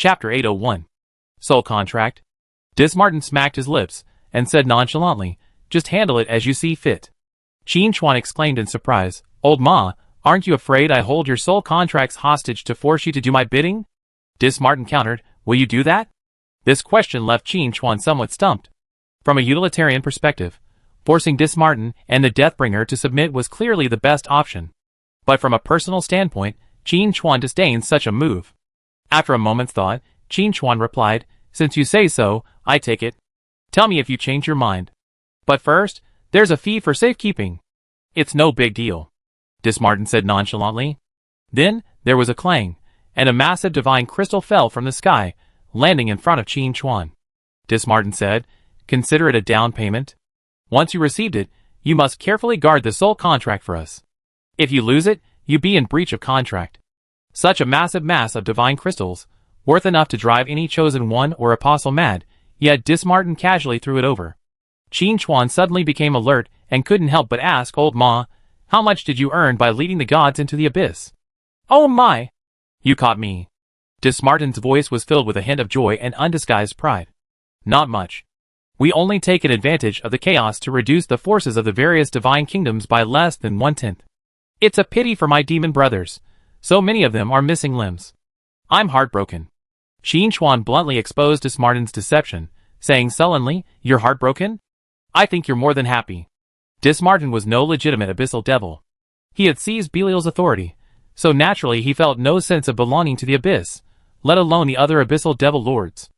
Chapter 801. Soul Contract. Martin smacked his lips and said nonchalantly, "Just handle it as you see fit." Qin Chuan exclaimed in surprise, "Old Ma, aren't you afraid I hold your soul contracts hostage to force you to do my bidding?" Martin countered, "Will you do that?" This question left Qin Chuan somewhat stumped. From a utilitarian perspective, forcing Martin and the Deathbringer to submit was clearly the best option. But from a personal standpoint, Qin Chuan disdained such a move. After a moment's thought, Qin Chuan replied, "Since you say so, I take it. Tell me if you change your mind. But first, there's a fee for safekeeping." "It's no big deal," Martin said nonchalantly. Then, there was a clang, and a massive divine crystal fell from the sky, landing in front of Qin Chuan. Martin said, "Consider it a down payment. Once you received it, you must carefully guard the soul contract for us. If you lose it, you be in breach of contract." Such a massive mass of divine crystals, worth enough to drive any chosen one or apostle mad, yet Martin casually threw it over. Qin Chuan suddenly became alert and couldn't help but ask, "Old Ma, how much did you earn by leading the gods into the abyss?" "Oh my! You caught me." Martin's voice was filled with a hint of joy and undisguised pride. "Not much. We only taken advantage of the chaos to reduce the forces of the various divine kingdoms by less than 1/10. It's a pity for my demon brothers. So many of them are missing limbs. I'm heartbroken." Qin Chuan bluntly exposed Martin's deception, saying sullenly, "You're heartbroken? I think you're more than happy." Martin was no legitimate abyssal devil. He had seized Belial's authority, so naturally he felt no sense of belonging to the abyss, let alone the other abyssal devil lords.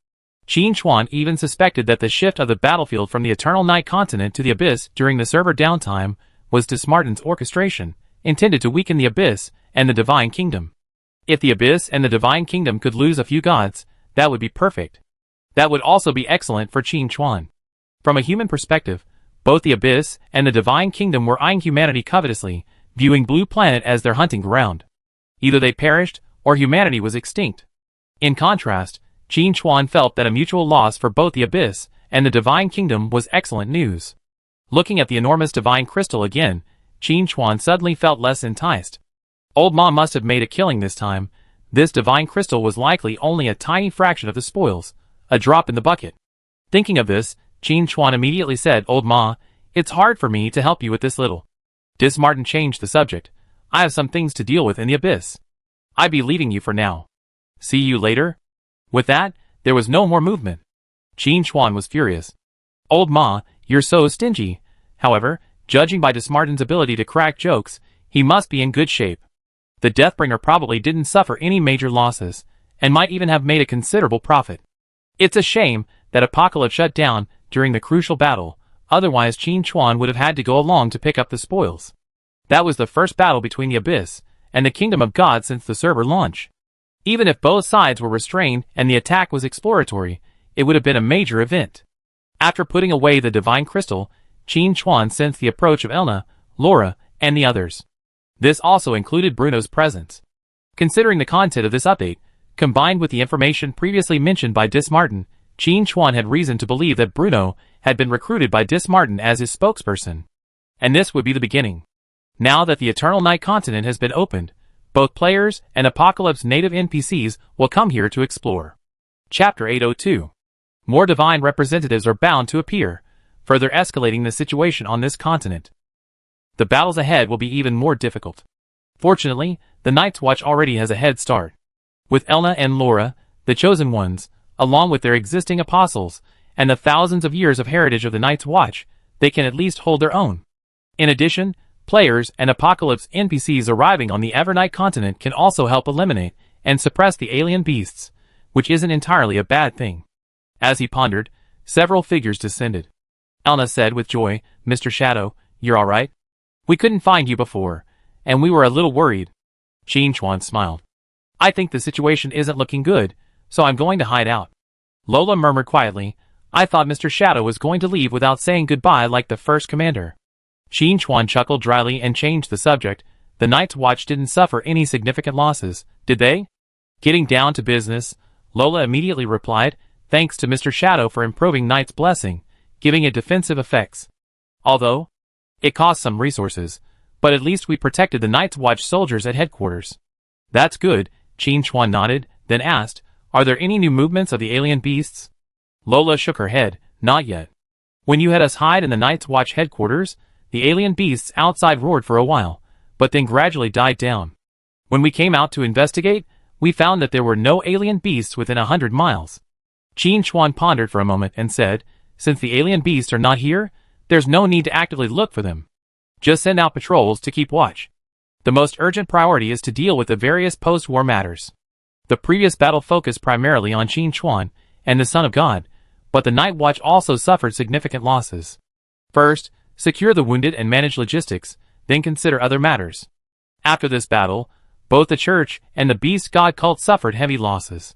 Qin Chuan even suspected that the shift of the battlefield from the Eternal Night continent to the abyss during the server downtime was Martin's orchestration, intended to weaken the abyss and the divine kingdom. If the abyss and the divine kingdom could lose a few gods, that would be perfect. That would also be excellent for Qin Chuan. From a human perspective, both the abyss and the divine kingdom were eyeing humanity covetously, viewing Blue Planet as their hunting ground. Either they perished, or humanity was extinct. In contrast, Qin Chuan felt that a mutual loss for both the abyss and the divine kingdom was excellent news. Looking at the enormous divine crystal again, Qin Chuan suddenly felt less enticed. Old Ma must have made a killing this time. This divine crystal was likely only a tiny fraction of the spoils, a drop in the bucket. Thinking of this, Qin Chuan immediately said, "Old Ma, it's hard for me to help you with this little." Martin changed the subject. "I have some things to deal with in the abyss. I be leaving you for now. See you later." With that, there was no more movement. Qin Chuan was furious. "Old Ma, you're so stingy." However, judging by Martin's ability to crack jokes, he must be in good shape. The Deathbringer probably didn't suffer any major losses, and might even have made a considerable profit. It's a shame that Apocalypse shut down during the crucial battle, otherwise Qin Chuan would have had to go along to pick up the spoils. That was the first battle between the Abyss and the Kingdom of God since the server launch. Even if both sides were restrained and the attack was exploratory, it would have been a major event. After putting away the divine crystal, Qin Chuan sensed the approach of Elna, Laura, and the others. This also included Bruno's presence. Considering the content of this update, combined with the information previously mentioned by Martin, Qin Chuan had reason to believe that Bruno had been recruited by Martin as his spokesperson. And this would be the beginning. Now that the Eternal Night continent has been opened, both players and Apocalypse native NPCs will come here to explore. Chapter 802. More divine representatives are bound to appear, further escalating the situation on this continent. The battles ahead will be even more difficult. Fortunately, the Night's Watch already has a head start. With Elna and Laura, the chosen ones, along with their existing apostles, and the thousands of years of heritage of the Night's Watch, they can at least hold their own. In addition, players and Apocalypse NPCs arriving on the Evernight continent can also help eliminate and suppress the alien beasts, which isn't entirely a bad thing. As he pondered, several figures descended. Elna said with joy, "Mr. Shadow, you're alright? We couldn't find you before, and we were a little worried." Qin Chuan smiled. "I think the situation isn't looking good, so I'm going to hide out." Lola murmured quietly, "I thought Mr. Shadow was going to leave without saying goodbye like the first commander." Qin Chuan chuckled dryly and changed the subject. "The Night's Watch didn't suffer any significant losses, did they?" Getting down to business, Lola immediately replied, "Thanks to Mr. Shadow for improving Night's Blessing, giving it defensive effects. Although it cost some resources, but at least we protected the Night's Watch soldiers at headquarters." "That's good," Qin Chuan nodded, then asked, Are there any new movements of the alien beasts? Lola shook her head. Not yet. When you had us hide in the Night's Watch headquarters, the alien beasts outside roared for a while, but then gradually died down. When we came out to investigate, we found that there were no alien beasts within 100 miles. Qin Chuan pondered for a moment and said, since the alien beasts are not here, there's no need to actively look for them. Just send out patrols to keep watch. The most urgent priority is to deal with the various post-war matters. The previous battle focused primarily on Qin Chuan and the Son of God, but the Night Watch also suffered significant losses. First, secure the wounded and manage logistics, then consider other matters. After this battle, both the Church and the Beast God cult suffered heavy losses.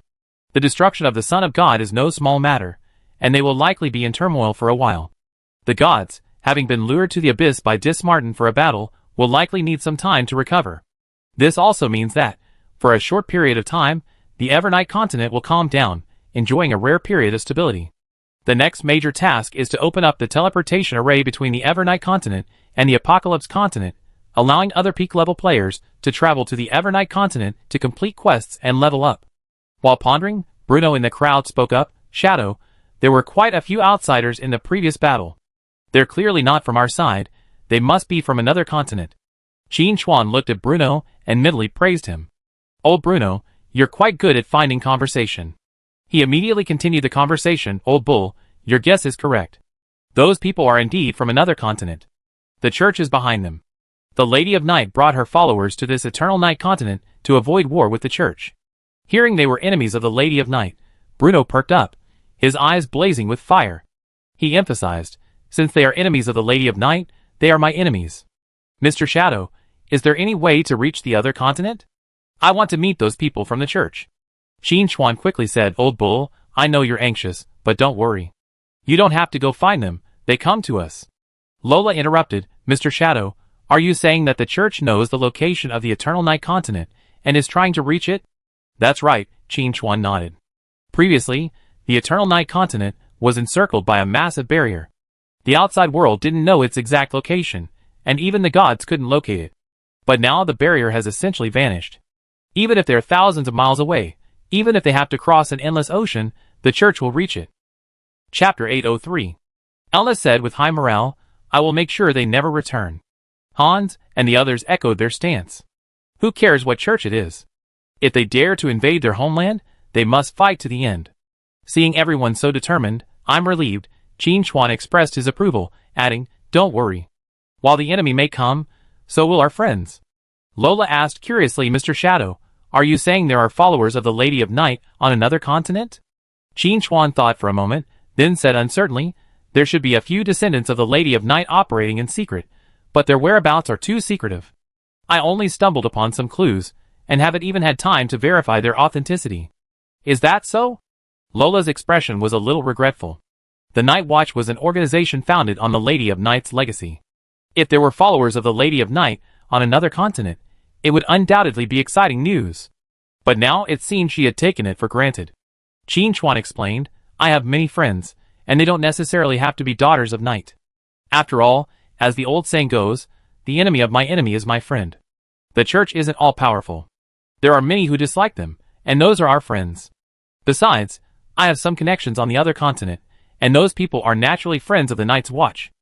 The destruction of the Son of God is no small matter, and they will likely be in turmoil for a while. The gods, having been lured to the abyss by Dismartin for a battle, will likely need some time to recover. This also means that, for a short period of time, the Evernight continent will calm down, enjoying a rare period of stability. The next major task is to open up the teleportation array between the Evernight continent and the Apocalypse continent, allowing other peak-level players to travel to the Evernight continent to complete quests and level up. While pondering, Bruno in the crowd spoke up, Shadow, there were quite a few outsiders in the previous battle. They're clearly not from our side, they must be from another continent. Qin Chuan looked at Bruno and mentally praised him. Old Bruno, you're quite good at finding conversation. He immediately continued the conversation. Old Bull, your guess is correct. Those people are indeed from another continent. The Church is behind them. The Lady of Night brought her followers to this Eternal Night continent to avoid war with the Church. Hearing they were enemies of the Lady of Night, Bruno perked up, his eyes blazing with fire. He emphasized, since they are enemies of the Lady of Night, they are my enemies. Mr. Shadow, is there any way to reach the other continent? I want to meet those people from the Church. Qin Chuan quickly said, Old Bull, I know you're anxious, but don't worry. You don't have to go find them, they come to us. Lola interrupted, Mr. Shadow, are you saying that the Church knows the location of the Eternal Night continent and is trying to reach it? That's right, Qin Chuan nodded. Previously, the Eternal Night continent was encircled by a massive barrier. The outside world didn't know its exact location, and even the gods couldn't locate it. But now the barrier has essentially vanished. Even if they're thousands of miles away, even if they have to cross an endless ocean, the Church will reach it. Chapter 803. Elna said with high morale, I will make sure they never return. Hans and the others echoed their stance. Who cares what church it is? If they dare to invade their homeland, they must fight to the end. Seeing everyone so determined, I'm relieved, Qin Chuan expressed his approval, adding, don't worry. While the enemy may come, so will our friends. Lola asked curiously, Mr. Shadow, are you saying there are followers of the Lady of Night on another continent? Qin Chuan thought for a moment, then said uncertainly, there should be a few descendants of the Lady of Night operating in secret, but their whereabouts are too secretive. I only stumbled upon some clues, and haven't even had time to verify their authenticity. Is that so? Lola's expression was a little regretful. The Night Watch was an organization founded on the Lady of Night's legacy. If there were followers of the Lady of Night on another continent, it would undoubtedly be exciting news. But now it seemed she had taken it for granted. Qin Chuan explained, I have many friends, and they don't necessarily have to be daughters of night. After all, as the old saying goes, the enemy of my enemy is my friend. The Church isn't all-powerful. There are many who dislike them, and those are our friends. Besides, I have some connections on the other continent, and those people are naturally friends of the Night's Watch.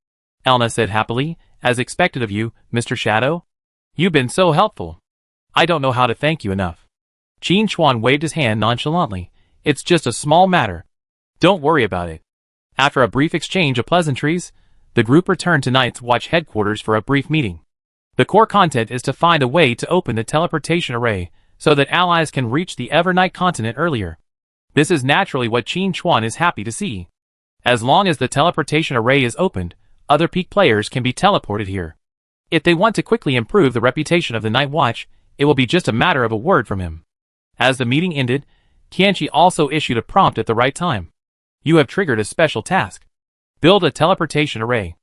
Elna said happily, as expected of you, Mr. Shadow. You've been so helpful. I don't know how to thank you enough. Qin Chuan waved his hand nonchalantly. It's just a small matter. Don't worry about it. After a brief exchange of pleasantries, the group returned to Night's Watch headquarters for a brief meeting. The core content is to find a way to open the teleportation array so that allies can reach the Evernight continent earlier. This is naturally what Qin Chuan is happy to see. As long as the teleportation array is opened, other peak players can be teleported here. If they want to quickly improve the reputation of the Night Watch, it will be just a matter of a word from him. As the meeting ended, Qianqi also issued a prompt at the right time. You have triggered a special task. Build a teleportation array.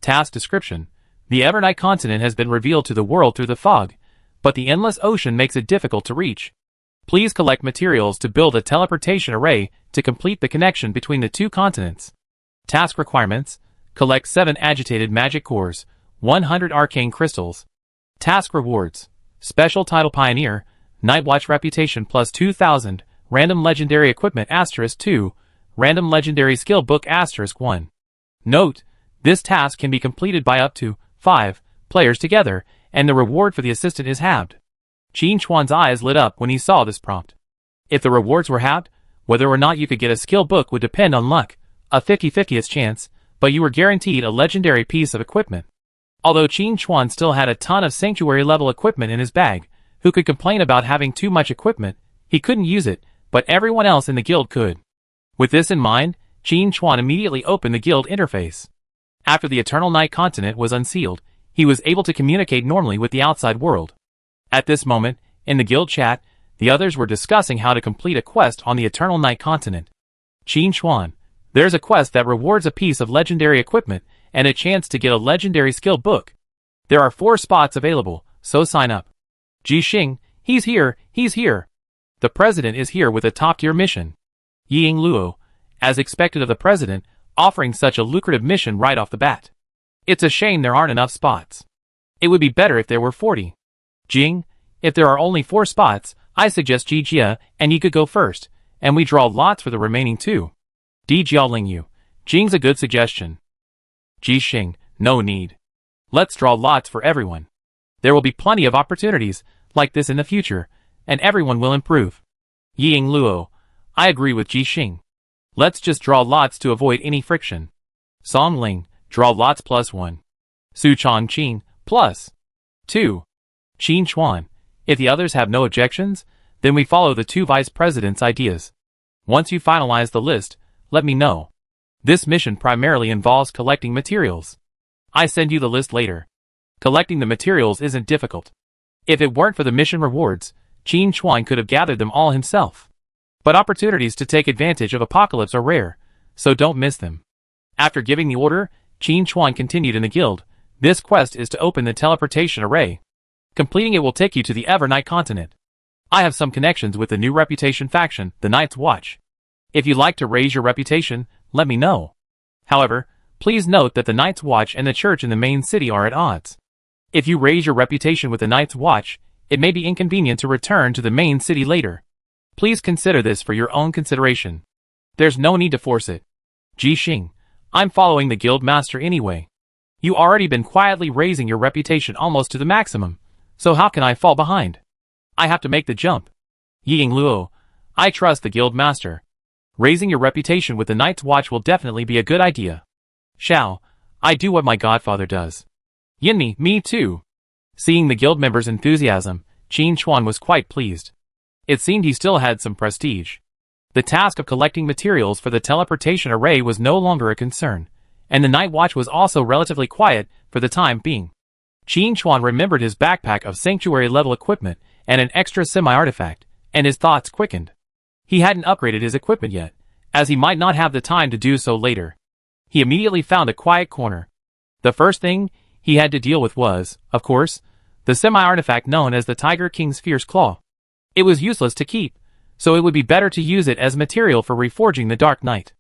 Task description. The Evernight continent has been revealed to the world through the fog, but the endless ocean makes it difficult to reach. Please collect materials to build a teleportation array to complete the connection between the two continents. Task requirements. Collect 7 agitated magic cores, 100 arcane crystals. Task rewards. Special title Pioneer, Night Watch reputation plus 2,000, Random Legendary Equipment *2, Random Legendary Skill Book *1. Note: this task can be completed by up to 5 players together, and the reward for the assistant is halved. Qin Chuan's eyes lit up when he saw this prompt. If the rewards were halved, whether or not you could get a skill book would depend on luck, a 50-50th chance, but you were guaranteed a legendary piece of equipment. Although Qin Chuan still had a ton of sanctuary-level equipment in his bag, who could complain about having too much equipment, he couldn't use it, but everyone else in the guild could. With this in mind, Qin Chuan immediately opened the guild interface. After the Eternal Night continent was unsealed, he was able to communicate normally with the outside world. At this moment, in the guild chat, the others were discussing how to complete a quest on the Eternal Night continent. Qin Chuan, there's a quest that rewards a piece of legendary equipment and a chance to get a legendary skill book. There are 4 spots available, so sign up. Ji Xing, he's here. The president is here with a top-tier mission. Ying Luo, as expected of the president, offering such a lucrative mission right off the bat. It's a shame there aren't enough spots. It would be better if there were 40. Jing, if there are only 4 spots, I suggest Ji Jia and you could go first, and we draw lots for the remaining 2. Di Jiaoling Yu, Jing's a good suggestion. Ji Xing, no need. Let's draw lots for everyone. There will be plenty of opportunities like this in the future, and everyone will improve. Ying Luo, I agree with Ji Xing. Let's just draw lots to avoid any friction. Song Ling, draw lots +1. Su Chong Qin, +2. Qin Chuan, if the others have no objections, then we follow the 2 vice presidents' ideas. Once you finalize the list, let me know. This mission primarily involves collecting materials. I send you the list later. Collecting the materials isn't difficult. If it weren't for the mission rewards, Qin Chuan could have gathered them all himself. But opportunities to take advantage of Apocalypse are rare, so don't miss them. After giving the order, Qin Chuan continued in the guild. This quest is to open the teleportation array. Completing it will take you to the Evernight continent. I have some connections with the new reputation faction, the Night's Watch. If you'd like to raise your reputation, let me know. However, please note that the Night's Watch and the church in the main city are at odds. If you raise your reputation with the Night's Watch, it may be inconvenient to return to the main city later. Please consider this for your own consideration. There's no need to force it. Ji Xing, I'm following the guild master anyway. You already been quietly raising your reputation almost to the maximum, so how can I fall behind? I have to make the jump. Ying Luo, I trust the guild master. Raising your reputation with the Night's Watch will definitely be a good idea. Xiao, I do what my godfather does. Yinmi, me too. Seeing the guild members' enthusiasm, Qin Chuan was quite pleased. It seemed he still had some prestige. The task of collecting materials for the teleportation array was no longer a concern, and the Night Watch was also relatively quiet for the time being. Qin Chuan remembered his backpack of sanctuary-level equipment and an extra semi-artifact, and his thoughts quickened. He hadn't upgraded his equipment yet, as he might not have the time to do so later. He immediately found a quiet corner. The first thing he had to deal with was, of course, the semi-artifact known as the Tiger King's Fierce Claw. It was useless to keep, so it would be better to use it as material for reforging the Dark Knight.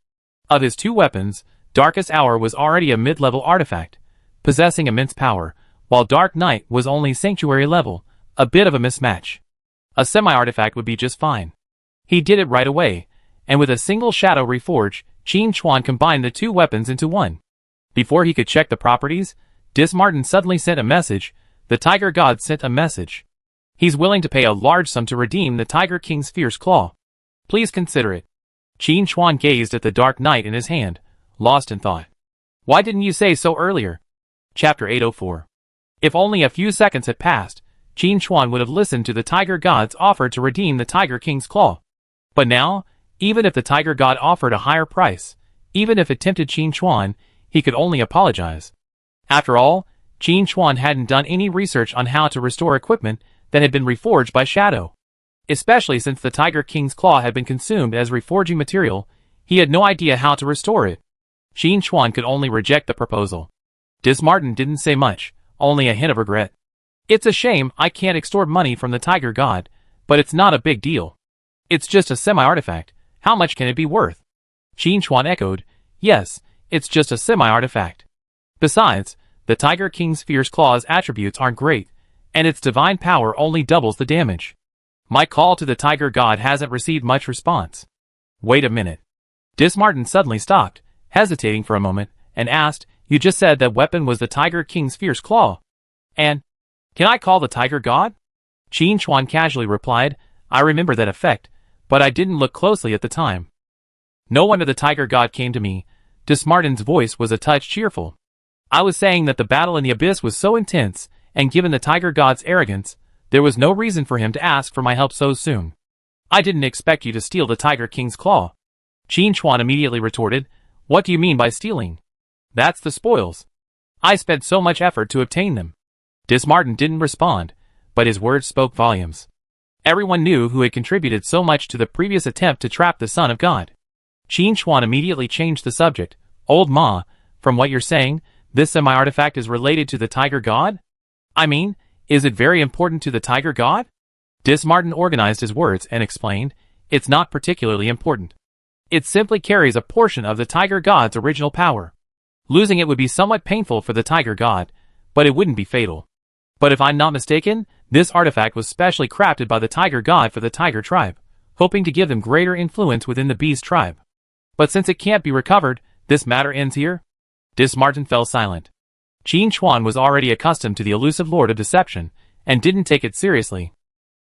Of his 2 weapons, Darkest Hour was already a mid-level artifact, possessing immense power, while Dark Knight was only sanctuary level, a bit of a mismatch. A semi-artifact would be just fine. He did it right away, and with a single shadow reforge, Qin Chuan combined the 2 weapons into one. Before he could check the properties, Dismartin suddenly sent a message. The Tiger God sent a message. He's willing to pay a large sum to redeem the Tiger King's Fierce Claw. Please consider it. Qin Chuan gazed at the Dark Knight in his hand, lost in thought. Why didn't you say so earlier? Chapter 804. If only a few seconds had passed, Qin Chuan would have listened to the Tiger God's offer to redeem the Tiger King's Claw. But now, even if the Tiger God offered a higher price, even if it tempted Qin Chuan, he could only apologize. After all, Qin Chuan hadn't done any research on how to restore equipment that had been reforged by Shadow. Especially since the Tiger King's Claw had been consumed as reforging material, he had no idea how to restore it. Qin Chuan could only reject the proposal. Dismartin didn't say much, only a hint of regret. It's a shame I can't extort money from the Tiger God, but it's not a big deal. It's just a semi-artifact, how much can it be worth? Qin Chuan echoed, yes, it's just a semi-artifact. Besides, the Tiger King's Fierce Claw's attributes aren't great, and its divine power only doubles the damage. My call to the Tiger God hasn't received much response. Wait a minute. Dismartin suddenly stopped, hesitating for a moment, and asked, You just said that weapon was the Tiger King's fierce claw. And, can I call the Tiger God? Qin Chuan casually replied, I remember that effect, but I didn't look closely at the time. No wonder the Tiger God came to me. Dismartin's voice was a touch cheerful. I was saying that the battle in the abyss was so intense, and given the Tiger God's arrogance, there was no reason for him to ask for my help so soon. I didn't expect you to steal the Tiger King's claw. Qin Chuan immediately retorted, What do you mean by stealing? That's the spoils. I spent so much effort to obtain them. Dismartin didn't respond, but his words spoke volumes. Everyone knew who had contributed so much to the previous attempt to trap the Son of God. Qin Chuan immediately changed the subject. Old Ma, from what you're saying, this semi-artifact is related to the Tiger God? I mean, is it very important to the Tiger God? Dismartin organized his words and explained, It's not particularly important. It simply carries a portion of the Tiger God's original power. Losing it would be somewhat painful for the Tiger God, but it wouldn't be fatal. But if I'm not mistaken, this artifact was specially crafted by the Tiger God for the Tiger tribe, hoping to give them greater influence within the Beast tribe. But since it can't be recovered, this matter ends here? Dismartin fell silent. Qin Chuan was already accustomed to the elusive Lord of Deception, and didn't take it seriously.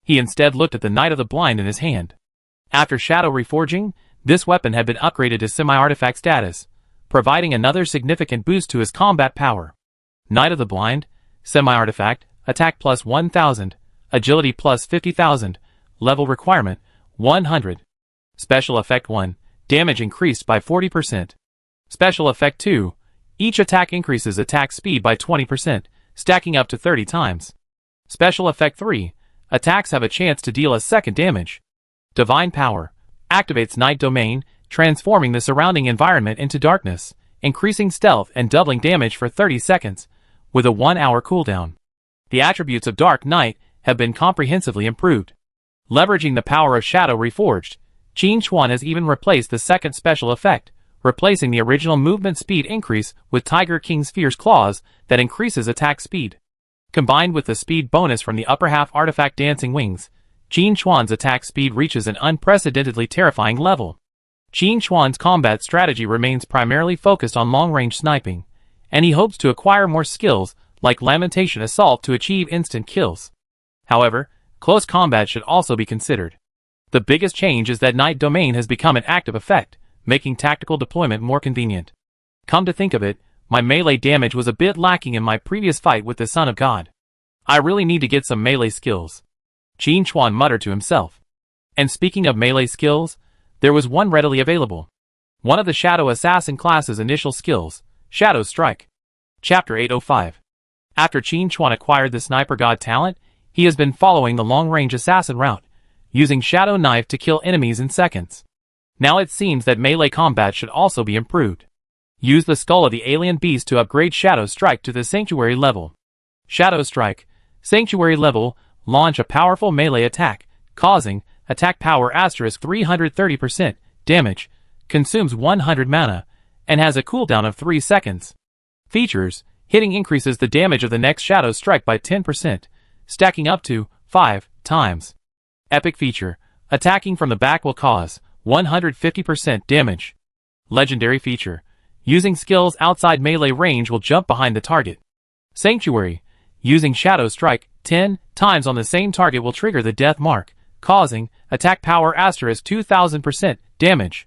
He instead looked at the Knight of the Blind in his hand. After shadow reforging, this weapon had been upgraded to semi-artifact status, providing another significant boost to his combat power. Knight of the Blind, semi-artifact, attack plus 1000, agility plus 50,000, level requirement, 100. Special effect 1. Damage increased by 40%. Special effect 2. Each attack increases attack speed by 20%, stacking up to 30 times. Special effect 3. Attacks have a chance to deal a second damage. Divine Power. Activates Night Domain, transforming the surrounding environment into darkness, increasing stealth and doubling damage for 30 seconds, with a 1-hour cooldown. The attributes of Dark Knight have been comprehensively improved. Leveraging the power of Shadow Reforged, Qin Chuan has even replaced the second special effect, replacing the original movement speed increase with Tiger King's Fierce Claws that increases attack speed. Combined with the speed bonus from the upper half artifact Dancing Wings, Qin Chuan's attack speed reaches an unprecedentedly terrifying level. Qin Chuan's combat strategy remains primarily focused on long-range sniping, and he hopes to acquire more skills like Lamentation Assault to achieve instant kills. However, close combat should also be considered. The biggest change is that Night Domain has become an active effect, making tactical deployment more convenient. Come to think of it, my melee damage was a bit lacking in my previous fight with the Son of God. I really need to get some melee skills. Qin Chuan muttered to himself. And speaking of melee skills, there was one readily available. One of the Shadow Assassin class's initial skills, Shadow Strike. Chapter 805. After Qin Chuan acquired the Sniper God talent, he has been following the long-range assassin route, using Shadow Knife to kill enemies in seconds. Now it seems that melee combat should also be improved. Use the skull of the alien beast to upgrade Shadow Strike to the Sanctuary level. Shadow Strike, Sanctuary level, launch a powerful melee attack, causing attack power asterisk 330% damage, consumes 100 mana, and has a cooldown of 3 seconds. Features: hitting increases the damage of the next Shadow Strike by 10%, stacking up to 5 times. Epic feature: attacking from the back will cause 150% damage. Legendary feature: using skills outside melee range will jump behind the target. Sanctuary: using Shadow Strike 10 times on the same target will trigger the death mark, causing attack power asterisk 2000% damage.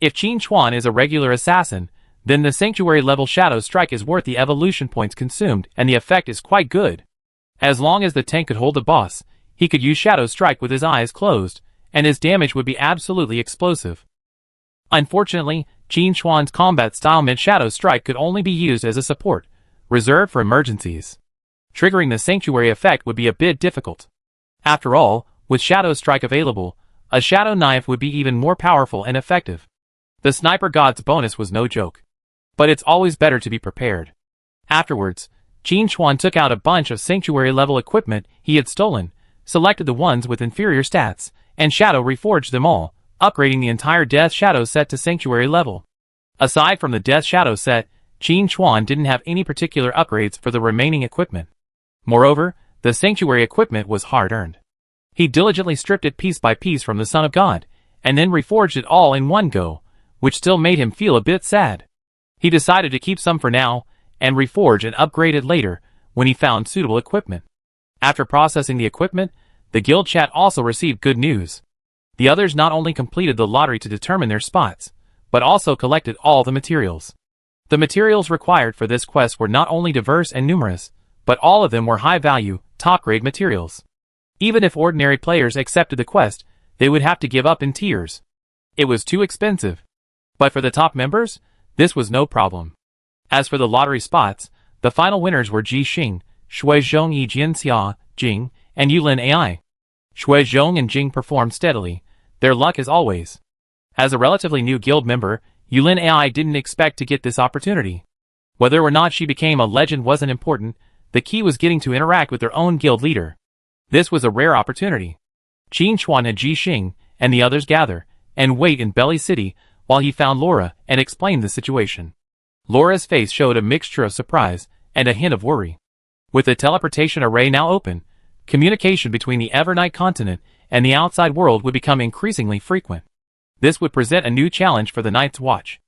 If Qin Chuan is a regular assassin, then the Sanctuary level Shadow Strike is worth the evolution points consumed, and the effect is quite good. As long as the tank could hold the boss, he could use Shadow Strike with his eyes closed, and his damage would be absolutely explosive. Unfortunately, Qin Chuan's combat style meant Shadow Strike could only be used as a support, reserved for emergencies. Triggering the Sanctuary effect would be a bit difficult. After all, with Shadow Strike available, a Shadow Knife would be even more powerful and effective. The Sniper God's bonus was no joke. But it's always better to be prepared. Afterwards, Qin Chuan took out a bunch of Sanctuary level equipment he had stolen, selected the ones with inferior stats, and Shadow Reforged them all, upgrading the entire Death Shadow set to Sanctuary level. Aside from the Death Shadow set, Qin Chuan didn't have any particular upgrades for the remaining equipment. Moreover, the Sanctuary equipment was hard-earned. He diligently stripped it piece by piece from the Son of God, and then reforged it all in one go, which still made him feel a bit sad. He decided to keep some for now, and reforge and upgrade it later, when he found suitable equipment. After processing the equipment, the guild chat also received good news. The others not only completed the lottery to determine their spots, but also collected all the materials. The materials required for this quest were not only diverse and numerous, but all of them were high-value, top-grade materials. Even if ordinary players accepted the quest, they would have to give up in tears. It was too expensive. But for the top members, this was no problem. As for the lottery spots, the final winners were Ji Xing, Shui Zhong Yi Jianxia, Jing, and Yulin AI. Shui Zhong and Jing performed steadily, their luck as always. As a relatively new guild member, Yulin AI didn't expect to get this opportunity. Whether or not she became a legend wasn't important, the key was getting to interact with their own guild leader. This was a rare opportunity. Qin Chuan and Ji Xing and the others gather and wait in Belly City while he found Laura and explained the situation. Laura's face showed a mixture of surprise and a hint of worry. With the teleportation array now open, communication between the Evernight continent and the outside world would become increasingly frequent. This would present a new challenge for the Night's Watch.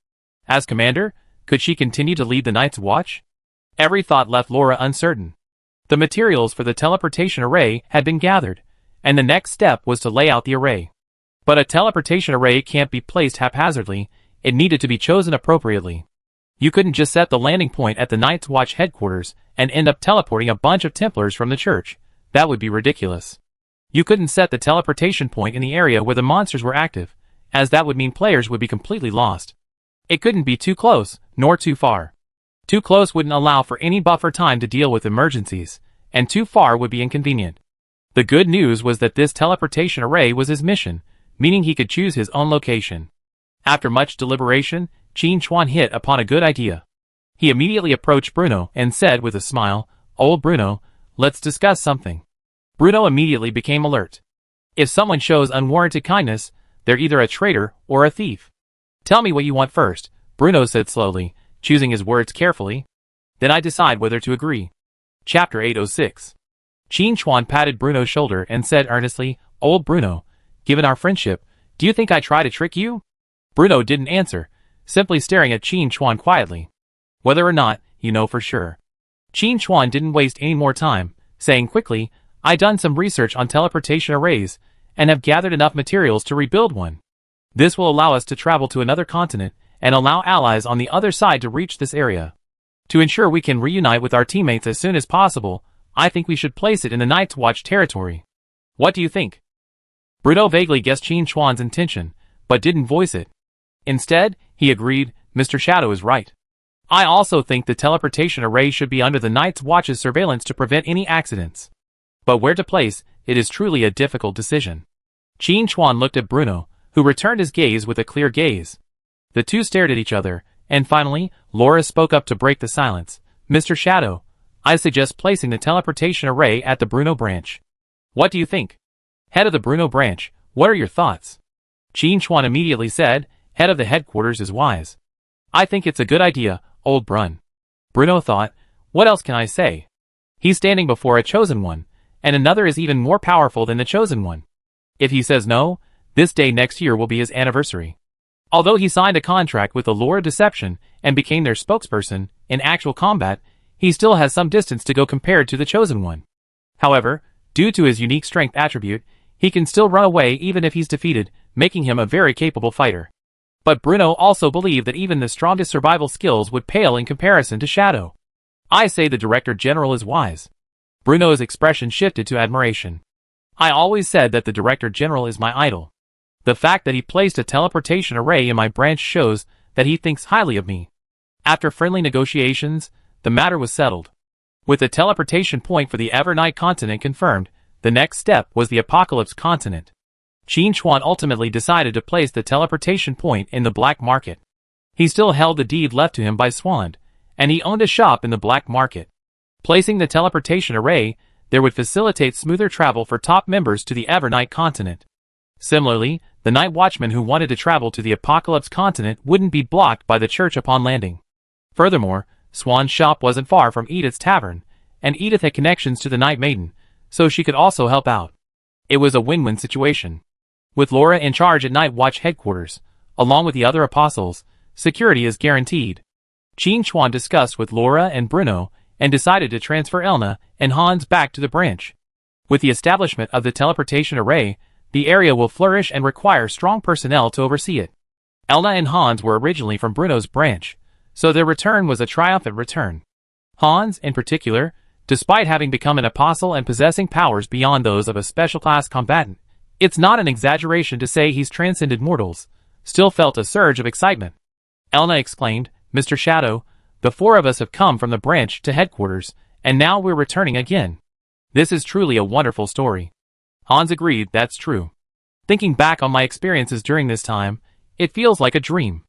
As commander, could she continue to lead the Night's Watch? Every thought left Laura uncertain. The materials for the teleportation array had been gathered, and the next step was to lay out the array. But a teleportation array can't be placed haphazardly, it needed to be chosen appropriately. You couldn't just set the landing point at the Night's Watch headquarters and end up teleporting a bunch of Templars from the church. That would be ridiculous. You couldn't set the teleportation point in the area where the monsters were active, as that would mean players would be completely lost. It couldn't be too close, nor too far. Too close wouldn't allow for any buffer time to deal with emergencies, and too far would be inconvenient. The good news was that this teleportation array was his mission, meaning he could choose his own location. After much deliberation, Qin Chuan hit upon a good idea. He immediately approached Bruno and said with a smile, "Old Bruno, let's discuss something." Bruno immediately became alert. If someone shows unwarranted kindness, they're either a traitor or a thief. "Tell me what you want first," Bruno said slowly, choosing his words carefully. "Then I decide whether to agree." Chapter 806. Qin Chuan patted Bruno's shoulder and said earnestly, "Old Bruno, given our friendship, do you think I try to trick you?" Bruno didn't answer, simply staring at Qin Chuan quietly. "Whether or not, you know for sure." Qin Chuan didn't waste any more time, saying quickly, "I've done some research on teleportation arrays, and have gathered enough materials to rebuild one. This will allow us to travel to another continent, and allow allies on the other side to reach this area. To ensure we can reunite with our teammates as soon as possible, I think we should place it in the Night's Watch territory. What do you think?" Bruno vaguely guessed Qin Chuan's intention, but didn't voice it. Instead, he agreed, "Mr. Shadow is right. I also think the teleportation array should be under the Night's Watch's surveillance to prevent any accidents. But where to place it is truly a difficult decision." Qin Chuan looked at Bruno, who returned his gaze with a clear gaze. The two stared at each other, and finally, Laura spoke up to break the silence. "Mr. Shadow, I suggest placing the teleportation array at the Bruno branch. What do you think?" "Head of the Bruno branch, what are your thoughts?" Qin Chuan immediately said, "Head of the headquarters is wise. I think it's a good idea, old Brun." Bruno thought, "What else can I say? He's standing before a chosen one, and another is even more powerful than the chosen one. If he says no, this day next year will be his anniversary." Although he signed a contract with the Laura Deception and became their spokesperson, in actual combat, he still has some distance to go compared to the chosen one. However, due to his unique strength attribute, he can still run away even if he's defeated, making him a very capable fighter. But Bruno also believed that even the strongest survival skills would pale in comparison to Shadow. "I say the Director General is wise." Bruno's expression shifted to admiration. "I always said that the Director General is my idol. The fact that he placed a teleportation array in my branch shows that he thinks highly of me." After friendly negotiations, the matter was settled. With the teleportation point for the Evernight continent confirmed, the next step was the Apocalypse continent. Qin Chuan ultimately decided to place the teleportation point in the black market. He still held the deed left to him by Swand, and he owned a shop in the black market. Placing the teleportation array, there would facilitate smoother travel for top members to the Evernight continent. Similarly, the night watchmen who wanted to travel to the Apocalypse continent wouldn't be blocked by the church upon landing. Furthermore, Swan's shop wasn't far from Edith's tavern, and Edith had connections to the Night Maiden, so she could also help out. It was a win-win situation. With Laura in charge at Night Watch headquarters, along with the other apostles, security is guaranteed. Qin Chuan discussed with Laura and Bruno and decided to transfer Elna and Hans back to the branch. With the establishment of the teleportation array, the area will flourish and require strong personnel to oversee it. Elna and Hans were originally from Bruno's branch, so their return was a triumphant return. Hans, in particular, despite having become an apostle and possessing powers beyond those of a special class combatant, it's not an exaggeration to say he's transcended mortals, still felt a surge of excitement. Elna exclaimed, "Mr. Shadow, the four of us have come from the branch to headquarters, and now we're returning again. This is truly a wonderful story." Hans agreed, "That's true. Thinking back on my experiences during this time, it feels like a dream."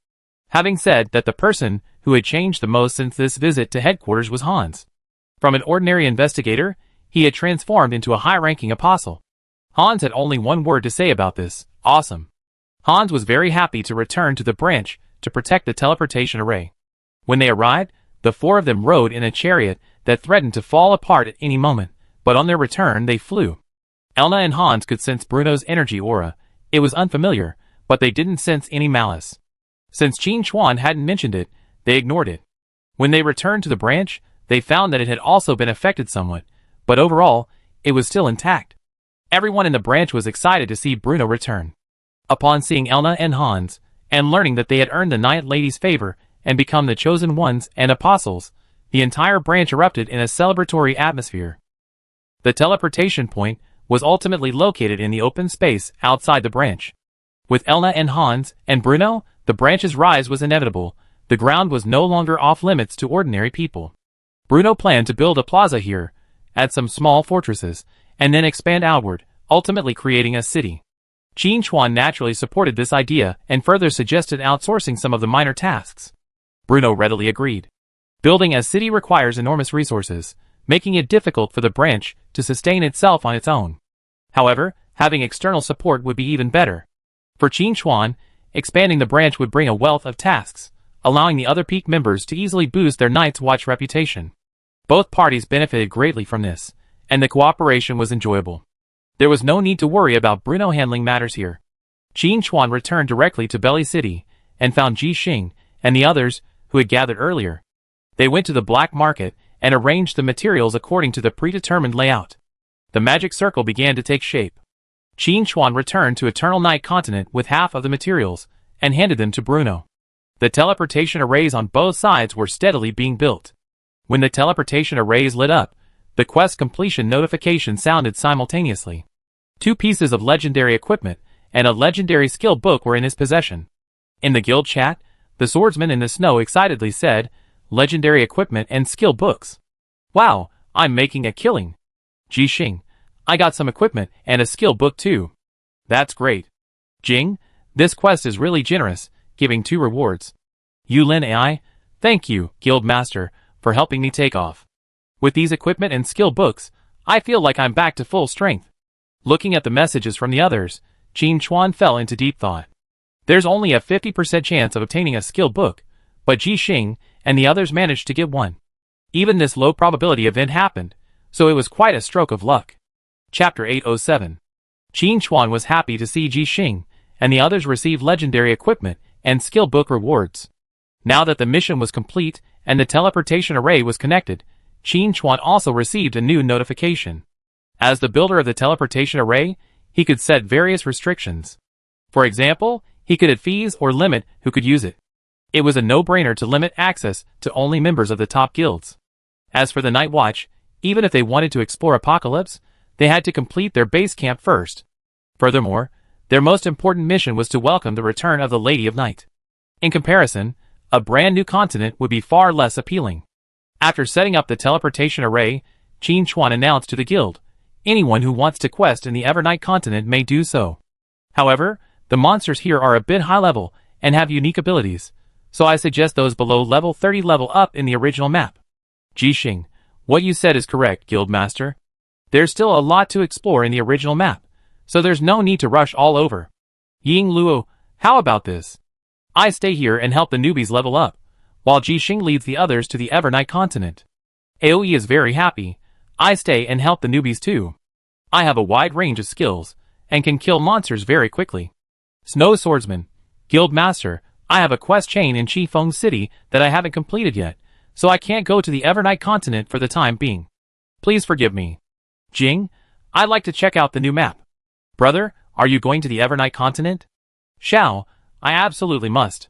Having said that, the person who had changed the most since this visit to headquarters was Hans. From an ordinary investigator, he had transformed into a high-ranking apostle. Hans had only one word to say about this: awesome. Hans was very happy to return to the branch to protect the teleportation array. When they arrived, the four of them rode in a chariot that threatened to fall apart at any moment, but on their return they flew. Elna and Hans could sense Bruno's energy aura. It was unfamiliar, but they didn't sense any malice. Since Qin Chuan hadn't mentioned it, they ignored it. When they returned to the branch, they found that it had also been affected somewhat, but overall, it was still intact. Everyone in the branch was excited to see Bruno return. Upon seeing Elna and Hans, and learning that they had earned the Night Lady's favor and become the chosen ones and apostles, the entire branch erupted in a celebratory atmosphere. The teleportation point was ultimately located in the open space outside the branch. With Elna and Hans and Bruno, the branch's rise was inevitable. The ground was no longer off limits to ordinary people. Bruno planned to build a plaza here, add some small fortresses, and then expand outward, ultimately creating a city. Qin Chuan naturally supported this idea and further suggested outsourcing some of the minor tasks. Bruno readily agreed. Building a city requires enormous resources, making it difficult for the branch to sustain itself on its own. However, having external support would be even better. For Qin Chuan, expanding the branch would bring a wealth of tasks, allowing the other peak members to easily boost their Night's Watch reputation. Both parties benefited greatly from this, and the cooperation was enjoyable. There was no need to worry about Bruno handling matters here. Qin Chuan returned directly to Belly City, and found Ji Xing and the others who had gathered earlier. They went to the black market and arranged the materials according to the predetermined layout. The magic circle began to take shape. Qin Chuan returned to Eternal Night Continent with half of the materials, and handed them to Bruno. The teleportation arrays on both sides were steadily being built. When the teleportation arrays lit up, the quest completion notification sounded simultaneously. 2 pieces of legendary equipment and a legendary skill book were in his possession. In the guild chat, the swordsman in the snow excitedly said, "Legendary equipment and skill books. Wow, I'm making a killing. Ji Xing, I got some equipment and a skill book too. That's great. Jing, this quest is really generous, giving 2 rewards. Yulin AI, thank you, guild master, for helping me take off. With these equipment and skill books, I feel like I'm back to full strength." Looking at the messages from the others, Qin Chuan fell into deep thought. There's only a 50% chance of obtaining a skill book, but Ji Xing and the others managed to get one. Even this low probability event happened, so it was quite a stroke of luck. Chapter 807. Qin Chuan was happy to see Ji Xing and the others receive legendary equipment and skill book rewards. Now that the mission was complete and the teleportation array was connected, Qin Chuan also received a new notification. As the builder of the teleportation array, he could set various restrictions. For example, he could add fees or limit who could use it. It was a no-brainer to limit access to only members of the top guilds. As for the Night Watch, even if they wanted to explore Apocalypse, they had to complete their base camp first. Furthermore, their most important mission was to welcome the return of the Lady of Night. In comparison, a brand new continent would be far less appealing. After setting up the teleportation array, Qin Chuan announced to the guild, anyone who wants to quest in the Evernight continent may do so. However, the monsters here are a bit high level and have unique abilities, so I suggest those below level 30 level up in the original map. Ji Xing, what you said is correct, guild master. There's still a lot to explore in the original map, so there's no need to rush all over. Ying Luo, how about this? I stay here and help the newbies level up, while Ji Xing leads the others to the Evernight continent. AoE is very happy. I stay and help the newbies too. I have a wide range of skills, and can kill monsters very quickly. Snow Swordsman, Guild Master, I have a quest chain in Qifeng City that I haven't completed yet, so I can't go to the Evernight continent for the time being. Please forgive me. Jing, I'd like to check out the new map. Brother, are you going to the Evernight continent? Xiao, I absolutely must.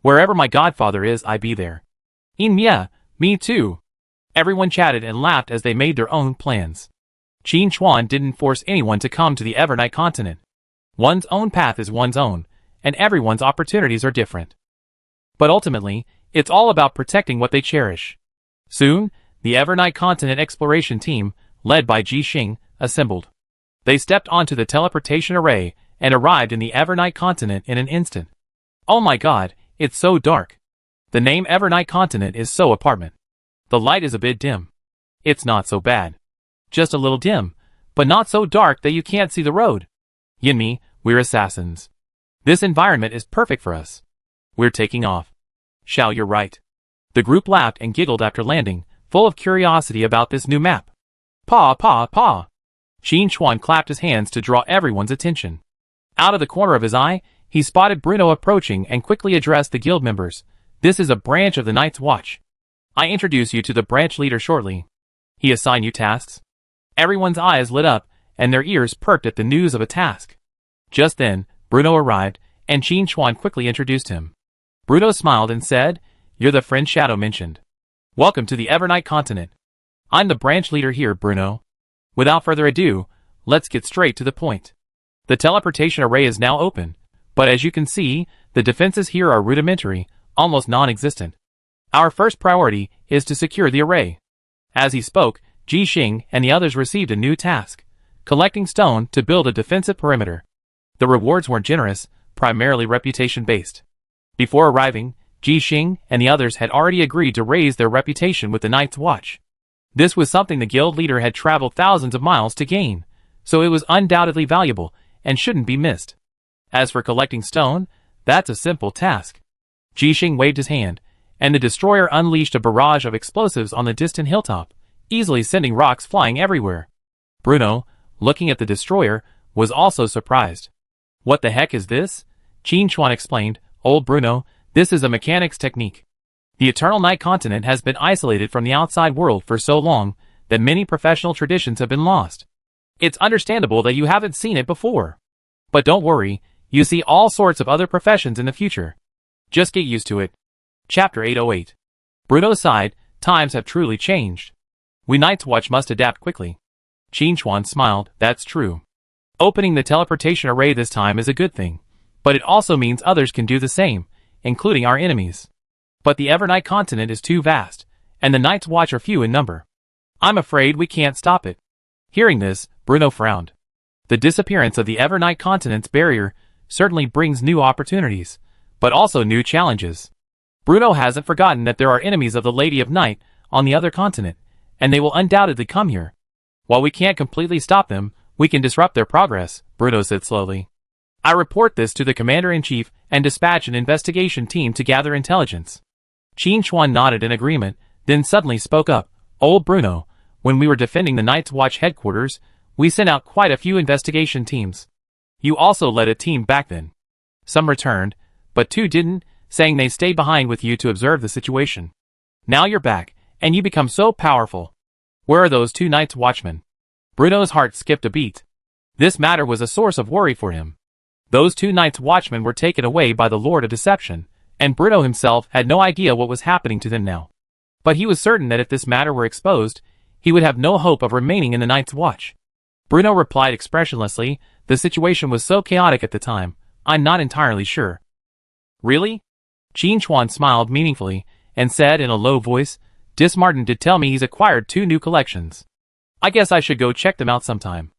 Wherever my godfather is, I be there. Yeah, me too. Everyone chatted and laughed as they made their own plans. Qin Chuan didn't force anyone to come to the Evernight continent. One's own path is one's own, and everyone's opportunities are different. But ultimately, it's all about protecting what they cherish. Soon, the Evernight continent exploration team, led by Ji Xing, assembled. They stepped onto the teleportation array and arrived in the Evernight continent in an instant. Oh my god, it's so dark. The name Evernight continent is so apartment. The light is a bit dim. It's not so bad. Just a little dim, but not so dark that you can't see the road. Yinmi, we're assassins. This environment is perfect for us. We're taking off. Xiao, you're right. The group laughed and giggled after landing, full of curiosity about this new map. Paw, paw, paw. Qin Chuan clapped his hands to draw everyone's attention. Out of the corner of his eye, he spotted Bruno approaching and quickly addressed the guild members. This is a branch of the Night's Watch. I introduce you to the branch leader shortly. He assign you tasks. Everyone's eyes lit up, and their ears perked at the news of a task. Just then, Bruno arrived, and Qin Chuan quickly introduced him. Bruno smiled and said, You're the friend Shadow mentioned. Welcome to the Evernight continent. I'm the branch leader here, Bruno. Without further ado, let's get straight to the point. The teleportation array is now open, but as you can see, the defenses here are rudimentary, almost non-existent. Our first priority is to secure the array. As he spoke, Ji Xing and the others received a new task, collecting stone to build a defensive perimeter. The rewards weren't generous, primarily reputation-based. Before arriving, Ji Xing and the others had already agreed to raise their reputation with the Night's Watch. This was something the guild leader had traveled thousands of miles to gain, so it was undoubtedly valuable and shouldn't be missed. As for collecting stone, that's a simple task. Ji Xing waved his hand, and the destroyer unleashed a barrage of explosives on the distant hilltop, easily sending rocks flying everywhere. Bruno, looking at the destroyer, was also surprised. What the heck is this? Qin Chuan explained, Old Bruno, this is a mechanics technique. The Eternal Night continent has been isolated from the outside world for so long that many professional traditions have been lost. It's understandable that you haven't seen it before. But don't worry, you see all sorts of other professions in the future. Just get used to it. Chapter 808. Bruno sighed, times have truly changed. We Night's Watch must adapt quickly. Qin Chuan smiled, that's true. Opening the teleportation array this time is a good thing, but it also means others can do the same, including our enemies. But the Evernight continent is too vast, and the Night's Watch are few in number. I'm afraid we can't stop it. Hearing this, Bruno frowned. The disappearance of the Evernight continent's barrier certainly brings new opportunities, but also new challenges. Bruno hasn't forgotten that there are enemies of the Lady of Night on the other continent, and they will undoubtedly come here. While we can't completely stop them, we can disrupt their progress, Bruno said slowly. I report this to the Commander-in-Chief and dispatch an investigation team to gather intelligence. Qin Chuan nodded in agreement, then suddenly spoke up. Old Bruno, when we were defending the Night's Watch headquarters, we sent out quite a few investigation teams. You also led a team back then. Some returned, but two didn't, saying they stayed behind with you to observe the situation. Now you're back, and you become so powerful. Where are those two Night's Watchmen? Bruno's heart skipped a beat. This matter was a source of worry for him. Those two Night's Watchmen were taken away by the Lord of Deception, and Bruno himself had no idea what was happening to them now. But he was certain that if this matter were exposed, he would have no hope of remaining in the Night's Watch. Bruno replied expressionlessly, the situation was so chaotic at the time, I'm not entirely sure. Really? Qin Chuan smiled meaningfully, and said in a low voice, Dismartin did tell me he's acquired 2 new collections. I guess I should go check them out sometime.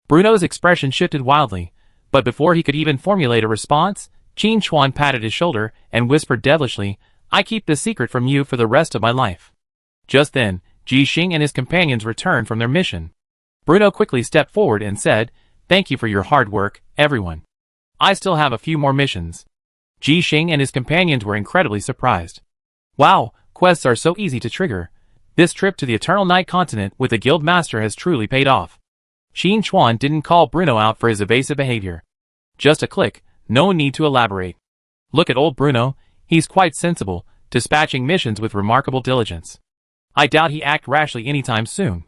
Bruno's expression shifted wildly, but before he could even formulate a response, Qin Chuan patted his shoulder and whispered devilishly, I keep this secret from you for the rest of my life. Just then, Ji Xing and his companions returned from their mission. Bruno quickly stepped forward and said, Thank you for your hard work, everyone. I still have a few more missions. Ji Xing and his companions were incredibly surprised. Wow, quests are so easy to trigger. This trip to the Eternal Night continent with the Guild Master has truly paid off. Qin Chuan didn't call Bruno out for his evasive behavior. Just a click, no need to elaborate. Look at old Bruno, he's quite sensible, dispatching missions with remarkable diligence. I doubt he act rashly anytime soon.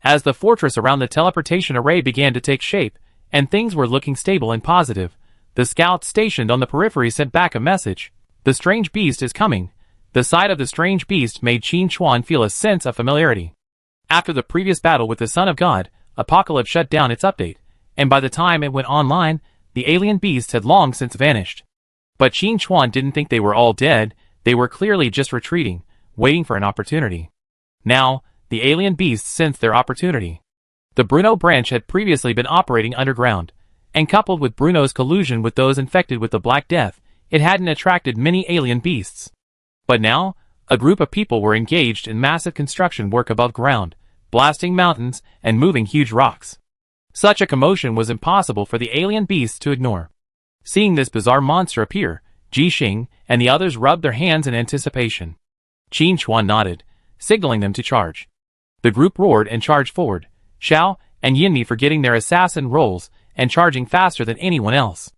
As the fortress around the teleportation array began to take shape, and things were looking stable and positive, the scouts stationed on the periphery sent back a message. The strange beast is coming. The sight of the strange beast made Qin Chuan feel a sense of familiarity. After the previous battle with the Son of God, Apocalypse shut down its update, and by the time it went online, the alien beasts had long since vanished. But Qin Chuan didn't think they were all dead, they were clearly just retreating, waiting for an opportunity. Now, the alien beasts sensed their opportunity. The Bruno branch had previously been operating underground, and coupled with Bruno's collusion with those infected with the Black Death, it hadn't attracted many alien beasts. But now, a group of people were engaged in massive construction work above ground, blasting mountains and moving huge rocks. Such a commotion was impossible for the alien beasts to ignore. Seeing this bizarre monster appear, Ji Xing and the others rubbed their hands in anticipation. Qin Chuan nodded, signaling them to charge. The group roared and charged forward, Xiao and Yinmi forgetting their assassin roles and charging faster than anyone else.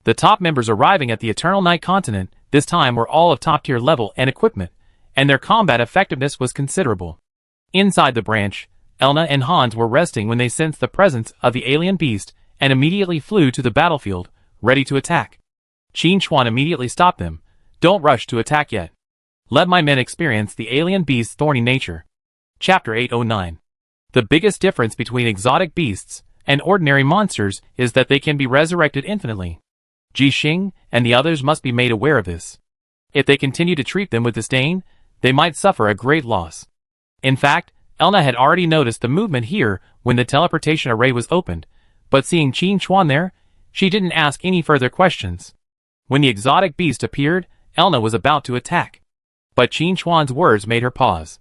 The top members arriving at the Eternal Night Continent this time were all of top-tier level and equipment, and their combat effectiveness was considerable. Inside the branch, Elna and Hans were resting when they sensed the presence of the alien beast and immediately flew to the battlefield, ready to attack. Qin Chuan immediately stopped them. Don't rush to attack yet. Let my men experience the alien beast's thorny nature. Chapter 809. The biggest difference between exotic beasts and ordinary monsters is that they can be resurrected infinitely. Ji Xing and the others must be made aware of this. If they continue to treat them with disdain, they might suffer a great loss. In fact, Elna had already noticed the movement here when the teleportation array was opened, but seeing Qin Chuan there, she didn't ask any further questions. When the exotic beast appeared, Elna was about to attack. But Qin Chuan's words made her pause.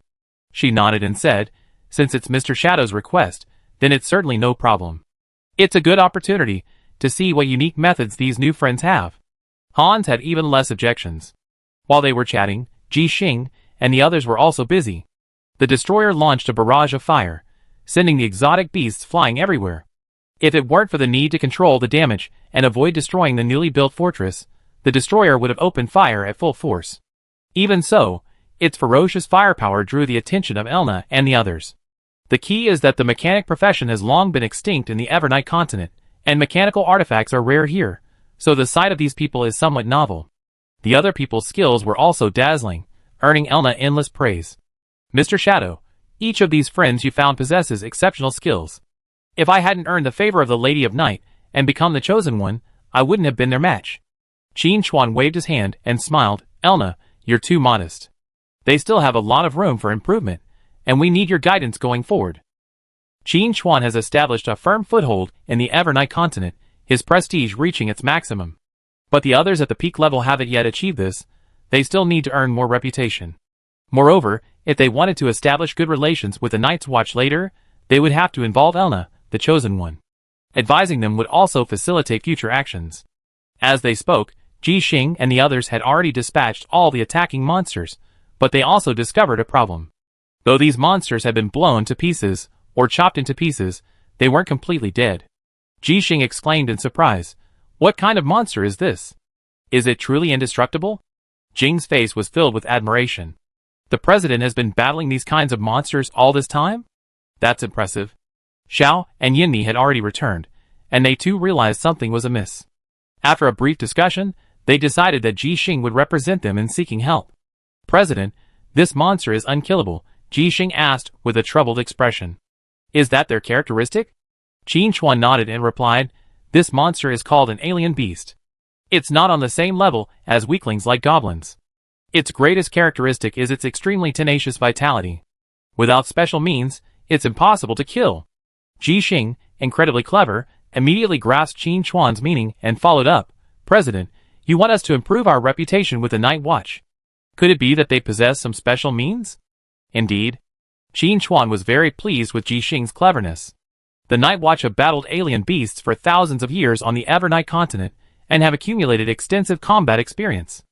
She nodded and said, since it's Mr. Shadow's request, then it's certainly no problem. It's a good opportunity to see what unique methods these new friends have. Hans had even less objections. While they were chatting, Ji Xing and the others were also busy. The destroyer launched a barrage of fire, sending the exotic beasts flying everywhere. If it weren't for the need to control the damage and avoid destroying the newly built fortress, the destroyer would have opened fire at full force. Even so, its ferocious firepower drew the attention of Elna and the others. The key is that the mechanic profession has long been extinct in the Evernight continent, and mechanical artifacts are rare here, so the sight of these people is somewhat novel. The other people's skills were also dazzling, earning Elna endless praise. Mr. Shadow, each of these friends you found possesses exceptional skills. If I hadn't earned the favor of the Lady of Night and become the chosen one, I wouldn't have been their match. Qin Chuan waved his hand and smiled. Elna, you're too modest. They still have a lot of room for improvement, and we need your guidance going forward. Qin Chuan has established a firm foothold in the Evernight continent, his prestige reaching its maximum. But the others at the peak level haven't yet achieved this. They still need to earn more reputation. Moreover, if they wanted to establish good relations with the Night's Watch later, they would have to involve Elna, the chosen one. Advising them would also facilitate future actions. As they spoke, Ji Xing and the others had already dispatched all the attacking monsters, but they also discovered a problem. Though these monsters had been blown to pieces, or chopped into pieces, they weren't completely dead. Ji Xing exclaimed in surprise, "What kind of monster is this? Is it truly indestructible?" Jing's face was filled with admiration. The president has been battling these kinds of monsters all this time? That's impressive. Xiao and Yinmi had already returned, and they too realized something was amiss. After a brief discussion, they decided that Ji Xing would represent them in seeking help. President, this monster is unkillable, Ji Xing asked with a troubled expression. Is that their characteristic? Qin Chuan nodded and replied, this monster is called an alien beast. It's not on the same level as weaklings like goblins. Its greatest characteristic is its extremely tenacious vitality. Without special means, it's impossible to kill. Ji Xing, incredibly clever, immediately grasped Qin Chuan's meaning and followed up, President, you want us to improve our reputation with the Night Watch. Could it be that they possess some special means? Indeed. Qin Chuan was very pleased with Ji Xing's cleverness. The Night Watch have battled alien beasts for thousands of years on the Evernight continent and have accumulated extensive combat experience.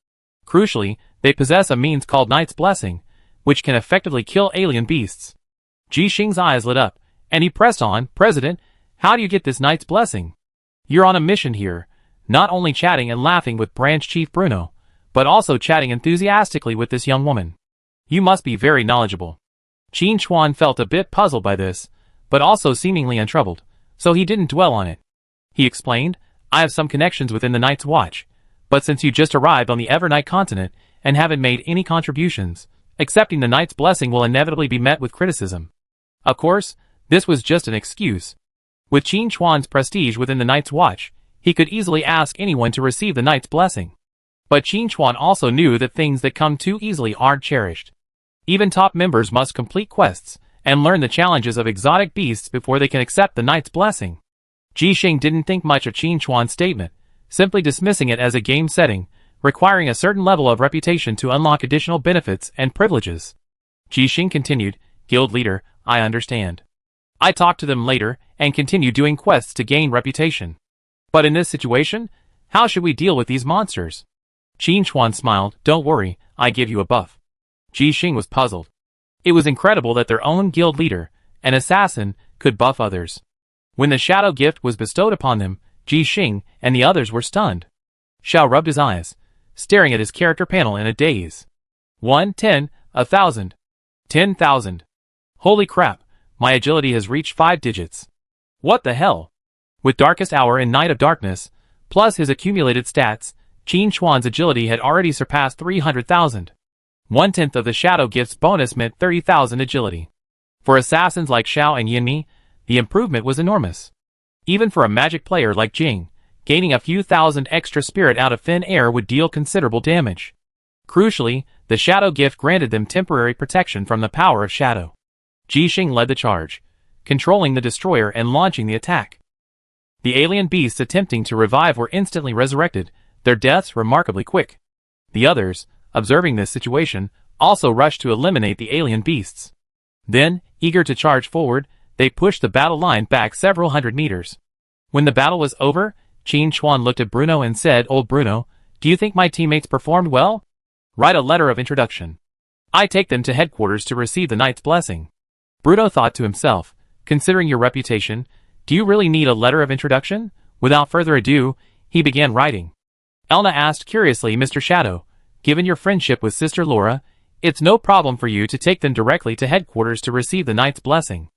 Crucially, they possess a means called Night's Blessing, which can effectively kill alien beasts. Ji Xing's eyes lit up, and he pressed on, President, How do you get this knight's blessing? You're on a mission here, not only chatting and laughing with Branch Chief Bruno, but also chatting enthusiastically with this young woman. You must be very knowledgeable. Qin Chuan felt a bit puzzled by this, but also seemingly untroubled, so he didn't dwell on it. He explained, I have some connections within the Night's Watch, but since you just arrived on the Evernight continent and haven't made any contributions, accepting the Knight's blessing will inevitably be met with criticism. Of course, this was just an excuse. With Qin Chuan's prestige within the Night's Watch, he could easily ask anyone to receive the Knight's blessing. But Qin Chuan also knew that things that come too easily aren't cherished. Even top members must complete quests and learn the challenges of exotic beasts before they can accept the Knight's blessing. Ji Xing didn't think much of Qin Chuan's statement, simply dismissing it as a game setting, requiring a certain level of reputation to unlock additional benefits and privileges. Ji Xing continued, Guild leader, I understand. I talked to them later and continue doing quests to gain reputation. But in this situation, how should we deal with these monsters? Qin Chuan smiled, don't worry, I give you a buff. Ji Xing was puzzled. It was incredible that their own guild leader, an assassin, could buff others. When the shadow gift was bestowed upon them, Ji Xing and the others were stunned. Xiao rubbed his eyes, staring at his character panel in a daze. 1, 10, 1,000. 10,000. Holy crap, my agility has reached 5 digits. What the hell? With Darkest Hour and Night of Darkness, plus his accumulated stats, Qin Chuan's agility had already surpassed 300,000. 1/10 of the Shadow Gift's bonus meant 30,000 agility. For assassins like Xiao and Yinmi, the improvement was enormous. Even for a magic player like Jing, gaining a few thousand extra spirit out of thin air would deal considerable damage. Crucially, the Shadow Gift granted them temporary protection from the power of Shadow. Ji Xing led the charge, controlling the destroyer and launching the attack. The alien beasts attempting to revive were instantly resurrected, their deaths remarkably quick. The others, observing this situation, also rushed to eliminate the alien beasts. Then, eager to charge forward, they pushed the battle line back several hundred meters. When the battle was over, Qin Chuan looked at Bruno and said, Old Bruno, do you think my teammates performed well? Write a letter of introduction. I take them to headquarters to receive the Knight's blessing. Bruno thought to himself, considering your reputation, do you really need a letter of introduction? Without further ado, he began writing. Elna asked curiously, Mr. Shadow, given your friendship with Sister Laura, it's no problem for you to take them directly to headquarters to receive the Knight's blessing.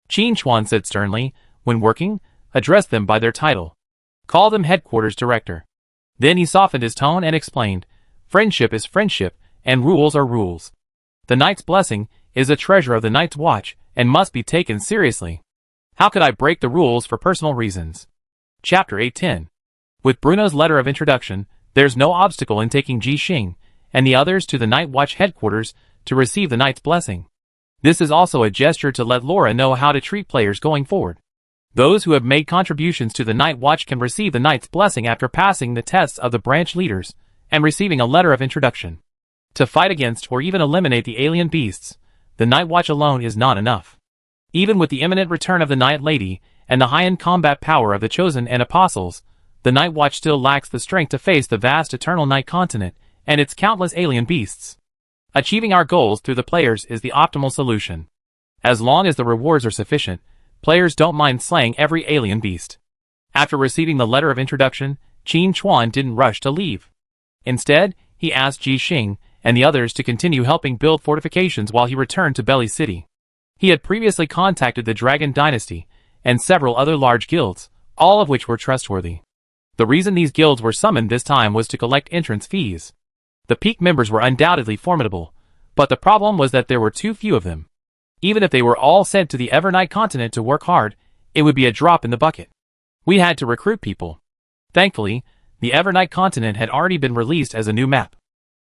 Qin Chuan said sternly, when working, address them by their title. Call them headquarters director. Then he softened his tone and explained, friendship is friendship, and rules are rules. The Knight's blessing is a treasure of the Night's Watch and must be taken seriously. How could I break the rules for personal reasons? Chapter 810. With Bruno's letter of introduction, there's no obstacle in taking Ji Xing and the others to the Night Watch headquarters to receive the Knight's blessing. This is also a gesture to let Laura know how to treat players going forward. Those who have made contributions to the Night Watch can receive the Knight's blessing after passing the tests of the branch leaders and receiving a letter of introduction. To fight against or even eliminate the alien beasts, the Night Watch alone is not enough. Even with the imminent return of the Night Lady and the high-end combat power of the Chosen and Apostles, the Night Watch still lacks the strength to face the vast eternal Night Continent and its countless alien beasts. Achieving our goals through the players is the optimal solution. As long as the rewards are sufficient, players don't mind slaying every alien beast. After receiving the letter of introduction, Qin Chuan didn't rush to leave. Instead, he asked Ji Xing and the others to continue helping build fortifications while he returned to Belly City. He had previously contacted the Dragon Dynasty and several other large guilds, all of which were trustworthy. The reason these guilds were summoned this time was to collect entrance fees. The peak members were undoubtedly formidable, but the problem was that there were too few of them. Even if they were all sent to the Evernight continent to work hard, it would be a drop in the bucket. We had to recruit people. Thankfully, the Evernight continent had already been released as a new map.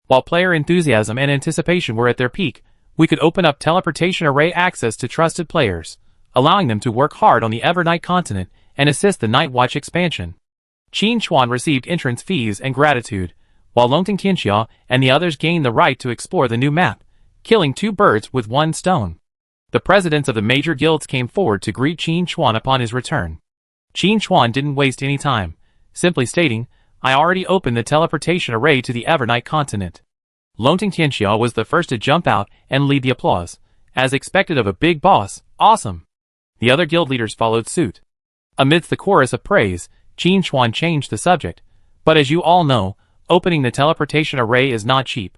While player enthusiasm and anticipation were at their peak, we could open up teleportation array access to trusted players, allowing them to work hard on the Evernight continent and assist the Night Watch expansion. Qin Chuan received entrance fees and gratitude, while Longting Tianxia and the others gained the right to explore the new map, killing 2 birds with 1 stone. The presidents of the major guilds came forward to greet Qin Chuan upon his return. Qin Chuan didn't waste any time, simply stating, I already opened the teleportation array to the Evernight continent. Longting Tianxia was the first to jump out and lead the applause, as expected of a big boss, awesome. The other guild leaders followed suit. Amidst the chorus of praise, Qin Chuan changed the subject. But as you all know, opening the teleportation array is not cheap.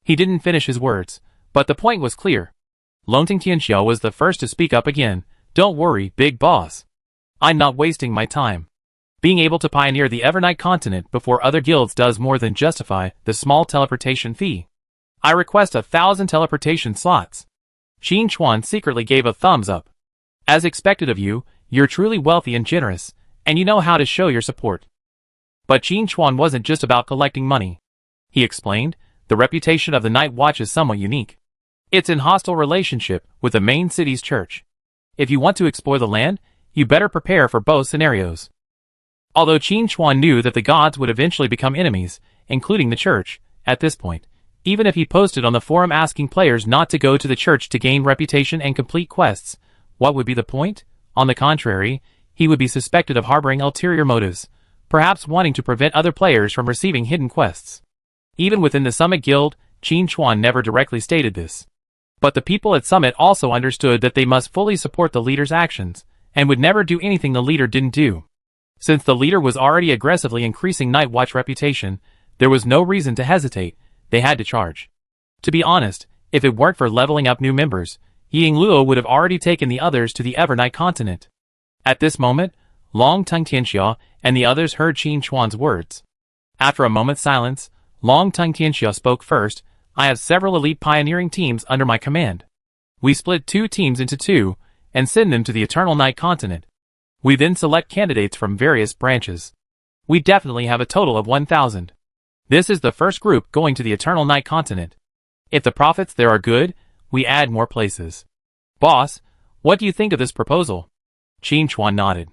He didn't finish his words, but the point was clear. Longting Tianxiao was the first to speak up again. Don't worry, big boss. I'm not wasting my time. Being able to pioneer the Evernight continent before other guilds does more than justify the small teleportation fee. I request 1,000 teleportation slots. Qin Chuan secretly gave a thumbs up. As expected of you, you're truly wealthy and generous, and you know how to show your support. But Qin Chuan wasn't just about collecting money. He explained, the reputation of the Night Watch is somewhat unique. It's in hostile relationship with the main city's church. If you want to explore the land, you better prepare for both scenarios. Although Qin Chuan knew that the gods would eventually become enemies, including the church, at this point, even if he posted on the forum asking players not to go to the church to gain reputation and complete quests, what would be the point? On the contrary, he would be suspected of harboring ulterior motives, perhaps wanting to prevent other players from receiving hidden quests. Even within the Summit Guild, Qin Chuan never directly stated this. But the people at Summit also understood that they must fully support the leader's actions, and would never do anything the leader didn't do. Since the leader was already aggressively increasing Night Watch reputation, there was no reason to hesitate. They had to charge. To be honest, if it weren't for leveling up new members, Yingluo would have already taken the others to the Evernight continent. At this moment, Longting Tianxiao and the others heard Qin Chuan's words. After a moment's silence, Longting Tianxiao spoke first. I have several elite pioneering teams under my command. We split 2 teams into 2, and send them to the Eternal Night continent. We then select candidates from various branches. We definitely have a total of 1,000. This is the first group going to the Eternal Night continent. If the profits there are good, we add more places. Boss, what do you think of this proposal? Qin Chuan nodded.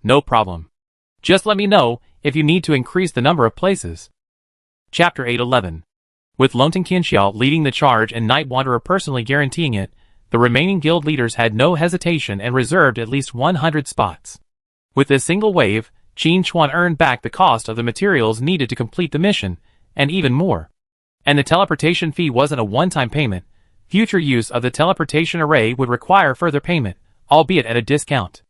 No problem. Just let me know if you need to increase the number of places. Chapter 811. With Longting Tianxiao leading the charge and Night Wanderer personally guaranteeing it, the remaining guild leaders had no hesitation and reserved at least 100 spots. With this single wave, Qin Chuan earned back the cost of the materials needed to complete the mission, and even more. And the teleportation fee wasn't a one-time payment. Future use of the teleportation array would require further payment, albeit at a discount.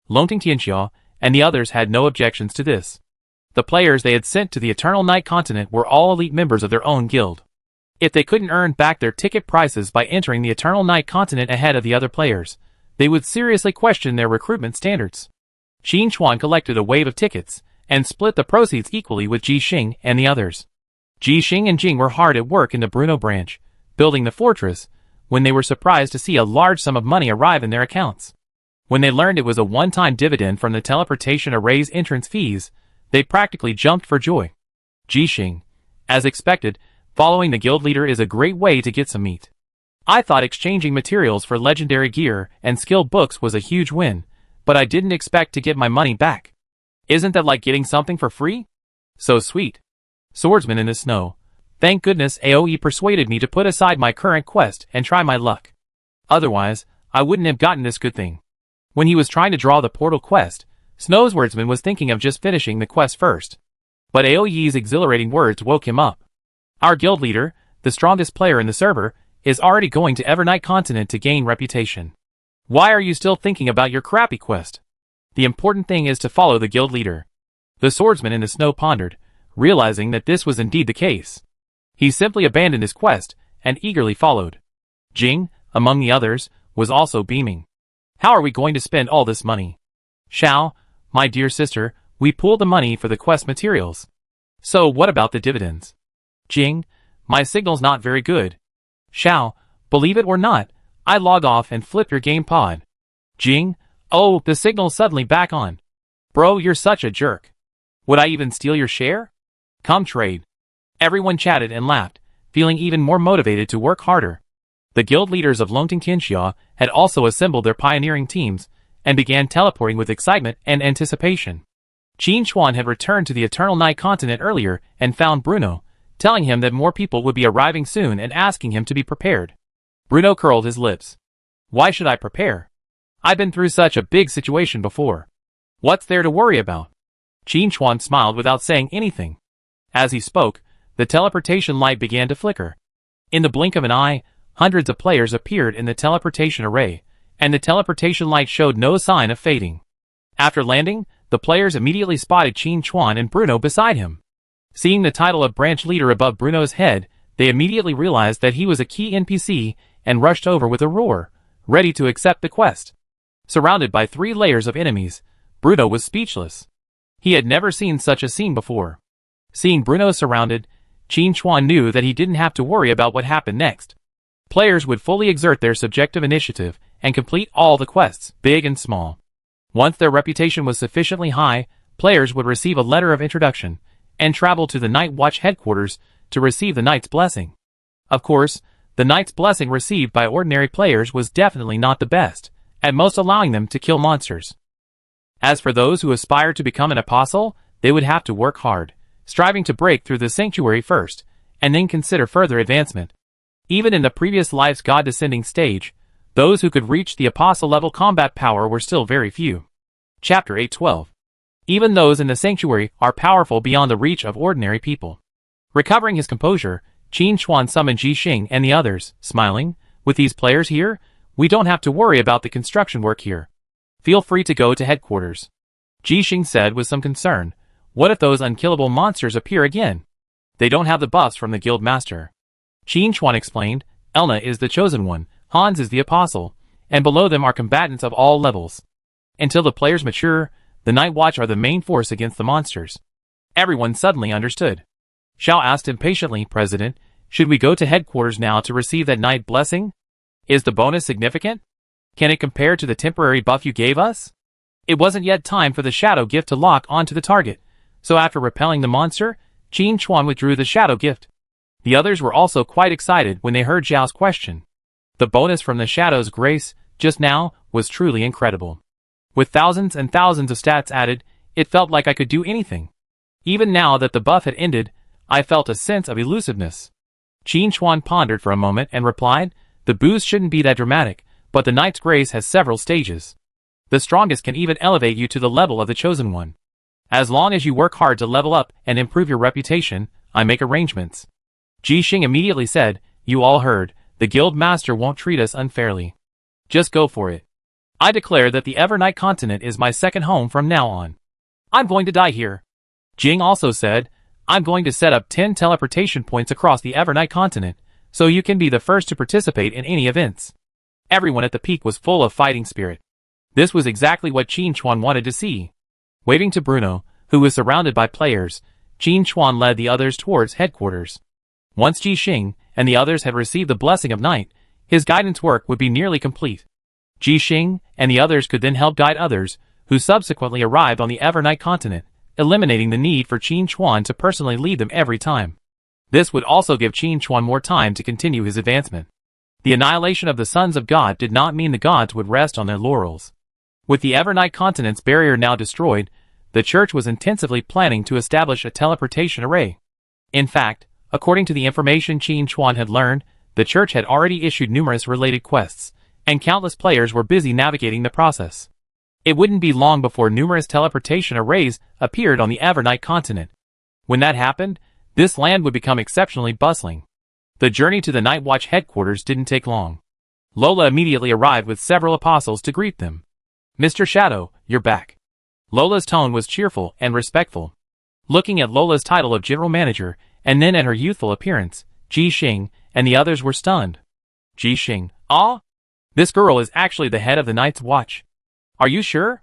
Longting Tianxiao and the others had no objections to this. The players they had sent to the Eternal Night continent were all elite members of their own guild. If they couldn't earn back their ticket prices by entering the Eternal Night continent ahead of the other players, they would seriously question their recruitment standards. Qin Chuan collected a wave of tickets, and split the proceeds equally with Ji Xing and the others. Ji Xing and Jing were hard at work in the Bruno branch, building the fortress, when they were surprised to see a large sum of money arrive in their accounts. When they learned it was a one-time dividend from the teleportation array's entrance fees, they practically jumped for joy. Ji Xing, as expected, following the guild leader is a great way to get some meat. I thought exchanging materials for legendary gear and skill books was a huge win, but I didn't expect to get my money back. Isn't that like getting something for free? So sweet. Swordsman in the snow. Thank goodness AoE persuaded me to put aside my current quest and try my luck. Otherwise, I wouldn't have gotten this good thing. When he was trying to draw the portal quest, Snow Swordsman was thinking of just finishing the quest first. But AoE's exhilarating words woke him up. Our guild leader, the strongest player in the server, is already going to Evernight continent to gain reputation. Why are you still thinking about your crappy quest? The important thing is to follow the guild leader. The swordsman in the snow pondered, realizing that this was indeed the case. He simply abandoned his quest, and eagerly followed. Jing, among the others, was also beaming. How are we going to spend all this money? Xiao, my dear sister, we pooled the money for the quest materials. So what about the dividends? Jing, my signal's not very good. Xiao, believe it or not, I log off and flip your game pod. Jing, oh, the signal's suddenly back on. Bro, you're such a jerk. Would I even steal your share? Come trade. Everyone chatted and laughed, feeling even more motivated to work harder. The guild leaders of Longting Tianxiao had also assembled their pioneering teams, and began teleporting with excitement and anticipation. Qin Chuan had returned to the Eternal Night continent earlier and found Bruno, telling him that more people would be arriving soon and asking him to be prepared. Bruno curled his lips. Why should I prepare? I've been through such a big situation before. What's there to worry about? Qin Chuan smiled without saying anything. As he spoke, the teleportation light began to flicker. In the blink of an eye, hundreds of players appeared in the teleportation array, and the teleportation light showed no sign of fading. After landing, the players immediately spotted Qin Chuan and Bruno beside him. Seeing the title of branch leader above Bruno's head, they immediately realized that he was a key NPC and rushed over with a roar, ready to accept the quest. Surrounded by 3 layers of enemies, Bruno was speechless. He had never seen such a scene before. Seeing Bruno surrounded, Qin Chuan knew that he didn't have to worry about what happened next. Players would fully exert their subjective initiative and complete all the quests, big and small. Once their reputation was sufficiently high, players would receive a letter of introduction and travel to the Night Watch headquarters to receive the Knight's blessing. Of course, the Knight's blessing received by ordinary players was definitely not the best, at most allowing them to kill monsters. As for those who aspired to become an apostle, they would have to work hard, striving to break through the sanctuary first, and then consider further advancement. Even in the previous life's God-descending stage, those who could reach the apostle-level combat power were still very few. Chapter 812. Even those in the sanctuary are powerful beyond the reach of ordinary people. Recovering his composure, Qin Chuan summoned Ji Xing and the others, smiling, "With these players here, we don't have to worry about the construction work here. Feel free to go to headquarters." Ji Xing said with some concern, "What if those unkillable monsters appear again? They don't have the buffs from the guild master." Qin Chuan explained, "Elna is the chosen one, Hans is the apostle, and below them are combatants of all levels. Until the players mature, the Night Watch are the main force against the monsters." Everyone suddenly understood. Xiao asked impatiently, "President, should we go to headquarters now to receive that night blessing? Is the bonus significant? Can it compare to the temporary buff you gave us?" It wasn't yet time for the shadow gift to lock onto the target, so after repelling the monster, Qin Chuan withdrew the shadow gift. The others were also quite excited when they heard Xiao's question. The bonus from the shadow's grace, just now, was truly incredible. With thousands and thousands of stats added, it felt like I could do anything. Even now that the buff had ended, I felt a sense of elusiveness. Qin Chuan pondered for a moment and replied, "The boost shouldn't be that dramatic, but the Knight's Grace has several stages. The strongest can even elevate you to the level of the Chosen One. As long as you work hard to level up and improve your reputation, I make arrangements." Ji Xing immediately said, "You all heard, the guild master won't treat us unfairly. Just go for it. I declare that the Evernight continent is my second home from now on. I'm going to die here." Jing also said, "I'm going to set up 10 teleportation points across the Evernight continent, so you can be the first to participate in any events." Everyone at the peak was full of fighting spirit. This was exactly what Qin Chuan wanted to see. Waving to Bruno, who was surrounded by players, Qin Chuan led the others towards headquarters. Once Ji Xing and the others had received the blessing of night, his guidance work would be nearly complete. Ji Xing and the others could then help guide others, who subsequently arrived on the Evernight continent, eliminating the need for Qin Chuan to personally lead them every time. This would also give Qin Chuan more time to continue his advancement. The annihilation of the sons of God did not mean the gods would rest on their laurels. With the Evernight continent's barrier now destroyed, the church was intensively planning to establish a teleportation array. In fact, according to the information Qin Chuan had learned, the church had already issued numerous related quests, and countless players were busy navigating the process. It wouldn't be long before numerous teleportation arrays appeared on the Evernight continent. When that happened, this land would become exceptionally bustling. The journey to the Night Watch headquarters didn't take long. Lola immediately arrived with several apostles to greet them. "Mr. Shadow, you're back." Lola's tone was cheerful and respectful. Looking at Lola's title of general manager, and then at her youthful appearance, Ji Xing and the others were stunned. Ji Xing, "Ah? This girl is actually the head of the Night's Watch. Are you sure?"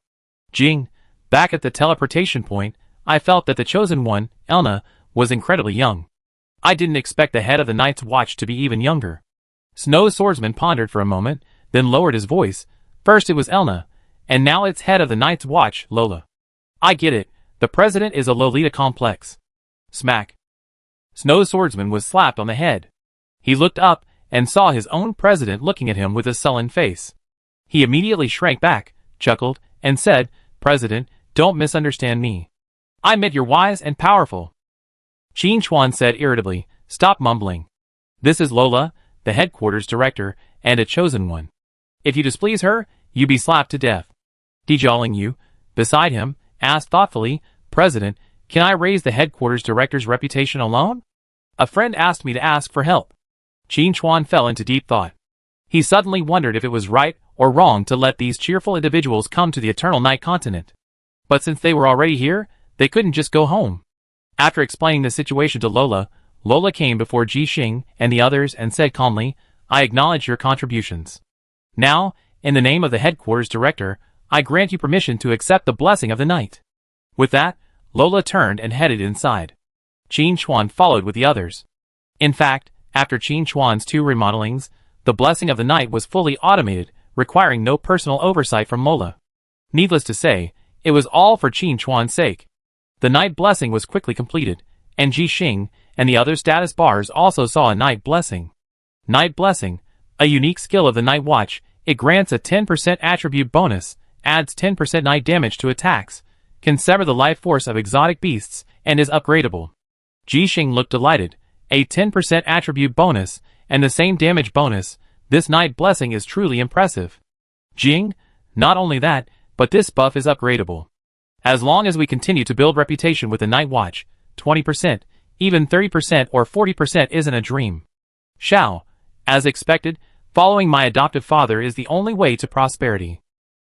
Jing, back at the teleportation point, I felt that the chosen one, Elna, was incredibly young. I didn't expect the head of the Night's Watch to be even younger. Snow's swordsman pondered for a moment, then lowered his voice. First it was Elna, and now it's head of the Night's Watch, Lola. I get it, the president is a Lolita complex. Smack. Snow's swordsman was slapped on the head. He looked up and saw his own president looking at him with a sullen face. He immediately shrank back, chuckled, and said, "President, don't misunderstand me. I meant you're wise and powerful." Qin Chuan said irritably, "Stop mumbling. This is Lola, the headquarters director, and a chosen one. If you displease her, you be slapped to death." Dijolling Yu, beside him, asked thoughtfully, "President, can I raise the headquarters director's reputation alone? A friend asked me to ask for help." Qin Chuan fell into deep thought. He suddenly wondered if it was right or wrong to let these cheerful individuals come to the Eternal Night continent. But since they were already here, they couldn't just go home. After explaining the situation to Lola, Lola came before Ji Xing and the others and said calmly, "I acknowledge your contributions. Now, in the name of the headquarters director, I grant you permission to accept the blessing of the night." With that, Lola turned and headed inside. Qin Chuan followed with the others. In fact, after Qin Chuan's 2 remodelings, the blessing of the night was fully automated, requiring no personal oversight from Lola. Needless to say, it was all for Qin Chuan's sake. The night blessing was quickly completed, and Ji Xing and the other status bars also saw a night blessing. Night blessing, a unique skill of the Night Watch. It grants a 10% attribute bonus, adds 10% night damage to attacks, can sever the life force of exotic beasts, and is upgradable. Ji Xing looked delighted. A 10% attribute bonus, and the same damage bonus. This night blessing is truly impressive. Jing, not only that, but this buff is upgradable. As long as we continue to build reputation with the Night Watch, 20%, even 30% or 40% isn't a dream. Shao, as expected, following my adoptive father is the only way to prosperity.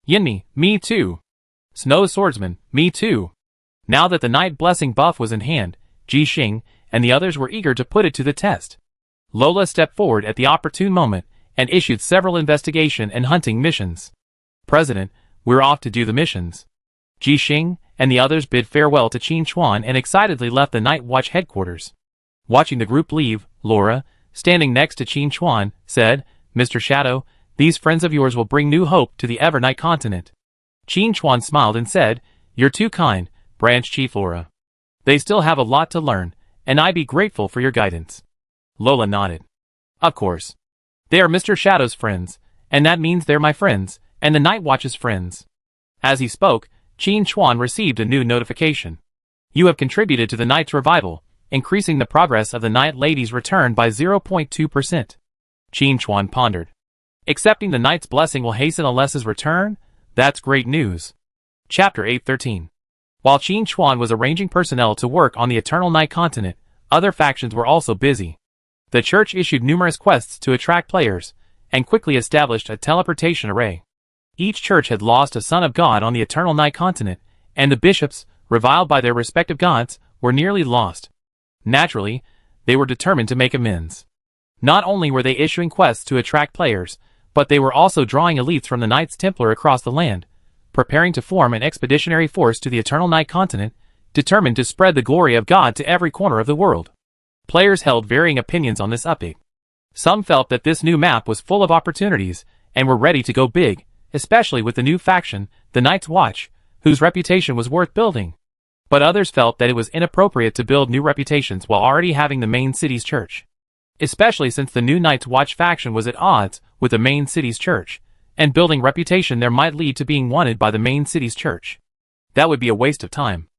Yinmi, me too. Snow Swordsman, me too. Now that the night blessing buff was in hand, Ji Xing and the others were eager to put it to the test. Lola stepped forward at the opportune moment and issued several investigation and hunting missions. "President, we're off to do the missions." Ji Xing and the others bid farewell to Qin Chuan and excitedly left the Night Watch headquarters. Watching the group leave, Laura, standing next to Qin Chuan, said, "Mr. Shadow, these friends of yours will bring new hope to the Evernight continent." Qin Chuan smiled and said, "You're too kind, Branch Chief Laura. They still have a lot to learn, and I'd be grateful for your guidance." Lola nodded. "Of course. They are Mr. Shadow's friends, and that means they're my friends, and the Night Watch's friends." As he spoke, Qin Chuan received a new notification. "You have contributed to the Night's revival, increasing the progress of the Night Lady's return by 0.2%. Qin Chuan pondered. "Accepting the Knight's blessing will hasten Alessa's return? That's great news." Chapter 813. While Qin Chuan was arranging personnel to work on the Eternal Night continent, other factions were also busy. The church issued numerous quests to attract players, and quickly established a teleportation array. Each church had lost a son of God on the Eternal Night continent, and the bishops, reviled by their respective gods, were nearly lost. Naturally, they were determined to make amends. Not only were they issuing quests to attract players, but they were also drawing elites from the Knights Templar across the land, preparing to form an expeditionary force to the Eternal Night continent, determined to spread the glory of God to every corner of the world. Players held varying opinions on this update. Some felt that this new map was full of opportunities, and were ready to go big, especially with the new faction, the Night's Watch, whose reputation was worth building. But others felt that it was inappropriate to build new reputations while already having the main city's church. Especially since the new Night's Watch faction was at odds with the main city's church, and building reputation there might lead to being wanted by the main city's church. That would be a waste of time.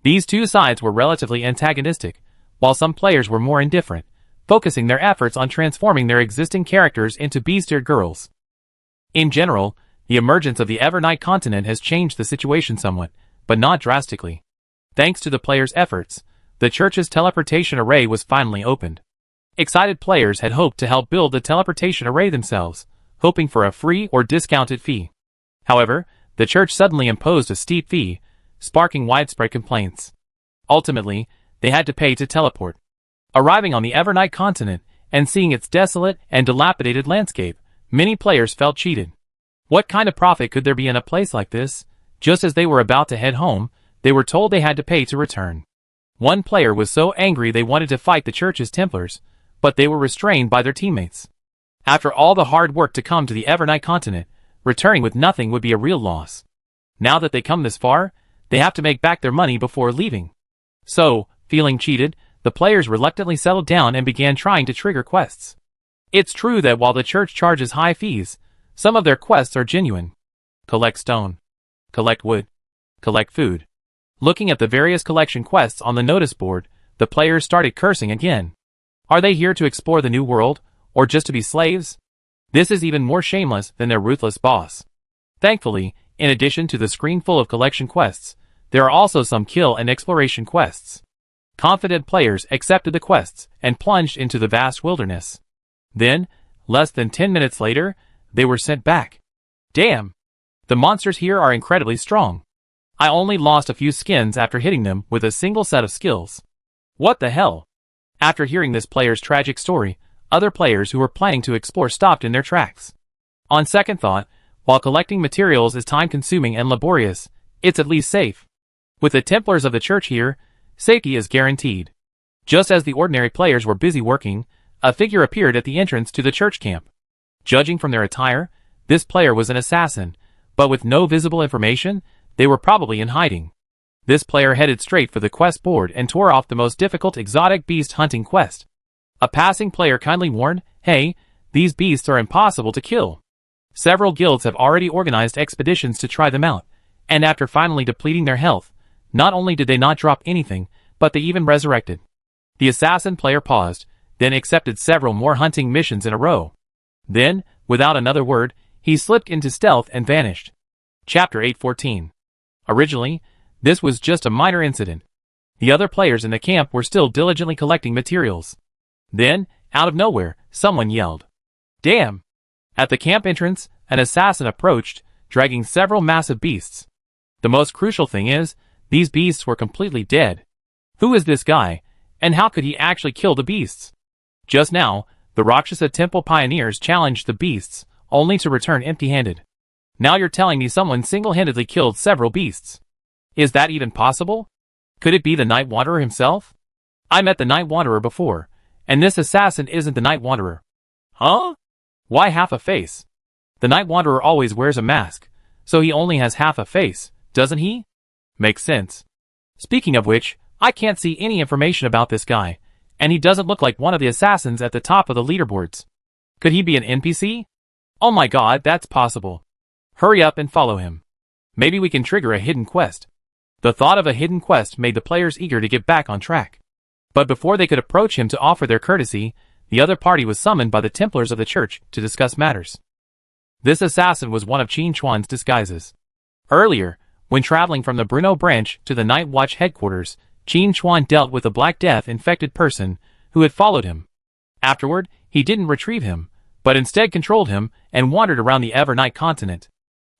These two sides were relatively antagonistic, while some players were more indifferent, focusing their efforts on transforming their existing characters into beast-eared girls. In general, the emergence of the Evernight continent has changed the situation somewhat, but not drastically. Thanks to the players' efforts, the church's teleportation array was finally opened. Excited players had hoped to help build the teleportation array themselves, hoping for a free or discounted fee. However, the church suddenly imposed a steep fee, sparking widespread complaints. Ultimately, they had to pay to teleport. Arriving on the Evernight continent, and seeing its desolate and dilapidated landscape, many players felt cheated. What kind of profit could there be in a place like this? Just as they were about to head home, they were told they had to pay to return. One player was so angry they wanted to fight the church's Templars, but they were restrained by their teammates. After all the hard work to come to the Evernight continent, returning with nothing would be a real loss. Now that they come this far, they have to make back their money before leaving. So, feeling cheated, the players reluctantly settled down and began trying to trigger quests. It's true that while the church charges high fees, some of their quests are genuine. Collect stone. Collect wood. Collect food. Looking at the various collection quests on the notice board, the players started cursing again. Are they here to explore the new world, or just to be slaves? This is even more shameless than their ruthless boss. Thankfully, in addition to the screen full of collection quests, there are also some kill and exploration quests. Confident players accepted the quests and plunged into the vast wilderness. Then, less than 10 minutes later, they were sent back. Damn! The monsters here are incredibly strong. I only lost a few skins after hitting them with a single set of skills. What the hell? After hearing this player's tragic story, other players who were planning to explore stopped in their tracks. On second thought, while collecting materials is time-consuming and laborious, it's at least safe. With the Templars of the church here, safety is guaranteed. Just as the ordinary players were busy working, a figure appeared at the entrance to the church camp. Judging from their attire, this player was an assassin, but with no visible information, they were probably in hiding. This player headed straight for the quest board and tore off the most difficult exotic beast hunting quest. A passing player kindly warned, "Hey, these beasts are impossible to kill." Several guilds have already organized expeditions to try them out, and after finally depleting their health, not only did they not drop anything, but they even resurrected. The assassin player paused, then accepted several more hunting missions in a row. Then, without another word, he slipped into stealth and vanished. Chapter 814. Originally, this was just a minor incident. The other players in the camp were still diligently collecting materials. Then, out of nowhere, someone yelled, "Damn!" At the camp entrance, an assassin approached, dragging several massive beasts. The most crucial thing is, these beasts were completely dead. Who is this guy, and how could he actually kill the beasts? Just now, the Rakshasa Temple pioneers challenged the beasts, only to return empty-handed. Now you're telling me someone single-handedly killed several beasts. Is that even possible? Could it be the Night Wanderer himself? I met the Night Wanderer before, and this assassin isn't the Night Wanderer. Huh? Why half a face? The Night Wanderer always wears a mask, so he only has half a face, doesn't he? Makes sense. Speaking of which, I can't see any information about this guy, and he doesn't look like one of the assassins at the top of the leaderboards. Could he be an NPC? Oh my god, that's possible. Hurry up and follow him. Maybe we can trigger a hidden quest. The thought of a hidden quest made the players eager to get back on track. But before they could approach him to offer their courtesy, the other party was summoned by the Templars of the church to discuss matters. This assassin was one of Qin Chuan's disguises. Earlier, when traveling from the Bruno branch to the Night Watch headquarters, Qin Chuan dealt with a Black Death-infected person who had followed him. Afterward, he didn't retrieve him, but instead controlled him and wandered around the Evernight continent.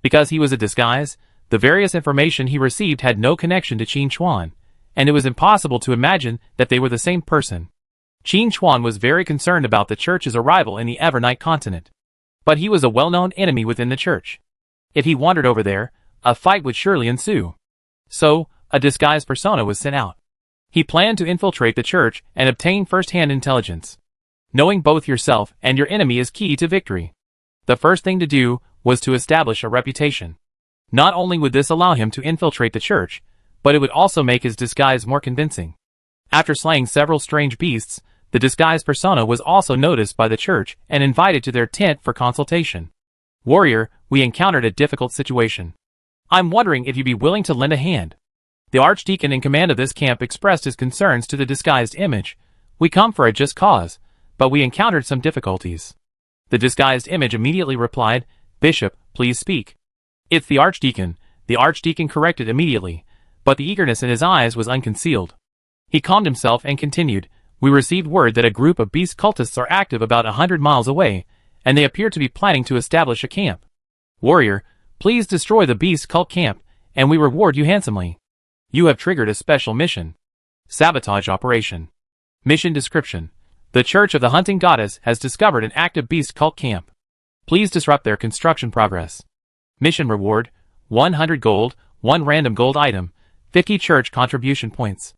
Because he was a disguise, the various information he received had no connection to Qin Chuan, and it was impossible to imagine that they were the same person. Qin Chuan was very concerned about the church's arrival in the Evernight continent. But he was a well-known enemy within the church. If he wandered over there, a fight would surely ensue. So, a disguised persona was sent out. He planned to infiltrate the church and obtain first-hand intelligence. Knowing both yourself and your enemy is key to victory. The first thing to do was to establish a reputation. Not only would this allow him to infiltrate the church, but it would also make his disguise more convincing. After slaying several strange beasts, the disguised persona was also noticed by the church and invited to their tent for consultation. "Warrior, we encountered a difficult situation. I'm wondering if you'd be willing to lend a hand." The archdeacon in command of this camp expressed his concerns to the disguised image. "We come for a just cause, but we encountered some difficulties." The disguised image immediately replied, "Bishop, please speak." "It's the archdeacon." The archdeacon corrected immediately, but the eagerness in his eyes was unconcealed. He calmed himself and continued, "We received word that a group of beast cultists are active about 100 miles away, and they appear to be planning to establish a camp. Warrior, please destroy the beast cult camp, and we reward you handsomely. You have triggered a special mission. Sabotage operation. Mission description. The Church of the Hunting Goddess has discovered an active beast cult camp. Please disrupt their construction progress. Mission reward, 100 gold, 1 random gold item, 50 church contribution points."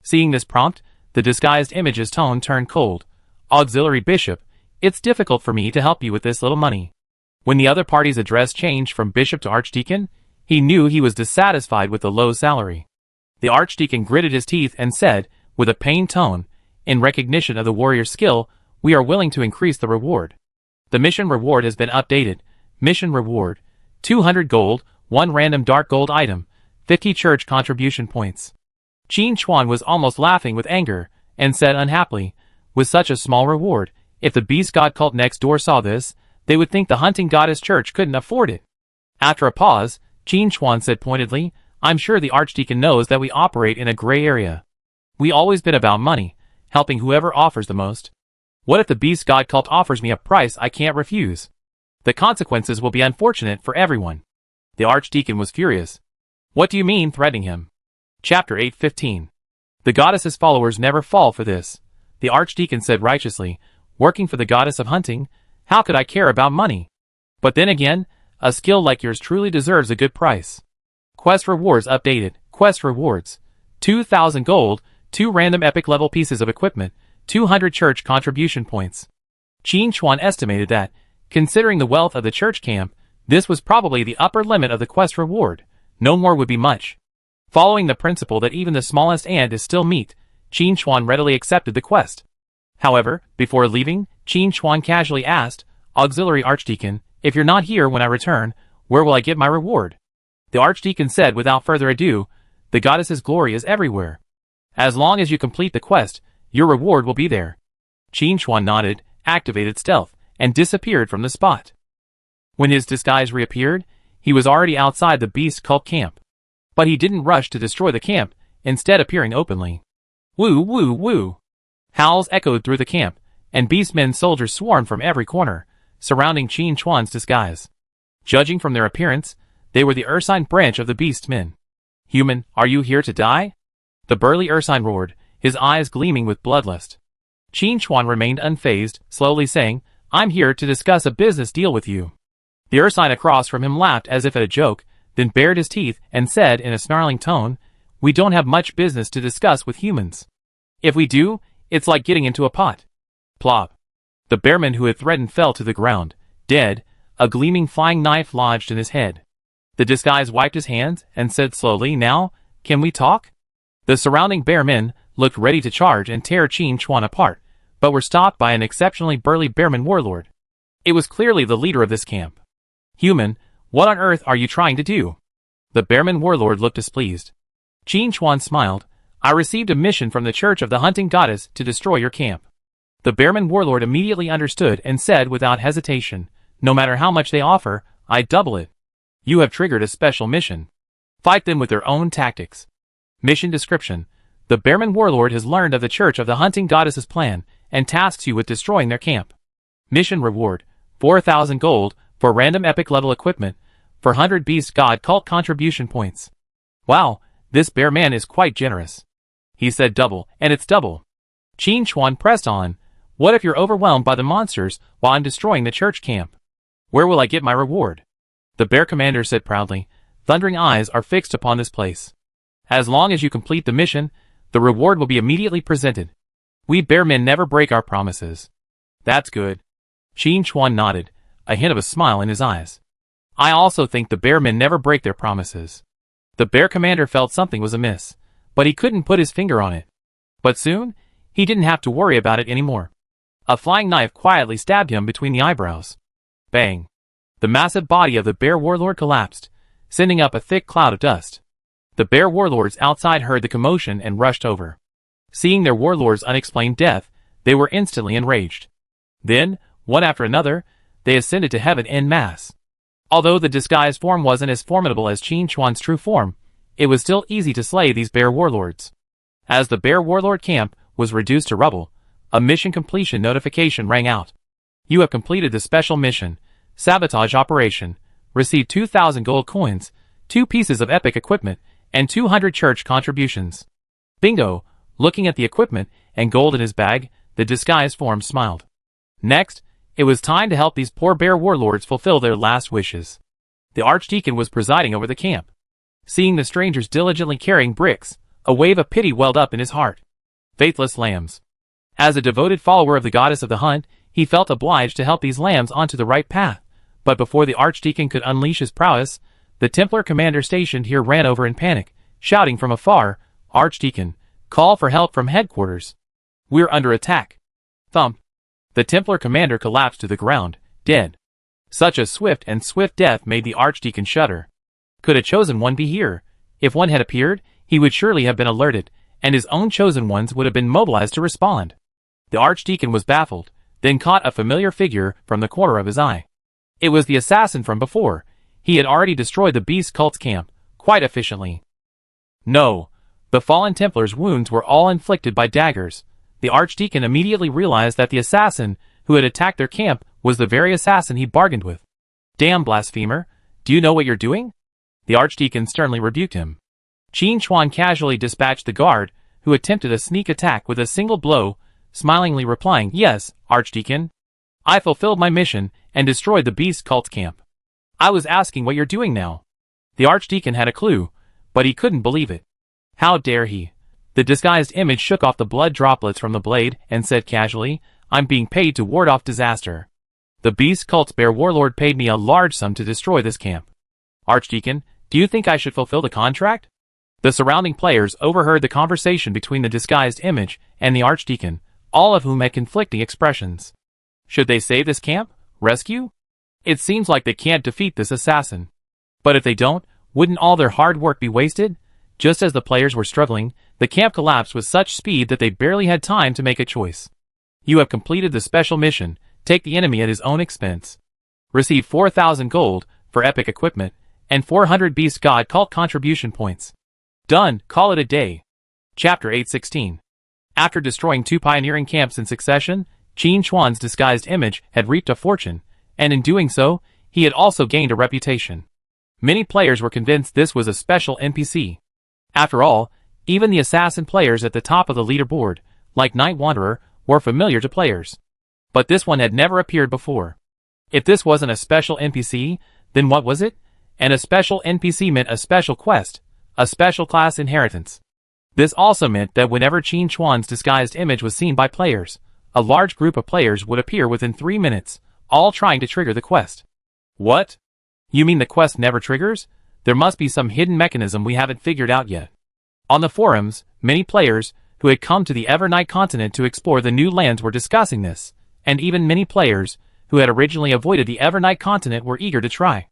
Seeing this prompt, the disguised image's tone turned cold. "Auxiliary Bishop, it's difficult for me to help you with this little money." When the other party's address changed from bishop to archdeacon, he knew he was dissatisfied with the low salary. The archdeacon gritted his teeth and said, with a pained tone, "In recognition of the warrior's skill, we are willing to increase the reward. The mission reward has been updated. Mission reward, 200 gold, 1 random dark gold item, 50 church contribution points." Qin Chuan was almost laughing with anger, and said unhappily, "With such a small reward, if the beast god cult next door saw this, they would think the hunting goddess church couldn't afford it." After a pause, Qin Chuan said pointedly, "I'm sure the archdeacon knows that we operate in a gray area. We always been about money, helping whoever offers the most. What if the beast god cult offers me a price I can't refuse? The consequences will be unfortunate for everyone." The archdeacon was furious. What do you mean threatening him? Chapter 8:15. The goddess's followers never fall for this. The archdeacon said righteously, working for the goddess of hunting, how could I care about money? But then again, a skill like yours truly deserves a good price. Quest rewards updated. Quest rewards. 2,000 gold, 2 random epic level pieces of equipment, 200 church contribution points. Qin Chuan estimated that, considering the wealth of the church camp, this was probably the upper limit of the quest reward. No more would be much. Following the principle that even the smallest ant is still meat, Qin Chuan readily accepted the quest. However, before leaving, Qin Chuan casually asked, Auxiliary Archdeacon, if you're not here when I return, where will I get my reward? The Archdeacon said without further ado, the goddess's glory is everywhere. As long as you complete the quest, your reward will be there. Qin Chuan nodded, activated stealth, and disappeared from the spot. When his disguise reappeared, he was already outside the beast cult camp. But he didn't rush to destroy the camp, instead appearing openly. Woo woo woo! Howls echoed through the camp, and beastmen soldiers swarmed from every corner, surrounding Qin Chuan's disguise. Judging from their appearance, they were the Ursine branch of the beastmen. Human, are you here to die? The burly Ursine roared, his eyes gleaming with bloodlust. Qin Chuan remained unfazed, slowly saying, I'm here to discuss a business deal with you. The Ursine across from him laughed as if at a joke, then bared his teeth and said in a snarling tone, we don't have much business to discuss with humans. If we do, it's like getting into a pot. Plop. The bearman who had threatened fell to the ground, dead, a gleaming flying knife lodged in his head. The disguise wiped his hands and said slowly, now, can we talk? The surrounding bearmen looked ready to charge and tear Qin Chuan apart, but were stopped by an exceptionally burly bearman warlord. It was clearly the leader of this camp. Human, what on earth are you trying to do? The bearman warlord looked displeased. Qin Chuan smiled, I received a mission from the Church of the Hunting Goddess to destroy your camp. The bearman warlord immediately understood and said without hesitation, no matter how much they offer, I'd double it. You have triggered a special mission. Fight them with their own tactics. Mission description. The bearman warlord has learned of the Church of the Hunting Goddess's plan and tasks you with destroying their camp. Mission reward, 4,000 gold, for random epic level equipment, for 100 beast god cult contribution points. Wow, this bear man is quite generous. He said double, and it's double. Qin Chuan pressed on, what if you're overwhelmed by the monsters while I'm destroying the church camp? Where will I get my reward? The bear commander said proudly, thundering eyes are fixed upon this place. As long as you complete the mission, the reward will be immediately presented. We bearmen never break our promises. That's good. Qin Chuan nodded, a hint of a smile in his eyes. I also think the bearmen never break their promises. The bear commander felt something was amiss, but he couldn't put his finger on it. But soon, he didn't have to worry about it anymore. A flying knife quietly stabbed him between the eyebrows. Bang! The massive body of the bear warlord collapsed, sending up a thick cloud of dust. The bear warlords outside heard the commotion and rushed over. Seeing their warlord's unexplained death, they were instantly enraged. Then, one after another, they ascended to heaven en masse. Although the disguised form wasn't as formidable as Qin Chuan's true form, it was still easy to slay these bear warlords. As the bear warlord camp was reduced to rubble, a mission completion notification rang out. You have completed the special mission, Sabotage Operation, received 2,000 gold coins, 2 pieces of epic equipment, and 200 church contributions. Bingo! Looking at the equipment and gold in his bag, the disguised form smiled. Next, it was time to help these poor bear warlords fulfill their last wishes. The archdeacon was presiding over the camp. Seeing the strangers diligently carrying bricks, a wave of pity welled up in his heart. Faithless lambs. As a devoted follower of the goddess of the hunt, he felt obliged to help these lambs onto the right path. But before the archdeacon could unleash his prowess, the Templar commander stationed here ran over in panic, shouting from afar, Archdeacon, call for help from headquarters. We're under attack. Thump. The Templar commander collapsed to the ground, dead. Such a swift death made the archdeacon shudder. Could a chosen one be here? If one had appeared, he would surely have been alerted, and his own chosen ones would have been mobilized to respond. The archdeacon was baffled, then caught a familiar figure from the corner of his eye. It was the assassin from before. He had already destroyed the beast cult's camp, quite efficiently. No. The fallen Templar's wounds were all inflicted by daggers. The archdeacon immediately realized that the assassin who had attacked their camp was the very assassin he bargained with. Damn blasphemer, do you know what you're doing? The archdeacon sternly rebuked him. Qin Chuan casually dispatched the guard, who attempted a sneak attack with a single blow, smilingly replying, "Yes, archdeacon. I fulfilled my mission and destroyed the beast cult's camp. I was asking what you're doing now." The archdeacon had a clue, but he couldn't believe it. How dare he? The disguised image shook off the blood droplets from the blade and said casually, "I'm being paid to ward off disaster. The beast cult's bear warlord paid me a large sum to destroy this camp. Archdeacon, do you think I should fulfill the contract?" The surrounding players overheard the conversation between the disguised image and the archdeacon, all of whom had conflicting expressions. Should they save this camp? Rescue? It seems like they can't defeat this assassin. But if they don't, wouldn't all their hard work be wasted? Just as the players were struggling, the camp collapsed with such speed that they barely had time to make a choice. You have completed the special mission. Take the enemy at his own expense. Receive 4,000 gold for epic equipment and 400 beast god cult contribution points. Done, call it a day. Chapter 816. After destroying 2 pioneering camps in succession, Qin Chuan's disguised image had reaped a fortune, and in doing so, he had also gained a reputation. Many players were convinced this was a special NPC. After all, even the assassin players at the top of the leaderboard, like Night Wanderer, were familiar to players. But this one had never appeared before. If this wasn't a special NPC, then what was it? And a special NPC meant a special quest, a special class inheritance. This also meant that whenever Qin Chuan's disguised image was seen by players, a large group of players would appear within 3 minutes, all trying to trigger the quest. What? You mean the quest never triggers? There must be some hidden mechanism we haven't figured out yet. On the forums, many players, who had come to the Evernight continent to explore the new lands were discussing this, and even many players, who had originally avoided the Evernight continent were eager to try.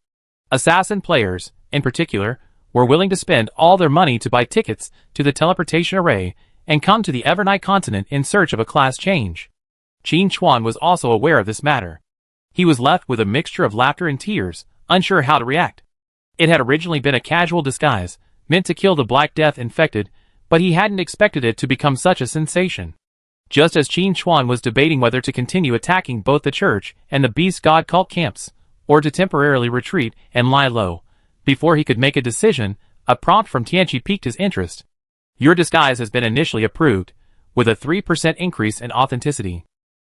Assassin players, in particular, were willing to spend all their money to buy tickets to the teleportation array and come to the Evernight continent in search of a class change. Qin Chuan was also aware of this matter. He was left with a mixture of laughter and tears, unsure how to react. It had originally been a casual disguise, meant to kill the Black Death infected, but he hadn't expected it to become such a sensation. Just as Qin Chuan was debating whether to continue attacking both the church and the beast god cult camps, or to temporarily retreat and lie low, before he could make a decision, a prompt from Tianqi piqued his interest. Your disguise has been initially approved, with a 3% increase in authenticity.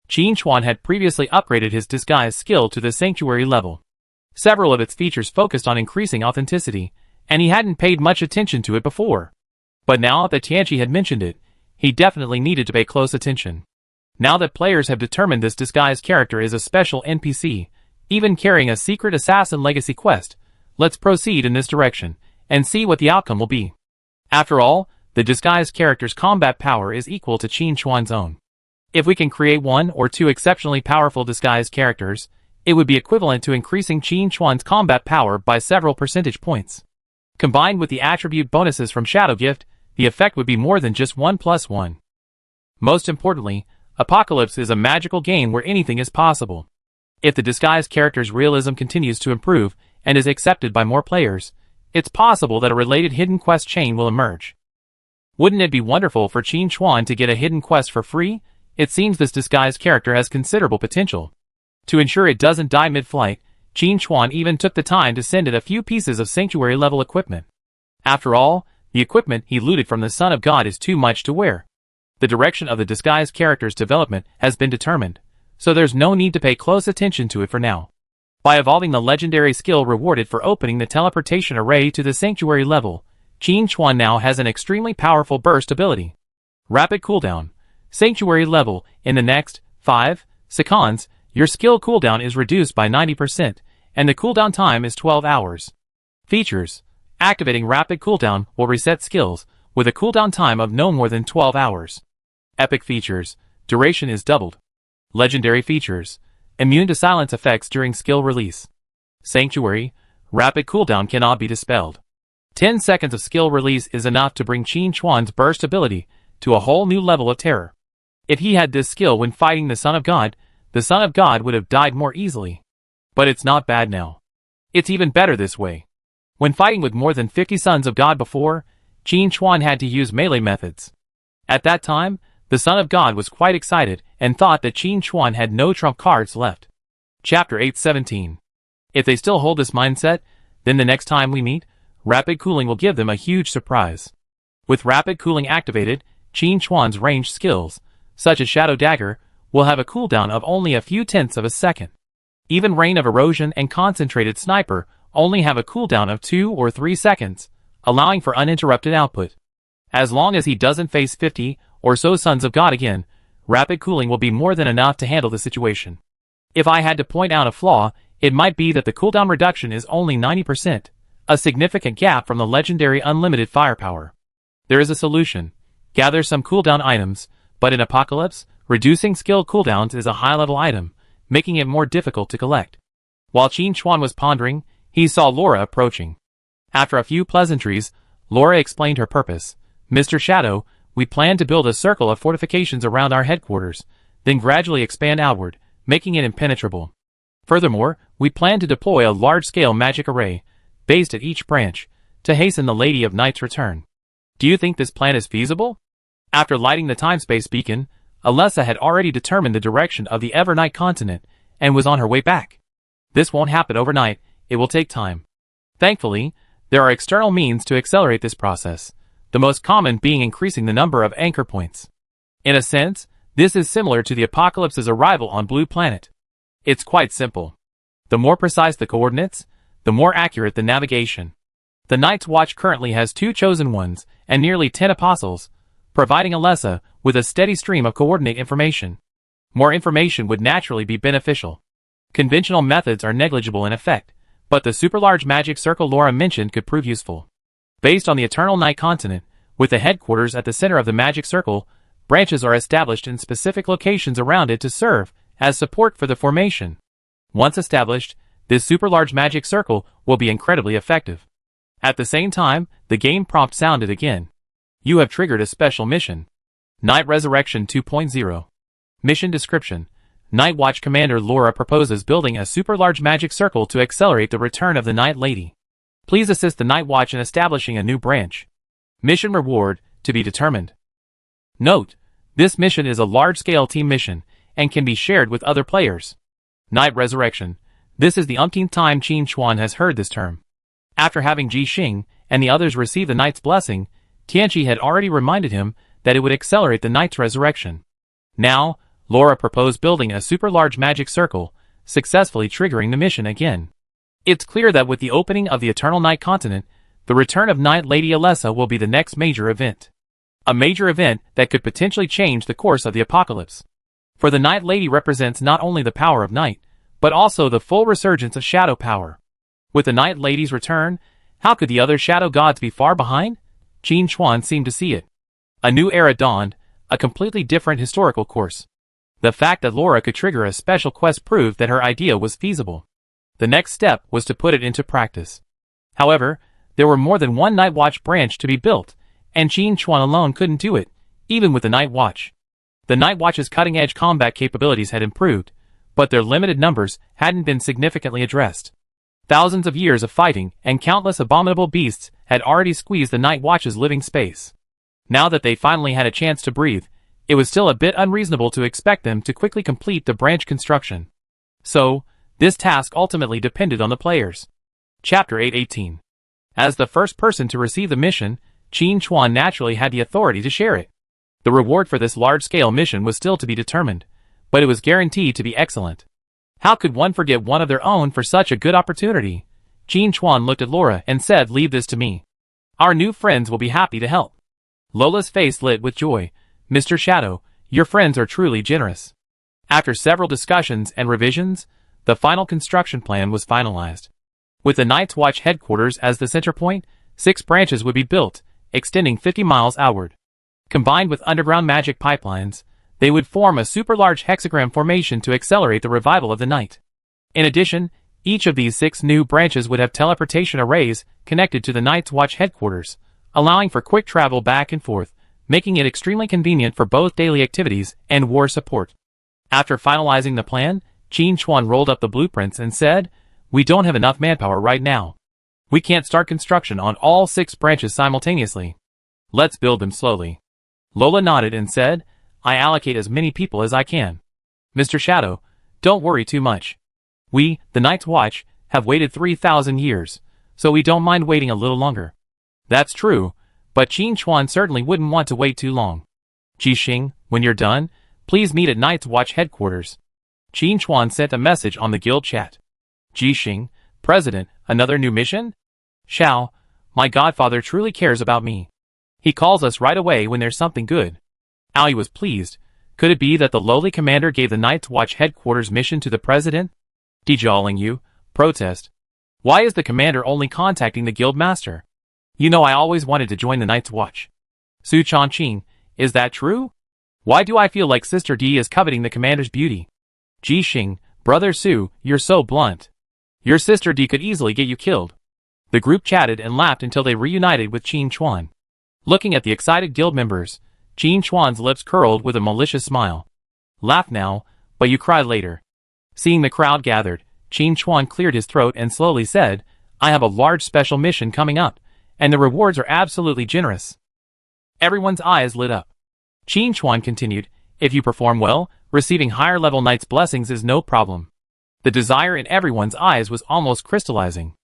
Qin Chuan had previously upgraded his disguise skill to the sanctuary level. Several of its features focused on increasing authenticity, and he hadn't paid much attention to it before. But now that Tianqi had mentioned it, he definitely needed to pay close attention. Now that players have determined this disguised character is a special NPC, even carrying a secret assassin legacy quest, let's proceed in this direction, and see what the outcome will be. After all, the disguised character's combat power is equal to Qin Chuan's own. If we can create 1 or 2 exceptionally powerful disguised characters, it would be equivalent to increasing Qin Chuan's combat power by several percentage points. Combined with the attribute bonuses from Shadow Gift, the effect would be more than just 1+1. Most importantly, Apocalypse is a magical game where anything is possible. If the disguised character's realism continues to improve and is accepted by more players, it's possible that a related hidden quest chain will emerge. Wouldn't it be wonderful for Qin Chuan to get a hidden quest for free? It seems this disguised character has considerable potential. To ensure it doesn't die mid-flight, Qin Chuan even took the time to send it a few pieces of sanctuary-level equipment. After all, the equipment he looted from the Son of God is too much to wear. The direction of the disguised character's development has been determined, so there's no need to pay close attention to it for now. By evolving the legendary skill rewarded for opening the teleportation array to the sanctuary level, Qin Chuan now has an extremely powerful burst ability. Rapid cooldown. Sanctuary level. In the next 5 seconds, your skill cooldown is reduced by 90%, and the cooldown time is 12 hours. Features. Activating rapid cooldown will reset skills, with a cooldown time of no more than 12 hours. Epic features. Duration is doubled. Legendary features. Immune to silence effects during skill release. Sanctuary. Rapid cooldown cannot be dispelled. 10 seconds of skill release is enough to bring Qin Chuan's burst ability to a whole new level of terror. If he had this skill when fighting the Son of God would have died more easily. But it's not bad now. It's even better this way. When fighting with more than 50 Sons of God before, Qin Chuan had to use melee methods. At that time, the Son of God was quite excited and thought that Qin Chuan had no trump cards left. Chapter 817. If they still hold this mindset, then the next time we meet, Rapid cooling will give them a huge surprise. With rapid cooling activated, Qin Chuan's ranged skills, such as Shadow Dagger, will have a cooldown of only a few tenths of a second. Even Rain of Erosion and Concentrated Sniper only have a cooldown of 2 or 3 seconds, allowing for uninterrupted output. As long as he doesn't face 50 or so Sons of God again, rapid cooling will be more than enough to handle the situation. If I had to point out a flaw, it might be that the cooldown reduction is only 90%, a significant gap from the legendary unlimited firepower. There is a solution. Gather some cooldown items, but in Apocalypse, reducing skill cooldowns is a high-level item, making it more difficult to collect. While Qin Chuan was pondering, he saw Laura approaching. After a few pleasantries, Laura explained her purpose. Mr. Shadow, we plan to build a circle of fortifications around our headquarters, then gradually expand outward, making it impenetrable. Furthermore, we plan to deploy a large-scale magic array, based at each branch, to hasten the Lady of Night's return. Do you think this plan is feasible? After lighting the time-space beacon, Alessa had already determined the direction of the Evernight continent, and was on her way back. This won't happen overnight, it will take time. Thankfully, there are external means to accelerate this process, the most common being increasing the number of anchor points. In a sense, this is similar to the Apocalypse's arrival on Blue Planet. It's quite simple. The more precise the coordinates, the more accurate the navigation. The Night's Watch currently has 2 chosen ones and nearly 10 apostles, providing Alessa with a steady stream of coordinate information. More information would naturally be beneficial. Conventional methods are negligible in effect, but the super-large magic circle Laura mentioned could prove useful. Based on the Eternal Night continent, with the headquarters at the center of the magic circle, branches are established in specific locations around it to serve as support for the formation. Once established, this super-large magic circle will be incredibly effective. At the same time, the game prompt sounded again. You have triggered a special mission. Night Resurrection 2.0. Mission Description. Night Watch Commander Laura proposes building a super-large magic circle to accelerate the return of the Night Lady. Please assist the Night Watch in establishing a new branch. Mission Reward, to be determined. Note, this mission is a large-scale team mission, and can be shared with other players. Night Resurrection. This is the umpteenth time Qin Chuan has heard this term. After having Ji Xing and the others receive the Knight's blessing, Tianqi had already reminded him that it would accelerate the Knight's resurrection. Now, Laura proposed building a super-large magic circle, successfully triggering the mission again. It's clear that with the opening of the Eternal Night continent, the return of Night Lady Alessa will be the next major event. A major event that could potentially change the course of the apocalypse. For the Night Lady represents not only the power of night, but also the full resurgence of shadow power. With the Night Lady's return, how could the other shadow gods be far behind? Qin Chuan seemed to see it. A new era dawned, a completely different historical course. The fact that Laura could trigger a special quest proved that her idea was feasible. The next step was to put it into practice. However, there were more than one Night Watch branch to be built, and Qin Chuan alone couldn't do it, even with the Night Watch. The Night Watch's cutting-edge combat capabilities had improved, but their limited numbers hadn't been significantly addressed. Thousands of years of fighting and countless abominable beasts had already squeezed the Night Watch's living space. Now that they finally had a chance to breathe, it was still a bit unreasonable to expect them to quickly complete the branch construction. So, this task ultimately depended on the players. Chapter 818. As the first person to receive the mission, Qin Chuan naturally had the authority to share it. The reward for this large-scale mission was still to be determined, but it was guaranteed to be excellent. How could one forget one of their own for such a good opportunity? Qin Chuan looked at Laura and said, "Leave this to me. Our new friends will be happy to help." Lola's face lit with joy. "Mr. Shadow, your friends are truly generous." After several discussions and revisions, the final construction plan was finalized. With the Night's Watch headquarters as the center point, 6 branches would be built, extending 50 miles outward. Combined with underground magic pipelines, they would form a super-large hexagram formation to accelerate the revival of the night. In addition, each of these 6 new branches would have teleportation arrays connected to the Night's Watch headquarters, allowing for quick travel back and forth, making it extremely convenient for both daily activities and war support. After finalizing the plan, Qin Chuan rolled up the blueprints and said, "We don't have enough manpower right now. We can't start construction on all 6 branches simultaneously. Let's build them slowly." Lola nodded and said, "I allocate as many people as I can. Mr. Shadow, don't worry too much. We, the Night's Watch, have waited 3,000 years, so we don't mind waiting a little longer. That's true, but Qin Chuan certainly wouldn't want to wait too long. Jixing, when you're done, please meet at Night's Watch headquarters. Qin Chuan sent a message on the guild chat. Jixing, President, another new mission? Xiao, my godfather truly cares about me. He calls us right away when there's something good. Aoi was pleased. Could it be that the lowly commander gave the Night's Watch headquarters mission to the president? Dejaling you, protest. Why is the commander only contacting the guild master? You know I always wanted to join the Night's Watch. Su Changqing, is that true? Why do I feel like Sister D is coveting the commander's beauty? Jixing, Brother Su, you're so blunt. Your Sister D could easily get you killed. The group chatted and laughed until they reunited with Qin Chuan. Looking at the excited guild members, Qin Chuan's lips curled with a malicious smile. Laugh now, but you cry later. Seeing the crowd gathered, Qin Chuan cleared his throat and slowly said, I have a large special mission coming up, and the rewards are absolutely generous. Everyone's eyes lit up. Qin Chuan continued, if you perform well, receiving higher level knight's blessings is no problem. The desire in everyone's eyes was almost crystallizing.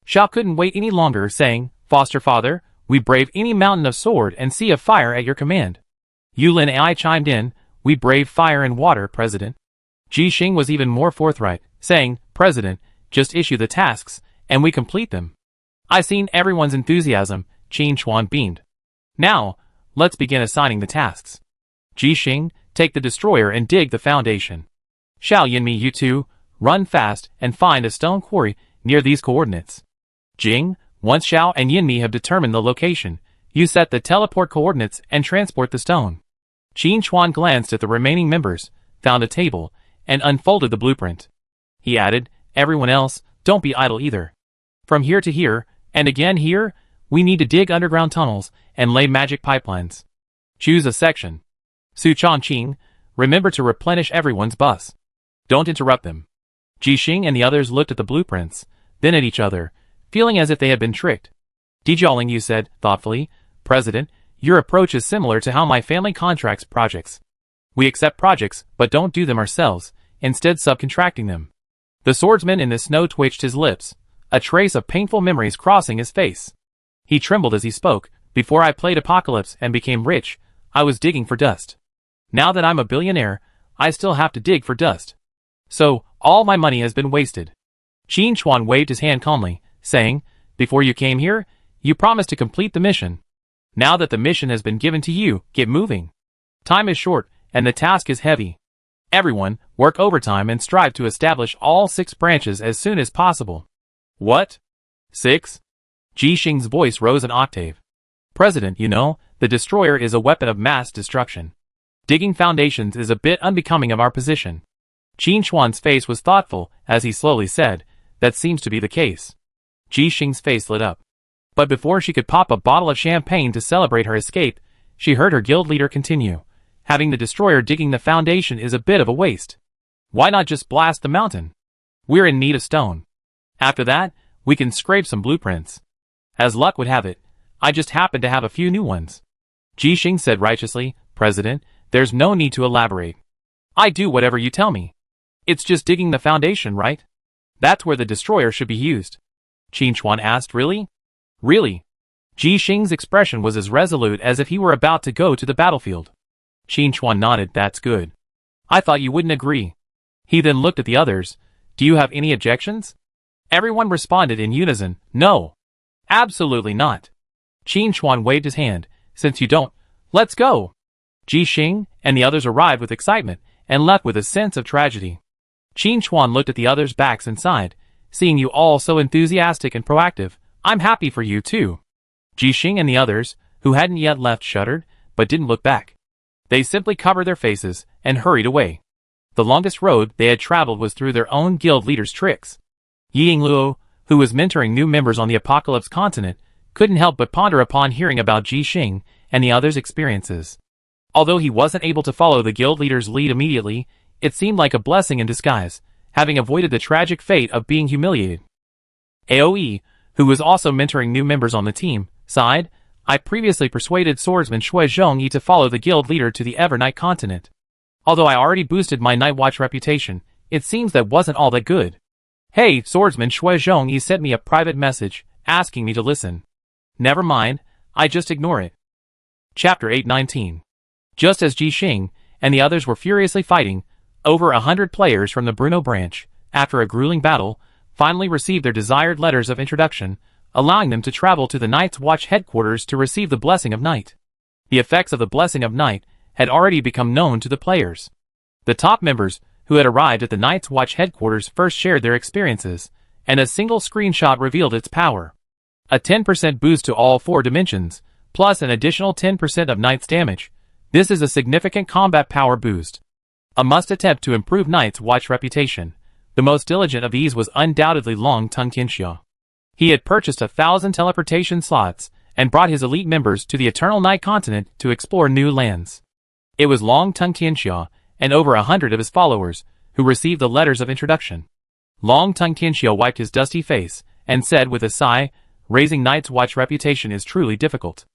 Xiao couldn't wait any longer, saying, Foster father, we brave any mountain of sword and sea of fire at your command. Yulin Ai chimed in, we brave fire and water, President. Jixing was even more forthright, saying, President, just issue the tasks, and we complete them. I seen everyone's enthusiasm, Qin Chuan beamed. Now, let's begin assigning the tasks. Jixing, take the destroyer and dig the foundation. Xiao Yinmi, you two, run fast and find a stone quarry near these coordinates. Jing, once Xiao and Yinmi have determined the location, you set the teleport coordinates and transport the stone. Qin Chuan glanced at the remaining members, found a table, and unfolded the blueprint. He added, everyone else, don't be idle either. From here to here, and again here, we need to dig underground tunnels and lay magic pipelines. Choose a section. Su Changqing, remember to replenish everyone's bus. Don't interrupt them. Jixing and the others looked at the blueprints, then at each other, feeling as if they had been tricked. Dejaling Yu said, thoughtfully, President, your approach is similar to how my family contracts projects. We accept projects, but don't do them ourselves, instead subcontracting them. The swordsman in the snow twitched his lips, a trace of painful memories crossing his face. He trembled as he spoke, before I played Apocalypse and became rich, I was digging for dust. Now that I'm a billionaire, I still have to dig for dust. So, all my money has been wasted. Qin Chuan waved his hand calmly, saying, before you came here, you promised to complete the mission. Now that the mission has been given to you, get moving. Time is short, and the task is heavy. Everyone, work overtime and strive to establish all 6 branches as soon as possible. What? 6? Jixing's voice rose an octave. President, you know, the destroyer is a weapon of mass destruction. Digging foundations is a bit unbecoming of our position. Qin Chuan's face was thoughtful as he slowly said, that seems to be the case. Jixing's face lit up. But before she could pop a bottle of champagne to celebrate her escape, she heard her guild leader continue. Having the destroyer digging the foundation is a bit of a waste. Why not just blast the mountain? We're in need of stone. After that, we can scrape some blueprints. As luck would have it, I just happen to have a few new ones. Jixing said righteously, President, there's no need to elaborate. I do whatever you tell me. It's just digging the foundation, right? That's where the destroyer should be used. Qin Chuan asked, really? Really? Jixing's expression was as resolute as if he were about to go to the battlefield. Qin Chuan nodded, that's good. I thought you wouldn't agree. He then looked at the others. Do you have any objections? Everyone responded in unison, no. Absolutely not. Qin Chuan waved his hand. Since you don't, let's go. Jixing and the others arrived with excitement and left with a sense of tragedy. Qin Chuan looked at the others' backs and sighed. Seeing you all so enthusiastic and proactive, I'm happy for you too. Jixing and the others, who hadn't yet left, shuddered, but didn't look back. They simply covered their faces and hurried away. The longest road they had traveled was through their own guild leader's tricks. Yingluo, who was mentoring new members on the Apocalypse continent, couldn't help but ponder upon hearing about Jixing and the others' experiences. Although he wasn't able to follow the guild leader's lead immediately, it seemed like a blessing in disguise, having avoided the tragic fate of being humiliated. Aoi, who was also mentoring new members on the team, sighed, I previously persuaded swordsman Shui Zhongyi to follow the guild leader to the Evernight continent. Although I already boosted my Night Watch reputation, it seems that wasn't all that good. Hey, swordsman Shui Zhongyi sent me a private message, asking me to listen. Never mind, I just ignore it. Chapter 819. Just as Ji Xing and the others were furiously fighting, over 100 players from the Bruno branch, after a grueling battle, finally received their desired letters of introduction, allowing them to travel to the Night's Watch headquarters to receive the Blessing of Night. The effects of the Blessing of Night had already become known to the players. The top members who had arrived at the Night's Watch headquarters first shared their experiences, and a single screenshot revealed its power. A 10% boost to all 4 dimensions, plus an additional 10% of Knight's damage. This is a significant combat power boost. A must attempt to improve Night's Watch reputation. The most diligent of these was undoubtedly Long Tongue Tianxia. He had purchased 1,000 teleportation slots and brought his elite members to the Eternal Night continent to explore new lands. It was Long Tongue Tianxia and over 100 of his followers who received the letters of introduction. Long Tongue Tianxia wiped his dusty face and said with a sigh, "Raising Night's Watch reputation is truly difficult.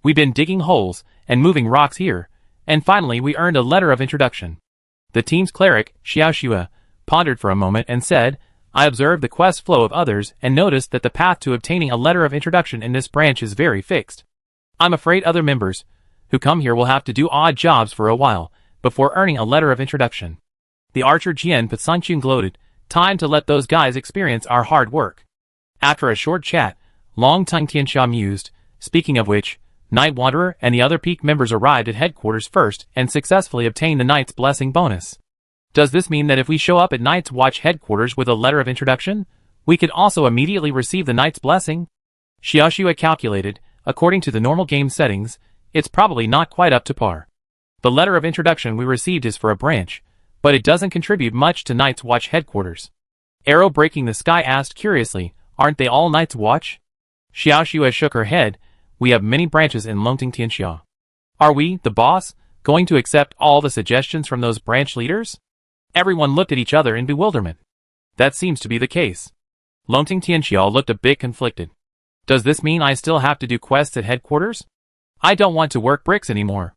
We've been digging holes and moving rocks here, and finally we earned a letter of introduction." The team's cleric, Xiao Xue, pondered for a moment and said, "I observed the quest flow of others and noticed that the path to obtaining a letter of introduction in this branch is very fixed. I'm afraid other members who come here will have to do odd jobs for a while before earning a letter of introduction." The archer Jian Patsanchun gloated, "Time to let those guys experience our hard work." After a short chat, Long Tongue Tianxia mused, "Speaking of which, Night Wanderer and the other peak members arrived at headquarters first and successfully obtained the Knight's Blessing bonus. Does this mean that if we show up at Night's Watch headquarters with a letter of introduction, we could also immediately receive the Knight's Blessing?" Xiao Xue calculated, according to the normal game settings, it's probably not quite up to par. The letter of introduction we received is for a branch, but it doesn't contribute much to Night's Watch headquarters. Arrow Breaking the Sky asked curiously, "Aren't they all Night's Watch?" Xiao Xue shook her head, "We have many branches in Longting Tianxia. Are we, the boss, going to accept all the suggestions from those branch leaders?" Everyone looked at each other in bewilderment. That seems to be the case. Longting Tianxia looked a bit conflicted. "Does this mean I still have to do quests at headquarters? I don't want to work bricks anymore.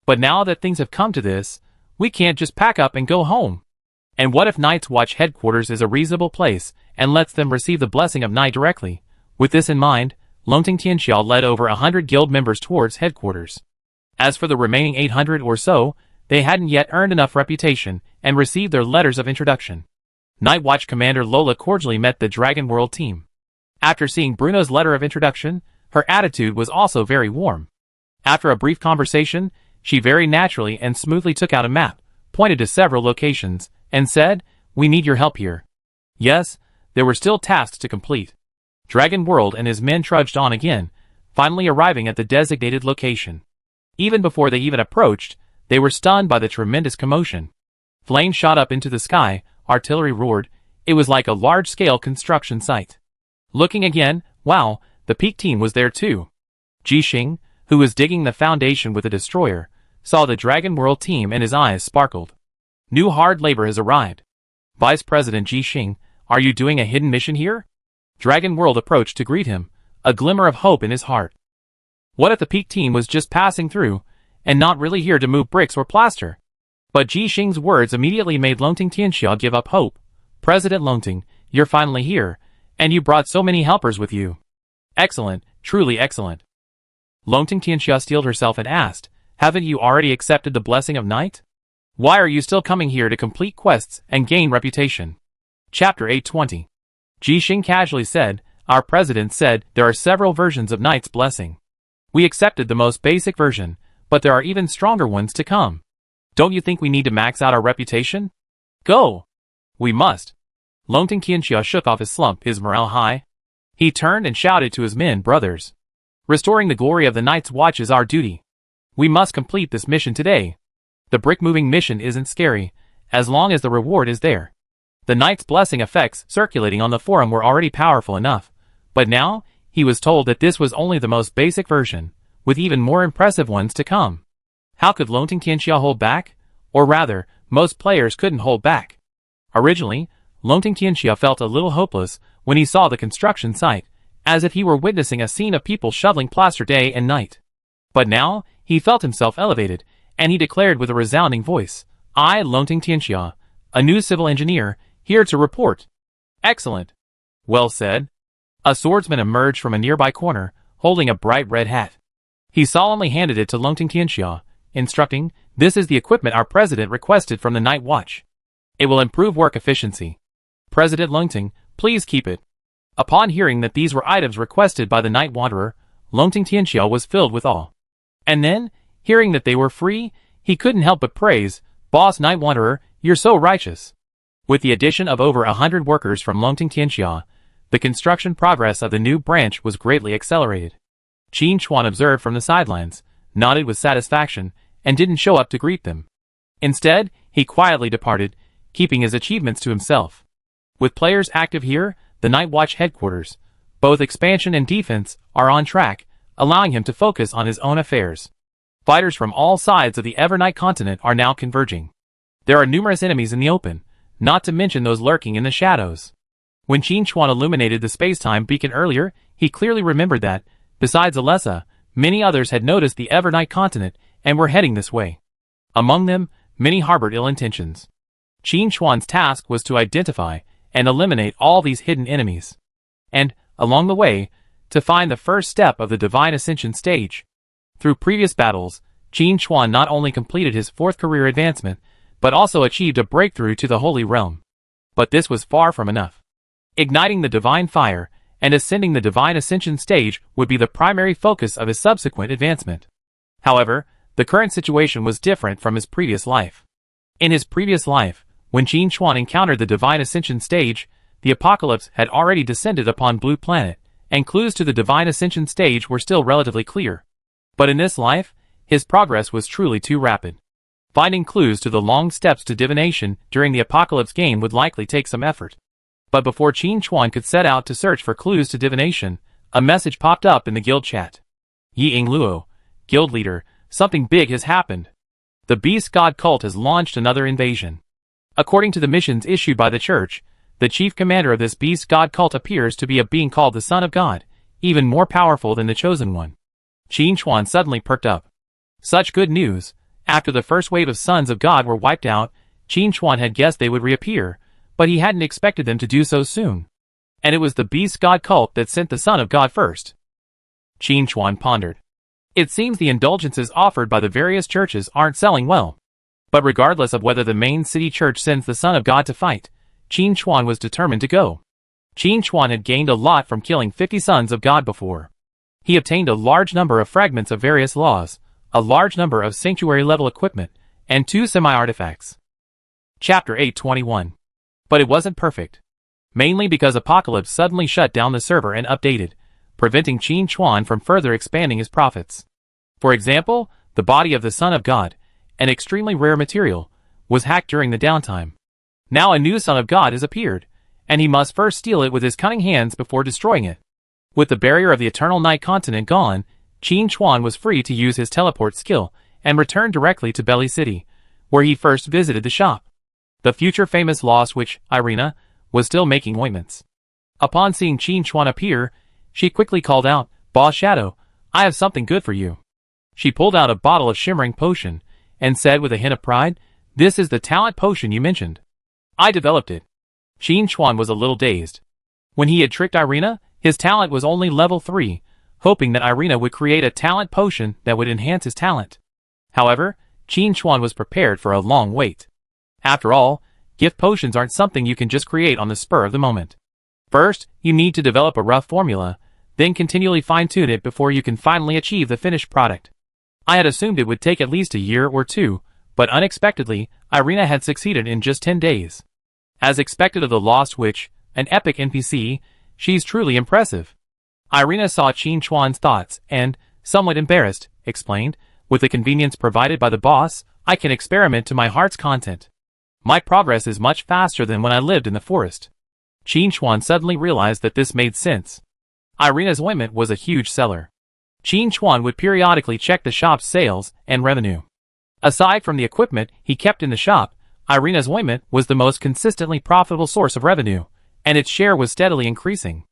But now that things have come to this, we can't just pack up and go home. And what if Night's Watch headquarters is a reasonable place and lets them receive the Blessing of Night directly?" With this in mind, Longting Tianxia led over 100 guild members towards headquarters. As for the remaining 800 or so, they hadn't yet earned enough reputation and received their letters of introduction. Night Watch Commander Lola cordially met the Dragon World team. After seeing Bruno's letter of introduction, her attitude was also very warm. After a brief conversation, she very naturally and smoothly took out a map, pointed to several locations, and said, "We need your help here." Yes, there were still tasks to complete. Dragon World and his men trudged on again, finally arriving at the designated location. Even before they even approached, they were stunned by the tremendous commotion. Flames shot up into the sky, artillery roared. It was like a large-scale construction site. Looking again, wow, the peak team was there too. Ji Xing, who was digging the foundation with a destroyer, saw the Dragon World team and his eyes sparkled. New hard labor has arrived. Vice President Ji Xing, are you doing a hidden mission here? Dragon World approached to greet him, a glimmer of hope in his heart. What if the peak team was just passing through, and not really here to move bricks or plaster? But Ji Xing's words immediately made Longting Tianxia give up hope. "President Longting, you're finally here, and you brought so many helpers with you. Excellent, truly excellent." Longting Tianxia steeled herself and asked, "Haven't you already accepted the Blessing of Night? Why are you still coming here to complete quests and gain reputation?" Chapter 820. Ji Xing casually said, "Our president said there are several versions of Night's Blessing. We accepted the most basic version, but there are even stronger ones to come. Don't you think we need to max out our reputation? Go! We must." Longting Tianxia shook off his slump, his morale high. He turned and shouted to his men, "Brothers, restoring the glory of the Night's Watch is our duty. We must complete this mission today. The brick-moving mission isn't scary, as long as the reward is there." The Knight's Blessing effects circulating on the forum were already powerful enough, but now, he was told that this was only the most basic version, with even more impressive ones to come. How could Longting Tianxia hold back? Or rather, most players couldn't hold back. Originally, Longting Tianxia felt a little hopeless when he saw the construction site, as if he were witnessing a scene of people shoveling plaster day and night. But now, he felt himself elevated, and he declared with a resounding voice, "I, Longting Tianxia, a new civil engineer, here to report." Excellent. Well said. A swordsman emerged from a nearby corner, holding a bright red hat. He solemnly handed it to Lungting Tianxia, instructing, "This is the equipment our president requested from the night watch. It will improve work efficiency. President Lungting, please keep it." Upon hearing that these were items requested by the Night Wanderer, Lungting Tianxia was filled with awe. And then, hearing that they were free, he couldn't help but praise, "Boss Night Wanderer, you're so righteous." With the addition of over 100 workers from Lungting Tianxia, the construction progress of the new branch was greatly accelerated. Qin Chuan observed from the sidelines, nodded with satisfaction, and didn't show up to greet them. Instead, he quietly departed, keeping his achievements to himself. With players active here, the Night Watch headquarters, both expansion and defense, are on track, allowing him to focus on his own affairs. Fighters from all sides of the Evernight continent are now converging. There are numerous enemies in the open, not to mention those lurking in the shadows. When Qin Chuan illuminated the space-time beacon earlier, he clearly remembered that, besides Alessa, many others had noticed the Evernight continent and were heading this way. Among them, many harbored ill intentions. Qin Chuan's task was to identify and eliminate all these hidden enemies. And, along the way, to find the first step of the Divine Ascension stage. Through previous battles, Qin Chuan not only completed his fourth career advancement, but also achieved a breakthrough to the Holy Realm. But this was far from enough. Igniting the Divine Fire and ascending the Divine Ascension stage would be the primary focus of his subsequent advancement. However, the current situation was different from his previous life. In his previous life, when Qin Chuan encountered the Divine Ascension stage, the apocalypse had already descended upon Blue Planet, and clues to the Divine Ascension stage were still relatively clear. But in this life, his progress was truly too rapid. Finding clues to the long steps to divination during the apocalypse game would likely take some effort. But before Qin Chuan could set out to search for clues to divination, a message popped up in the guild chat. Yi Luo, guild leader, something big has happened. The Beast God cult has launched another invasion. According to the missions issued by the church, the chief commander of this Beast God cult appears to be a being called the Son of God, even more powerful than the Chosen One. Qin Chuan suddenly perked up. Such good news. After the first wave of Sons of God were wiped out, Qin Chuan had guessed they would reappear, but he hadn't expected them to do so soon. And it was the Beast God cult that sent the Son of God first. Qin Chuan pondered. It seems the indulgences offered by the various churches aren't selling well. But regardless of whether the main city church sends the Son of God to fight, Qin Chuan was determined to go. Qin Chuan had gained a lot from killing 50 Sons of God before. He obtained a large number of fragments of various laws, a large number of sanctuary-level equipment, and 2 semi-artifacts. Chapter 821. But it wasn't perfect. Mainly because Apocalypse suddenly shut down the server and updated, preventing Qin Chuan from further expanding his profits. For example, the body of the Son of God, an extremely rare material, was hacked during the downtime. Now a new Son of God has appeared, and he must first steal it with his cunning hands before destroying it. With the barrier of the Eternal Night continent gone, Qin Chuan was free to use his teleport skill and return directly to Belly City, where he first visited the shop. The future famous Lost Witch, Irina, was still making ointments. Upon seeing Qin Chuan appear, she quickly called out, "Boss Shadow, I have something good for you." She pulled out a bottle of shimmering potion, and said with a hint of pride, "This is the talent potion you mentioned. I developed it." Qin Chuan was a little dazed. When he had tricked Irina, his talent was only level 3, hoping that Irina would create a talent potion that would enhance his talent. However, Qin Chuan was prepared for a long wait. After all, gift potions aren't something you can just create on the spur of the moment. First, you need to develop a rough formula, then continually fine-tune it before you can finally achieve the finished product. I had assumed it would take at least a year or 2, but unexpectedly, Irina had succeeded in just 10 days. As expected of the Lost Witch, an epic NPC, she's truly impressive. Irina saw Qin Chuan's thoughts and, somewhat embarrassed, explained, "With the convenience provided by the boss, I can experiment to my heart's content. My progress is much faster than when I lived in the forest." Qin Chuan suddenly realized that this made sense. Irina's ointment was a huge seller. Qin Chuan would periodically check the shop's sales and revenue. Aside from the equipment he kept in the shop, Irina's ointment was the most consistently profitable source of revenue, and its share was steadily increasing.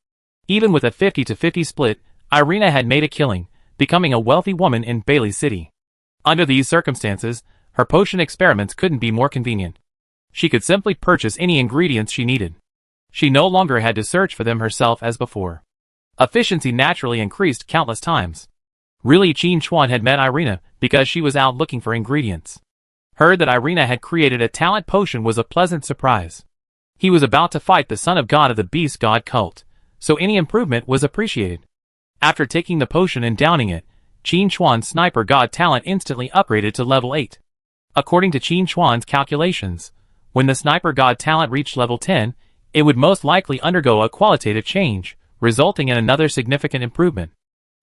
Even with a 50-50 split, Irina had made a killing, becoming a wealthy woman in Bailey City. Under these circumstances, her potion experiments couldn't be more convenient. She could simply purchase any ingredients she needed. She no longer had to search for them herself as before. Efficiency naturally increased countless times. Really, Qin Chuan had met Irina because she was out looking for ingredients. Heard that Irina had created a talent potion was a pleasant surprise. He was about to fight the son of God of the beast god cult, so any improvement was appreciated. After taking the potion and downing it, Qin Chuan's sniper god talent instantly upgraded to level 8. According to Qin Chuan's calculations, when the sniper god talent reached level 10, it would most likely undergo a qualitative change, resulting in another significant improvement.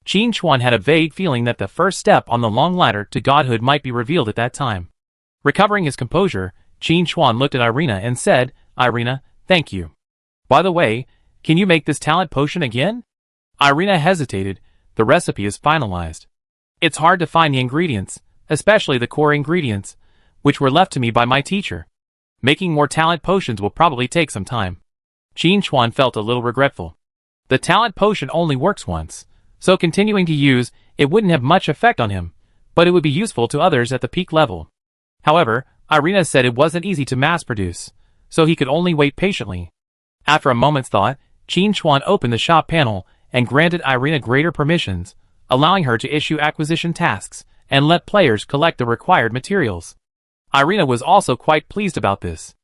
Qin Chuan had a vague feeling that the first step on the long ladder to godhood might be revealed at that time. Recovering his composure, Qin Chuan looked at Irina and said, "Irina, thank you. By the way, can you make this talent potion again?" Irina hesitated. The recipe is finalized. It's hard to find the ingredients, especially the core ingredients, which were left to me by my teacher. Making more talent potions will probably take some time. Qin Chuan felt a little regretful. The talent potion only works once, so continuing to use it wouldn't have much effect on him, but it would be useful to others at the peak level. However, Irina said it wasn't easy to mass-produce, so he could only wait patiently. After a moment's thought, Qin Chuan opened the shop panel and granted Irina greater permissions, allowing her to issue acquisition tasks and let players collect the required materials. Irina was also quite pleased about this.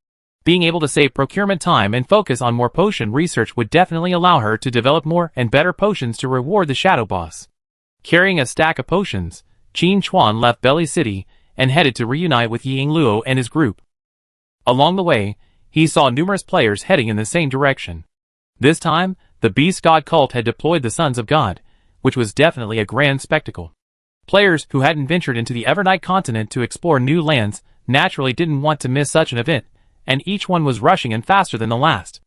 Being able to save procurement time and focus on more potion research would definitely allow her to develop more and better potions to reward the shadow boss. Carrying a stack of potions, Qin Chuan left Belly City and headed to reunite with Ying Luo and his group. Along the way, he saw numerous players heading in the same direction. This time, the Beast God cult had deployed the Sons of God, which was definitely a grand spectacle. Players who hadn't ventured into the Evernight continent to explore new lands naturally didn't want to miss such an event, and each one was rushing in faster than the last.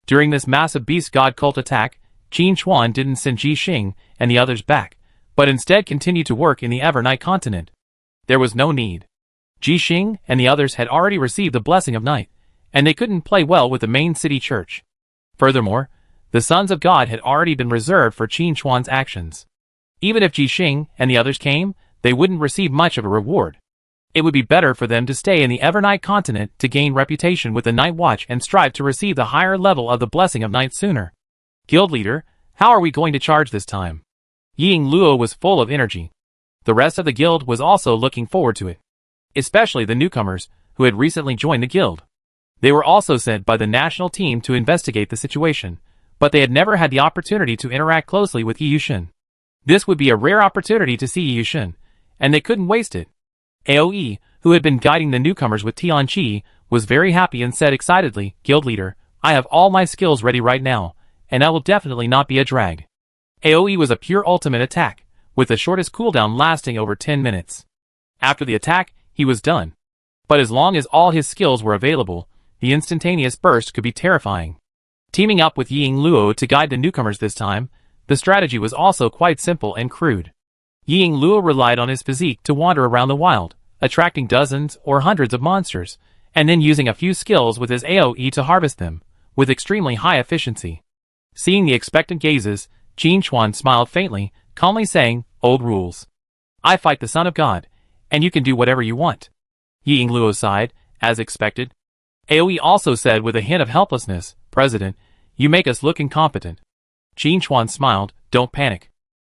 During this massive Beast God cult attack, Qin Chuan didn't send Ji Xing and the others back, but instead continued to work in the Evernight continent. There was no need. Ji Xing and the others had already received the blessing of night, and they couldn't play well with the main city church. Furthermore, the Sons of God had already been reserved for Qin Chuan's actions. Even if Ji Xing and the others came, they wouldn't receive much of a reward. It would be better for them to stay in the Evernight continent to gain reputation with the Night Watch and strive to receive the higher level of the blessing of night sooner. Guild leader, how are we going to charge this time? Ying Luo was full of energy. The rest of the guild was also looking forward to it, especially the newcomers who had recently joined the guild. They were also sent by the national team to investigate the situation, but they had never had the opportunity to interact closely with Yi Yushin. This would be a rare opportunity to see Yi Yushin, and they couldn't waste it. AOE, who had been guiding the newcomers with Tianqi, was very happy and said excitedly, "Guild leader, I have all my skills ready right now, and I will definitely not be a drag." AOE was a pure ultimate attack, with the shortest cooldown lasting over 10 minutes. After the attack, he was done. But as long as all his skills were available, the instantaneous burst could be terrifying. Teaming up with Ying Luo to guide the newcomers this time, the strategy was also quite simple and crude. Ying Luo relied on his physique to wander around the wild, attracting dozens or hundreds of monsters, and then using a few skills with his AoE to harvest them, with extremely high efficiency. Seeing the expectant gazes, Qin Chuan smiled faintly, calmly saying, "Old rules. I fight the Son of God, and you can do whatever you want." Ying Luo sighed, as expected. AoE also said with a hint of helplessness, "President, you make us look incompetent." Qin Chuan smiled, "Don't panic.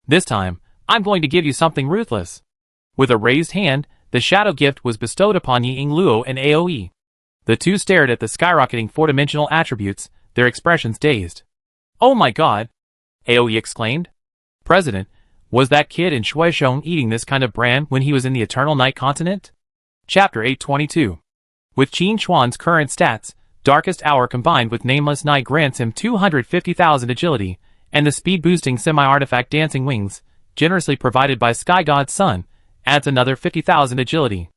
This time, I'm going to give you something ruthless." With a raised hand, the shadow gift was bestowed upon Ying Luo and AoE. The two stared at the skyrocketing four-dimensional attributes, their expressions dazed. "Oh my god!" AoE exclaimed. "President, was that kid in Shuaisheng eating this kind of bran when he was in the Eternal Night Continent?" Chapter 822. With Qin Chuan's current stats, Darkest Hour combined with Nameless Night grants him 250,000 agility, and the speed-boosting semi-artifact Dancing Wings, generously provided by Sky God's Son, adds another 50,000 agility.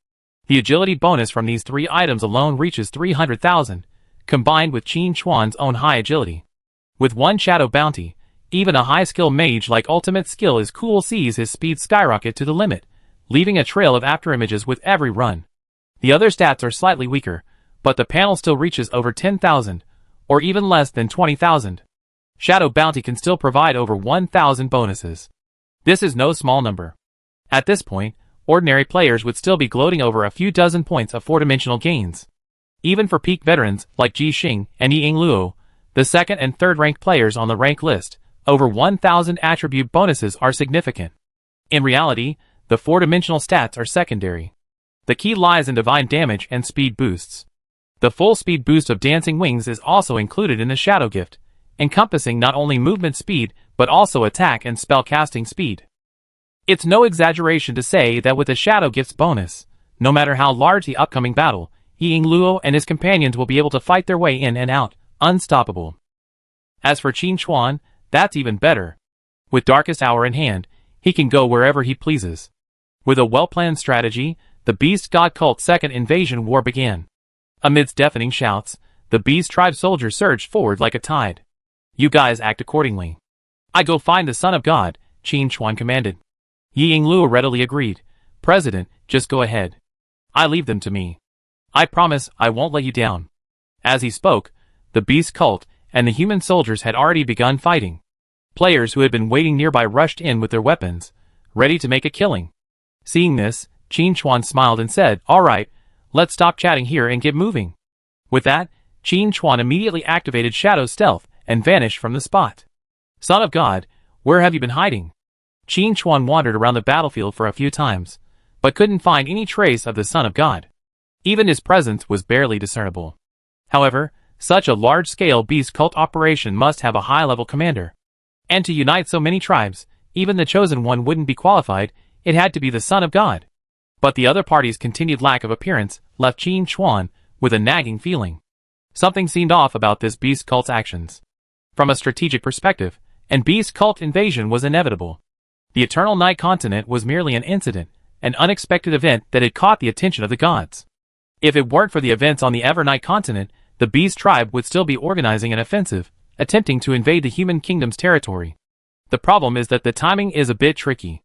The agility bonus from these three items alone reaches 300,000, combined with Qin Chuan's own high agility. With one shadow bounty, even a high-skill mage like Ultimate Skill is cool sees his speed skyrocket to the limit, leaving a trail of afterimages with every run. The other stats are slightly weaker, but the panel still reaches over 10,000, or even less than 20,000. Shadow Bounty can still provide over 1,000 bonuses. This is no small number. At this point, ordinary players would still be gloating over a few dozen points of four-dimensional gains. Even for peak veterans like Ji Xing and Ying Luo, the second and third ranked players on the rank list, Over 1,000 attribute bonuses are significant. In reality, the 4-dimensional stats are secondary. The key lies in divine damage and speed boosts. The full speed boost of Dancing Wings is also included in the Shadow Gift, encompassing not only movement speed but also attack and spell casting speed. It's no exaggeration to say that with the Shadow Gift's bonus, no matter how large the upcoming battle, Ying Luo and his companions will be able to fight their way in and out, unstoppable. As for Qin Chuan, that's even better. With Darkest Hour in hand, he can go wherever he pleases. With a well-planned strategy, the Beast God Cult's second invasion war began. Amidst deafening shouts, the Beast Tribe soldiers surged forward like a tide. You guys act accordingly. I go find the Son of God, Qin Chuan commanded. Ying Luo readily agreed. President, just go ahead. I leave them to me. I promise I won't let you down. As he spoke, the Beast Cult and the human soldiers had already begun fighting. Players who had been waiting nearby rushed in with their weapons, ready to make a killing. Seeing this, Qin Chuan smiled and said, "All right, let's stop chatting here and get moving." With that, Qin Chuan immediately activated Shadow Stealth and vanished from the spot. Son of God, where have you been hiding? Qin Chuan wandered around the battlefield for a few times, but couldn't find any trace of the Son of God. Even his presence was barely discernible. However, such a large-scale beast cult operation must have a high-level commander. And to unite so many tribes, even the Chosen One wouldn't be qualified, it had to be the Son of God. But the other party's continued lack of appearance left Qin Chuan with a nagging feeling. Something seemed off about this beast cult's actions. From a strategic perspective, an beast cult invasion was inevitable. The Eternal Night Continent was merely an incident, an unexpected event that had caught the attention of the gods. If it weren't for the events on the Evernight Continent, the Beast Tribe would still be organizing an offensive, attempting to invade the Human Kingdom's territory. The problem is that the timing is a bit tricky.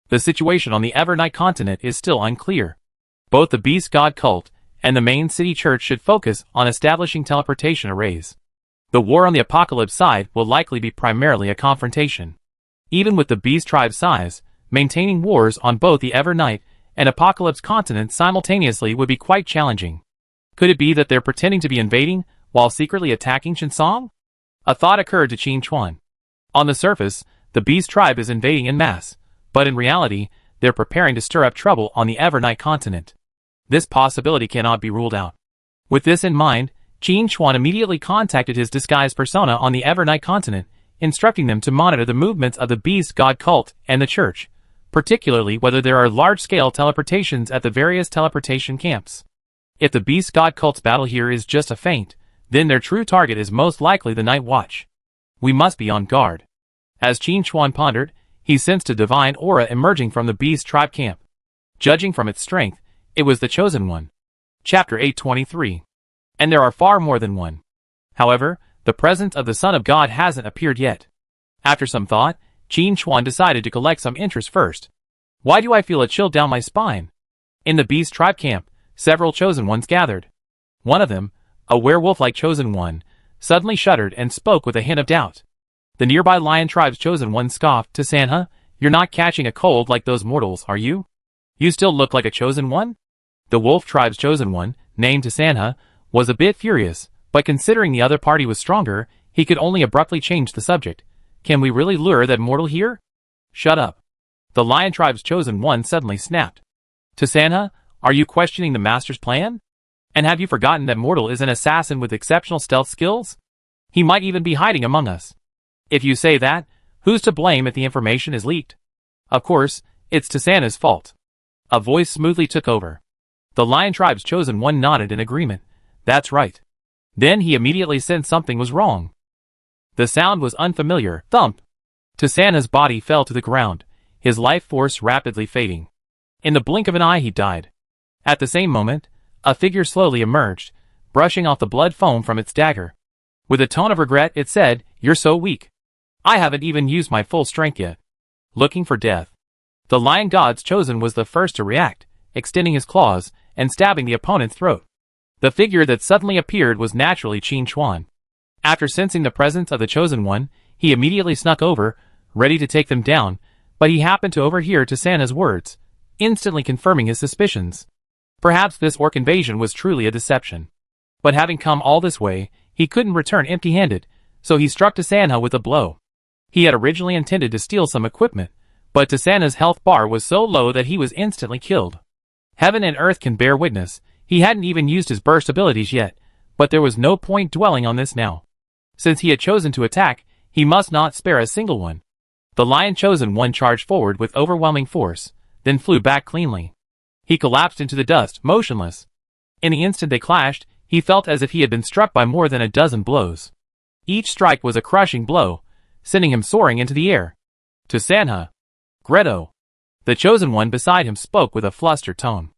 The situation on the Evernight Continent is still unclear. Both the Beast God Cult and the main city church should focus on establishing teleportation arrays. The war on the Apocalypse side will likely be primarily a confrontation. Even with the Beast Tribe's size, maintaining wars on both the Evernight and Apocalypse continents simultaneously would be quite challenging. Could it be that they're pretending to be invading while secretly attacking Shinsong? A thought occurred to Qin Chuan. On the surface, the Beast Tribe is invading en masse, but in reality, they're preparing to stir up trouble on the Evernight continent. This possibility cannot be ruled out. With this in mind, Qin Chuan immediately contacted his disguised persona on the Evernight continent, instructing them to monitor the movements of the Beast God Cult and the Church, particularly whether there are large-scale teleportations at the various teleportation camps. If the Beast God Cult's battle here is just a feint, then their true target is most likely the Night Watch. We must be on guard. As Qin Chuan pondered, he sensed a divine aura emerging from the Beast Tribe camp. Judging from its strength, it was the Chosen One. Chapter 823. And there are far more than one. However, the presence of the Son of God hasn't appeared yet. After some thought, Qin Chuan decided to collect some interest first. Why do I feel a chill down my spine? In the Beast Tribe camp, several Chosen Ones gathered. One of them, a werewolf-like Chosen One, suddenly shuddered and spoke with a hint of doubt. The nearby Lion Tribe's Chosen One scoffed to Sanha, "You're not catching a cold like those mortals, are you? You still look like a Chosen One?" The Wolf Tribe's Chosen One, named to Sanha, was a bit furious, but considering the other party was stronger, he could only abruptly change the subject. "Can we really lure that mortal here?" "Shut up." The Lion Tribe's Chosen One suddenly snapped. To Sanha, "Are you questioning the Master's plan? And have you forgotten that mortal is an assassin with exceptional stealth skills? He might even be hiding among us. If you say that, who's to blame if the information is leaked? Of course, it's Tasana's fault." A voice smoothly took over. The Lion Tribe's Chosen One nodded in agreement. "That's right." Then he immediately sensed something was wrong. The sound was unfamiliar. Thump! Tasana's body fell to the ground, his life force rapidly fading. In the blink of an eye he died. At the same moment, a figure slowly emerged, brushing off the blood foam from its dagger. With a tone of regret it said, "You're so weak. I haven't even used my full strength yet." Looking for death. The Lion God's Chosen was the first to react, extending his claws and stabbing the opponent's throat. The figure that suddenly appeared was naturally Qin Chuan. After sensing the presence of the Chosen One, he immediately snuck over, ready to take them down, but he happened to overhear Tasana's words, instantly confirming his suspicions. Perhaps this orc invasion was truly a deception. But having come all this way, he couldn't return empty-handed, so he struck Tasana with a blow. He had originally intended to steal some equipment, but Tisana's health bar was so low that he was instantly killed. Heaven and earth can bear witness, he hadn't even used his burst abilities yet, but there was no point dwelling on this now. Since he had chosen to attack, he must not spare a single one. The lion chosen one charged forward with overwhelming force, then flew back cleanly. He collapsed into the dust, motionless. In the instant they clashed, he felt as if he had been struck by more than a dozen blows. Each strike was a crushing blow, sending him soaring into the air. Tisana! Greto! The chosen one beside him spoke with a flustered tone.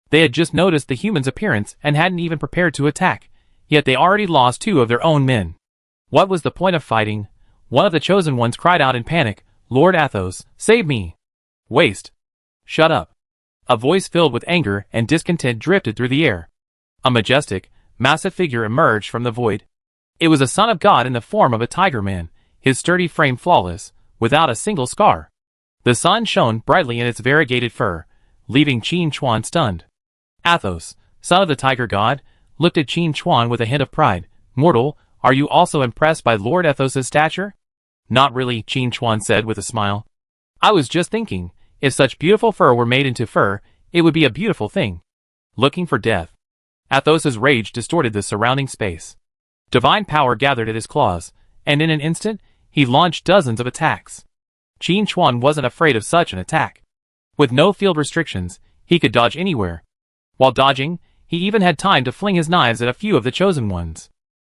They had just noticed the human's appearance and hadn't even prepared to attack, yet they already lost 2 of their own men. What was the point of fighting? One of the chosen ones cried out in panic, "Lord Athos, save me!" "Waste! Shut up!" A voice filled with anger and discontent drifted through the air. A majestic, massive figure emerged from the void. It was a son of God in the form of a tiger man, his sturdy frame flawless, without a single scar. The sun shone brightly in its variegated fur, leaving Qin Chuan stunned. Athos, son of the tiger god, looked at Qin Chuan with a hint of pride. "Mortal, are you also impressed by Lord Athos's stature?" "Not really," Qin Chuan said with a smile. "I was just thinking, if such beautiful fur were made into fur, it would be a beautiful thing." Looking for death. Athos's rage distorted the surrounding space. Divine power gathered at his claws, and in an instant, he launched dozens of attacks. Qin Chuan wasn't afraid of such an attack. With no field restrictions, he could dodge anywhere. While dodging, he even had time to fling his knives at a few of the chosen ones.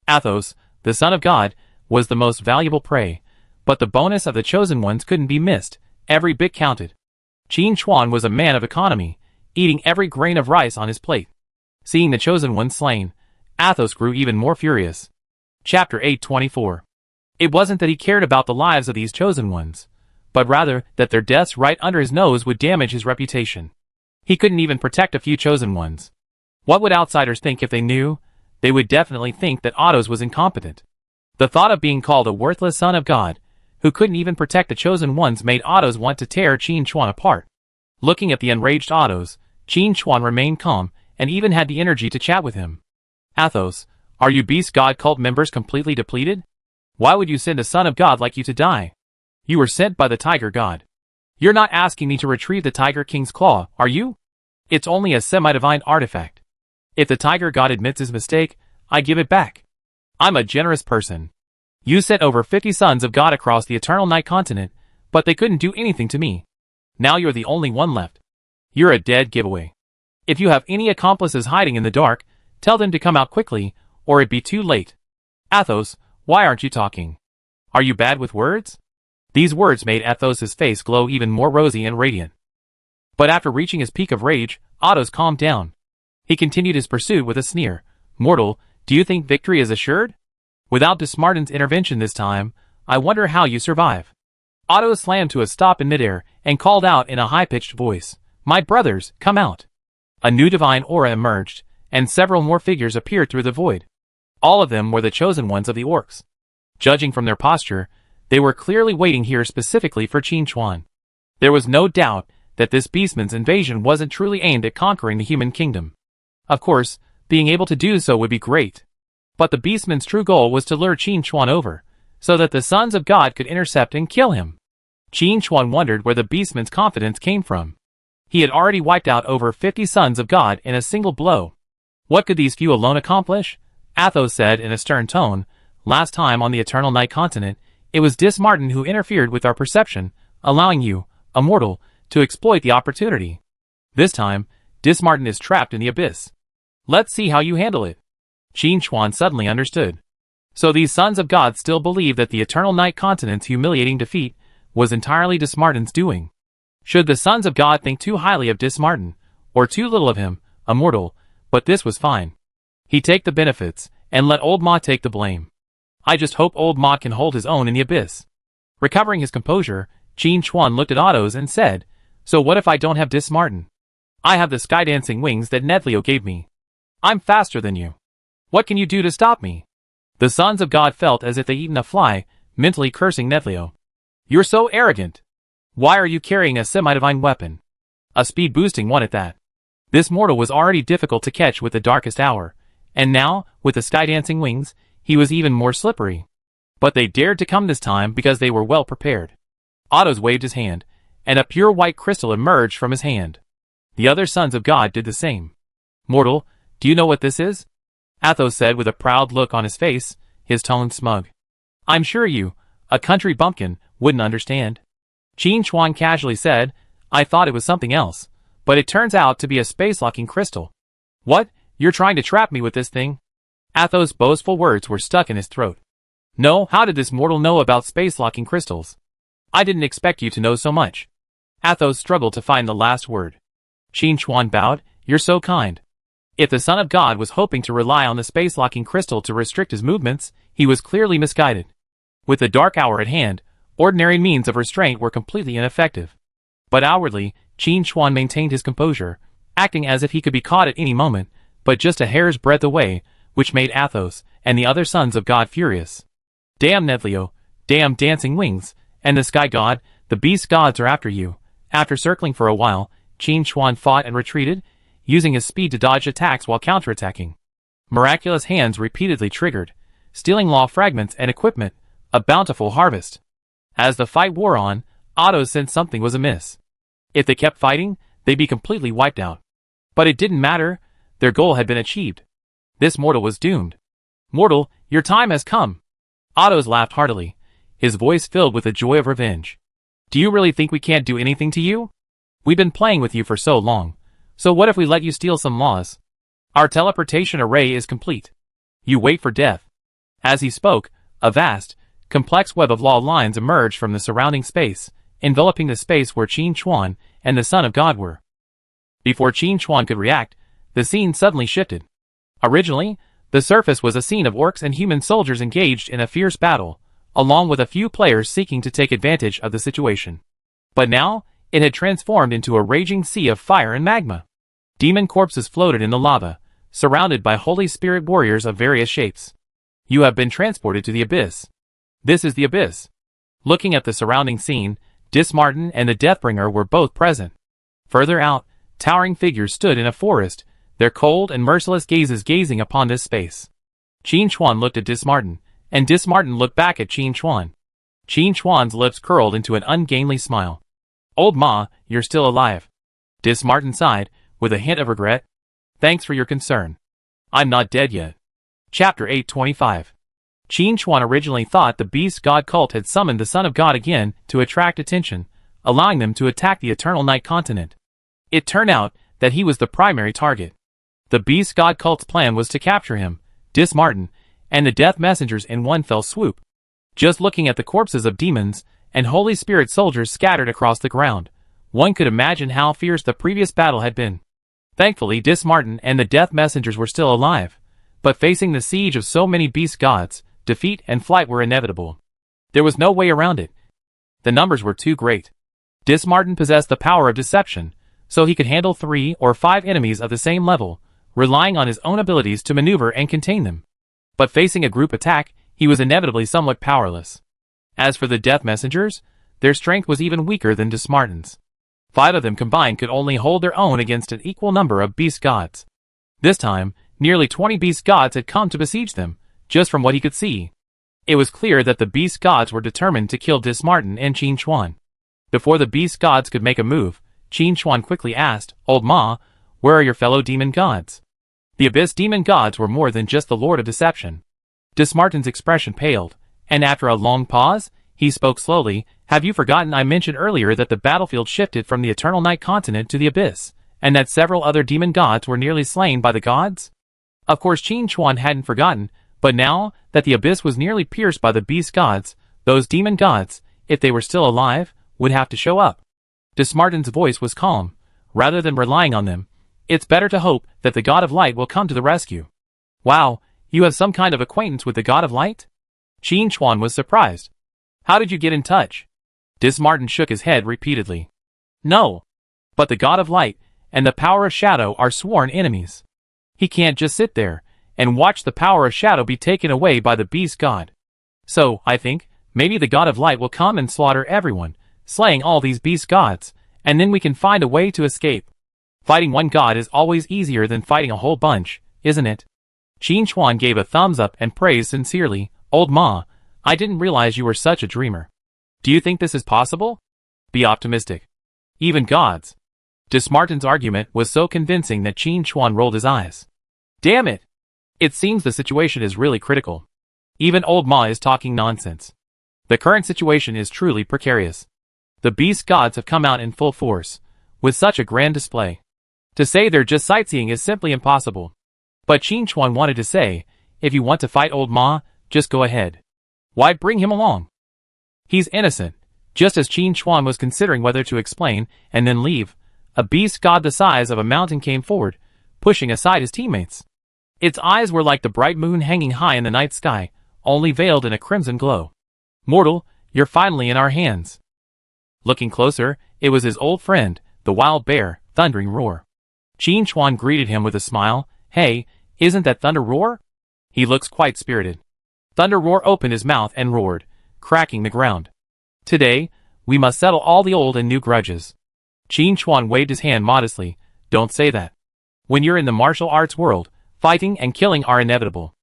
Athos, the son of God, was the most valuable prey, but the bonus of the chosen ones couldn't be missed. Every bit counted. Qin Chuan was a man of economy, eating every grain of rice on his plate. Seeing the chosen ones slain, Athos grew even more furious. Chapter 824. It wasn't that he cared about the lives of these chosen ones, but rather that their deaths right under his nose would damage his reputation. He couldn't even protect a few chosen ones. What would outsiders think if they knew? They would definitely think that Athos was incompetent. The thought of being called a worthless son of God, who couldn't even protect the chosen ones, made Athos want to tear Qin Chuan apart. Looking at the enraged Athos, Qin Chuan remained calm and even had the energy to chat with him. "Athos, are you beast god cult members completely depleted? Why would you send a son of God like you to die? You were sent by the tiger god. You're not asking me to retrieve the tiger king's claw, are you? It's only a semi-divine artifact. If the tiger god admits his mistake, I give it back. I'm a generous person. You sent over 50 sons of God across the eternal night continent, but they couldn't do anything to me. Now you're the only one left. You're a dead giveaway. If you have any accomplices hiding in the dark, tell them to come out quickly, or it'd be too late. Athos, why aren't you talking? Are you bad with words?" These words made Athos's face glow even more rosy and radiant. But after reaching his peak of rage, Athos calmed down. He continued his pursuit with a sneer. "Mortal, do you think victory is assured? Without Dismartin's intervention this time, I wonder how you survive." Athos slammed to a stop in midair and called out in a high-pitched voice, "My brothers, come out." A new divine aura emerged, and several more figures appeared through the void. All of them were the chosen ones of the orcs. Judging from their posture, they were clearly waiting here specifically for Qin Chuan. There was no doubt that this beastman's invasion wasn't truly aimed at conquering the human kingdom. Of course, being able to do so would be great. But the beastman's true goal was to lure Qin Chuan over, so that the sons of God could intercept and kill him. Qin Chuan wondered where the beastman's confidence came from. He had already wiped out over 50 sons of God in a single blow. What could these few alone accomplish? Athos said in a stern tone, "Last time on the Eternal Night Continent, it was Dismartin who interfered with our perception, allowing you, a mortal, to exploit the opportunity. This time, Dismartin is trapped in the abyss. Let's see how you handle it." Qin Chuan suddenly understood. So these sons of God still believed that the Eternal Night Continent's humiliating defeat was entirely Dismartin's doing. Should the sons of God think too highly of Dismartin, or too little of him, a mortal, but this was fine. He'd take the benefits, and let Old Ma take the blame. I just hope Old Ma can hold his own in the abyss. Recovering his composure, Qin Chuan looked at Athos and said, "So what if I don't have Dismartin? I have the sky-dancing wings that Nethlio gave me. I'm faster than you. What can you do to stop me?" The sons of God felt as if they'd eaten a fly, mentally cursing Nethlio. "You're so arrogant. Why are you carrying a semi-divine weapon? A speed-boosting one at that. This mortal was already difficult to catch with the darkest hour, and now, with the sky-dancing wings, he was even more slippery." But they dared to come this time because they were well prepared. Athos waved his hand, and a pure white crystal emerged from his hand. The other sons of God did the same. "Mortal, do you know what this is?" Athos said with a proud look on his face, his tone smug. "I'm sure you, a country bumpkin, wouldn't understand." Qin Chuan casually said, "I thought it was something else, but it turns out to be a space-locking crystal." "What? You're trying to trap me with this thing?" Athos' boastful words were stuck in his throat. "No, how did this mortal know about space-locking crystals? I didn't expect you to know so much." Athos struggled to find the last word. Qin Chuan bowed. "You're so kind." If the Son of God was hoping to rely on the space-locking crystal to restrict his movements, he was clearly misguided. With the dark hour at hand, ordinary means of restraint were completely ineffective. But outwardly, Qin Chuan maintained his composure, acting as if he could be caught at any moment, but just a hair's breadth away, which made Athos and the other sons of God furious. "Damn Nedlio, damn dancing wings, and the sky god, the beast gods are after you." After circling for a while, Qin Chuan fought and retreated, using his speed to dodge attacks while counterattacking. Miraculous hands repeatedly triggered, stealing law fragments and equipment, a bountiful harvest. As the fight wore on, Athos sensed something was amiss. If they kept fighting, they'd be completely wiped out. But it didn't matter, their goal had been achieved. This mortal was doomed. "Mortal, your time has come." Athos laughed heartily, his voice filled with the joy of revenge. "Do you really think we can't do anything to you? We've been playing with you for so long, so what if we let you steal some laws? Our teleportation array is complete. You wait for death." As he spoke, a vast, complex web of law lines emerged from the surrounding space, enveloping the space where Qin Chuan and the Son of God were. Before Qin Chuan could react, the scene suddenly shifted. Originally, the surface was a scene of orcs and human soldiers engaged in a fierce battle, along with a few players seeking to take advantage of the situation. But now, it had transformed into a raging sea of fire and magma. Demon corpses floated in the lava, surrounded by Holy Spirit warriors of various shapes. "You have been transported to the abyss. This is the abyss." Looking at the surrounding scene, Dismartin and the Deathbringer were both present. Further out, towering figures stood in a forest, their cold and merciless gazes gazing upon this space. Qin Chuan looked at Dismartin, and Dismartin looked back at Qin Chuan. Qin Chuan's lips curled into an ungainly smile. "Old Ma, you're still alive." Dismartin sighed, with a hint of regret. "Thanks for your concern. I'm not dead yet." Chapter 825. Qin Chuan originally thought the beast god cult had summoned the Son of God again to attract attention, allowing them to attack the Eternal Night continent. It turned out that he was the primary target. The beast god cult's plan was to capture him, Dismartin, and the death messengers in one fell swoop. Just looking at the corpses of demons and Holy Spirit soldiers scattered across the ground, one could imagine how fierce the previous battle had been. Thankfully, Dismartin and the death messengers were still alive, but facing the siege of so many beast gods, defeat and flight were inevitable. There was no way around it. The numbers were too great. Dismartin possessed the power of deception, so he could handle 3 or 5 enemies of the same level, relying on his own abilities to maneuver and contain them. But facing a group attack, he was inevitably somewhat powerless. As for the death messengers, their strength was even weaker than Dismartin's. 5 of them combined could only hold their own against an equal number of beast gods. This time, nearly 20 beast gods had come to besiege them, just from what he could see. It was clear that the beast gods were determined to kill Dismartin and Qin Chuan. Before the beast gods could make a move, Qin Chuan quickly asked, "Old Ma, where are your fellow demon gods?" The abyss demon gods were more than just the Lord of Deception. Dismartin's expression paled, and after a long pause, he spoke slowly. "Have you forgotten I mentioned earlier that the battlefield shifted from the Eternal Night continent to the abyss, and that several other demon gods were nearly slain by the gods?" Of course Qin Chuan hadn't forgotten, but now that the abyss was nearly pierced by the beast gods, those demon gods, if they were still alive, would have to show up. Dismartin's voice was calm. "Rather than relying on them, it's better to hope that the God of Light will come to the rescue." "Wow, you have some kind of acquaintance with the God of Light?" Qin Chuan was surprised. "How did you get in touch?" Dismartin shook his head repeatedly. "No. But the God of Light and the power of Shadow are sworn enemies. He can't just sit there and watch the power of Shadow be taken away by the beast god. So, I think, maybe the God of Light will come and slaughter everyone, slaying all these beast gods, and then we can find a way to escape. Fighting one god is always easier than fighting a whole bunch, isn't it?" Qin Chuan gave a thumbs up and praised sincerely, "Old Ma, I didn't realize you were such a dreamer. Do you think this is possible? Be optimistic. Even gods. Dismartin's argument was so convincing that Qin Chuan rolled his eyes. Damn it! It seems the situation is really critical. Even old Ma is talking nonsense. The current situation is truly precarious. The beast gods have come out in full force, with such a grand display. To say they're just sightseeing is simply impossible. But Qin Chuan wanted to say, if you want to fight old Ma, just go ahead. Why bring him along? He's innocent. Just as Qin Chuan was considering whether to explain and then leave, a beast god the size of a mountain came forward, pushing aside his teammates. Its eyes were like the bright moon hanging high in the night sky, only veiled in a crimson glow. Mortal, you're finally in our hands. Looking closer, it was his old friend, the wild bear, Thundering Roar. Qin Chuan greeted him with a smile. Hey, isn't that Thunder Roar? He looks quite spirited. Thunder Roar opened his mouth and roared, cracking the ground. Today, we must settle all the old and new grudges. Qin Chuan waved his hand modestly. Don't say that. When you're in the martial arts world, fighting and killing are inevitable.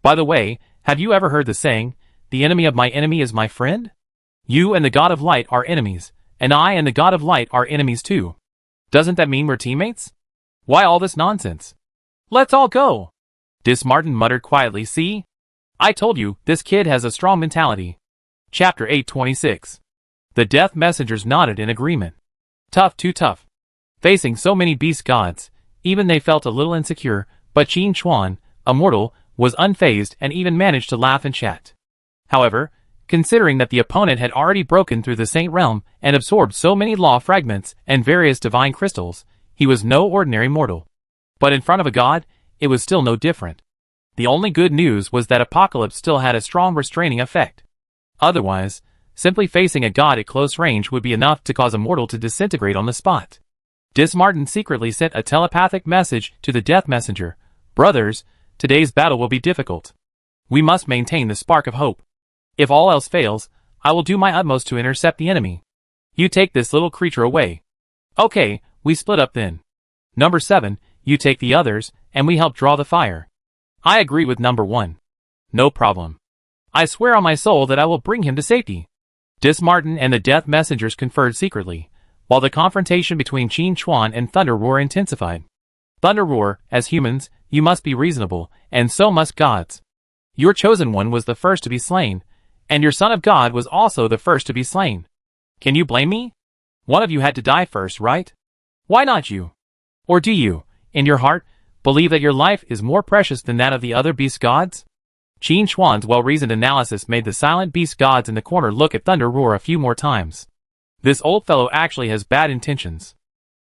By the way, have you ever heard the saying, the enemy of my enemy is my friend? You and the God of Light are enemies, and I and the God of Light are enemies too. Doesn't that mean we're teammates? Why all this nonsense? Let's all go. Dismartin muttered quietly. See? I told you, this kid has a strong mentality. Chapter 826. The Death Messengers nodded in agreement. Tough, too tough. Facing so many beast gods, even they felt a little insecure, but Qin Chuan, a mortal, was unfazed and even managed to laugh and chat. However, considering that the opponent had already broken through the Saint Realm and absorbed so many law fragments and various divine crystals, he was no ordinary mortal. But in front of a god, it was still no different. The only good news was that Apocalypse still had a strong restraining effect. Otherwise, simply facing a god at close range would be enough to cause a mortal to disintegrate on the spot. Dismartin secretly sent a telepathic message to the Death Messenger. Brothers, today's battle will be difficult. We must maintain the spark of hope. If all else fails, I will do my utmost to intercept the enemy. You take this little creature away. Okay, we split up then. Number 7, you take the others, and we help draw the fire. I agree with number 1. No problem. I swear on my soul that I will bring him to safety. Dismartin and the Death Messengers conferred secretly, while the confrontation between Qin Chuan and Thunder Roar intensified. Thunder Roar, as humans, you must be reasonable, and so must gods. Your chosen one was the first to be slain, and your son of God was also the first to be slain. Can you blame me? One of you had to die first, right? Why not you? Or do you, in your heart, believe that your life is more precious than that of the other beast gods? Qin Chuan's well-reasoned analysis made the silent beast gods in the corner look at Thunder Roar a few more times. This old fellow actually has bad intentions.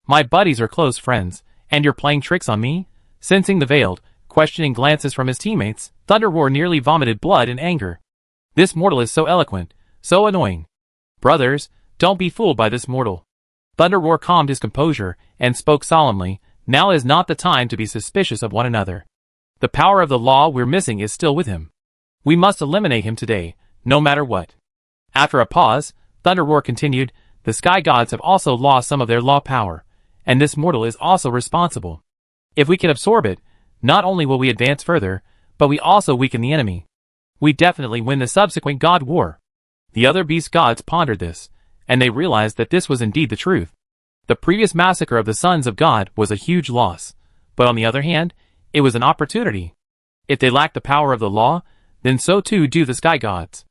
My buddies are close friends, and you're playing tricks on me? Sensing the veiled, questioning glances from his teammates, Thunder Roar nearly vomited blood in anger. This mortal is so eloquent, so annoying. Brothers, don't be fooled by this mortal. Thunder Roar calmed his composure and spoke solemnly. Now is not the time to be suspicious of one another. The power of the law we're missing is still with him. We must eliminate him today, no matter what. After a pause, Thunder Roar continued, the sky gods have also lost some of their law power, and this mortal is also responsible. If we can absorb it, not only will we advance further, but we also weaken the enemy. We definitely win the subsequent god war. The other beast gods pondered this, and they realized that this was indeed the truth. The previous massacre of the sons of God was a huge loss, but on the other hand, it was an opportunity. If they lacked the power of the law, then so too do the sky gods.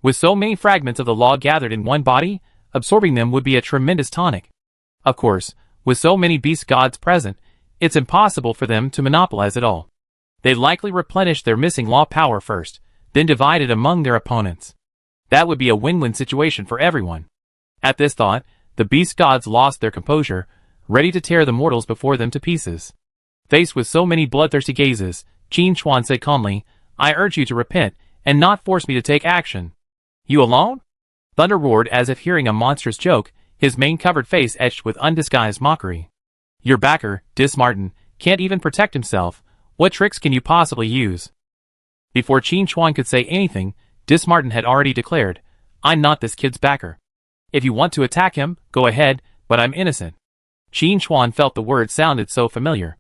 With so many fragments of the law gathered in one body, absorbing them would be a tremendous tonic. Of course, with so many beast gods present, it's impossible for them to monopolize it all. They'd likely replenish their missing law power first, then divide it among their opponents. That would be a win-win situation for everyone. At this thought, the beast gods lost their composure, ready to tear the mortals before them to pieces. Faced with so many bloodthirsty gazes, Qin Chuan said calmly, I urge you to repent, and not force me to take action. You alone? Thunder roared as if hearing a monstrous joke, his mane-covered face etched with undisguised mockery. Your backer, Dismartin, can't even protect himself. What tricks can you possibly use? Before Qin Chuan could say anything, Dismartin had already declared, I'm not this kid's backer. If you want to attack him, go ahead, but I'm innocent. Qin Chuan felt the word sounded so familiar.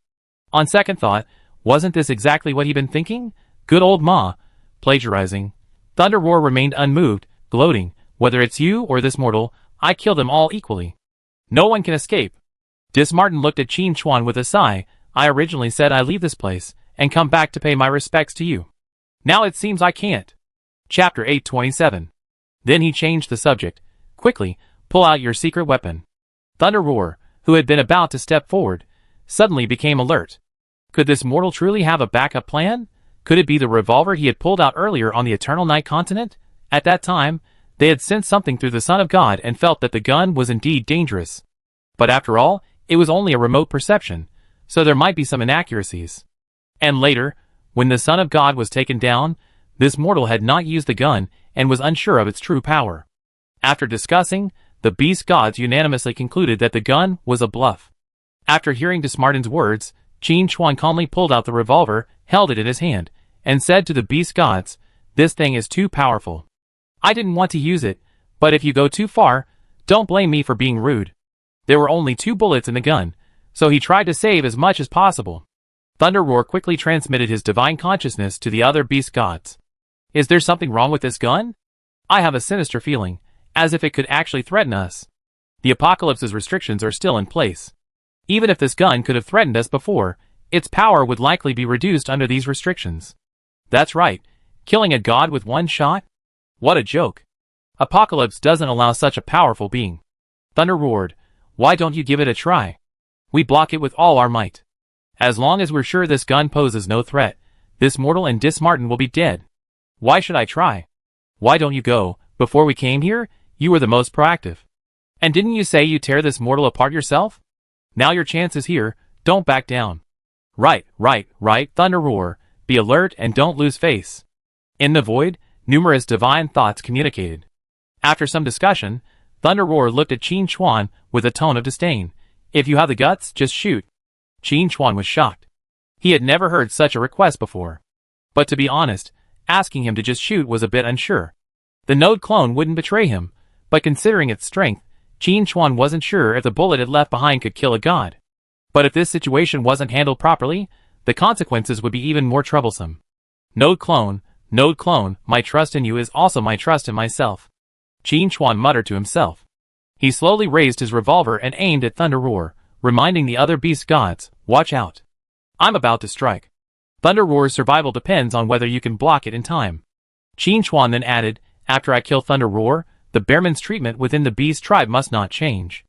On second thought, wasn't this exactly what he'd been thinking? Good old Ma, plagiarizing. Thunder Roar remained unmoved, gloating, "Whether it's you or this mortal, I kill them all equally. No one can escape." Dismartin looked at Qin Chuan with a sigh. "I originally said I leave this place and come back to pay my respects to you. Now it seems I can't." Chapter 827. Then he changed the subject. "Quickly, pull out your secret weapon." Thunder Roar, who had been about to step forward, suddenly became alert. Could this mortal truly have a backup plan? Could it be the revolver he had pulled out earlier on the Eternal Night continent? At that time, they had sensed something through the Son of God and felt that the gun was indeed dangerous. But after all, it was only a remote perception, so there might be some inaccuracies. And later, when the Son of God was taken down, this mortal had not used the gun and was unsure of its true power. After discussing, the beast gods unanimously concluded that the gun was a bluff. After hearing Dismartin's words, Qin Chuan calmly pulled out the revolver, held it in his hand, and said to the beast gods, "This thing is too powerful. I didn't want to use it, but if you go too far, don't blame me for being rude." There were only 2 bullets in the gun, so he tried to save as much as possible. Thunder Roar quickly transmitted his divine consciousness to the other beast gods. "Is there something wrong with this gun? I have a sinister feeling, as if it could actually threaten us. The apocalypse's restrictions are still in place. Even if this gun could have threatened us before, its power would likely be reduced under these restrictions." "That's right, killing a god with 1 shot? What a joke. Apocalypse doesn't allow such a powerful being." Thunder roared, "Why don't you give it a try? We block it with all our might. As long as we're sure this gun poses no threat, this mortal and Dismartin will be dead. Why should I try? Why don't you go? Before we came here, you were the most proactive. And didn't you say you'd tear this mortal apart yourself? Now your chance is here, don't back down." Right, Thunder Roar, be alert and don't lose face." In the void, numerous divine thoughts communicated. After some discussion, Thunder Roar looked at Qin Chuan with a tone of disdain. "If you have the guts, just shoot." Qin Chuan was shocked. He had never heard such a request before. But to be honest, asking him to just shoot was a bit unsure. The node clone wouldn't betray him, but considering its strength, Qin Chuan wasn't sure if the bullet it left behind could kill a god. But if this situation wasn't handled properly, the consequences would be even more troublesome. Node clone, my trust in you is also my trust in myself," Qin Chuan muttered to himself. He slowly raised his revolver and aimed at Thunder Roar, reminding the other beast gods, "Watch out. I'm about to strike. Thunder Roar's survival depends on whether you can block it in time." Qin Chuan then added, "After I kill Thunder Roar, the Bearman's treatment within the beast tribe must not change.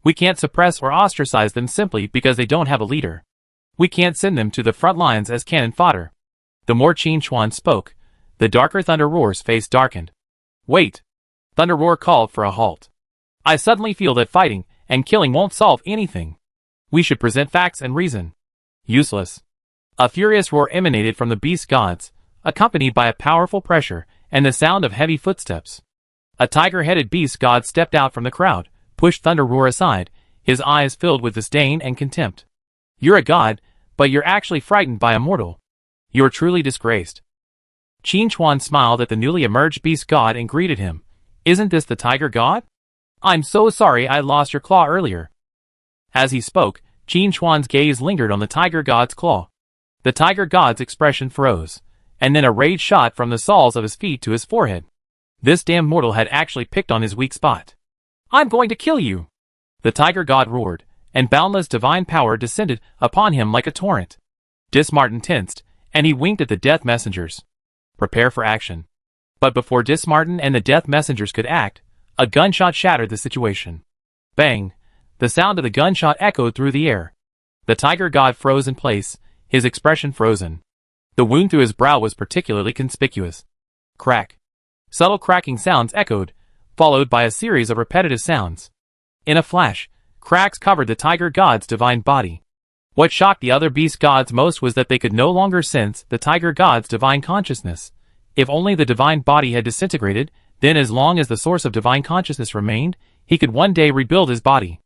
We can't suppress or ostracize them simply because they don't have a leader. We can't send them to the front lines as cannon fodder." The more Qin Chuan spoke, the darker Thunder Roar's face darkened. "Wait!" Thunder Roar called for a halt. "I suddenly feel that fighting and killing won't solve anything. We should present facts and reason." "Useless." A furious roar emanated from the beast gods, accompanied by a powerful pressure and the sound of heavy footsteps. A tiger-headed beast god stepped out from the crowd, pushed Thunder Roar aside, his eyes filled with disdain and contempt. "You're a god, but you're actually frightened by a mortal. You're truly disgraced." Qin Chuan smiled at the newly emerged beast god and greeted him. "Isn't this the tiger god? I'm so sorry I lost your claw earlier." As he spoke, Qin Chuan's gaze lingered on the tiger god's claw. The tiger god's expression froze, and then a rage shot from the soles of his feet to his forehead. This damn mortal had actually picked on his weak spot. "I'm going to kill you!" The tiger god roared, and boundless divine power descended upon him like a torrent. Dismartin tensed, and he winked at the death messengers. "Prepare for action." But before Dismartin and the death messengers could act, a gunshot shattered the situation. Bang! The sound of the gunshot echoed through the air. The tiger god froze in place, his expression frozen. The wound through his brow was particularly conspicuous. Crack. Subtle cracking sounds echoed, followed by a series of repetitive sounds. In a flash, cracks covered the tiger god's divine body. What shocked the other beast gods most was that they could no longer sense the tiger god's divine consciousness. If only the divine body had disintegrated, then as long as the source of divine consciousness remained, he could one day rebuild his body.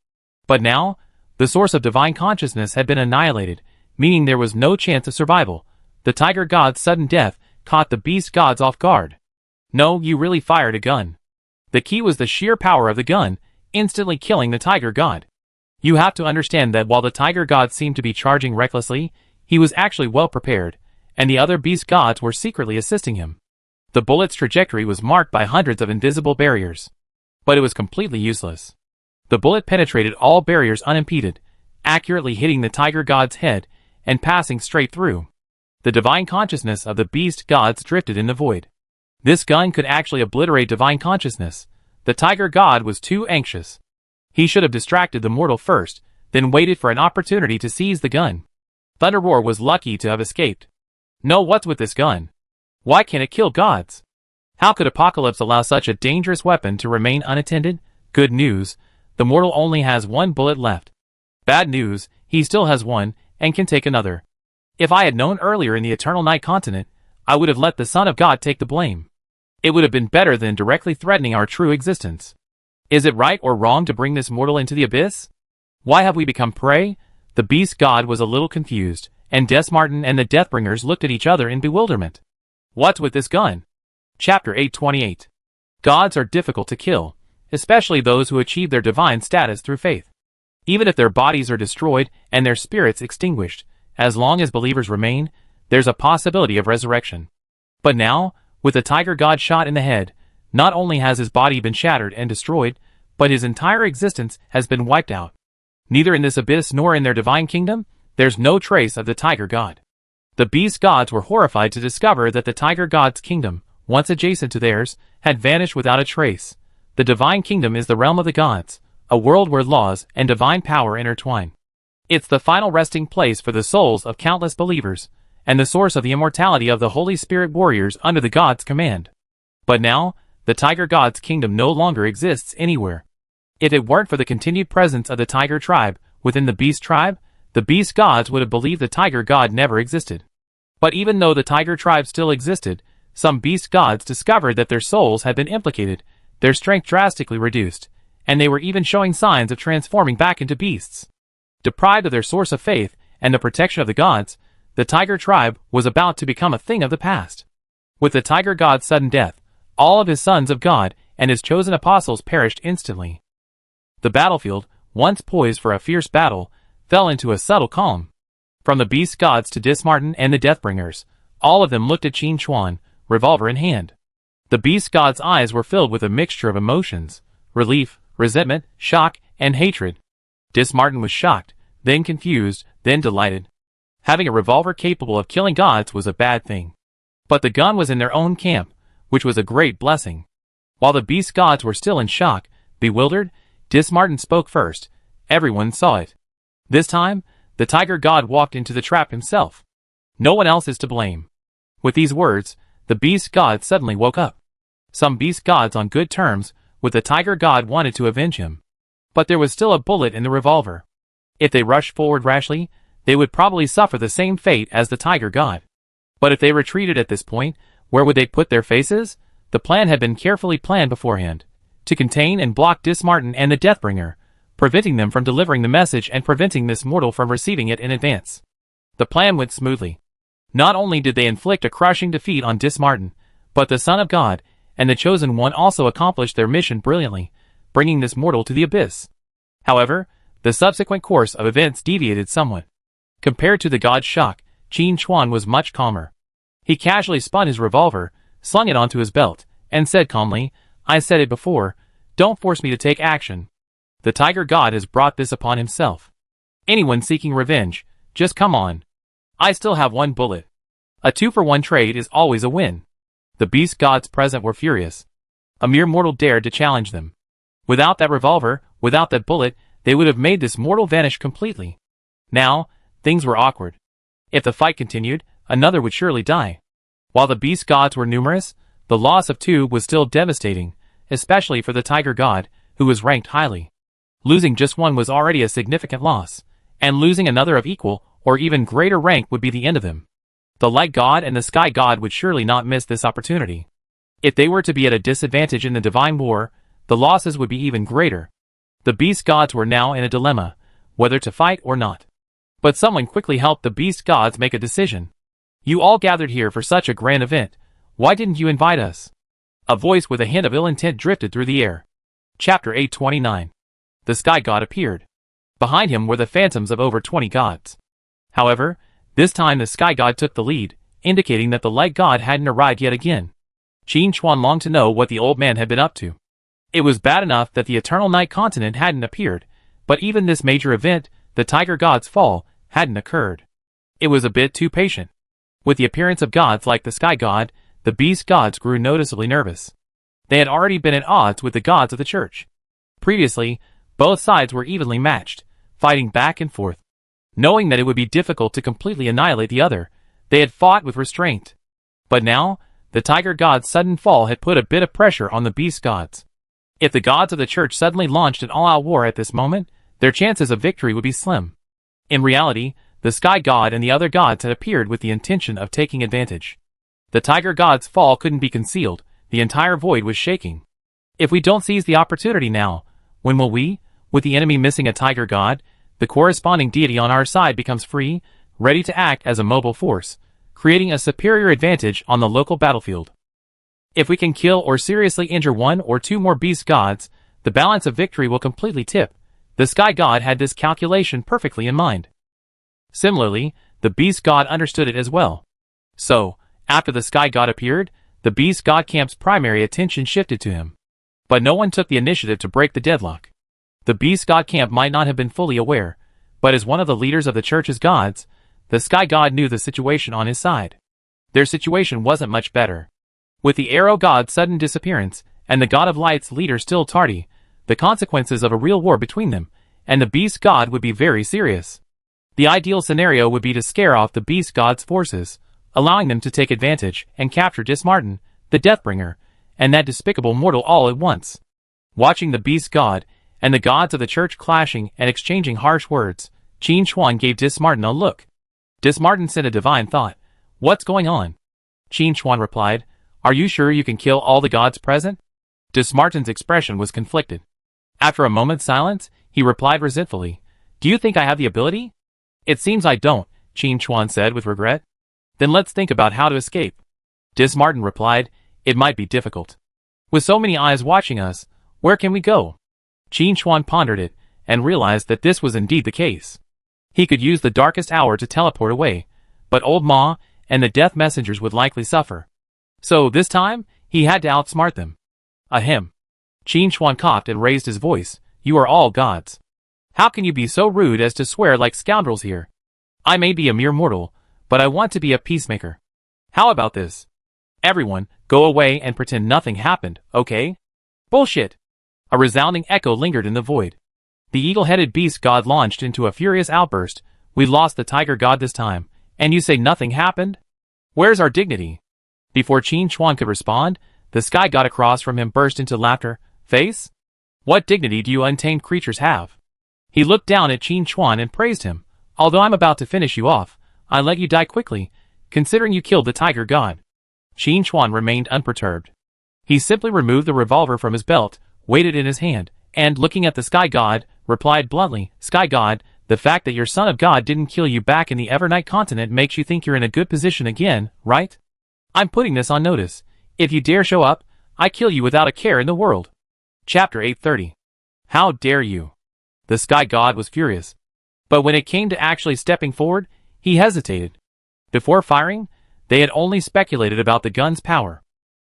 But now, the source of divine consciousness had been annihilated, meaning there was no chance of survival. The tiger god's sudden death caught the beast gods off guard. "No, you really fired a gun." The key was the sheer power of the gun, instantly killing the tiger god. You have to understand that while the tiger god seemed to be charging recklessly, he was actually well prepared, and the other beast gods were secretly assisting him. The bullet's trajectory was marked by hundreds of invisible barriers. But it was completely useless. The bullet penetrated all barriers unimpeded, accurately hitting the tiger god's head and passing straight through. The divine consciousness of the beast gods drifted in the void. This gun could actually obliterate divine consciousness. The tiger god was too anxious. He should have distracted the mortal first, then waited for an opportunity to seize the gun. Thunderroar was lucky to have escaped. No, what's with this gun? Why can't it kill gods? How could Apocalypse allow such a dangerous weapon to remain unattended? Good news, the mortal only has one bullet left. Bad news, he still has one, and can take another. If I had known earlier in the Eternal Night continent, I would have let the Son of God take the blame. It would have been better than directly threatening our true existence. Is it right or wrong to bring this mortal into the abyss? Why have we become prey? The beast god was a little confused, and Desmarten and the Deathbringers looked at each other in bewilderment. What's with this gun? Chapter 828. Gods are difficult to kill, especially those who achieve their divine status through faith. Even if their bodies are destroyed and their spirits extinguished, as long as believers remain, there's a possibility of resurrection. But now, with the tiger god shot in the head, not only has his body been shattered and destroyed, but his entire existence has been wiped out. Neither in this abyss nor in their divine kingdom, there's no trace of the tiger god. The beast gods were horrified to discover that the tiger god's kingdom, once adjacent to theirs, had vanished without a trace. The divine kingdom is the realm of the gods, a world where laws and divine power intertwine. It's the final resting place for the souls of countless believers, and the source of the immortality of the Holy Spirit warriors under the gods' command. But now, the tiger god's kingdom no longer exists anywhere. If it weren't for the continued presence of the tiger tribe within the beast tribe, the beast gods would have believed the tiger god never existed. But even though the tiger tribe still existed, some beast gods discovered that their souls had been implicated, their strength drastically reduced, and they were even showing signs of transforming back into beasts. Deprived of their source of faith and the protection of the gods, the tiger tribe was about to become a thing of the past. With the tiger god's sudden death, all of his sons of God and his chosen apostles perished instantly. The battlefield, once poised for a fierce battle, fell into a subtle calm. From the beast gods to Desmarten and the Deathbringers, all of them looked at Qin Chuan, revolver in hand. The beast god's eyes were filled with a mixture of emotions: relief, resentment, shock, and hatred. Desmarten was shocked, then confused, then delighted. Having a revolver capable of killing gods was a bad thing. But the gun was in their own camp, which was a great blessing. While the beast gods were still in shock, bewildered, Desmarten spoke first. Everyone saw it. This time, the tiger god walked into the trap himself. No one else is to blame. With these words, the beast god suddenly woke up. Some beast gods on good terms with the tiger god wanted to avenge him. But there was still a bullet in the revolver. If they rushed forward rashly, they would probably suffer the same fate as the tiger god. But if they retreated at this point, where would they put their faces? The plan had been carefully planned beforehand, to contain and block Desmarten and the Deathbringer, preventing them from delivering the message and preventing this mortal from receiving it in advance. The plan went smoothly. Not only did they inflict a crushing defeat on Desmarten, but the Son of God and the Chosen One also accomplished their mission brilliantly, bringing this mortal to the abyss. However, the subsequent course of events deviated somewhat. Compared to the god's shock, Qin Chuan was much calmer. He casually spun his revolver, slung it onto his belt, and said calmly, "I said it before, don't force me to take action. The tiger god has brought this upon himself. Anyone seeking revenge, just come on. I still have one bullet. A 2-for-1 trade is always a win." The beast gods present were furious. A mere mortal dared to challenge them. Without that revolver, without that bullet, they would have made this mortal vanish completely. Now, things were awkward. If the fight continued, another would surely die. While the beast gods were numerous, the loss of two was still devastating, especially for the tiger god, who was ranked highly. Losing just one was already a significant loss, and losing another of equal or even greater rank would be the end of him. The light god and the sky god would surely not miss this opportunity. If they were to be at a disadvantage in the divine war, the losses would be even greater. The beast gods were now in a dilemma, whether to fight or not. But someone quickly helped the beast gods make a decision. "You all gathered here for such a grand event. Why didn't you invite us?" A voice with a hint of ill intent drifted through the air. Chapter 829. The sky god appeared. Behind him were the phantoms of over 20 gods. However, this time the sky god took the lead, indicating that the light god hadn't arrived yet again. Qin Chuan longed to know what the old man had been up to. It was bad enough that the Eternal Night continent hadn't appeared, but even this major event, the Tiger God's fall, hadn't occurred. It was a bit too patient. With the appearance of gods like the Sky God, the Beast Gods grew noticeably nervous. They had already been at odds with the gods of the church. Previously, both sides were evenly matched, fighting back and forth. Knowing that it would be difficult to completely annihilate the other, they had fought with restraint. But now, the Tiger God's sudden fall had put a bit of pressure on the Beast Gods. If the gods of the church suddenly launched an all-out war at this moment, their chances of victory would be slim. In reality, the Sky God and the other gods had appeared with the intention of taking advantage. The Tiger God's fall couldn't be concealed, the entire void was shaking. If we don't seize the opportunity now, when will we, with the enemy missing a Tiger God, the corresponding deity on our side becomes free, ready to act as a mobile force, creating a superior advantage on the local battlefield. If we can kill or seriously injure one or two more beast gods, the balance of victory will completely tip. The Sky God had this calculation perfectly in mind. Similarly, the Beast God understood it as well. So, after the Sky God appeared, the Beast God camp's primary attention shifted to him. But no one took the initiative to break the deadlock. The Beast God camp might not have been fully aware, but as one of the leaders of the church's gods, the Sky God knew the situation on his side. Their situation wasn't much better. With the Arrow God's sudden disappearance, and the God of Light's leader still tardy, the consequences of a real war between them and the Beast God would be very serious. The ideal scenario would be to scare off the Beast God's forces, allowing them to take advantage and capture Dismartin, the Deathbringer, and that despicable mortal all at once. Watching the Beast God and the gods of the church clashing and exchanging harsh words, Qin Chuan gave Dismartin a look. Dismartin sent a divine thought. "What's going on?" Qin Chuan replied, "Are you sure you can kill all the gods present?" Dismartin's expression was conflicted. After a moment's silence, he replied resentfully, "Do you think I have the ability?" "It seems I don't," Qin Chuan said with regret. "Then let's think about how to escape." Dismartin replied, "It might be difficult. With so many eyes watching us, where can we go?" Qin Chuan pondered it, and realized that this was indeed the case. He could use the darkest hour to teleport away, but Old Ma and the death messengers would likely suffer. So this time, he had to outsmart them. Ahem. Qin Chuan coughed and raised his voice. "You are all gods. How can you be so rude as to swear like scoundrels here? I may be a mere mortal, but I want to be a peacemaker. How about this? Everyone, go away and pretend nothing happened, okay?" "Bullshit!" A resounding echo lingered in the void. The eagle-headed beast god launched into a furious outburst. "We lost the Tiger God this time, and you say nothing happened? Where's our dignity?" Before Qin Chuan could respond, the Sky God across from him burst into laughter. "Face? What dignity do you untamed creatures have?" He looked down at Qin Chuan and praised him. "Although I'm about to finish you off, I let you die quickly, considering you killed the Tiger God." Qin Chuan remained unperturbed. He simply removed the revolver from his belt, weighed it in his hand, and, looking at the Sky God, replied bluntly, "Sky God, the fact that your son of God didn't kill you back in the Evernight continent makes you think you're in a good position again, right? I'm putting this on notice. If you dare show up, I kill you without a care in the world." Chapter 830. How dare you? The Sky God was furious. But when it came to actually stepping forward, he hesitated. Before firing, they had only speculated about the gun's power.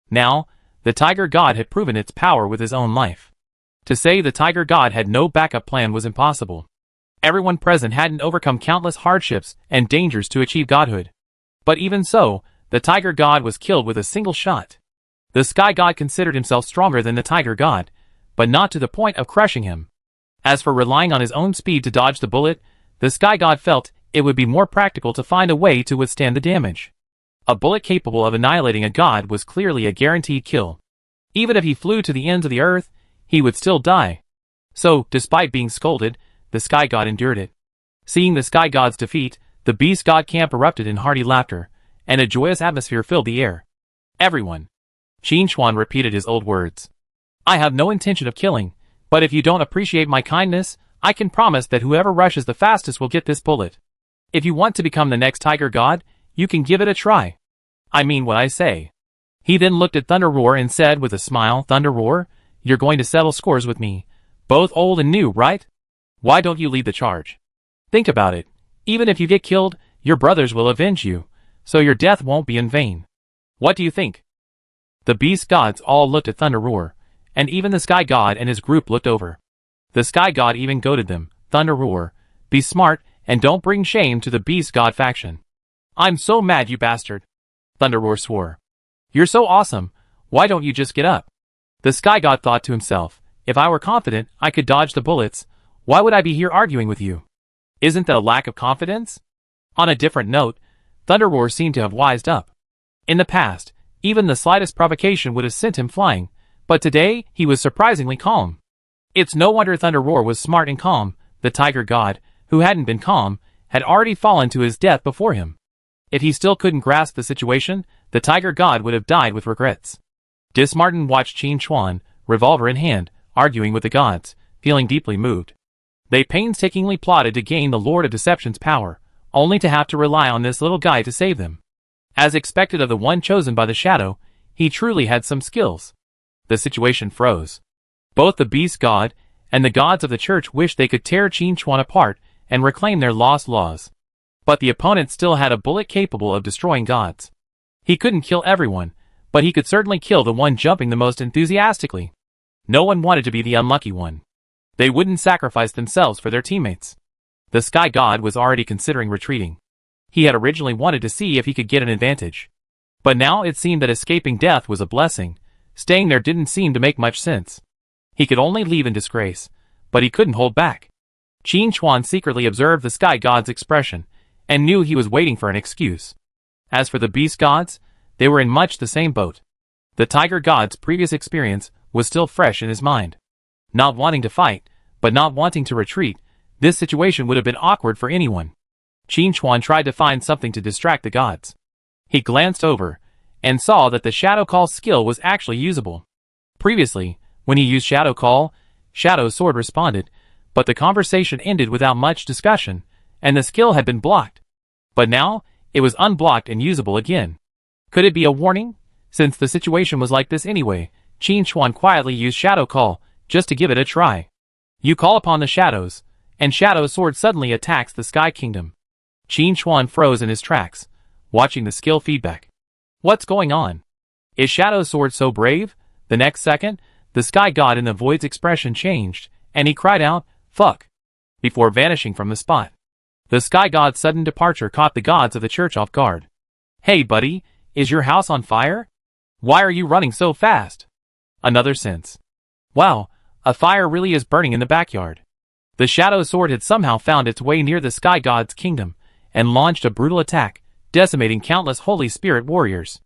Now, the Tiger God had proven its power with his own life. To say the Tiger God had no backup plan was impossible. Everyone present hadn't overcome countless hardships and dangers to achieve godhood. But even so, the Tiger God was killed with a single shot. The Sky God considered himself stronger than the Tiger God, but not to the point of crushing him. As for relying on his own speed to dodge the bullet, the Sky God felt it would be more practical to find a way to withstand the damage. A bullet capable of annihilating a god was clearly a guaranteed kill. Even if he flew to the ends of the earth, he would still die. So, despite being scolded, the Sky God endured it. Seeing the Sky God's defeat, the Beast God camp erupted in hearty laughter, and a joyous atmosphere filled the air. "Everyone." Qin Chuan repeated his old words. "I have no intention of killing, but if you don't appreciate my kindness, I can promise that whoever rushes the fastest will get this bullet. If you want to become the next Tiger God, you can give it a try. I mean what I say." He then looked at Thunder Roar and said with a smile, "Thunder Roar, you're going to settle scores with me. Both old and new, right? Why don't you lead the charge? Think about it. Even if you get killed, your brothers will avenge you, so your death won't be in vain. What do you think?" The beast gods all looked at Thunder Roar, and even the Sky God and his group looked over. The Sky God even goaded them, Thunder Roar, be smart and don't bring shame to the beast god faction. I'm so mad, you bastard. Thunder Roar swore. You're so awesome, why don't you just get up? The Sky God thought to himself, if I were confident I could dodge the bullets, why would I be here arguing with you? Isn't that a lack of confidence? On a different note, Thunder Roar seemed to have wised up. In the past, even the slightest provocation would have sent him flying, but today he was surprisingly calm. It's no wonder Thunder Roar was smart and calm. The Tiger God, who hadn't been calm, had already fallen to his death before him. If he still couldn't grasp the situation, the Tiger God would have died with regrets. Dismartin watched Qin Chuan, revolver in hand, arguing with the gods, feeling deeply moved. They painstakingly plotted to gain the Lord of Deception's power, only to have to rely on this little guy to save them. As expected of the one chosen by the Shadow, he truly had some skills. The situation froze. Both the Beast God and the gods of the church wished they could tear Qin Chuan apart and reclaim their lost laws. But the opponent still had a bullet capable of destroying gods. He couldn't kill everyone, but he could certainly kill the one jumping the most enthusiastically. No one wanted to be the unlucky one. They wouldn't sacrifice themselves for their teammates. The Sky God was already considering retreating. He had originally wanted to see if he could get an advantage. But now it seemed that escaping death was a blessing. Staying there didn't seem to make much sense. He could only leave in disgrace, but he couldn't hold back. Qin Chuan secretly observed the Sky God's expression, and knew he was waiting for an excuse. As for the Beast Gods, they were in much the same boat. The Tiger God's previous experience was still fresh in his mind. Not wanting to fight, but not wanting to retreat, this situation would have been awkward for anyone. Qin Chuan tried to find something to distract the gods. He glanced over, and saw that the Shadow Call skill was actually usable. Previously, when he used Shadow Call, Shadow Sword responded, but the conversation ended without much discussion, and the skill had been blocked. But now, it was unblocked and usable again. Could it be a warning? Since the situation was like this anyway, Qin Chuan quietly used Shadow Call, just to give it a try. You call upon the shadows, and Shadow Sword suddenly attacks the Sky Kingdom. Qin Chuan froze in his tracks, watching the skill feedback. What's going on? Is Shadow Sword so brave? The next second, the Sky God in the Void's expression changed, and he cried out, fuck, before vanishing from the spot. The Sky God's sudden departure caught the gods of the church off guard. Hey buddy, is your house on fire? Why are you running so fast? Another sense. Wow, a fire really is burning in the backyard. The Shadow Sword had somehow found its way near the Sky God's kingdom, and launched a brutal attack, decimating countless Holy Spirit warriors.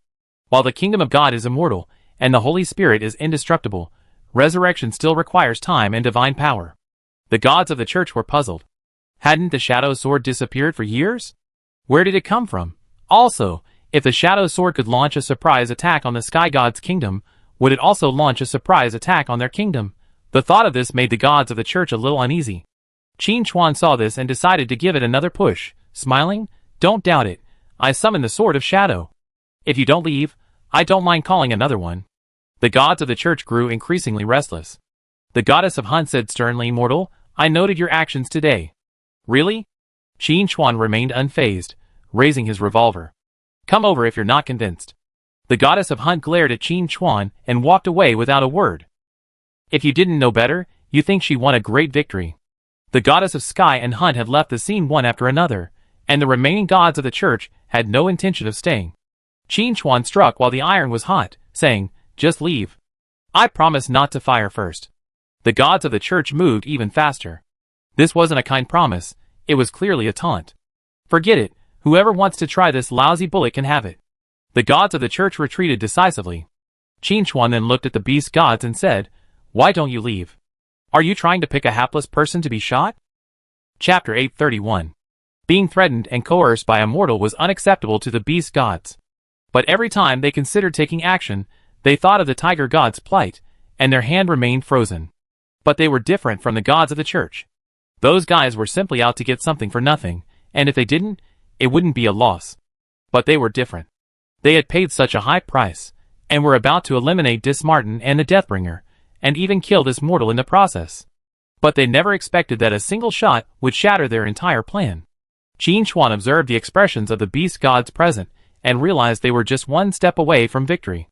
While the kingdom of God is immortal, and the Holy Spirit is indestructible, resurrection still requires time and divine power. The gods of the church were puzzled. Hadn't the Shadow Sword disappeared for years? Where did it come from? Also, if the Shadow Sword could launch a surprise attack on the Sky God's kingdom, would it also launch a surprise attack on their kingdom? The thought of this made the gods of the church a little uneasy. Qin Chuan saw this and decided to give it another push, smiling, don't doubt it, I summon the Sword of Shadow. If you don't leave, I don't mind calling another one. The gods of the church grew increasingly restless. The goddess of Hunt said sternly, mortal, I noted your actions today. Really? Qin Chuan remained unfazed, raising his revolver. Come over if you're not convinced. The goddess of Hunt glared at Qin Chuan and walked away without a word. If you didn't know better, you think she won a great victory. The goddess of Sky and Hunt had left the scene one after another, and the remaining gods of the church had no intention of staying. Qin Chuan struck while the iron was hot, saying, just leave. I promise not to fire first. The gods of the church moved even faster. This wasn't a kind promise, it was clearly a taunt. Forget it, whoever wants to try this lousy bullet can have it. The gods of the church retreated decisively. Qin Chuan then looked at the beast gods and said, why don't you leave? Are you trying to pick a hapless person to be shot? Chapter 831. Being threatened and coerced by a mortal was unacceptable to the beast gods. But every time they considered taking action, they thought of the tiger god's plight, and their hand remained frozen. But they were different from the gods of the church. Those guys were simply out to get something for nothing, and if they didn't, it wouldn't be a loss. But they were different. They had paid such a high price, and were about to eliminate Dismartin and the Deathbringer, and even kill this mortal in the process. But they never expected that a single shot would shatter their entire plan. Qin Chuan observed the expressions of the beast gods present, and realized they were just one step away from victory.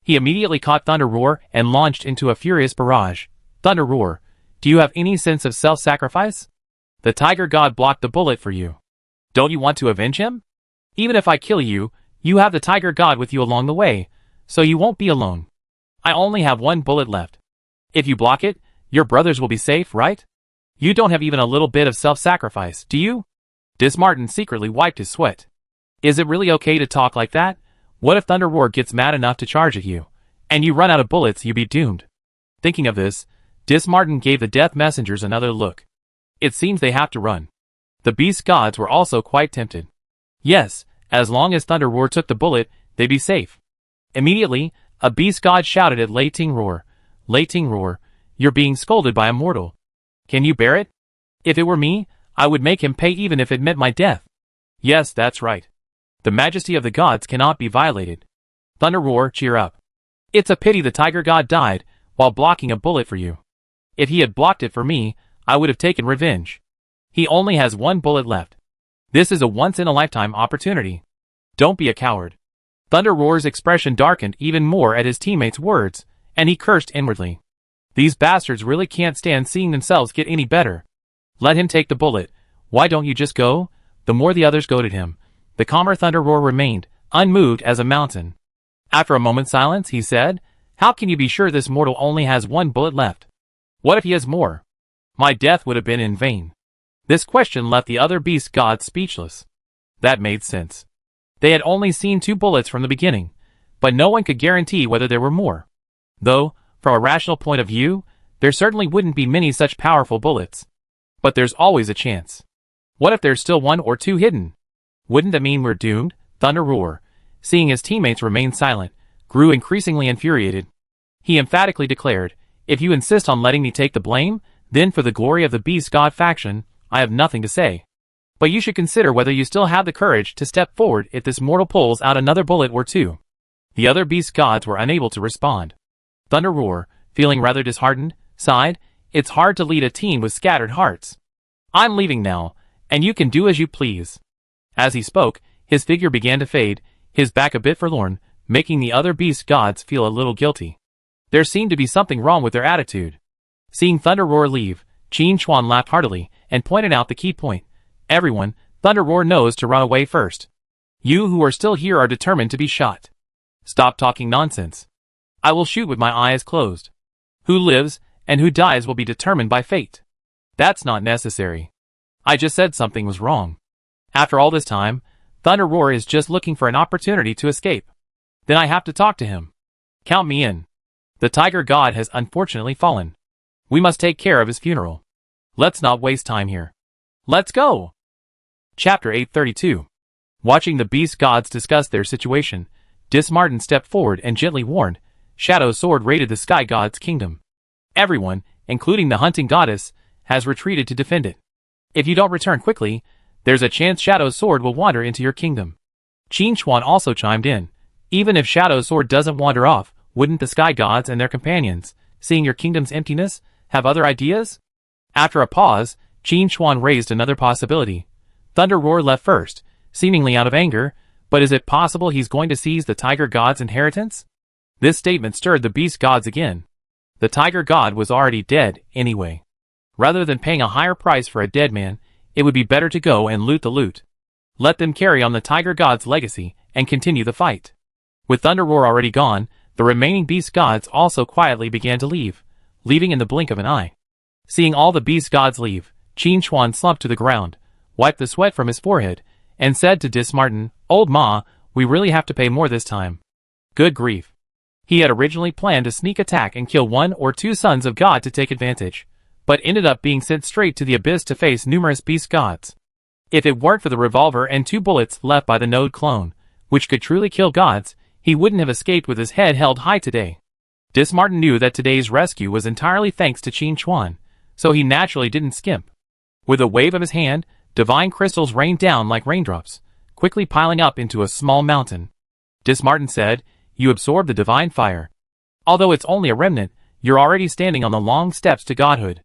He immediately caught Thunder Roar and launched into a furious barrage. Thunder Roar, do you have any sense of self-sacrifice? The Tiger God blocked the bullet for you. Don't you want to avenge him? Even if I kill you, you have the Tiger God with you along the way, so you won't be alone. I only have one bullet left. If you block it, your brothers will be safe, right? You don't have even a little bit of self-sacrifice, do you? Dismartin secretly wiped his sweat. Is it really okay to talk like that? What if Thunder Roar gets mad enough to charge at you, and you run out of bullets, you'd be doomed? Thinking of this, Dismartin gave the death messengers another look. It seems they have to run. The beast gods were also quite tempted. Yes, as long as Thunder Roar took the bullet, they'd be safe. Immediately, a beast god shouted at Lei Ting Roar, "Lei Ting Roar, you're being scolded by a mortal. Can you bear it? If it were me, I would make him pay even if it meant my death." Yes, that's right. The majesty of the gods cannot be violated. Thunder Roar, cheer up. It's a pity the Tiger God died while blocking a bullet for you. If he had blocked it for me, I would have taken revenge. He only has one bullet left. This is a once-in-a-lifetime opportunity. Don't be a coward. Thunder Roar's expression darkened even more at his teammates' words, and he cursed inwardly. These bastards really can't stand seeing themselves get any better. Let him take the bullet. Why don't you just go? The more the others goaded him, the calmer Thunder Roar remained, unmoved as a mountain. After a moment's silence, he said, "How can you be sure this mortal only has one bullet left? What if he has more? My death would have been in vain." This question left the other beast gods speechless. That made sense. They had only seen 2 bullets from the beginning, but no one could guarantee whether there were more. Though, from a rational point of view, there certainly wouldn't be many such powerful bullets. But there's always a chance. What if there's still 1 or 2 hidden? Wouldn't that mean we're doomed? Thunder Roar, seeing his teammates remain silent, grew increasingly infuriated. He emphatically declared, "If you insist on letting me take the blame, then for the glory of the Beast God faction, I have nothing to say. But you should consider whether you still have the courage to step forward if this mortal pulls out another bullet or 2. The other Beast Gods were unable to respond. Thunder Roar, feeling rather disheartened, sighed, "It's hard to lead a team with scattered hearts. I'm leaving now, and you can do as you please." As he spoke, his figure began to fade, his back a bit forlorn, making the other Beast Gods feel a little guilty. There seemed to be something wrong with their attitude. Seeing Thunder Roar leave, Qin Chuan laughed heartily and pointed out the key point. "Everyone, Thunder Roar knows to run away first. You who are still here are determined to be shot. Stop talking nonsense. I will shoot with my eyes closed. Who lives and who dies will be determined by fate." "That's not necessary. I just said something was wrong. After all this time, Thunder Roar is just looking for an opportunity to escape. Then I have to talk to him. Count me in. The Tiger God has unfortunately fallen. We must take care of his funeral. Let's not waste time here. Let's go." Chapter 832. Watching the Beast Gods discuss their situation, Dismartin stepped forward and gently warned, "Shadow Sword raided the Sky God's kingdom. Everyone, including the hunting goddess, has retreated to defend it. If you don't return quickly, there's a chance Shadow Sword will wander into your kingdom." Qin Chuan also chimed in, "Even if Shadow Sword doesn't wander off, wouldn't the Sky Gods and their companions, seeing your kingdom's emptiness, have other ideas?" After a pause, Qin Chuan raised another possibility. Thunder Roar left first, seemingly out of anger, but is it possible he's going to seize the Tiger God's inheritance? This statement stirred the Beast Gods again. The Tiger God was already dead, anyway. Rather than paying a higher price for a dead man, it would be better to go and loot the loot. Let them carry on the Tiger God's legacy and continue the fight. With Thunder Roar already gone, the remaining Beast Gods also quietly began to leave, leaving in the blink of an eye. Seeing all the Beast Gods leave, Qin Chuan slumped to the ground, wiped the sweat from his forehead, and said to Dismartin, "Old Ma, we really have to pay more this time." Good grief. He had originally planned to sneak attack and kill 1 or 2 sons of God to take advantage, but ended up being sent straight to the abyss to face numerous Beast Gods. If it weren't for the revolver and 2 bullets left by the node clone, which could truly kill gods, he wouldn't have escaped with his head held high today. Dismartin knew that today's rescue was entirely thanks to Qin Chuan, so he naturally didn't skimp. With a wave of his hand, divine crystals rained down like raindrops, quickly piling up into a small mountain. Dismartin said, "You absorb the divine fire. Although it's only a remnant, you're already standing on the long steps to godhood.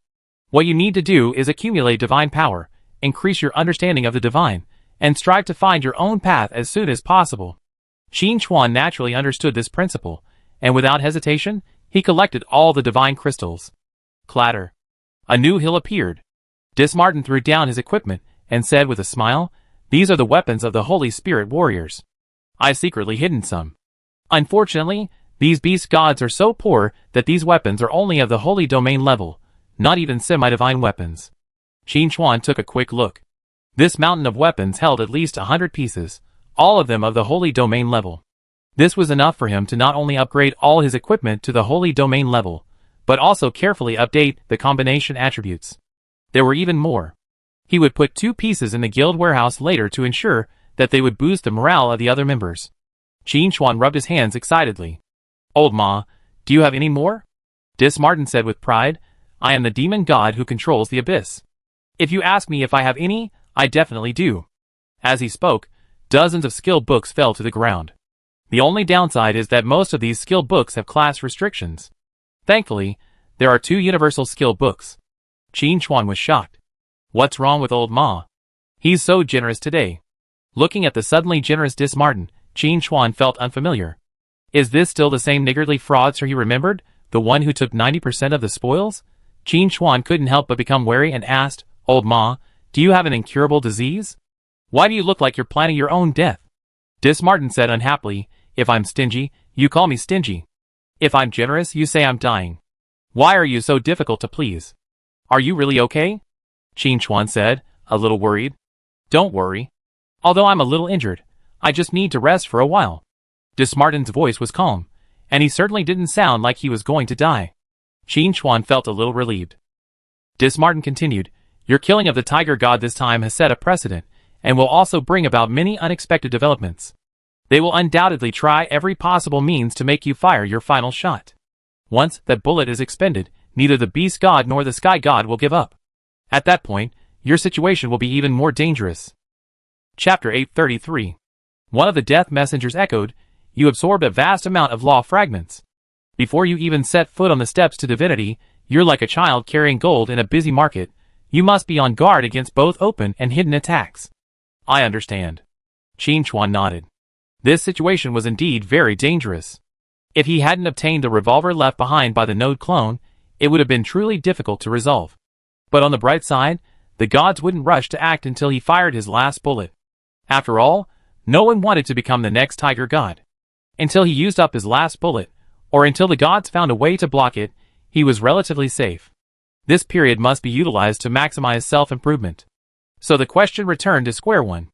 What you need to do is accumulate divine power, increase your understanding of the divine, and strive to find your own path as soon as possible." Qin Chuan naturally understood this principle, and without hesitation, he collected all the divine crystals. Clatter. A new hill appeared. Dismartin threw down his equipment and said with a smile, "These are the weapons of the Holy Spirit warriors. I've secretly hidden some. Unfortunately, these beast gods are so poor that these weapons are only of the holy domain level, not even semi-divine weapons." Qin Chuan took a quick look. This mountain of weapons held at least 100 pieces, all of them of the holy domain level. This was enough for him to not only upgrade all his equipment to the holy domain level, but also carefully update the combination attributes. There were even more. He would put 2 pieces in the guild warehouse later to ensure that they would boost the morale of the other members. Qin Chuan rubbed his hands excitedly. "Old Ma, do you have any more?" Dismartin said with pride, "I am the demon god who controls the abyss. If you ask me if I have any, I definitely do." As he spoke, dozens of skill books fell to the ground. The only downside is that most of these skill books have class restrictions. Thankfully, there are 2 universal skill books. Qin Chuan was shocked. What's wrong with old Ma? He's so generous today. Looking at the suddenly generous Dismartin, Qin Chuan felt unfamiliar. Is this still the same niggardly fraudster he remembered, the one who took 90% of the spoils? Qin Chuan couldn't help but become wary and asked, "Old Ma, do you have an incurable disease? Why do you look like you're planning your own death?" Dismartin said unhappily, "If I'm stingy, you call me stingy. If I'm generous, you say I'm dying. Why are you so difficult to please? Are you really okay?" Qin Chuan said, a little worried. "Don't worry. Although I'm a little injured, I just need to rest for a while." Dismartin's voice was calm, and he certainly didn't sound like he was going to die. Qin Chuan felt a little relieved. Dismartin continued, "Your killing of the tiger god this time has set a precedent, and will also bring about many unexpected developments. They will undoubtedly try every possible means to make you fire your final shot. Once that bullet is expended, neither the beast god nor the sky god will give up. At that point, your situation will be even more dangerous." Chapter 833. One of the death messengers echoed, "You absorbed a vast amount of law fragments. Before you even set foot on the steps to divinity, you're like a child carrying gold in a busy market. You must be on guard against both open and hidden attacks." "I understand." Qin Chuan nodded. This situation was indeed very dangerous. If he hadn't obtained the revolver left behind by the node clone, it would have been truly difficult to resolve. But on the bright side, the gods wouldn't rush to act until he fired his last bullet. After all, no one wanted to become the next tiger god. Until he used up his last bullet, or until the gods found a way to block it, he was relatively safe. This period must be utilized to maximize self-improvement. So the question returned to square one.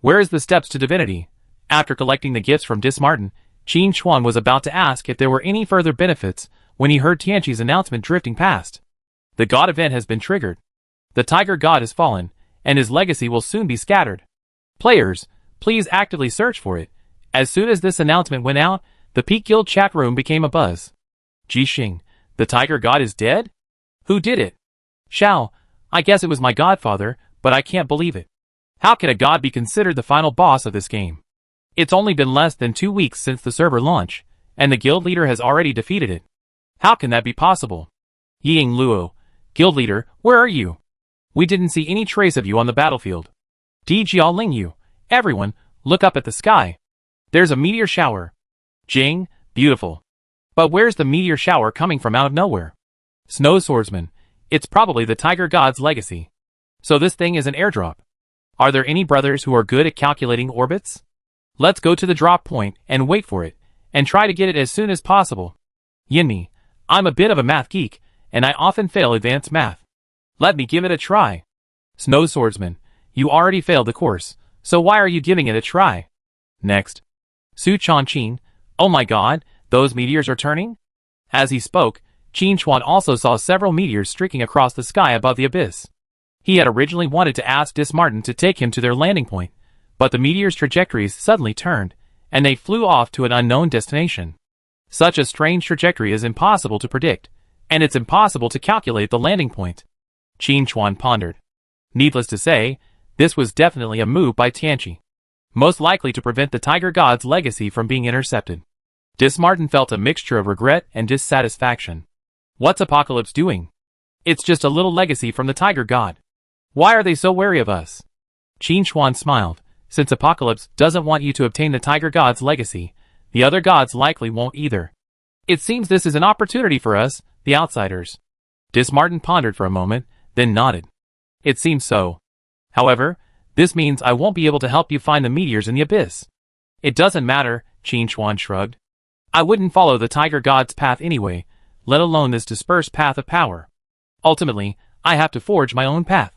Where is the steps to divinity? After collecting the gifts from Dismartin, Qin Chuan was about to ask if there were any further benefits when he heard Tianqi's announcement drifting past. The god event has been triggered. The tiger god has fallen, and his legacy will soon be scattered. Players, please actively search for it. As soon as this announcement went out, the Peak Guild chat room became abuzz. Jixing, the tiger god is dead? Who did it? Shao, I guess it was my godfather, but I can't believe it. How can a god be considered the final boss of this game? It's only been less than 2 weeks since the server launch, and the guild leader has already defeated it. How can that be possible? Ying Luo, guild leader, where are you? We didn't see any trace of you on the battlefield. Di Jiaoling you, everyone, look up at the sky. There's a meteor shower. Jing, beautiful. But where's the meteor shower coming from out of nowhere? Snow Swordsman, it's probably the tiger god's legacy. So this thing is an airdrop. Are there any brothers who are good at calculating orbits? Let's go to the drop point and wait for it, and try to get it as soon as possible. Yinmi, I'm a bit of a math geek, and I often fail advanced math. Let me give it a try. Snow Swordsman, you already failed the course, so why are you giving it a try? Next. Su Changqin, oh my god, those meteors are turning? As he spoke, Qin Chuan also saw several meteors streaking across the sky above the abyss. He had originally wanted to ask Dismartin to take him to their landing point, but the meteors' trajectories suddenly turned, and they flew off to an unknown destination. Such a strange trajectory is impossible to predict, and it's impossible to calculate the landing point. Qin Chuan pondered. Needless to say, this was definitely a move by Tianqi, most likely to prevent the tiger god's legacy from being intercepted. Dismartin felt a mixture of regret and dissatisfaction. What's Apocalypse doing? It's just a little legacy from the tiger god. Why are they so wary of us? Qin Chuan smiled. Since Apocalypse doesn't want you to obtain the tiger god's legacy, the other gods likely won't either. It seems this is an opportunity for us, the outsiders. Dismartin pondered for a moment, then nodded. It seems so. However, this means I won't be able to help you find the meteors in the abyss. It doesn't matter, Qin Chuan shrugged. I wouldn't follow the Tiger God's path anyway, let alone this dispersed path of power. Ultimately, I have to forge my own path.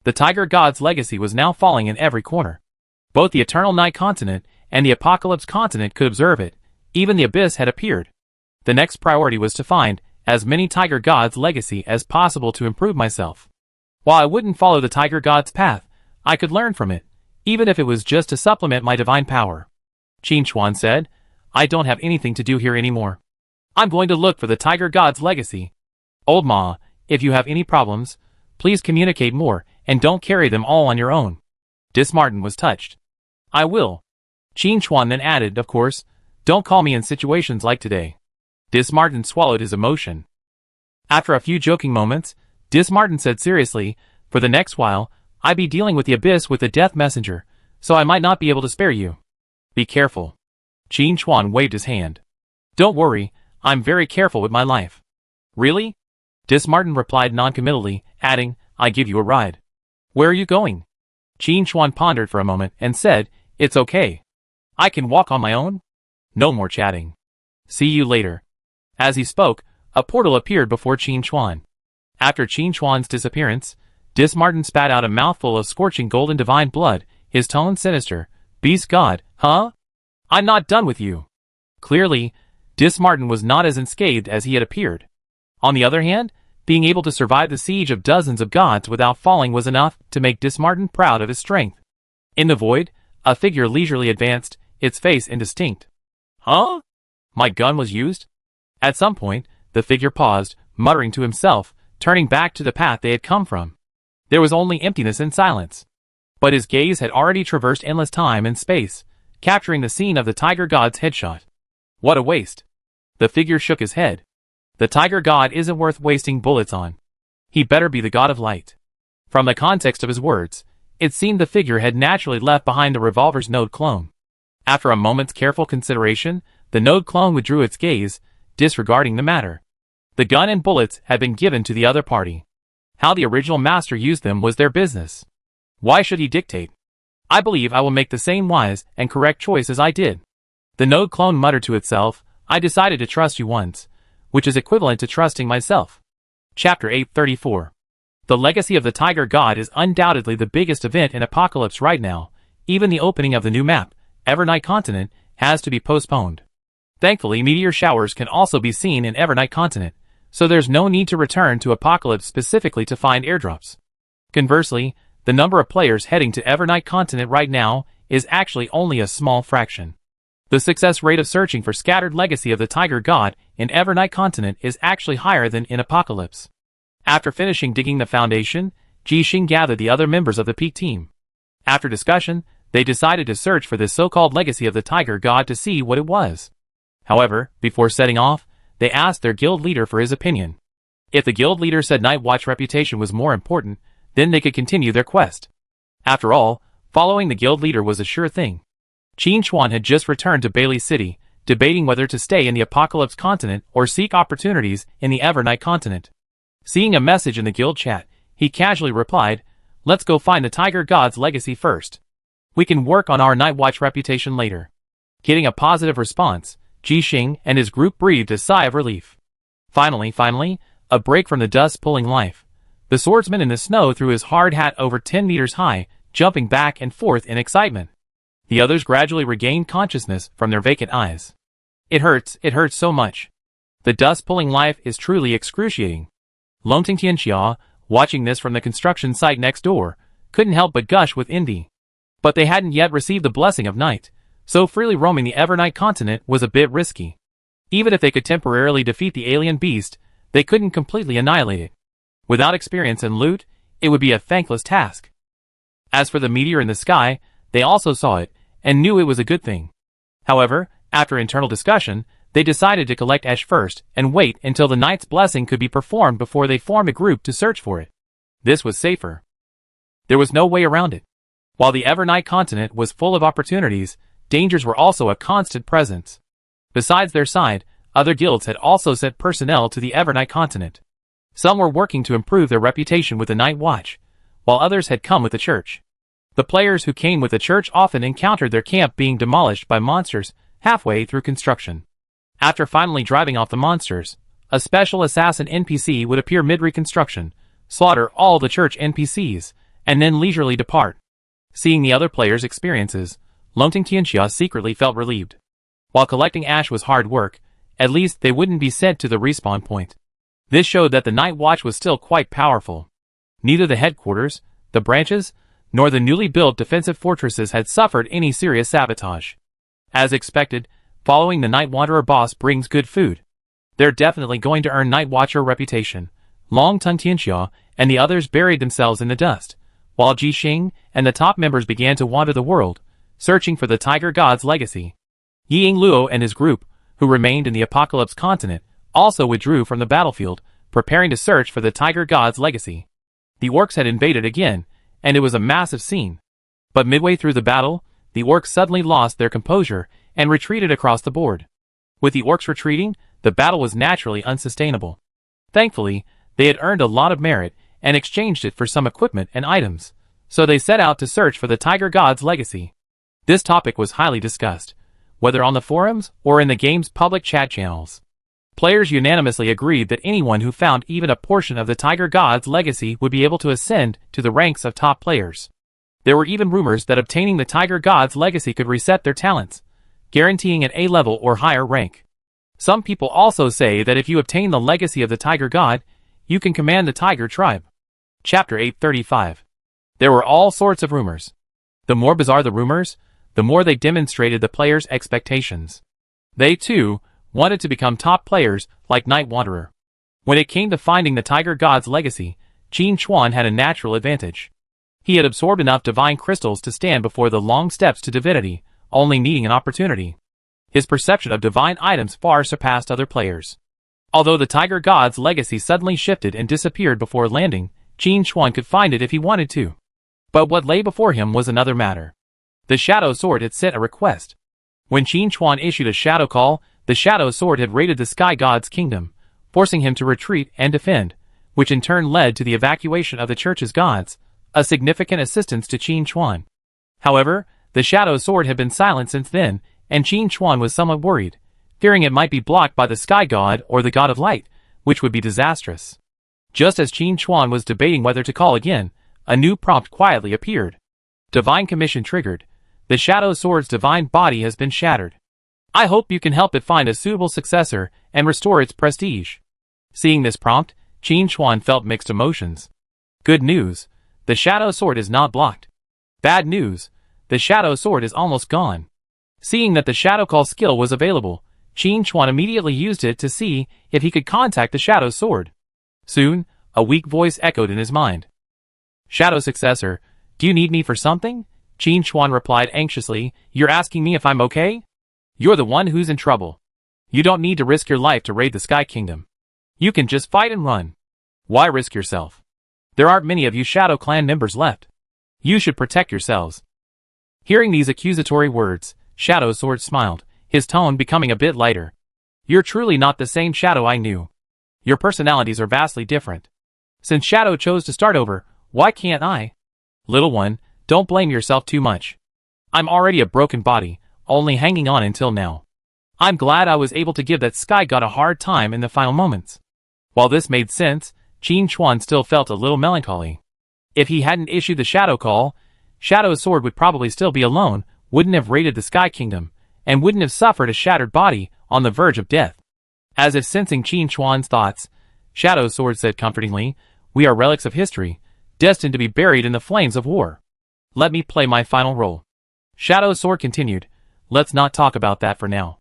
The Tiger God's legacy was now falling in every corner. Both the Eternal Night Continent and the Apocalypse Continent could observe it. Even the abyss had appeared. The next priority was to find as many Tiger God's legacy as possible to improve myself. While I wouldn't follow the Tiger God's path, I could learn from it, even if it was just to supplement my divine power. Qin Chuan said, I don't have anything to do here anymore. I'm going to look for the Tiger God's legacy. Old Ma, if you have any problems, please communicate more and don't carry them all on your own. Dismartin was touched. I will. Qin Chuan then added, of course, don't call me in situations like today. Dismartin swallowed his emotion. After a few joking moments, Dismartin said seriously, for the next while, I be dealing with the abyss with the death messenger, so I might not be able to spare you. Be careful. Qin Chuan waved his hand. Don't worry, I'm very careful with my life. Really? Dismartin replied noncommittally, adding, I give you a ride. Where are you going? Qin Chuan pondered for a moment and said, it's okay. I can walk on my own? No more chatting. See you later. As he spoke, a portal appeared before Qin Chuan. After Qin Chuan's disappearance, Dismartin spat out a mouthful of scorching golden divine blood, his tone sinister. Beast God, huh? I'm not done with you. Clearly, Dismartin was not as unscathed as he had appeared. On the other hand, being able to survive the siege of dozens of gods without falling was enough to make Dismartin proud of his strength. In the void, a figure leisurely advanced, its face indistinct. Huh? My gun was used? At some point, the figure paused, muttering to himself, turning back to the path they had come from. There was only emptiness and silence. But his gaze had already traversed endless time and space, capturing the scene of the Tiger God's headshot. What a waste. The figure shook his head. The Tiger God isn't worth wasting bullets on. He better be the God of Light. From the context of his words, it seemed the figure had naturally left behind the revolver's node clone. After a moment's careful consideration, the node clone withdrew its gaze, disregarding the matter. The gun and bullets had been given to the other party. How the original master used them was their business. Why should he dictate? I believe I will make the same wise and correct choice as I did. The node clone muttered to itself, I decided to trust you once, which is equivalent to trusting myself. Chapter 834. The legacy of the Tiger God is undoubtedly the biggest event in Apocalypse right now. Even the opening of the new map, Evernight Continent, has to be postponed. Thankfully, meteor showers can also be seen in Evernight Continent, so there's no need to return to Apocalypse specifically to find airdrops. Conversely, the number of players heading to Evernight Continent right now is actually only a small fraction. The success rate of searching for scattered legacy of the Tiger God in Evernight Continent is actually higher than in Apocalypse. After finishing digging the foundation, Jixing gathered the other members of the Peak team. After discussion, they decided to search for this so-called legacy of the Tiger God to see what it was. However, before setting off, they asked their guild leader for his opinion. If the guild leader said Night Watch reputation was more important, then they could continue their quest. After all, following the guild leader was a sure thing. Qin Chuan had just returned to Bailey City, debating whether to stay in the Apocalypse Continent or seek opportunities in the Evernight Continent. Seeing a message in the guild chat, he casually replied, let's go find the Tiger God's legacy first. We can work on our Night Watch reputation later. Getting a positive response, Jixing and his group breathed a sigh of relief. Finally, a break from the dust-pulling life. The swordsman in the snow threw his hard hat over 10 meters high, jumping back and forth in excitement. The others gradually regained consciousness from their vacant eyes. It hurts so much. The dust-pulling life is truly excruciating. Longting Tianxia, watching this from the construction site next door, couldn't help but gush with envy. But they hadn't yet received the blessing of night, so freely roaming the Evernight Continent was a bit risky. Even if they could temporarily defeat the alien beast, they couldn't completely annihilate it. Without experience and loot, it would be a thankless task. As for the meteor in the sky, they also saw it, and knew it was a good thing. However, after internal discussion, they decided to collect Ash first and wait until the Knight's blessing could be performed before they formed a group to search for it. This was safer. There was no way around it. While the Evernight Continent was full of opportunities, dangers were also a constant presence. Besides their side, Other guilds had also sent personnel to the Evernight continent. Some were working to improve their reputation with the Night Watch, while others had come with the church. The players who came with the church often encountered their camp being demolished by monsters halfway through construction. After finally driving off the monsters, a special assassin NPC would appear mid-reconstruction, slaughter all the church NPCs, and then leisurely depart. Seeing the other players' experiences, Longting Tianxia secretly felt relieved. While collecting ash was hard work, at least they wouldn't be sent to the respawn point. This showed that the Night Watch was still quite powerful. Neither the headquarters, the branches, nor the newly built defensive fortresses had suffered any serious sabotage. As expected, following the Night Wanderer boss brings good food. They're definitely going to earn Night Watcher reputation. Longtung Tianxia and the others buried themselves in the dust, while Ji Xing and the top members began to wander the world, searching for the Tiger God's legacy. Ying Luo and his group, who remained in the Apocalypse continent, also withdrew from the battlefield, preparing to search for the Tiger God's legacy. The orcs had invaded again, and it was a massive scene. But midway through the battle, the orcs suddenly lost their composure and retreated across the board. With the orcs retreating, the battle was naturally unsustainable. Thankfully, they had earned a lot of merit and exchanged it for some equipment and items, so they set out to search for the Tiger God's legacy. This topic was highly discussed, whether on the forums or in the game's public chat channels. Players unanimously agreed that anyone who found even a portion of the Tiger God's legacy would be able to ascend to the ranks of top players. There were even rumors that obtaining the Tiger God's legacy could reset their talents, guaranteeing an A level or higher rank. Some people also say that if you obtain the legacy of the Tiger God, you can command the Tiger tribe. Chapter 835. There were all sorts of rumors. The more bizarre the rumors, the more they demonstrated the players' expectations. They, too, wanted to become top players like Night Wanderer. When it came to finding the Tiger God's legacy, Qin Chuan had a natural advantage. He had absorbed enough divine crystals to stand before the long steps to divinity, only needing an opportunity. His perception of divine items far surpassed other players. Although the Tiger God's legacy suddenly shifted and disappeared before landing, Qin Chuan could find it if he wanted to. But what lay before him was another matter. The Shadow Sword had sent a request. When Qin Chuan issued a shadow call, the Shadow Sword had raided the Sky God's kingdom, forcing him to retreat and defend, which in turn led to the evacuation of the church's gods, a significant assistance to Qin Chuan. However, the Shadow Sword had been silent since then, and Qin Chuan was somewhat worried, fearing it might be blocked by the Sky God or the God of Light, which would be disastrous. Just as Qin Chuan was debating whether to call again, a new prompt quietly appeared. Divine Commission triggered. The Shadow Sword's divine body has been shattered. I hope you can help it find a suitable successor and restore its prestige. Seeing this prompt, Qin Chuan felt mixed emotions. Good news, the Shadow Sword is not blocked. Bad news, the Shadow Sword is almost gone. Seeing that the Shadow Call skill was available, Qin Chuan immediately used it to see if he could contact the Shadow Sword. Soon, a weak voice echoed in his mind. Shadow Successor, do you need me for something? Qin Chuan replied anxiously, you're asking me if I'm okay? You're the one who's in trouble. You don't need to risk your life to raid the Sky Kingdom. You can just fight and run. Why risk yourself? There aren't many of you Shadow Clan members left. You should protect yourselves. Hearing these accusatory words, Shadow Sword smiled, his tone becoming a bit lighter. You're truly not the same Shadow I knew. Your personalities are vastly different. Since Shadow chose to start over, why can't I? Little one, don't blame yourself too much. I'm already a broken body, only hanging on until now. I'm glad I was able to give that Sky God a hard time in the final moments. While this made sense, Qin Chuan still felt a little melancholy. If he hadn't issued the Shadow Call, Shadow Sword would probably still be alone, wouldn't have raided the Sky Kingdom, and wouldn't have suffered a shattered body on the verge of death. As if sensing Qin Chuan's thoughts, Shadow Sword said comfortingly, we are relics of history, destined to be buried in the flames of war. Let me play my final role. Shadow Sword continued, let's not talk about that for now.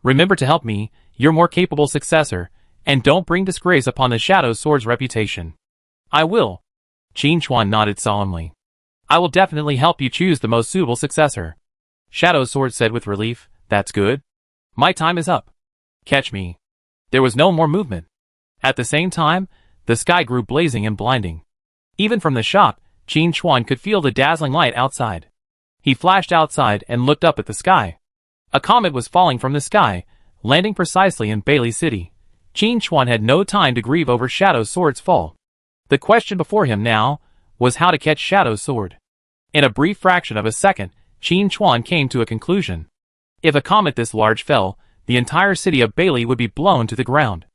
Remember to help me, your more capable successor, and don't bring disgrace upon the Shadow Sword's reputation. I will. Qin Chuan nodded solemnly. I will definitely help you choose the most suitable successor. Shadow Sword said with relief, that's good. My time is up. Catch me. There was no more movement. At the same time, the sky grew blazing and blinding. Even from the shop, Qin Chuan could feel the dazzling light outside. He flashed outside and looked up at the sky. A comet was falling from the sky, landing precisely in Bailey City. Qin Chuan had no time to grieve over Shadow's sword's fall. The question before him now was how to catch Shadow's sword. In a brief fraction of a second, Qin Chuan came to a conclusion. If a comet this large fell, the entire city of Bailey would be blown to the ground.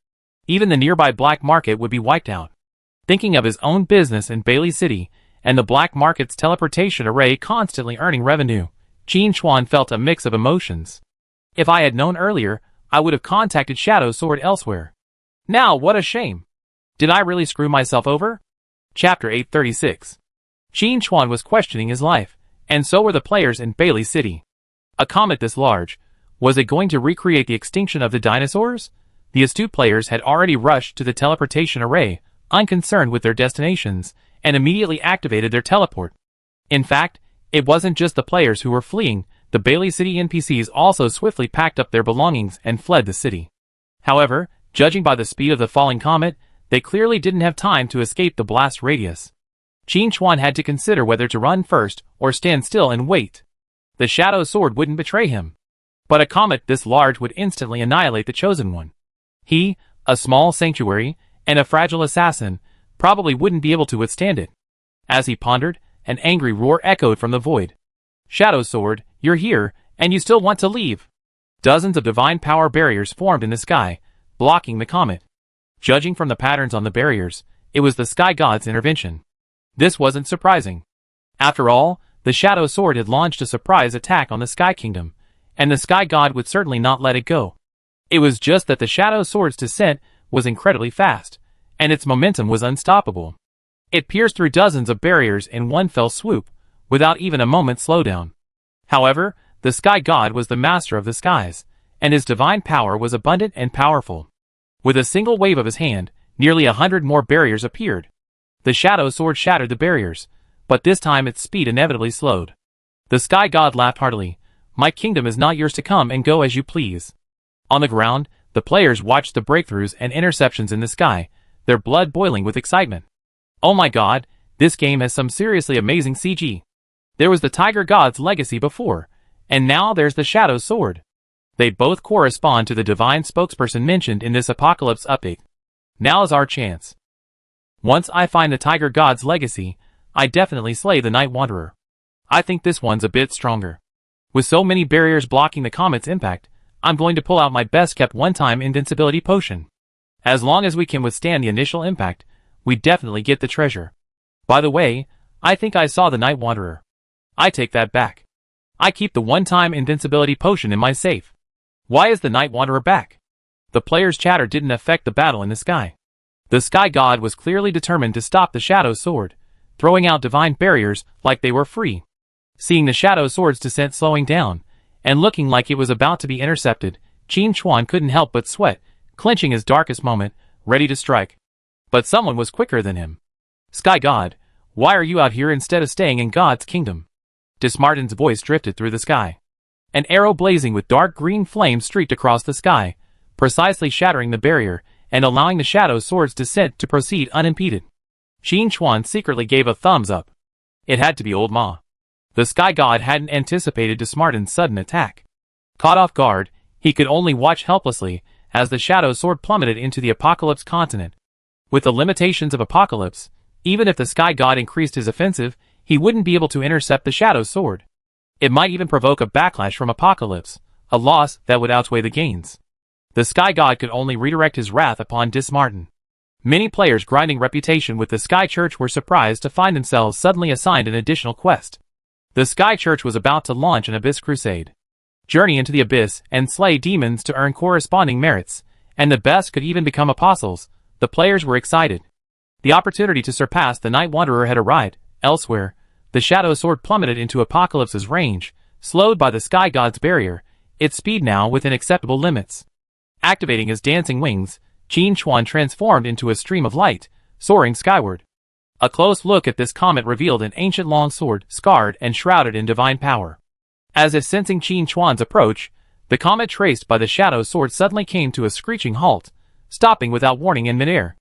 Even the nearby black market would be wiped out. Thinking of his own business in Bailey City, and the black market's teleportation array constantly earning revenue, Qin Chuan felt a mix of emotions. If I had known earlier, I would have contacted Shadow's sword elsewhere. Now what a shame! Did I really screw myself over? Chapter 836. Qin Chuan was questioning his life, and so were the players in Bailey City. A comet this large, was it going to recreate the extinction of the dinosaurs? The astute players had already rushed to the teleportation array, unconcerned with their destinations, and immediately activated their teleport. In fact, it wasn't just the players who were fleeing, the Bailey City NPCs also swiftly packed up their belongings and fled the city. However, judging by the speed of the falling comet, they clearly didn't have time to escape the blast radius. Qin Chuan had to consider whether to run first or stand still and wait. The Shadow Sword wouldn't betray him. But a comet this large would instantly annihilate the Chosen One. He, a small sanctuary, and a fragile assassin, probably wouldn't be able to withstand it. As he pondered, an angry roar echoed from the void. Shadow Sword, you're here, and you still want to leave. Dozens of divine power barriers formed in the sky, blocking the comet. Judging from the patterns on the barriers, it was the Sky God's intervention. This wasn't surprising. After all, the Shadow Sword had launched a surprise attack on the Sky Kingdom, and the Sky God would certainly not let it go. It was just that the Shadow Sword's descent was incredibly fast, and its momentum was unstoppable. It pierced through dozens of barriers in one fell swoop, without even a moment's slowdown. However, the Sky God was the master of the skies, and his divine power was abundant and powerful. With a single wave of his hand, nearly 100 more barriers appeared. The Shadow Sword shattered the barriers, but this time its speed inevitably slowed. The Sky God laughed heartily. My kingdom is not yours to come and go as you please. On the ground, the players watched the breakthroughs and interceptions in the sky, their blood boiling with excitement. Oh my god, this game has some seriously amazing CG. There was the Tiger God's legacy before, and now there's the Shadow Sword. They both correspond to the divine spokesperson mentioned in this Apocalypse update. Now's our chance. Once I find the Tiger God's legacy, I definitely slay the Night Wanderer. I think this one's a bit stronger. With so many barriers blocking the comet's impact, I'm going to pull out my best-kept one-time invincibility potion. As long as we can withstand the initial impact, we definitely get the treasure. By the way, I think I saw the Night Wanderer. I take that back. I keep the one-time invincibility potion in my safe. Why is the Night Wanderer back? The players' chatter didn't affect the battle in the sky. The Sky God was clearly determined to stop the Shadow Sword, throwing out divine barriers like they were free. Seeing the Shadow Sword's descent slowing down, and looking like it was about to be intercepted, Qin Chuan couldn't help but sweat, clenching his darkest moment, ready to strike. But someone was quicker than him. Sky God, why are you out here instead of staying in God's kingdom? Dismartin's voice drifted through the sky. An arrow blazing with dark green flames streaked across the sky, precisely shattering the barrier and allowing the Shadow Sword's descent to proceed unimpeded. Qin Chuan secretly gave a thumbs up. It had to be Old Ma. The Sky God hadn't anticipated Dismartin's sudden attack. Caught off guard, he could only watch helplessly as the Shadow Sword plummeted into the Apocalypse continent. With the limitations of Apocalypse, even if the Sky God increased his offensive, he wouldn't be able to intercept the Shadow Sword. It might even provoke a backlash from Apocalypse, a loss that would outweigh the gains. The Sky God could only redirect his wrath upon Dismartin. Many players grinding reputation with the Sky Church were surprised to find themselves suddenly assigned an additional quest. The Sky Church was about to launch an Abyss Crusade. Journey into the Abyss and slay demons to earn corresponding merits, and the best could even become apostles. The players were excited. The opportunity to surpass the Night Wanderer had arrived. Elsewhere, the Shadow Sword plummeted into Apocalypse's range, slowed by the Sky God's barrier, its speed now within acceptable limits. Activating his dancing wings, Qin Chuan transformed into a stream of light, soaring skyward. A close look at this comet revealed an ancient longsword, scarred and shrouded in divine power. As if sensing Qin Chuan's approach, the comet traced by the Shadow Sword suddenly came to a screeching halt, stopping without warning in midair.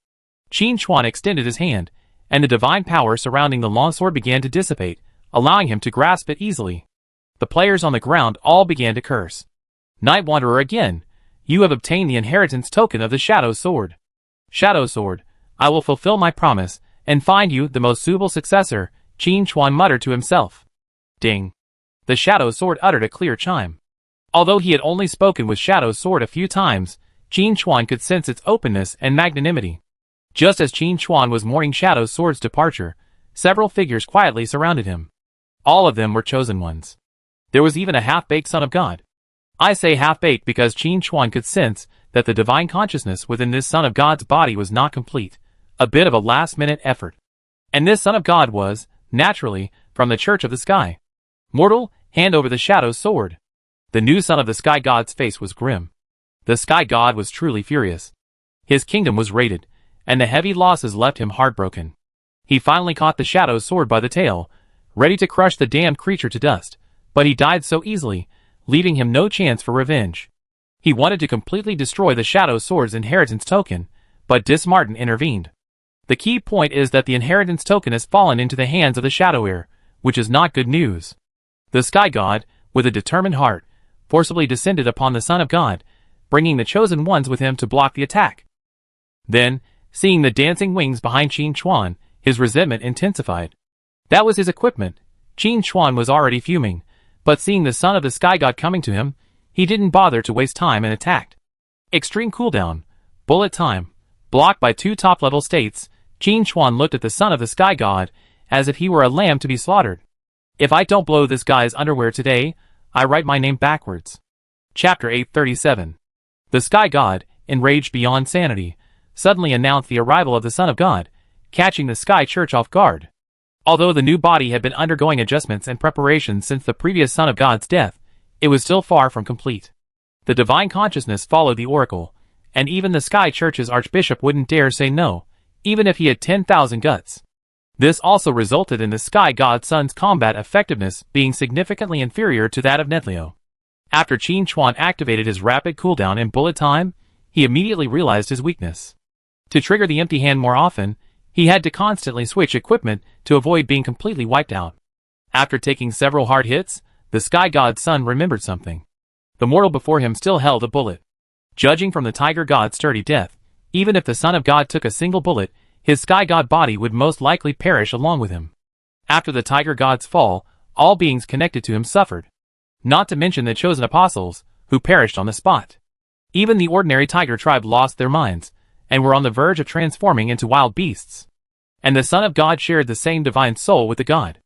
Qin Chuan extended his hand, and the divine power surrounding the longsword began to dissipate, allowing him to grasp it easily. The players on the ground all began to curse. Night Wanderer again. You have obtained the inheritance token of the Shadow Sword. Shadow Sword, I will fulfill my promise, and find you the most suitable successor, Qin Chuan muttered to himself. Ding. The Shadow Sword uttered a clear chime. Although he had only spoken with Shadow Sword a few times, Qin Chuan could sense its openness and magnanimity. Just as Qin Chuan was mourning Shadow Sword's departure, several figures quietly surrounded him. All of them were chosen ones. There was even a half-baked son of God. I say half-baked because Qin Chuan could sense that the divine consciousness within this son of God's body was not complete, a bit of a last-minute effort. And this son of God was, naturally, from the Church of the Sky. Mortal, hand over the Shadow Sword. The new son of the Sky God's face was grim. The Sky God was truly furious. His kingdom was raided, and the heavy losses left him heartbroken. He finally caught the Shadow Sword by the tail, ready to crush the damned creature to dust, but he died so easily, leaving him no chance for revenge. He wanted to completely destroy the Shadow Sword's inheritance token, but Dismartin intervened. The key point is that the inheritance token has fallen into the hands of the Shadow Heir, which is not good news. The Sky God, with a determined heart, forcibly descended upon the Son of God, bringing the chosen ones with him to block the attack. Then, seeing the dancing wings behind Qin Chuan, his resentment intensified. That was his equipment. Qin Chuan was already fuming, but seeing the son of the Sky God coming to him, he didn't bother to waste time and attacked. Extreme cooldown. Bullet time. Blocked by 2 top-level states, Qin Chuan looked at the son of the Sky God as if he were a lamb to be slaughtered. If I don't blow this guy's underwear today, I write my name backwards. Chapter 837. The Sky God, enraged beyond sanity, suddenly announced the arrival of the Son of God, catching the Sky Church off guard. Although the new body had been undergoing adjustments and preparations since the previous Son of God's death, it was still far from complete. The divine consciousness followed the oracle, and even the Sky Church's archbishop wouldn't dare say no, even if he had 10,000 guts. This also resulted in the Sky God's son's combat effectiveness being significantly inferior to that of Netlio. After Qin Chuan activated his rapid cooldown in bullet time, he immediately realized his weakness. To trigger the empty hand more often, he had to constantly switch equipment to avoid being completely wiped out. After taking several hard hits, the Sky God's son remembered something. The mortal before him still held a bullet. Judging from the Tiger God's sturdy death, even if the Son of God took a single bullet, his Sky God body would most likely perish along with him. After the Tiger God's fall, all beings connected to him suffered. Not to mention the chosen apostles, who perished on the spot. Even the ordinary tiger tribe lost their minds, and were on the verge of transforming into wild beasts. And the Son of God shared the same divine soul with the God.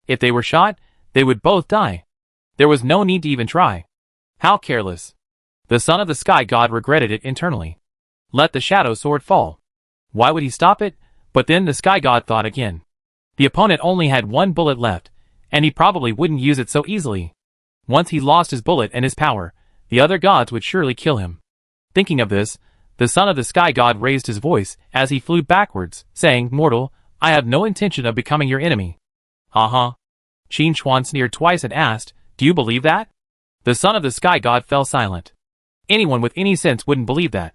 If they were shot, they would both die. There was no need to even try. How careless. The Son of the Sky God regretted it internally. Let the Shadow Sword fall. Why would he stop it? But then the Sky God thought again. The opponent only had 1 bullet left, and he probably wouldn't use it so easily. Once he lost his bullet and his power, the other gods would surely kill him. Thinking of this, the Son of the Sky God raised his voice as he flew backwards, saying, "Mortal, I have no intention of becoming your enemy." "Uh-huh." Qin Chuan sneered twice and asked, "Do you believe that?" The Son of the Sky God fell silent. Anyone with any sense wouldn't believe that.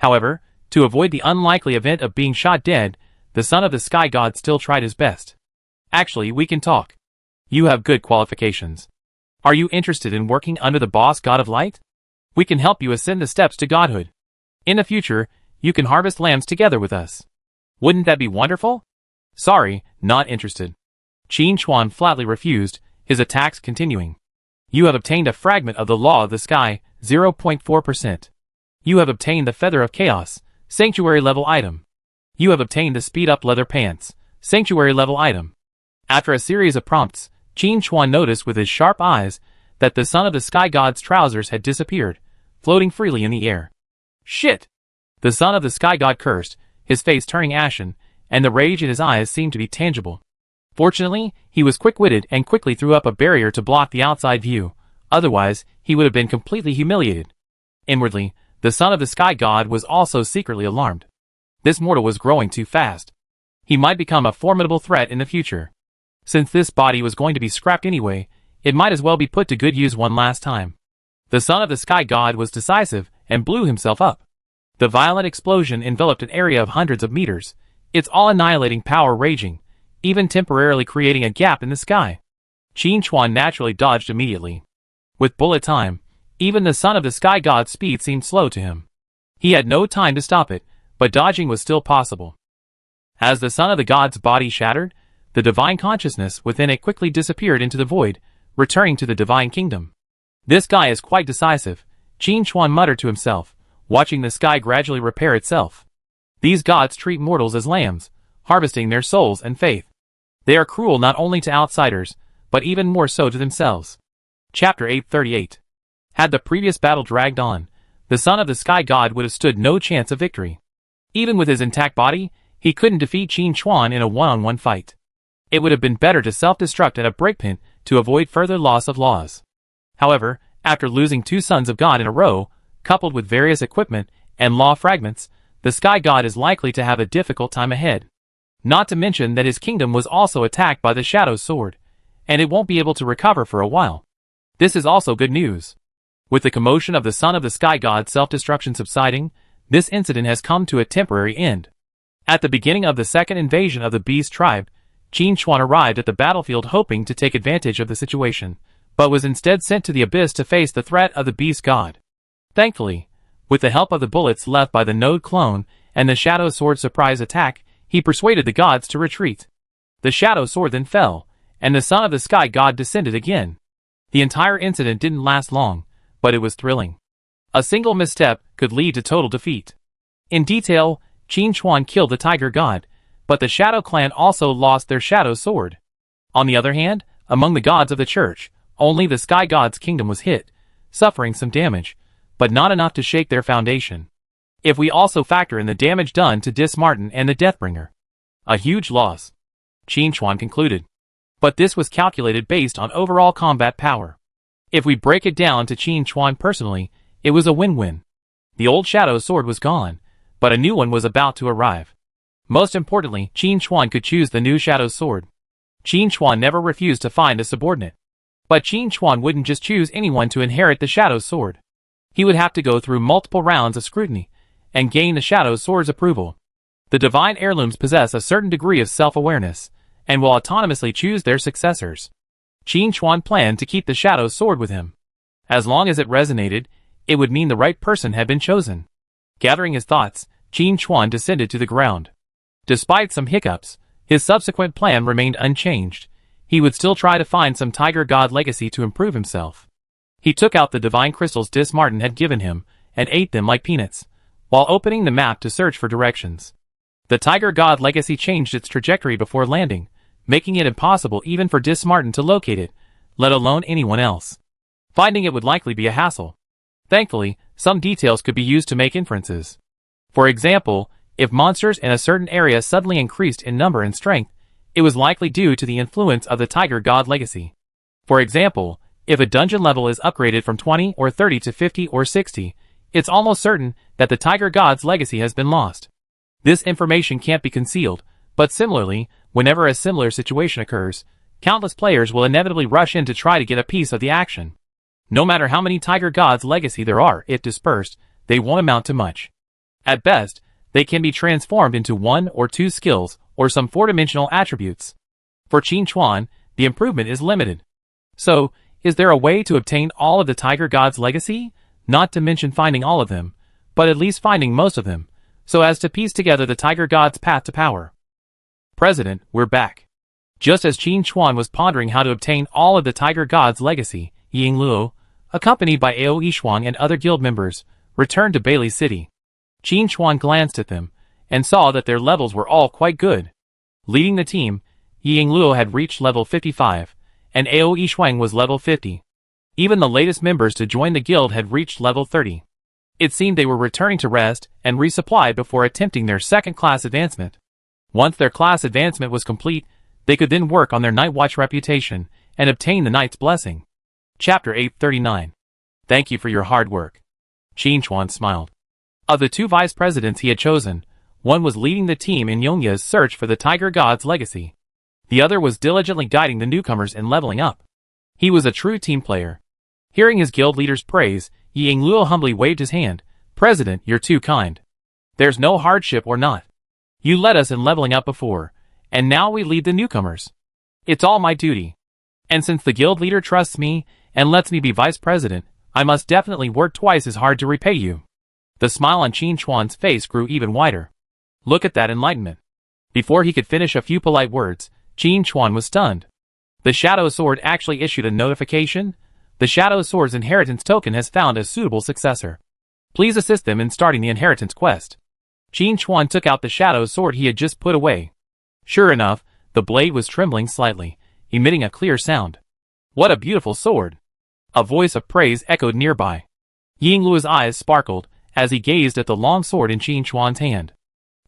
However, to avoid the unlikely event of being shot dead, the Son of the Sky God still tried his best. "Actually, we can talk. You have good qualifications. Are you interested in working under the boss God of Light? We can help you ascend the steps to godhood. In the future, you can harvest lambs together with us. Wouldn't that be wonderful?" "Sorry, not interested." Qin Chuan flatly refused, his attacks continuing. "You have obtained a fragment of the Law of the Sky, 0.4%. You have obtained the Feather of Chaos, Sanctuary level item. You have obtained the Speed Up Leather Pants, Sanctuary level item." After a series of prompts, Qin Chuan noticed with his sharp eyes that the Son of the Sky God's trousers had disappeared, floating freely in the air. "Shit!" The Son of the Sky God cursed, his face turning ashen, and the rage in his eyes seemed to be tangible. Fortunately, he was quick-witted and quickly threw up a barrier to block the outside view, otherwise he would have been completely humiliated. Inwardly, the Son of the Sky God was also secretly alarmed. This mortal was growing too fast. He might become a formidable threat in the future. Since this body was going to be scrapped anyway, it might as well be put to good use one last time. The Son of the Sky God was decisive and blew himself up. The violent explosion enveloped an area of hundreds of meters, its all-annihilating power raging, even temporarily creating a gap in the sky. Qin Chuan naturally dodged immediately. With bullet time, Even the son of the sky god's speed seemed slow to him. He had no time to stop it, but dodging was still possible. As the son of the god's body shattered, the divine consciousness within it quickly disappeared into the void, returning to the divine kingdom. This guy is quite decisive, Qin Chuan muttered to himself, watching the sky gradually repair itself. These gods treat mortals as lambs, harvesting their souls and faith. They are cruel not only to outsiders, but even more so to themselves. Chapter 838. Had the previous battle dragged on, the son of the sky god would have stood no chance of victory. Even with his intact body, he couldn't defeat Qin Chuan in a one-on-one fight. It would have been better to self-destruct at a breakpoint to avoid further loss of laws. However, after losing two sons of God in a row, coupled with various equipment and law fragments, the sky god is likely to have a difficult time ahead. Not to mention that his kingdom was also attacked by the Shadow Sword, and it won't be able to recover for a while. This is also good news. With the commotion of the son of the sky god's self-destruction subsiding, this incident has come to a temporary end. At the beginning of the second invasion of the Beast tribe, Qin Chuan arrived at the battlefield hoping to take advantage of the situation, but was instead sent to the abyss to face the threat of the Beast god. Thankfully, with the help of the bullets left by the Node clone and the Shadow Sword surprise attack, he persuaded the gods to retreat. The Shadow Sword then fell, and the son of the sky god descended again. The entire incident didn't last long, but it was thrilling. A single misstep could lead to total defeat. In detail, Qin Chuan killed the Tiger God, but the Shadow Clan also lost their Shadow Sword. On the other hand, among the gods of the church, only the Sky God's kingdom was hit, suffering some damage, but not enough to shake their foundation. If we also factor in the damage done to Dismartin and the Deathbringer, a huge loss, Qin Chuan concluded. But this was calculated based on overall combat power. If we break it down to Qin Chuan personally, it was a win-win. The old Shadow Sword was gone, but a new one was about to arrive. Most importantly, Qin Chuan could choose the new Shadow Sword. Qin Chuan never refused to find a subordinate. But Qin Chuan wouldn't just choose anyone to inherit the Shadow Sword. He would have to go through multiple rounds of scrutiny, and gain the Shadow Sword's approval. The divine heirlooms possess a certain degree of self-awareness, and will autonomously choose their successors. Qin Chuan planned to keep the Shadow Sword with him. As long as it resonated, it would mean the right person had been chosen. Gathering his thoughts, Qin Chuan descended to the ground. Despite some hiccups, his subsequent plan remained unchanged. He would still try to find some Tiger God legacy to improve himself. He took out the divine crystals Dismartin had given him, and ate them like peanuts, while opening the map to search for directions. The Tiger God legacy changed its trajectory before landing, making it impossible even for Dismartin to locate it, let alone anyone else. Finding it would likely be a hassle. Thankfully, some details could be used to make inferences. For example, if monsters in a certain area suddenly increased in number and strength, it was likely due to the influence of the Tiger God legacy. For example, if a dungeon level is upgraded from 20 or 30 to 50 or 60, it's almost certain that the Tiger God's legacy has been lost. This information can't be concealed, but similarly, whenever a similar situation occurs, countless players will inevitably rush in to try to get a piece of the action. No matter how many Tiger God's legacy there are, if dispersed, they won't amount to much. At best, they can be transformed into one or two skills, or some four-dimensional attributes. For Qin Chuan, the improvement is limited. So, is there a way to obtain all of the Tiger God's legacy? Not to mention finding all of them, but at least finding most of them, so as to piece together the Tiger God's path to power. President, we're back. Just as Qin Chuan was pondering how to obtain all of the Tiger God's legacy, Ying Luo, accompanied by Ao Yishuang and other guild members, returned to Bailey City. Qin Chuan glanced at them, and saw that their levels were all quite good. Leading the team, Ying Luo had reached level 55, and Ao Yishuang was level 50. Even the latest members to join the guild had reached level 30. It seemed they were returning to rest and resupply before attempting their second-class advancement. Once their class advancement was complete, they could then work on their Night Watch reputation and obtain the Knight's Blessing. Chapter 839. Thank you for your hard work. Qin Chuan smiled. Of the two vice presidents he had chosen, one was leading the team in Yongya's search for the Tiger God's legacy. The other was diligently guiding the newcomers in leveling up. He was a true team player. Hearing his guild leader's praise, Ying Luo humbly waved his hand. President, you're too kind. There's no hardship or not. You led us in leveling up before, and now we lead the newcomers. It's all my duty. And since the guild leader trusts me and lets me be vice president, I must definitely work twice as hard to repay you. The smile on Qin Chuan's face grew even wider. Look at that enlightenment. Before he could finish a few polite words, Qin Chuan was stunned. The Shadow Sword actually issued a notification. The Shadow Sword's inheritance token has found a suitable successor. Please assist them in starting the inheritance quest. Qin Chuan took out the Shadow Sword he had just put away. Sure enough, the blade was trembling slightly, emitting a clear sound. What a beautiful sword! A voice of praise echoed nearby. Yingluo's eyes sparkled as he gazed at the long sword in Qin Chuan's hand.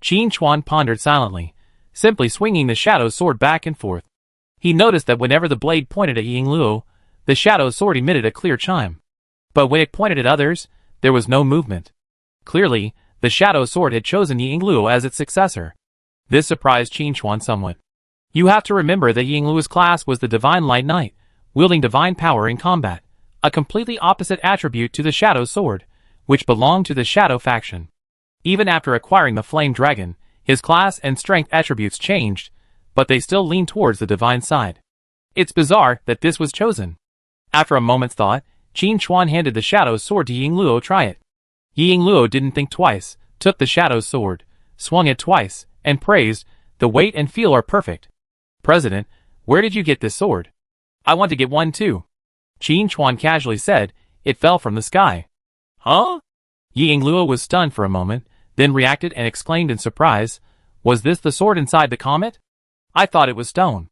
Qin Chuan pondered silently, simply swinging the Shadow Sword back and forth. He noticed that whenever the blade pointed at Yingluo, the Shadow Sword emitted a clear chime. But when it pointed at others, there was no movement. Clearly, the Shadow Sword had chosen Yingluo as its successor. This surprised Qin Chuan somewhat. You have to remember that Yingluo's class was the Divine Light Knight, wielding divine power in combat, a completely opposite attribute to the Shadow Sword, which belonged to the Shadow faction. Even after acquiring the Flame Dragon, his class and strength attributes changed, but they still leaned towards the divine side. It's bizarre that this was chosen. After a moment's thought, Qin Chuan handed the Shadow Sword to Yingluo to try it. Yingluo didn't think twice, took the Shadow Sword, swung it twice, and praised, "The weight and feel are perfect. President, where did you get this sword? I want to get one too." Qin Chuan casually said, "It fell from the sky." Huh? Yingluo was stunned for a moment, then reacted and exclaimed in surprise, "Was this the sword inside the comet? I thought it was stone."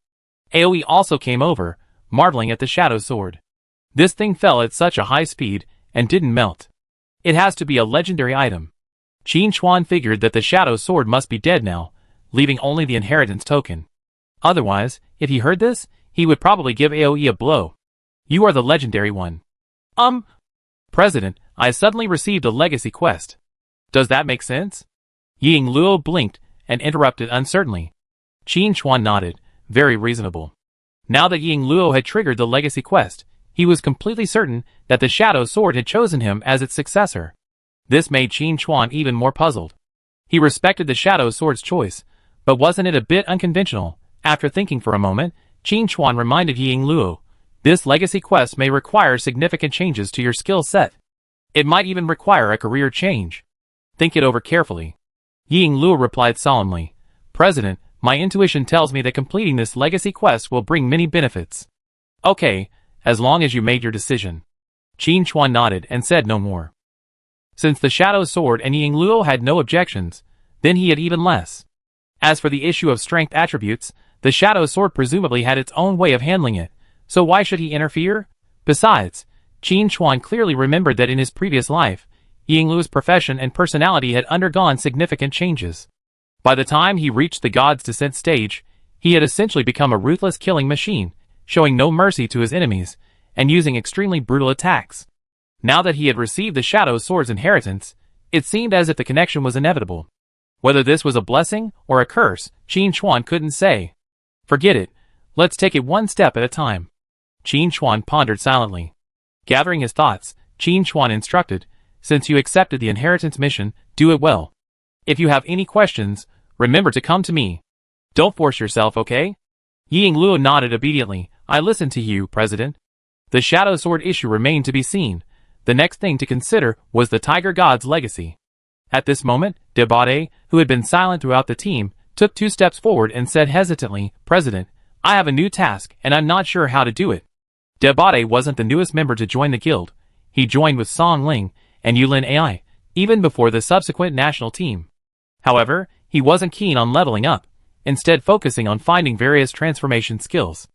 AoE also came over, marveling at the Shadow Sword. This thing fell at such a high speed, and didn't melt. It has to be a legendary item. Qin Chuan figured that the Shadow Sword must be dead now, leaving only the inheritance token. Otherwise, if he heard this, he would probably give AoE a blow. You are the legendary one. President, I suddenly received a legacy quest. Does that make sense? Yingluo blinked and interrupted uncertainly. Qin Chuan nodded, very reasonable. Now that Yingluo had triggered the legacy quest, he was completely certain that the Shadow Sword had chosen him as its successor. This made Qin Chuan even more puzzled. He respected the Shadow Sword's choice, but wasn't it a bit unconventional? After thinking for a moment, Qin Chuan reminded Yingluo, "This legacy quest may require significant changes to your skill set. It might even require a career change. Think it over carefully." Yingluo replied solemnly, "President, my intuition tells me that completing this legacy quest will bring many benefits." "Okay, as long as you made your decision." Qin Chuan nodded and said no more. Since the Shadow Sword and Yingluo had no objections, then he had even less. As for the issue of strength attributes, the Shadow Sword presumably had its own way of handling it, so why should he interfere? Besides, Qin Chuan clearly remembered that in his previous life, Yingluo's profession and personality had undergone significant changes. By the time he reached the God's Descent stage, he had essentially become a ruthless killing machine, showing no mercy to his enemies, and using extremely brutal attacks. Now that he had received the Shadow Sword's inheritance, it seemed as if the connection was inevitable. Whether this was a blessing or a curse, Qin Chuan couldn't say. Forget it. Let's take it one step at a time. Qin Chuan pondered silently. Gathering his thoughts, Qin Chuan instructed, "Since you accepted the inheritance mission, do it well. If you have any questions, remember to come to me. Don't force yourself, okay?" Yingluo nodded obediently. "I listen to you, President." The Shadow Sword issue remained to be seen. The next thing to consider was the Tiger God's legacy. At this moment, Debate, who had been silent throughout the team, took 2 steps forward and said hesitantly, "President, I have a new task and I'm not sure how to do it." Debate wasn't the newest member to join the guild. He joined with Song Ling and Yulin AI, even before the subsequent national team. However, he wasn't keen on leveling up, instead focusing on finding various transformation skills.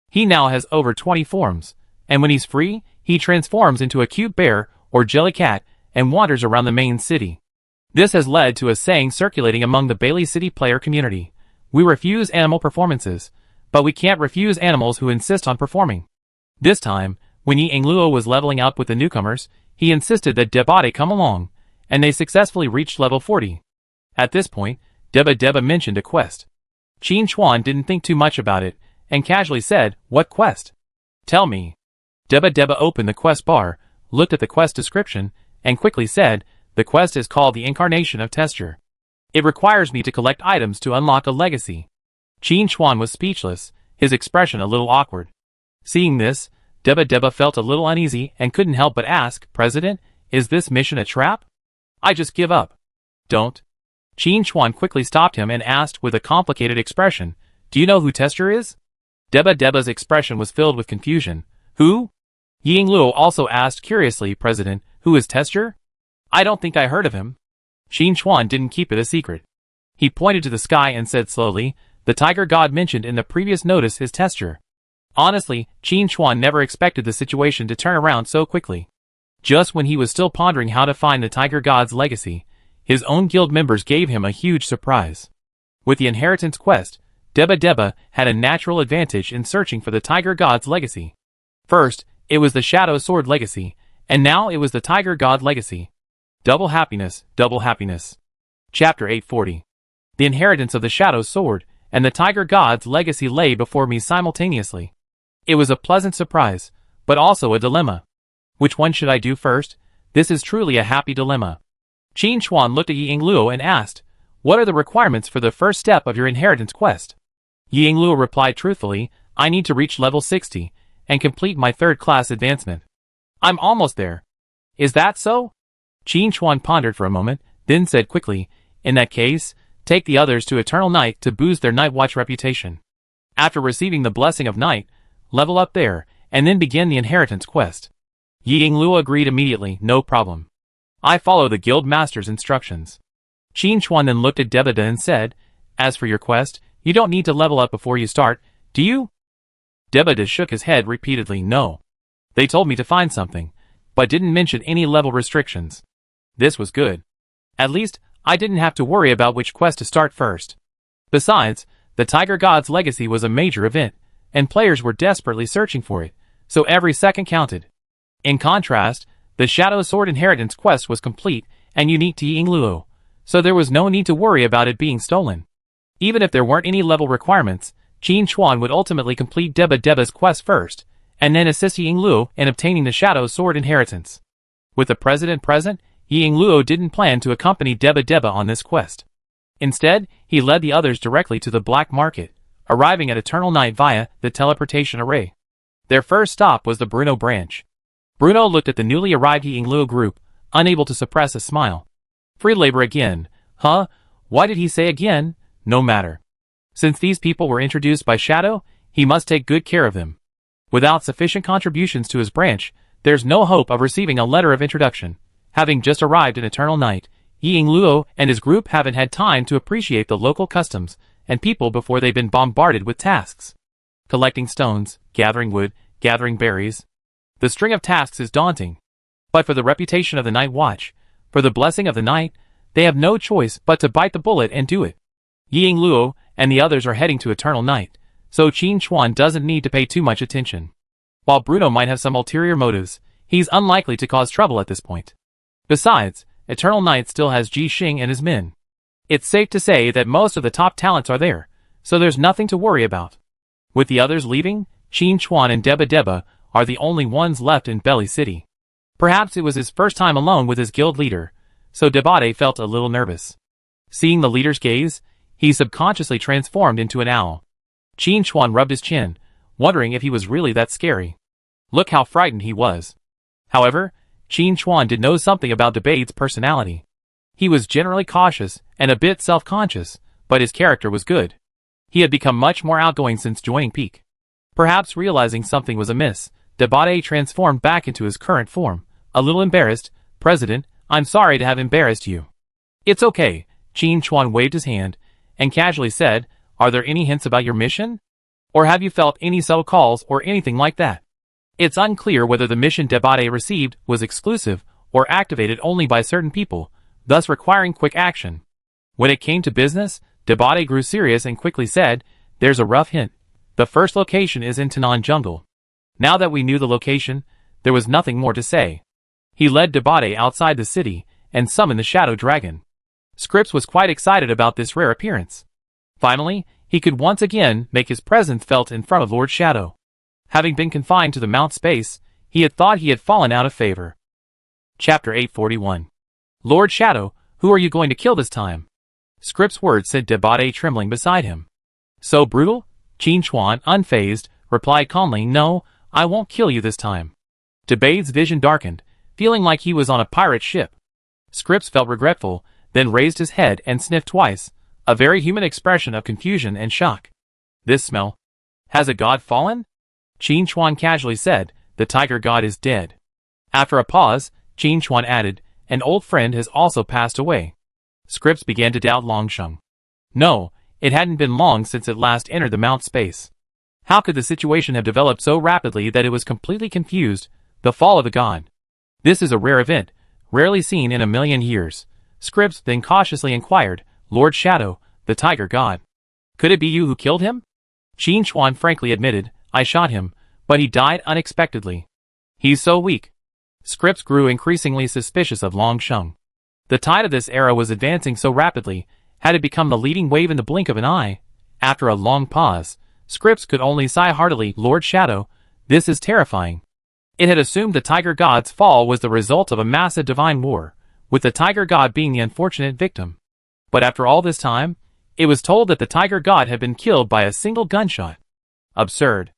He now has over 20 forms, and when he's free, he transforms into a cute bear or jellycat and wanders around the main city. This has led to a saying circulating among the Bailey City player community: "We refuse animal performances, but we can't refuse animals who insist on performing." This time, when Yingluo was leveling up with the newcomers, he insisted that Debate come along, and they successfully reached level 40. At this point, Deba mentioned a quest. Qin Chuan didn't think too much about it, and casually said, "What quest? Tell me." Deba opened the quest bar, looked at the quest description, and quickly said, "The quest is called the Incarnation of Testure. It requires me to collect items to unlock a legacy." Qin Chuan was speechless, his expression a little awkward. Seeing this, Deba felt a little uneasy and couldn't help but ask, President, is this mission a trap? I just give up. Don't. Qin Chuan quickly stopped him and asked with a complicated expression, do you know who Tester is? Deba's expression was filled with confusion. Who? Yingluo also asked curiously, President, who is Tester? I don't think I heard of him. Qin Chuan didn't keep it a secret. He pointed to the sky and said slowly, the tiger god mentioned in the previous notice is Tester. Honestly, Qin Chuan never expected the situation to turn around so quickly. Just when he was still pondering how to find the tiger god's legacy, his own guild members gave him a huge surprise. With the inheritance quest, Deba had a natural advantage in searching for the tiger god's legacy. First, it was the Shadow Sword legacy, and now it was the tiger god legacy. Double happiness, double happiness. Chapter 840. The inheritance of the Shadow Sword and the tiger god's legacy lay before me simultaneously. It was a pleasant surprise, but also a dilemma. Which one should I do first? This is truly a happy dilemma. Qin Chuan looked at Yingluo and asked, what are the requirements for the first step of your inheritance quest? Yingluo replied truthfully, I need to reach level 60 and complete my third class advancement. I'm almost there. Is that so? Qin Chuan pondered for a moment, then said quickly, in that case, take the others to Eternal Night to boost their Night Watch reputation. After receiving the blessing of night, level up there, and then begin the inheritance quest. Yingluo agreed immediately, no problem. I follow the guild master's instructions. Qin Chuan then looked at Deba and said, as for your quest, you don't need to level up before you start, do you? Deba shook his head repeatedly, no. They told me to find something, but didn't mention any level restrictions. This was good. At least, I didn't have to worry about which quest to start first. Besides, the Tiger God's legacy was a major event, and players were desperately searching for it, so every second counted. In contrast, the Shadow Sword inheritance quest was complete and unique to Yingluo, so there was no need to worry about it being stolen. Even if there weren't any level requirements, Qin Chuan would ultimately complete Deba's quest first, and then assist Yingluo in obtaining the Shadow Sword inheritance. With the president present, Yingluo didn't plan to accompany Deba on this quest. Instead, he led the others directly to the black market, arriving at Eternal Night via the teleportation array. Their first stop was the Bruno branch. Bruno looked at the newly arrived Yingluo group, unable to suppress a smile. Free labor again, huh? Why did he say again? No matter. Since these people were introduced by Shadow, he must take good care of them. Without sufficient contributions to his branch, there's no hope of receiving a letter of introduction. Having just arrived in Eternal Night, Yingluo and his group haven't had time to appreciate the local customs and people before they've been bombarded with tasks. Collecting stones, gathering wood, gathering berries. The string of tasks is daunting. But for the reputation of the Night Watch, for the blessing of the night, they have no choice but to bite the bullet and do it. Yingluo and the others are heading to Eternal Night, so Qin Chuan doesn't need to pay too much attention. While Bruno might have some ulterior motives, he's unlikely to cause trouble at this point. Besides, Eternal Night still has Ji Xing and his men. It's safe to say that most of the top talents are there, so there's nothing to worry about. With the others leaving, Qin Chuan and Deba are the only ones left in Belly City. Perhaps it was his first time alone with his guild leader, so Deba felt a little nervous. Seeing the leader's gaze, he subconsciously transformed into an owl. Qin Chuan rubbed his chin, wondering if he was really that scary. Look how frightened he was. However, Qin Chuan did know something about Debate's personality. He was generally cautious and a bit self-conscious, but his character was good. He had become much more outgoing since joining Peak. Perhaps realizing something was amiss, Debate transformed back into his current form. A little embarrassed, President, I'm sorry to have embarrassed you. It's okay, Qin Chuan waved his hand, and casually said, are there any hints about your mission? Or have you felt any subtle calls or anything like that? It's unclear whether the mission Debate received was exclusive or activated only by certain people, thus requiring quick action. When it came to business, Debate grew serious and quickly said, there's a rough hint. The first location is in Tanan Jungle. Now that we knew the location, there was nothing more to say. He led Debate outside the city and summoned the Shadow Dragon. Scripps was quite excited about this rare appearance. Finally, he could once again make his presence felt in front of Lord Shadow. Having been confined to the Mount Space, he had thought he had fallen out of favor. Chapter 841. Lord Shadow, who are you going to kill this time? Scripps' words sent Debate trembling beside him. So brutal? Qin Chuan, unfazed, replied calmly, no, I won't kill you this time. Debade's vision darkened, feeling like he was on a pirate ship. Scripps felt regretful, then raised his head and sniffed twice, a very human expression of confusion and shock. This smell. Has a god fallen? Qin Chuan casually said, the tiger god is dead. After a pause, Qin Chuan added, an old friend has also passed away. Scripps began to doubt Longsheng. No, it hadn't been long since it last entered the Mount space. How could the situation have developed so rapidly that it was completely confused? The fall of a god. This is a rare event, rarely seen in a million years. Scripps then cautiously inquired, Lord Shadow, the tiger god. Could it be you who killed him? Qin Chuan frankly admitted, I shot him, but he died unexpectedly. He's so weak. Scripps grew increasingly suspicious of Longsheng. The tide of this era was advancing so rapidly, had it become the leading wave in the blink of an eye? After a long pause, Scripps could only sigh heartily, Lord Shadow, this is terrifying. It had assumed the tiger god's fall was the result of a massive divine war, with the tiger god being the unfortunate victim. But after all this time, it was told that the tiger god had been killed by a single gunshot. Absurd.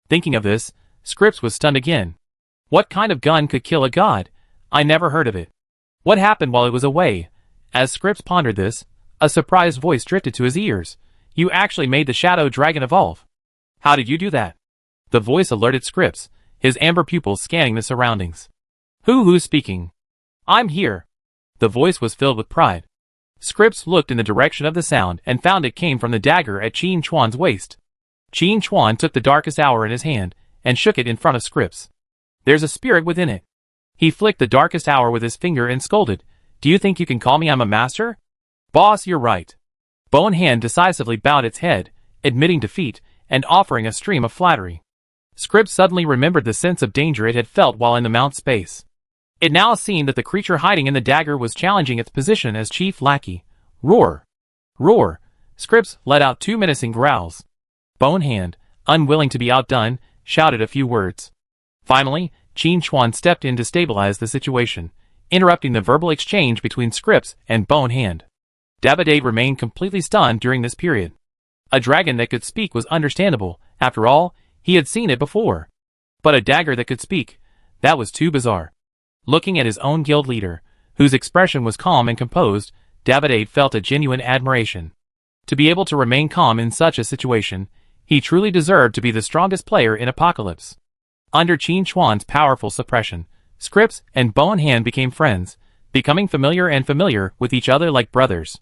Thinking of this, Scripps was stunned again. What kind of gun could kill a god? I never heard of it. What happened while it was away? As Scripps pondered this, a surprised voice drifted to his ears. You actually made the shadow dragon evolve. How did you do that? The voice alerted Scripps, his amber pupils scanning the surroundings. Who's speaking? I'm here. The voice was filled with pride. Scripps looked in the direction of the sound and found it came from the dagger at Qin Chuan's waist. Qin Chuan took the darkest hour in his hand and shook it in front of Scripps. There's a spirit within it. He flicked the darkest hour with his finger and scolded, Do you think you can call me I'm a master? Boss, you're right. Bone Hand decisively bowed its head, admitting defeat, and offering a stream of flattery. Scripps suddenly remembered the sense of danger it had felt while in the Mount space. It now seemed that the creature hiding in the dagger was challenging its position as chief lackey. Roar! Roar! Scripps let out two menacing growls. Bone Hand, unwilling to be outdone, shouted a few words. Finally, Qin Chuan stepped in to stabilize the situation, interrupting the verbal exchange between Scripps and Bone Hand. Dabadade remained completely stunned during this period. A dragon that could speak was understandable, after all, he had seen it before. But a dagger that could speak, that was too bizarre. Looking at his own guild leader, whose expression was calm and composed, Dabadade felt a genuine admiration. To be able to remain calm in such a situation, he truly deserved to be the strongest player in Apocalypse. Under Qin Chuan's powerful suppression, Scripps and Bone Hand became friends, becoming familiar with each other like brothers.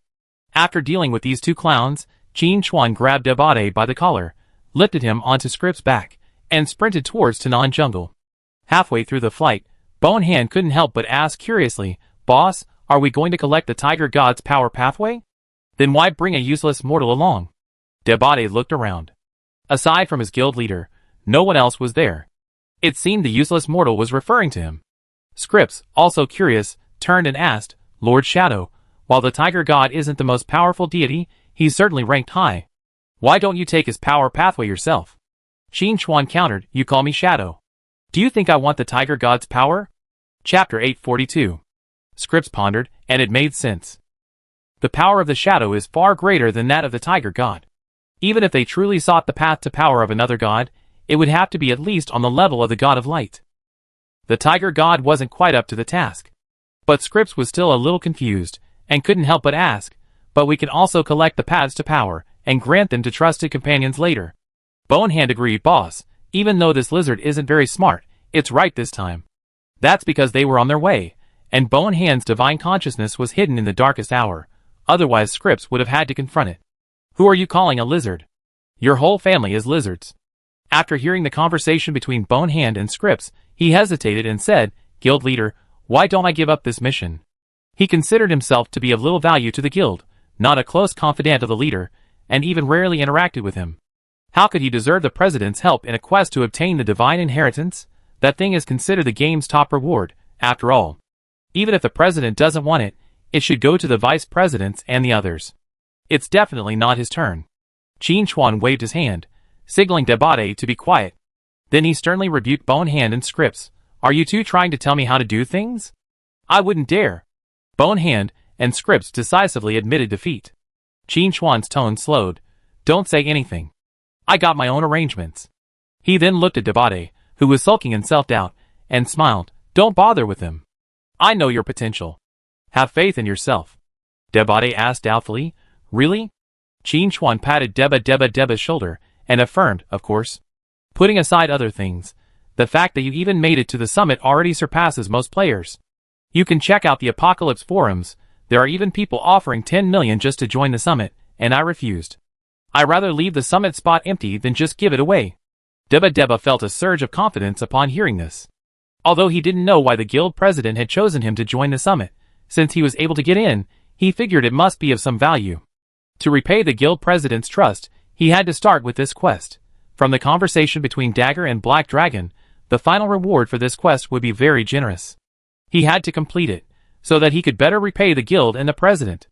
After dealing with these two clowns, Qin Chuan grabbed Dabade by the collar, lifted him onto Scripps' back, and sprinted towards Tanan Jungle. Halfway through the flight, Bone Hand couldn't help but ask curiously, Boss, are we going to collect the Tiger God's power pathway? Then why bring a useless mortal along? Dabade looked around. Aside from his guild leader, no one else was there. It seemed the useless mortal was referring to him. Scripps, also curious, turned and asked, Lord Shadow, while the Tiger God isn't the most powerful deity, he's certainly ranked high. Why don't you take his power pathway yourself? Qin Chuan countered, You call me Shadow. Do you think I want the Tiger God's power? Chapter 842. Scripps pondered, and it made sense. The power of the Shadow is far greater than that of the Tiger God. Even if they truly sought the path to power of another god, it would have to be at least on the level of the God of Light. The Tiger God wasn't quite up to the task. But Scripps was still a little confused, and couldn't help but ask, but we can also collect the paths to power, and grant them to trusted companions later. Bone Hand agreed, Boss, even though this lizard isn't very smart, it's right this time. That's because they were on their way, and Bone Hand's divine consciousness was hidden in the darkest hour, otherwise Scripps would have had to confront it. Who are you calling a lizard? Your whole family is lizards. After hearing the conversation between Bone Hand and Scripps, he hesitated and said, Guild leader, why don't I give up this mission? He considered himself to be of little value to the guild, not a close confidant of the leader, and even rarely interacted with him. How could he deserve the president's help in a quest to obtain the divine inheritance? That thing is considered the game's top reward, after all. Even if the president doesn't want it, it should go to the vice presidents and the others. It's definitely not his turn. Qin Chuan waved his hand, signaling Dabade to be quiet. Then he sternly rebuked Bone Hand and Scripps. Are you two trying to tell me how to do things? I wouldn't dare. Bone Hand and Scripps decisively admitted defeat. Qin Chuan's tone slowed. Don't say anything. I got my own arrangements. He then looked at Dabade, who was sulking in self-doubt, and smiled. Don't bother with him. I know your potential. Have faith in yourself. Debade asked doubtfully. Really? Qin Chuan patted Deba's shoulder, and affirmed, of course. Putting aside other things, the fact that you even made it to the summit already surpasses most players. You can check out the Apocalypse forums, there are even people offering 10 million just to join the summit, and I refused. I'd rather leave the summit spot empty than just give it away. Deba felt a surge of confidence upon hearing this. Although he didn't know why the guild president had chosen him to join the summit, since he was able to get in, he figured it must be of some value. To repay the guild president's trust, he had to start with this quest. From the conversation between Dagger and Black Dragon, the final reward for this quest would be very generous. He had to complete it, so that he could better repay the guild and the president.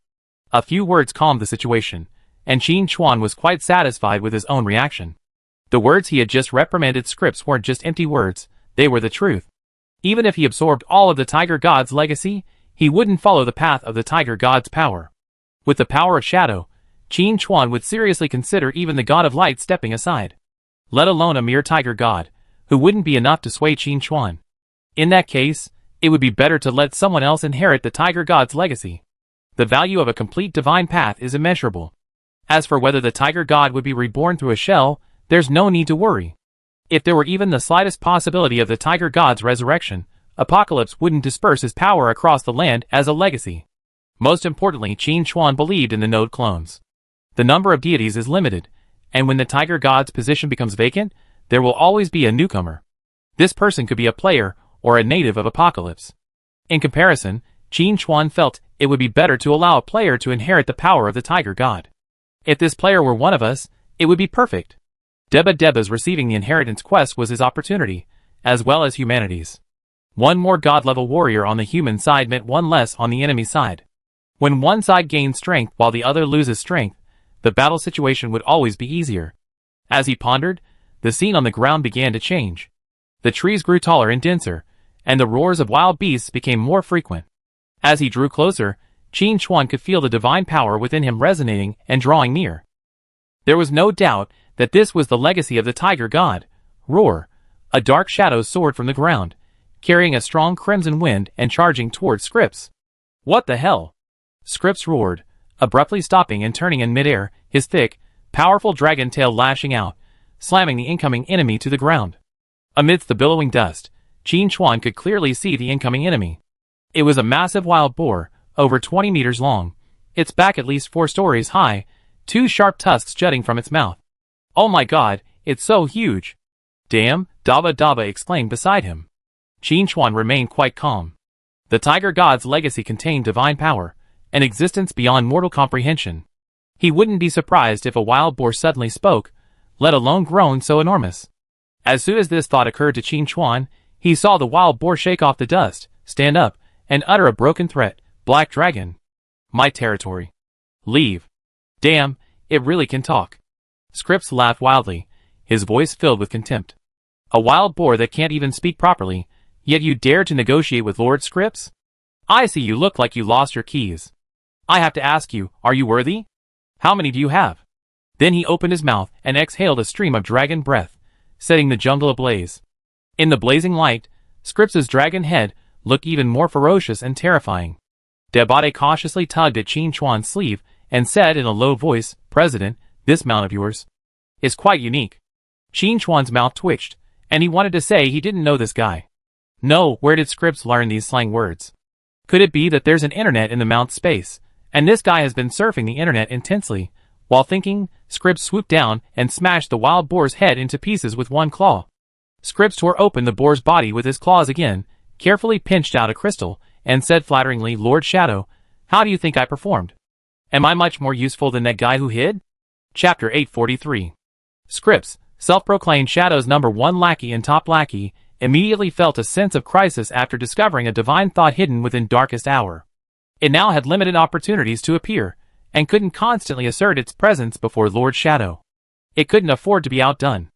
A few words calmed the situation, and Qin Chuan was quite satisfied with his own reaction. The words he had just reprimanded Scripps weren't just empty words, they were the truth. Even if he absorbed all of the Tiger God's legacy, he wouldn't follow the path of the Tiger God's power. With the power of shadow, Qin Chuan would seriously consider even the God of Light stepping aside. Let alone a mere Tiger God, who wouldn't be enough to sway Qin Chuan. In that case, it would be better to let someone else inherit the Tiger God's legacy. The value of a complete divine path is immeasurable. As for whether the Tiger God would be reborn through a shell, there's no need to worry. If there were even the slightest possibility of the Tiger God's resurrection, Apocalypse wouldn't disperse his power across the land as a legacy. Most importantly, Qin Chuan believed in the node clones. The number of deities is limited, and when the Tiger God's position becomes vacant, there will always be a newcomer. This person could be a player or a native of Apocalypse. In comparison, Qin Chuan felt it would be better to allow a player to inherit the power of the Tiger God. If this player were one of us, it would be perfect. Deba's receiving the inheritance quest was his opportunity, as well as humanity's. One more god-level warrior on the human side meant one less on the enemy side. When one side gains strength while the other loses strength, the battle situation would always be easier. As he pondered, the scene on the ground began to change. The trees grew taller and denser, and the roars of wild beasts became more frequent. As he drew closer, Qin Chuan could feel the divine power within him resonating and drawing near. There was no doubt that this was the legacy of the Tiger God. Roar! A dark shadow soared from the ground, carrying a strong crimson wind and charging towards Scripps. What the hell? Scripps roared, abruptly stopping and turning in midair, his thick, powerful dragon tail lashing out, slamming the incoming enemy to the ground. Amidst the billowing dust, Qin Chuan could clearly see the incoming enemy. It was a massive wild boar, over 20 meters long, its back at least 4 stories high, 2 sharp tusks jutting from its mouth. Oh my god, it's so huge! Damn, Daba exclaimed beside him. Qin Chuan remained quite calm. The Tiger God's legacy contained divine power, an existence beyond mortal comprehension. He wouldn't be surprised if a wild boar suddenly spoke, let alone grown so enormous. As soon as this thought occurred to Qin Chuan, he saw the wild boar shake off the dust, stand up, and utter a broken threat. Black Dragon. My territory. Leave. Damn, it really can talk. Scripps laughed wildly, his voice filled with contempt. A wild boar that can't even speak properly, yet you dare to negotiate with Lord Scripps? I see you look like you lost your keys. I have to ask you, are you worthy? How many do you have? Then he opened his mouth and exhaled a stream of dragon breath, setting the jungle ablaze. In the blazing light, Scripps's dragon head looked even more ferocious and terrifying. Debade cautiously tugged at Qin Chuan's sleeve and said in a low voice, President, this mount of yours is quite unique. Qin Chuan's mouth twitched, and he wanted to say he didn't know this guy. No, where did Scripps learn these slang words? Could it be that there's an internet in the mount's space, and this guy has been surfing the internet intensely? While thinking, Scripps swooped down and smashed the wild boar's head into pieces with one claw. Scripps tore open the boar's body with his claws again, carefully pinched out a crystal, and said flatteringly, Lord Shadow, how do you think I performed? Am I much more useful than that guy who hid? Chapter 843. Scripps, self-proclaimed Shadow's #1 lackey and top lackey, immediately felt a sense of crisis after discovering a divine thought hidden within darkest hour. It now had limited opportunities to appear, and couldn't constantly assert its presence before Lord Shadow. It couldn't afford to be outdone.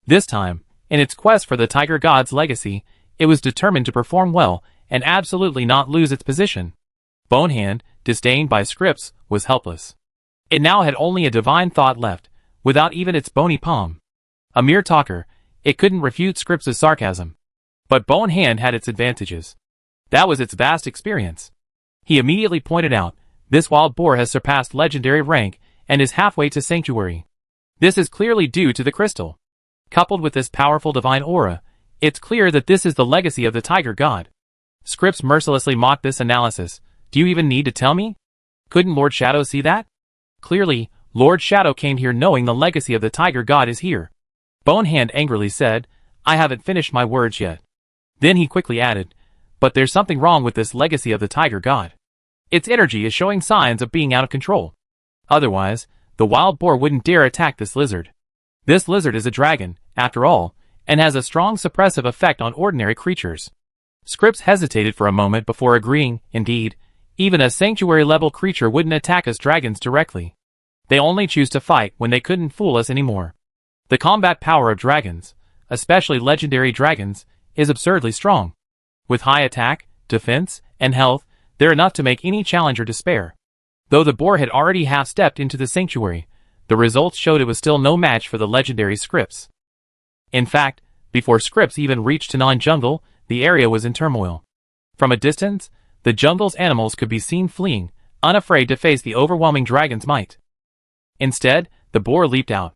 This time, in its quest for the Tiger God's legacy, it was determined to perform well and absolutely not lose its position. Bonehand, disdained by Scripps, was helpless. It now had only a divine thought left, without even its bony palm. A mere talker, It couldn't refute Scripps' sarcasm. But Bone Hand had its advantages. That was its vast experience. He immediately pointed out, this wild boar has surpassed legendary rank and is halfway to sanctuary. This is clearly due to the crystal. Coupled with this powerful divine aura, it's clear that this is the legacy of the tiger god. Scripps mercilessly mocked this analysis. Do you even need to tell me? Couldn't Lord Shadow see that? Clearly, Lord Shadow came here knowing the legacy of the tiger god is here. Bone Hand angrily said, I haven't finished my words yet. Then he quickly added, but there's something wrong with this legacy of the tiger god. Its energy is showing signs of being out of control. Otherwise, the wild boar wouldn't dare attack this lizard. This lizard is a dragon, after all, and has a strong suppressive effect on ordinary creatures. Scripps hesitated for a moment before agreeing. Indeed, even a sanctuary-level creature wouldn't attack us dragons directly. They only choose to fight when they couldn't fool us anymore. The combat power of dragons, especially legendary dragons, is absurdly strong. With high attack, defense, and health, they're enough to make any challenger despair. Though the boar had already half-stepped into the sanctuary, the results showed it was still no match for the legendary Scripps. In fact, before Scripps even reached Tanan Jungle, the area was in turmoil. From a distance, the jungle's animals could be seen fleeing, unafraid to face the overwhelming dragon's might. Instead, the boar leaped out.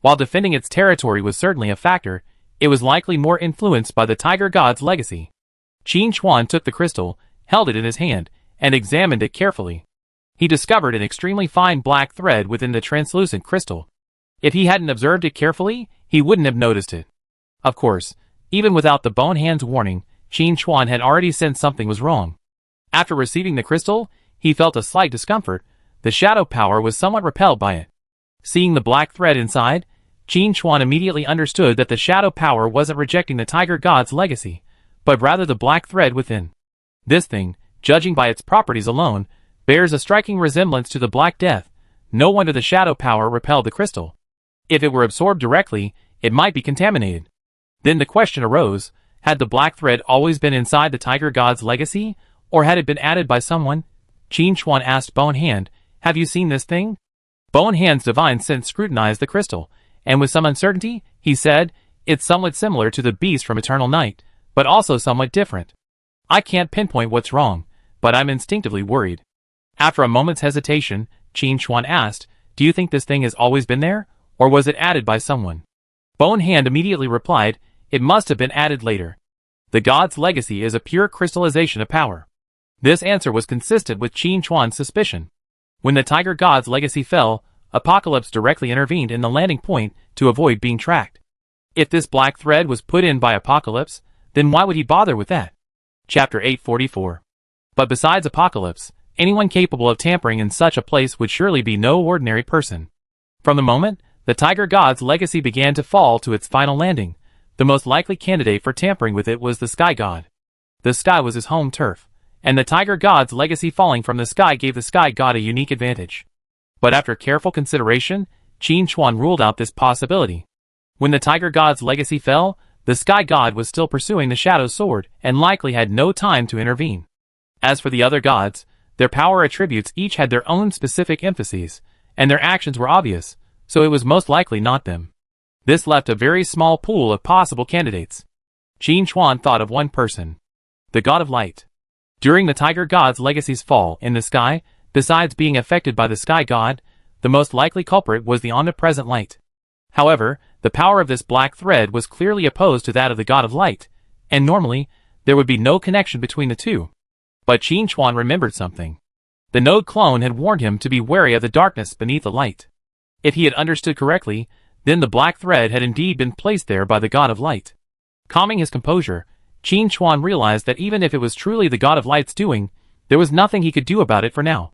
While defending its territory was certainly a factor, it was likely more influenced by the tiger god's legacy. Qin Chuan took the crystal, held it in his hand, and examined it carefully. He discovered an extremely fine black thread within the translucent crystal. If he hadn't observed it carefully, he wouldn't have noticed it. Of course, even without the Bone Hand's warning, Qin Chuan had already sensed something was wrong. After receiving the crystal, he felt a slight discomfort. The shadow power was somewhat repelled by it. Seeing the black thread inside, Qin Chuan immediately understood that the shadow power wasn't rejecting the tiger god's legacy, but rather the black thread within. This thing, judging by its properties alone, bears a striking resemblance to the Black Death. No wonder the shadow power repelled the crystal. If it were absorbed directly, it might be contaminated. Then the question arose, had the black thread always been inside the tiger god's legacy, or had it been added by someone? Qin Chuan asked Bone Hand, have you seen this thing? Bone Hand's divine sense scrutinized the crystal, and with some uncertainty, he said, it's somewhat similar to the beast from Eternal Night, but also somewhat different. I can't pinpoint what's wrong, but I'm instinctively worried. After a moment's hesitation, Qin Chuan asked, do you think this thing has always been there, or was it added by someone? Bone Hand immediately replied, it must have been added later. The god's legacy is a pure crystallization of power. This answer was consistent with Qin Chuan's suspicion. When the tiger god's legacy fell, Apocalypse directly intervened in the landing point to avoid being tracked. If this black thread was put in by Apocalypse, then why would he bother with that? Chapter 844. But besides Apocalypse, anyone capable of tampering in such a place would surely be no ordinary person. From the moment the tiger god's legacy began to fall to its final landing, the most likely candidate for tampering with it was the sky god. The sky was his home turf, and the tiger god's legacy falling from the sky gave the sky god a unique advantage. But after careful consideration, Qin Chuan ruled out this possibility. When the tiger god's legacy fell, the sky god was still pursuing the shadow sword and likely had no time to intervene. As for the other gods, their power attributes each had their own specific emphases, and their actions were obvious, so it was most likely not them. This left a very small pool of possible candidates. Qin Chuan thought of one person. The god of light. During the tiger god's legacy's fall in the sky, besides being affected by the sky god, the most likely culprit was the omnipresent light. However, the power of this black thread was clearly opposed to that of the god of light, and normally, there would be no connection between the two. But Qin Chuan remembered something. The node clone had warned him to be wary of the darkness beneath the light. If he had understood correctly, then the black thread had indeed been placed there by the god of light. Calming his composure, Qin Chuan realized that even if it was truly the god of light's doing, there was nothing he could do about it for now.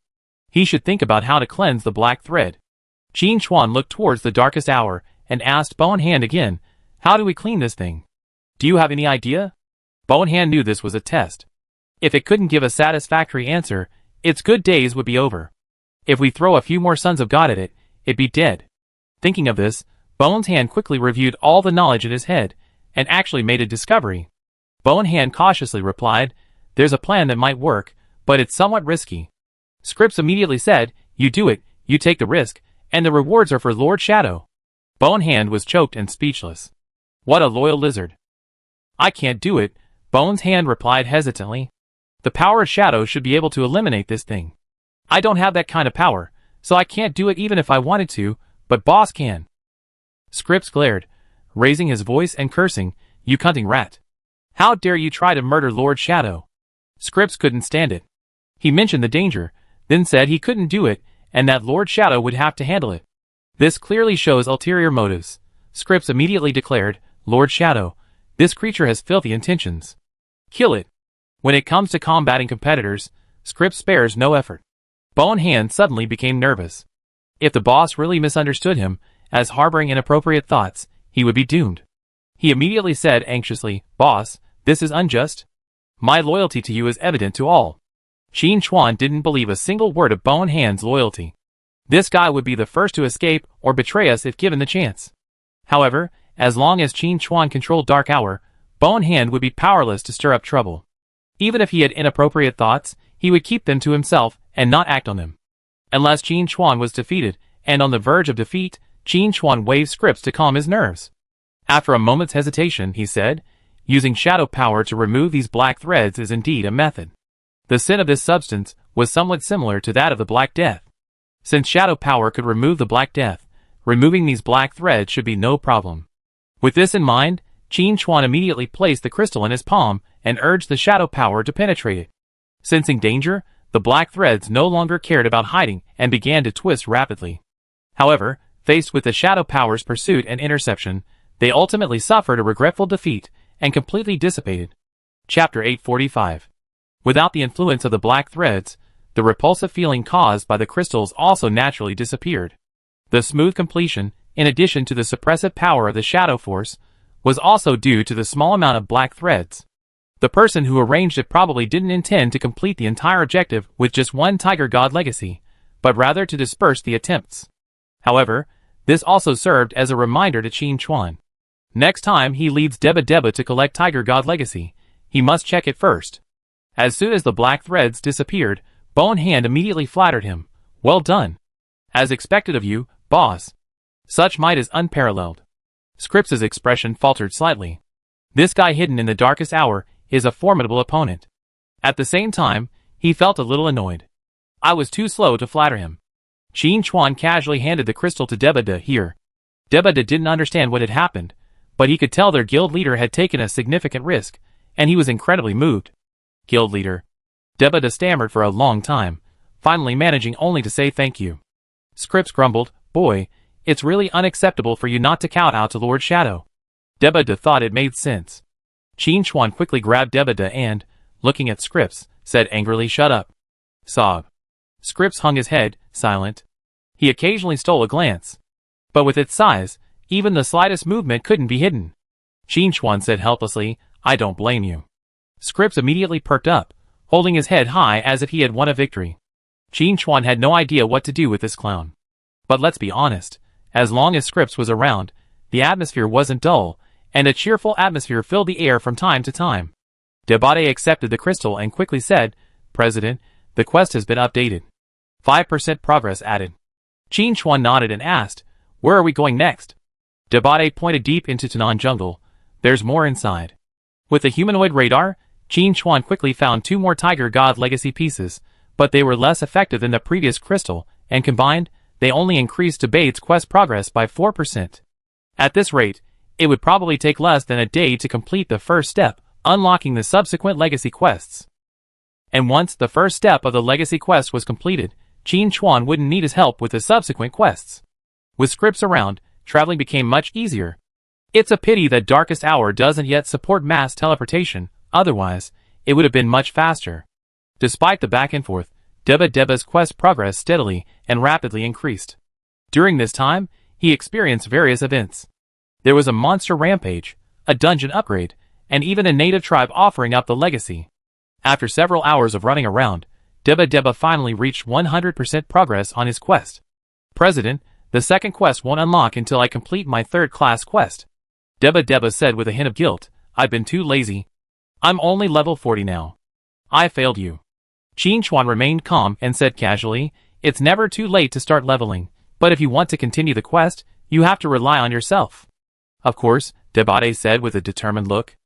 He should think about how to cleanse the black thread. Qin Chuan looked towards the darkest hour and asked Bone Hand again, how do we clean this thing? Do you have any idea? Bone Hand knew this was a test. If it couldn't give a satisfactory answer, its good days would be over. If we throw a few more sons of God at it, it'd be dead. Thinking of this, Bone's Hand quickly reviewed all the knowledge in his head, and actually made a discovery. Bone Hand cautiously replied, there's a plan that might work, but it's somewhat risky. Scripps immediately said, you do it, you take the risk, and the rewards are for Lord Shadow. Bone Hand was choked and speechless. What a loyal lizard. I can't do it, Bones' hand replied hesitantly. The power of shadow should be able to eliminate this thing. I don't have that kind of power, so I can't do it even if I wanted to, but boss can. Scripps glared, raising his voice and cursing, You cunting rat. How dare you try to murder Lord Shadow? Scripps couldn't stand it. He mentioned the danger, then said he couldn't do it, and that Lord Shadow would have to handle it. This clearly shows ulterior motives. Scripps immediately declared, Lord Shadow, this creature has filthy intentions. Kill it. When it comes to combating competitors, Scripps spares no effort. Bone Hand suddenly became nervous. If the boss really misunderstood him, as harboring inappropriate thoughts, he would be doomed. He immediately said anxiously, Boss, this is unjust. My loyalty to you is evident to all. Qin Chuan didn't believe a single word of Bone Hand's loyalty. This guy would be the first to escape or betray us if given the chance. However, as long as Qin Chuan controlled Dark Hour, Bone Hand would be powerless to stir up trouble. Even if he had inappropriate thoughts, he would keep them to himself and not act on them. Unless Qin Chuan was defeated, and on the verge of defeat, Qin Chuan waved Scripps to calm his nerves. After a moment's hesitation, he said, Using shadow power to remove these black threads is indeed a method. The sin of this substance was somewhat similar to that of the Black Death. Since shadow power could remove the Black Death, removing these black threads should be no problem. With this in mind, Qin Chuan immediately placed the crystal in his palm and urged the shadow power to penetrate it. Sensing danger, the black threads no longer cared about hiding and began to twist rapidly. However, faced with the shadow power's pursuit and interception, they ultimately suffered a regretful defeat and completely dissipated. Chapter 845. Without the influence of the black threads, the repulsive feeling caused by the crystals also naturally disappeared. The smooth completion, in addition to the suppressive power of the shadow force, was also due to the small amount of black threads. The person who arranged it probably didn't intend to complete the entire objective with just one Tiger God legacy, but rather to disperse the attempts. However, this also served as a reminder to Qin Chuan. Next time he leads Deba Deba to collect Tiger God legacy, he must check it first. As soon as the black threads disappeared, Bone Hand immediately flattered him. Well done. As expected of you, boss. Such might is unparalleled. Scripps's expression faltered slightly. This guy hidden in the darkest hour is a formidable opponent. At the same time, he felt a little annoyed. I was too slow to flatter him. Qin Chuan casually handed the crystal to Debada here. Debada didn't understand what had happened, but he could tell their guild leader had taken a significant risk, and he was incredibly moved. Guild leader. Debada stammered for a long time, finally managing only to say thank you. Scripps grumbled, Boy, it's really unacceptable for you not to kowtow to Lord Shadow. Debada thought it made sense. Qin Chuan quickly grabbed Debada and, looking at Scripps, said angrily, Shut up. Sob. Scripps hung his head, silent. He occasionally stole a glance. But with its size, even the slightest movement couldn't be hidden. Qin Chuan said helplessly, I don't blame you. Scripps immediately perked up, holding his head high as if he had won a victory. Qin Chuan had no idea what to do with this clown. But let's be honest, as long as Scripps was around, the atmosphere wasn't dull, and a cheerful atmosphere filled the air from time to time. Debade accepted the crystal and quickly said, President, the quest has been updated. 5% progress added. Qin Chuan nodded and asked, Where are we going next? Debade pointed deep into Tanan jungle. There's more inside. With the humanoid radar, Qin Chuan quickly found 2 more Tiger God legacy pieces, but they were less effective than the previous crystal, and combined, they only increased Debade's quest progress by 4%. At this rate, it would probably take less than a day to complete the first step, unlocking the subsequent legacy quests. And once the first step of the legacy quest was completed, Qin Chuan wouldn't need his help with the subsequent quests. With Scripps around, traveling became much easier. It's a pity that Darkest Hour doesn't yet support mass teleportation, otherwise, it would have been much faster. Despite the back and forth, Deba's quest progress steadily and rapidly increased. During this time, he experienced various events. There was a monster rampage, a dungeon upgrade, and even a native tribe offering up the legacy. After several hours of running around, Deba finally reached 100% progress on his quest. President, the second quest won't unlock until I complete my 3rd class quest. Deba said with a hint of guilt, I've been too lazy. I'm only level 40 now. I failed you. Qin Chuan remained calm and said casually, It's never too late to start leveling, but if you want to continue the quest, you have to rely on yourself. Of course, Debate said with a determined look.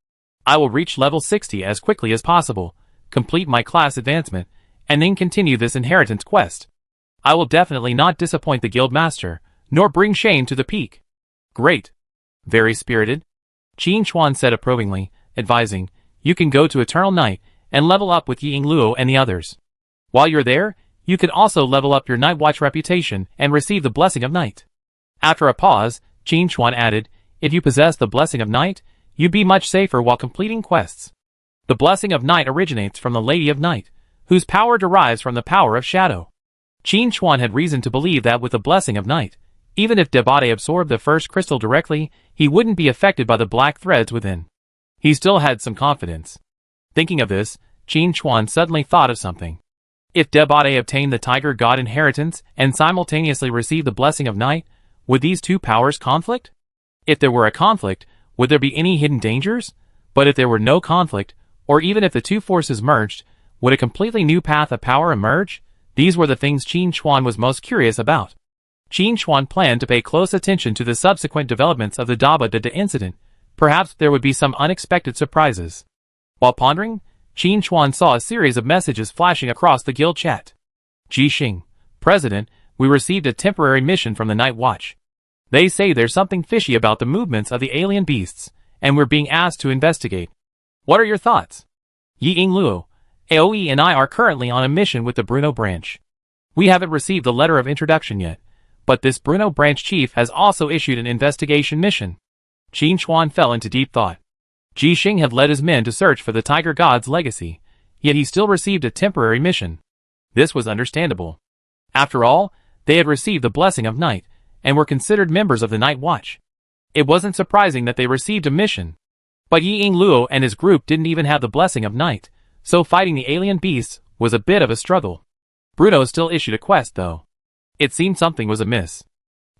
I will reach level 60 as quickly as possible, complete my class advancement, and then continue this inheritance quest. I will definitely not disappoint the guild master, nor bring shame to the peak. Great. Very spirited. Qin Chuan said approvingly, advising, you can go to Eternal Night and level up with Ying Luo and the others. While you're there, you can also level up your Night Watch reputation and receive the Blessing of Night. After a pause, Qin Chuan added, if you possess the Blessing of Night, you'd be much safer while completing quests. The Blessing of Night originates from the Lady of Night, whose power derives from the power of Shadow. Qin Chuan had reason to believe that with the Blessing of Night, even if Debate absorbed the first crystal directly, he wouldn't be affected by the black threads within. He still had some confidence. Thinking of this, Qin Chuan suddenly thought of something. If Debate obtained the Tiger God inheritance and simultaneously received the Blessing of Night, would these two powers conflict? If there were a conflict, would there be any hidden dangers? But if there were no conflict, or even if the two forces merged, would a completely new path of power emerge? These were the things Qin Chuan was most curious about. Qin Chuan planned to pay close attention to the subsequent developments of the Daba Dada incident. Perhaps there would be some unexpected surprises. While pondering, Qin Chuan saw a series of messages flashing across the guild chat. Ji Xing, President, we received a temporary mission from the Night Watch. They say there's something fishy about the movements of the alien beasts, and we're being asked to investigate. What are your thoughts? Ying Luo, AOE and I are currently on a mission with the Bruno branch. We haven't received the letter of introduction yet, but this Bruno branch chief has also issued an investigation mission. Qin Chuan fell into deep thought. Ji Xing had led his men to search for the Tiger God's legacy, yet he still received a temporary mission. This was understandable. After all, they had received the Blessing of Night, and were considered members of the Night Watch. It wasn't surprising that they received a mission. But Ying Luo and his group didn't even have the Blessing of Night, so fighting the alien beasts was a bit of a struggle. Bruno still issued a quest, though. It seemed something was amiss.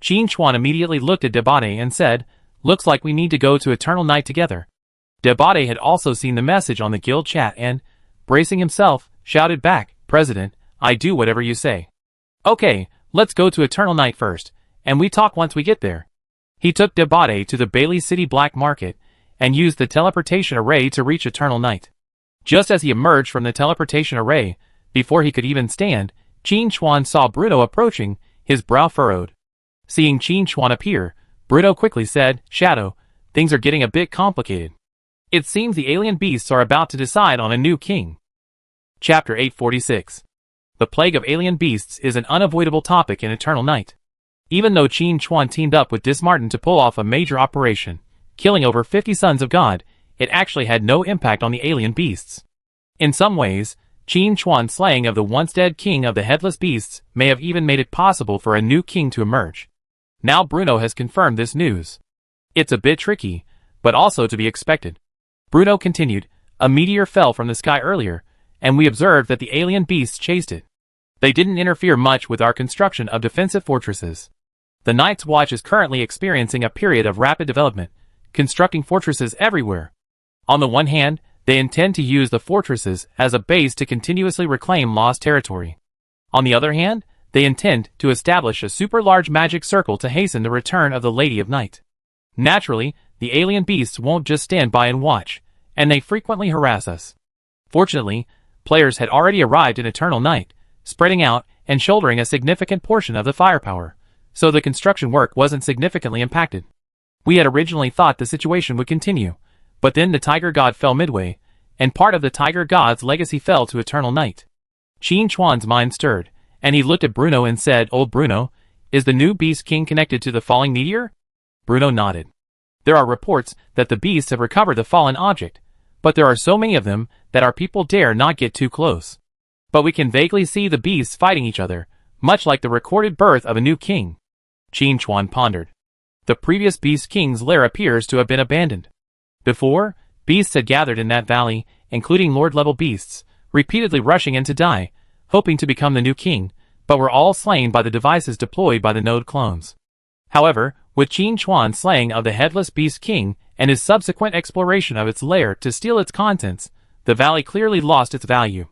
Qin Chuan immediately looked at Debate and said, looks like we need to go to Eternal Night together. Debate had also seen the message on the guild chat and, bracing himself, shouted back, President, I do whatever you say. Okay, let's go to Eternal Night first, and we talk once we get there. He took Debate to the Bailey City Black Market, and used the teleportation array to reach Eternal Night. Just as he emerged from the teleportation array, before he could even stand, Qin Chuan saw Bruno approaching, his brow furrowed. Seeing Qin Chuan appear, Bruno quickly said, Shadow, things are getting a bit complicated. It seems the alien beasts are about to decide on a new king. Chapter 846. The plague of alien beasts is an unavoidable topic in Eternal Night. Even though Qin Chuan teamed up with Dismartin to pull off a major operation, killing over 50 sons of God, it actually had no impact on the alien beasts. In some ways, Qin Chuan's slaying of the once-dead king of the headless beasts may have even made it possible for a new king to emerge. Now Bruno has confirmed this news. It's a bit tricky, but also to be expected. Bruno continued, a meteor fell from the sky earlier, and we observed that the alien beasts chased it. They didn't interfere much with our construction of defensive fortresses. The Night's Watch is currently experiencing a period of rapid development, constructing fortresses everywhere. On the one hand, they intend to use the fortresses as a base to continuously reclaim lost territory. On the other hand, they intend to establish a super-large magic circle to hasten the return of the Lady of Night. Naturally, the alien beasts won't just stand by and watch, and they frequently harass us. Fortunately, players had already arrived in Eternal Night, spreading out and shouldering a significant portion of the firepower, so the construction work wasn't significantly impacted. We had originally thought the situation would continue, but then the Tiger God fell midway, and part of the Tiger God's legacy fell to Eternal Night. Qin Chuan's mind stirred, and he looked at Bruno and said, Old Bruno, is the new Beast King connected to the falling meteor? Bruno nodded. There are reports that the beasts have recovered the fallen object, but there are so many of them that our people dare not get too close. But we can vaguely see the beasts fighting each other, much like the recorded birth of a new king. Qin Chuan pondered. The previous Beast King's lair appears to have been abandoned. Before, beasts had gathered in that valley, including Lord-level beasts, repeatedly rushing in to die, hoping to become the new king, but were all slain by the devices deployed by the node clones. However, with Qin Chuan's slaying of the Headless Beast King and his subsequent exploration of its lair to steal its contents, the valley clearly lost its value.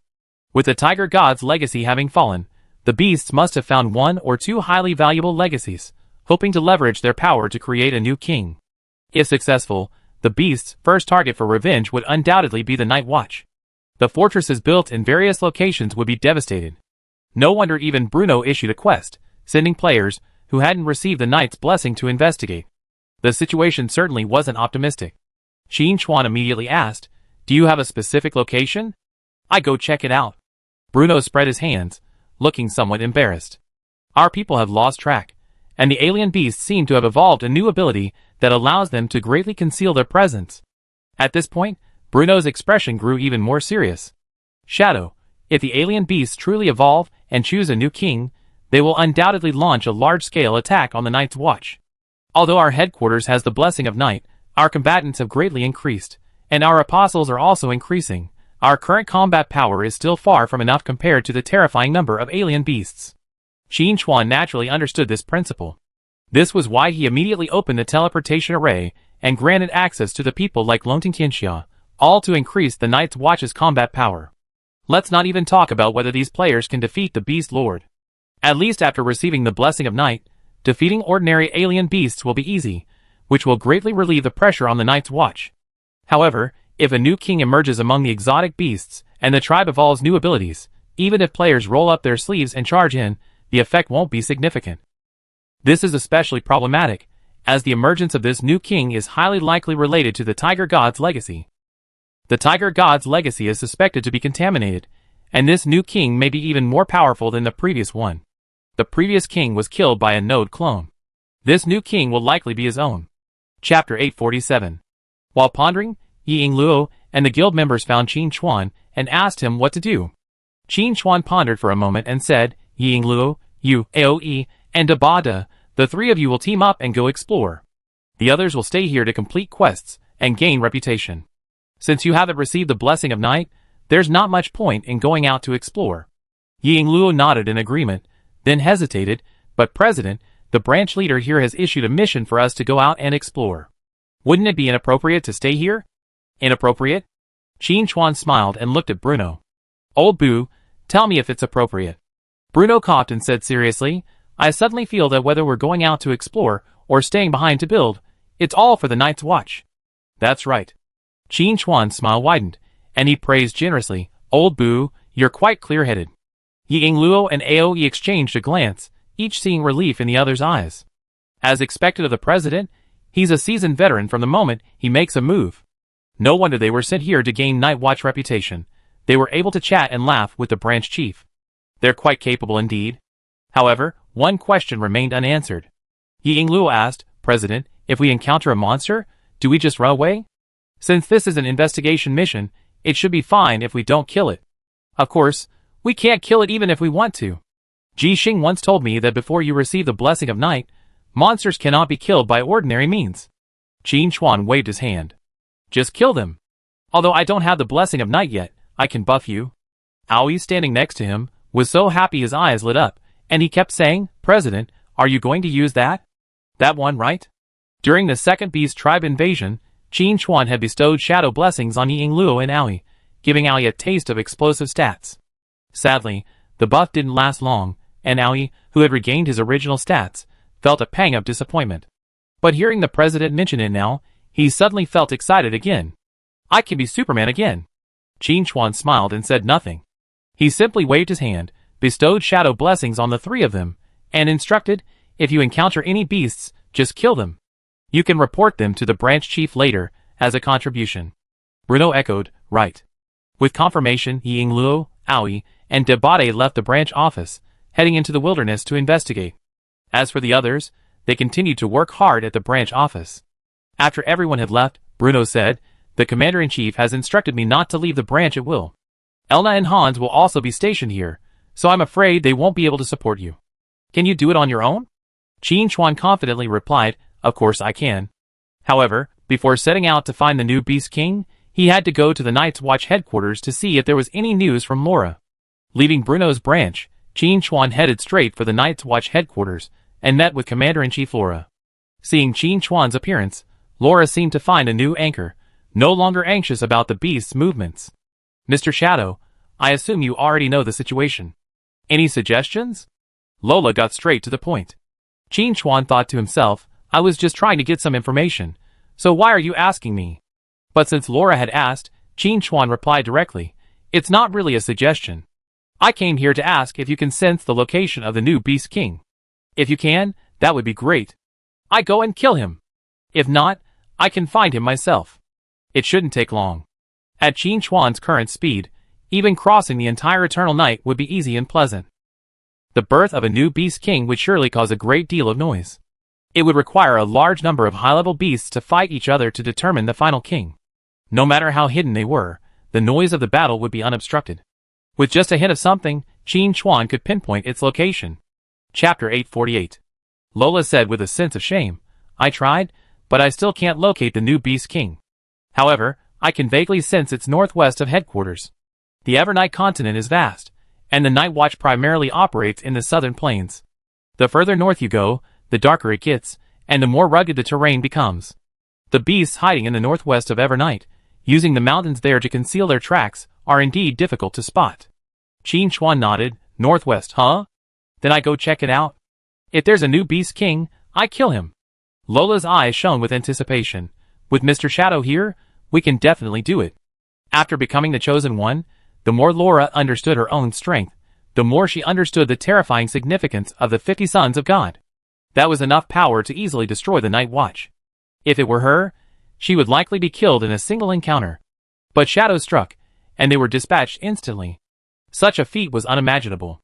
With the Tiger God's legacy having fallen, the beasts must have found one or two highly valuable legacies, hoping to leverage their power to create a new king. If successful, the beast's first target for revenge would undoubtedly be the Night Watch. The fortresses built in various locations would be devastated. No wonder even Bruno issued a quest, sending players who hadn't received the Knight's blessing to investigate. The situation certainly wasn't optimistic. Qin Chuan immediately asked, "Do you have a specific location?" "I go check it out." Bruno spread his hands, looking somewhat embarrassed. "Our people have lost track, and the alien beasts seem to have evolved a new ability that allows them to greatly conceal their presence." At this point, Bruno's expression grew even more serious. "Shadow, if the alien beasts truly evolve and choose a new king, they will undoubtedly launch a large-scale attack on the Night's Watch. Although our headquarters has the blessing of night, our combatants have greatly increased, and our apostles are also increasing. Our current combat power is still far from enough compared to the terrifying number of alien beasts." Qin Chuan naturally understood this principle. This was why he immediately opened the teleportation array and granted access to the people like Longting Tianxia, all to increase the Night's Watch's combat power. Let's not even talk about whether these players can defeat the Beast Lord. At least after receiving the Blessing of Night, defeating ordinary alien beasts will be easy, which will greatly relieve the pressure on the Night's Watch. However, if a new king emerges among the exotic beasts and the tribe evolves new abilities, even if players roll up their sleeves and charge in, the effect won't be significant. This is especially problematic, as the emergence of this new king is highly likely related to the Tiger God's legacy. The Tiger God's legacy is suspected to be contaminated, and this new king may be even more powerful than the previous one. The previous king was killed by a node clone. This new king will likely be his own. Chapter 847. While pondering, Yi Luo and the guild members found Qin Chuan and asked him what to do. Qin Chuan pondered for a moment and said, "Yi Luo, you, AOE, and Dabada, the three of you will team up and go explore. The others will stay here to complete quests and gain reputation. Since you haven't received the Blessing of Night, there's not much point in going out to explore." Yi Luo nodded in agreement, then hesitated, "But President, the branch leader here has issued a mission for us to go out and explore. Wouldn't it be inappropriate to stay here?" "Inappropriate?" Qin Chuan smiled and looked at Bruno. "Old Boo, tell me if it's appropriate." Bruno coughed and said seriously, "I suddenly feel that whether we're going out to explore or staying behind to build, it's all for the Night's Watch." "That's right." Qin Chuan's smile widened, and he praised generously, "Old Boo, you're quite clear-headed." Yi Luo and AOE exchanged a glance, each seeing relief in the other's eyes. As expected of the president, he's a seasoned veteran from the moment he makes a move. No wonder they were sent here to gain Night Watch reputation. They were able to chat and laugh with the branch chief. They're quite capable indeed. However, one question remained unanswered. Yi Luo asked, "President, if we encounter a monster, do we just run away? Since this is an investigation mission, it should be fine if we don't kill it." "Of course, we can't kill it even if we want to. Ji Xing once told me that before you receive the Blessing of Night, monsters cannot be killed by ordinary means." Qin Chuan waved his hand. "Just kill them. Although I don't have the Blessing of Night yet, I can buff you." Aoi, standing next to him, was so happy his eyes lit up, and he kept saying, "President, are you going to use that? That one, right?" During the second Beast Tribe invasion, Qin Chuan had bestowed shadow blessings on Yi Luo and Aoi, giving Aoi a taste of explosive stats. Sadly, the buff didn't last long, and Aoi, who had regained his original stats, felt a pang of disappointment. But hearing the president mention it now, he suddenly felt excited again. "I can be Superman again." Qin Chuan smiled and said nothing. He simply waved his hand, bestowed shadow blessings on the three of them, and instructed, "If you encounter any beasts, just kill them. You can report them to the branch chief later, as a contribution." Bruno echoed, "Right." With confirmation, Yi Luo, Aoi, and Debate left the branch office, heading into the wilderness to investigate. As for the others, they continued to work hard at the branch office. After everyone had left, Bruno said, "The Commander-in-Chief has instructed me not to leave the branch at will. Elna and Hans will also be stationed here, so I'm afraid they won't be able to support you. Can you do it on your own?" Qin Chuan confidently replied, "Of course I can." However, before setting out to find the new Beast King, he had to go to the Night's Watch headquarters to see if there was any news from Laura. Leaving Bruno's branch, Qin Chuan headed straight for the Night's Watch headquarters and met with Commander-in-Chief Laura. Seeing Qin Chuan's appearance, Laura seemed to find a new anchor, no longer anxious about the beast's movements. "Mr. Shadow, I assume you already know the situation. Any suggestions?" Lola got straight to the point. Qin Chuan thought to himself, "I was just trying to get some information, So why are you asking me? But since Laura had asked, Qin Chuan replied directly, it's not really a suggestion. I came here to ask if you can sense the location of the new Beast King. If you can, that would be great. I go and kill him. If not, I can find him myself. It shouldn't take long. At Qin Chuan's current speed, even crossing the entire eternal night would be easy and pleasant. The birth of a new Beast King would surely cause a great deal of noise. It would require a large number of high-level beasts to fight each other to determine the final king. No matter how hidden they were, the noise of the battle would be unobstructed. With just a hint of something, Qin Chuan could pinpoint its location. Chapter 848. Lola said with a sense of shame, I tried, but I still can't locate the new Beast King. However, I can vaguely sense it's northwest of headquarters. The Evernight continent is vast, and the Night Watch primarily operates in the southern plains. The further north you go, the darker it gets, and the more rugged the terrain becomes. The beasts hiding in the northwest of Evernight, using the mountains there to conceal their tracks, are indeed difficult to spot. Qin Chuan nodded. Northwest, huh? Then I go check it out. If there's a new Beast King, I kill him. Lola's eyes shone with anticipation. With Mr. Shadow here, we can definitely do it. After becoming the Chosen One, the more Laura understood her own strength, the more she understood the terrifying significance of the 50 Sons of God. That was enough power to easily destroy the Night Watch. If it were her, she would likely be killed in a single encounter. But Shadow struck, and they were dispatched instantly. Such a feat was unimaginable.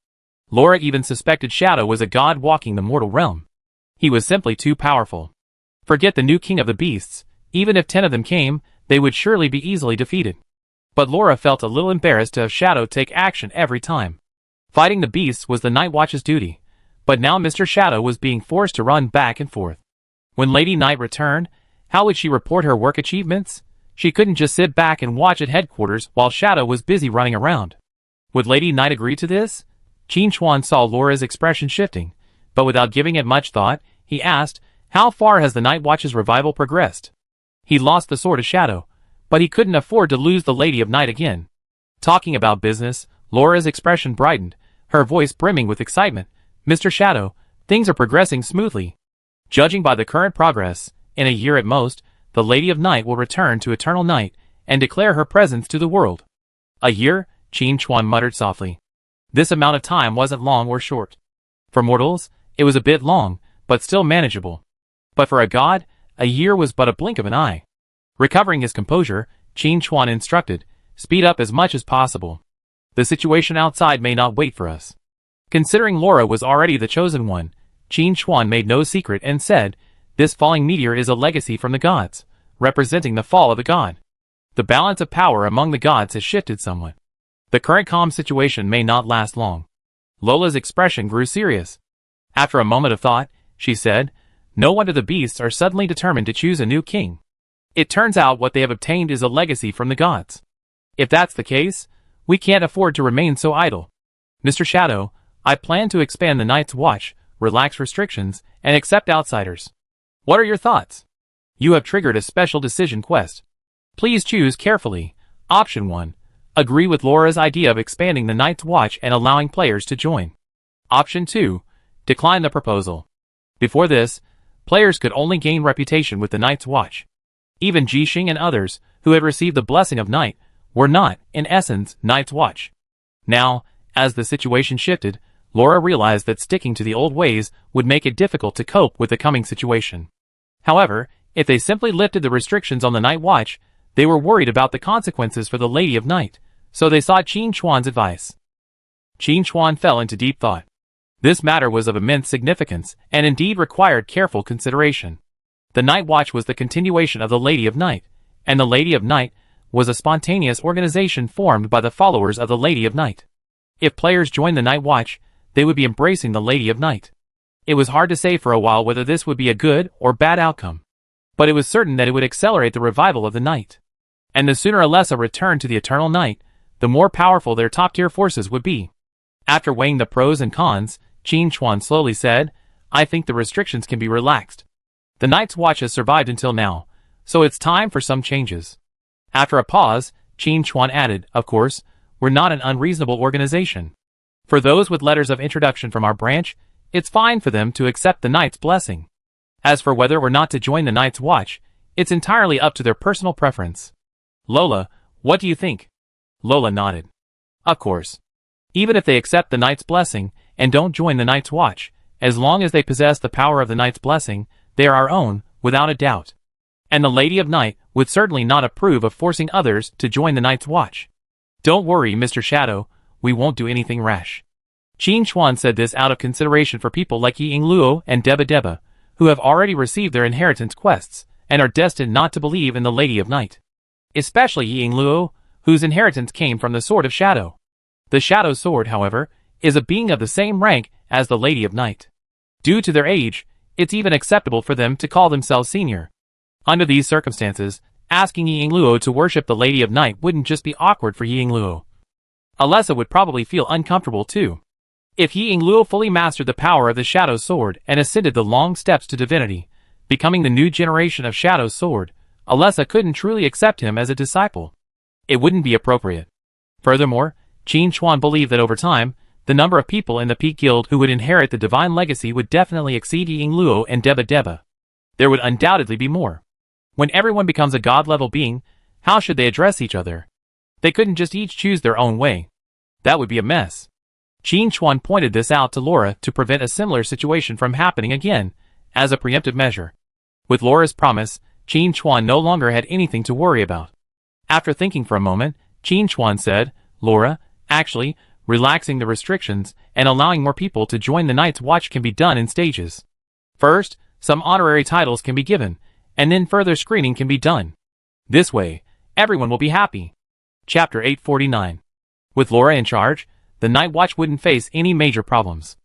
Laura even suspected Shadow was a god walking the mortal realm. He was simply too powerful. Forget the new king of the beasts, even if 10 of them came, they would surely be easily defeated. But Laura felt a little embarrassed to have Shadow take action every time. Fighting the beasts was the Night Watch's duty, but now Mr. Shadow was being forced to run back and forth. When Lady Night returned, how would she report her work achievements? She couldn't just sit back and watch at headquarters while Shadow was busy running around. Would Lady Night agree to this? Qin Chuan saw Laura's expression shifting, but without giving it much thought, he asked, how far has the Night Watch's revival progressed? He lost the Sword of Shadow, but he couldn't afford to lose the Lady of Night again. Talking about business, Laura's expression brightened, her voice brimming with excitement. Mr. Shadow, things are progressing smoothly. Judging by the current progress, in a year at most, the Lady of Night will return to Eternal Night and declare her presence to the world. A year? Qin Chuan muttered softly. This amount of time wasn't long or short. For mortals, it was a bit long, but still manageable. But for a god, a year was but a blink of an eye. Recovering his composure, Qin Chuan instructed, speed up as much as possible. The situation outside may not wait for us. Considering Laura was already the Chosen One, Qin Chuan made no secret and said, this falling meteor is a legacy from the gods, representing the fall of the god. The balance of power among the gods has shifted somewhat. The current calm situation may not last long. Lola's expression grew serious. After a moment of thought, she said, no wonder the beasts are suddenly determined to choose a new king. It turns out what they have obtained is a legacy from the gods. If that's the case, we can't afford to remain so idle. Mr. Shadow, I plan to expand the Night's Watch, relax restrictions, and accept outsiders. What are your thoughts? You have triggered a special decision quest. Please choose carefully. Option 1. Agree with Laura's idea of expanding the Night's Watch and allowing players to join. Option 2. Decline the proposal. Before this, players could only gain reputation with the Night's Watch. Even Jixing and others, who had received the blessing of Night, were not, in essence, Night's Watch. Now, as the situation shifted, Laura realized that sticking to the old ways would make it difficult to cope with the coming situation. However, if they simply lifted the restrictions on the Night Watch, they were worried about the consequences for the Lady of Night, so they sought Qin Chuan's advice. Qin Chuan fell into deep thought. This matter was of immense significance, and indeed required careful consideration. The Night Watch was the continuation of the Lady of Night, and the Lady of Night was a spontaneous organization formed by the followers of the Lady of Night. If players joined the Night Watch, they would be embracing the Lady of Night. It was hard to say for a while whether this would be a good or bad outcome, but it was certain that it would accelerate the revival of the night. And the sooner Alessa returned to the Eternal Night, the more powerful their top-tier forces would be. After weighing the pros and cons, Qin Chuan slowly said, I think the restrictions can be relaxed. The Night's Watch has survived until now, so it's time for some changes. After a pause, Qin Chuan added, of course, we're not an unreasonable organization. For those with letters of introduction from our branch, it's fine for them to accept the Knight's blessing. As for whether or not to join the Night's Watch, It's entirely up to their personal preference. Lola, what do you think? Lola nodded. Of course. Even if they accept the knight's blessing and don't join the night's watch, as long as they possess the power of the knight's blessing, they are our own, without a doubt. And the Lady of Night would certainly not approve of forcing others to join the night's watch. Don't worry, Mr. Shadow, we won't do anything rash. Qin Chuan said this out of consideration for people like Ying Luo and Deba Deba, who have already received their inheritance quests, and are destined not to believe in the Lady of Night. Especially Ying Luo, whose inheritance came from the Sword of Shadow. The Shadow Sword, however, is a being of the same rank as the Lady of Night. Due to their age, it's even acceptable for them to call themselves senior. Under these circumstances, asking Ying Luo to worship the Lady of Night wouldn't just be awkward for Ying Luo. Alessa would probably feel uncomfortable too. If Ying Luo fully mastered the power of the Shadow Sword and ascended the long steps to divinity, becoming the new generation of Shadow Sword, Alessa couldn't truly accept him as a disciple. It wouldn't be appropriate. Furthermore, Qin Chuan believed that over time, the number of people in the Peak Guild who would inherit the divine legacy would definitely exceed Ying Luo and Deba Deba. There would undoubtedly be more. When everyone becomes a god-level being, how should they address each other? They couldn't just each choose their own way. That would be a mess. Qin Chuan pointed this out to Laura to prevent a similar situation from happening again, as a preemptive measure. With Laura's promise, Qin Chuan no longer had anything to worry about. After thinking for a moment, Qin Chuan said, Laura, actually, relaxing the restrictions and allowing more people to join the Night's Watch can be done in stages. First, some honorary titles can be given, and then further screening can be done. This way, everyone will be happy. Chapter 849. With Laura in charge, the Night Watch wouldn't face any major problems.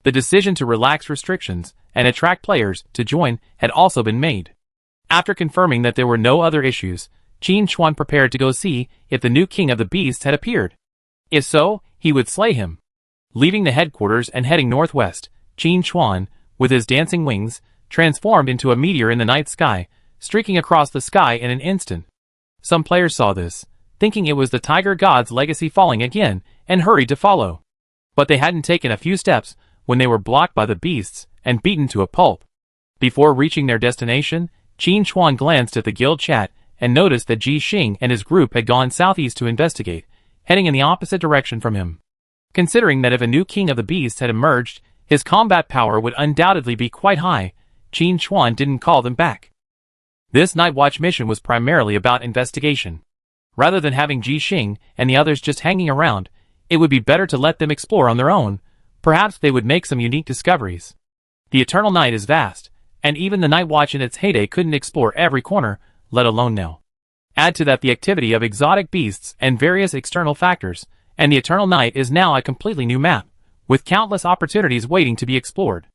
The decision to relax restrictions and attract players to join had also been made. After confirming that there were no other issues, Qin Chuan prepared to go see if the new king of the beasts had appeared. If so, he would slay him. Leaving the headquarters and heading northwest, Qin Chuan, with his dancing wings, transformed into a meteor in the night sky, streaking across the sky in an instant. Some players saw this, thinking it was the Tiger God's legacy falling again, and hurried to follow. But they hadn't taken a few steps when they were blocked by the beasts and beaten to a pulp. Before reaching their destination, Qin Chuan glanced at the guild chat and noticed that Ji Xing and his group had gone southeast to investigate, heading in the opposite direction from him. Considering that if a new king of the beasts had emerged, his combat power would undoubtedly be quite high, Qin Chuan didn't call them back. This Night Watch mission was primarily about investigation. Rather than having Ji Xing and the others just hanging around, it would be better to let them explore on their own. Perhaps they would make some unique discoveries. The Eternal Night is vast, and even the Night Watch in its heyday couldn't explore every corner, let alone now. Add to that the activity of exotic beasts and various external factors, and the Eternal Night is now a completely new map, with countless opportunities waiting to be explored.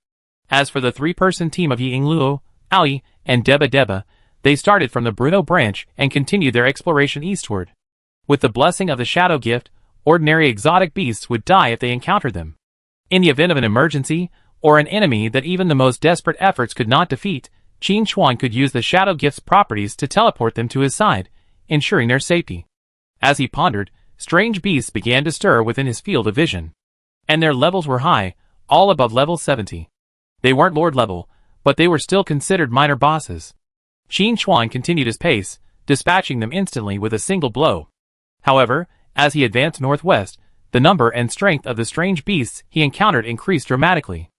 As for the three-person team of Ying Luo, Ali, and Deba Deba, they started from the Bruno branch and continued their exploration eastward. With the blessing of the Shadow Gift, ordinary exotic beasts would die if they encountered them. In the event of an emergency, or an enemy that even the most desperate efforts could not defeat, Qin Chuan could use the Shadow Gift's properties to teleport them to his side, ensuring their safety. As he pondered, strange beasts began to stir within his field of vision. And their levels were high, all above level 70. They weren't Lord level, but they were still considered minor bosses. Qin Chuan continued his pace, dispatching them instantly with a single blow. However, as he advanced northwest, the number and strength of the strange beasts he encountered increased dramatically.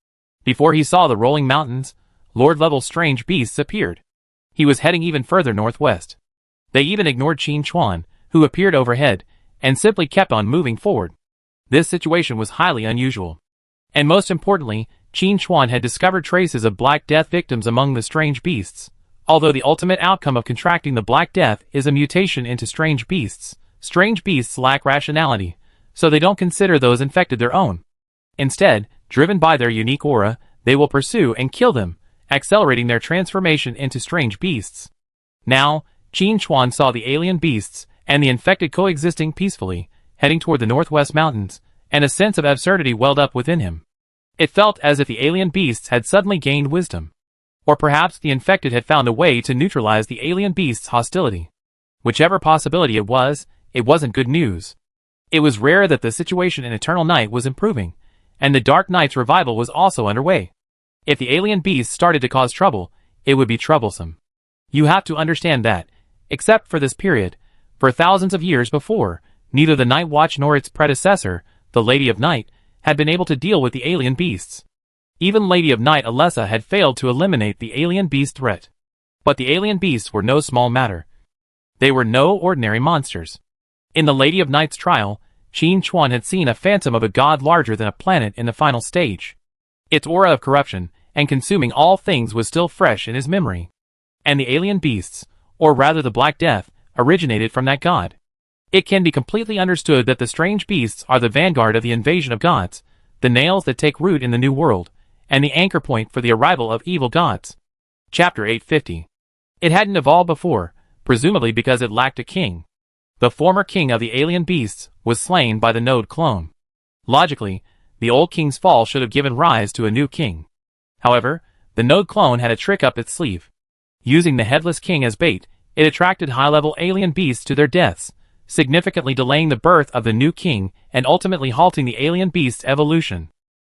Before he saw the rolling mountains, Lord-level strange beasts appeared. He was heading even further northwest. They even ignored Qin Chuan, who appeared overhead, and simply kept on moving forward. This situation was highly unusual. And most importantly, Qin Chuan had discovered traces of Black Death victims among the strange beasts. Although the ultimate outcome of contracting the Black Death is a mutation into strange beasts lack rationality, so they don't consider those infected their own. Instead, driven by their unique aura, they will pursue and kill them, accelerating their transformation into strange beasts. Now, Qin Chuan saw the alien beasts and the infected coexisting peacefully, heading toward the northwest mountains, and a sense of absurdity welled up within him. It felt as if the alien beasts had suddenly gained wisdom. Or perhaps the infected had found a way to neutralize the alien beasts' hostility. Whichever possibility it wasn't good news. It was rare that the situation in Eternal Night was improving, and the Dark Knight's revival was also underway. If the alien beasts started to cause trouble, it would be troublesome. You have to understand that, except for this period, for thousands of years before, neither the Night Watch nor its predecessor, the Lady of Night, had been able to deal with the alien beasts. Even Lady of Night Alessa had failed to eliminate the alien beast threat. But the alien beasts were no small matter. They were no ordinary monsters. In the Lady of Night's trial, Qin Chuan had seen a phantom of a god larger than a planet in the final stage. Its aura of corruption and consuming all things was still fresh in his memory. And the alien beasts, or rather the Black Death, originated from that god. It can be completely understood that the strange beasts are the vanguard of the invasion of gods, the nails that take root in the new world, and the anchor point for the arrival of evil gods. Chapter 850. It hadn't evolved before, presumably because it lacked a king. The former king of the alien beasts was slain by the node clone. Logically, the old king's fall should have given rise to a new king. However, the node clone had a trick up its sleeve. Using the headless king as bait, it attracted high-level alien beasts to their deaths, significantly delaying the birth of the new king and ultimately halting the alien beast's evolution.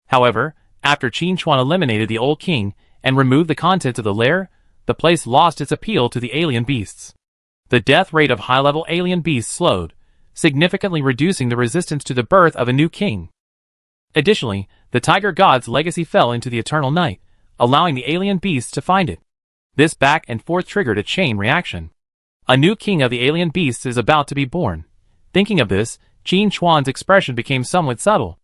However, after Qin Chuan eliminated the old king and removed the contents of the lair, the place lost its appeal to the alien beasts. The death rate of high-level alien beasts slowed, significantly reducing the resistance to the birth of a new king. Additionally, the tiger god's legacy fell into the eternal night, allowing the alien beasts to find it. This back and forth triggered a chain reaction. A new king of the alien beasts is about to be born. Thinking of this, Qin Chuan's expression became somewhat subtle.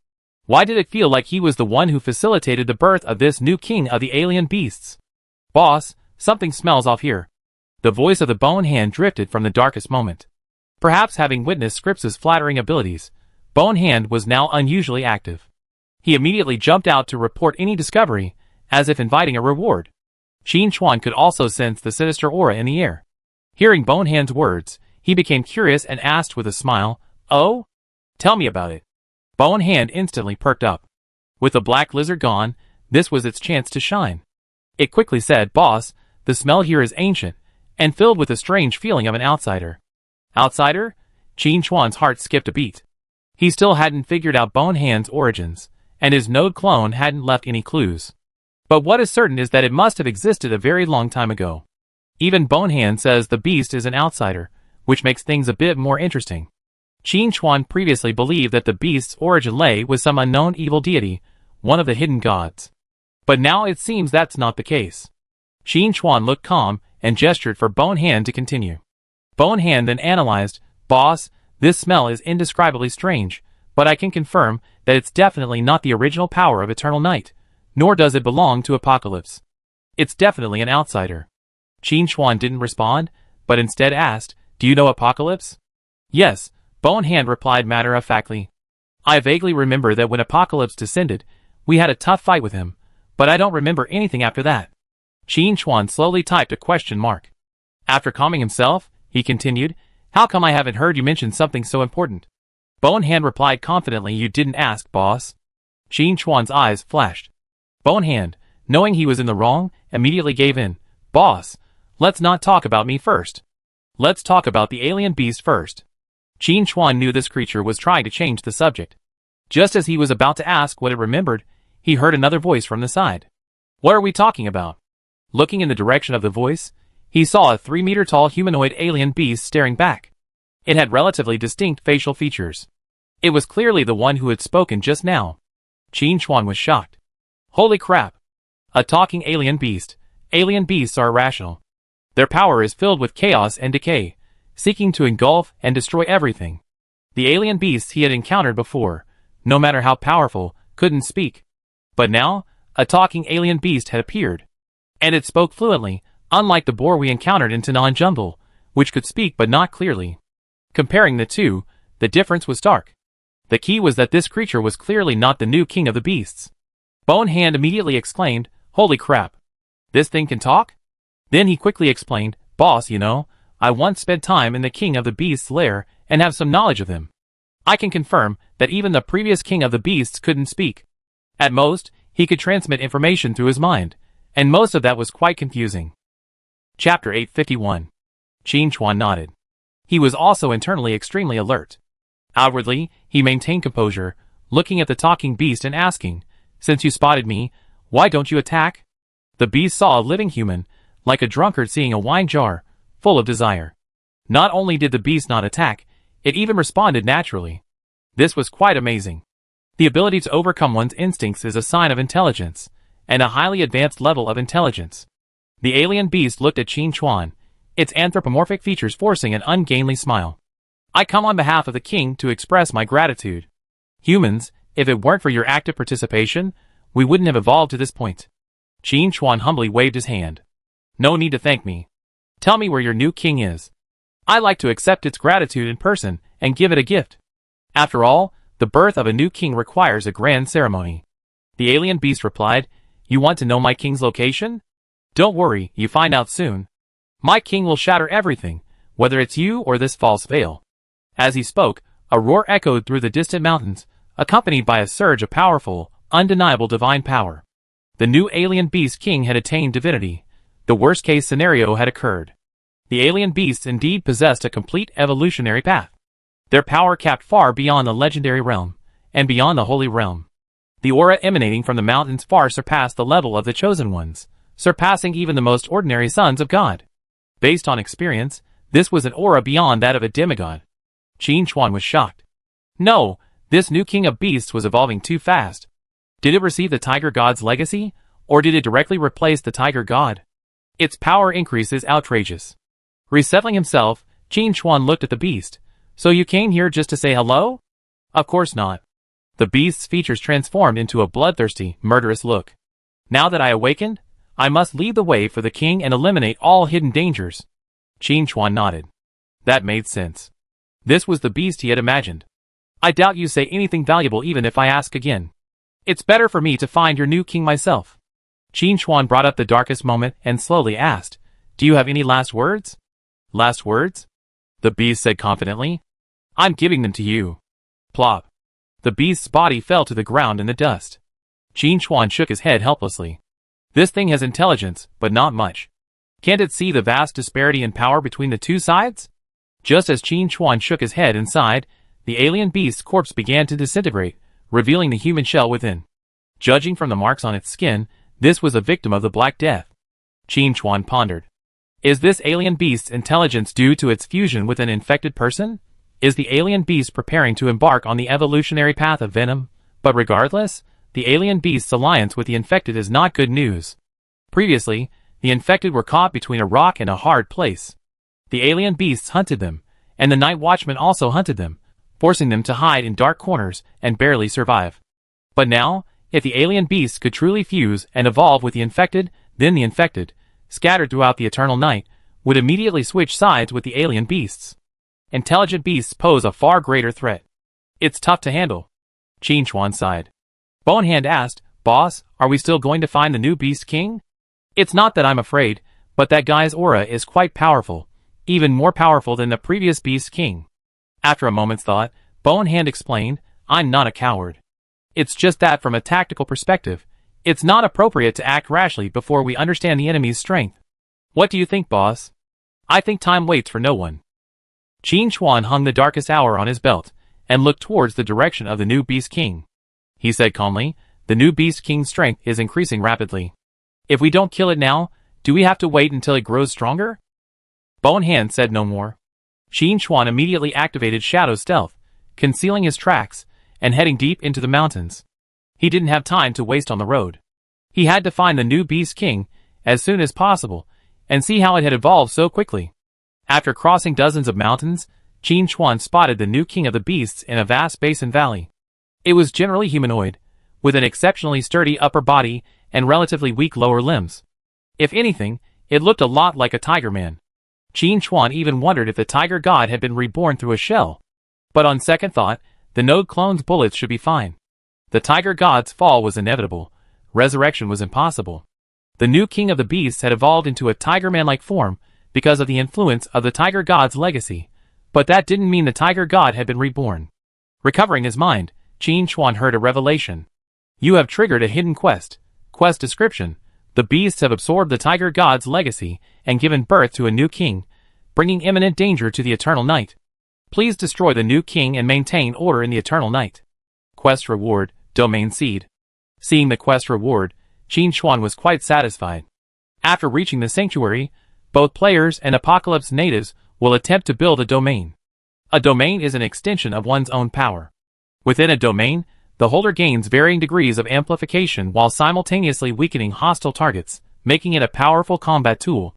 Why did it feel like he was the one who facilitated the birth of this new king of the alien beasts? Boss, something smells off here. The voice of the Bone Hand drifted from the darkest moment. Perhaps having witnessed Scripps' flattering abilities, Bone Hand was now unusually active. He immediately jumped out to report any discovery, as if inviting a reward. Qin Chuan could also sense the sinister aura in the air. Hearing Bone Hand's words, he became curious and asked with a smile, "Oh? Tell me about it." Bone Hand instantly perked up. With the black lizard gone, this was its chance to shine. It quickly said, "Boss, the smell here is ancient, and filled with a strange feeling of an outsider." Outsider? Qin Chuan's heart skipped a beat. He still hadn't figured out Bone Hand's origins, and his node clone hadn't left any clues. But what is certain is that it must have existed a very long time ago. Even Bone Hand says the beast is an outsider, which makes things a bit more interesting. Qin Chuan previously believed that the beast's origin lay with some unknown evil deity, one of the hidden gods. But now it seems that's not the case. Qin Chuan looked calm and gestured for Bone Hand to continue. Bone Hand then analyzed, "Boss, this smell is indescribably strange, but I can confirm that it's definitely not the original power of Eternal Night, nor does it belong to Apocalypse. It's definitely an outsider." Qin Chuan didn't respond, but instead asked, "Do you know Apocalypse?" "Yes," Bone Hand replied matter-of-factly. "I vaguely remember that when Apocalypse descended, we had a tough fight with him, but I don't remember anything after that." Qin Chuan slowly typed a question mark. After calming himself, he continued, "How come I haven't heard you mention something so important?" Bone Hand replied confidently, "You didn't ask, boss." Qin Chuan's eyes flashed. Bone Hand, knowing he was in the wrong, immediately gave in. "Boss, let's not talk about me first. Let's talk about the alien beast first." Qin Chuan knew this creature was trying to change the subject. Just as he was about to ask what it remembered, he heard another voice from the side. "What are we talking about?" Looking in the direction of the voice, he saw a 3-meter-tall humanoid alien beast staring back. It had relatively distinct facial features. It was clearly the one who had spoken just now. Qin Chuan was shocked. Holy crap! A talking alien beast. Alien beasts are irrational. Their power is filled with chaos and decay, seeking to engulf and destroy everything. The alien beasts he had encountered before, no matter how powerful, couldn't speak. But now, a talking alien beast had appeared. And it spoke fluently, unlike the boar we encountered in Tanan Jungle, which could speak but not clearly. Comparing the two, the difference was stark. The key was that this creature was clearly not the new king of the beasts. Bone Hand immediately exclaimed, "Holy crap! This thing can talk?" Then he quickly explained, "Boss, you know, I once spent time in the king of the beasts' lair and have some knowledge of him. I can confirm that even the previous king of the beasts couldn't speak. At most, he could transmit information through his mind, and most of that was quite confusing." Chapter 851. Qin Chuan nodded. He was also internally extremely alert. Outwardly, he maintained composure, looking at the talking beast and asking, "Since you spotted me, why don't you attack?" The beast saw a living human, like a drunkard seeing a wine jar, full of desire. Not only did the beast not attack, it even responded naturally. This was quite amazing. The ability to overcome one's instincts is a sign of intelligence, and a highly advanced level of intelligence. The alien beast looked at Qin Chuan, its anthropomorphic features forcing an ungainly smile. I come on behalf of the king to express my gratitude. Humans, if it weren't for your active participation, we wouldn't have evolved to this point. Qin Chuan humbly waved his hand. No need to thank me. Tell me where your new king is. I like to accept its gratitude in person and give it a gift. After all, the birth of a new king requires a grand ceremony. The alien beast replied, You want to know my king's location? Don't worry, you find out soon. My king will shatter everything, whether it's you or this false veil. As he spoke, a roar echoed through the distant mountains, accompanied by a surge of powerful, undeniable divine power. The new alien beast king had attained divinity. The worst-case scenario had occurred. The alien beasts indeed possessed a complete evolutionary path. Their power capped far beyond the legendary realm, and beyond the holy realm. The aura emanating from the mountains far surpassed the level of the chosen ones, surpassing even the most ordinary sons of God. Based on experience, this was an aura beyond that of a demigod. Qin Chuan was shocked. No, this new king of beasts was evolving too fast. Did it receive the tiger god's legacy, or did it directly replace the tiger god? Its power increase is outrageous. Resettling himself, Qin Chuan looked at the beast. So you came here just to say hello? Of course not. The beast's features transformed into a bloodthirsty, murderous look. Now that I awakened, I must lead the way for the king and eliminate all hidden dangers. Qin Chuan nodded. That made sense. This was the beast he had imagined. I doubt you say anything valuable even if I ask again. It's better for me to find your new king myself. Qin Chuan brought up the darkest moment and slowly asked, Do you have any last words? Last words? The beast said confidently. I'm giving them to you. Plop. The beast's body fell to the ground in the dust. Qin Chuan shook his head helplessly. This thing has intelligence, but not much. Can't it see the vast disparity in power between the two sides? Just as Qin Chuan shook his head and sighed, the alien beast's corpse began to disintegrate, revealing the human shell within. Judging from the marks on its skin, this was a victim of the Black Death. Qin Chuan pondered. Is this alien beast's intelligence due to its fusion with an infected person? Is the alien beast preparing to embark on the evolutionary path of venom? But regardless, the alien beast's alliance with the infected is not good news. Previously, the infected were caught between a rock and a hard place. The alien beasts hunted them, and the night watchmen also hunted them, forcing them to hide in dark corners and barely survive. But now, if the alien beasts could truly fuse and evolve with the infected, then the infected, scattered throughout the eternal night, would immediately switch sides with the alien beasts. Intelligent beasts pose a far greater threat. It's tough to handle. Qin Chuan sighed. Bonehand asked, Boss, are we still going to find the new beast king? It's not that I'm afraid, but that guy's aura is quite powerful, even more powerful than the previous beast king. After a moment's thought, Bonehand explained, I'm not a coward. It's just that from a tactical perspective, it's not appropriate to act rashly before we understand the enemy's strength. What do you think, boss? I think time waits for no one. Qin Chuan hung the darkest hour on his belt, and looked towards the direction of the new beast king. He said calmly, the new beast king's strength is increasing rapidly. If we don't kill it now, do we have to wait until it grows stronger? Bonehand said no more. Qin Chuan immediately activated Shadow Stealth, concealing his tracks, and heading deep into the mountains. He didn't have time to waste on the road. He had to find the new beast king, as soon as possible, and see how it had evolved so quickly. After crossing dozens of mountains, Qin Chuan spotted the new king of the beasts in a vast basin valley. It was generally humanoid, with an exceptionally sturdy upper body and relatively weak lower limbs. If anything, it looked a lot like a tiger man. Qin Chuan even wondered if the tiger god had been reborn through a shell. But on second thought, the node clone's bullets should be fine. The tiger god's fall was inevitable. Resurrection was impossible. The new king of the beasts had evolved into a tiger man-like form because of the influence of the tiger god's legacy, but that didn't mean the tiger god had been reborn. Recovering his mind, Qin Chuan heard a revelation. You have triggered a hidden quest. Quest description. The beasts have absorbed the tiger god's legacy and given birth to a new king, bringing imminent danger to the eternal night. Please destroy the new king and maintain order in the eternal night. Quest reward, domain seed. Seeing the quest reward, Qin Chuan was quite satisfied. After reaching the sanctuary, both players and Apocalypse natives will attempt to build a domain. A domain is an extension of one's own power. Within a domain, the holder gains varying degrees of amplification while simultaneously weakening hostile targets, making it a powerful combat tool.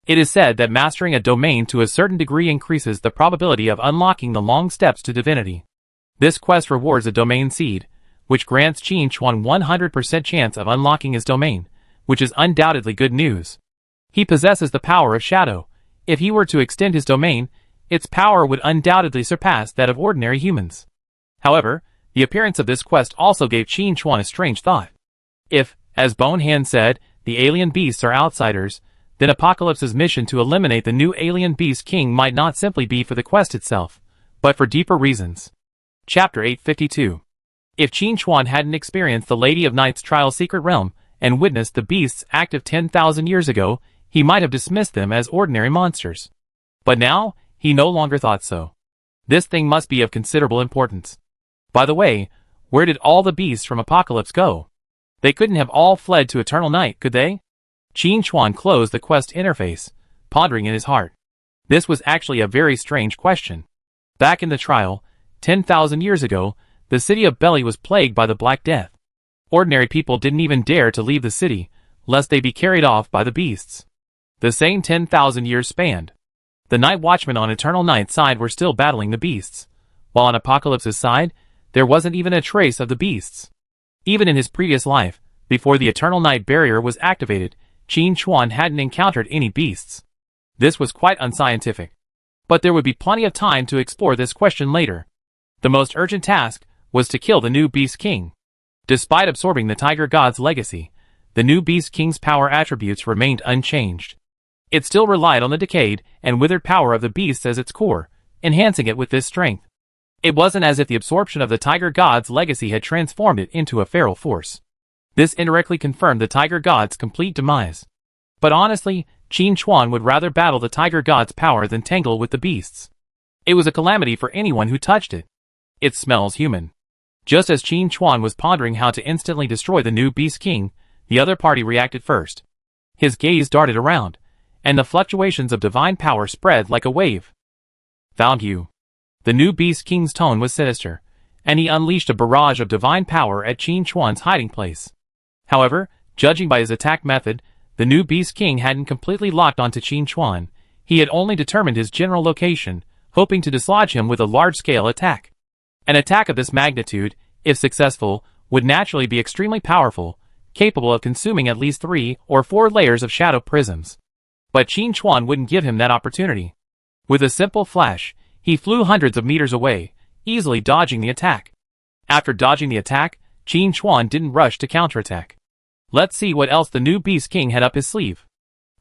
It is said that mastering a domain to a certain degree increases the probability of unlocking the long steps to divinity. This quest rewards a domain seed, which grants Qin Chuan 100% chance of unlocking his domain, which is undoubtedly good news. He possesses the power of shadow. If he were to extend his domain, its power would undoubtedly surpass that of ordinary humans. However, the appearance of this quest also gave Qin Chuan a strange thought. If, as Bone Hand said, the alien beasts are outsiders, then Apocalypse's mission to eliminate the new alien beast king might not simply be for the quest itself, but for deeper reasons. Chapter 852. If Qin Chuan hadn't experienced the Lady of Night's trial secret realm and witnessed the beasts active 10,000 years ago, he might have dismissed them as ordinary monsters. But now, he no longer thought so. This thing must be of considerable importance. By the way, where did all the beasts from Apocalypse go? They couldn't have all fled to Eternal Night, could they? Qin Chuan closed the quest interface, pondering in his heart. This was actually a very strange question. Back in the trial, 10,000 years ago, the city of Belly was plagued by the Black Death. Ordinary people didn't even dare to leave the city, lest they be carried off by the beasts. The same 10,000 years spanned. The Night Watchmen on Eternal Night's side were still battling the beasts, while on Apocalypse's side, there wasn't even a trace of the beasts. Even in his previous life, before the Eternal Night barrier was activated, Qin Chuan hadn't encountered any beasts. This was quite unscientific. But there would be plenty of time to explore this question later. The most urgent task was to kill the new Beast King. Despite absorbing the Tiger God's legacy, the new Beast King's power attributes remained unchanged. It still relied on the decayed and withered power of the beasts as its core, enhancing it with this strength. It wasn't as if the absorption of the Tiger God's legacy had transformed it into a feral force. This indirectly confirmed the Tiger God's complete demise. But honestly, Qin Chuan would rather battle the Tiger God's power than tangle with the beasts. It was a calamity for anyone who touched it. It smells human. Just as Qin Chuan was pondering how to instantly destroy the new Beast King, the other party reacted first. His gaze darted around, and the fluctuations of divine power spread like a wave. Found you. The new Beast King's tone was sinister, and he unleashed a barrage of divine power at Qin Chuan's hiding place. However, judging by his attack method, the new Beast King hadn't completely locked onto Qin Chuan. He had only determined his general location, hoping to dislodge him with a large-scale attack. An attack of this magnitude, if successful, would naturally be extremely powerful, capable of consuming at least 3 or 4 layers of shadow prisms. But Qin Chuan wouldn't give him that opportunity. With a simple flash, he flew hundreds of meters away, easily dodging the attack. After dodging the attack, Qin Chuan didn't rush to counterattack. Let's see what else the new Beast King had up his sleeve.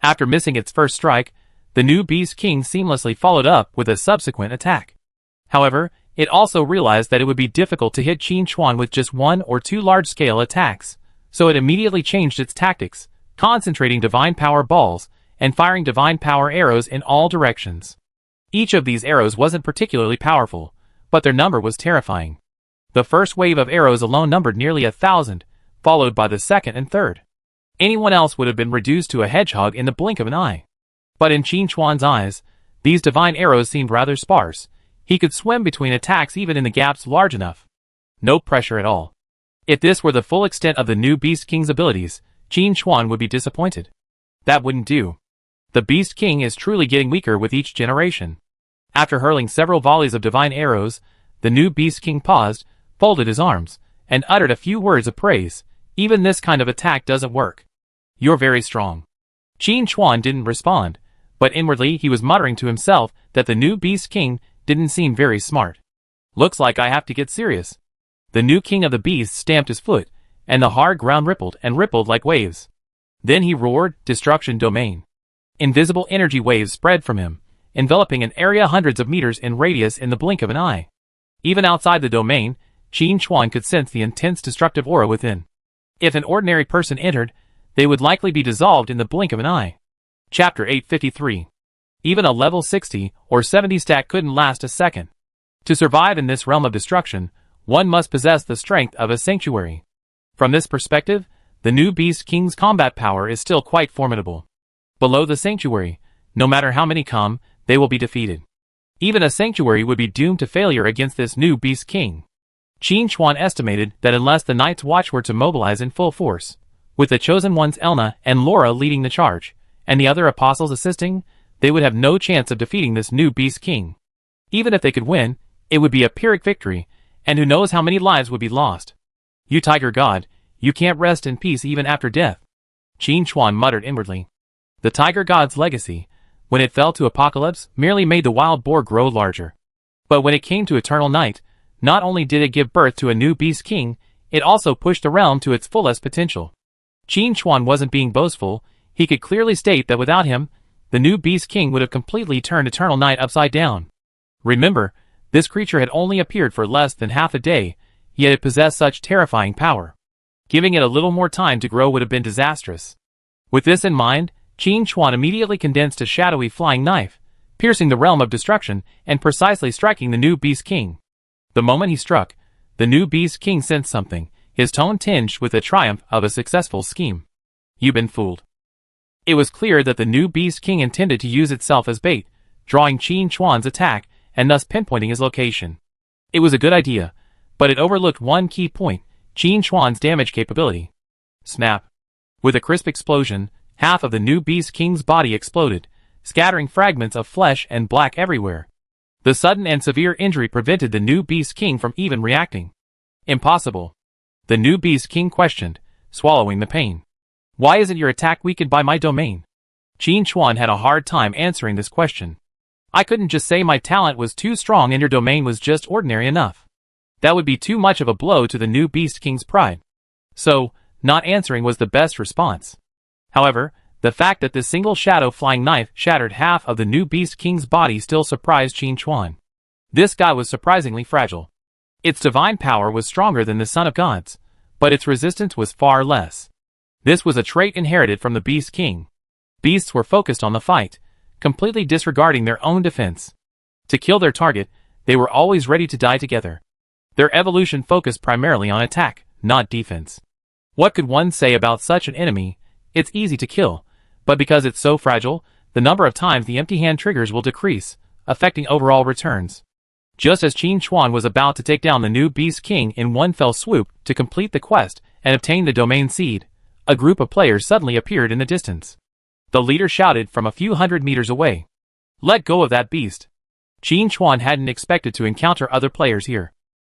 After missing its first strike, the new Beast King seamlessly followed up with a subsequent attack. However, it also realized that it would be difficult to hit Qin Chuan with just 1 or 2 large-scale attacks, so it immediately changed its tactics, concentrating divine power balls and firing divine power arrows in all directions. Each of these arrows wasn't particularly powerful, but their number was terrifying. The first wave of arrows alone numbered nearly 1,000, followed by the second and third. Anyone else would have been reduced to a hedgehog in the blink of an eye. But in Qin Chuan's eyes, these divine arrows seemed rather sparse. He could swim between attacks even in the gaps large enough. No pressure at all. If this were the full extent of the new Beast King's abilities, Qin Chuan would be disappointed. That wouldn't do. The Beast King is truly getting weaker with each generation. After hurling several volleys of divine arrows, the new Beast King paused, folded his arms, and uttered a few words of praise. Even this kind of attack doesn't work. You're very strong. Qin Chuan didn't respond, but inwardly he was muttering to himself that the new Beast King didn't seem very smart. Looks like I have to get serious. The new King of the Beasts stamped his foot, and the hard ground rippled and rippled like waves. Then he roared, "Destruction Domain." Invisible energy waves spread from him, enveloping an area hundreds of meters in radius in the blink of an eye. Even outside the domain, Qin Chuan could sense the intense destructive aura within. If an ordinary person entered, they would likely be dissolved in the blink of an eye. Chapter 853. Even a level 60 or 70 stat couldn't last a second. To survive in this realm of destruction, one must possess the strength of a sanctuary. From this perspective, the new Beast King's combat power is still quite formidable. Below the sanctuary, no matter how many come, they will be defeated. Even a sanctuary would be doomed to failure against this new Beast King. Qin Chuan estimated that unless the Night's Watch were to mobilize in full force, with the chosen ones Elna and Laura leading the charge, and the other apostles assisting, they would have no chance of defeating this new Beast King. Even if they could win, it would be a Pyrrhic victory, and who knows how many lives would be lost. You Tiger God, you can't rest in peace even after death. Qin Chuan muttered inwardly. The Tiger God's legacy, when it fell to Apocalypse, merely made the wild boar grow larger. But when it came to Eternal Night, not only did it give birth to a new Beast King, it also pushed the realm to its fullest potential. Qin Chuan wasn't being boastful, he could clearly state that without him, the new Beast King would have completely turned Eternal Night upside down. Remember, this creature had only appeared for less than half a day, yet it possessed such terrifying power. Giving it a little more time to grow would have been disastrous. With this in mind, Qin Chuan immediately condensed a shadowy flying knife, piercing the realm of destruction and precisely striking the new Beast King. The moment he struck, the new Beast King sensed something, his tone tinged with the triumph of a successful scheme. You've been fooled. It was clear that the new Beast King intended to use itself as bait, drawing Qin Chuan's attack and thus pinpointing his location. It was a good idea, but it overlooked one key point, Qin Chuan's damage capability. Snap. With a crisp explosion, half of the new Beast King's body exploded, scattering fragments of flesh and black everywhere. The sudden and severe injury prevented the new Beast King from even reacting. Impossible. The new Beast King questioned, swallowing the pain. Why isn't your attack weakened by my domain? Qin Chuan had a hard time answering this question. I couldn't just say my talent was too strong and your domain was just ordinary enough. That would be too much of a blow to the new Beast King's pride. So, not answering was the best response. However, the fact that this single shadow-flying knife shattered half of the new Beast King's body still surprised Qin Chuan. This guy was surprisingly fragile. Its divine power was stronger than the Son of God's, but its resistance was far less. This was a trait inherited from the Beast King. Beasts were focused on the fight, completely disregarding their own defense. To kill their target, they were always ready to die together. Their evolution focused primarily on attack, not defense. What could one say about such an enemy? It's easy to kill, but because it's so fragile, the number of times the empty hand triggers will decrease, affecting overall returns. Just as Qin Chuan was about to take down the new Beast King in one fell swoop to complete the quest and obtain the domain seed, a group of players suddenly appeared in the distance. The leader shouted from a few hundred meters away. Let go of that beast. Qin Chuan hadn't expected to encounter other players here.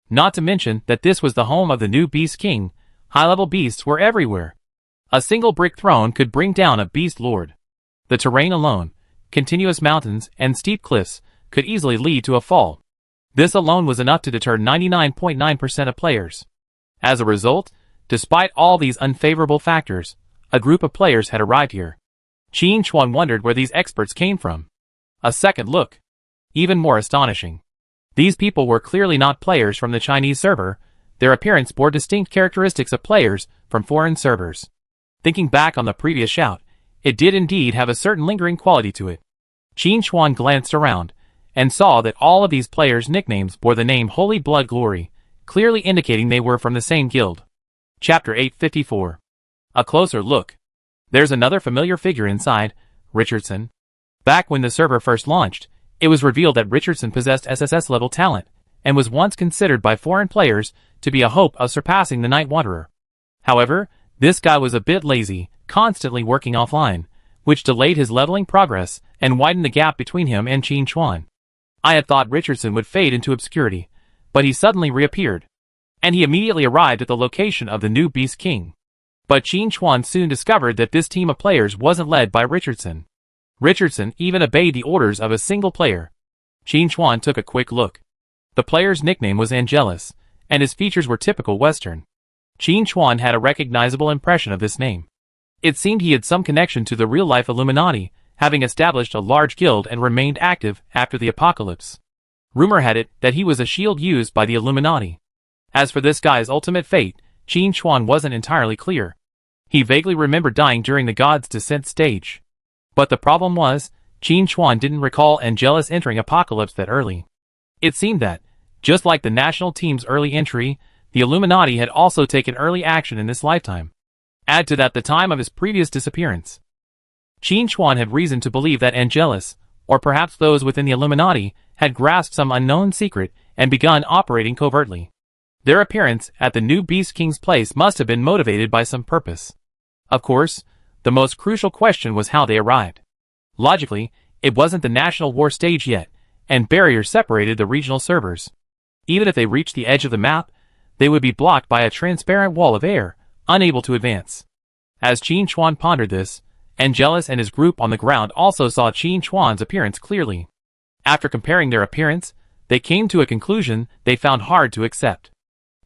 Not to mention that this was the home of the new Beast King, high-level beasts were everywhere. A single brick throne could bring down a beast lord. The terrain alone, continuous mountains and steep cliffs, could easily lead to a fall. This alone was enough to deter 99.9% of players. As a result, despite all these unfavorable factors, a group of players had arrived here. Qin Chuan wondered where these experts came from. A second look. Even more astonishing. These people were clearly not players from the Chinese server, their appearance bore distinct characteristics of players from foreign servers. Thinking back on the previous shout, it did indeed have a certain lingering quality to it. Qin Chuan glanced around, and saw that all of these players' nicknames bore the name Holy Blood Glory, clearly indicating they were from the same guild. Chapter 854. A closer look. There's another familiar figure inside, Richardson. Back when the server first launched, it was revealed that Richardson possessed SSS-level talent, and was once considered by foreign players to be a hope of surpassing the Night Wanderer. However, this guy was a bit lazy, constantly working offline, which delayed his leveling progress and widened the gap between him and Qin Chuan. I had thought Richardson would fade into obscurity, but he suddenly reappeared. And he immediately arrived at the location of the new Beast King. But Qin Chuan soon discovered that this team of players wasn't led by Richardson. Richardson even obeyed the orders of a single player. Qin Chuan took a quick look. The player's nickname was Angelus, and his features were typical Western. Qin Chuan had a recognizable impression of this name. It seemed he had some connection to the real-life Illuminati, having established a large guild and remained active after the apocalypse. Rumor had it that he was a shield used by the Illuminati. As for this guy's ultimate fate, Qin Chuan wasn't entirely clear. He vaguely remembered dying during the God's Descent stage. But the problem was, Qin Chuan didn't recall Angelus entering Apocalypse that early. It seemed that, just like the national team's early entry, the Illuminati had also taken early action in this lifetime. Add to that the time of his previous disappearance. Qin Chuan had reason to believe that Angelus, or perhaps those within the Illuminati, had grasped some unknown secret and begun operating covertly. Their appearance at the new Beast King's place must have been motivated by some purpose. Of course, the most crucial question was how they arrived. Logically, it wasn't the national war stage yet, and barriers separated the regional servers. Even if they reached the edge of the map, they would be blocked by a transparent wall of air, unable to advance. As Qin Chuan pondered this, Angelus and his group on the ground also saw Qin Chuan's appearance clearly. After comparing their appearance, they came to a conclusion they found hard to accept.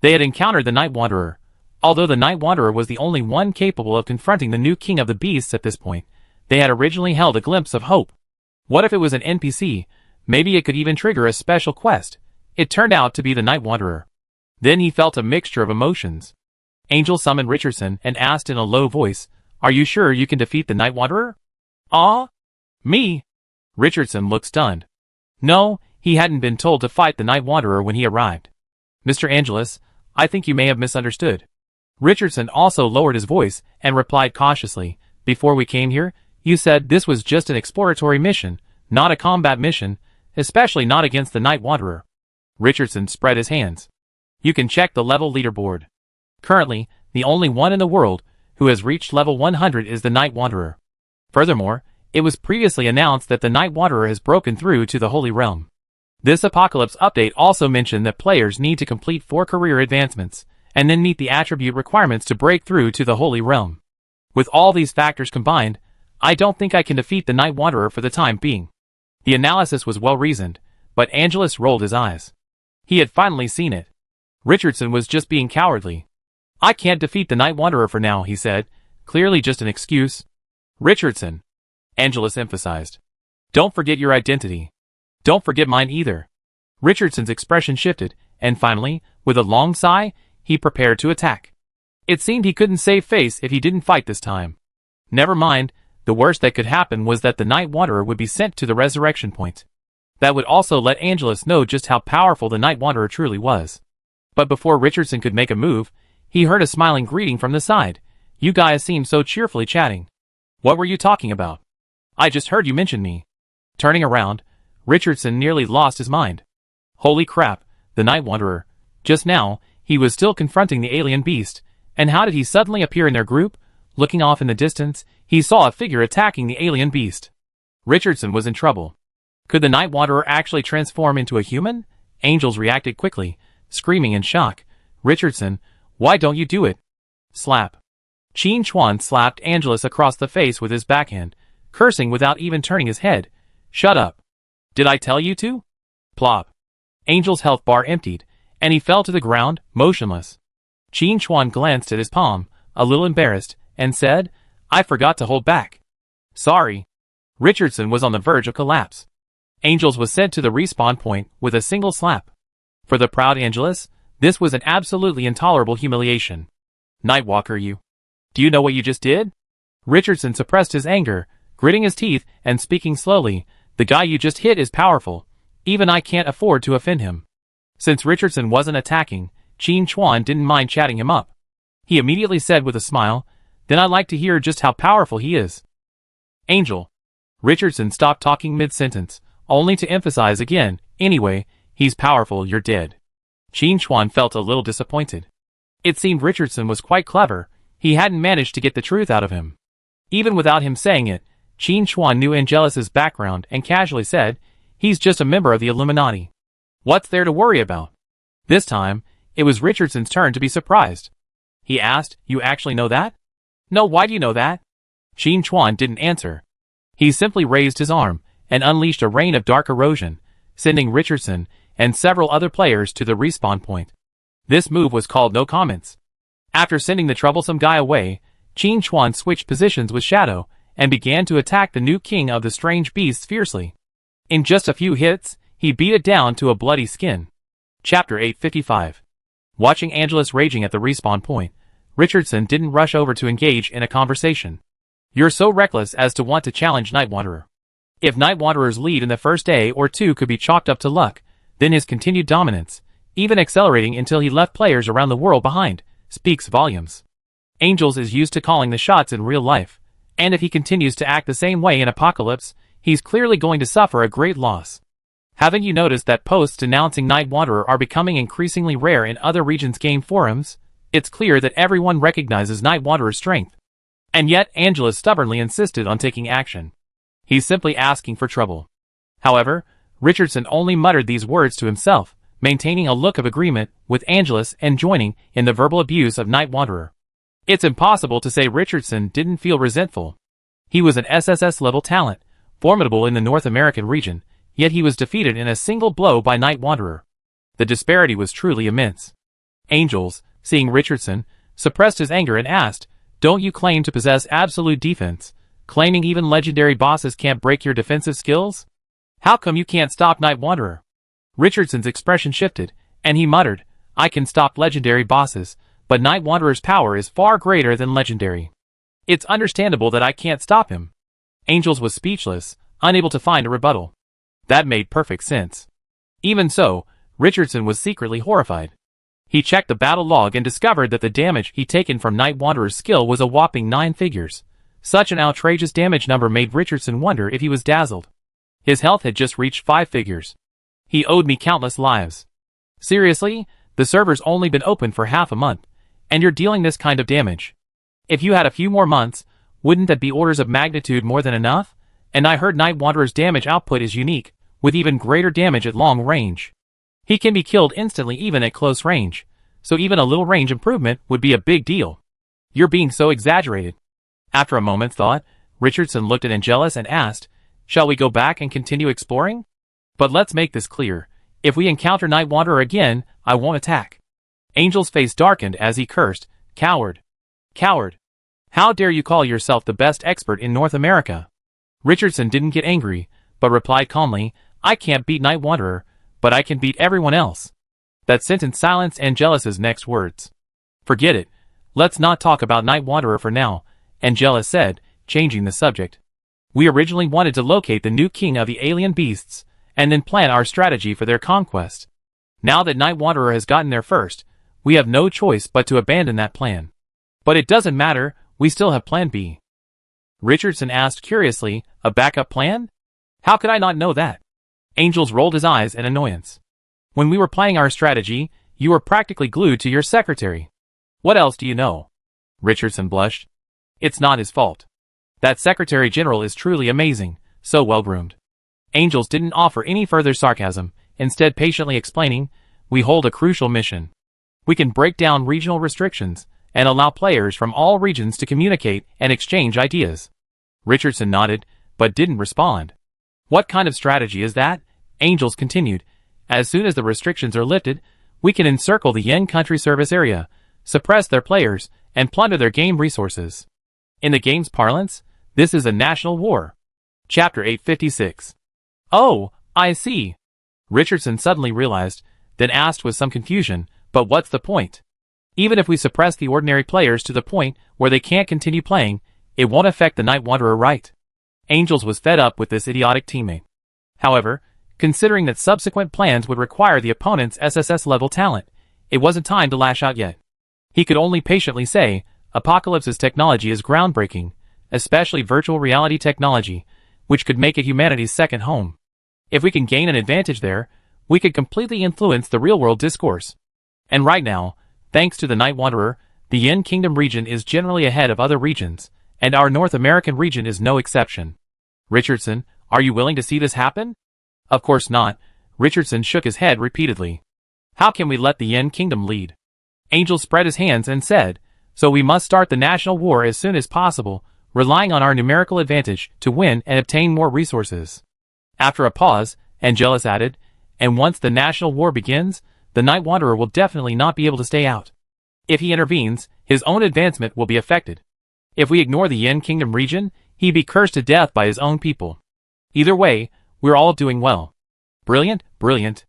They had encountered the Night Wanderer. Although the Night Wanderer was the only one capable of confronting the new king of the beasts at this point, they had originally held a glimpse of hope. What if it was an NPC? Maybe it could even trigger a special quest. It turned out to be the Night Wanderer. Then he felt a mixture of emotions. Angel summoned Richardson and asked in a low voice, "Are you sure you can defeat the Night Wanderer?" "Ah? Me?" Richardson looked stunned. No, he hadn't been told to fight the Night Wanderer when he arrived. "Mr. Angelus, I think you may have misunderstood." Richardson also lowered his voice and replied cautiously, "Before we came here, you said this was just an exploratory mission, not a combat mission, especially not against the Night Wanderer." Richardson spread his hands. "You can check the level leaderboard. Currently, the only one in the world who has reached level 100 is the Night Wanderer. Furthermore, it was previously announced that the Night Wanderer has broken through to the Holy Realm. This Apocalypse update also mentioned that players need to complete 4 career advancements, and then meet the attribute requirements to break through to the Holy Realm. With all these factors combined, I don't think I can defeat the Night Wanderer for the time being." The analysis was well reasoned, but Angelus rolled his eyes. He had finally seen it. Richardson was just being cowardly. "I can't defeat the Night Wanderer for now," he said, clearly just an excuse. "Richardson," Angelus emphasized, "don't forget your identity. Don't forget mine either." Richardson's expression shifted, and finally, with a long sigh, he prepared to attack. It seemed he couldn't save face if he didn't fight this time. Never mind, the worst that could happen was that the Night Wanderer would be sent to the resurrection point. That would also let Angelus know just how powerful the Night Wanderer truly was. But before Richardson could make a move, he heard a smiling greeting from the side. "You guys seem so cheerfully chatting. What were you talking about?" "I just heard you mention me." Turning around, Richardson nearly lost his mind. Holy crap, the Night Wanderer. Just now, he was still confronting the alien beast, and how did he suddenly appear in their group? Looking off in the distance, he saw a figure attacking the alien beast. Richardson was in trouble. Could the Night Wanderer actually transform into a human? Angels reacted quickly, screaming in shock. "Richardson, why don't you do it?" Slap. Qin Chuan slapped Angelus across the face with his backhand, cursing without even turning his head. "Shut up. Did I tell you to?" Plop. Angel's health bar emptied, and he fell to the ground, motionless. Qin Chuan glanced at his palm, a little embarrassed, and said, "I forgot to hold back." "Sorry." Richardson was on the verge of collapse. Angels was sent to the respawn point with a single slap. For the proud Angelus, this was an absolutely intolerable humiliation. "Nightwalker, you. Do you know what you just did?" Richardson suppressed his anger, gritting his teeth and speaking slowly. "The guy you just hit is powerful. Even I can't afford to offend him." Since Richardson wasn't attacking, Qin Chuan didn't mind chatting him up. He immediately said with a smile, "Then I'd like to hear just how powerful he is." "Angel." Richardson stopped talking mid-sentence, only to emphasize again, "Anyway, he's powerful, you're dead." Qin Chuan felt a little disappointed. It seemed Richardson was quite clever. He hadn't managed to get the truth out of him. Even without him saying it, Qin Chuan knew Angelus's background and casually said, "He's just a member of the Illuminati. What's there to worry about?" This time, it was Richardson's turn to be surprised. He asked, "You actually know that?" "No, why do you know that?" Qin Chuan didn't answer. He simply raised his arm and unleashed a rain of dark erosion, sending Richardson and several other players to the respawn point. This move was called no comments. After sending the troublesome guy away, Qin Chuan switched positions with Shadow and began to attack the new king of the strange beasts fiercely. In just a few hits, he beat it down to a bloody skin. Chapter 855. Watching Angelus raging at the respawn point, Richardson didn't rush over to engage in a conversation. "You're so reckless as to want to challenge Night Wanderer. If Night Wanderer's lead in the first day or two could be chalked up to luck, then his continued dominance, even accelerating until he left players around the world behind, speaks volumes. Angels is used to calling the shots in real life, And if he continues to act the same way in Apocalypse, he's clearly going to suffer a great loss. Haven't you noticed that posts announcing Night Wanderer are becoming increasingly rare in other regions' game forums? It's clear that everyone recognizes Night Wanderer's strength. And yet, Angela stubbornly insisted on taking action. He's simply asking for trouble. However, Richardson only muttered these words to himself, maintaining a look of agreement with Angelus and joining in the verbal abuse of Night Wanderer. It's impossible to say Richardson didn't feel resentful. He was an SSS level talent, formidable in the North American region, yet he was defeated in a single blow by Night Wanderer. The disparity was truly immense. Angels, seeing Richardson, suppressed his anger and asked, "Don't you claim to possess absolute defense, claiming even legendary bosses can't break your defensive skills? How come you can't stop Night Wanderer?" Richardson's expression shifted, and he muttered, "I can stop legendary bosses, but Night Wanderer's power is far greater than legendary. It's understandable that I can't stop him." Angels was speechless, unable to find a rebuttal. That made perfect sense. Even so, Richardson was secretly horrified. He checked the battle log and discovered that the damage he'd taken from Night Wanderer's skill was a whopping 9 figures. Such an outrageous damage number made Richardson wonder if he was dazzled. His health had just reached 5 figures. He owed me countless lives. Seriously, the server's only been open for half a month, and you're dealing this kind of damage. If you had a few more months, wouldn't that be orders of magnitude more than enough? And I heard Night Wanderer's damage output is unique, with even greater damage at long range. He can be killed instantly even at close range, so even a little range improvement would be a big deal. You're being so exaggerated. After a moment's thought, Richardson looked at Angelus and asked, "Shall we go back and continue exploring? But let's make this clear. If we encounter Night Wanderer again, I won't attack." Angel's face darkened as he cursed, "Coward! Coward! How dare you call yourself the best expert in North America?" Richardson didn't get angry, but replied calmly, "I can't beat Night Wanderer, but I can beat everyone else." That sentence silenced Angelus's next words. "Forget it. Let's not talk about Night Wanderer for now," Angelus said, changing the subject. "We originally wanted to locate the new king of the alien beasts, and then plan our strategy for their conquest. Now that Night Wanderer has gotten there first, we have no choice but to abandon that plan. But it doesn't matter, we still have Plan B." Richardson asked curiously, "A backup plan? How could I not know that?" Angels rolled his eyes in annoyance. "When we were planning our strategy, you were practically glued to your secretary. What else do you know?" Richardson blushed. It's not his fault. That Secretary General is truly amazing, so well-groomed. Angels didn't offer any further sarcasm, instead patiently explaining, "We hold a crucial mission. We can break down regional restrictions and allow players from all regions to communicate and exchange ideas." Richardson nodded, but didn't respond. "What kind of strategy is that?" Angels continued. "As soon as the restrictions are lifted, we can encircle the Yen country service area, suppress their players, and plunder their game resources. In the game's parlance, this is a national war." Chapter 856. "Oh, I see." Richardson suddenly realized, then asked with some confusion, "But what's the point? Even if we suppress the ordinary players to the point where they can't continue playing, it won't affect the Night Wanderer, right?" Angels was fed up with this idiotic teammate. However, considering that subsequent plans would require the opponent's SSS level talent, it wasn't time to lash out yet. He could only patiently say, Apocalypse's technology is groundbreaking, especially virtual reality technology, which could make it humanity's second home. If we can gain an advantage there, we could completely influence the real-world discourse. And right now, thanks to the Night Wanderer, the Yen Kingdom region is generally ahead of other regions, and our North American region is no exception. Richardson, are you willing to see this happen? Of course not. Richardson shook his head repeatedly. How can we let the Yen Kingdom lead? Angel spread his hands and said, "So we must start the national war as soon as possible, relying on our numerical advantage to win and obtain more resources." After a pause, Angelus added, "And once the national war begins, the Night Wanderer will definitely not be able to stay out. If he intervenes, his own advancement will be affected. If we ignore the Yen Kingdom region, he'd be cursed to death by his own people. Either way, we're all doing well." "Brilliant, brilliant."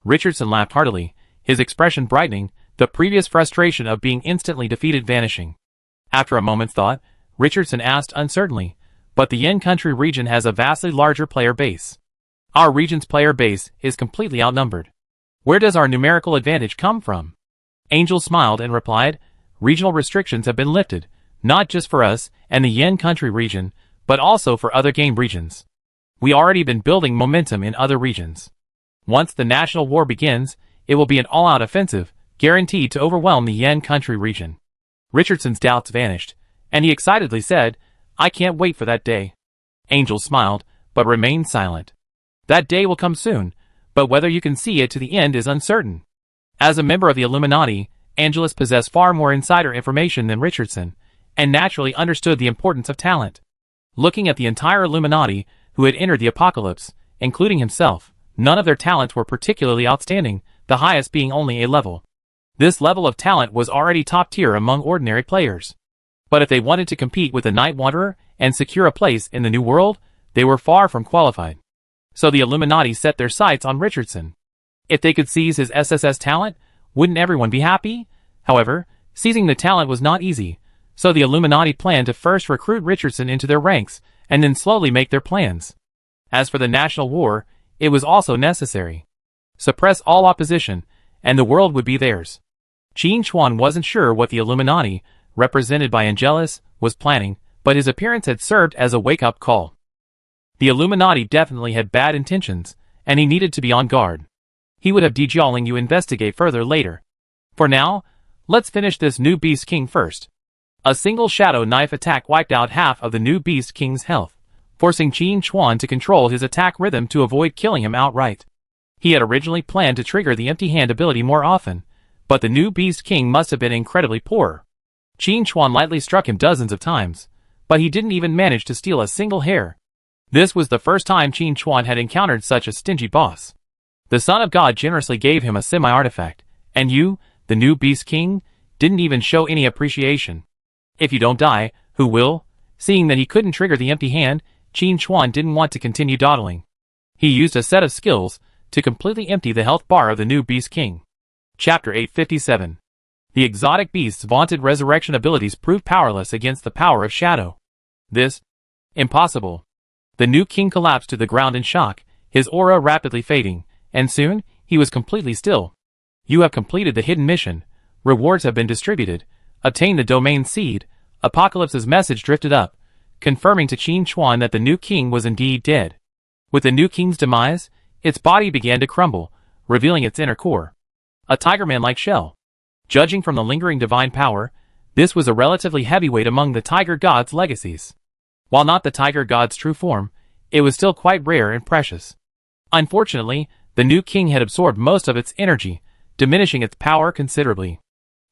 Richardson laughed heartily, his expression brightening, the previous frustration of being instantly defeated vanishing. After a moment's thought, Richardson asked uncertainly, "But the Yen country region has a vastly larger player base. Our region's player base is completely outnumbered. Where does our numerical advantage come from?" Angel smiled and replied, "Regional restrictions have been lifted, Not just for us and the Yen country region, but also for other game regions. We already been building momentum in other regions. Once the national war begins, it will be an all-out offensive, guaranteed to overwhelm the Yen country region. Richardson's doubts vanished, and he excitedly said, I can't wait for that day. Angel smiled, but remained silent. That day will come soon, but whether you can see it to the end is uncertain. As a member of the Illuminati, Angelus possessed far more insider information than Richardson, and naturally understood the importance of talent. Looking at the entire Illuminati who had entered the apocalypse, including himself, none of their talents were particularly outstanding, the highest being only a level. This level of talent was already top tier among ordinary players. But if they wanted to compete with the Night Wanderer and secure a place in the New World, they were far from qualified. So the Illuminati set their sights on Richardson. If they could seize his SSS talent, wouldn't everyone be happy? However, seizing the talent was not easy, so the Illuminati planned to first recruit Richardson into their ranks and then slowly make their plans. As for the national war, it was also necessary. Suppress all opposition, and the world would be theirs. Qin Chuan wasn't sure what the Illuminati, represented by Angelus, was planning, but his appearance had served as a wake-up call. The Illuminati definitely had bad intentions, and he needed to be on guard. He would have Dijialing you investigate further later. For now, let's finish this new Beast King first. A single shadow knife attack wiped out half of the new Beast King's health, forcing Qin Chuan to control his attack rhythm to avoid killing him outright. He had originally planned to trigger the empty hand ability more often, but the new Beast King must have been incredibly poor. Qin Chuan lightly struck him dozens of times, but he didn't even manage to steal a single hair. This was the first time Qin Chuan had encountered such a stingy boss. The Son of God generously gave him a semi-artifact, and you, the new Beast King, didn't even show any appreciation. If you don't die, who will? Seeing that he couldn't trigger the empty hand, Qin Chuan didn't want to continue dawdling. He used a set of skills to completely empty the health bar of the new Beast King. Chapter 857. The exotic beast's vaunted resurrection abilities proved powerless against the power of shadow. This? Impossible. The new king collapsed to the ground in shock, his aura rapidly fading, and soon, he was completely still. You have completed the hidden mission. Rewards have been distributed. Obtain the domain seed. Apocalypse's message drifted up, confirming to Qin Chuan that the new king was indeed dead. With the new king's demise, its body began to crumble, revealing its inner core. A tigerman-like shell. Judging from the lingering divine power, this was a relatively heavyweight among the tiger god's legacies. While not the tiger god's true form, it was still quite rare and precious. Unfortunately, the new king had absorbed most of its energy, diminishing its power considerably.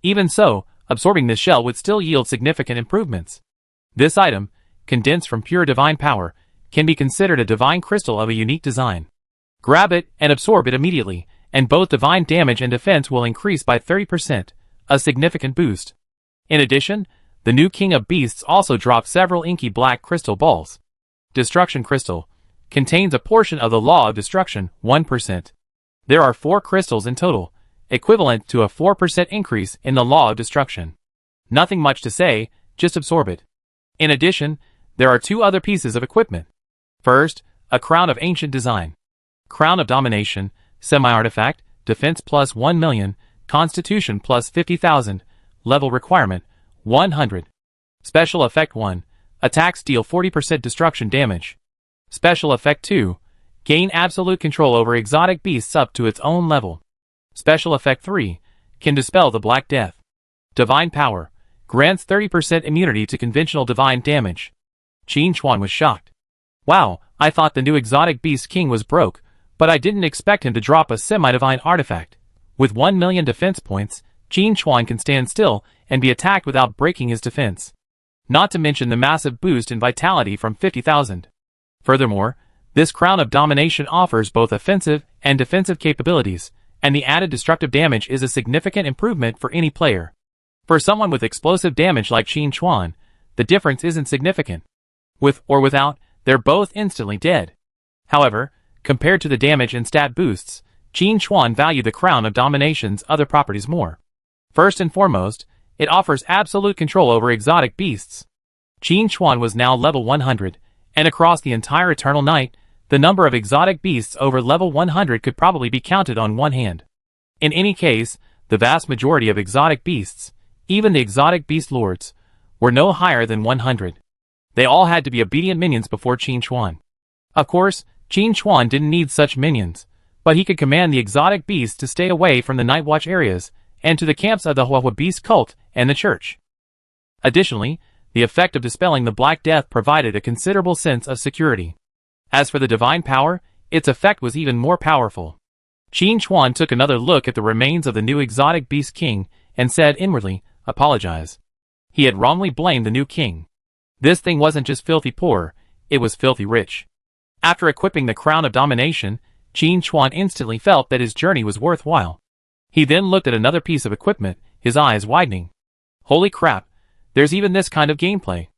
Even so, absorbing this shell would still yield significant improvements. This item, condensed from pure divine power, can be considered a divine crystal of a unique design. Grab it and absorb it immediately, and both divine damage and defense will increase by 30%, a significant boost. In addition, the new King of Beasts also dropped several inky black crystal balls. Destruction Crystal contains a portion of the Law of Destruction, 1%. There are 4 crystals in total, equivalent to a 4% increase in the Law of Destruction. Nothing much to say, just absorb it. In addition, there are 2 other pieces of equipment. First, a Crown of Ancient Design. Crown of Domination, Semi-Artifact, Defense plus 1 million, Constitution plus 50,000, Level Requirement, 100. Special Effect 1, Attacks deal 40% destruction damage. Special Effect 2, Gain absolute control over exotic beasts up to its own level. Special Effect 3, Can dispel the Black Death. Divine Power, grants 30% immunity to conventional divine damage. Qin Chuan was shocked. Wow, I thought the new exotic beast king was broke, but I didn't expect him to drop a semi-divine artifact. With 1 million defense points, Qin Chuan can stand still and be attacked without breaking his defense. Not to mention the massive boost in vitality from 50,000. Furthermore, this Crown of Domination offers both offensive and defensive capabilities, and the added destructive damage is a significant improvement for any player. For someone with explosive damage like Qin Chuan, the difference isn't significant. With or without, they're both instantly dead. However, compared to the damage and stat boosts, Qin Chuan valued the Crown of Domination's other properties more. First and foremost, it offers absolute control over exotic beasts. Qin Chuan was now level 100, and across the entire Eternal Night, the number of exotic beasts over level 100 could probably be counted on one hand. In any case, the vast majority of exotic beasts, even the exotic beast lords, were no higher than 100. They all had to be obedient minions before Qin Chuan. Of course, Qin Chuan didn't need such minions, but he could command the exotic beasts to stay away from the Night Watch areas and to the camps of the Huahua Beast cult and the church. Additionally, the effect of dispelling the Black Death provided a considerable sense of security. As for the divine power, its effect was even more powerful. Qin Chuan took another look at the remains of the new exotic beast king and said inwardly, apologize. He had wrongly blamed the new king. This thing wasn't just filthy poor, it was filthy rich. After equipping the crown of domination, Qin Chuan instantly felt that his journey was worthwhile. He then looked at another piece of equipment, his eyes widening. Holy crap, there's even this kind of gameplay.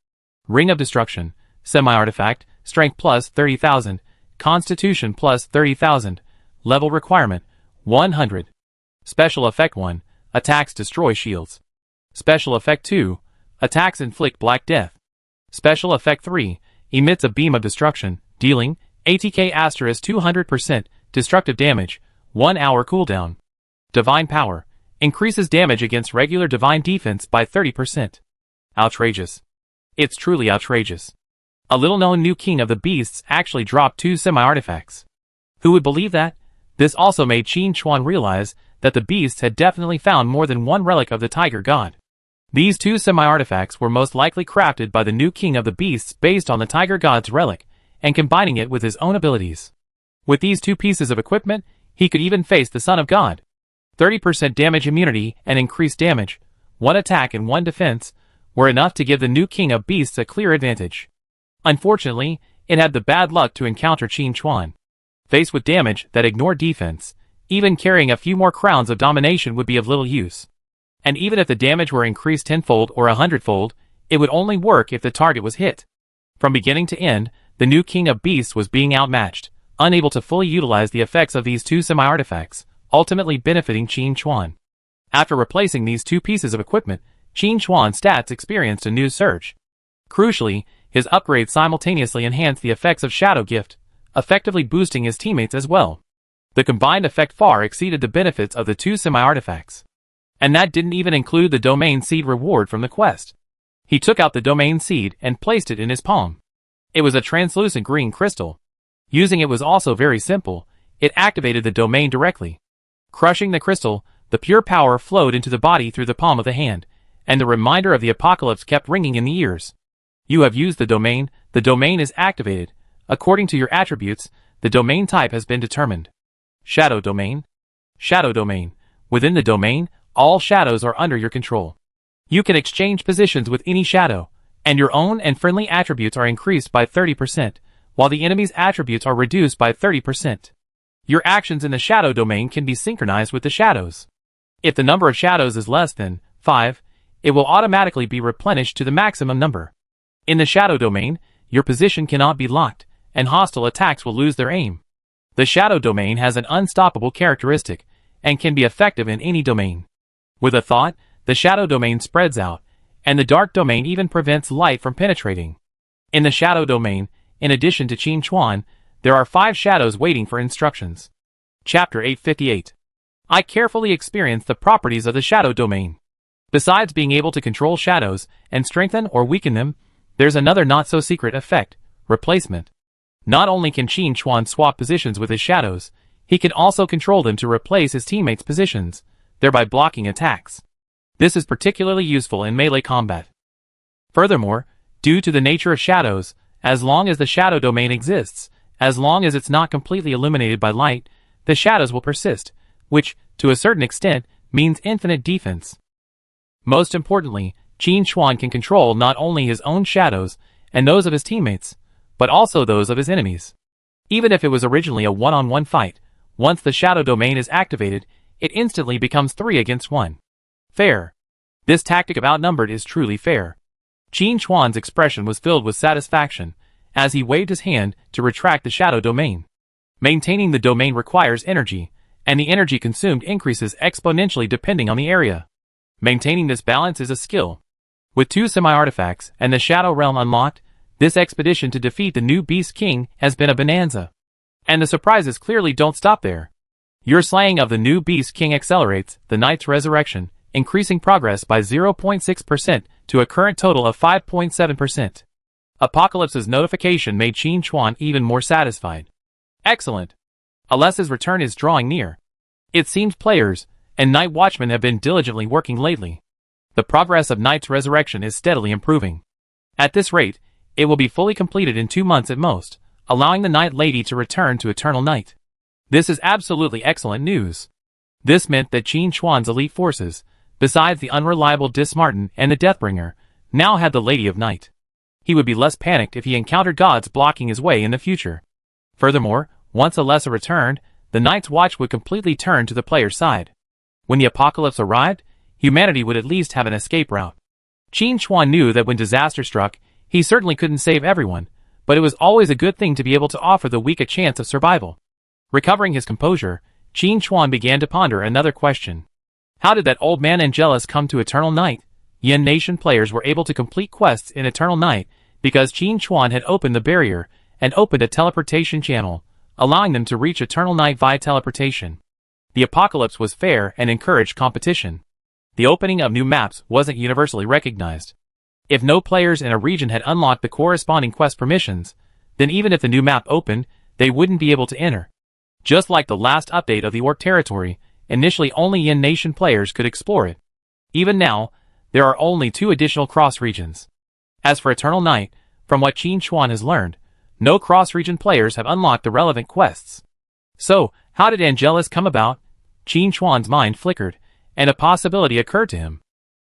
Ring of Destruction, Semi-Artifact, Strength plus 30,000, Constitution plus 30,000, Level Requirement, 100. Special Effect 1, Attacks destroy shields. Special Effect 2, Attacks inflict Black Death. Special Effect 3, emits a beam of destruction, dealing ATK * 200% destructive damage, 1 hour cooldown. Divine Power, increases damage against regular divine defense by 30%. Outrageous. It's truly outrageous. A little-known new king of the beasts actually dropped 2 semi-artifacts. Who would believe that? This also made Qin Chuan realize that the beasts had definitely found more than one relic of the tiger god. These 2 semi-artifacts were most likely crafted by the new king of the beasts based on the tiger god's relic, and combining it with his own abilities. With these 2 pieces of equipment, he could even face the Son of God. 30% damage immunity and increased damage, 1 attack and 1 defense, were enough to give the new king of beasts a clear advantage. Unfortunately, it had the bad luck to encounter Qin Chuan. Faced with damage that ignored defense, even carrying a few more crowns of domination would be of little use. And even if the damage were increased 10-fold or 100-fold, it would only work if the target was hit. From beginning to end, the new king of beasts was being outmatched, unable to fully utilize the effects of these 2 semi-artifacts, ultimately benefiting Qin Chuan. After replacing these 2 pieces of equipment, Qin Chuan's stats experienced a new surge. Crucially, his upgrade simultaneously enhanced the effects of Shadow Gift, effectively boosting his teammates as well. The combined effect far exceeded the benefits of the 2 semi-artifacts. And that didn't even include the Domain Seed reward from the quest. He took out the Domain Seed and placed it in his palm. It was a translucent green crystal. Using it was also very simple. It activated the domain directly. Crushing the crystal, the pure power flowed into the body through the palm of the hand, and the reminder of the apocalypse kept ringing in the ears. You have used the domain is activated. According to your attributes, the domain type has been determined. Shadow Domain. Shadow Domain. Within the domain, all shadows are under your control. You can exchange positions with any shadow, and your own and friendly attributes are increased by 30%, while the enemy's attributes are reduced by 30%. Your actions in the shadow domain can be synchronized with the shadows. If the number of shadows is less than 5, it will automatically be replenished to the maximum number. In the shadow domain, your position cannot be locked, and hostile attacks will lose their aim. The shadow domain has an unstoppable characteristic, and can be effective in any domain. With a thought, the shadow domain spreads out, and the dark domain even prevents light from penetrating. In the shadow domain, in addition to Qin Chuan, there are 5 shadows waiting for instructions. Chapter 858. I carefully experienced the properties of the shadow domain. Besides being able to control shadows and strengthen or weaken them, there's another not-so-secret effect, replacement. Not only can Qin Chuan swap positions with his shadows, he can also control them to replace his teammates' positions, thereby blocking attacks. This is particularly useful in melee combat. Furthermore, due to the nature of shadows, as long as the shadow domain exists, as long as it's not completely illuminated by light, the shadows will persist, which, to a certain extent, means infinite defense. Most importantly, Qin Chuan can control not only his own shadows and those of his teammates, but also those of his enemies. Even if it was originally a one-on-one fight, once the shadow domain is activated, it instantly becomes 3 against 1. Fair. This tactic of outnumbered is truly fair. Qin Chuan's expression was filled with satisfaction, as he waved his hand to retract the shadow domain. Maintaining the domain requires energy, and the energy consumed increases exponentially depending on the area. Maintaining this balance is a skill. With 2 semi-artifacts and the Shadow Realm unlocked, this expedition to defeat the new Beast King has been a bonanza. And the surprises clearly don't stop there. Your slaying of the new Beast King accelerates the Knight's resurrection, increasing progress by 0.6% to a current total of 5.7%. Apocalypse's notification made Qin Chuan even more satisfied. Excellent. Alessa's return is drawing near. It seems players and night watchmen have been diligently working lately. The progress of Night's resurrection is steadily improving. At this rate, it will be fully completed in 2 months at most, allowing the Night Lady to return to eternal night. This is absolutely excellent news. This meant that Qin Chuan's elite forces, besides the unreliable Dismartin and the Deathbringer, now had the Lady of Night. He would be less panicked if he encountered gods blocking his way in the future. Furthermore, once Alessa returned, the Night's Watch would completely turn to the player's side. When the apocalypse arrived, humanity would at least have an escape route. Qin Chuan knew that when disaster struck, he certainly couldn't save everyone, but it was always a good thing to be able to offer the weak a chance of survival. Recovering his composure, Qin Chuan began to ponder another question. How did that old man Angelus come to Eternal Night? Yin Nation players were able to complete quests in Eternal Night because Qin Chuan had opened the barrier and opened a teleportation channel, allowing them to reach Eternal Night via teleportation. The apocalypse was fair and encouraged competition. The opening of new maps wasn't universally recognized. If no players in a region had unlocked the corresponding quest permissions, then even if the new map opened, they wouldn't be able to enter. Just like the last update of the Orc territory, initially only Yin Nation players could explore it. Even now, there are only 2 additional cross-regions. As for Eternal Night, from what Qin Chuan has learned, no cross-region players have unlocked the relevant quests. So, how did Angelus come about? Qin Chuan's mind flickered, and a possibility occurred to him.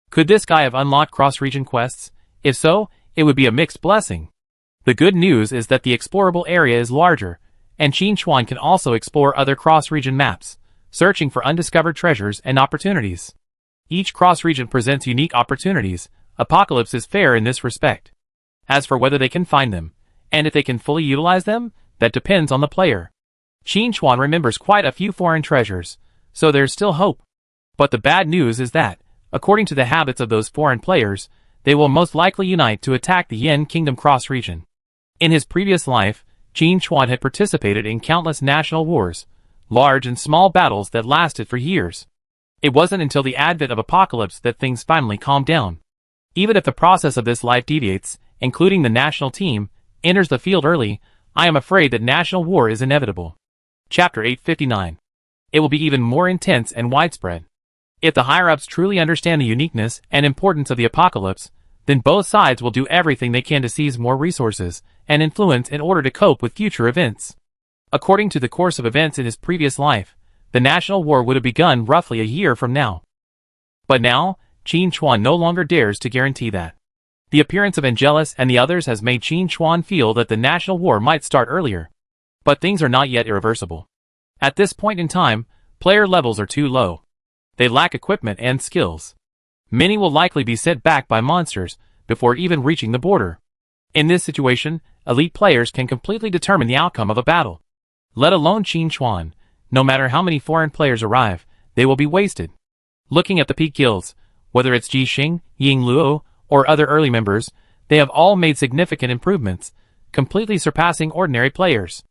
Could this guy have unlocked cross-region quests? If so, it would be a mixed blessing. The good news is that the explorable area is larger, and Qin Chuan can also explore other cross-region maps, searching for undiscovered treasures and opportunities. Each cross-region presents unique opportunities. Apocalypse is fair in this respect. As for whether they can find them, and if they can fully utilize them, that depends on the player. Qin Chuan remembers quite a few foreign treasures, so there's still hope. But the bad news is that, according to the habits of those foreign players, they will most likely unite to attack the Yin Kingdom cross-region. In his previous life, Qin Chuan had participated in countless national wars, large and small battles that lasted for years. It wasn't until the advent of Apocalypse that things finally calmed down. Even if the process of this life deviates, including the national team, enters the field early, I am afraid that national war is inevitable. Chapter 859. It will be even more intense and widespread. If the higher-ups truly understand the uniqueness and importance of the apocalypse, then both sides will do everything they can to seize more resources and influence in order to cope with future events. According to the course of events in his previous life, the national war would have begun roughly a year from now. But now, Qin Chuan no longer dares to guarantee that. The appearance of Angelus and the others has made Qin Chuan feel that the national war might start earlier. But things are not yet irreversible. At this point in time, player levels are too low. They lack equipment and skills. Many will likely be sent back by monsters before even reaching the border. In this situation, elite players can completely determine the outcome of a battle. Let alone Qin Chuan, no matter how many foreign players arrive, they will be wasted. Looking at the peak guilds, whether it's Ji Xing, Ying Luo, or other early members, they have all made significant improvements, completely surpassing ordinary players.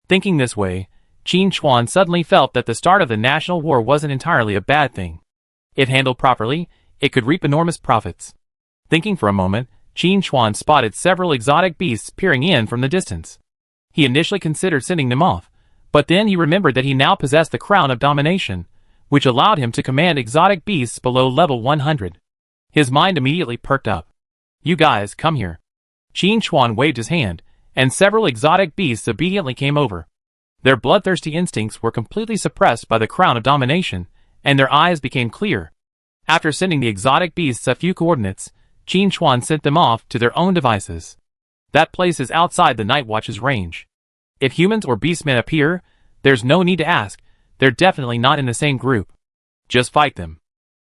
Thinking this way, Qin Chuan suddenly felt that the start of the national war wasn't entirely a bad thing. If handled properly, it could reap enormous profits. Thinking for a moment, Qin Chuan spotted several exotic beasts peering in from the distance. He initially considered sending them off, but then he remembered that he now possessed the crown of domination, which allowed him to command exotic beasts below level 100. His mind immediately perked up. "You guys, come here." Qin Chuan waved his hand, and several exotic beasts obediently came over. Their bloodthirsty instincts were completely suppressed by the crown of domination, and their eyes became clear. After sending the exotic beasts a few coordinates, Qin Chuan sent them off to their own devices. That place is outside the Night Watch's range. If humans or beastmen appear, there's no need to ask, they're definitely not in the same group. Just fight them.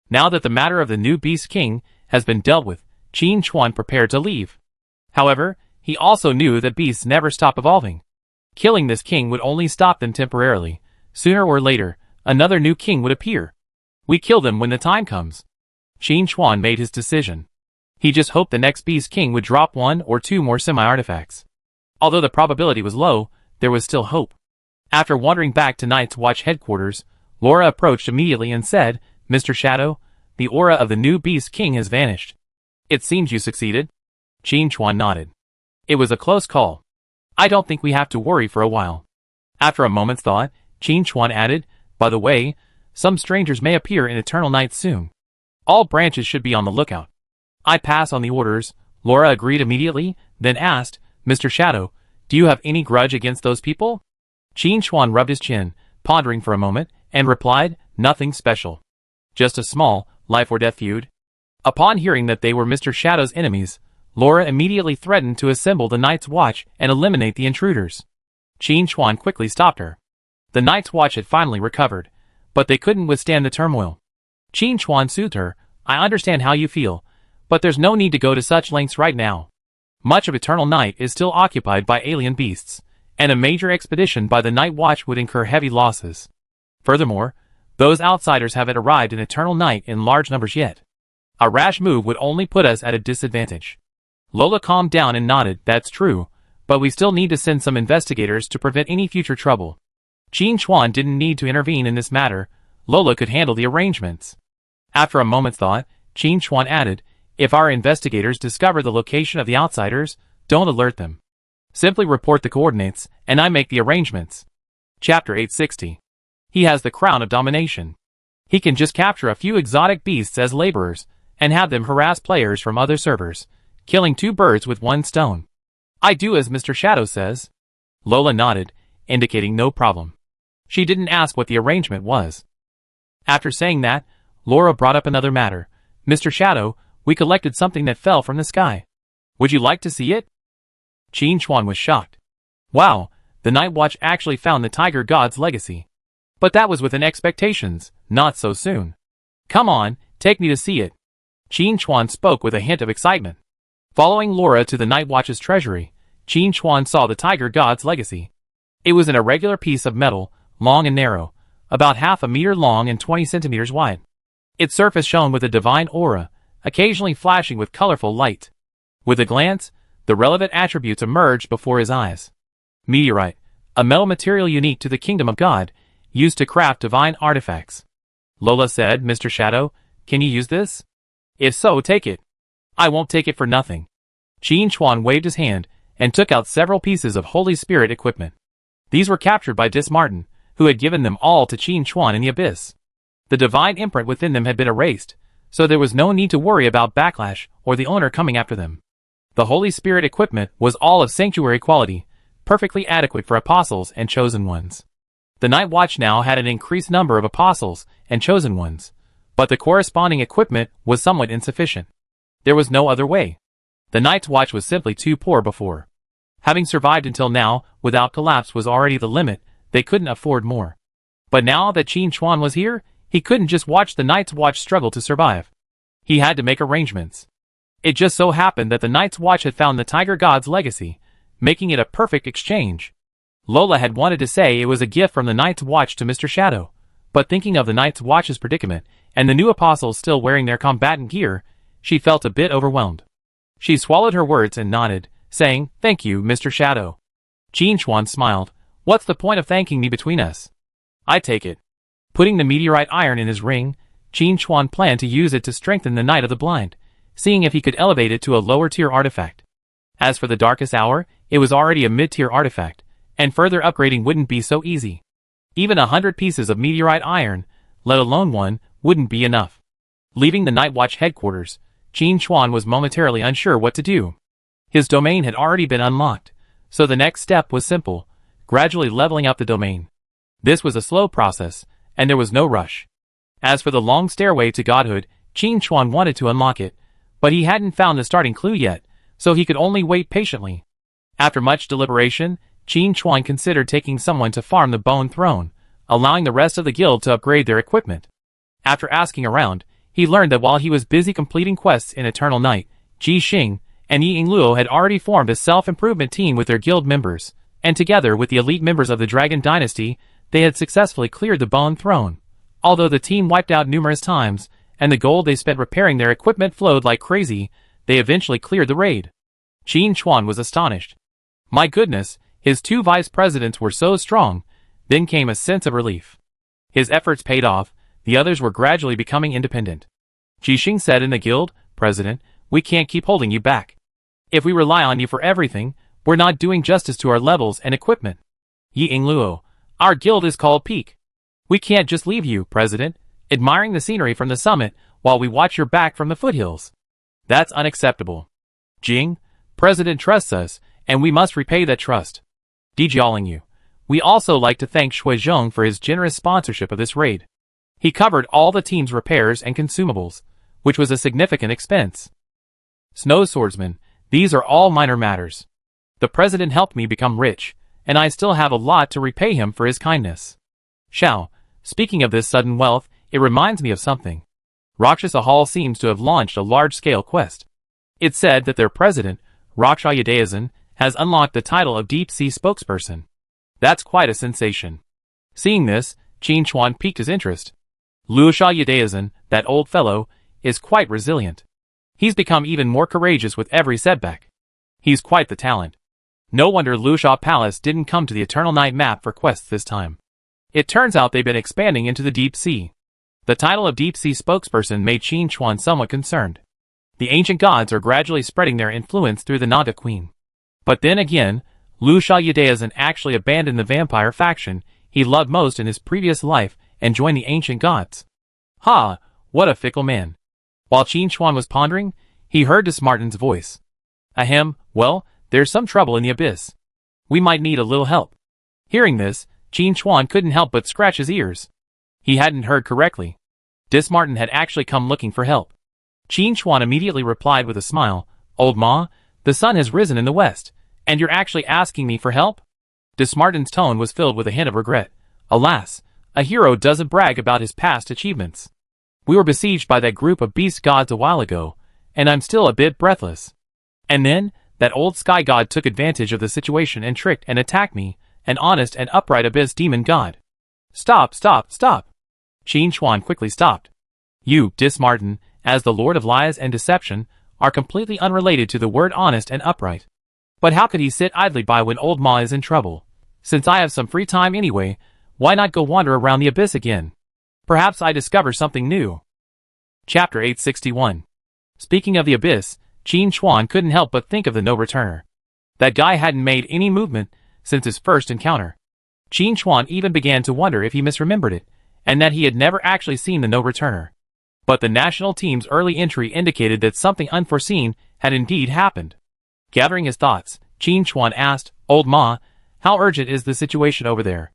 Now that the matter of the new Beast King has been dealt with, Qin Chuan prepared to leave. However, he also knew that beasts never stop evolving. Killing this king would only stop them temporarily. Sooner or later, another new king would appear. We kill them when the time comes. Qin Chuan made his decision. He just hoped the next Beast King would drop 1 or 2 more semi-artifacts. Although the probability was low, there was still hope. After wandering back to Night's Watch headquarters, Laura approached immediately and said, "Mr. Shadow, the aura of the new Beast King has vanished. It seems you succeeded. Qin Chuan nodded. It was a close call. I don't think we have to worry for a while. After a moment's thought, Qin Chuan added, by the way, some strangers may appear in Eternal Night soon. All branches should be on the lookout. I pass on the orders. Laura agreed immediately, then asked, Mr. Shadow, do you have any grudge against those people? Qin Chuan rubbed his chin, pondering for a moment, and replied, nothing special. Just a small, life-or-death feud. Upon hearing that they were Mr. Shadow's enemies, Laura immediately threatened to assemble the Night's Watch and eliminate the intruders. Qin Chuan quickly stopped her. The Night's Watch had finally recovered, but they couldn't withstand the turmoil. Qin Chuan soothed her, I understand how you feel, but there's no need to go to such lengths right now. Much of Eternal Night is still occupied by alien beasts, and a major expedition by the Night Watch would incur heavy losses. Furthermore, those outsiders haven't arrived in Eternal Night in large numbers yet. A rash move would only put us at a disadvantage. Lola calmed down and nodded, that's true, but we still need to send some investigators to prevent any future trouble. Qin Chuan didn't need to intervene in this matter. Lola could handle the arrangements. After a moment's thought, Qin Chuan added, if our investigators discover the location of the outsiders, don't alert them. Simply report the coordinates, and I make the arrangements. Chapter 860. He has the crown of domination. He can just capture a few exotic beasts as laborers, and have them harass players from other servers, killing two birds with one stone. I do as Mr. Shadow says. Lola nodded, indicating no problem. She didn't ask what the arrangement was. After saying that, Laura brought up another matter. Mr. Shadow, we collected something that fell from the sky. Would you like to see it? Qin Chuan was shocked. Wow, the Night Watch actually found the Tiger God's legacy. But that was within expectations, not so soon. Come on, take me to see it. Qin Chuan spoke with a hint of excitement. Following Laura to the Night Watch's treasury, Qin Chuan saw the Tiger God's legacy. It was an irregular piece of metal, long and narrow, about half a meter long and 20 centimeters wide. Its surface shone with a divine aura, occasionally flashing with colorful light. With a glance, the relevant attributes emerged before his eyes. Meteorite, a metal material unique to the kingdom of God, used to craft divine artifacts. Lola said, Mr. Shadow, can you use this? If so, take it. I won't take it for nothing. Qin Chuan waved his hand, and took out several pieces of Holy Spirit equipment. These were captured by Dismartin, who had given them all to Qin Chuan in the abyss. The divine imprint within them had been erased, so there was no need to worry about backlash or the owner coming after them. The Holy Spirit equipment was all of sanctuary quality, perfectly adequate for apostles and chosen ones. The Night Watch now had an increased number of apostles and chosen ones, but the corresponding equipment was somewhat insufficient. There was no other way. The Night's Watch was simply too poor before. Having survived until now without collapse was already the limit, they couldn't afford more. But now that Qin Chuan was here, he couldn't just watch the Night's Watch struggle to survive. He had to make arrangements. It just so happened that the Night's Watch had found the Tiger God's legacy, making it a perfect exchange. Lola had wanted to say it was a gift from the Night's Watch to Mr. Shadow, but thinking of the Night's Watch's predicament, and the new apostles still wearing their combatant gear, she felt a bit overwhelmed. She swallowed her words and nodded, saying, Thank you, Mr. Shadow. Qin Chuan smiled. What's the point of thanking me between us? I take it. Putting the meteorite iron in his ring, Qin Chuan planned to use it to strengthen the Night of the Blind, seeing if he could elevate it to a lower-tier artifact. As for the Darkest Hour, it was already a mid-tier artifact, and further upgrading wouldn't be so easy. Even 100 pieces of meteorite iron, let alone one, wouldn't be enough. Leaving the Night Watch headquarters, Qin Chuan was momentarily unsure what to do. His domain had already been unlocked, so the next step was simple, gradually leveling up the domain. This was a slow process, and there was no rush. As for the long stairway to godhood, Qin Chuan wanted to unlock it, but he hadn't found the starting clue yet, so he could only wait patiently. After much deliberation, Qin Chuan considered taking someone to farm the Bone Throne, allowing the rest of the guild to upgrade their equipment. After asking around, he learned that while he was busy completing quests in Eternal Night, Ji Xing and Yi Yingluo had already formed a self-improvement team with their guild members, and together with the elite members of the Dragon Dynasty, they had successfully cleared the Bone Throne. Although the team wiped out numerous times, and the gold they spent repairing their equipment flowed like crazy, they eventually cleared the raid. Qin Chuan was astonished. My goodness, his two vice presidents were so strong. Then came a sense of relief. His efforts paid off, the others were gradually becoming independent. Jixing said in the guild, President, we can't keep holding you back. If we rely on you for everything, we're not doing justice to our levels and equipment. Ying Luo, our guild is called Peak. We can't just leave you, President, admiring the scenery from the summit while we watch your back from the foothills. That's unacceptable. Jing, President trusts us, and we must repay that trust. Dejialing you. We also like to thank Shui Zhong for his generous sponsorship of this raid. He covered all the team's repairs and consumables, which was a significant expense. Snow Swordsman, these are all minor matters. The President helped me become rich, and I still have a lot to repay him for his kindness. Xiao, speaking of this sudden wealth, it reminds me of something. Rakshasa Hall seems to have launched a large-scale quest. It's said that their president, Raksha Yudaesan, has unlocked the title of Deep Sea Spokesperson. That's quite a sensation. Seeing this, Qin Chuan piqued his interest. Luosha Yudaesan, that old fellow, is quite resilient. He's become even more courageous with every setback. He's quite the talent. No wonder Luosha Palace didn't come to the Eternal Night map for quests this time. It turns out they've been expanding into the deep sea. The title of Deep Sea Spokesperson made Qin Chuan somewhat concerned. The ancient gods are gradually spreading their influence through the Nanda Queen. But then again, Luosha Yudaesan actually abandoned the vampire faction he loved most in his previous life and joined the ancient gods. Ha! What a fickle man. While Qin Chuan was pondering, he heard Dismartin's voice. Ahem, well, there's some trouble in the abyss. We might need a little help. Hearing this, Qin Chuan couldn't help but scratch his ears. He hadn't heard correctly. Dismartin had actually come looking for help. Qin Chuan immediately replied with a smile, Old Ma, the sun has risen in the west, and you're actually asking me for help? Dismartin's tone was filled with a hint of regret. Alas, a hero doesn't brag about his past achievements. We were besieged by that group of beast gods a while ago, and I'm still a bit breathless. And then, that old sky god took advantage of the situation and tricked and attacked me, an honest and upright abyss demon god. Stop, stop, stop! Qin Chuan quickly stopped. You, Dismartin, as the Lord of Lies and Deception, are completely unrelated to the word honest and upright. But how could he sit idly by when old Ma is in trouble? Since I have some free time anyway, why not go wander around the abyss again? Perhaps I discover something new. Chapter 861. Speaking of the abyss, Qin Chuan couldn't help but think of the no-returner. That guy hadn't made any movement since his first encounter. Qin Chuan even began to wonder if he misremembered it, and that he had never actually seen the no-returner. But the national team's early entry indicated that something unforeseen had indeed happened. Gathering his thoughts, Qin Chuan asked, Old Ma, how urgent is the situation over there?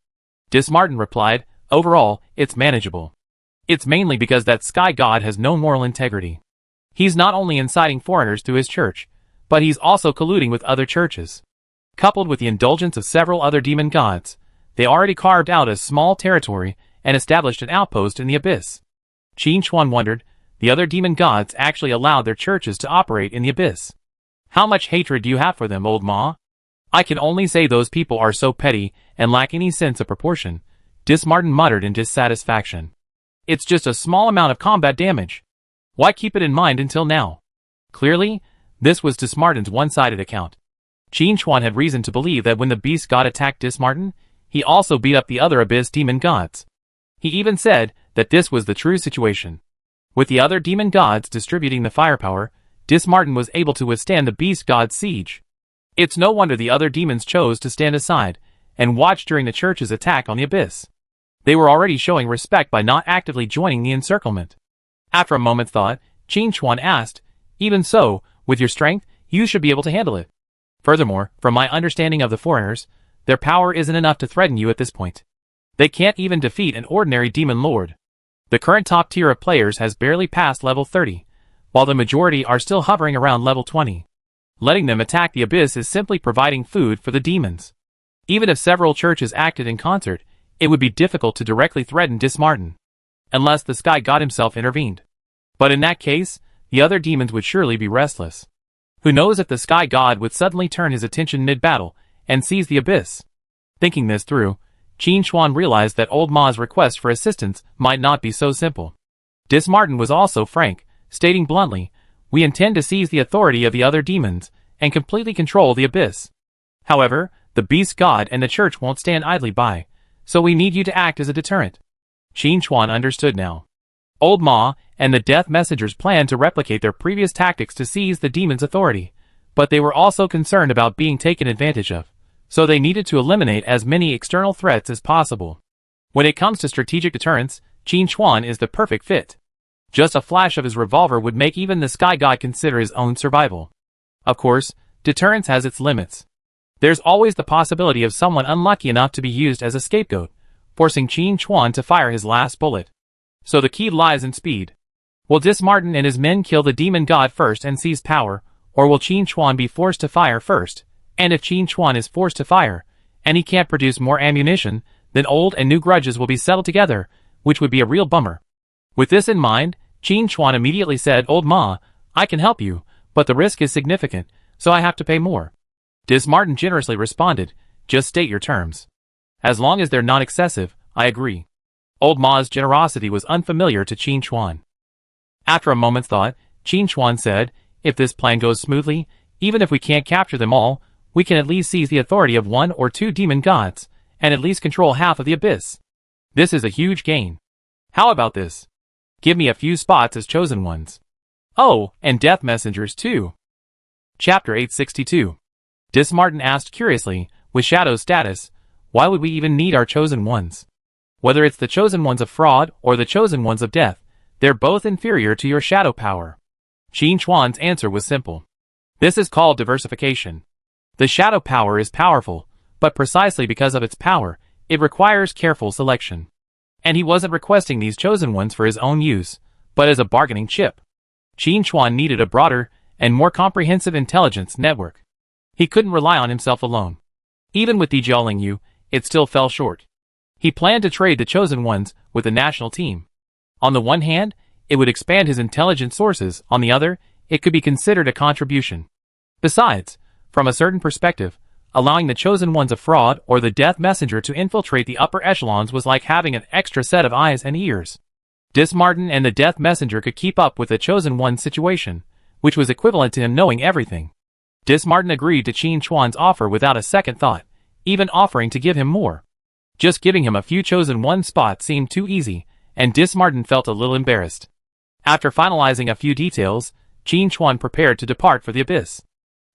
Dismartin replied, Overall, it's manageable. It's mainly because that sky god has no moral integrity. He's not only inciting foreigners to his church, but he's also colluding with other churches. Coupled with the indulgence of several other demon gods, they already carved out a small territory and established an outpost in the abyss. Qin Chuan wondered, the other demon gods actually allowed their churches to operate in the abyss. How much hatred do you have for them, Old Ma? I can only say those people are so petty and lack any sense of proportion, Dismartin muttered in dissatisfaction. It's just a small amount of combat damage. Why keep it in mind until now? Clearly, this was Dismartin's one-sided account. Qin Chuan had reason to believe that when the beast god attacked Dismartin, he also beat up the other abyss demon gods. He even said that this was the true situation. With the other demon gods distributing the firepower, Dismartin was able to withstand the beast god's siege. It's no wonder the other demons chose to stand aside and watch during the church's attack on the abyss. They were already showing respect by not actively joining the encirclement. After a moment's thought, Qin Chuan asked, Even so, with your strength, you should be able to handle it. Furthermore, from my understanding of the foreigners, their power isn't enough to threaten you at this point. They can't even defeat an ordinary demon lord. The current top tier of players has barely passed level 30, while the majority are still hovering around level 20. Letting them attack the abyss is simply providing food for the demons. Even if several churches acted in concert, it would be difficult to directly threaten Dismartin, unless the sky god himself intervened. But in that case, the other demons would surely be restless. Who knows if the sky god would suddenly turn his attention mid-battle and seize the abyss? Thinking this through, Qin Chuan realized that Old Ma's request for assistance might not be so simple. Dismartin was also frank, stating bluntly, We intend to seize the authority of the other demons and completely control the abyss. However, the beast god and the church won't stand idly by, so we need you to act as a deterrent. Qin Chuan understood now. Old Ma and the Death Messengers planned to replicate their previous tactics to seize the demon's authority, but they were also concerned about being taken advantage of, so they needed to eliminate as many external threats as possible. When it comes to strategic deterrence, Qin Chuan is the perfect fit. Just a flash of his revolver would make even the Sky God consider his own survival. Of course, deterrence has its limits. There's always the possibility of someone unlucky enough to be used as a scapegoat, forcing Qin Chuan to fire his last bullet. So the key lies in speed. Will Dismartin and his men kill the demon god first and seize power, or will Qin Chuan be forced to fire first? And if Qin Chuan is forced to fire, and he can't produce more ammunition, then old and new grudges will be settled together, which would be a real bummer. With this in mind, Qin Chuan immediately said, "Old Ma, I can help you, but the risk is significant, so I have to pay more." Dismartin generously responded, "Just state your terms. As long as they're not excessive, I agree." Old Ma's generosity was unfamiliar to Qin Chuan. After a moment's thought, Qin Chuan said, "If this plan goes smoothly, even if we can't capture them all, we can at least seize the authority of 1 or 2 demon gods, and at least control half of the abyss. This is a huge gain. How about this? Give me a few spots as chosen ones. Oh, and death messengers too." Chapter 862. Dismartin asked curiously, "With Shadow's status, why would we even need our chosen ones? Whether it's the chosen ones of fraud or the chosen ones of death, they're both inferior to your shadow power." Qin Chuan's answer was simple. This is called diversification. The shadow power is powerful, but precisely because of its power, it requires careful selection. And he wasn't requesting these chosen ones for his own use, but as a bargaining chip. Qin Chuan needed a broader and more comprehensive intelligence network. He couldn't rely on himself alone. Even with Dijialing Yu, it still fell short. He planned to trade the chosen ones with the national team. On the one hand, it would expand his intelligence sources, on the other, it could be considered a contribution. Besides, from a certain perspective, allowing the chosen ones of fraud or the death messenger to infiltrate the upper echelons was like having an extra set of eyes and ears. Dismartin and the death messenger could keep up with the chosen one's situation, which was equivalent to him knowing everything. Dismartin agreed to Qin Chuan's offer without a second thought, even offering to give him more. Just giving him a few chosen one spots seemed too easy, and Dismartin felt a little embarrassed. After finalizing a few details, Qin Chuan prepared to depart for the abyss.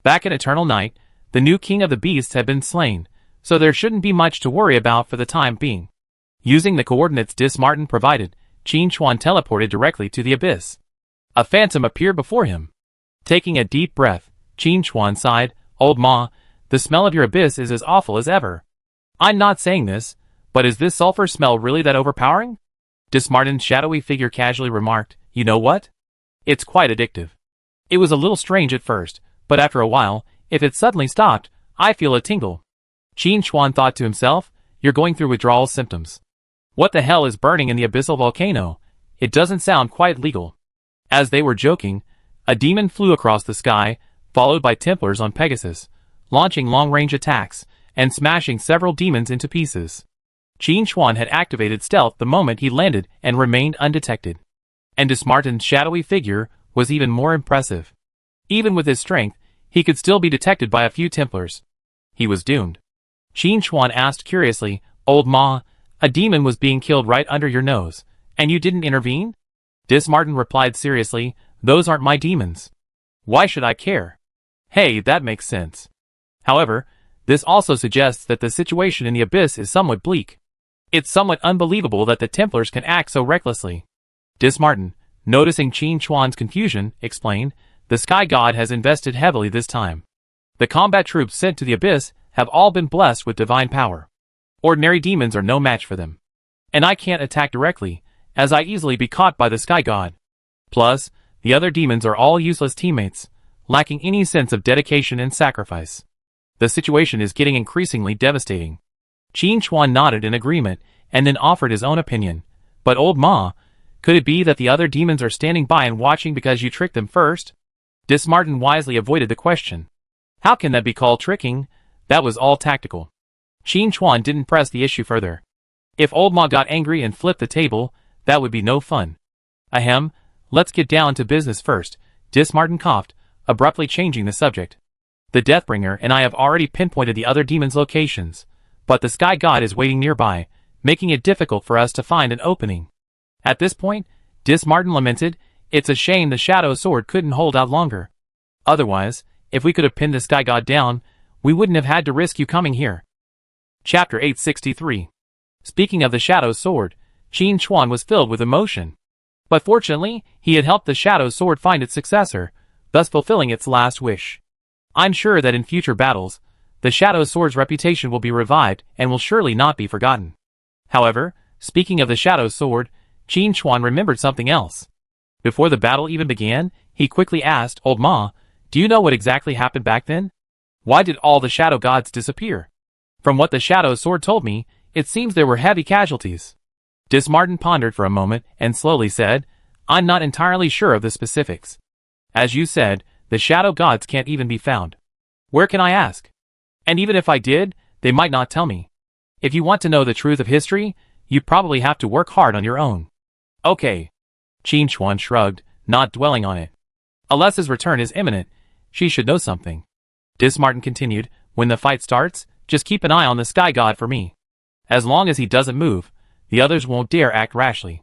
Back in Eternal Night, the new king of the beasts had been slain, so there shouldn't be much to worry about for the time being. Using the coordinates Dismartin provided, Qin Chuan teleported directly to the abyss. A phantom appeared before him. Taking a deep breath, Qin Chuan sighed, "Old Ma, the smell of your abyss is as awful as ever." "I'm not saying this, but is this sulfur smell really that overpowering?" Dismartin's shadowy figure casually remarked, "You know what? It's quite addictive. It was a little strange at first, but after a while, if it suddenly stopped, I feel a tingle." Qin Chuan thought to himself, "You're going through withdrawal symptoms. What the hell is burning in the abyssal volcano? It doesn't sound quite legal." As they were joking, a demon flew across the sky, followed by Templars on Pegasus, launching long-range attacks, and smashing several demons into pieces. Qin Chuan had activated stealth the moment he landed and remained undetected. And Dismartin's shadowy figure was even more impressive. Even with his strength, he could still be detected by a few Templars. He was doomed. Qin Chuan asked curiously, "Old Ma, a demon was being killed right under your nose, and you didn't intervene?" Dismartin replied seriously, "Those aren't my demons. Why should I care?" Hey, that makes sense. However, this also suggests that the situation in the abyss is somewhat bleak. It's somewhat unbelievable that the Templars can act so recklessly. Dismartin, noticing Qin Chuan's confusion, explained, "The Sky God has invested heavily this time. The combat troops sent to the abyss have all been blessed with divine power. Ordinary demons are no match for them. And I can't attack directly, as I easily be caught by the Sky God. Plus, the other demons are all useless teammates, lacking any sense of dedication and sacrifice. The situation is getting increasingly devastating." Qin Chuan nodded in agreement, and then offered his own opinion. "But Old Ma, could it be that the other demons are standing by and watching because you tricked them first?" Dismartin wisely avoided the question. "How can that be called tricking? That was all tactical." Qin Chuan didn't press the issue further. If Old Ma got angry and flipped the table, that would be no fun. "Ahem, let's get down to business first," Dismartin coughed, abruptly changing the subject. "The Deathbringer and I have already pinpointed the other demons' locations, but the Sky God is waiting nearby, making it difficult for us to find an opening. At this point, Dismartin lamented, "It's a shame the Shadow Sword couldn't hold out longer. Otherwise, if we could have pinned the Sky God down, we wouldn't have had to risk you coming here." Chapter 863. Speaking of the Shadow Sword, Qin Chuan was filled with emotion. But fortunately, he had helped the Shadow Sword find its successor, thus fulfilling its last wish. "I'm sure that in future battles, the Shadow Sword's reputation will be revived and will surely not be forgotten." However, speaking of the Shadow Sword, Qin Chuan remembered something else. Before the battle even began, he quickly asked, "Old Ma, do you know what exactly happened back then? Why did all the Shadow Gods disappear? From what the Shadow Sword told me, it seems there were heavy casualties." Dismartin pondered for a moment and slowly said, "I'm not entirely sure of the specifics. As you said, the Shadow Gods can't even be found. Where can I ask? And even if I did, they might not tell me. If you want to know the truth of history, you'd probably have to work hard on your own." "Okay." Qin Chuan shrugged, not dwelling on it. "Alessa's return is imminent. She should know something." Dismartin continued, "When the fight starts, just keep an eye on the Sky God for me. As long as he doesn't move, the others won't dare act rashly.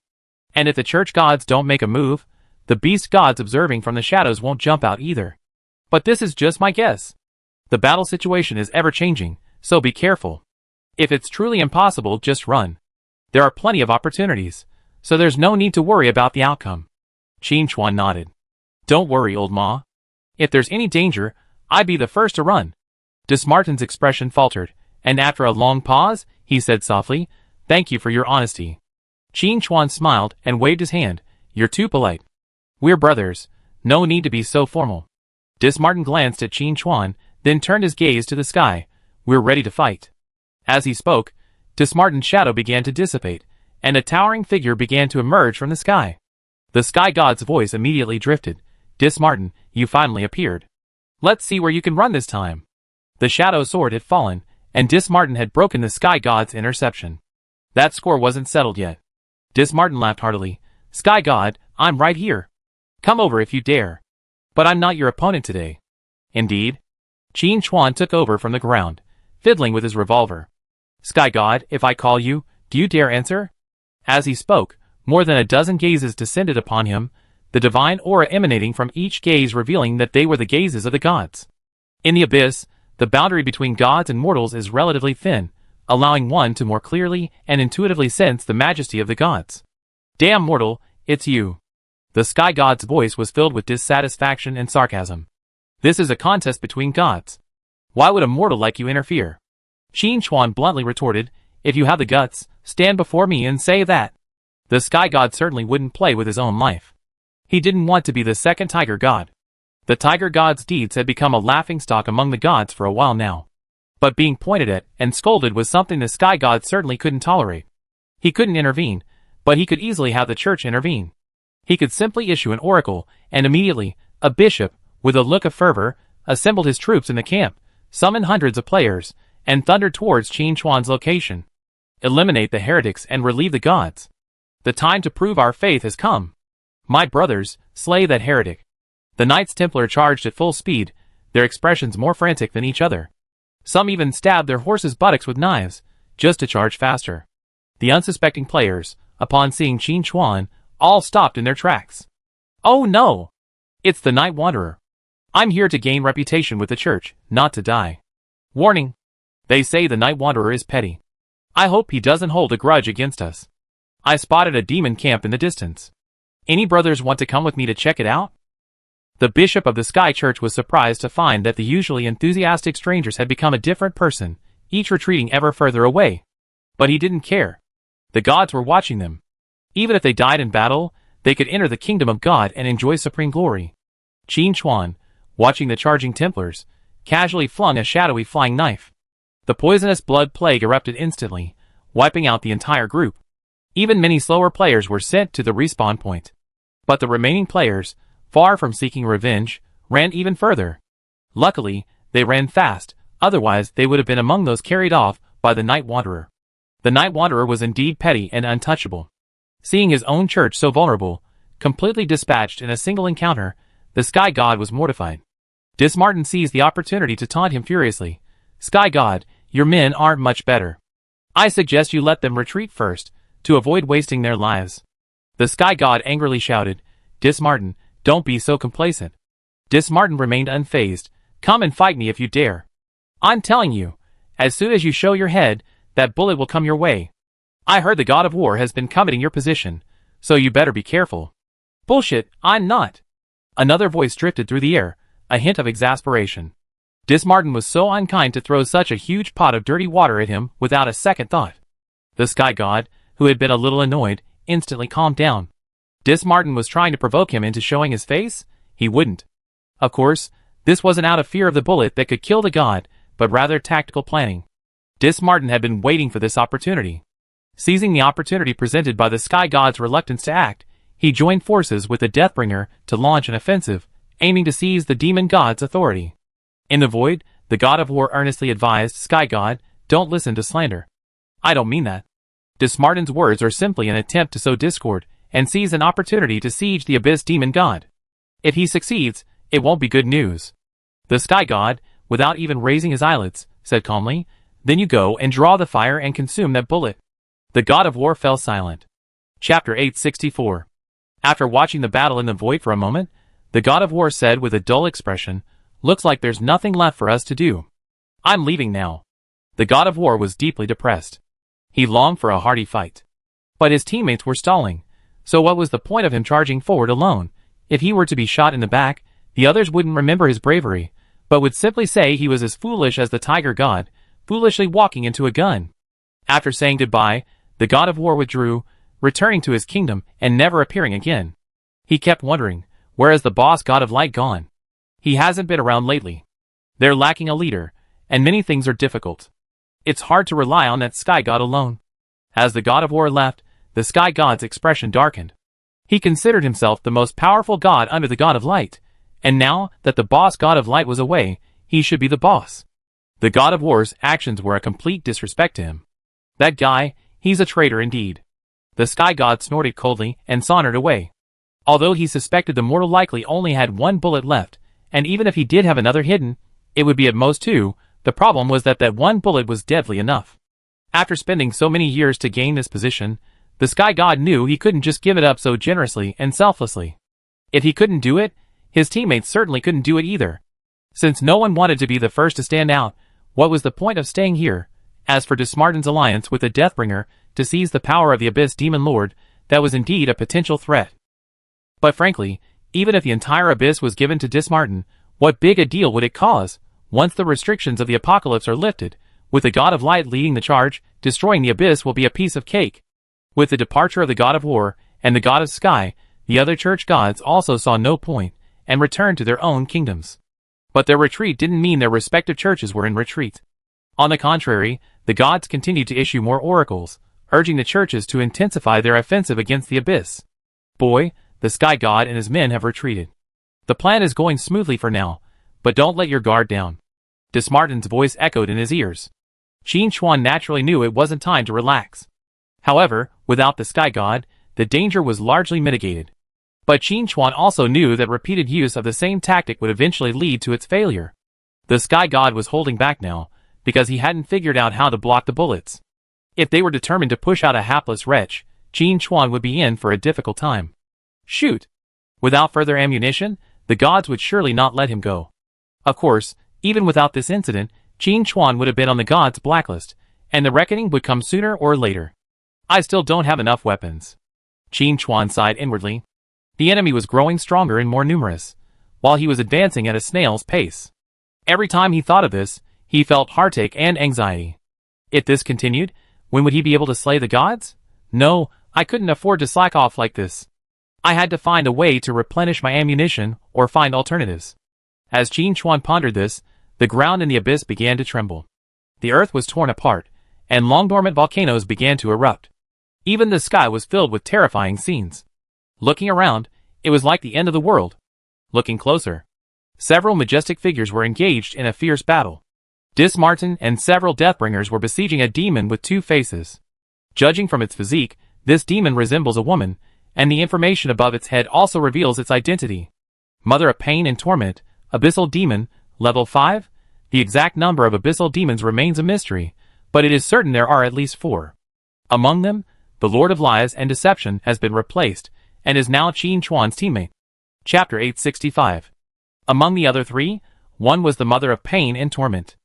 And if the church gods don't make a move, the beast gods observing from the shadows won't jump out either. But this is just my guess. The battle situation is ever-changing, so be careful. If it's truly impossible, just run. There are plenty of opportunities, so there's no need to worry about the outcome." Qin Chuan nodded. "Don't worry, old Ma. If there's any danger, I'd be the first to run." Dismartin's expression faltered, and after a long pause, he said softly, "Thank you for your honesty." Qin Chuan smiled and waved his hand. "You're too polite. We're brothers. No need to be so formal." Dismartin glanced at Qin Chuan, then turned his gaze to the sky. "We're ready to fight." As he spoke, Dismartin's shadow began to dissipate, and a towering figure began to emerge from the sky. The Sky God's voice immediately drifted. "Dismartin, you finally appeared. Let's see where you can run this time." The Shadow Sword had fallen, and Dismartin had broken the Sky God's interception. That score wasn't settled yet. Dismartin laughed heartily. "Sky God, I'm right here. Come over if you dare. But I'm not your opponent today." "Indeed?" Qin Chuan took over from the ground, fiddling with his revolver. "Sky God, if I call you, do you dare answer?" As he spoke, more than a dozen gazes descended upon him, the divine aura emanating from each gaze revealing that they were the gazes of the gods. In the abyss, the boundary between gods and mortals is relatively thin, allowing one to more clearly and intuitively sense the majesty of the gods. "Damn mortal, it's you." The Sky God's voice was filled with dissatisfaction and sarcasm. "This is a contest between gods. Why would a mortal like you interfere?" Qin Chuan bluntly retorted, "If you have the guts, stand before me and say that." The Sky God certainly wouldn't play with his own life. He didn't want to be the second Tiger God. The Tiger God's deeds had become a laughingstock among the gods for a while now. But being pointed at and scolded was something the Sky God certainly couldn't tolerate. He couldn't intervene, but he could easily have the church intervene. He could simply issue an oracle, and immediately, a bishop, with a look of fervor, assembled his troops in the camp, summoned hundreds of players, and thundered towards Qin Chuan's location. "Eliminate the heretics and relieve the gods. The time to prove our faith has come. My brothers, slay that heretic." The Knights Templar charged at full speed, their expressions more frantic than each other. Some even stabbed their horses' buttocks with knives, just to charge faster. The unsuspecting players, upon seeing Qin Chuan, all stopped in their tracks. "Oh no! It's the Night Wanderer. I'm here to gain reputation with the church, not to die. Warning! They say the Night Wanderer is petty. I hope he doesn't hold a grudge against us. I spotted a demon camp in the distance. Any brothers want to come with me to check it out?" The bishop of the Sky Church was surprised to find that the usually enthusiastic strangers had become a different person, each retreating ever further away. But he didn't care. The gods were watching them. Even if they died in battle, they could enter the kingdom of God and enjoy supreme glory. Qin Chuan, watching the charging Templars, casually flung a shadowy flying knife. The poisonous blood plague erupted instantly, wiping out the entire group. Even many slower players were sent to the respawn point. But the remaining players, far from seeking revenge, ran even further. Luckily, they ran fast, otherwise they would have been among those carried off by the Night Wanderer. The Night Wanderer was indeed petty and untouchable. Seeing his own church so vulnerable, completely dispatched in a single encounter, the Sky God was mortified. Dismartin seized the opportunity to taunt him furiously. "Sky God, your men aren't much better. I suggest you let them retreat first, to avoid wasting their lives." The Sky God angrily shouted, "Dismartin, don't be so complacent." Dismartin remained unfazed. "Come and fight me if you dare. I'm telling you, as soon as you show your head, that bullet will come your way. I heard the God of War has been coveting your position, so you better be careful." "Bullshit, I'm not." Another voice drifted through the air, a hint of exasperation. Dismartin was so unkind to throw such a huge pot of dirty water at him without a second thought. The Sky God, who had been a little annoyed, instantly calmed down. Dismartin was trying to provoke him into showing his face? He wouldn't. Of course, this wasn't out of fear of the bullet that could kill the god, but rather tactical planning. Dismartin had been waiting for this opportunity. Seizing the opportunity presented by the Sky God's reluctance to act, he joined forces with the Deathbringer to launch an offensive, aiming to seize the demon god's authority. In the void, the God of War earnestly advised Sky God, "Don't listen to slander." "I don't mean that. Dismartin's words are simply an attempt to sow discord and seize an opportunity to siege the Abyss Demon God. If he succeeds, it won't be good news." The Sky God, without even raising his eyelids, said calmly, "Then you go and draw the fire and consume that bullet." The God of War fell silent. Chapter 864. After watching the battle in the void for a moment, the God of War said with a dull expression, "Looks like there's nothing left for us to do. I'm leaving now." The God of War was deeply depressed. He longed for a hearty fight. But his teammates were stalling, so what was the point of him charging forward alone? If he were to be shot in the back, the others wouldn't remember his bravery, but would simply say he was as foolish as the Tiger God, foolishly walking into a gun. After saying goodbye, the God of War withdrew, returning to his kingdom and never appearing again. He kept wondering, where is the boss God of Light gone? He hasn't been around lately. They're lacking a leader, and many things are difficult. It's hard to rely on that Sky God alone. As the God of War left, the Sky God's expression darkened. He considered himself the most powerful god under the God of Light, and now that the boss God of Light was away, he should be the boss. The God of War's actions were a complete disrespect to him. That guy, he's a traitor indeed. The Sky God snorted coldly and sauntered away. Although he suspected the mortal likely only had one bullet left, and even if he did have another hidden, it would be at most two, the problem was that one bullet was deadly enough. After spending so many years to gain this position, the Sky God knew he couldn't just give it up so generously and selflessly. If he couldn't do it, his teammates certainly couldn't do it either. Since no one wanted to be the first to stand out, what was the point of staying here? As for Dismartin's alliance with the Deathbringer to seize the power of the Abyss Demon Lord, that was indeed a potential threat. But frankly, even if the entire Abyss was given to Dismartin, what big a deal would it cause? Once the restrictions of the Apocalypse are lifted, with the God of Light leading the charge, destroying the Abyss will be a piece of cake. With the departure of the God of War and the God of Sky, the other church gods also saw no point, and returned to their own kingdoms. But their retreat didn't mean their respective churches were in retreat. On the contrary, the gods continued to issue more oracles, urging the churches to intensify their offensive against the Abyss. "Boy, the Sky God and his men have retreated. The plan is going smoothly for now, but don't let your guard down." Dismartin's voice echoed in his ears. Qin Chuan naturally knew it wasn't time to relax. However, without the Sky God, the danger was largely mitigated. But Qin Chuan also knew that repeated use of the same tactic would eventually lead to its failure. The Sky God was holding back now, because he hadn't figured out how to block the bullets. If they were determined to push out a hapless wretch, Qin Chuan would be in for a difficult time. Shoot! Without further ammunition, the gods would surely not let him go. Of course, even without this incident, Qin Chuan would have been on the gods' blacklist, and the reckoning would come sooner or later. "I still don't have enough weapons." Qin Chuan sighed inwardly. The enemy was growing stronger and more numerous, while he was advancing at a snail's pace. Every time he thought of this, he felt heartache and anxiety. If this continued, when would he be able to slay the gods? No, I couldn't afford to slack off like this. I had to find a way to replenish my ammunition or find alternatives. As Qin Chuan pondered this, the ground in the abyss began to tremble. The earth was torn apart, and long-dormant volcanoes began to erupt. Even the sky was filled with terrifying scenes. Looking around, it was like the end of the world. Looking closer, several majestic figures were engaged in a fierce battle. Dismartin and several Deathbringers were besieging a demon with two faces. Judging from its physique, this demon resembles a woman, and the information above its head also reveals its identity. Mother of Pain and Torment, Abyssal Demon, Level 5? The exact number of Abyssal Demons remains a mystery, but it is certain there are at least 4. Among them, The Lord of Lies and Deception has been replaced, and is now Qin Chuan's teammate. Chapter 865. Among the other three, one was the Mother of Pain and Torment.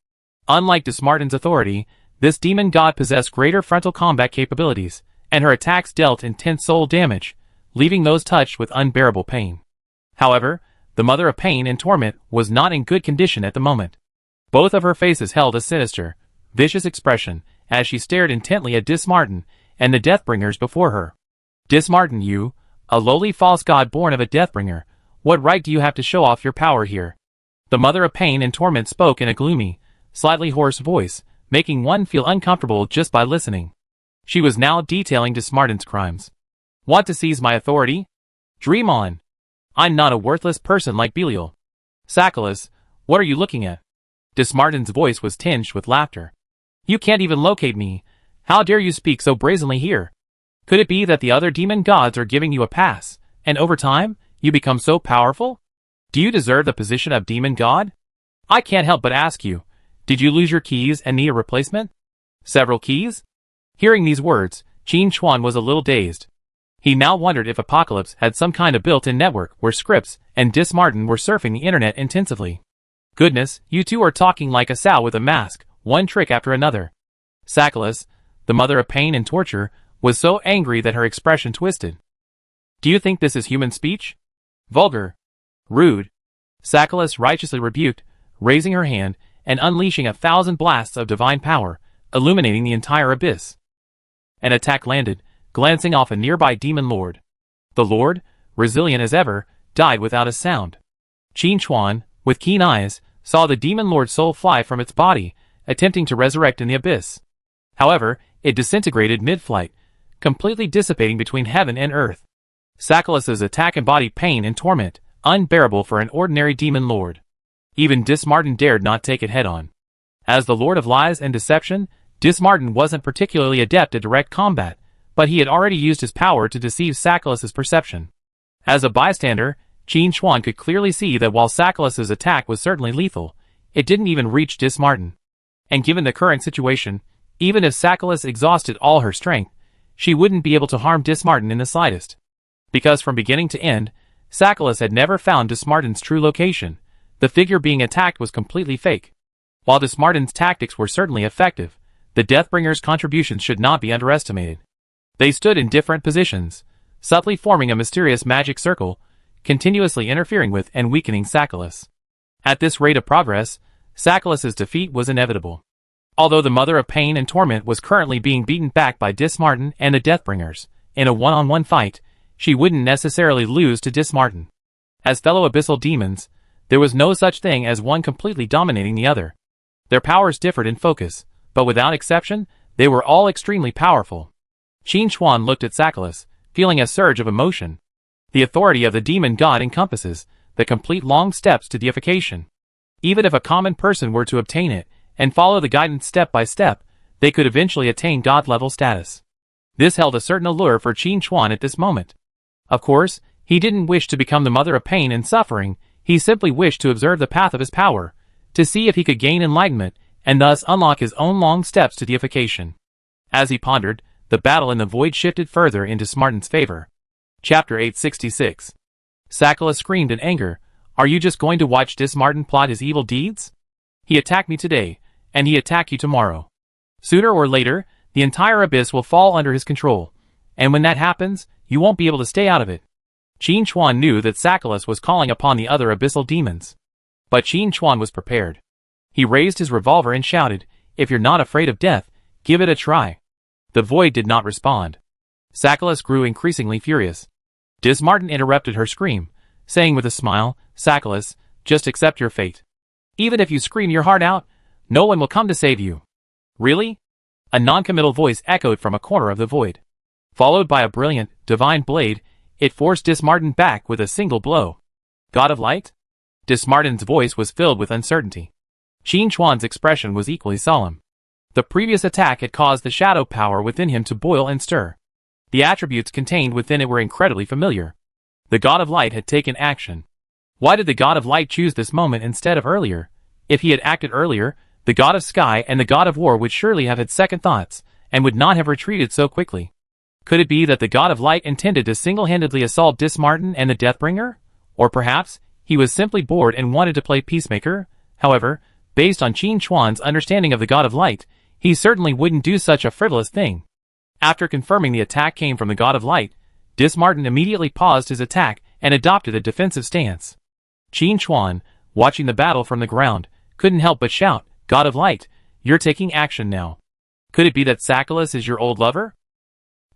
Unlike Dismartin's authority, this demon god possessed greater frontal combat capabilities, and her attacks dealt intense soul damage, leaving those touched with unbearable pain. However, the Mother of Pain and Torment was not in good condition at the moment. Both of her faces held a sinister, vicious expression as she stared intently at Dismartin and the Deathbringers before her. Dismartin, you, a lowly false god born of a Deathbringer, what right do you have to show off your power here? The Mother of Pain and Torment spoke in a gloomy, slightly hoarse voice, making one feel uncomfortable just by listening. She was now detailing Dismartin's crimes. Want to seize my authority? Dream on. I'm not a worthless person like Belial. Sackless, what are you looking at? Dismartin's voice was tinged with laughter. You can't even locate me. How dare you speak so brazenly here? Could it be that the other demon gods are giving you a pass, and over time, you become so powerful? Do you deserve the position of demon god? I can't help but ask you, did you lose your keys and need a replacement? Several keys? Hearing these words, Qin Chuan was a little dazed. He now wondered if Apocalypse had some kind of built-in network where Scripps and Dismartin were surfing the internet intensively. Goodness, you two are talking like a sow with a mask, one trick after another. Sackless, the Mother of Pain and Torture, was so angry that her expression twisted. Do you think this is human speech? Vulgar. Rude. Sackless righteously rebuked, raising her hand and unleashing 1,000 blasts of divine power, illuminating the entire abyss. An attack landed, glancing off a nearby demon lord. The lord, resilient as ever, died without a sound. Qin Chuan, with keen eyes, saw the demon lord's soul fly from its body, attempting to resurrect in the abyss. However, it disintegrated mid-flight, completely dissipating between heaven and earth. Sackless's attack embodied pain and torment, unbearable for an ordinary demon lord. Even Dismartin dared not take it head-on. As the Lord of Lies and Deception, Dismartin wasn't particularly adept at direct combat, but he had already used his power to deceive Sackless's perception. As a bystander, Qin Chuan could clearly see that while Sackless's attack was certainly lethal, it didn't even reach Dismartin. And given the current situation, even if Sackless exhausted all her strength, she wouldn't be able to harm Dismartin in the slightest. Because from beginning to end, Sackless had never found Dismartin's true location. The figure being attacked was completely fake. While Dismartin's tactics were certainly effective, the Deathbringer's contributions should not be underestimated. They stood in different positions, subtly forming a mysterious magic circle, continuously interfering with and weakening Sackless. At this rate of progress, Sackless's defeat was inevitable. Although the Mother of Pain and Torment was currently being beaten back by Dismartin and the Deathbringers, in a one-on-one fight, she wouldn't necessarily lose to Dismartin. As fellow abyssal demons, there was no such thing as one completely dominating the other. Their powers differed in focus, but without exception, they were all extremely powerful. Qin Chuan looked at Sackless, feeling a surge of emotion. The authority of the demon god encompasses the complete long steps to deification. Even if a common person were to obtain it, and follow the guidance step by step, they could eventually attain god-level status. This held a certain allure for Qin Chuan at this moment. Of course, he didn't wish to become the Mother of Pain and Suffering, he simply wished to observe the path of his power, to see if he could gain enlightenment, and thus unlock his own long steps to deification. As he pondered, the battle in the void shifted further into Smartin's favor. Chapter 866. Sackless screamed in anger, "Are you just going to watch Dismartin plot his evil deeds? He attacked me today, and he attack you tomorrow. Sooner or later, the entire abyss will fall under his control, and when that happens, you won't be able to stay out of it." Qin Chuan knew that Sackless was calling upon the other abyssal demons. But Qin Chuan was prepared. He raised his revolver and shouted, "If you're not afraid of death, give it a try." The void did not respond. Sackless grew increasingly furious. Dismartin interrupted her scream, saying with a smile, "Sackless, just accept your fate. Even if you scream your heart out, no one will come to save you." "Really?" A non-committal voice echoed from a corner of the void. Followed by a brilliant, divine blade, it forced Dismartin back with a single blow. "God of Light?" Dismartin's voice was filled with uncertainty. Qin Chuan's expression was equally solemn. The previous attack had caused the shadow power within him to boil and stir. The attributes contained within it were incredibly familiar. The God of Light had taken action. Why did the God of Light choose this moment instead of earlier? If he had acted earlier, the God of Sky and the God of War would surely have had second thoughts, and would not have retreated so quickly. Could it be that the god of light intended to single-handedly assault Dismartin and the Deathbringer? Or perhaps, he was simply bored and wanted to play peacemaker? However, based on Qin Chuan's understanding of the god of light, he certainly wouldn't do such a frivolous thing. After confirming the attack came from the god of light, Dismartin immediately paused his attack and adopted a defensive stance. Qin Chuan, watching the battle from the ground, couldn't help but shout, "God of light, you're taking action now. Could it be that Sakhalis is your old lover?"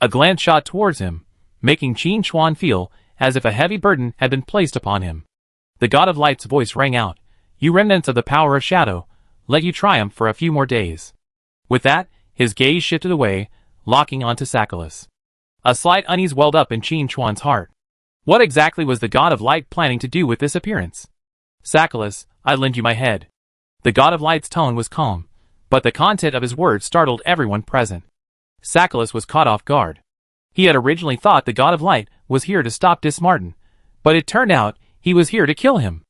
A glance shot towards him, making Qin Chuan feel as if a heavy burden had been placed upon him. The god of light's voice rang out, "You remnants of the power of shadow, let you triumph for a few more days." With that, his gaze shifted away, locking onto Sakhalis. A slight unease welled up in Qin Chuan's heart. What exactly was the god of light planning to do with this appearance? "Sakhalis, I lend you my head." The god of light's tone was calm, but the content of his words startled everyone present. Sakhalis was caught off guard. He had originally thought the god of light was here to stop Dismartin, but it turned out he was here to kill him.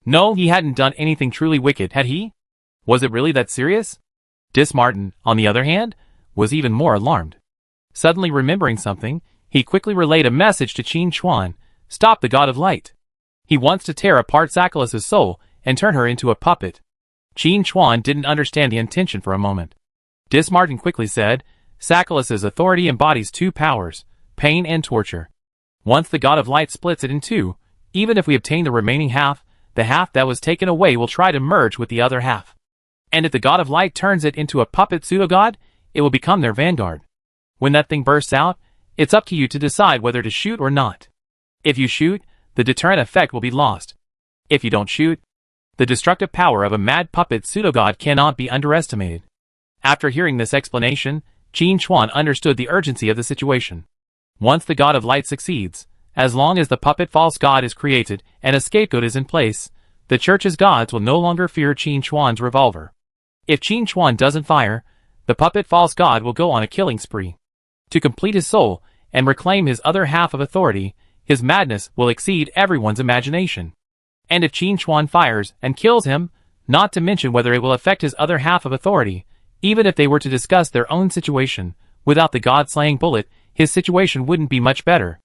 No, he hadn't done anything truly wicked, had he? Was it really that serious? Dismartin, on the other hand, was even more alarmed. Suddenly remembering something, he quickly relayed a message to Qin Chuan, "Stop the god of light. He wants to tear apart Sakhalis' soul and turn her into a puppet." Qin Chuan didn't understand the intention for a moment. Dismartin quickly said, "Sakhalis' authority embodies two powers, pain and torture. Once the god of light splits it in two, even if we obtain the remaining half, the half that was taken away will try to merge with the other half. And if the god of light turns it into a puppet pseudo-god, it will become their vanguard. When that thing bursts out, it's up to you to decide whether to shoot or not. If you shoot, the deterrent effect will be lost. If you don't shoot, the destructive power of a mad puppet pseudo-god cannot be underestimated." After hearing this explanation, Qin Chuan understood the urgency of the situation. Once the god of light succeeds, as long as the puppet false god is created and a scapegoat is in place, the church's gods will no longer fear Qin Chuan's revolver. If Qin Chuan doesn't fire, the puppet false god will go on a killing spree. To complete his soul and reclaim his other half of authority, his madness will exceed everyone's imagination. And if Qin Chuan fires and kills him, not to mention whether it will affect his other half of authority, even if they were to discuss their own situation, without the god-slaying bullet, his situation wouldn't be much better.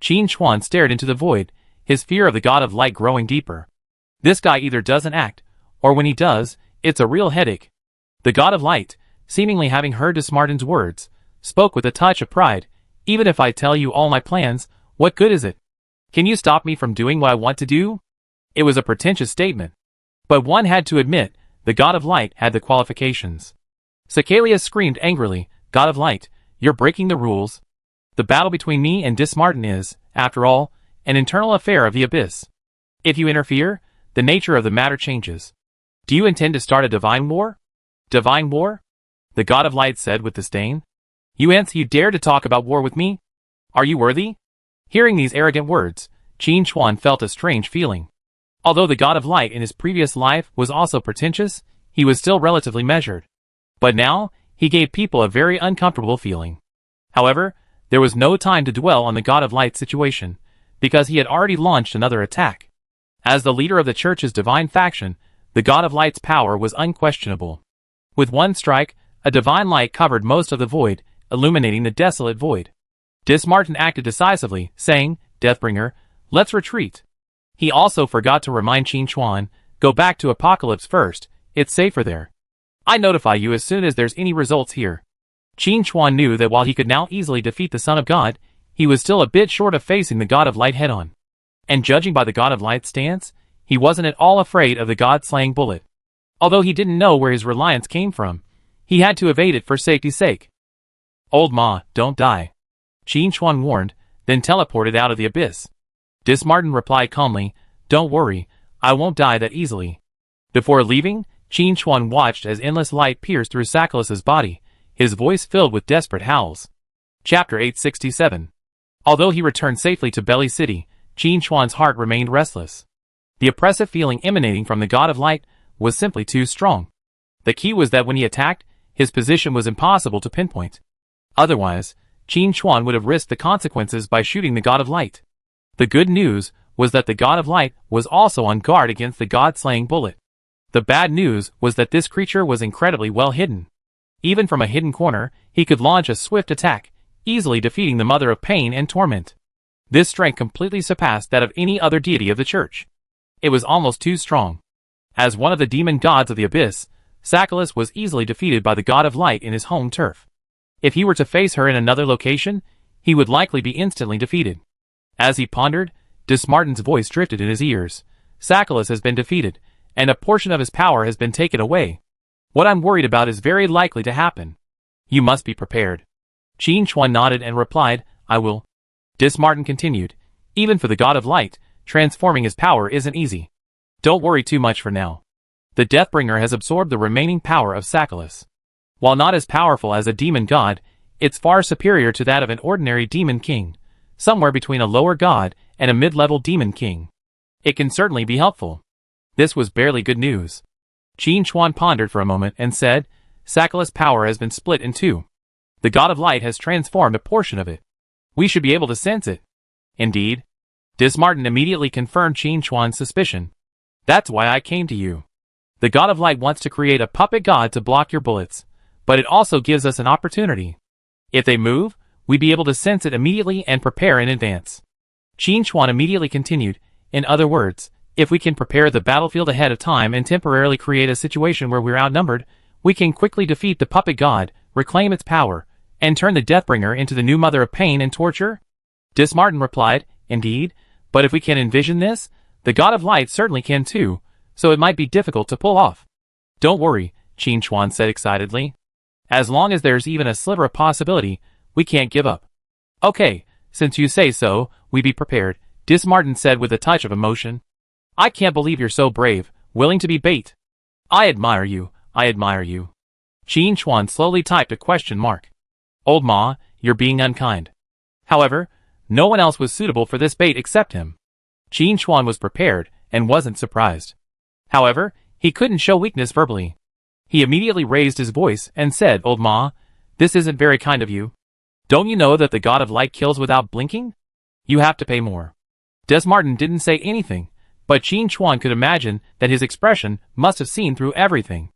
Qin Chuan stared into the void, his fear of the god of light growing deeper. This guy either doesn't act, or when he does, it's a real headache. The god of light, seemingly having heard Dismartin's words, spoke with a touch of pride. "Even if I tell you all my plans, what good is it? Can you stop me from doing what I want to do?" It was a pretentious statement. But one had to admit, the god of light had the qualifications. Sakhalis screamed angrily, "God of light, you're breaking the rules. The battle between me and Dismartin is, after all, an internal affair of the abyss. If you interfere, the nature of the matter changes. Do you intend to start a divine war?" "Divine war?" the god of light said with disdain. You dare to talk about war with me? Are you worthy?" Hearing these arrogant words, Qin Chuan felt a strange feeling. Although the god of light in his previous life was also pretentious, he was still relatively measured. But now, he gave people a very uncomfortable feeling. However, there was no time to dwell on the god of light's situation, because he had already launched another attack. As the leader of the church's divine faction, the god of light's power was unquestionable. With one strike, a divine light covered most of the void, illuminating the desolate void. Dismartin acted decisively, saying, "Deathbringer, let's retreat." He also forgot to remind Qin Chuan, "Go back to Apocalypse first, it's safer there. I notify you as soon as there's any results here." Qin Chuan knew that while he could now easily defeat the Son of God, he was still a bit short of facing the god of light head-on. And judging by the god of light's stance, he wasn't at all afraid of the god-slaying bullet. Although he didn't know where his reliance came from, he had to evade it for safety's sake. "Old Ma, don't die," Qin Chuan warned, then teleported out of the abyss. Dismartin replied calmly, "Don't worry, I won't die that easily." Before leaving, Qin Chuan watched as endless light pierced through Sakhalis' body, his voice filled with desperate howls. Chapter 867. Although he returned safely to Belly City, Qin Chuan's heart remained restless. The oppressive feeling emanating from the god of light was simply too strong. The key was that when he attacked, his position was impossible to pinpoint. Otherwise, Qin Chuan would have risked the consequences by shooting the god of light. The good news was that the god of light was also on guard against the god-slaying bullet. The bad news was that this creature was incredibly well hidden. Even from a hidden corner, he could launch a swift attack, easily defeating the mother of pain and torment. This strength completely surpassed that of any other deity of the church. It was almost too strong. As one of the demon gods of the abyss, Sakhalis was easily defeated by the god of light in his home turf. If he were to face her in another location, he would likely be instantly defeated. As he pondered, Dismartin's voice drifted in his ears. Sakhalis has been defeated, and a portion of his power has been taken away. What I'm worried about is very likely to happen. You must be prepared. Qin Chuan nodded and replied, I will. Dismartin continued, even for the god of light, transforming his power isn't easy. Don't worry too much for now. The Deathbringer has absorbed the remaining power of Sakhalis. While not as powerful as a demon god, it's far superior to that of an ordinary demon king, somewhere between a lower god and a mid-level demon king. It can certainly be helpful. This was barely good news. Qin Chuan pondered for a moment and said, Sakhalis' power has been split in two. The god of light has transformed a portion of it. We should be able to sense it. Indeed. Dismartin immediately confirmed Qin Chuan's suspicion. That's why I came to you. The god of light wants to create a puppet god to block your bullets, but it also gives us an opportunity. If they move, we'd be able to sense it immediately and prepare in advance. Qin Chuan immediately continued, in other words, if we can prepare the battlefield ahead of time and temporarily create a situation where we're outnumbered, we can quickly defeat the puppet god, reclaim its power, and turn the Deathbringer into the new mother of pain and torture? Dismartin replied, indeed, but if we can envision this, the god of light certainly can too, so it might be difficult to pull off. Don't worry, Qin Chuan said excitedly. As long as there's even a sliver of possibility, we can't give up. Okay, since you say so, we be prepared, Dismartin said with a touch of emotion. I can't believe you're so brave, willing to be bait. I admire you, I admire you. Qin Chuan slowly typed a question mark. Old Ma, you're being unkind. However, no one else was suitable for this bait except him. Qin Chuan was prepared and wasn't surprised. However, he couldn't show weakness verbally. He immediately raised his voice and said, Old Ma, this isn't very kind of you. Don't you know that the god of light kills without blinking? You have to pay more. Dismartin didn't say anything, but Qin Chuan could imagine that his expression must have seen through everything.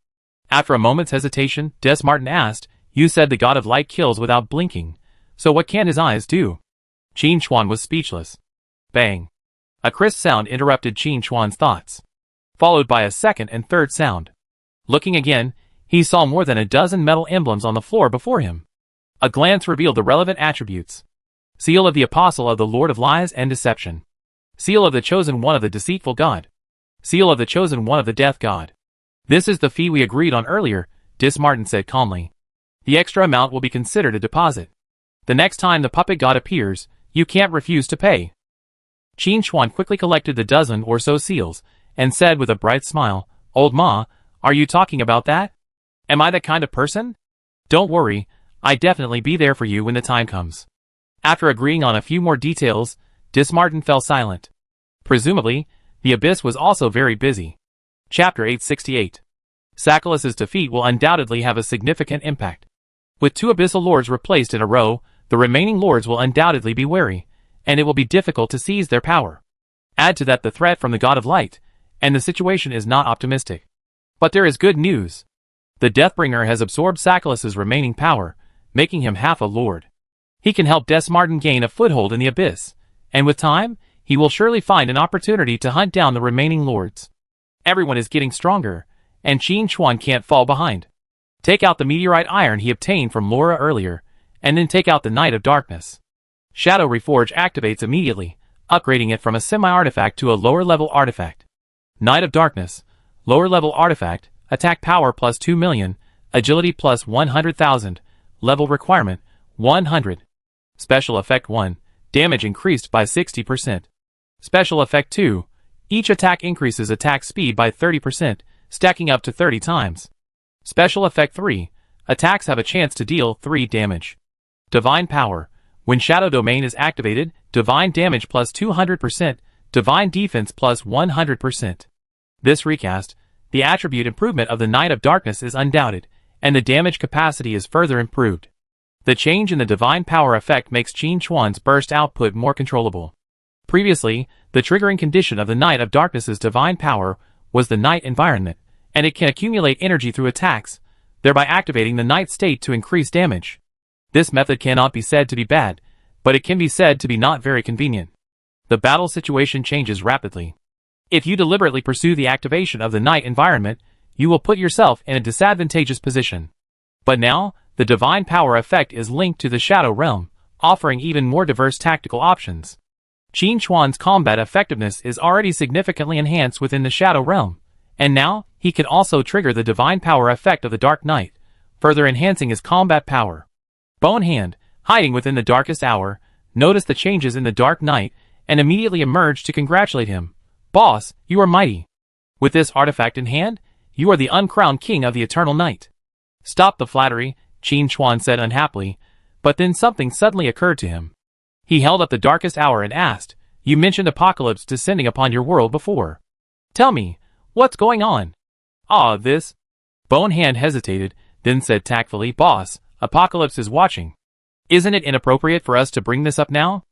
After a moment's hesitation, Dismartin asked, You said the god of light kills without blinking, so what can his eyes do? Qin Chuan was speechless. Bang. A crisp sound interrupted Qin Chuan's thoughts, followed by a second and third sound. Looking again, he saw more than a dozen metal emblems on the floor before him. A glance revealed the relevant attributes. Seal of the Apostle of the Lord of Lies and Deception. Seal of the Chosen One of the Deceitful God. Seal of the Chosen One of the Death God. This is the fee we agreed on earlier, Dismartin said calmly. The extra amount will be considered a deposit. The next time the puppet god appears, you can't refuse to pay. Qin Chuan quickly collected the dozen or so seals, and said with a bright smile, Old Ma, are you talking about that? Am I that kind of person? Don't worry, I'd definitely be there for you when the time comes. After agreeing on a few more details, Dismartin fell silent. Presumably, the abyss was also very busy. Chapter 868. Sakhalis' defeat will undoubtedly have a significant impact. With two abyssal lords replaced in a row, the remaining lords will undoubtedly be wary, and it will be difficult to seize their power. Add to that the threat from the god of light, and the situation is not optimistic. But there is good news. The Deathbringer has absorbed Sakhalis' remaining power, making him half a lord. He can help Dismartin gain a foothold in the abyss, and with time, he will surely find an opportunity to hunt down the remaining lords. Everyone is getting stronger, and Qin Chuan can't fall behind. Take out the meteorite iron he obtained from Laura earlier, and then take out the Knight of Darkness. Shadow Reforge activates immediately, upgrading it from a semi-artifact to a lower-level artifact. Knight of Darkness, lower-level artifact, attack power plus 2 million, agility plus 100,000, level requirement, 100. Special Effect 1, damage increased by 60%. Special Effect 2, each attack increases attack speed by 30%, stacking up to 30 times. Special Effect 3, attacks have a chance to deal 3 damage. Divine Power, when Shadow Domain is activated, divine damage plus 200%, divine defense plus 100%. This recast, the attribute improvement of the Knight of Darkness is undoubted, and the damage capacity is further improved. The change in the divine power effect makes Qin Chuan's burst output more controllable. Previously, the triggering condition of the Knight of Darkness's divine power was the night environment, and it can accumulate energy through attacks, thereby activating the night state to increase damage. This method cannot be said to be bad, but it can be said to be not very convenient. The battle situation changes rapidly. If you deliberately pursue the activation of the night environment, you will put yourself in a disadvantageous position. But now, the divine power effect is linked to the shadow realm, offering even more diverse tactical options. Qin Chuan's combat effectiveness is already significantly enhanced within the shadow realm, and now, he can also trigger the divine power effect of the Dark Knight, further enhancing his combat power. Bonehand, hiding within the darkest hour, noticed the changes in the Dark Knight and immediately emerged to congratulate him. "Boss, you are mighty. With this artifact in hand, you are the uncrowned king of the eternal night." "Stop the flattery," Qin Chuan said unhappily, but then something suddenly occurred to him. He held up the darkest hour and asked, "You mentioned apocalypse descending upon your world before. Tell me, what's going on?" This. Bonehand hesitated, then said tactfully, "Boss, apocalypse is watching. Isn't it inappropriate for us to bring this up now?"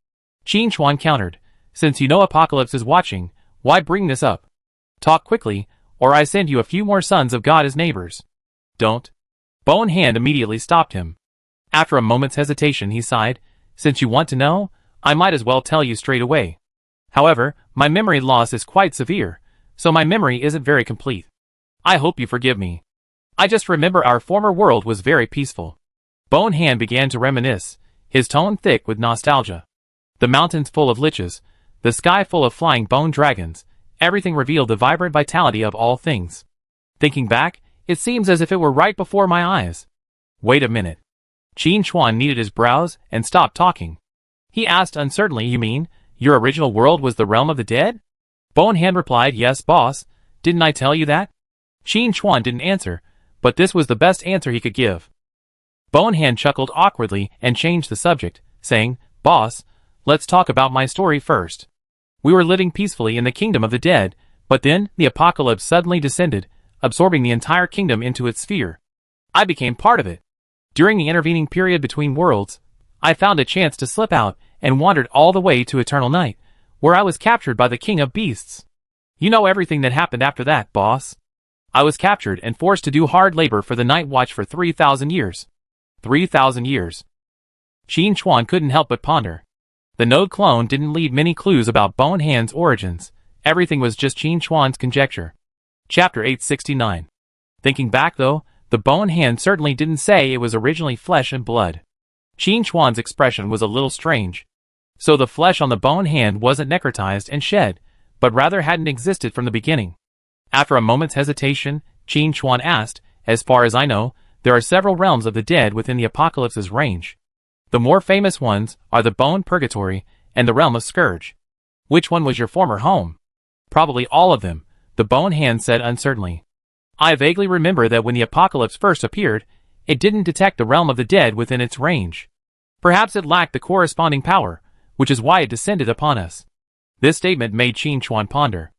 Qin Chuan countered, "Since you know apocalypse is watching, why bring this up? Talk quickly, or I send you a few more sons of God as neighbors." "Don't." Bonehand immediately stopped him. After a moment's hesitation he sighed, "Since you want to know, I might as well tell you straight away. However, my memory loss is quite severe, so my memory isn't very complete. I hope you forgive me. I just remember our former world was very peaceful." Bonehand began to reminisce, his tone thick with nostalgia. The mountains full of liches, the sky full of flying bone dragons, everything revealed the vibrant vitality of all things. Thinking back, it seems as if it were right before my eyes. Wait a minute. Qin Chuan knitted his brows and stopped talking. He asked uncertainly, "You mean, your original world was the realm of the dead?" Bonehand replied, "Yes, boss. Didn't I tell you that?" Qin Chuan didn't answer, but this was the best answer he could give. Bonehand chuckled awkwardly and changed the subject, saying, "Boss, let's talk about my story first. We were living peacefully in the kingdom of the dead, but then the apocalypse suddenly descended, absorbing the entire kingdom into its sphere. I became part of it. During the intervening period between worlds, I found a chance to slip out and wandered all the way to Eternal Night, where I was captured by the King of Beasts. You know everything that happened after that, boss. I was captured and forced to do hard labor for the Night Watch for 3,000 years. 3,000 years. Qin Chuan couldn't help but ponder. The node clone didn't leave many clues about Bonehand's origins. Everything was just Qin Chuan's conjecture. Chapter 869. Thinking back though, the Bonehand certainly didn't say it was originally flesh and blood. Qin Chuan's expression was a little strange. So the flesh on the Bonehand wasn't necrotized and shed, but rather hadn't existed from the beginning. After a moment's hesitation, Qin Chuan asked, "As far as I know, there are several realms of the dead within the apocalypse's range. The more famous ones are the Bone Purgatory and the realm of Scourge. Which one was your former home?" "Probably all of them," the Bonehand said uncertainly. "I vaguely remember that when the apocalypse first appeared, it didn't detect the realm of the dead within its range. Perhaps it lacked the corresponding power, which is why it descended upon us." This statement made Qin Chuan ponder.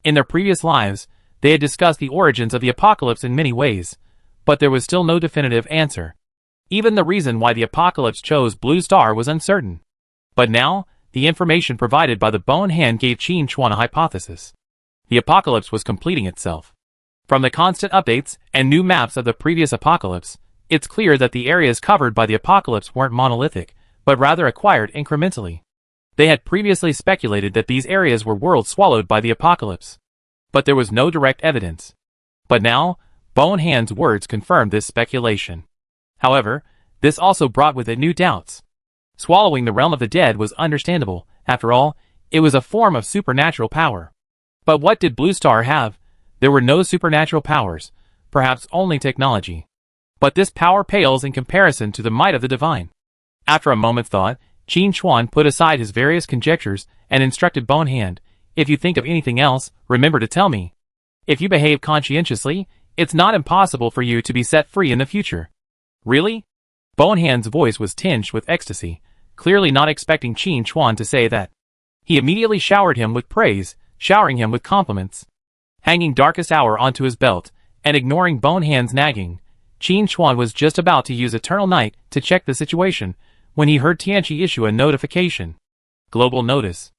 In their previous lives, they had discussed the origins of the apocalypse in many ways, but there was still no definitive answer. Even the reason why the apocalypse chose Blue Star was uncertain. But now, the information provided by the Bonehand gave Qin Chuan a hypothesis. The apocalypse was completing itself. From the constant updates and new maps of the previous apocalypse, it's clear that the areas covered by the apocalypse weren't monolithic, but rather acquired incrementally. They had previously speculated that these areas were worlds swallowed by the apocalypse, but there was no direct evidence. But now, Bonehand's words confirmed this speculation. However, this also brought with it new doubts. Swallowing the realm of the dead was understandable. After all, it was a form of supernatural power. But what did Blue Star have? There were no supernatural powers, perhaps only technology. But this power pales in comparison to the might of the divine. After a moment's thought, Qin Chuan put aside his various conjectures and instructed Bonehand, "If you think of anything else, remember to tell me. If you behave conscientiously, it's not impossible for you to be set free in the future." "Really?" Bonehand's voice was tinged with ecstasy, clearly not expecting Qin Chuan to say that. He immediately showered him with praise, showering him with compliments. Hanging Darkest Hour onto his belt, and ignoring Bonehand's nagging, Qin Chuan was just about to use Eternal Night to check the situation, when he heard Tianqi issue a notification. Global notice.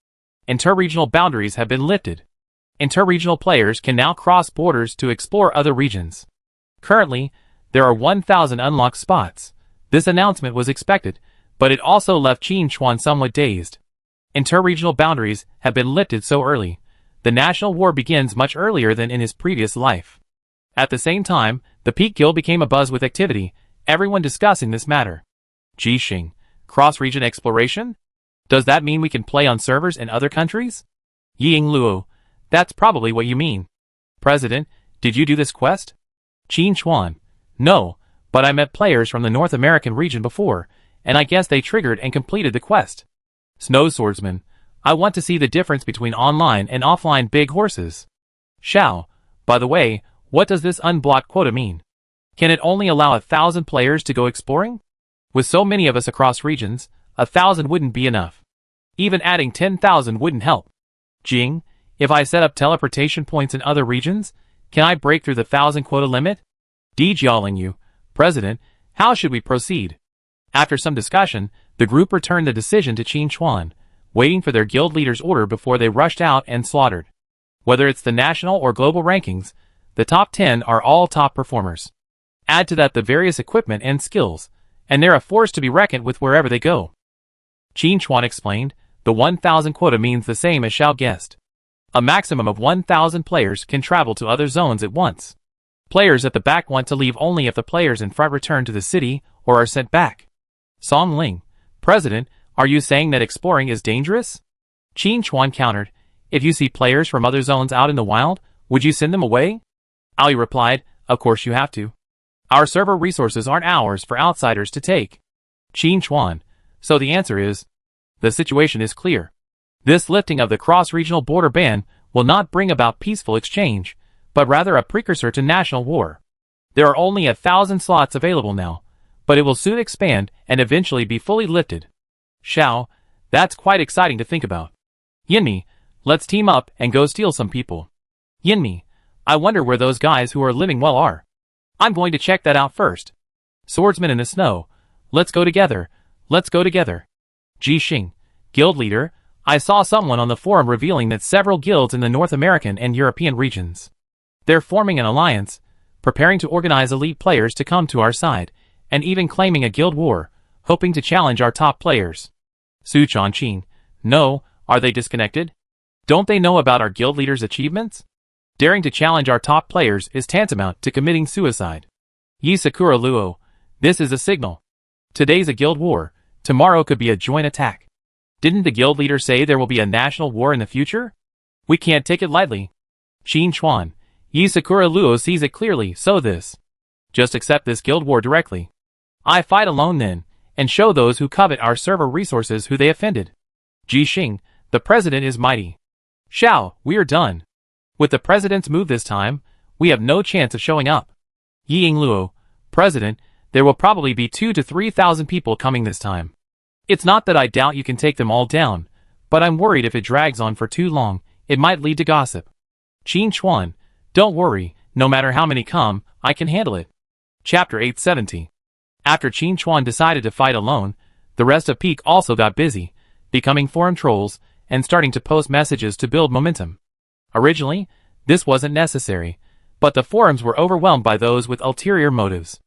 Interregional boundaries have been lifted. Interregional players can now cross borders to explore other regions. Currently, there are 1,000 unlocked spots. This announcement was expected, but it also left Qin Chuan somewhat dazed. Inter-regional boundaries have been lifted so early. The national war begins much earlier than in his previous life. At the same time, the Peak Guild became abuzz with activity, everyone discussing this matter. Jixing, cross-region exploration? Does that mean we can play on servers in other countries? Ying Luo, that's probably what you mean. President, did you do this quest? Qin Chuan, no, but I met players from the North American region before, and I guess they triggered and completed the quest. Snow Swordsman, I want to see the difference between online and offline big horses. Xiao, by the way, what does this unblocked quota mean? Can it only allow 1,000 players to go exploring? With so many of us across regions, 1,000 wouldn't be enough. Even adding 10,000 wouldn't help. Jing, if I set up teleportation points in other regions, can I break through the 1,000 quota limit? Jiaoling, President, how should we proceed? After some discussion, the group returned the decision to Qin Chuan, waiting for their guild leader's order before they rushed out and slaughtered. Whether it's the national or global rankings, the top 10 are all top performers. Add to that the various equipment and skills, and they're a force to be reckoned with wherever they go. Qin Chuan explained, the 1,000 quota means the same as Xiao guessed. A maximum of 1,000 players can travel to other zones at once. Players at the back want to leave only if the players in front return to the city or are sent back. Song Ling, President, are you saying that exploring is dangerous? Qin Chuan countered, if you see players from other zones out in the wild, would you send them away? Ali replied, of course you have to. Our server resources aren't ours for outsiders to take. Qin Chuan, so the answer is, the situation is clear. This lifting of the cross-regional border ban will not bring about peaceful exchange, but rather a precursor to national war. There are only 1,000 slots available now, but it will soon expand and eventually be fully lifted. Xiao, that's quite exciting to think about. Yinmi, let's team up and go steal some people. Yinmi, I wonder where those guys who are living well are. I'm going to check that out first. Swordsman in the snow, let's go together, let's go together. Jixing, guild leader, I saw someone on the forum revealing that several guilds in the North American and European regions. They're forming an alliance, preparing to organize elite players to come to our side, and even claiming a guild war, hoping to challenge our top players. Su Chanqing, no, are they disconnected? Don't they know about our guild leader's achievements? Daring to challenge our top players is tantamount to committing suicide. Yi Sakura Luo, this is a signal. Today's a guild war, tomorrow could be a joint attack. Didn't the guild leader say there will be a national war in the future? We can't take it lightly. Qin Chuan, Yi Sakura Luo sees it clearly, so this. Just accept this guild war directly. I fight alone then, and show those who covet our server resources who they offended. Jixing, the president is mighty. Xiao, we are done. With the president's move this time, we have no chance of showing up. Ying Luo, President, there will probably be 2,000 to 3,000 people coming this time. It's not that I doubt you can take them all down, but I'm worried if it drags on for too long, it might lead to gossip. Qin Chuan, don't worry, no matter how many come, I can handle it. Chapter 870. After Qin Chuan decided to fight alone, the rest of Peak also got busy, becoming forum trolls, and starting to post messages to build momentum. Originally, this wasn't necessary, but the forums were overwhelmed by those with ulterior motives.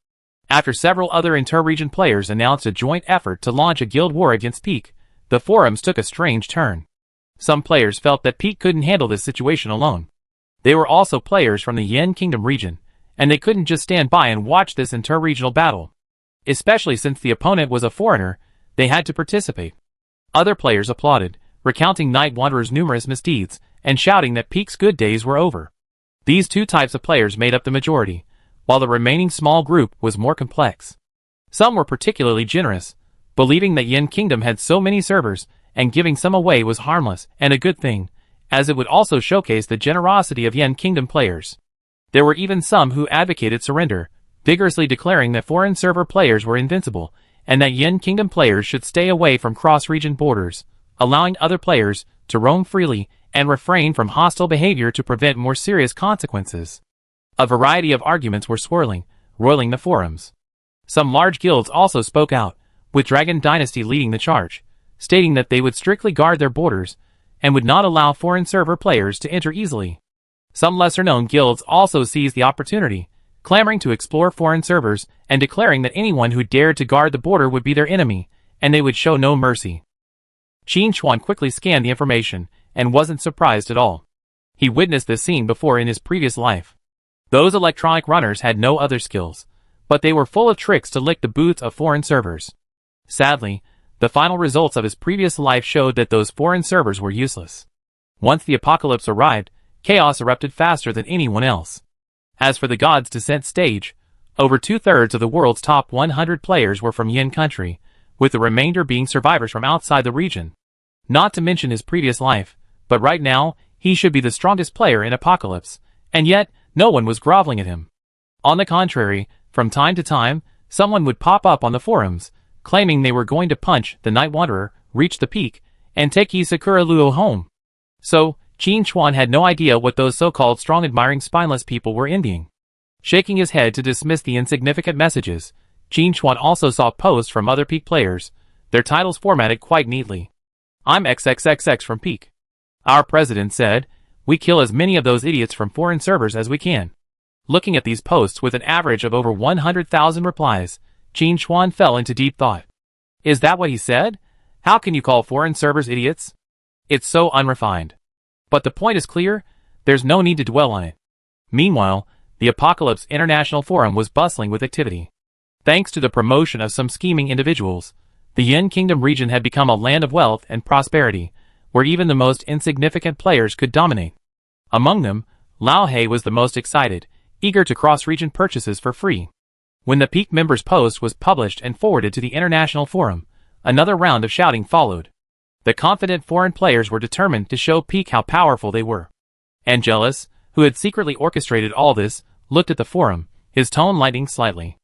After several other inter-region players announced a joint effort to launch a guild war against Peak, the forums took a strange turn. Some players felt that Peak couldn't handle this situation alone. They were also players from the Yen Kingdom region, and they couldn't just stand by and watch this inter-regional battle. Especially since the opponent was a foreigner, they had to participate. Other players applauded, recounting Night Wanderer's numerous misdeeds, and shouting that Peak's good days were over. These two types of players made up the majority, while the remaining small group was more complex. Some were particularly generous, believing that Yen Kingdom had so many servers, and giving some away was harmless and a good thing, as it would also showcase the generosity of Yen Kingdom players. There were even some who advocated surrender, vigorously declaring that foreign server players were invincible, and that Yen Kingdom players should stay away from cross-region borders, allowing other players to roam freely and refrain from hostile behavior to prevent more serious consequences. A variety of arguments were roiling the forums. Some large guilds also spoke out, with Dragon Dynasty leading the charge, stating that they would strictly guard their borders and would not allow foreign server players to enter easily. Some lesser-known guilds also seized the opportunity, clamoring to explore foreign servers and declaring that anyone who dared to guard the border would be their enemy, and they would show no mercy. Qin Chuan quickly scanned the information and wasn't surprised at all. He witnessed this scene before in his previous life. Those electronic runners had no other skills, but they were full of tricks to lick the boots of foreign servers. Sadly, the final results of his previous life showed that those foreign servers were useless. Once the apocalypse arrived, chaos erupted faster than anyone else. As for the God's Descent stage, over 2/3 of the world's top 100 players were from Yin country, with the remainder being survivors from outside the region. Not to mention his previous life, but right now, he should be the strongest player in Apocalypse, and yet, no one was groveling at him. On the contrary, from time to time, someone would pop up on the forums, claiming they were going to punch the Night Wanderer, reach the peak, and take Sakura Luo home. So, Qin Chuan had no idea what those so-called strong admiring spineless people were envying. Shaking his head to dismiss the insignificant messages, Qin Chuan also saw posts from other Peak players, their titles formatted quite neatly. I'm XXXX from Peak. Our president said, we kill as many of those idiots from foreign servers as we can. Looking at these posts with an average of over 100,000 replies, Qin Chuan fell into deep thought. Is that what he said? How can you call foreign servers idiots? It's so unrefined. But the point is clear, there's no need to dwell on it. Meanwhile, the Apocalypse International Forum was bustling with activity. Thanks to the promotion of some scheming individuals, the Yin Kingdom region had become a land of wealth and prosperity, where even the most insignificant players could dominate. Among them, Lao He was the most excited, eager to cross-region purchases for free. When the Peak members' post was published and forwarded to the International Forum, another round of shouting followed. The confident foreign players were determined to show Peak how powerful they were. Angelus, who had secretly orchestrated all this, looked at the forum, his tone lightening slightly.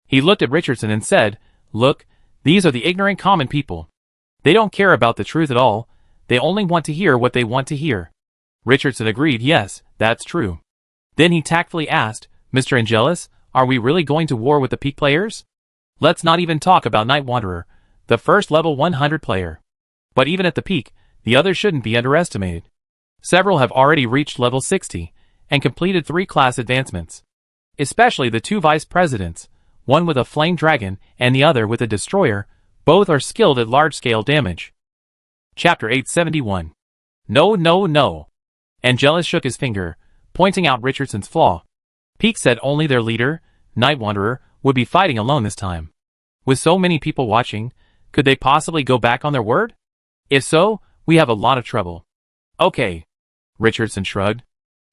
He looked at Richardson and said, Look, these are the ignorant common people. They don't care about the truth at all, they only want to hear what they want to hear. Richardson agreed, yes, that's true. Then he tactfully asked, Mr. Angelus, are we really going to war with the Peak players? Let's not even talk about Night Wanderer, the first level 100 player. But even at the peak, the others shouldn't be underestimated. Several have already reached level 60, and completed 3 class advancements. Especially the 2 vice presidents, one with a flame dragon and the other with a destroyer, both are skilled at large-scale damage. Chapter 871. No, no, no. Angelus shook his finger, pointing out Richardson's flaw. Peak said only their leader, Night Wanderer, would be fighting alone this time. With so many people watching, could they possibly go back on their word? If so, we have a lot of trouble. Okay. Richardson shrugged.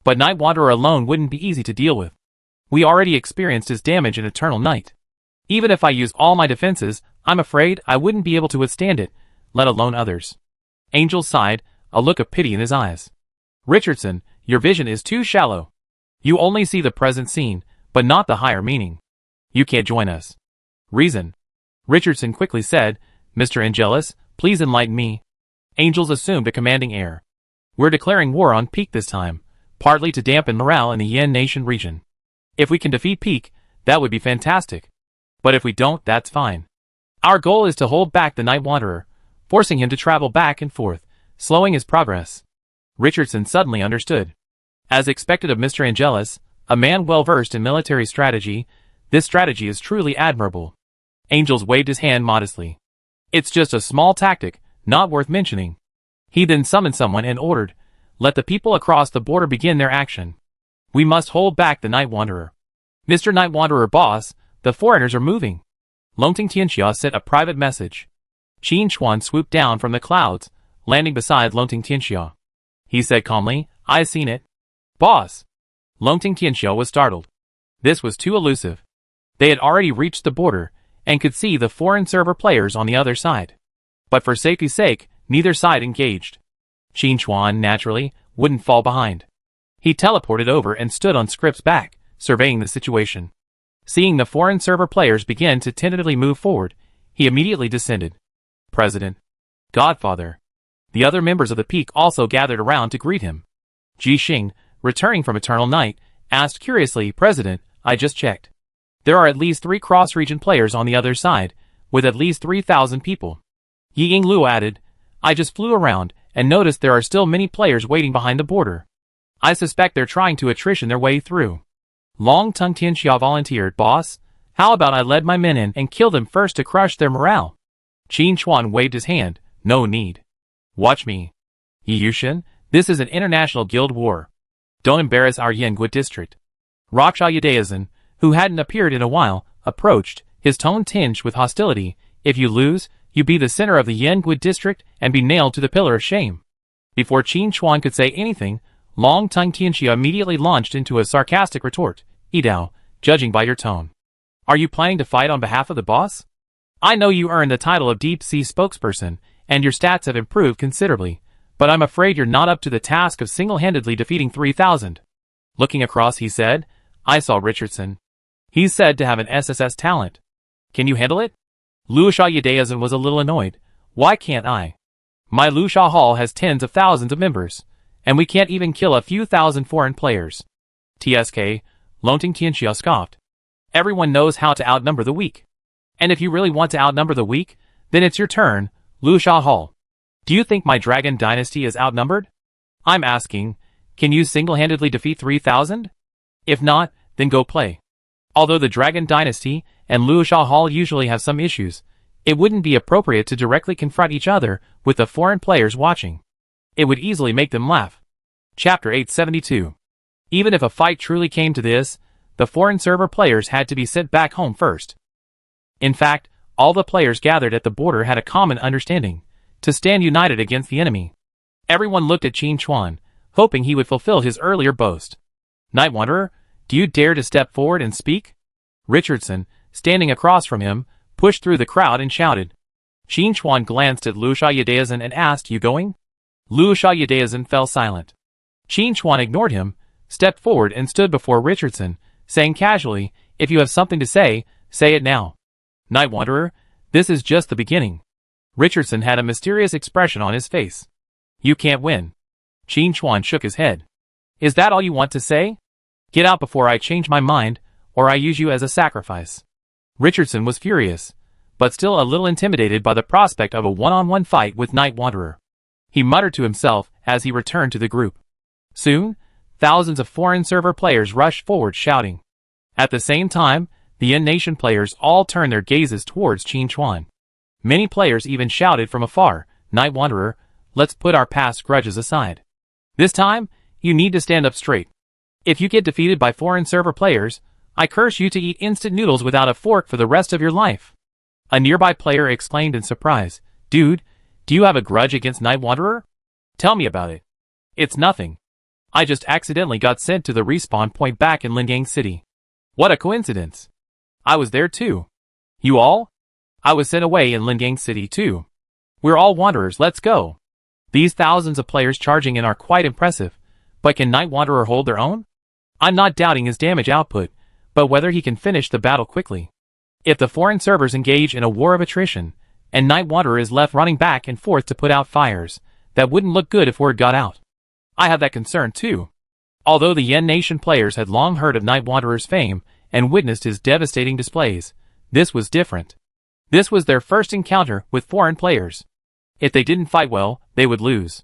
But Night Wanderer alone wouldn't be easy to deal with. We already experienced his damage in Eternal Night. Even if I use all my defenses, I'm afraid I wouldn't be able to withstand it, let alone others. Angel sighed, a look of pity in his eyes. Richardson, your vision is too shallow. You only see the present scene, but not the higher meaning. You can't join us. Reason. Richardson quickly said, Mr. Angelus, please enlighten me. Angels assumed a commanding air. We're declaring war on Peak this time, partly to dampen morale in the Yin Nation region. If we can defeat Peak, that would be fantastic. But if we don't, that's fine. Our goal is to hold back the Night Wanderer, forcing him to travel back and forth, slowing his progress. Richardson suddenly understood. As expected of Mr. Angelus, a man well-versed in military strategy, this strategy is truly admirable. Angels waved his hand modestly. It's just a small tactic, not worth mentioning. He then summoned someone and ordered, let the people across the border begin their action. We must hold back the Night Wanderer. Mr. Night Wanderer boss, the foreigners are moving. Longting Tianxia sent a private message. Qin Chuan swooped down from the clouds, landing beside Longting Tianxia. He said calmly, I seen it. Boss. Longting Tianxia was startled. This was too elusive. They had already reached the border, and could see the foreign server players on the other side. But for safety's sake, neither side engaged. Qin Chuan, naturally, wouldn't fall behind. He teleported over and stood on Scrip's back, surveying the situation. Seeing the foreign server players begin to tentatively move forward, he immediately descended. President. Godfather. The other members of the Peak also gathered around to greet him. Ji Xing, returning from Eternal Night, asked curiously, President, I just checked. There are at least 3 cross-region players on the other side, with at least 3,000 people. Yi Yingluo added, I just flew around and noticed there are still many players waiting behind the border. I suspect they're trying to attrition their way through. Long Tongue Tianxia volunteered, boss. How about I led my men in and kill them first to crush their morale? Qin Chuan waved his hand. No need. Watch me. Yi Yushin, this is an international guild war. Don't embarrass our Yangui district. Raksha Yudaizan, who hadn't appeared in a while, approached, his tone tinged with hostility. If you lose, you be the center of the Yangui district and be nailed to the pillar of shame. Before Qin Chuan could say anything, Long Tongue Tianxia immediately launched into a sarcastic retort. Yidao, judging by your tone, are you planning to fight on behalf of the boss? I know you earned the title of Deep Sea spokesperson, and your stats have improved considerably, but I'm afraid you're not up to the task of single-handedly defeating 3,000. Looking across, he said, I saw Richardson. He's said to have an SSS talent. Can you handle it? Luosha Yudaizan was a little annoyed. Why can't I? My Luosha Hall has tens of thousands of members, and we can't even kill a few thousand foreign players. TSK, Lonting Tianxia scoffed. Everyone knows how to outnumber the weak. And if you really want to outnumber the weak, then it's your turn, Luosha Hall. Do you think my Dragon Dynasty is outnumbered? I'm asking, can you single-handedly defeat 3,000? If not, then go play. Although the Dragon Dynasty and Luosha Hall usually have some issues, it wouldn't be appropriate to directly confront each other with the foreign players watching. It would easily make them laugh. Chapter 872. Even if a fight truly came to this, the foreign server players had to be sent back home first. In fact, all the players gathered at the border had a common understanding, to stand united against the enemy. Everyone looked at Qin Chuan, hoping he would fulfill his earlier boast. Night Wanderer, do you dare to step forward and speak? Richardson, standing across from him, pushed through the crowd and shouted. Qin Chuan glanced at Luosha Yudaizan and asked, you going? Luosha Yudaizan fell silent. Qin Chuan ignored him, stepped forward and stood before Richardson, saying casually, if you have something to say, say it now. Night Wanderer, this is just the beginning. Richardson had a mysterious expression on his face. You can't win. Qin Chuan shook his head. Is that all you want to say? Get out before I change my mind, or I use you as a sacrifice. Richardson was furious, but still a little intimidated by the prospect of a one-on-one fight with Night Wanderer. He muttered to himself as he returned to the group. Soon, thousands of foreign server players rushed forward shouting. At the same time, the Yen Nation players all turned their gazes towards Qin Chuan. Many players even shouted from afar, Night Wanderer, let's put our past grudges aside. This time, you need to stand up straight. If you get defeated by foreign server players, I curse you to eat instant noodles without a fork for the rest of your life. A nearby player exclaimed in surprise, Dude, do you have a grudge against Night Wanderer? Tell me about it. It's nothing. I just accidentally got sent to the respawn point back in Lingang City. What a coincidence. I was there too. You all? I was sent away in Lingang City too. We're all wanderers, let's go. These thousands of players charging in are quite impressive, but can Night Wanderer hold their own? I'm not doubting his damage output, but whether he can finish the battle quickly. If the foreign servers engage in a war of attrition, and Night Wanderer is left running back and forth to put out fires, that wouldn't look good if word got out. I have that concern too. Although the Yen Nation players had long heard of Night Wanderer's fame and witnessed his devastating displays, this was different. This was their first encounter with foreign players. If they didn't fight well, they would lose.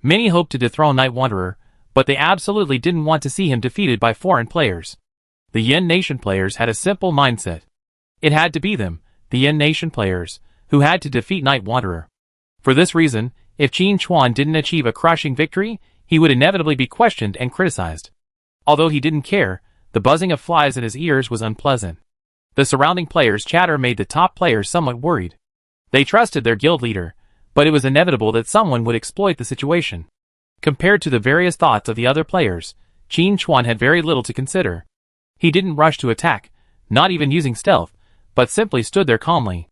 Many hoped to dethrone Night Wanderer, but they absolutely didn't want to see him defeated by foreign players. The Yen Nation players had a simple mindset. It had to be them, the Yen Nation players, who had to defeat Night Wanderer. For this reason, if Qin Chuan didn't achieve a crushing victory, he would inevitably be questioned and criticized. Although he didn't care, the buzzing of flies in his ears was unpleasant. The surrounding players' chatter made the top players somewhat worried. They trusted their guild leader, but it was inevitable that someone would exploit the situation. Compared to the various thoughts of the other players, Qin Chuan had very little to consider. He didn't rush to attack, not even using stealth, but simply stood there calmly.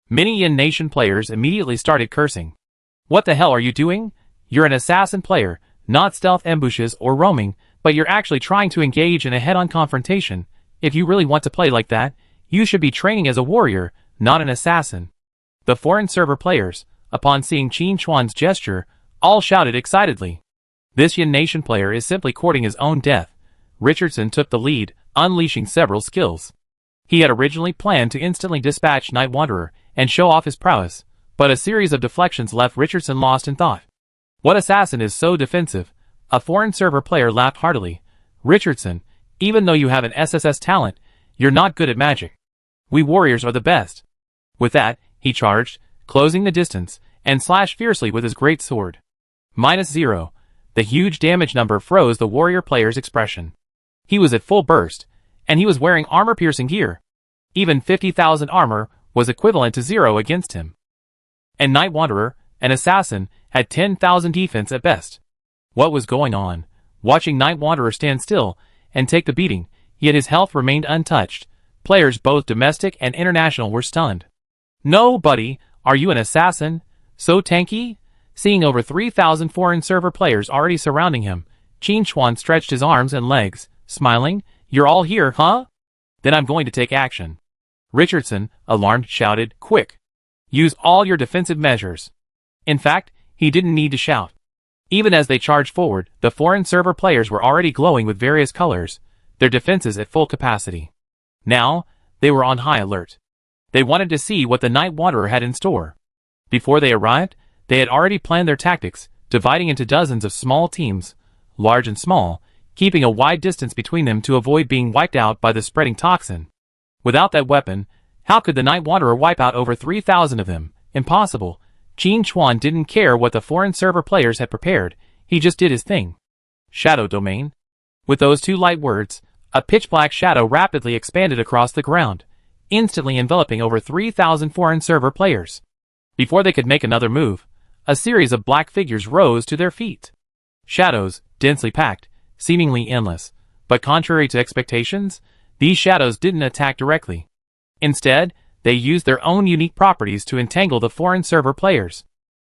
Many Yen Nation players immediately started cursing. What the hell are you doing? You're an assassin player, not stealth ambushes or roaming, but you're actually trying to engage in a head-on confrontation. If you really want to play like that, you should be training as a warrior, not an assassin. The foreign server players, upon seeing Qin Chuan's gesture, all shouted excitedly. This Yen Nation player is simply courting his own death. Richardson took the lead, unleashing several skills. He had originally planned to instantly dispatch Night Wanderer and show off his prowess, but a series of deflections left Richardson lost in thought. What assassin is so defensive? A foreign server player laughed heartily. Richardson, Even though you have an SSS talent, you're not good at magic. We warriors are the best. With that, he charged, closing the distance, and slashed fiercely with his great sword. -0. The huge damage number froze the warrior player's expression. He was at full burst, and he was wearing armor-piercing gear. Even 50,000 armor was equivalent to 0 against him. And Night Wanderer, an assassin, had 10,000 defense at best. What was going on? Watching Night Wanderer stand still and take the beating, yet his health remained untouched. Players both domestic and international were stunned. No, buddy, are you an assassin? So tanky? Seeing over 3,000 foreign server players already surrounding him, Qin Chuan stretched his arms and legs, smiling. You're all here, huh? Then I'm going to take action. Richardson, alarmed, shouted, Quick! Use all your defensive measures. In fact, he didn't need to shout. Even as they charged forward, the foreign server players were already glowing with various colors, their defenses at full capacity. Now, they were on high alert. They wanted to see what the Night Wanderer had in store. Before they arrived, they had already planned their tactics, dividing into dozens of small teams, large and small, keeping a wide distance between them to avoid being wiped out by the spreading toxin. Without that weapon, how could the Night Wanderer wipe out over 3,000 of them? Impossible. Qin Chuan didn't care what the foreign server players had prepared, he just did his thing. Shadow Domain. With those two light words, a pitch-black shadow rapidly expanded across the ground, instantly enveloping over 3,000 foreign server players. Before they could make another move, a series of black figures rose to their feet. Shadows, densely packed, seemingly endless, but contrary to expectations, these shadows didn't attack directly. Instead, they used their own unique properties to entangle the foreign server players.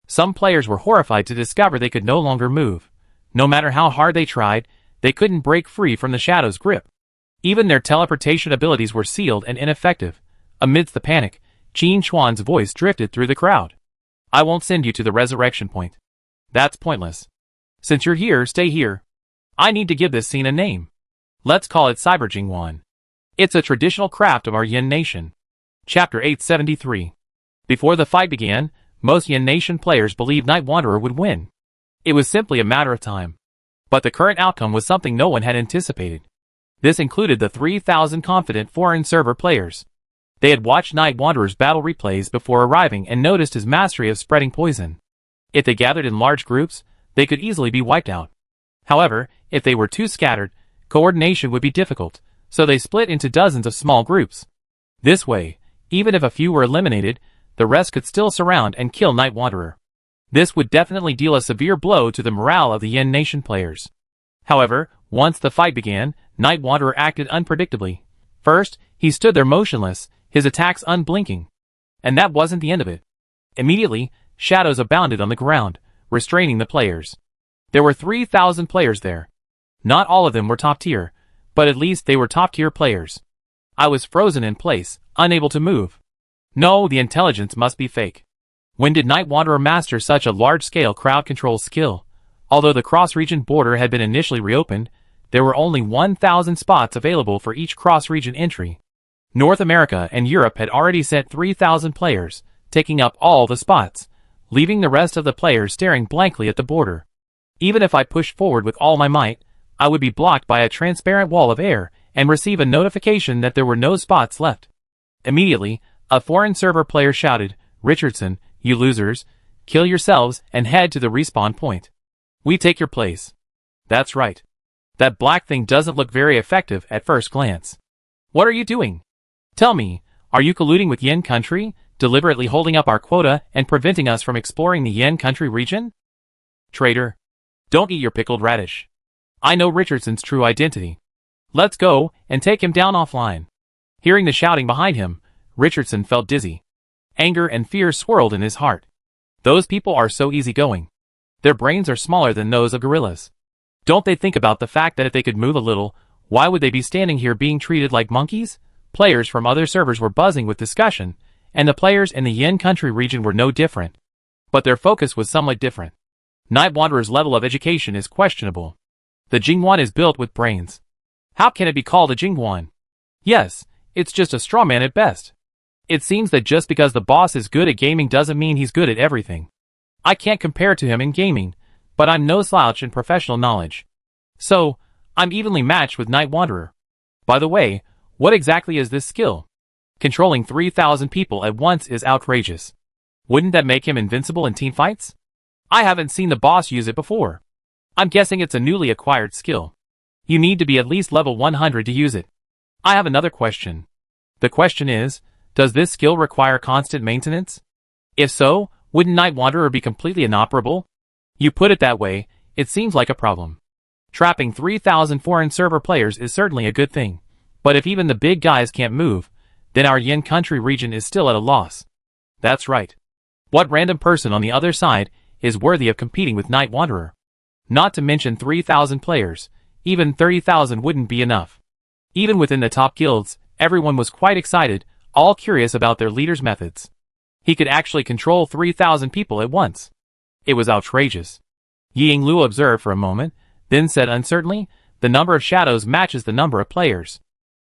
Some players were horrified to discover they could no longer move. No matter how hard they tried, they couldn't break free from the shadows' grip. Even their teleportation abilities were sealed and ineffective. Amidst the panic, Qin Chuan's voice drifted through the crowd. I won't send you to the resurrection point. That's pointless. Since you're here, stay here. I need to give this scene a name. Let's call it Cyberjingwan. It's a traditional craft of our Yin Nation. Chapter 873. Before the fight began, most Yin Nation players believed Night Wanderer would win. It was simply a matter of time. But the current outcome was something no one had anticipated. This included the 3,000 confident foreign server players. They had watched Night Wanderer's battle replays before arriving and noticed his mastery of spreading poison. If they gathered in large groups, they could easily be wiped out. However, if they were too scattered, coordination would be difficult, so they split into dozens of small groups. This way, even if a few were eliminated, the rest could still surround and kill Night Wanderer. This would definitely deal a severe blow to the morale of the Yin Nation players. However, once the fight began, Night Wanderer acted unpredictably. First, he stood there motionless, his attacks unblinking. And that wasn't the end of it. Immediately, shadows abounded on the ground, restraining the players. There were 3,000 players there. Not all of them were top tier, but at least they were top tier players. I was frozen in place, unable to move. No, the intelligence must be fake. When did Night Wanderer master such a large-scale crowd control skill? Although the cross-region border had been initially reopened, there were only 1,000 spots available for each cross-region entry. North America and Europe had already sent 3,000 players, taking up all the spots, leaving the rest of the players staring blankly at the border. Even if I pushed forward with all my might, I would be blocked by a transparent wall of air and receive a notification that there were no spots left. Immediately, a foreign server player shouted, Richardson, you losers, kill yourselves and head to the respawn point. We take your place. That's right. That black thing doesn't look very effective at first glance. What are you doing? Tell me, are you colluding with Yin Country, deliberately holding up our quota and preventing us from exploring the Yin Country region? Traitor. Don't eat your pickled radish. I know Richardson's true identity. Let's go and take him down offline. Hearing the shouting behind him, Richardson felt dizzy. Anger and fear swirled in his heart. Those people are so easygoing. Their brains are smaller than those of gorillas. Don't they think about the fact that if they could move a little, why would they be standing here being treated like monkeys? Players from other servers were buzzing with discussion, and the players in the Yin Country region were no different. But their focus was somewhat different. Night Wanderer's level of education is questionable. The Jingwan is built with brains. How can it be called a Jingwan? Yes, it's just a straw man at best. It seems that just because the boss is good at gaming doesn't mean he's good at everything. I can't compare to him in gaming, but I'm no slouch in professional knowledge. So, I'm evenly matched with Night Wanderer. By the way, what exactly is this skill? Controlling 3,000 people at once is outrageous. Wouldn't that make him invincible in team fights? I haven't seen the boss use it before. I'm guessing it's a newly acquired skill. You need to be at least level 100 to use it. I have another question. The question is, does this skill require constant maintenance? If so, wouldn't Night Wanderer be completely inoperable? You put it that way, it seems like a problem. Trapping 3,000 foreign server players is certainly a good thing, but if even the big guys can't move, then our Yin country region is still at a loss. That's right. What random person on the other side is worthy of competing with Night Wanderer? Not to mention 3,000 players, even 30,000 wouldn't be enough. Even within the top guilds, everyone was quite excited, all curious about their leader's methods. He could actually control 3,000 people at once. It was outrageous. Yinglu observed for a moment, then said uncertainly, the number of shadows matches the number of players.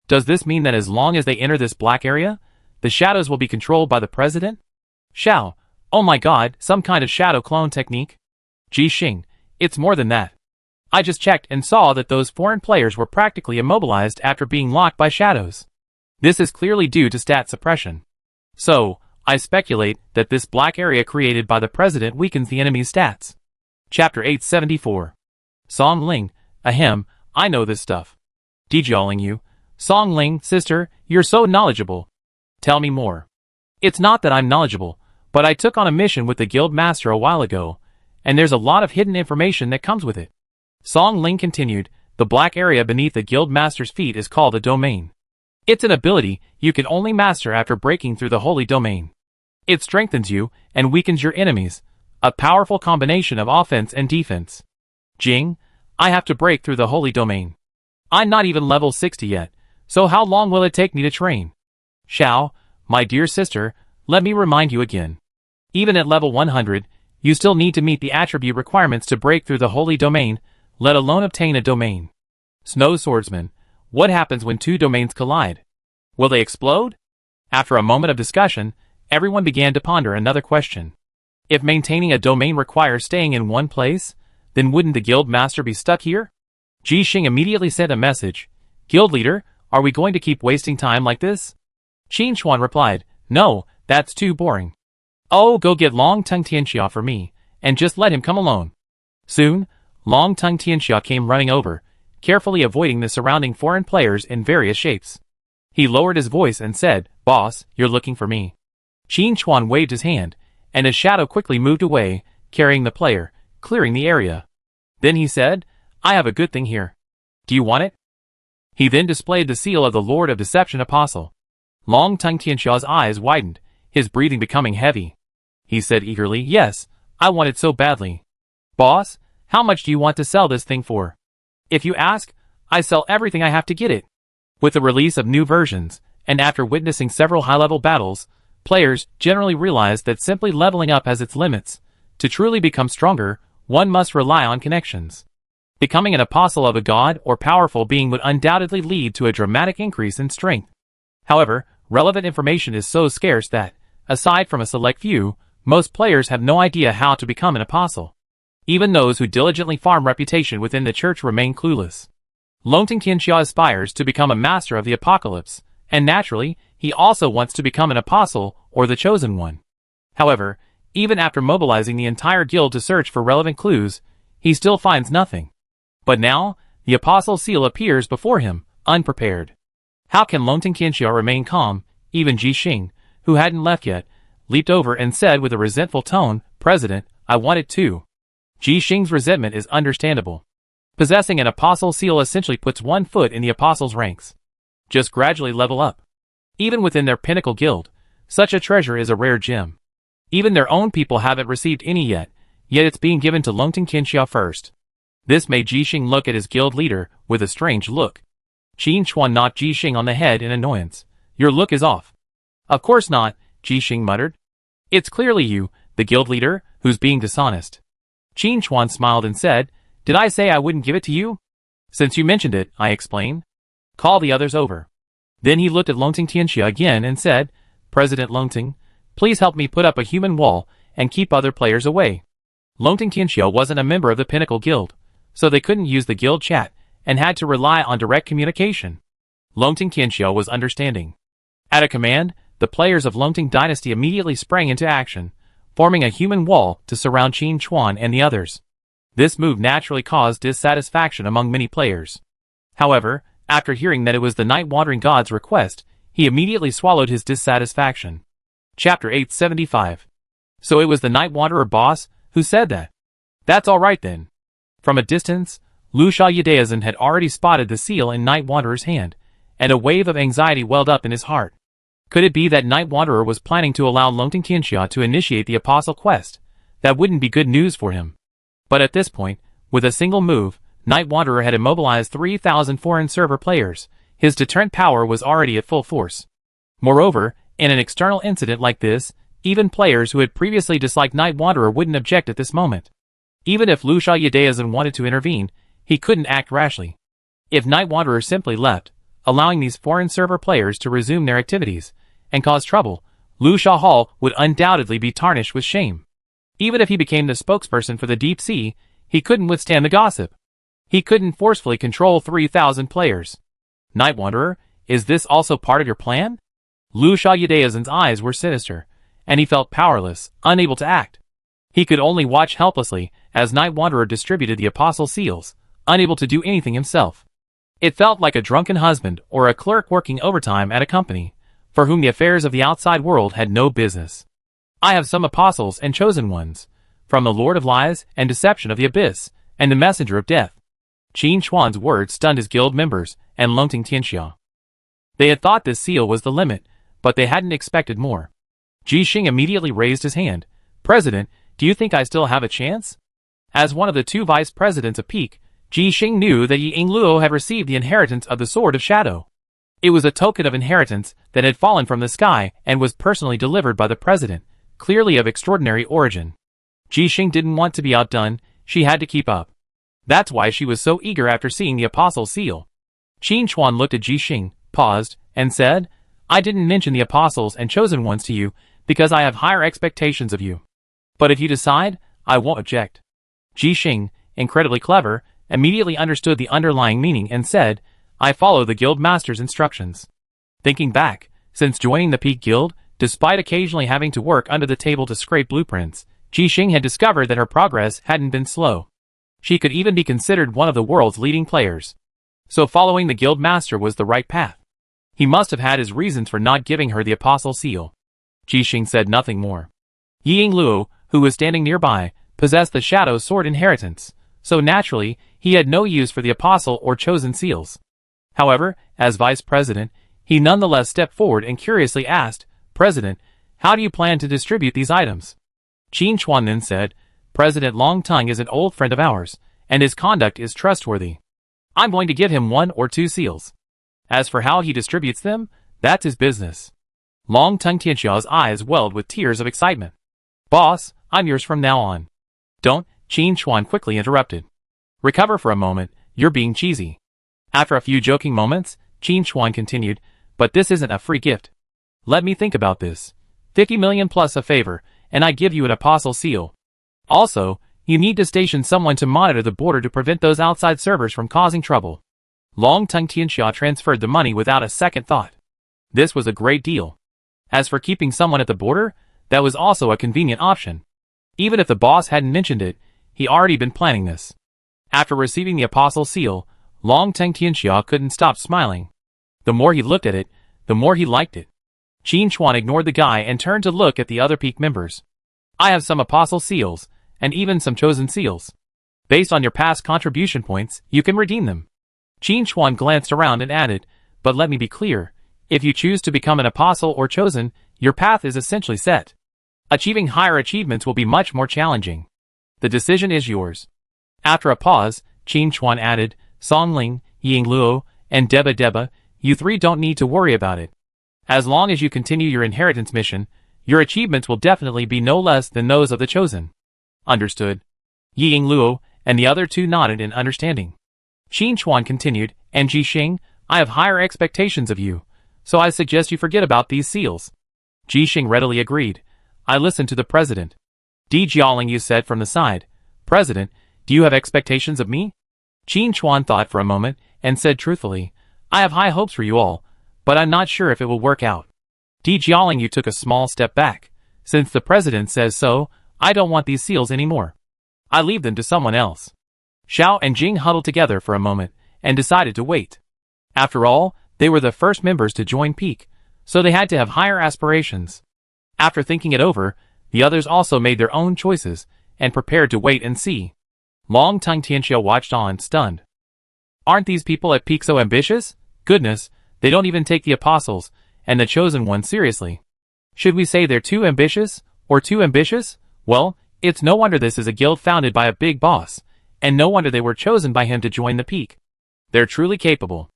Does this mean that as long as they enter this black area, the shadows will be controlled by the president? Xiao, oh my god, some kind of shadow clone technique? Ji Xing, it's more than that. I just checked and saw that those foreign players were practically immobilized after being locked by shadows. This is clearly due to stat suppression. So, I speculate that this black area created by the president weakens the enemy's stats. Chapter 874. Song Ling, ahem, I know this stuff. DJing you. Song Ling, sister, you're so knowledgeable. Tell me more. It's not that I'm knowledgeable, but I took on a mission with the guild master a while ago, and there's a lot of hidden information that comes with it. Song Ling continued, the black area beneath the guild master's feet is called a domain. It's an ability you can only master after breaking through the holy domain. It strengthens you and weakens your enemies, a powerful combination of offense and defense. Jing, I have to break through the holy domain. I'm not even level 60 yet, so how long will it take me to train? Xiao, my dear sister, let me remind you again. Even at level 100, you still need to meet the attribute requirements to break through the holy domain, let alone obtain a domain. Snow Swordsman, what happens when two domains collide? Will they explode? After a moment of discussion, everyone began to ponder another question. If maintaining a domain requires staying in one place, then wouldn't the guild master be stuck here? Ji Xing immediately sent a message. Guild leader, are we going to keep wasting time like this? Qin Xuan replied, no, that's too boring. Oh, go get Long Tongue Tianxia for me, and just let him come alone. Soon, Long Tongue Tianxia came running over, carefully avoiding the surrounding foreign players in various shapes. He lowered his voice and said, Boss, you're looking for me. Qin Xuan waved his hand, and his shadow quickly moved away, carrying the player, clearing the area. Then he said, I have a good thing here. Do you want it? He then displayed the seal of the Lord of Deception Apostle. Long Tongue Tianxia's eyes widened, his breathing becoming heavy. He said eagerly, yes, I want it so badly. Boss, how much do you want to sell this thing for? If you ask, I sell everything I have to get it. With the release of new versions, and after witnessing several high-level battles, players generally realize that simply leveling up has its limits. To truly become stronger, one must rely on connections. Becoming an apostle of a god or powerful being would undoubtedly lead to a dramatic increase in strength. However, relevant information is so scarce that, aside from a select few, most players have no idea how to become an apostle. Even those who diligently farm reputation within the church remain clueless. Longting Tianxia aspires to become a master of the apocalypse, and naturally, he also wants to become an apostle or the chosen one. However, even after mobilizing the entire guild to search for relevant clues, he still finds nothing. But now, the apostle seal appears before him, unprepared. How can Longting Tianxia remain calm? Even Ji Xing, who hadn't left yet, leaped over and said with a resentful tone, President, I want it too. Ji Xing's resentment is understandable. Possessing an apostle seal essentially puts one foot in the apostle's ranks. Just gradually level up. Even within their pinnacle guild, such a treasure is a rare gem. Even their own people haven't received any yet it's being given to Longting Tianxia first. This made Ji Xing look at his guild leader with a strange look. Qin Xuan knocked Ji Xing on the head in annoyance. Your look is off. Of course not, Ji Xing muttered. It's clearly you, the guild leader, who's being dishonest. Qin Xuan smiled and said, Did I say I wouldn't give it to you? Since you mentioned it, I explained. Call the others over. Then he looked at Longting Tianxia again and said, President Longting, please help me put up a human wall and keep other players away. Longting Tianxia wasn't a member of the Pinnacle Guild, so they couldn't use the guild chat and had to rely on direct communication. Longting Tianxiao was understanding. At a command, the players of Longting Dynasty immediately sprang into action, forming a human wall to surround Qin Chuan and the others. This move naturally caused dissatisfaction among many players. However, after hearing that it was the Night Wandering God's request, he immediately swallowed his dissatisfaction. Chapter 875. So it was the Night Wanderer boss who said that. That's alright then. From a distance, Lu Xiaoyudaozhen had already spotted the seal in Night Wanderer's hand, and a wave of anxiety welled up in his heart. Could it be that Night Wanderer was planning to allow Longting Tianxia to initiate the Apostle Quest? That wouldn't be good news for him. But at this point, with a single move, Night Wanderer had immobilized 3,000 foreign server players. His deterrent power was already at full force. Moreover, in an external incident like this, even players who had previously disliked Night Wanderer wouldn't object at this moment. Even if Lu Xiaoyudaozhen wanted to intervene, he couldn't act rashly. If Night Wanderer simply left, allowing these foreign server players to resume their activities, and cause trouble, Lu Xiaohao would undoubtedly be tarnished with shame. Even if he became the spokesperson for the Deep Sea, he couldn't withstand the gossip. He couldn't forcefully control 3,000 players. Night Wanderer, is this also part of your plan? Lu Xiaoyudaozhen's eyes were sinister, and he felt powerless, unable to act. He could only watch helplessly as Night Wanderer distributed the Apostle Seals, unable to do anything himself. It felt like a drunken husband or a clerk working overtime at a company, for whom the affairs of the outside world had no business. I have some apostles and chosen ones, from the Lord of Lies and Deception of the Abyss, and the Messenger of Death. Qin Chuan's words stunned his guild members and Longting Tianxia. They had thought this seal was the limit, but they hadn't expected more. Ji Xing immediately raised his hand. President, do you think I still have a chance? As one of the two vice presidents of Peak, Ji Xing knew that Yi Luo had received the inheritance of the Sword of Shadow. It was a token of inheritance that had fallen from the sky and was personally delivered by the president, clearly of extraordinary origin. Ji Xing didn't want to be outdone, she had to keep up. That's why she was so eager after seeing the Apostle Seal. Qin Chuan looked at Ji Xing, paused, and said, I didn't mention the Apostles and Chosen Ones to you, because I have higher expectations of you. But if you decide, I won't object. Ji Xing, incredibly clever, immediately understood the underlying meaning and said, I follow the guild master's instructions. Thinking back, since joining the Peak Guild, despite occasionally having to work under the table to scrape blueprints, Ji Xing had discovered that her progress hadn't been slow. She could even be considered one of the world's leading players. So following the guild master was the right path. He must have had his reasons for not giving her the Apostle Seal. Ji Xing said nothing more. Yi Luo, who was standing nearby, possessed the Shadow Sword inheritance, so naturally, he had no use for the Apostle or Chosen Seals. However, as vice president, he nonetheless stepped forward and curiously asked, President, how do you plan to distribute these items? Qin Chuan then said, President Longtung is an old friend of ours, and his conduct is trustworthy. I'm going to give him 1 or 2 seals. As for how he distributes them, that's his business. Longtung Tianxiao's eyes welled with tears of excitement. Boss, I'm yours from now on. Don't, Qin Chuan quickly interrupted. Recover for a moment, you're being cheesy. After a few joking moments, Qin Chuan continued, but this isn't a free gift. Let me think about this. 50 million plus a favor, and I give you an Apostle Seal. Also, you need to station someone to monitor the border to prevent those outside servers from causing trouble. Longtung Tianxia transferred the money without a second thought. This was a great deal. As for keeping someone at the border, that was also a convenient option. Even if the boss hadn't mentioned it, he already been planning this. After receiving the Apostle Seal, Longtung Tianxia couldn't stop smiling. The more he looked at it, the more he liked it. Qin Chuan ignored the guy and turned to look at the other Peak members. I have some Apostle Seals, and even some Chosen Seals. Based on your past contribution points, you can redeem them. Qin Chuan glanced around and added, but let me be clear, if you choose to become an Apostle or Chosen, your path is essentially set. Achieving higher achievements will be much more challenging. The decision is yours. After a pause, Qin Chuan added, Song Ling, Ying Luo, and Deba Deba, you 3 don't need to worry about it. As long as you continue your inheritance mission, your achievements will definitely be no less than those of the Chosen. Understood. Ying Luo and the other 2 nodded in understanding. Qin Chuan continued, and Ji Xing, I have higher expectations of you, so I suggest you forget about these seals. Ji Xing readily agreed. I listened to the president. Di Jiaoling you said from the side, President, do you have expectations of me? Qin Chuan thought for a moment, and said truthfully, I have high hopes for you all, but I'm not sure if it will work out. Jialing took a small step back. Since the president says so, I don't want these seals anymore. I leave them to someone else. Xiao and Jing huddled together for a moment and decided to wait. After all, they were the first members to join Peak, so they had to have higher aspirations. After thinking it over, the others also made their own choices and prepared to wait and see. Long Tongue Tianxiao watched on, stunned. Aren't these people at Peak so ambitious? Goodness, they don't even take the apostles and the chosen one seriously. Should we say they're too ambitious, or too ambitious? Well, it's no wonder this is a guild founded by a big boss, and no wonder they were chosen by him to join the Peak. They're truly capable.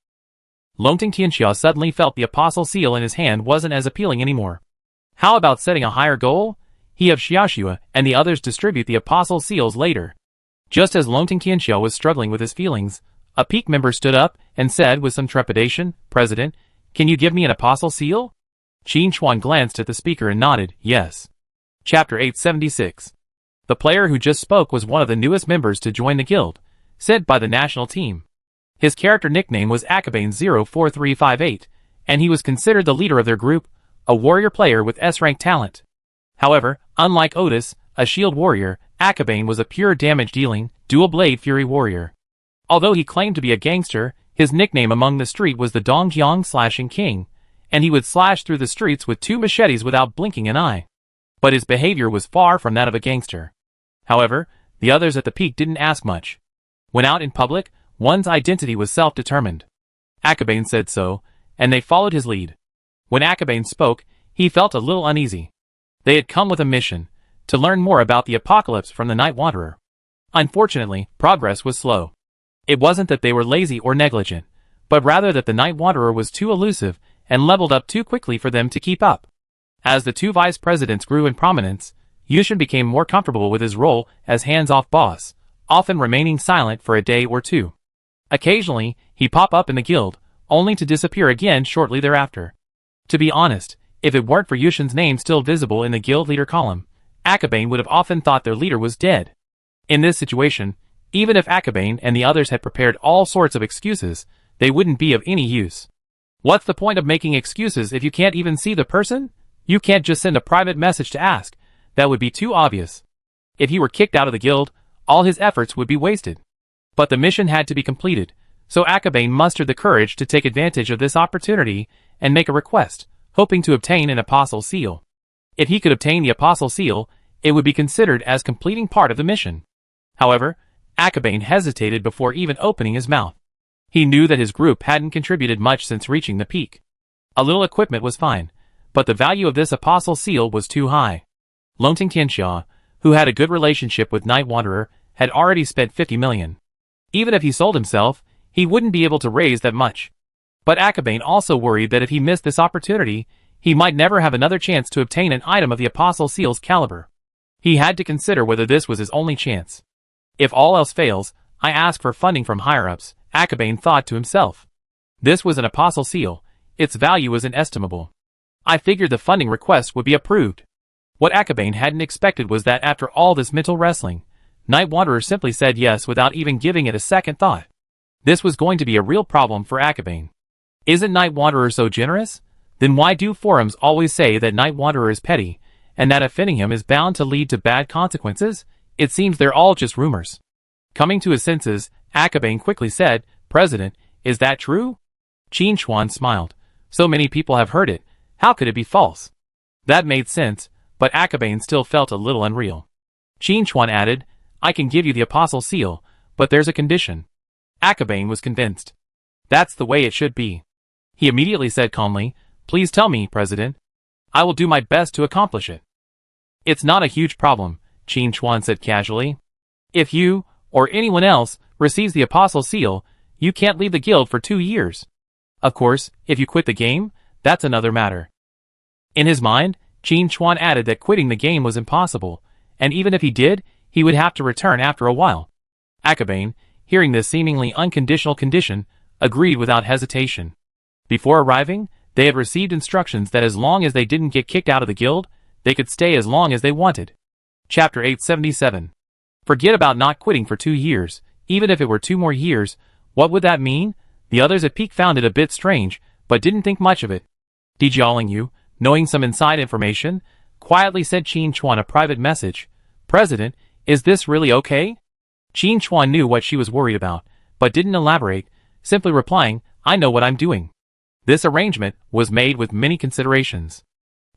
Longting Tianxiao suddenly felt the apostle seal in his hand wasn't as appealing anymore. How about setting a higher goal? He of Xiaoxua and the others distribute the apostle seals later. Just as Longting Tianxiao was struggling with his feelings, a Peak member stood up and said with some trepidation, President, can you give me an apostle seal? Qin Chuan glanced at the speaker and nodded, yes. Chapter 876. The player who just spoke was one of the newest members to join the guild, sent by the national team. His character nickname was Akabane04358, and he was considered the leader of their group, a warrior player with S-rank talent. However, unlike Otis, a shield warrior, Akabane was a pure damage-dealing, dual-blade fury warrior. Although he claimed to be a gangster, his nickname among the street was the Dongjiang Slashing King, and he would slash through the streets with 2 machetes without blinking an eye. But his behavior was far from that of a gangster. However, the others at the Peak didn't ask much. When out in public, one's identity was self-determined. Akabane said so, and they followed his lead. When Akabane spoke, he felt a little uneasy. They had come with a mission, to learn more about the apocalypse from the Night Wanderer. Unfortunately, progress was slow. It wasn't that they were lazy or negligent, but rather that the Night Wanderer was too elusive and leveled up too quickly for them to keep up. As the 2 vice presidents grew in prominence, Yushin became more comfortable with his role as hands-off boss, often remaining silent for a day or two. Occasionally, he'd pop up in the guild, only to disappear again shortly thereafter. To be honest, if it weren't for Yushin's name still visible in the guild leader column, Akabane would have often thought their leader was dead. In this situation, even if Akabane and the others had prepared all sorts of excuses, they wouldn't be of any use. What's the point of making excuses if you can't even see the person? You can't just send a private message to ask. That would be too obvious. If he were kicked out of the guild, all his efforts would be wasted. But the mission had to be completed, so Akabane mustered the courage to take advantage of this opportunity and make a request, hoping to obtain an apostle seal. If he could obtain the apostle seal, it would be considered as completing part of the mission. However, Akabane hesitated before even opening his mouth. He knew that his group hadn't contributed much since reaching the Peak. A little equipment was fine, but the value of this apostle seal was too high. Longting Tianxiao, who had a good relationship with Night Wanderer, had already spent 50 million. Even if he sold himself, he wouldn't be able to raise that much. But Akabane also worried that if he missed this opportunity, he might never have another chance to obtain an item of the apostle seal's caliber. He had to consider whether this was his only chance. If all else fails, I ask for funding from higher-ups, Akabane thought to himself. This was an apostle seal, its value was inestimable. I figured the funding request would be approved. What Akabane hadn't expected was that after all this mental wrestling, Night Wanderer simply said yes without even giving it a second thought. This was going to be a real problem for Akabane. Isn't Night Wanderer so generous? Then why do forums always say that Night Wanderer is petty, and that offending him is bound to lead to bad consequences? It seems they're all just rumors. Coming to his senses, Akabane quickly said, President, is that true? Qin Chuan smiled. So many people have heard it, how could it be false? That made sense, but Akabane still felt a little unreal. Qin Chuan added, I can give you the apostle seal, but there's a condition. Akabane was convinced. That's the way it should be. He immediately said calmly, Please tell me, President. I will do my best to accomplish it. It's not a huge problem, Qin Chuan said casually. If you, or anyone else, receives the apostle seal, you can't leave the guild for 2 years. Of course, if you quit the game, that's another matter. In his mind, Qin Chuan added that quitting the game was impossible, and even if he did, he would have to return after a while. Akabane, hearing this seemingly unconditional condition, agreed without hesitation. Before arriving, they had received instructions that as long as they didn't get kicked out of the guild, they could stay as long as they wanted. Chapter 877. Forget about not quitting for 2 years, even if it were 2 more years, what would that mean? The others at Peak found it a bit strange, but didn't think much of it. Dijialing Yu, knowing some inside information, quietly sent Qin Chuan a private message. President, is this really okay? Qin Chuan knew what she was worried about, but didn't elaborate, simply replying, I know what I'm doing. This arrangement was made with many considerations.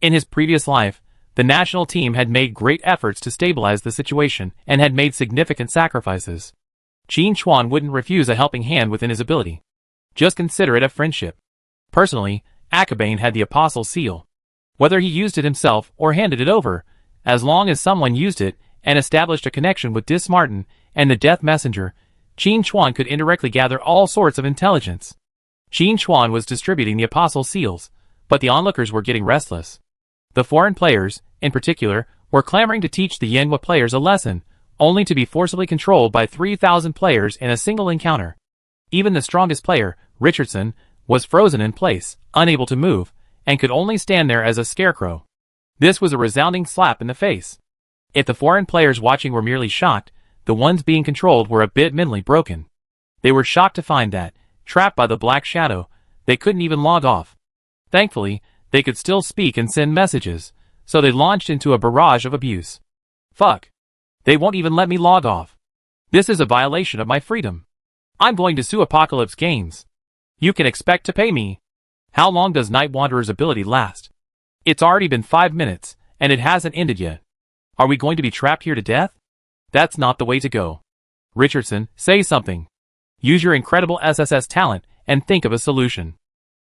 In his previous life, the national team had made great efforts to stabilize the situation and had made significant sacrifices. Qin Chuan wouldn't refuse a helping hand within his ability. Just consider it a friendship. Personally, Akabane had the Apostle Seal. Whether he used it himself or handed it over, as long as someone used it and established a connection with Dismartin and the Death Messenger, Qin Chuan could indirectly gather all sorts of intelligence. Qin Chuan was distributing the Apostle Seals, but the onlookers were getting restless. The foreign players, in particular, were clamoring to teach the Yanhua players a lesson, only to be forcibly controlled by 3,000 players in a single encounter. Even the strongest player, Richardson, was frozen in place, unable to move, and could only stand there as a scarecrow. This was a resounding slap in the face. If the foreign players watching were merely shocked, the ones being controlled were a bit mentally broken. They were shocked to find that, trapped by the Black Shadow, they couldn't even log off. Thankfully, they could still speak and send messages, so they launched into a barrage of abuse. Fuck. They won't even let me log off. This is a violation of my freedom. I'm going to sue Apocalypse Games. You can expect to pay me. How long does Night Wanderer's ability last? It's already been 5 minutes, and it hasn't ended yet. Are we going to be trapped here to death? That's not the way to go. Richardson, say something. Use your incredible SSS talent and think of a solution.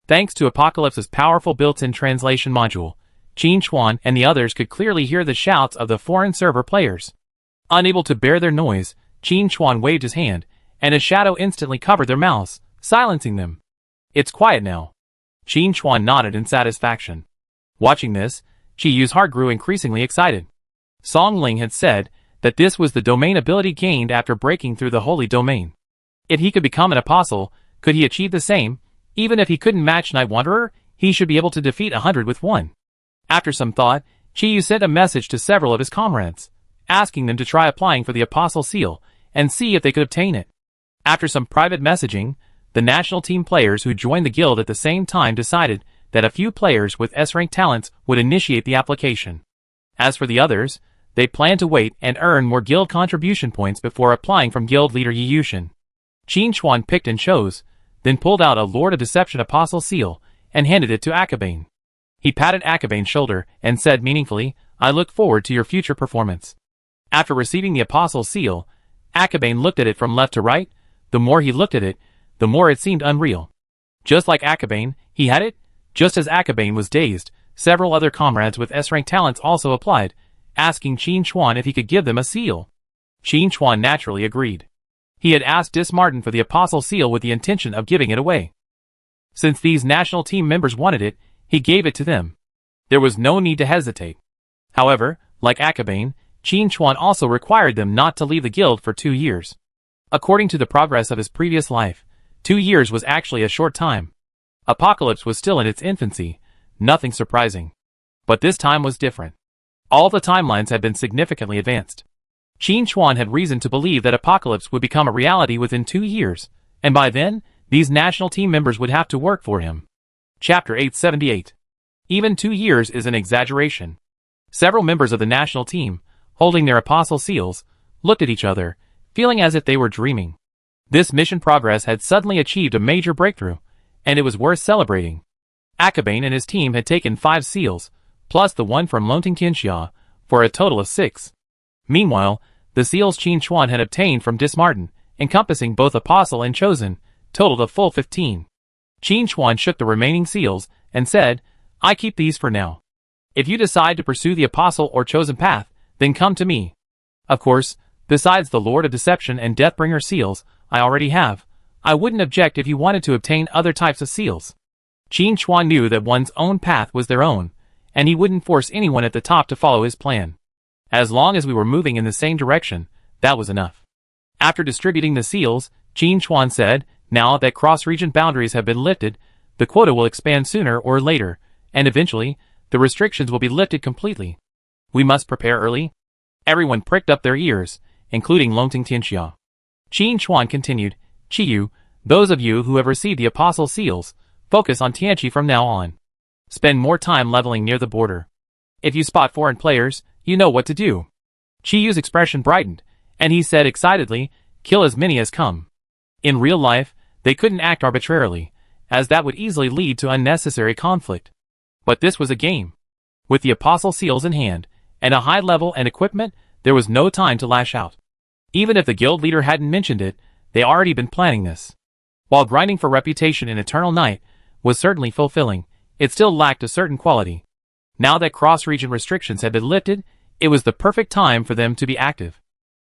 Thanks to Apocalypse's powerful built-in translation module, Qin Chuan and the others could clearly hear the shouts of the foreign server players. Unable to bear their noise, Qin Chuan waved his hand, and a shadow instantly covered their mouths, silencing them. It's quiet now. Qin Chuan nodded in satisfaction. Watching this, Qi Yu's heart grew increasingly excited. Song Ling had said that this was the domain ability gained after breaking through the holy domain. If he could become an apostle, could he achieve the same? Even if he couldn't match Night Wanderer, he should be able to defeat 100 with 1. After some thought, Qi Yu sent a message to several of his comrades, asking them to try applying for the Apostle Seal and see if they could obtain it. After some private messaging, the national team players who joined the guild at the same time decided that a few players with S-rank talents would initiate the application. As for the others, they planned to wait and earn more guild contribution points before applying from guild leader Yi Yushin. Qin Chuan picked and chose, then pulled out a Lord of Deception Apostle Seal and handed it to Akabane. He patted Akabane's shoulder and said meaningfully, I look forward to your future performance. After receiving the Apostle Seal, Akabane looked at it from left to right. The more he looked at it, the more it seemed unreal. Just like Akabane, he had it. Just as Akabane was dazed, several other comrades with S-rank talents also applied, asking Qin Chuan if he could give them a seal. Qin Chuan naturally agreed. He had asked Dismartin for the Apostle Seal with the intention of giving it away. Since these national team members wanted it, he gave it to them. There was no need to hesitate. However, like Akabane, Qin Chuan also required them not to leave the guild for 2 years. According to the progress of his previous life, 2 years was actually a short time. Apocalypse was still in its infancy, nothing surprising. But this time was different. All the timelines had been significantly advanced. Qin Chuan had reason to believe that Apocalypse would become a reality within 2 years, and by then, these national team members would have to work for him. Chapter 878. Even 2 years is an exaggeration. Several members of the national team, holding their Apostle Seals, looked at each other, feeling as if they were dreaming. This mission progress had suddenly achieved a major breakthrough, and it was worth celebrating. Akabane and his team had taken 5 seals, plus the one from Lonting Tianxia, for a total of 6. Meanwhile, the seals Qin Chuan had obtained from Dismartin, encompassing both Apostle and Chosen, totaled a full 15. Qin Chuan shook the remaining seals and said, I keep these for now. If you decide to pursue the Apostle or Chosen path, then come to me. Of course, besides the Lord of Deception and Deathbringer seals I already have, I wouldn't object if you wanted to obtain other types of seals. Qin Chuan knew that one's own path was their own, and he wouldn't force anyone at the top to follow his plan. As long as we were moving in the same direction, that was enough. After distributing the seals, Qin Chuan said, now that cross-region boundaries have been lifted, the quota will expand sooner or later, and eventually, the restrictions will be lifted completely. We must prepare early. Everyone pricked up their ears, including Lonting Tianxia. Qin Chuan continued, Qi Yu, those of you who have received the Apostle Seals, focus on Tianqi from now on. Spend more time leveling near the border. If you spot foreign players, you know what to do. Qiyu's expression brightened, and he said excitedly, kill as many as come. In real life, they couldn't act arbitrarily, as that would easily lead to unnecessary conflict. But this was a game. With the Apostle Seals in hand, and a high level and equipment, there was no time to lash out. Even if the guild leader hadn't mentioned it, they already been planning this. While grinding for reputation in Eternal Night was certainly fulfilling, it still lacked a certain quality. Now that cross-region restrictions had been lifted, it was the perfect time for them to be active.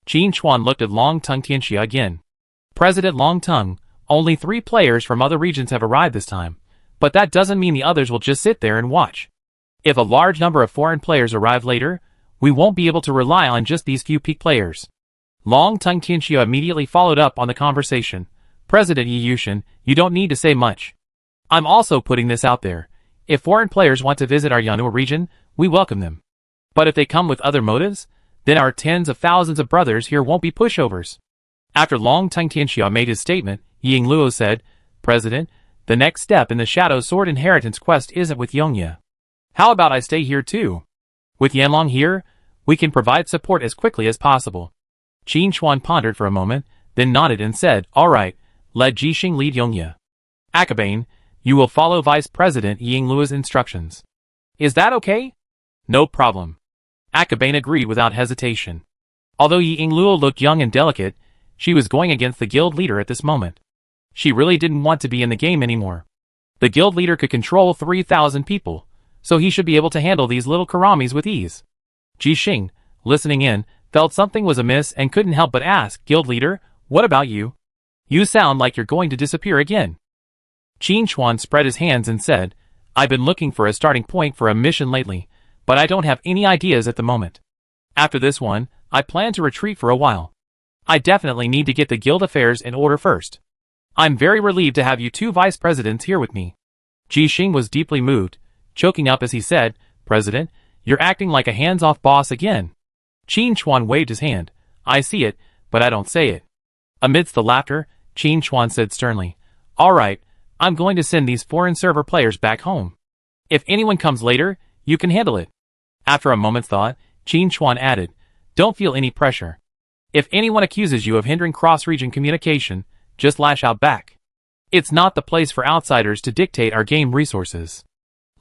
Qin Chuan looked at Long Tongue Tianxia again. President Long Tongue, only 3 players from other regions have arrived this time, but that doesn't mean the others will just sit there and watch. If a large number of foreign players arrive later, we won't be able to rely on just these few peak players. Long Tongue Tianxia immediately followed up on the conversation. President Yi Yushin, you don't need to say much. I'm also putting this out there. If foreign players want to visit our Yanua region, we welcome them. But if they come with other motives, then our tens of thousands of brothers here won't be pushovers. After Long Tongue Tianxia made his statement, Ying Luo said, President, the next step in the Shadow Sword inheritance quest isn't with Yongya. How about I stay here too? With Yanlong here, we can provide support as quickly as possible. Qin Chuan pondered for a moment, then nodded and said, alright, let Jixing lead Yongya. Akabane, you will follow Vice President Ying Luo's instructions. Is that okay? No problem. Akabane agreed without hesitation. Although Ying Luo looked young and delicate, she was going against the guild leader at this moment. She really didn't want to be in the game anymore. The guild leader could control 3,000 people, so he should be able to handle these little karamis with ease. Jixing, listening in, felt something was amiss and couldn't help but ask, Guild leader, what about you? You sound like you're going to disappear again. Qin Chuan spread his hands and said, I've been looking for a starting point for a mission lately, but I don't have any ideas at the moment. After this one, I plan to retreat for a while. I definitely need to get the guild affairs in order first. I'm very relieved to have you 2 vice presidents here with me. Jixing was deeply moved, choking up as he said, President, you're acting like a hands-off boss again. Qin Chuan waved his hand. I see it, but I don't say it. Amidst the laughter, Qin Chuan said sternly, alright, I'm going to send these foreign server players back home. If anyone comes later, you can handle it. After a moment's thought, Qin Chuan added, don't feel any pressure. If anyone accuses you of hindering cross-region communication, just lash out back. It's not the place for outsiders to dictate our game resources.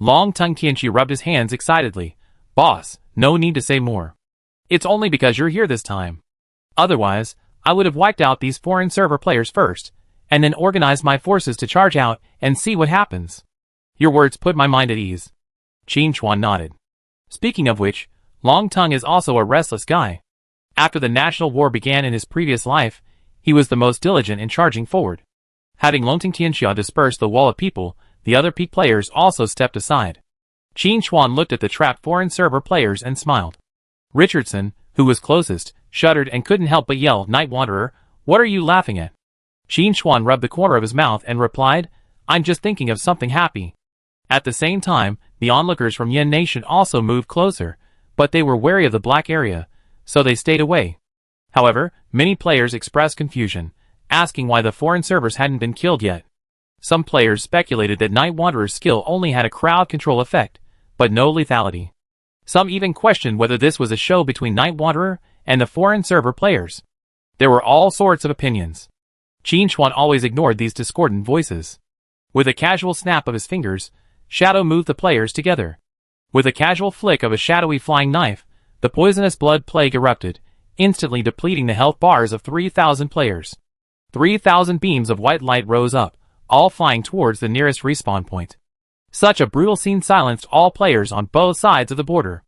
Long Tongue Tianqi rubbed his hands excitedly. Boss, no need to say more. It's only because you're here this time. Otherwise, I would have wiped out these foreign server players first, and then organized my forces to charge out and see what happens. Your words put my mind at ease. Qin Chuan nodded. Speaking of which, Long Tongue is also a restless guy. After the national war began in his previous life, he was the most diligent in charging forward. Having Long Tongue Tianxia disperse the wall of people, the other peak players also stepped aside. Qin Chuan looked at the trapped foreign server players and smiled. Richardson, who was closest, shuddered and couldn't help but yell, Night Wanderer, what are you laughing at? Qin Chuan rubbed the corner of his mouth and replied, I'm just thinking of something happy. At the same time, the onlookers from Yen Nation also moved closer, but they were wary of the black area, so they stayed away. However, many players expressed confusion, asking why the foreign servers hadn't been killed yet. Some players speculated that Night Wanderer's skill only had a crowd control effect, but no lethality. Some even questioned whether this was a show between Night Wanderer and the foreign server players. There were all sorts of opinions. Qin Chuan always ignored these discordant voices. With a casual snap of his fingers, Shadow moved the players together. With a casual flick of a shadowy flying knife, the poisonous blood plague erupted, instantly depleting the health bars of 3,000 players. 3,000 beams of white light rose up, all flying towards the nearest respawn point. Such a brutal scene silenced all players on both sides of the border.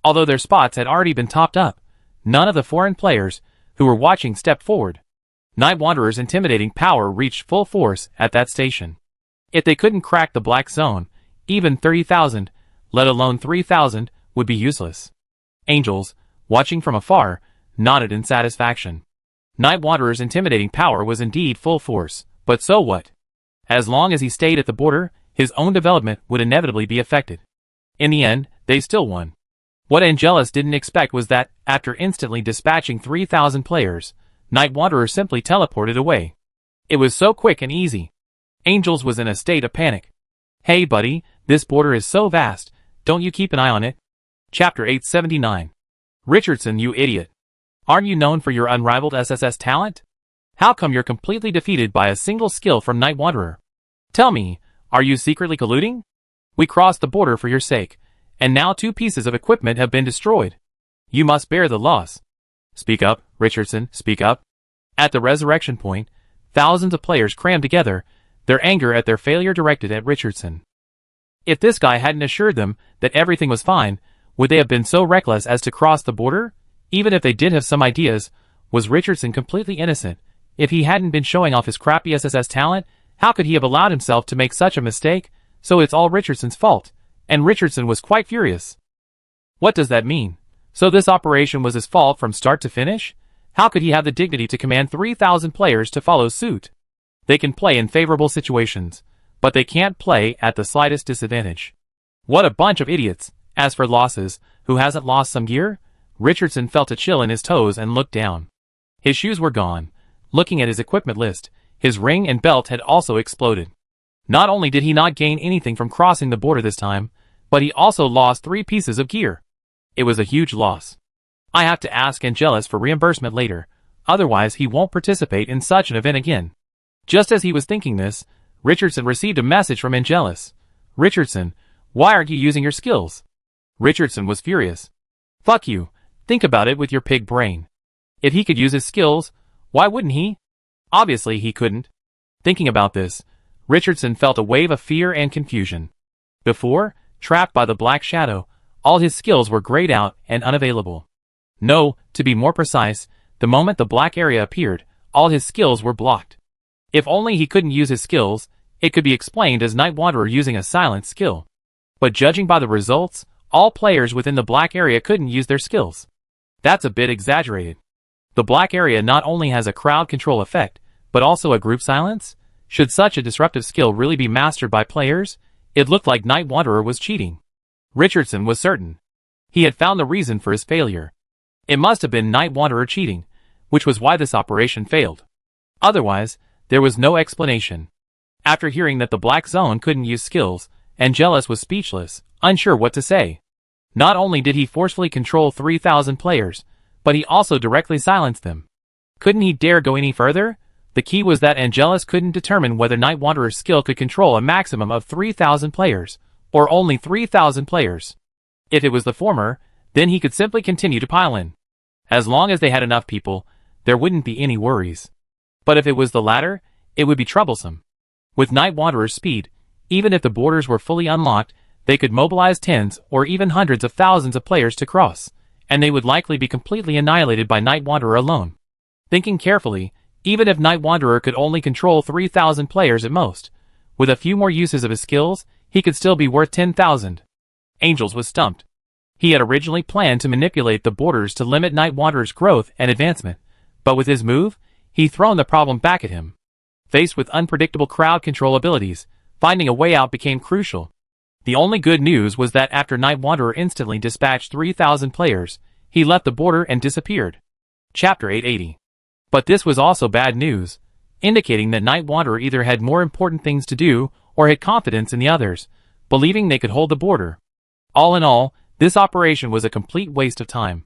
Although their spots had already been topped up, none of the foreign players who were watching stepped forward. Night Wanderer's intimidating power reached full force at that station. If they couldn't crack the black zone, even 30,000, let alone 3,000, would be useless. Angels, watching from afar, nodded in satisfaction. Night Wanderer's intimidating power was indeed full force, but so what? As long as he stayed at the border, his own development would inevitably be affected. In the end, they still won. What Angelus didn't expect was that, after instantly dispatching 3,000 players, Night Wanderer simply teleported away. It was so quick and easy. Angels was in a state of panic. Hey buddy, this border is so vast, don't you keep an eye on it? Chapter 879. Richardson, you idiot. Aren't you known for your unrivaled SSS talent? How come you're completely defeated by a single skill from Night Wanderer? Tell me, are you secretly colluding? We crossed the border for your sake, and now 2 pieces of equipment have been destroyed. You must bear the loss. Speak up, Richardson, speak up. At the resurrection point, thousands of players crammed together, their anger at their failure directed at Richardson. If this guy hadn't assured them that everything was fine, would they have been so reckless as to cross the border? Even if they did have some ideas, was Richardson completely innocent? If he hadn't been showing off his crappy SSS talent, how could he have allowed himself to make such a mistake? So it's all Richardson's fault, and Richardson was quite furious. What does that mean? So this operation was his fault from start to finish? How could he have the dignity to command 3,000 players to follow suit? They can play in favorable situations, but they can't play at the slightest disadvantage. What a bunch of idiots. As for losses, who hasn't lost some gear? Richardson felt a chill in his toes and looked down. His shoes were gone. Looking at his equipment list, his ring and belt had also exploded. Not only did he not gain anything from crossing the border this time, but he also lost 3 pieces of gear. It was a huge loss. I have to ask Angelus for reimbursement later, otherwise he won't participate in such an event again. Just as he was thinking this, Richardson received a message from Angelus. Richardson, why aren't you using your skills? Richardson was furious. Fuck you, think about it with your pig brain. If he could use his skills, why wouldn't he? Obviously he couldn't. Thinking about this, Richardson felt a wave of fear and confusion. Before, trapped by the black shadow, all his skills were grayed out and unavailable. No, to be more precise, the moment the black area appeared, all his skills were blocked. If only he couldn't use his skills, it could be explained as Night Wanderer using a silent skill. But judging by the results, all players within the black area couldn't use their skills. That's a bit exaggerated. The black area not only has a crowd control effect, but also a group silence? Should such a disruptive skill really be mastered by players? It looked like Night Wanderer was cheating. Richardson was certain. He had found the reason for his failure. It must have been Night Wanderer cheating, which was why this operation failed. Otherwise, there was no explanation. After hearing that the Black Zone couldn't use skills, Angelus was speechless, unsure what to say. Not only did he forcefully control 3,000 players, but he also directly silenced them. Couldn't he dare go any further? The key was that Angelus couldn't determine whether Night Wanderer's skill could control a maximum of 3,000 players, or only 3,000 players. If it was the former, then he could simply continue to pile in. As long as they had enough people, there wouldn't be any worries. But if it was the latter, it would be troublesome. With Night Wanderer's speed, even if the borders were fully unlocked, they could mobilize tens or even hundreds of thousands of players to cross, and they would likely be completely annihilated by Night Wanderer alone. Thinking carefully, even if Night Wanderer could only control 3,000 players at most, with a few more uses of his skills, he could still be worth 10,000. Angels was stumped. He had originally planned to manipulate the borders to limit Night Wanderer's growth and advancement, but with his move, he thrown the problem back at him. Faced with unpredictable crowd control abilities, finding a way out became crucial. The only good news was that after Night Wanderer instantly dispatched 3,000 players, he left the border and disappeared. Chapter 880. But this was also bad news, indicating that Night Wanderer either had more important things to do or had confidence in the others, believing they could hold the border. All in all, this operation was a complete waste of time.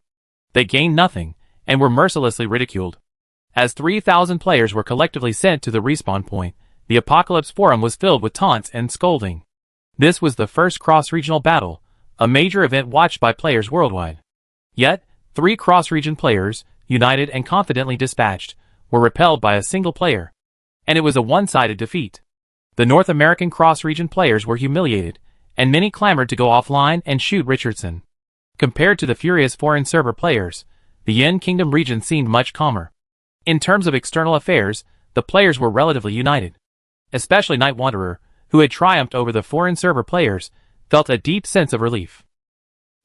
They gained nothing, and were mercilessly ridiculed. As 3,000 players were collectively sent to the respawn point, the Apocalypse Forum was filled with taunts and scolding. This was the first cross-regional battle, a major event watched by players worldwide. Yet, 3 cross-region players, united and confidently dispatched, were repelled by a single player. And it was a one-sided defeat. The North American cross-region players were humiliated, and many clamored to go offline and shoot Richardson. Compared to the furious foreign server players, the Yin Kingdom region seemed much calmer. In terms of external affairs, the players were relatively united. Especially Night Wanderer, who had triumphed over the foreign server players, felt a deep sense of relief.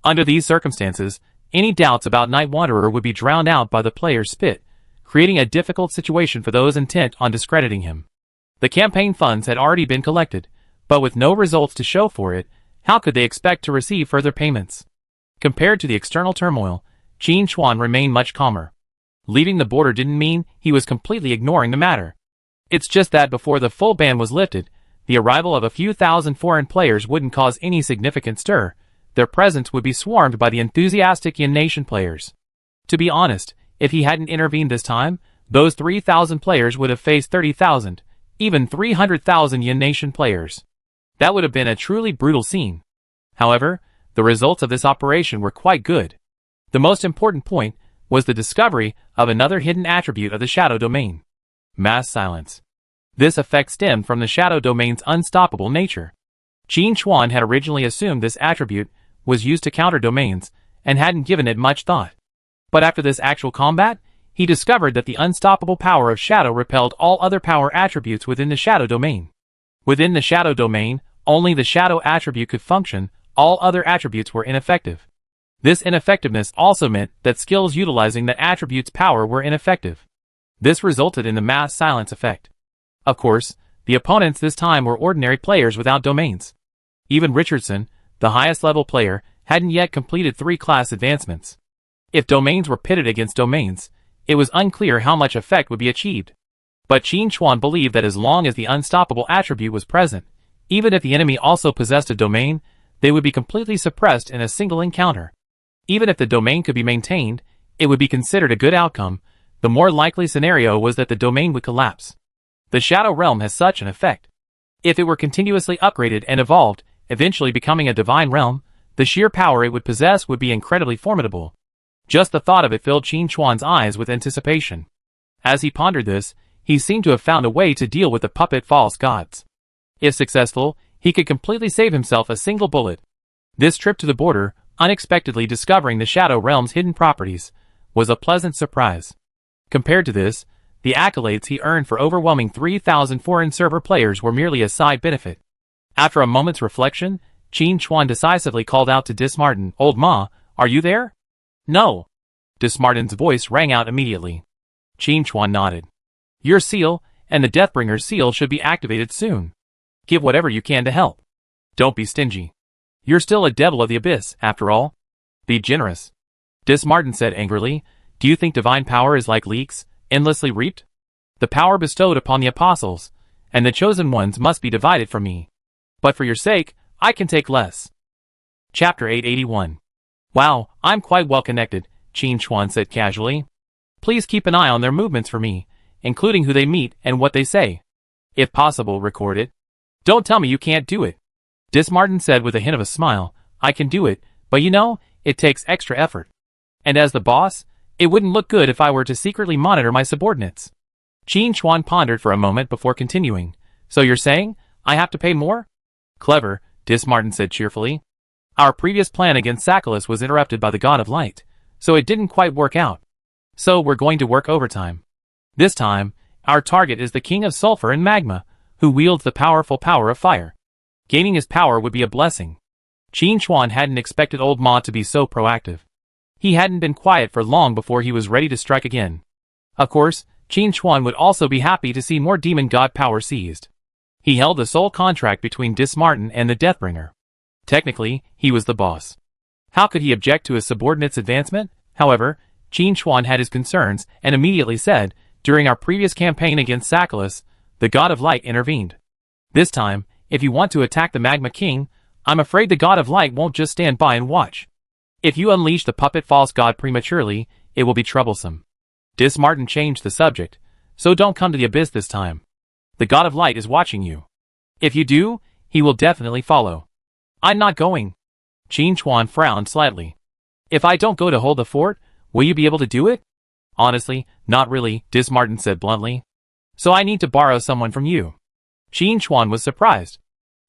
Under these circumstances, any doubts about Night Wanderer would be drowned out by the player's spit, creating a difficult situation for those intent on discrediting him. The campaign funds had already been collected, but with no results to show for it, how could they expect to receive further payments? Compared to the external turmoil, Qin Chuan remained much calmer. Leaving the border didn't mean he was completely ignoring the matter. It's just that before the full ban was lifted, the arrival of a few thousand foreign players wouldn't cause any significant stir. Their presence would be swarmed by the enthusiastic Yin Nation players. To be honest, if he hadn't intervened this time, those 3,000 players would have faced 30,000, even 300,000 Yin Nation players. That would have been a truly brutal scene. However, the results of this operation were quite good. The most important point was the discovery of another hidden attribute of the Shadow Domain: mass silence. This effect stemmed from the Shadow Domain's unstoppable nature. Qin Chuan had originally assumed this attribute was used to counter domains, and hadn't given it much thought. But after this actual combat, he discovered that the unstoppable power of Shadow repelled all other power attributes within the Shadow Domain. Within the Shadow Domain, only the Shadow attribute could function, all other attributes were ineffective. This ineffectiveness also meant that skills utilizing that attribute's power were ineffective. This resulted in the mass silence effect. Of course, the opponents this time were ordinary players without domains. Even Richardson, the highest level player, hadn't yet completed 3 class advancements. If domains were pitted against domains, it was unclear how much effect would be achieved. But Qin Chuan believed that as long as the unstoppable attribute was present, even if the enemy also possessed a domain, they would be completely suppressed in a single encounter. Even if the domain could be maintained, it would be considered a good outcome. The more likely scenario was that the domain would collapse. The Shadow Realm has such an effect. If it were continuously upgraded and evolved, eventually becoming a divine realm, the sheer power it would possess would be incredibly formidable. Just the thought of it filled Qin Chuan's eyes with anticipation. As he pondered this, he seemed to have found a way to deal with the puppet false gods. If successful, he could completely save himself a single bullet. This trip to the border, unexpectedly discovering the Shadow Realm's hidden properties, was a pleasant surprise. Compared to this, the accolades he earned for overwhelming 3,000 foreign server players were merely a side benefit. After a moment's reflection, Qin Chuan decisively called out to Dismartin, "Old Ma, are you there?" "No." Dismartin's voice rang out immediately. Qin Chuan nodded. "Your seal, and the Deathbringer's seal should be activated soon. Give whatever you can to help. Don't be stingy. You're still a devil of the abyss, after all. Be generous." Dismartin said angrily, "Do you think divine power is like leeks, endlessly reaped? The power bestowed upon the apostles, and the chosen ones must be divided from me. But for your sake, I can take less." Chapter 881. "Wow, I'm quite well connected," Qin Chuan said casually. "Please keep an eye on their movements for me, including who they meet and what they say. If possible, record it. Don't tell me you can't do it." Dismartin said with a hint of a smile, "I can do it, but you know, it takes extra effort. And as the boss, it wouldn't look good if I were to secretly monitor my subordinates." Qin Chuan pondered for a moment before continuing. "So you're saying, I have to pay more?" "Clever," Dismartin said cheerfully. "Our previous plan against Sacculus was interrupted by the God of Light, so it didn't quite work out. So we're going to work overtime. This time, our target is the King of Sulfur and Magma, who wields the powerful power of fire. Gaining his power would be a blessing." Qin Chuan hadn't expected Old Ma to be so proactive. He hadn't been quiet for long before he was ready to strike again. Of course, Qin Chuan would also be happy to see more demon god power seized. He held the sole contract between Dismartin and the Deathbringer. Technically, he was the boss. How could he object to his subordinate's advancement? However, Qin Chuan had his concerns and immediately said, "During our previous campaign against Sacculus, the God of Light intervened. This time, if you want to attack the Magma King, I'm afraid the God of Light won't just stand by and watch. If you unleash the puppet false god prematurely, it will be troublesome." Dismartin changed the subject, "So don't come to the abyss this time. The God of Light is watching you. If you do, he will definitely follow." "I'm not going." Qin Chuan frowned slightly. "If I don't go to hold the fort, will you be able to do it?" "Honestly, not really," Dismartin said bluntly. "So I need to borrow someone from you." Qin Chuan was surprised.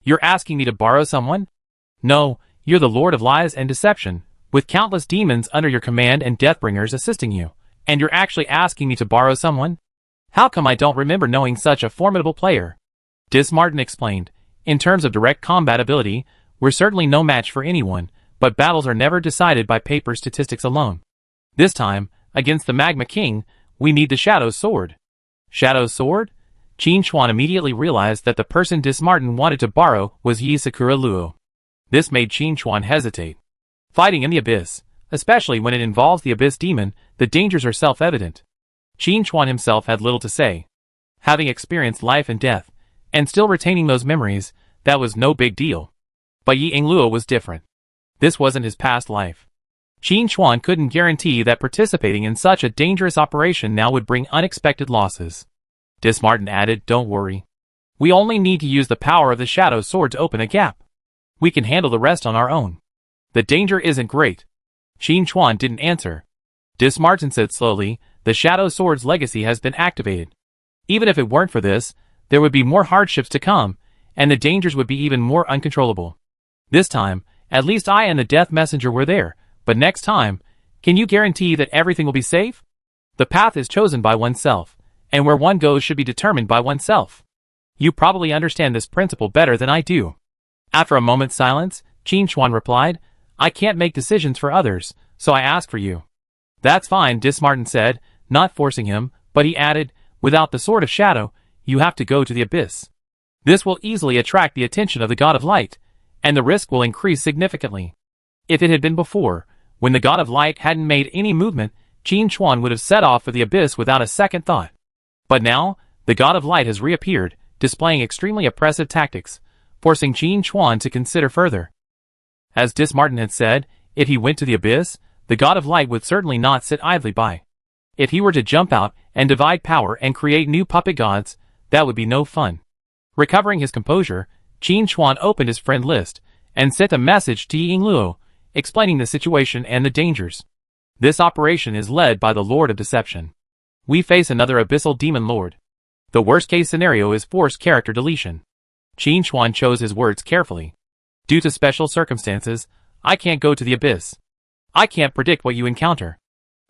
"You're asking me to borrow someone?" "No, you're the Lord of Lies and Deception, with countless demons under your command and Deathbringers assisting you, and you're actually asking me to borrow someone? How come I don't remember knowing such a formidable player?" Dismartin explained, "In terms of direct combat ability, we're certainly no match for anyone, but battles are never decided by paper statistics alone. This time, against the Magma King, we need the Shadow Sword." "Shadow Sword?" Qin Chuan immediately realized that the person Dismartin wanted to borrow was Yi Sakura Luo. This made Qin Chuan hesitate. Fighting in the Abyss, especially when it involves the Abyss Demon, the dangers are self-evident. Qin Chuan himself had little to say. Having experienced life and death, and still retaining those memories, that was no big deal. But Yi Luo was different. This wasn't his past life. Qin Chuan couldn't guarantee that participating in such a dangerous operation now would bring unexpected losses. Dismartin added, "Don't worry. We only need to use the power of the Shadow Sword to open a gap. We can handle the rest on our own. The danger isn't great." Qin Chuan didn't answer. Dismartin said slowly, "The Shadow Sword's legacy has been activated. Even if it weren't for this, there would be more hardships to come, and the dangers would be even more uncontrollable. This time, at least I and the Death Messenger were there, but next time, can you guarantee that everything will be safe? The path is chosen by oneself, and where one goes should be determined by oneself. You probably understand this principle better than I do." After a moment's silence, Qin Chuan replied, "I can't make decisions for others, so I ask for you." "That's fine," Dismartin said, not forcing him, but he added, "Without the Sword of Shadow, you have to go to the abyss. This will easily attract the attention of the God of Light, and the risk will increase significantly. If it had been before, when the God of Light hadn't made any movement, Qin Chuan would have set off for the abyss without a second thought. But now, the God of Light has reappeared, displaying extremely oppressive tactics, forcing Qin Chuan to consider further. As Dismartin had said, if he went to the abyss, the God of Light would certainly not sit idly by. If he were to jump out and divide power and create new puppet gods, that would be no fun. Recovering his composure, Qin Chuan opened his friend list and sent a message to Yi Luo, explaining the situation and the dangers. "This operation is led by the Lord of Deception. We face another abyssal demon lord. The worst-case scenario is forced character deletion." Qin Chuan chose his words carefully. "Due to special circumstances, I can't go to the abyss. I can't predict what you encounter.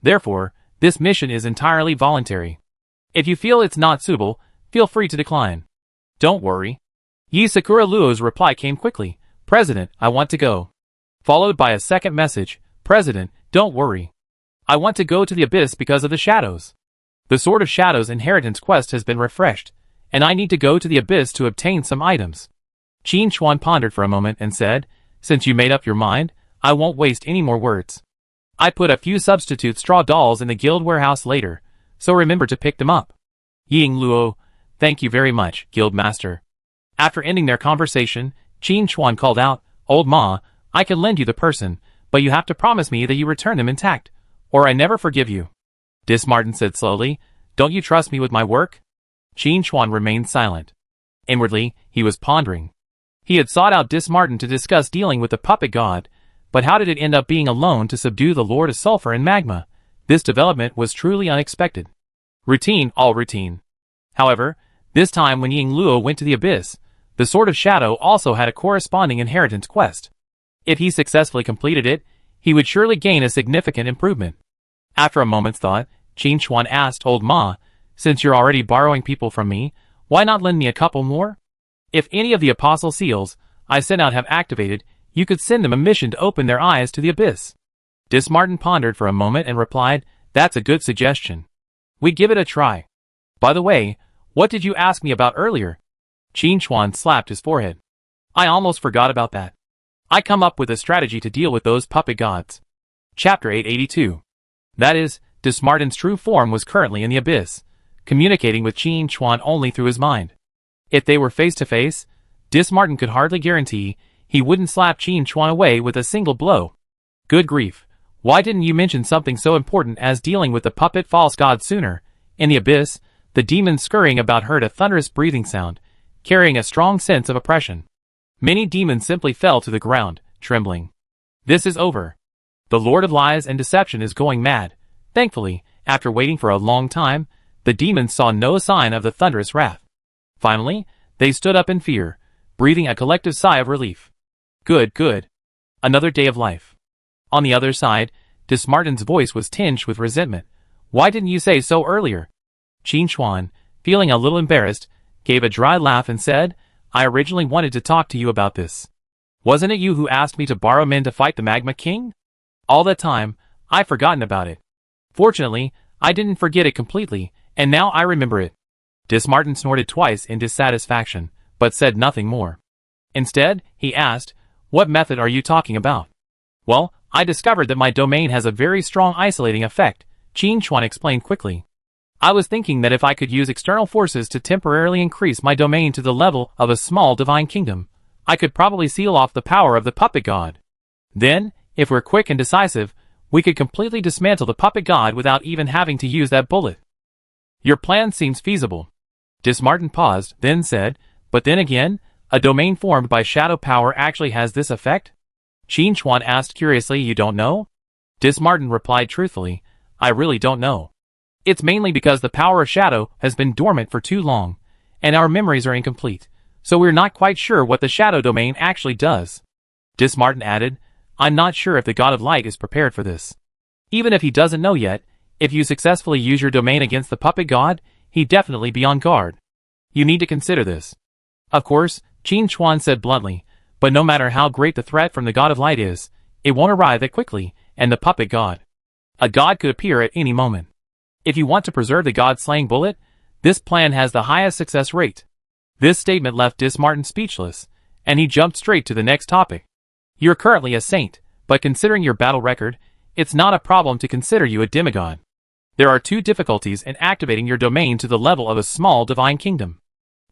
Therefore, this mission is entirely voluntary. If you feel it's not suitable, feel free to decline. Don't worry." Yi Sakura Luo's reply came quickly, "President, I want to go." Followed by a second message, "President, don't worry. I want to go to the abyss because of the shadows. The Sword of Shadow's inheritance quest has been refreshed, and I need to go to the abyss to obtain some items." Qin Chuan pondered for a moment and said, "Since you made up your mind, I won't waste any more words. I put a few substitute straw dolls in the guild warehouse later, so remember to pick them up." Yi Luo, "Thank you very much, Guild Master." After ending their conversation, Qin Chuan called out, "Old Ma, I can lend you the person, but you have to promise me that you return them intact, or I never forgive you." Dismartin said slowly, "Don't you trust me with my work?" Qin Chuan remained silent. Inwardly, he was pondering. He had sought out Dismartin to discuss dealing with the puppet god, but how did it end up being alone to subdue the Lord of Sulphur and Magma? This development was truly unexpected. Routine, all routine. However, this time when Yi Luo went to the abyss, the Sword of Shadow also had a corresponding inheritance quest. If he successfully completed it, he would surely gain a significant improvement. After a moment's thought, Qin Chuan asked Old Ma, "Since you're already borrowing people from me, why not lend me a couple more? If any of the apostle seals I sent out have activated, you could send them a mission to open their eyes to the abyss." Dismartin pondered for a moment and replied, "That's a good suggestion. We give it a try. By the way, what did you ask me about earlier?" Qin Chuan slapped his forehead. "I almost forgot about that. I come up with a strategy to deal with those puppet gods." Chapter 882. That is, Dismartin's true form was currently in the abyss, communicating with Qin Chuan only through his mind. If they were face to face, Dismartin could hardly guarantee he wouldn't slap Qin Chuan away with a single blow. Good grief, why didn't you mention something so important as dealing with the puppet false god sooner? In the abyss, the demons scurrying about heard a thunderous breathing sound, carrying a strong sense of oppression. Many demons simply fell to the ground, trembling. This is over. The Lord of Lies and Deception is going mad. Thankfully, after waiting for a long time, the demons saw no sign of the thunderous wrath. Finally, they stood up in fear, breathing a collective sigh of relief. Good, good. Another day of life. On the other side, Dismartin's voice was tinged with resentment. Why didn't you say so earlier? Qin Chuan, feeling a little embarrassed, gave a dry laugh and said, I originally wanted to talk to you about this. Wasn't it you who asked me to borrow men to fight the Magma King? All that time, I've forgotten about it. Fortunately, I didn't forget it completely, and now I remember it. Dismartin snorted twice in dissatisfaction, but said nothing more. Instead, he asked, what method are you talking about? Well, I discovered that my domain has a very strong isolating effect, Qin Chuan explained quickly. I was thinking that if I could use external forces to temporarily increase my domain to the level of a small divine kingdom, I could probably seal off the power of the puppet god. Then, if we're quick and decisive, we could completely dismantle the puppet god without even having to use that bullet. Your plan seems feasible. Dismartin paused, then said, but then again, a domain formed by shadow power actually has this effect? Qin Chuan asked curiously. You don't know? Dismartin replied truthfully, I really don't know. It's mainly because the power of shadow has been dormant for too long, and our memories are incomplete, so we're not quite sure what the shadow domain actually does. Dismartin added, I'm not sure if the god of light is prepared for this. Even if he doesn't know yet, if you successfully use your domain against the puppet god, he'd definitely be on guard. You need to consider this. Of course, Qin Chuan said bluntly, but no matter how great the threat from the god of light is, it won't arrive that quickly, and the puppet god. A god could appear at any moment. If you want to preserve the god-slaying bullet, this plan has the highest success rate. This statement left Dismartin speechless, and he jumped straight to the next topic. You're currently a saint, but considering your battle record, it's not a problem to consider you a demigod. There are two difficulties in activating your domain to the level of a small divine kingdom.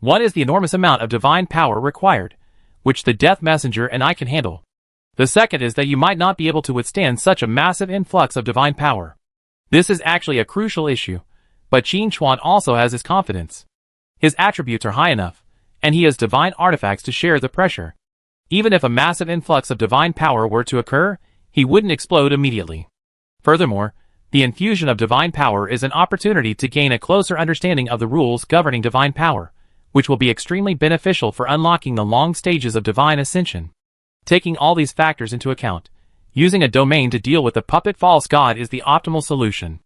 One is the enormous amount of divine power required, which the Death Messenger and I can handle. The second is that you might not be able to withstand such a massive influx of divine power. This is actually a crucial issue, but Qin Chuan also has his confidence. His attributes are high enough, and he has divine artifacts to share the pressure. Even if a massive influx of divine power were to occur, he wouldn't explode immediately. Furthermore, the infusion of divine power is an opportunity to gain a closer understanding of the rules governing divine power, which will be extremely beneficial for unlocking the long stages of divine ascension. Taking all these factors into account, using a domain to deal with the puppet false god is the optimal solution.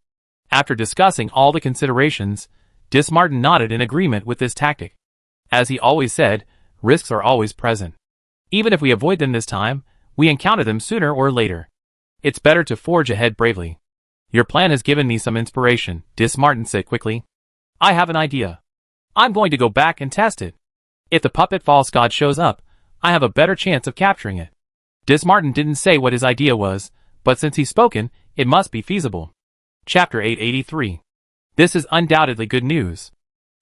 After discussing all the considerations, Dismartin nodded in agreement with this tactic. As he always said, risks are always present. Even if we avoid them this time, we encounter them sooner or later. It's better to forge ahead bravely. Your plan has given me some inspiration, Dismartin said quickly. I have an idea. I'm going to go back and test it. If the puppet false god shows up, I have a better chance of capturing it. Dismartin didn't say what his idea was, but since he's spoken, it must be feasible. Chapter 883. This is undoubtedly good news.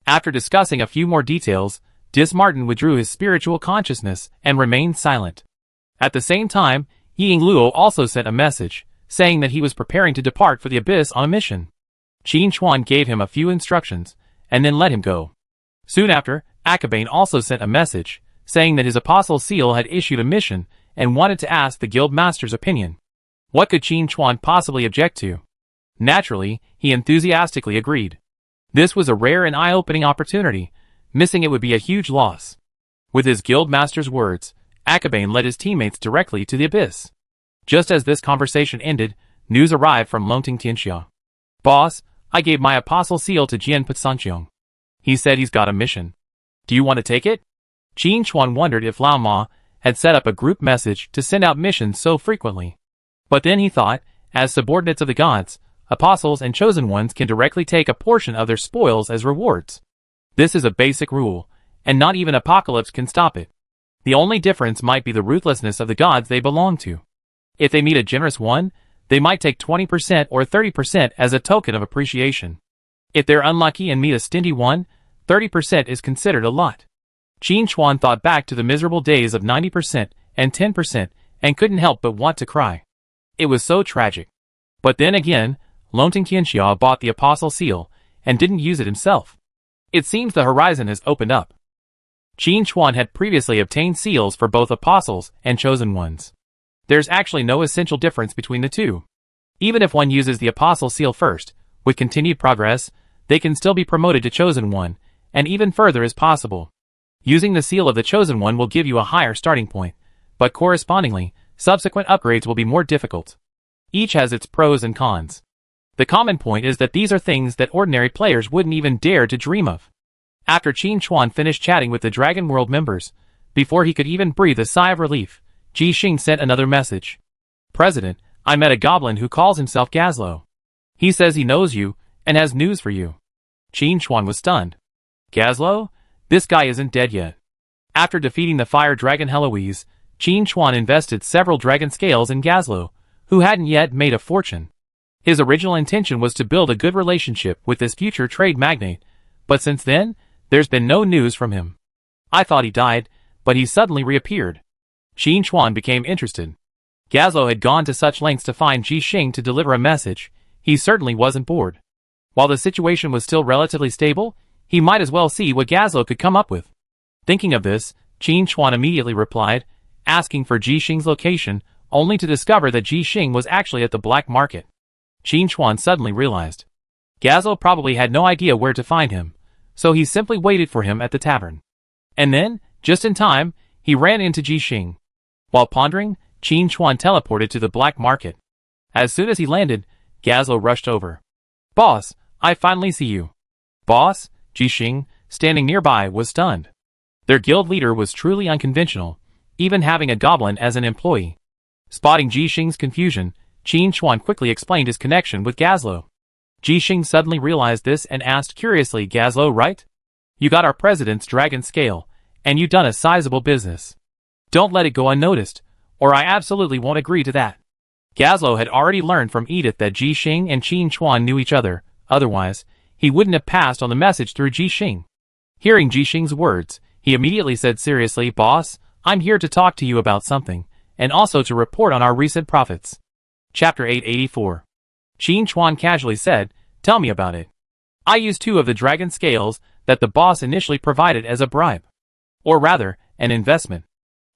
After discussing a few more details, Dismartin withdrew his spiritual consciousness and remained silent. At the same time, Ying Luo also sent a message, saying that he was preparing to depart for the abyss on a mission. Qin Chuan gave him a few instructions, and then let him go. Soon after, Akabane also sent a message, saying that his apostle seal had issued a mission and wanted to ask the guild master's opinion. What could Qin Chuan possibly object to? Naturally, he enthusiastically agreed. This was a rare and eye-opening opportunity. Missing it would be a huge loss. With his guild master's words, Akabane led his teammates directly to the abyss. Just as this conversation ended, news arrived from Longting Tianxia. Boss, I gave my apostle seal to Jian Patsanqiong. He said he's got a mission. Do you want to take it? Qin Chuan wondered if Lao Ma had set up a group message to send out missions so frequently. But then he thought, as subordinates of the gods, apostles and chosen ones can directly take a portion of their spoils as rewards. This is a basic rule, and not even Apocalypse can stop it. The only difference might be the ruthlessness of the gods they belong to. If they meet a generous one, they might take 20% or 30% as a token of appreciation. If they're unlucky and meet a stingy one, 30% is considered a lot. Qin Chuan thought back to the miserable days of 90% and 10% and couldn't help but want to cry. It was so tragic. But then again, Longting Tianxia bought the apostle seal and didn't use it himself. It seems the horizon has opened up. Qin Chuan had previously obtained seals for both apostles and chosen ones. There's actually no essential difference between the two. Even if one uses the apostle seal first, with continued progress, they can still be promoted to chosen one, and even further is possible. Using the seal of the chosen one will give you a higher starting point, but correspondingly, subsequent upgrades will be more difficult. Each has its pros and cons. The common point is that these are things that ordinary players wouldn't even dare to dream of. After Qin Chuan finished chatting with the Dragon World members, before he could even breathe a sigh of relief, Ji Xing sent another message. President, I met a goblin who calls himself Gazlo. He says he knows you, and has news for you. Qin Chuan was stunned. Gazlo? This guy isn't dead yet. After defeating the fire dragon Heloise, Qin Chuan invested several dragon scales in Gazlo, who hadn't yet made a fortune. His original intention was to build a good relationship with this future trade magnate, but since then, there's been no news from him. I thought he died, but he suddenly reappeared. Qin Chuan became interested. Gazlo had gone to such lengths to find Ji Xing to deliver a message. He certainly wasn't bored. While the situation was still relatively stable, he might as well see what Gazlo could come up with. Thinking of this, Qin Chuan immediately replied, asking for Ji Xing's location, only to discover that Ji Xing was actually at the black market. Qin Chuan suddenly realized. Gazlo probably had no idea where to find him, so he simply waited for him at the tavern. And then, just in time, he ran into Ji Xing. While pondering, Qin Chuan teleported to the black market. As soon as he landed, Gazlo rushed over. "Boss, I finally see you." "Boss?" Ji Xing, standing nearby, was stunned. Their guild leader was truly unconventional, even having a goblin as an employee. Spotting Ji Xing's confusion, Qin Chuan quickly explained his connection with Gazlo. Ji Xing suddenly realized this and asked curiously, "Gazlo, right? You got our president's dragon scale, and you done a sizable business. Don't let it go unnoticed, or I absolutely won't agree to that." Gazlo had already learned from Edith that Ji Xing and Qin Chuan knew each other, otherwise, he wouldn't have passed on the message through Ji Xing. Hearing Ji Xing's words, he immediately said seriously, "Boss, I'm here to talk to you about something, and also to report on our recent profits." Chapter 884. Qin Chuan casually said, "Tell me about it." "I used 2 of the dragon scales that the boss initially provided as a bribe. Or rather, an investment.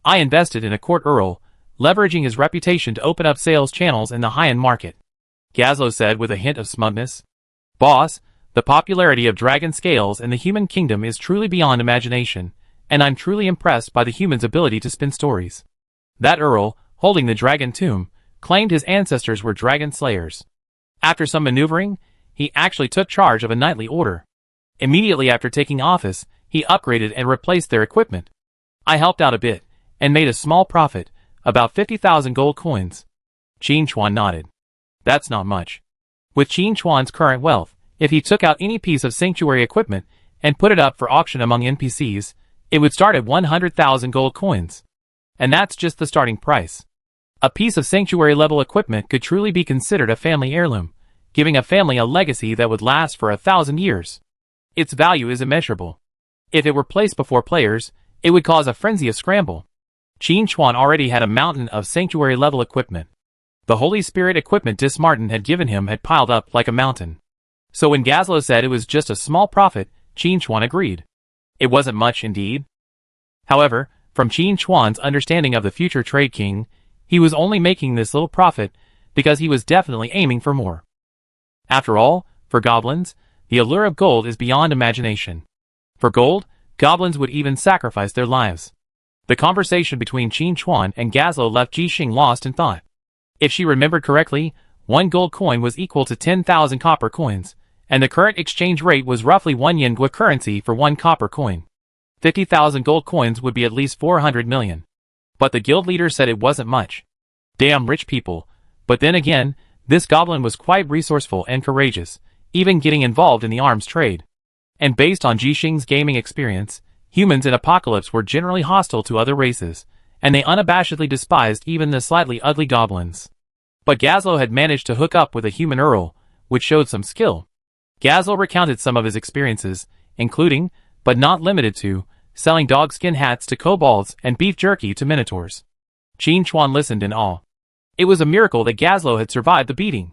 I invested in a court earl, leveraging his reputation to open up sales channels in the high-end market," Gazlo said with a hint of smugness. "Boss, the popularity of dragon scales in the human kingdom is truly beyond imagination, and I'm truly impressed by the humans' ability to spin stories. That earl, holding the dragon tomb, claimed his ancestors were dragon slayers. After some maneuvering, he actually took charge of a knightly order. Immediately after taking office, he upgraded and replaced their equipment. I helped out a bit, and made a small profit, about 50,000 gold coins." Qin Chuan nodded. "That's not much. With Qin Chuan's current wealth, if he took out any piece of sanctuary equipment and put it up for auction among NPCs, it would start at 100,000 gold coins. And that's just the starting price. A piece of sanctuary-level equipment could truly be considered a family heirloom, giving a family a legacy that would last for 1,000 years. Its value is immeasurable. If it were placed before players, it would cause a frenzy of scramble." Qin Chuan already had a mountain of sanctuary-level equipment. The Holy Spirit equipment Dismartin had given him had piled up like a mountain. So when Gazlo said it was just a small profit, Qin Chuan agreed. It wasn't much indeed. However, from Qin Chuan's understanding of the future trade king, he was only making this little profit because he was definitely aiming for more. After all, for goblins, the allure of gold is beyond imagination. For gold, goblins would even sacrifice their lives. The conversation between Qin Chuan and Gazlo left Ji Xing lost in thought. If she remembered correctly, 1 gold coin was equal to 10,000 copper coins, and the current exchange rate was roughly 1 yen currency for 1 copper coin. 50,000 gold coins would be at least 400 million. But the guild leader said it wasn't much. Damn rich people. But then again, this goblin was quite resourceful and courageous, even getting involved in the arms trade. And based on Ji Xing's gaming experience, humans in Apocalypse were generally hostile to other races, and they unabashedly despised even the slightly ugly goblins. But Gazlo had managed to hook up with a human earl, which showed some skill. Gazlo recounted some of his experiences, including, but not limited to, selling dogskin hats to kobolds and beef jerky to minotaurs. Qin Chuan listened in awe. It was a miracle that Gazlo had survived the beating.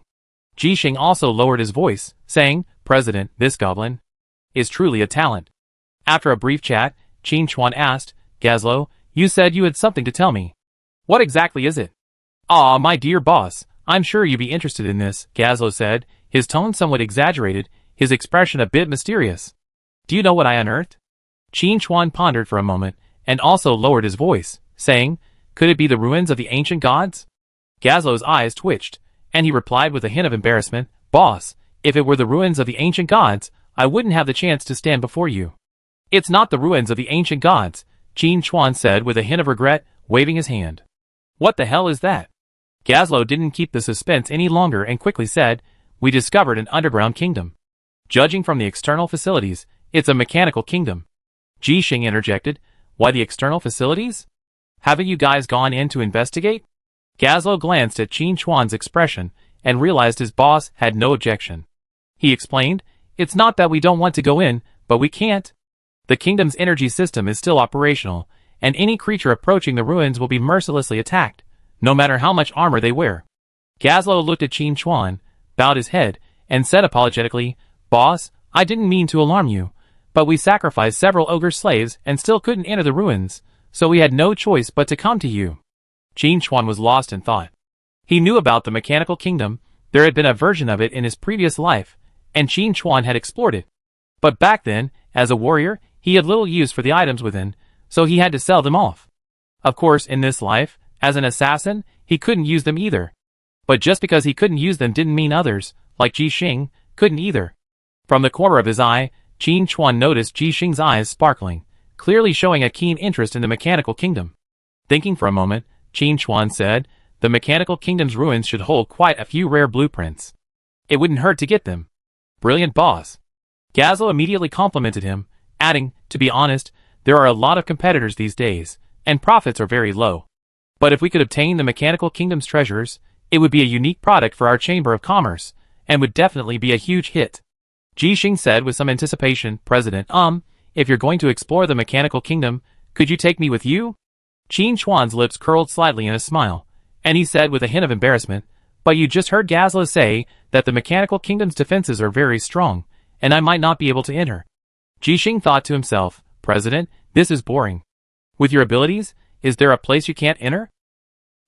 Ji Xing also lowered his voice, saying, "President, this goblin is truly a talent." After a brief chat, Qin Chuan asked, "Gazlo, you said you had something to tell me. What exactly is it?" "Ah, my dear boss, I'm sure you'd be interested in this," Gazlo said, his tone somewhat exaggerated, his expression a bit mysterious. "Do you know what I unearthed?" Qin Chuan pondered for a moment, and also lowered his voice, saying, "Could it be the ruins of the ancient gods?" Gazlo's eyes twitched, and he replied with a hint of embarrassment, "Boss, if it were the ruins of the ancient gods, I wouldn't have the chance to stand before you." "It's not the ruins of the ancient gods," Qin Chuan said with a hint of regret, waving his hand. "What the hell is that?" Gazlo didn't keep the suspense any longer and quickly said, "We discovered an underground kingdom. Judging from the external facilities, it's a mechanical kingdom." Ji Xing interjected, "Why the external facilities? Haven't you guys gone in to investigate?" Gazlo glanced at Qin Chuan's expression and realized his boss had no objection. He explained, "It's not that we don't want to go in, but we can't. The kingdom's energy system is still operational, and any creature approaching the ruins will be mercilessly attacked, no matter how much armor they wear." Gazlo looked at Qin Chuan, bowed his head, and said apologetically, "Boss, I didn't mean to alarm you, but we sacrificed several ogre slaves and still couldn't enter the ruins, so we had no choice but to come to you." Qin Chuan was lost in thought. He knew about the mechanical kingdom, there had been a version of it in his previous life, and Qin Chuan had explored it. But back then, as a warrior, he had little use for the items within, so he had to sell them off. Of course, in this life, as an assassin, he couldn't use them either. But just because he couldn't use them didn't mean others, like Ji Xing, couldn't either. From the corner of his eye, Qin Chuan noticed Ji Xing's eyes sparkling, clearly showing a keen interest in the mechanical kingdom. Thinking for a moment, Qin Chuan said, "The mechanical kingdom's ruins should hold quite a few rare blueprints. It wouldn't hurt to get them." "Brilliant, boss." Gazlo immediately complimented him, adding, "To be honest, there are a lot of competitors these days, and profits are very low. But if we could obtain the mechanical kingdom's treasures, it would be a unique product for our Chamber of Commerce, and would definitely be a huge hit." Ji Xing said with some anticipation, "President, if you're going to explore the mechanical kingdom, could you take me with you?" Qin Chuan's lips curled slightly in a smile, and he said with a hint of embarrassment, "But you just heard Gazlo say that the mechanical kingdom's defenses are very strong, and I might not be able to enter." Ji Xing thought to himself, "President, this is boring. With your abilities, is there a place you can't enter?"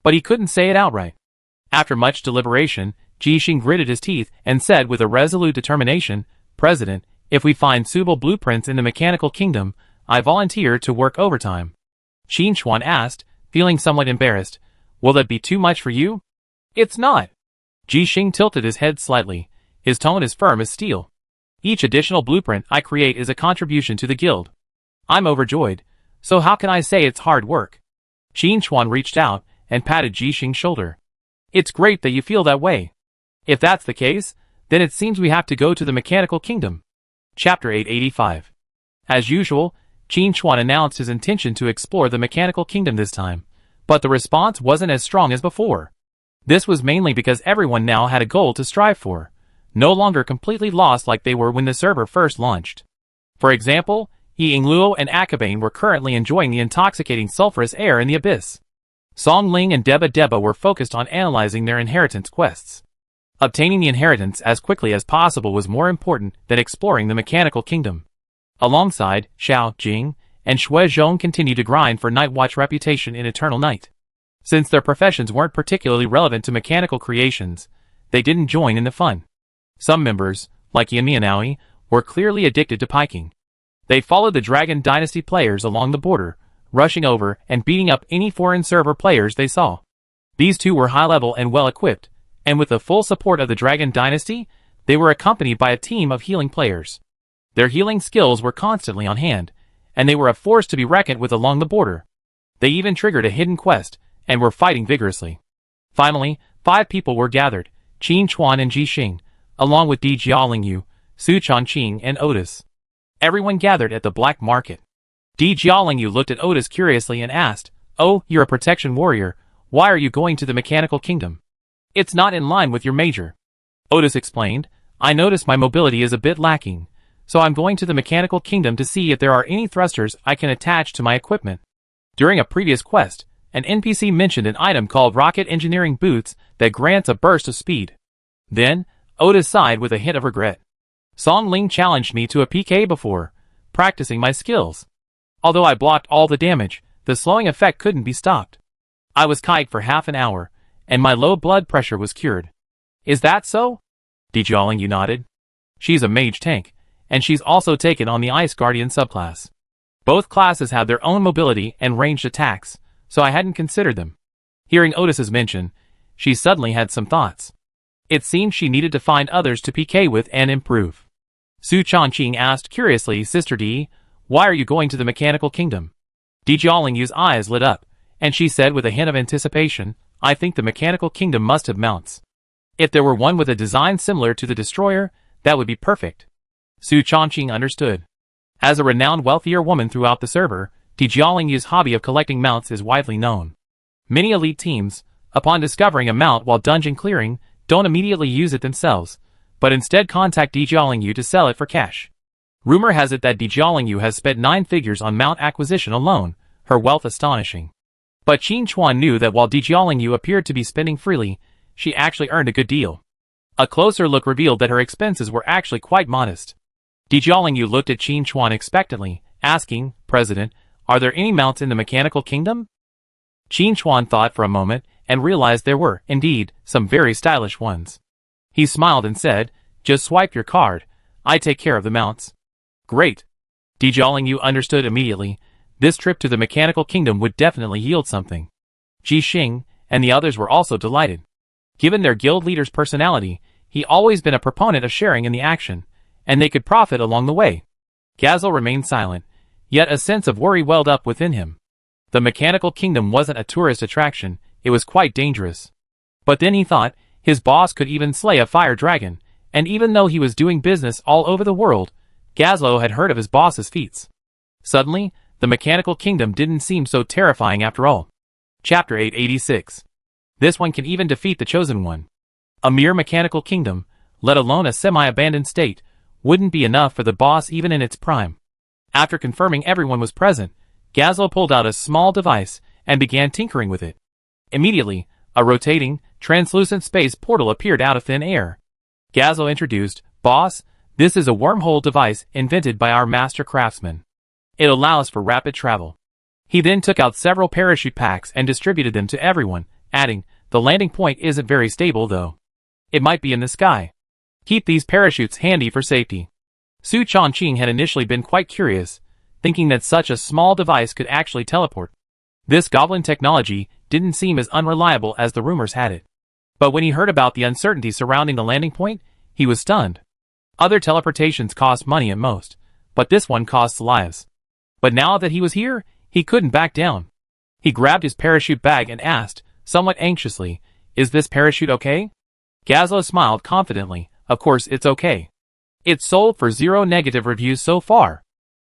But he couldn't say it outright. After much deliberation, Ji Xing gritted his teeth and said with a resolute determination, "President, if we find suitable blueprints in the mechanical kingdom, I volunteer to work overtime." Qin Chuan asked, feeling somewhat embarrassed, "Will that be too much for you?" "It's not." Ji Xing tilted his head slightly, his tone as firm as steel. "Each additional blueprint I create is a contribution to the guild. I'm overjoyed, so how can I say it's hard work?" Qin Chuan reached out and patted Ji Xing's shoulder. "It's great that you feel that way. If that's the case, then it seems we have to go to the mechanical kingdom." Chapter 885. As usual, Qin Chuan announced his intention to explore the mechanical kingdom this time, but the response wasn't as strong as before. This was mainly because everyone now had a goal to strive for, no longer completely lost like they were when the server first launched. For example, Ying Luo and Akabane were currently enjoying the intoxicating sulfurous air in the abyss. Song Ling and Deba were focused on analyzing their inheritance quests. Obtaining the inheritance as quickly as possible was more important than exploring the mechanical kingdom. Alongside, Xiao Jing and Shui Zhong continued to grind for Night Watch reputation in Eternal Night. Since their professions weren't particularly relevant to mechanical creations, they didn't join in the fun. Some members, like Yan Mianaoi, were clearly addicted to piking. They followed the Dragon Dynasty players along the border, rushing over and beating up any foreign server players they saw. These two were high-level and well-equipped, and with the full support of the Dragon Dynasty, they were accompanied by a team of healing players. Their healing skills were constantly on hand, and they were a force to be reckoned with along the border. They even triggered a hidden quest, and were fighting vigorously. Finally, 5 people were gathered, Qin Chuan and Ji Xing, along with Di Jiaolingyu, Su Changqing and Otis. Everyone gathered at the black market. Di Jiaolingyu looked at Otis curiously and asked, "Oh, you're a protection warrior, why are you going to the mechanical kingdom?" "It's not in line with your major." Otis explained, "I noticed my mobility is a bit lacking, so I'm going to the mechanical kingdom to see if there are any thrusters I can attach to my equipment." During a previous quest, an NPC mentioned an item called Rocket Engineering Boots that grants a burst of speed. Then, Otis sighed with a hint of regret. "Song Ling challenged me to a PK before, practicing my skills. Although I blocked all the damage, the slowing effect couldn't be stopped. I was kiked for half an hour, and my low blood pressure was cured." "Is that so?" Di Jiaolingyu nodded. "She's a mage tank, and she's also taken on the Ice Guardian subclass. Both classes have their own mobility and ranged attacks, so I hadn't considered them." Hearing Otis's mention, she suddenly had some thoughts. It seemed she needed to find others to PK with and improve. Su Changqing asked curiously, "Sister Di, why are you going to the mechanical kingdom?" Di Jiaolingyu's eyes lit up, and she said with a hint of anticipation, "I think the mechanical kingdom must have mounts. If there were one with a design similar to the destroyer, that would be perfect." Su Changqing understood. As a renowned wealthier woman throughout the server, Di Jiaolingyu's hobby of collecting mounts is widely known. Many elite teams, upon discovering a mount while dungeon clearing, don't immediately use it themselves, but instead contact Dijiaolingyu to sell it for cash. Rumor has it that Dijiaolingyu has spent 9 figures on mount acquisition alone, her wealth astonishing. But Qin Chuan knew that while Dijiaolingyu appeared to be spending freely, she actually earned a good deal. A closer look revealed that her expenses were actually quite modest. Dijiaolingyu looked at Qin Chuan expectantly, asking, "President, are there any mounts in the mechanical kingdom?" Qin Chuan thought for a moment and realized there were, indeed, some very stylish ones. He smiled and said, "Just swipe your card. I take care of the mounts." "Great." Dijiaolingyu understood immediately. This trip to the mechanical kingdom would definitely yield something. Ji Xing and the others were also delighted. Given their guild leader's personality, he always been a proponent of sharing in the action, and they could profit along the way. Gazelle remained silent, yet a sense of worry welled up within him. The mechanical kingdom wasn't a tourist attraction, it was quite dangerous. But then he thought, his boss could even slay a fire dragon, and even though he was doing business all over the world, Gazelle had heard of his boss's feats. Suddenly, the mechanical kingdom didn't seem so terrifying after all. Chapter 886. This one can even defeat the chosen one. A mere mechanical kingdom, let alone a semi-abandoned state, wouldn't be enough for the boss even in its prime. After confirming everyone was present, Gazelle pulled out a small device and began tinkering with it. Immediately, a rotating, translucent space portal appeared out of thin air. Gazelle introduced, "Boss, this is a wormhole device invented by our master craftsman. It allows for rapid travel." He then took out several parachute packs and distributed them to everyone, adding, "The landing point isn't very stable though. It might be in the sky. Keep these parachutes handy for safety." Su Chongqing had initially been quite curious, thinking that such a small device could actually teleport. This goblin technology didn't seem as unreliable as the rumors had it. But when he heard about the uncertainty surrounding the landing point, he was stunned. Other teleportations cost money at most, but this one costs lives. But now that he was here, he couldn't back down. He grabbed his parachute bag and asked, somewhat anxiously, "Is this parachute okay?" Gazelle smiled confidently, "Of course it's okay. It's sold for 0 negative reviews so far."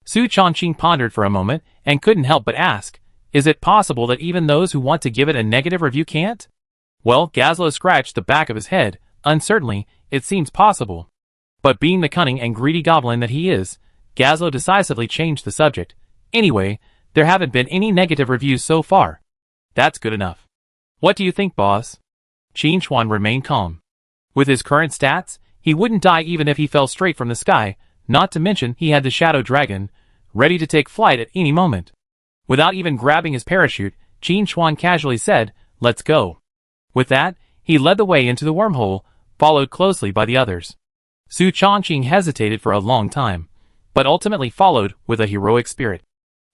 Su Chongqing pondered for a moment and couldn't help but ask, "Is it possible that even those who want to give it a negative review can't?" Well, Gazelle scratched the back of his head, uncertainly, "It seems possible." But being the cunning and greedy goblin that he is, Gazelle decisively changed the subject. "Anyway, there haven't been any negative reviews so far." "That's good enough. What do you think, boss?" Qin Chuan remained calm. With his current stats, he wouldn't die even if he fell straight from the sky, not to mention he had the Shadow Dragon, ready to take flight at any moment. Without even grabbing his parachute, Qin Chuan casually said, "Let's go." With that, he led the way into the wormhole, followed closely by the others. Su Chongqing hesitated for a long time, but ultimately followed with a heroic spirit.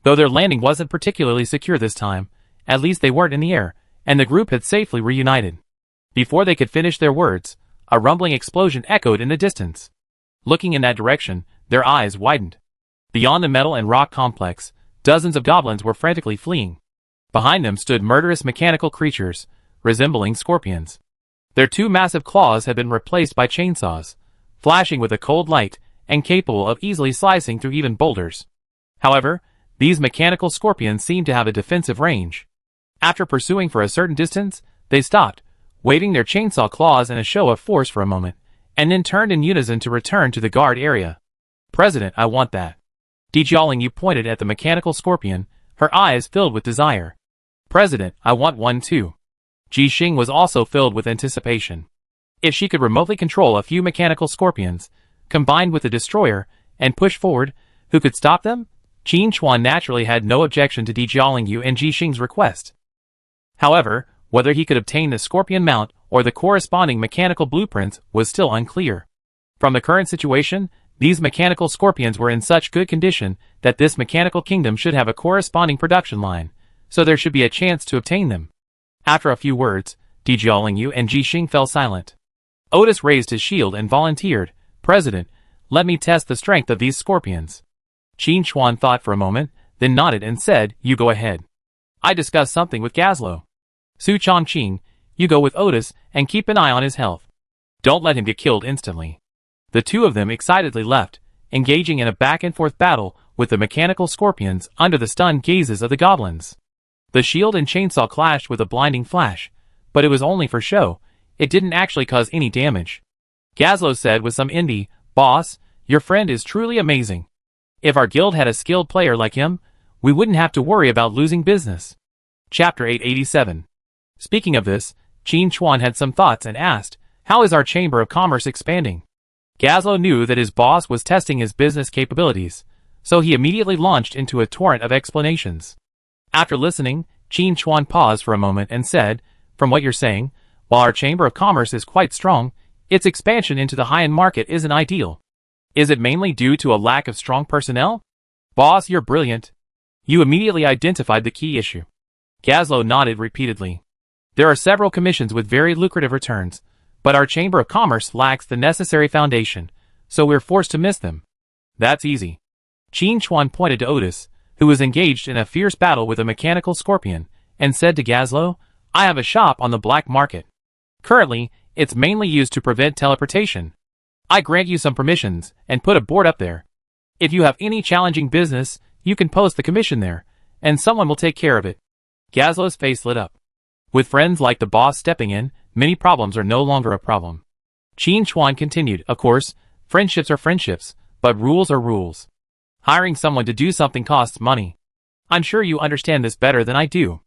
Though their landing wasn't particularly secure this time, at least they weren't in the air, and the group had safely reunited. Before they could finish their words, a rumbling explosion echoed in the distance. Looking in that direction, their eyes widened. Beyond the metal and rock complex, dozens of goblins were frantically fleeing. Behind them stood murderous mechanical creatures, resembling scorpions. Their 2 massive claws had been replaced by chainsaws, flashing with a cold light and capable of easily slicing through even boulders. However, these mechanical scorpions seemed to have a defensive range. After pursuing for a certain distance, they stopped, waving their chainsaw claws in a show of force for a moment, and then turned in unison to return to the guard area. "President, I want that." Dijiaolingyu pointed at the mechanical scorpion, her eyes filled with desire. "President, I want one too." Ji Xing was also filled with anticipation. If she could remotely control a few mechanical scorpions, combined with the destroyer, and push forward, who could stop them? Qin Chuan naturally had no objection to Dijiaolingyu and Ji Xing's request. However, whether he could obtain the scorpion mount or the corresponding mechanical blueprints was still unclear. From the current situation, these mechanical scorpions were in such good condition that this mechanical kingdom should have a corresponding production line, so there should be a chance to obtain them. After a few words, Dijiaolingyu and Ji Xing fell silent. Otis raised his shield and volunteered, "President, let me test the strength of these scorpions." Qin Chuan thought for a moment, then nodded and said, "You go ahead. I discussed something with Gazelle. Su Chongqing, you go with Otis and keep an eye on his health. Don't let him get killed instantly." The two of them excitedly left, engaging in a back-and-forth battle with the mechanical scorpions under the stunned gazes of the goblins. The shield and chainsaw clashed with a blinding flash, but it was only for show. it didn't actually cause any damage. Gazlo said with some envy, "Boss, your friend is truly amazing. If our guild had a skilled player like him, we wouldn't have to worry about losing business." Chapter 887. Speaking of this, Qin Chuan had some thoughts and asked, "How is our Chamber of Commerce expanding?" Gazlo knew that his boss was testing his business capabilities, so he immediately launched into a torrent of explanations. After listening, Qin Chuan paused for a moment and said, "From what you're saying, while our Chamber of Commerce is quite strong, its expansion into the high-end market isn't ideal. Is it mainly due to a lack of strong personnel?" "Boss, you're brilliant. You immediately identified the key issue." Gazlo nodded repeatedly. "There are several commissions with very lucrative returns, but our Chamber of Commerce lacks the necessary foundation, so we're forced to miss them." "That's easy." Qin Chuan pointed to Otis, who was engaged in a fierce battle with a mechanical scorpion, and said to Gazlo, "I have a shop on the black market. Currently, it's mainly used to prevent teleportation. I grant you some permissions, and put a board up there. If you have any challenging business, you can post the commission there, and someone will take care of it." Gazlo's face lit up. With friends like the boss stepping in, many problems are no longer a problem. Qin Chuan continued, "Of course, friendships are friendships, but rules are rules. Hiring someone to do something costs money. I'm sure you understand this better than I do."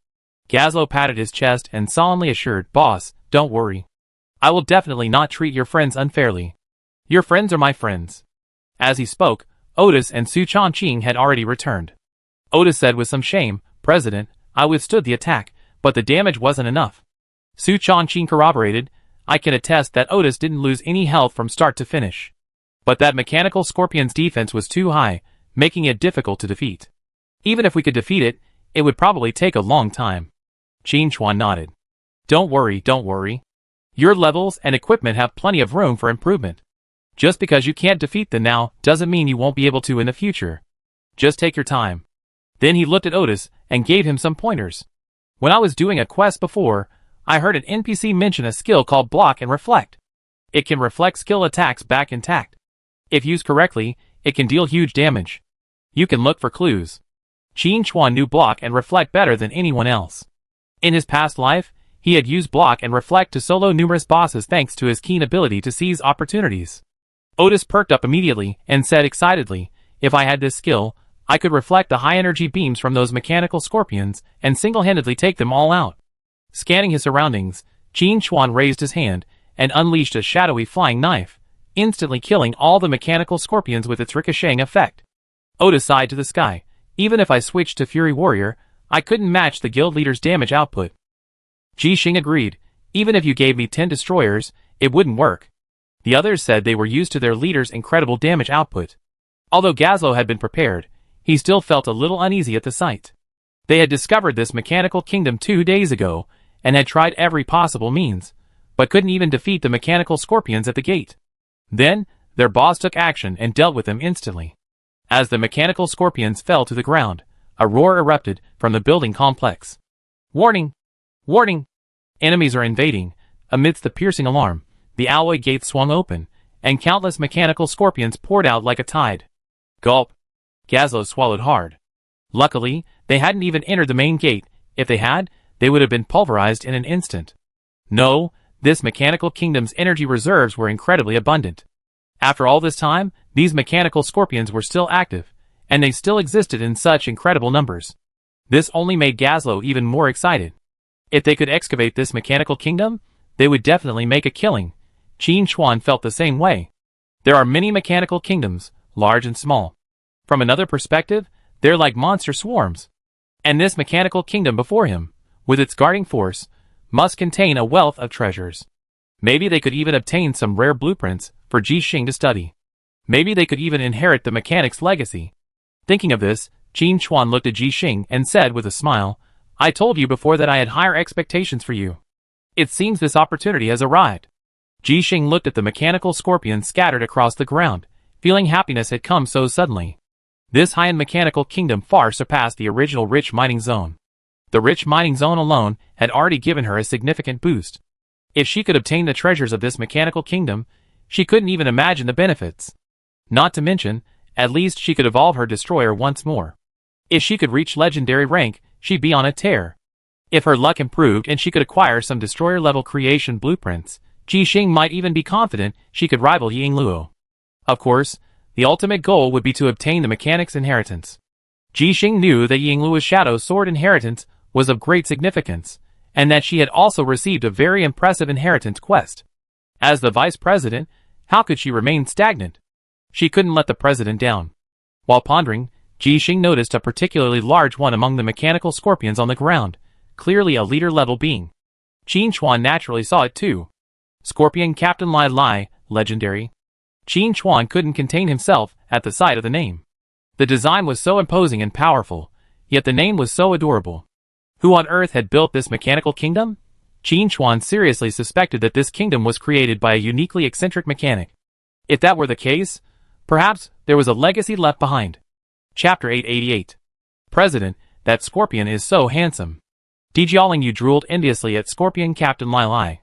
Gazlo patted his chest and solemnly assured, "Boss, don't worry. I will definitely not treat your friends unfairly. Your friends are my friends." As he spoke, Otis and Su Chongqing had already returned. Otis said with some shame, "President, I withstood the attack, but the damage wasn't enough." Su Chongqing corroborated, "I can attest that Otis didn't lose any health from start to finish. But that mechanical scorpion's defense was too high, making it difficult to defeat. Even if we could defeat it, it would probably take a long time." Qin Chuan nodded. Don't worry. Your levels and equipment have plenty of room for improvement. Just because you can't defeat them now doesn't mean you won't be able to in the future. Just take your time." Then he looked at Otis and gave him some pointers. "When I was doing a quest before, I heard an NPC mention a skill called Block and Reflect. It can reflect skill attacks back intact. If used correctly, it can deal huge damage. You can look for clues." Qin Chuan knew Block and Reflect better than anyone else. In his past life, he had used Block and Reflect to solo numerous bosses thanks to his keen ability to seize opportunities. Otis perked up immediately and said excitedly, "If I had this skill, I could reflect the high-energy beams from those mechanical scorpions and single-handedly take them all out." Scanning his surroundings, Qin Chuan raised his hand and unleashed a shadowy flying knife, instantly killing all the mechanical scorpions with its ricocheting effect. Otis sighed to the sky. "Even if I switched to Fury Warrior, I couldn't match the guild leader's damage output." Jixing agreed, "Even if you gave me 10 destroyers, it wouldn't work." The others said they were used to their leader's incredible damage output. Although Gazlo had been prepared, he still felt a little uneasy at the sight. They had discovered this mechanical kingdom 2 days ago, and had tried every possible means, but couldn't even defeat the mechanical scorpions at the gate. Then, their boss took action and dealt with them instantly. As the mechanical scorpions fell to the ground, a roar erupted from the building complex. "Warning! Warning! Enemies are invading!" Amidst the piercing alarm, the alloy gates swung open, and countless mechanical scorpions poured out like a tide. Gulp! Gazlo swallowed hard. Luckily, they hadn't even entered the main gate. If they had, they would have been pulverized in an instant. No, this mechanical kingdom's energy reserves were incredibly abundant. After all this time, these mechanical scorpions were still active, and they still existed in such incredible numbers. This only made Gazlo even more excited. If they could excavate this mechanical kingdom, they would definitely make a killing. Qin Chuan felt the same way. There are many mechanical kingdoms, large and small. From another perspective, they're like monster swarms. And this mechanical kingdom before him, with its guarding force, must contain a wealth of treasures. Maybe they could even obtain some rare blueprints for Jixing to study. Maybe they could even inherit the mechanic's legacy. Thinking of this, Qin Chuan looked at Jixing and said with a smile, "I told you before that I had higher expectations for you. It seems this opportunity has arrived." Jixing looked at the mechanical scorpions scattered across the ground, feeling happiness had come so suddenly. This high-end mechanical kingdom far surpassed the original rich mining zone. The rich mining zone alone had already given her a significant boost. If she could obtain the treasures of this mechanical kingdom, she couldn't even imagine the benefits. Not to mention, at least she could evolve her destroyer once more. If she could reach legendary rank, she'd be on a tear. If her luck improved and she could acquire some destroyer-level creation blueprints, Jixing might even be confident she could rival Yingluo. Of course, the ultimate goal would be to obtain the mechanic's inheritance. Jixing knew that Yingluo's Shadow Sword inheritance was of great significance, and that she had also received a very impressive inheritance quest. As the vice president, how could she remain stagnant? She couldn't let the president down. While pondering, Jixing noticed a particularly large one among the mechanical scorpions on the ground, clearly a leader-level being. Qin Chuan naturally saw it too. Scorpion Captain Lai Lai, legendary. Qin Chuan couldn't contain himself at the sight of the name. The design was so imposing and powerful, yet the name was so adorable. Who on earth had built this mechanical kingdom? Qin Chuan seriously suspected that this kingdom was created by a uniquely eccentric mechanic. If that were the case, perhaps there was a legacy left behind. Chapter 888. President, that scorpion is so handsome. Jiaoling drooled enviously at Scorpion Captain Lai Lai.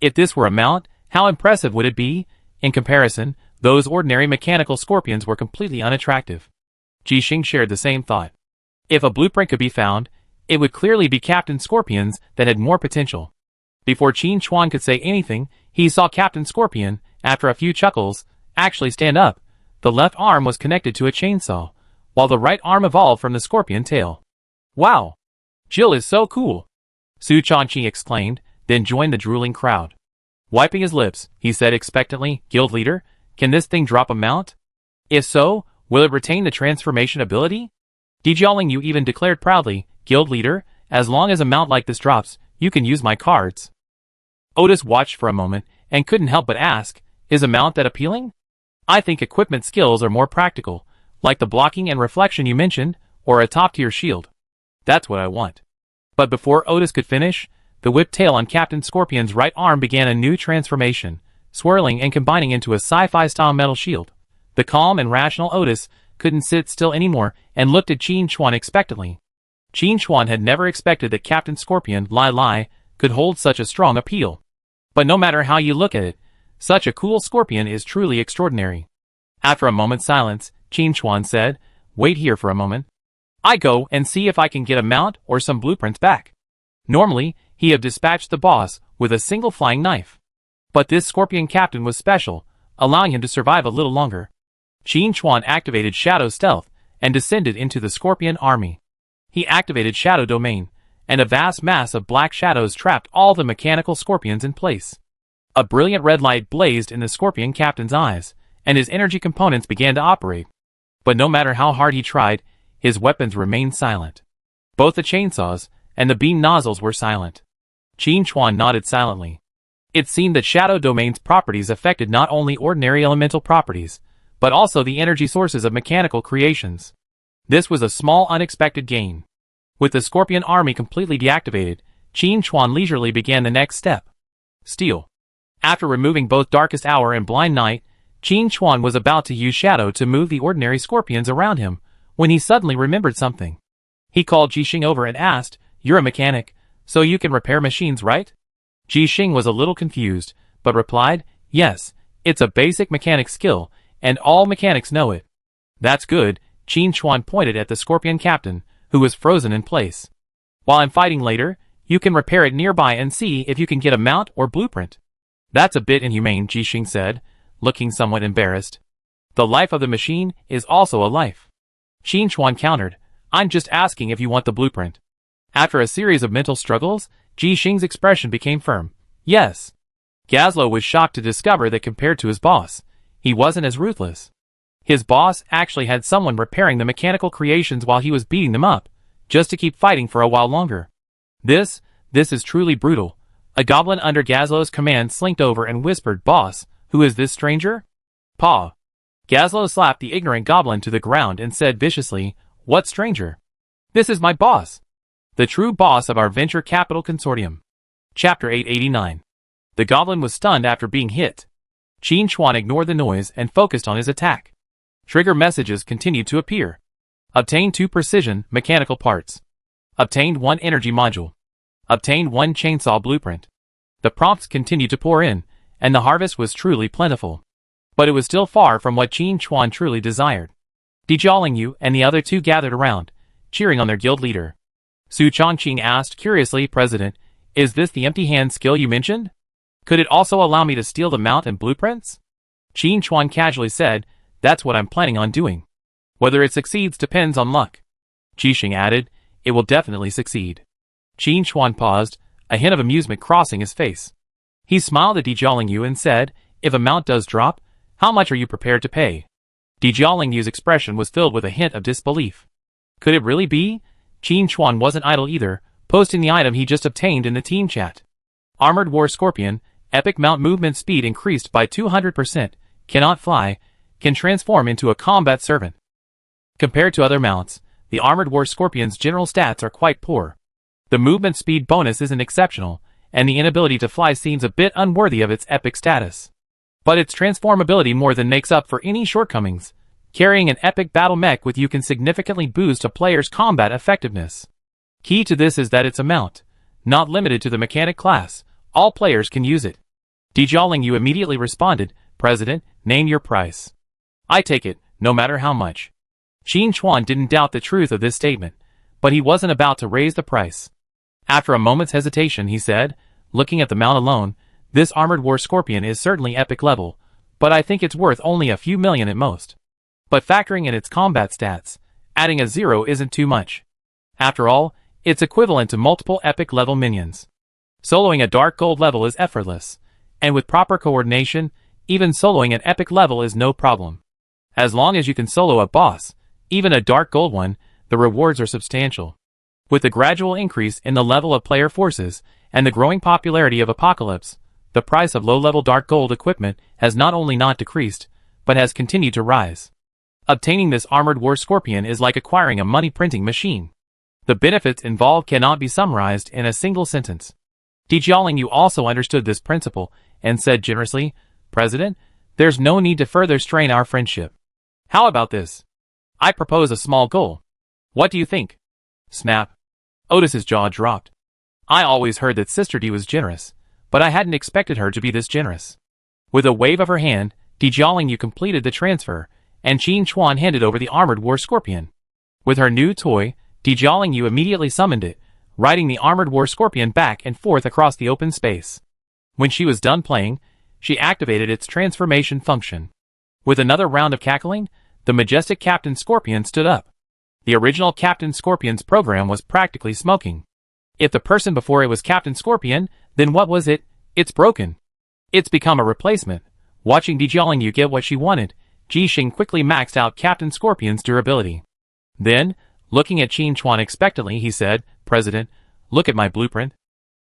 If this were a mount, how impressive would it be? In comparison, those ordinary mechanical scorpions were completely unattractive. Jixing shared the same thought. If a blueprint could be found, it would clearly be Captain Scorpions that had more potential. Before Qin Chuan could say anything, he saw Captain Scorpion, after a few chuckles, actually stand up. The left arm was connected to a chainsaw, while the right arm evolved from the scorpion tail. Wow! Jill is so cool! Su Chanqi exclaimed, then joined the drooling crowd. Wiping his lips, he said expectantly, Guild leader, can this thing drop a mount? If so, will it retain the transformation ability? Jiaoling even declared proudly, Guild leader, as long as a mount like this drops, you can use my cards. Otis watched for a moment, and couldn't help but ask, is a mount that appealing? I think equipment skills are more practical, like the blocking and reflection you mentioned, or a top-tier shield. That's what I want. But before Otis could finish, the whipped tail on Captain Scorpion's right arm began a new transformation, swirling and combining into a sci-fi-style metal shield. The calm and rational Otis couldn't sit still anymore and looked at Qin Chuan expectantly. Qin Chuan had never expected that Captain Scorpion, Lai Lai, could hold such a strong appeal. But no matter how you look at it, such a cool scorpion is truly extraordinary. After a moment's silence, Qin Chuan said, wait here for a moment. I go and see if I can get a mount or some blueprints back. Normally, he had dispatched the boss with a single flying knife. But this scorpion captain was special, allowing him to survive a little longer. Qin Chuan activated Shadow Stealth and descended into the scorpion army. He activated Shadow Domain, and a vast mass of black shadows trapped all the mechanical scorpions in place. A brilliant red light blazed in the scorpion captain's eyes, and his energy components began to operate. But no matter how hard he tried, his weapons remained silent. Both the chainsaws and the beam nozzles were silent. Qin Chuan nodded silently. It seemed that Shadow Domain's properties affected not only ordinary elemental properties, but also the energy sources of mechanical creations. This was a small unexpected gain. With the Scorpion army completely deactivated, Qin Chuan leisurely began the next step. Steel. After removing both Darkest Hour and Blind Night, Qin Chuan was about to use Shadow to move the ordinary scorpions around him, when he suddenly remembered something. He called Jixing over and asked, you're a mechanic, so you can repair machines, right? Jixing was a little confused, but replied, yes, it's a basic mechanic skill, and all mechanics know it. That's good, Qin Chuan pointed at the scorpion captain, who was frozen in place. While I'm fighting later, you can repair it nearby and see if you can get a mount or blueprint. That's a bit inhumane, Jixing said, looking somewhat embarrassed. The life of the machine is also a life. Qin Chuan countered, I'm just asking if you want the blueprint. After a series of mental struggles, Jixing's expression became firm. Yes. Gazlo was shocked to discover that compared to his boss, he wasn't as ruthless. His boss actually had someone repairing the mechanical creations while he was beating them up, just to keep fighting for a while longer. This is truly brutal. A goblin under Gazlo's command slinked over and whispered, Boss, who is this stranger? Paw. Gazlo slapped the ignorant goblin to the ground and said viciously, What stranger? This is my boss. The true boss of our venture capital consortium. Chapter 889. The goblin was stunned after being hit. Qin Chuan ignored the noise and focused on his attack. Trigger messages continued to appear. Obtained 2 precision mechanical parts. Obtained 1 energy module. Obtained 1 chainsaw blueprint. The prompts continued to pour in, and the harvest was truly plentiful. But it was still far from what Qin Chuan truly desired. Jiaoling and the other 2 gathered around, cheering on their guild leader. Su Chongqing asked curiously. President, is this the empty hand skill you mentioned? Could it also allow me to steal the mount and blueprints? Qin Chuan casually said, that's what I'm planning on doing. Whether it succeeds depends on luck. Jixing added, it will definitely succeed. Qin Chuan paused, a hint of amusement crossing his face. He smiled at Di Jiaolingyu and said, if a mount does drop, how much are you prepared to pay? Di Jiaolingyu's expression was filled with a hint of disbelief. Could it really be? Qin Chuan wasn't idle either, posting the item he just obtained in the team chat. Armored War Scorpion, epic mount movement speed increased by 200%, cannot fly, can transform into a combat servant. Compared to other mounts, the Armored War Scorpion's general stats are quite poor. The movement speed bonus isn't exceptional, and the inability to fly seems a bit unworthy of its epic status. But its transformability more than makes up for any shortcomings. Carrying an epic battle mech with you can significantly boost a player's combat effectiveness. Key to this is that it's a mount, not limited to the mechanic class. All players can use it. Di Jiaolingyu immediately responded, President, name your price. I take it, no matter how much. Qin Chuan didn't doubt the truth of this statement, but he wasn't about to raise the price. After a moment's hesitation, he said, looking at the mount alone, this Armored War Scorpion is certainly epic level, but I think it's worth only a few million at most. But factoring in its combat stats, adding a 0 isn't too much. After all, it's equivalent to multiple epic level minions. Soloing a dark gold level is effortless, and with proper coordination, even soloing an epic level is no problem. As long as you can solo a boss, even a dark gold one, the rewards are substantial. With the gradual increase in the level of player forces, and the growing popularity of Apocalypse, the price of low-level dark gold equipment has not only not decreased, but has continued to rise. Obtaining this Armored War Scorpion is like acquiring a money-printing machine. The benefits involved cannot be summarized in a single sentence. Di Jiaolingyu also understood this principle, and said generously, President, there's no need to further strain our friendship. How about this? I propose a small goal. What do you think? Snap. Otis's jaw dropped. I always heard that Sister Di was generous, but I hadn't expected her to be this generous. With a wave of her hand, Di Jiaolingyu completed the transfer, and Qin Chuan handed over the Armored War Scorpion. With her new toy, Di Jiaolingyu immediately summoned it, riding the Armored War Scorpion back and forth across the open space. When she was done playing, she activated its transformation function. With another round of cackling, the majestic Captain Scorpion stood up. The original Captain Scorpion's program was practically smoking. If the person before it was Captain Scorpion, then what was it? It's broken. It's become a replacement. Watching Di Jiaolingyu get what she wanted, Jixing quickly maxed out Captain Scorpion's durability. Then, looking at Qin Chuan expectantly, he said, President, look at my blueprint.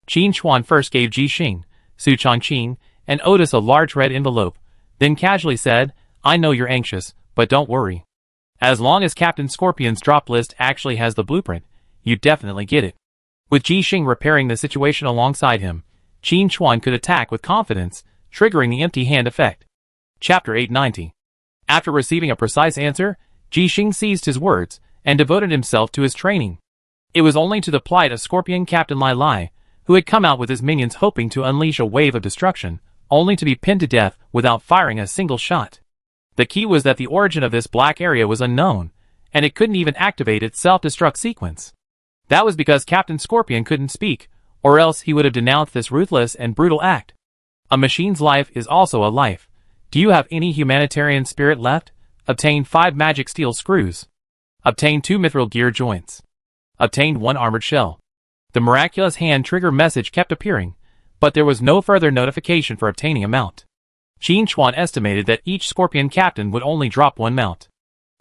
Qin Chuan first gave Jixing, Su Chongqing, and Otis a large red envelope, then casually said, I know you're anxious, but don't worry. As long as Captain Scorpion's drop list actually has the blueprint, you definitely get it. With Jixing repairing the situation alongside him, Qin Chuan could attack with confidence, triggering the empty hand effect. Chapter 890. After receiving a precise answer, Jixing seized his words and devoted himself to his training. It was only to the plight of Scorpion Captain Lai Lai, who had come out with his minions hoping to unleash a wave of destruction, only to be pinned to death without firing a single shot. The key was that the origin of this black area was unknown, and it couldn't even activate its self-destruct sequence. That was because Captain Scorpion couldn't speak, or else he would have denounced this ruthless and brutal act. A machine's life is also a life. Do you have any humanitarian spirit left? Obtain 5 magic steel screws. Obtain 2 mithril gear joints. Obtained 1 armored shell. The miraculous hand trigger message kept appearing, but there was no further notification for obtaining a mount. Qin Chuan estimated that each Scorpion Captain would only drop 1 mount.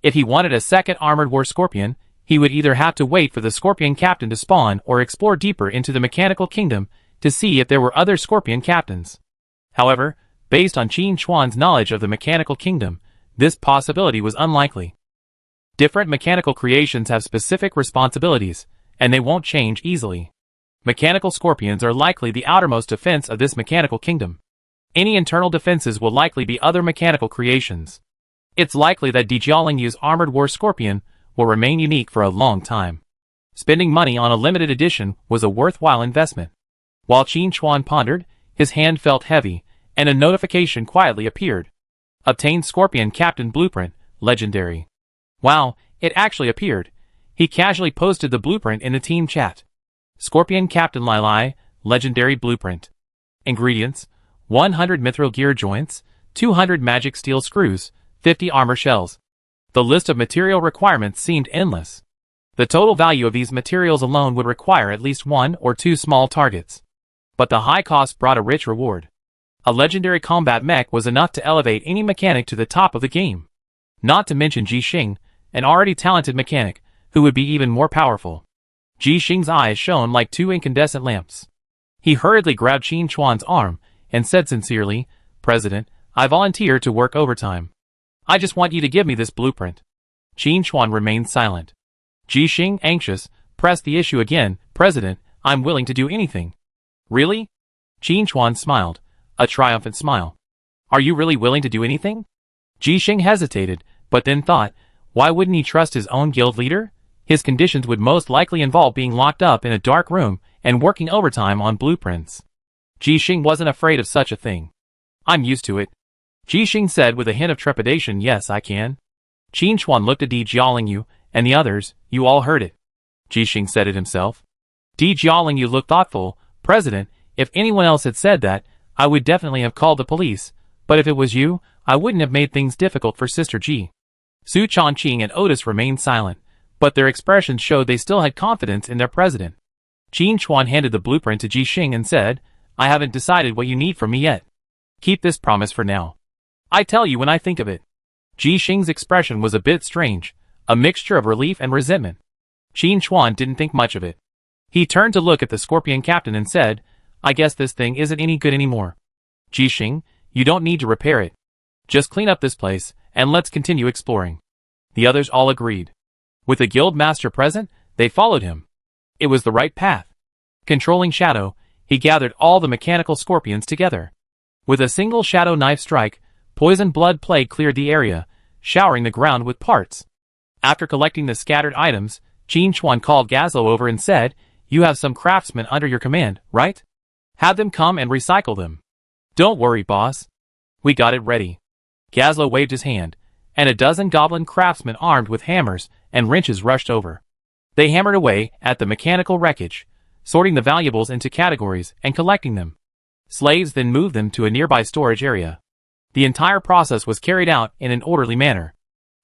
If he wanted a second Armored War Scorpion, he would either have to wait for the Scorpion Captain to spawn or explore deeper into the Mechanical Kingdom to see if there were other Scorpion Captains. However, based on Qin Chuan's knowledge of the Mechanical Kingdom, this possibility was unlikely. Different mechanical creations have specific responsibilities, and they won't change easily. Mechanical Scorpions are likely the outermost defense of this Mechanical Kingdom. Any internal defenses will likely be other mechanical creations. It's likely that Di Jiaolingyu's Armored War Scorpion will remain unique for a long time. Spending money on a limited edition was a worthwhile investment. While Qin Chuan pondered, his hand felt heavy, and a notification quietly appeared. Obtained Scorpion Captain Blueprint, Legendary. Wow, it actually appeared. He casually posted the blueprint in the team chat. Scorpion Captain Lili, legendary blueprint. Ingredients: 100 mithril gear joints, 200 magic steel screws, 50 armor shells. The list of material requirements seemed endless. The total value of these materials alone would require at least 1 or 2 small targets. But the high cost brought a rich reward. A legendary combat mech was enough to elevate any mechanic to the top of the game. Not to mention Ji Xing, an already talented mechanic, who would be even more powerful. Ji Xing's eyes shone like 2 incandescent lamps. He hurriedly grabbed Qin Chuan's arm and said sincerely, "President, I volunteer to work overtime. I just want you to give me this blueprint." Qin Chuan remained silent. Ji Xing, anxious, pressed the issue again. "President, I'm willing to do anything." "Really?" Qin Chuan smiled, a triumphant smile. "Are you really willing to do anything?" Ji Xing hesitated, but then thought, why wouldn't he trust his own guild leader? His conditions would most likely involve being locked up in a dark room and working overtime on blueprints. Ji Xing wasn't afraid of such a thing. "I'm used to it," Ji Xing said with a hint of trepidation. "Yes, I can." Qin Chuan looked at Di Jiaolingyu and the others. "You all heard it." Ji Xing said it himself. Di Jiaolingyu looked thoughtful. "President, if anyone else had said that, I would definitely have called the police, but if it was you, I wouldn't have made things difficult for Sister Ji." Su Chongqing and Otis remained silent, but their expressions showed they still had confidence in their president. Qin Chuan handed the blueprint to Ji Xing and said, "I haven't decided what you need from me yet. Keep this promise for now. I tell you when I think of it." Ji Xing's expression was a bit strange, a mixture of relief and resentment. Qin Chuan didn't think much of it. He turned to look at the Scorpion Captain and said, "I guess this thing isn't any good anymore. Ji Xing, you don't need to repair it. Just clean up this place, and let's continue exploring." The others all agreed. With the guild master present, they followed him. It was the right path. Controlling Shadow, he gathered all the mechanical scorpions together. With a single shadow knife strike, poison blood plague cleared the area, showering the ground with parts. After collecting the scattered items, Qin Chuan called Gazlo over and said, "You have some craftsmen under your command, right? Have them come and recycle them." "Don't worry, boss. We got it ready." Gazlo waved his hand, and a dozen goblin craftsmen armed with hammers and wrenches rushed over. They hammered away at the mechanical wreckage, sorting the valuables into categories and collecting them. Slaves then moved them to a nearby storage area. The entire process was carried out in an orderly manner.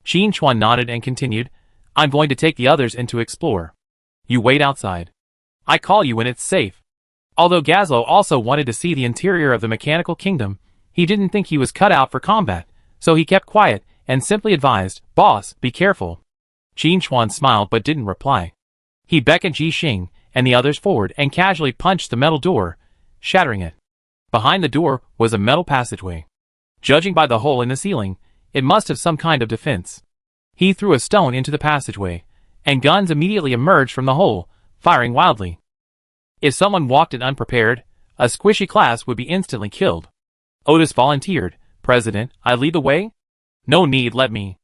Qin Chuan nodded and continued, "I'm going to take the others in to explore. You wait outside. I call you when it's safe." Although Gazlo also wanted to see the interior of the mechanical kingdom, he didn't think he was cut out for combat, so he kept quiet and simply advised, "Boss, be careful." Qin Chuan smiled but didn't reply. He beckoned Ji Xing and the others forward and casually punched the metal door, shattering it. Behind the door was a metal passageway. Judging by the hole in the ceiling, it must have some kind of defense. He threw a stone into the passageway, and guns immediately emerged from the hole, firing wildly. If someone walked in unprepared, a squishy class would be instantly killed. Otis volunteered, "President, I lead the way?" "No need, let me."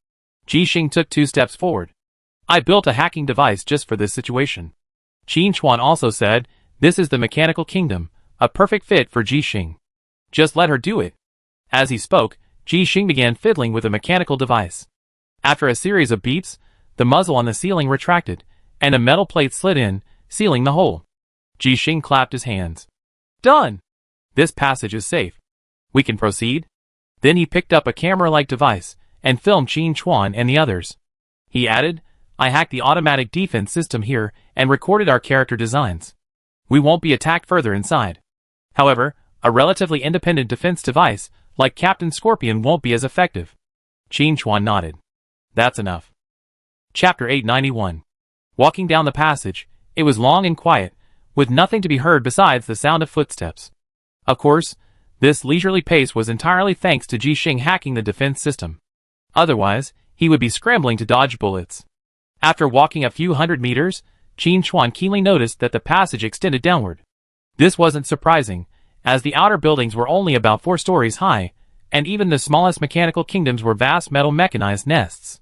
Ji Xing took 2 steps forward. "I built a hacking device just for this situation." Qin Chuan also said, "This is the mechanical kingdom, a perfect fit for Ji Xing. Just let her do it." As he spoke, Ji Xing began fiddling with a mechanical device. After a series of beeps, the muzzle on the ceiling retracted, and a metal plate slid in, sealing the hole. Ji Xing clapped his hands. "Done! This passage is safe. We can proceed?" Then he picked up a camera-like device and filmed Qin Chuan and the others. He added, "I hacked the automatic defense system here and recorded our character designs. We won't be attacked further inside. However, a relatively independent defense device like Captain Scorpion won't be as effective." Qin Chuan nodded. "That's enough." Chapter 891. Walking down the passage, it was long and quiet, with nothing to be heard besides the sound of footsteps. Of course, this leisurely pace was entirely thanks to Ji Xing hacking the defense system. Otherwise, he would be scrambling to dodge bullets. After walking a few hundred meters, Qin Chuan keenly noticed that the passage extended downward. This wasn't surprising, as the outer buildings were only about 4 stories high, and even the smallest mechanical kingdoms were vast metal mechanized nests.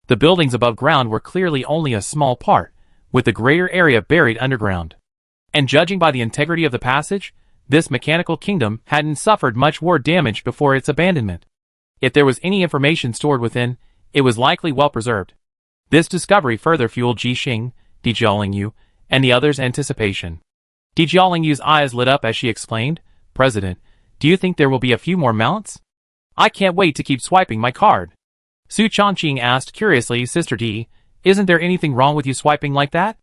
The buildings above ground were clearly only a small part, with the greater area buried underground. And judging by the integrity of the passage, this mechanical kingdom hadn't suffered much war damage before its abandonment. If there was any information stored within, it was likely well preserved. This discovery further fueled Ji Xing, Di Jiaolingyu, and the others' anticipation. Di Jiaolingyu's eyes lit up as she exclaimed, "President, do you think there will be a few more mounts? I can't wait to keep swiping my card." Su Chongqing asked curiously, "Sister Di, isn't there anything wrong with you swiping like that?"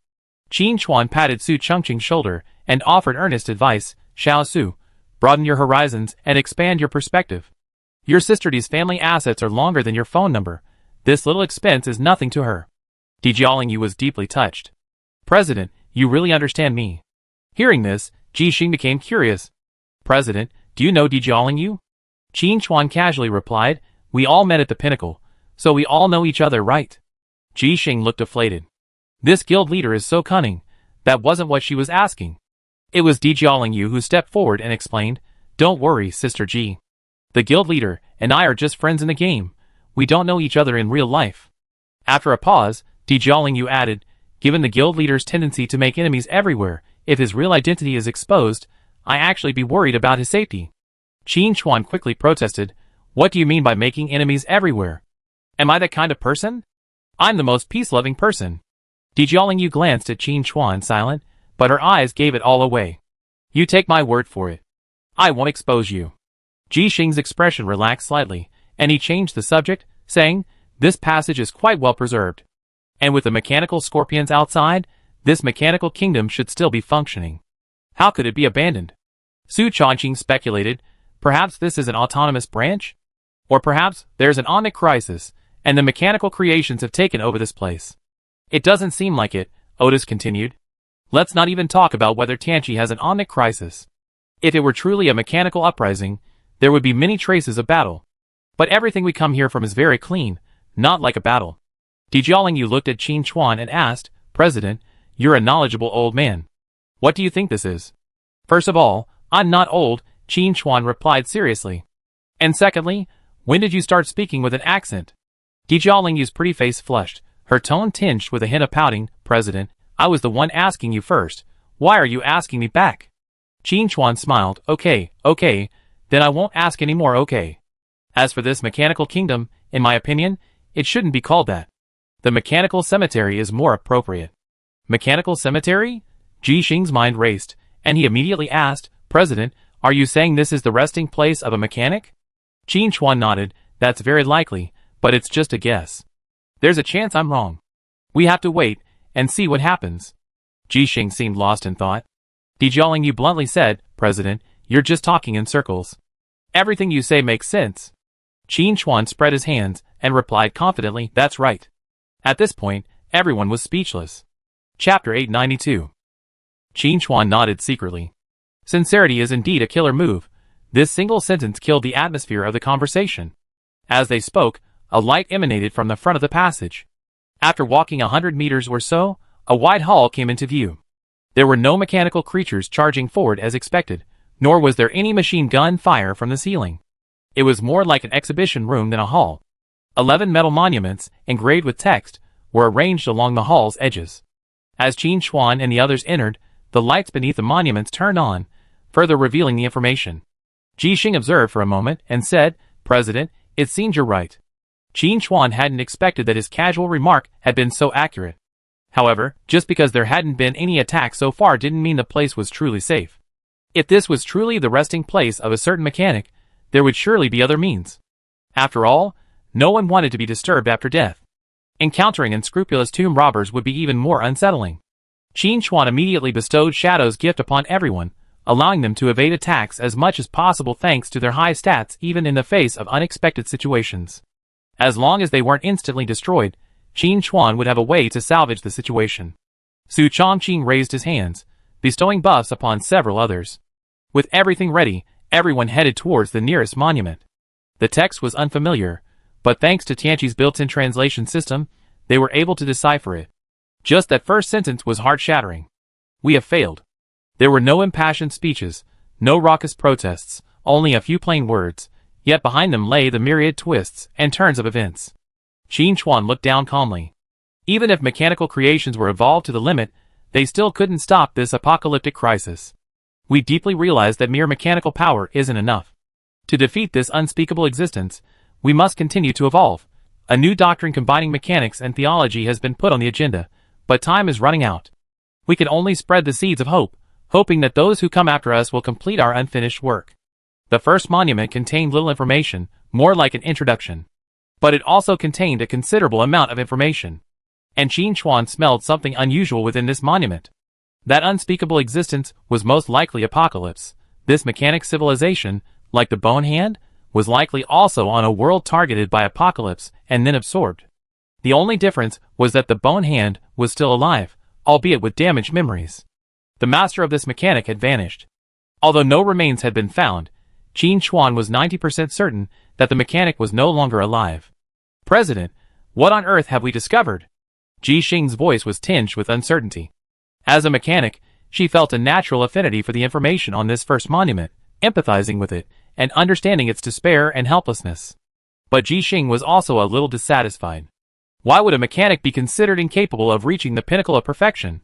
Qin Chuan patted Su Chongqing's shoulder and offered earnest advice, "Xiao Su, broaden your horizons and expand your perspective. Your sister Di's family assets are longer than your phone number. This little expense is nothing to her." Di Jiaolingyu was deeply touched. "President, you really understand me." Hearing this, Ji Xing became curious. "President, do you know Di Jiaolingyu?" Qin Chuan casually replied, "We all met at the pinnacle, so we all know each other, right?" Ji Xing looked deflated. This guild leader is so cunning. That wasn't what she was asking. It was Di Jiaolingyu who stepped forward and explained, "Don't worry, Sister Ji. The guild leader and I are just friends in the game. We don't know each other in real life." After a pause, Di Jiaolingyu added, "Given the guild leader's tendency to make enemies everywhere, if his real identity is exposed, I actually be worried about his safety." Qin Chuan quickly protested, "What do you mean by making enemies everywhere? Am I that kind of person? I'm the most peace-loving person." Di Jiaolingyu glanced at Qin Chuan silent, but her eyes gave it all away. "You take my word for it. I won't expose you." Ji Xing's expression relaxed slightly, and he changed the subject, saying, "This passage is quite well preserved. And with the mechanical scorpions outside, this mechanical kingdom should still be functioning. How could it be abandoned?" Su Chongqing speculated, "Perhaps this is an autonomous branch? Or perhaps there's an onic crisis, and the mechanical creations have taken over this place." "It doesn't seem like it," Otis continued. "Let's not even talk about whether Tianqi has an onic crisis. If it were truly a mechanical uprising, there would be many traces of battle. But everything we come here from is very clean, not like a battle." Di Jiaolingyu looked at Qin Chuan and asked, "President, you're a knowledgeable old man. What do you think this is?" "First of all, I'm not old," Qin Chuan replied seriously. "And secondly, when did you start speaking with an accent?" Di Jiaolingyu's pretty face flushed, her tone tinged with a hint of pouting. "President, I was the one asking you first. Why are you asking me back?" Qin Chuan smiled. Okay, then I won't ask any more, okay. As for this mechanical kingdom, in my opinion, it shouldn't be called that. The mechanical cemetery is more appropriate." "Mechanical cemetery?" Ji Xing's mind raced, and he immediately asked, "President, are you saying this is the resting place of a mechanic?" Qin Chuan nodded. "That's very likely, but it's just a guess. There's a chance I'm wrong. We have to wait and see what happens." Ji Xing seemed lost in thought. Di Jiaolingyu bluntly said, "President, you're just talking in circles. Everything you say makes sense." Qin Chuan spread his hands and replied confidently, "That's right." At this point, everyone was speechless. Chapter 892. Qin Chuan nodded secretly. Sincerity is indeed a killer move. This single sentence killed the atmosphere of the conversation. As they spoke, a light emanated from the front of the passage. After walking 100 meters or so, a wide hall came into view. There were no mechanical creatures charging forward as expected, nor was there any machine gun fire from the ceiling. It was more like an exhibition room than a hall. 11 metal monuments, engraved with text, were arranged along the hall's edges. As Qin Chuan and the others entered, the lights beneath the monuments turned on, further revealing the information. Ji Xing observed for a moment and said, "President, it seems you're right." Qin Chuan hadn't expected that his casual remark had been so accurate. However, just because there hadn't been any attack so far didn't mean the place was truly safe. If this was truly the resting place of a certain mechanic, there would surely be other means. After all, no one wanted to be disturbed after death. Encountering unscrupulous tomb robbers would be even more unsettling. Qin Chuan immediately bestowed Shadow's gift upon everyone, allowing them to evade attacks as much as possible thanks to their high stats even in the face of unexpected situations. As long as they weren't instantly destroyed, Qin Chuan would have a way to salvage the situation. Su Chongqing raised his hands, bestowing buffs upon several others. With everything ready, everyone headed towards the nearest monument. The text was unfamiliar, but thanks to Tianqi's built-in translation system, they were able to decipher it. Just that first sentence was heart-shattering. "We have failed." There were no impassioned speeches, no raucous protests, only a few plain words, yet behind them lay the myriad twists and turns of events. Qin Chuan looked down calmly. Even if mechanical creations were evolved to the limit, they still couldn't stop this apocalyptic crisis. We deeply realized that mere mechanical power isn't enough. To defeat this unspeakable existence, we must continue to evolve. A new doctrine combining mechanics and theology has been put on the agenda, but time is running out. We can only spread the seeds of hope, hoping that those who come after us will complete our unfinished work. The first monument contained little information, more like an introduction. But it also contained a considerable amount of information. And Qin Chuan smelled something unusual within this monument. That unspeakable existence was most likely Apocalypse. This mechanic civilization, like the Bone Hand, was likely also on a world targeted by Apocalypse and then absorbed. The only difference was that the Bone Hand was still alive, albeit with damaged memories. The master of this mechanic had vanished. Although no remains had been found, Qin Chuan was 90% certain that the mechanic was no longer alive. President, what on earth have we discovered? Ji Xing's voice was tinged with uncertainty. As a mechanic, she felt a natural affinity for the information on this first monument, empathizing with it, and understanding its despair and helplessness. But Ji Xing was also a little dissatisfied. Why would a mechanic be considered incapable of reaching the pinnacle of perfection?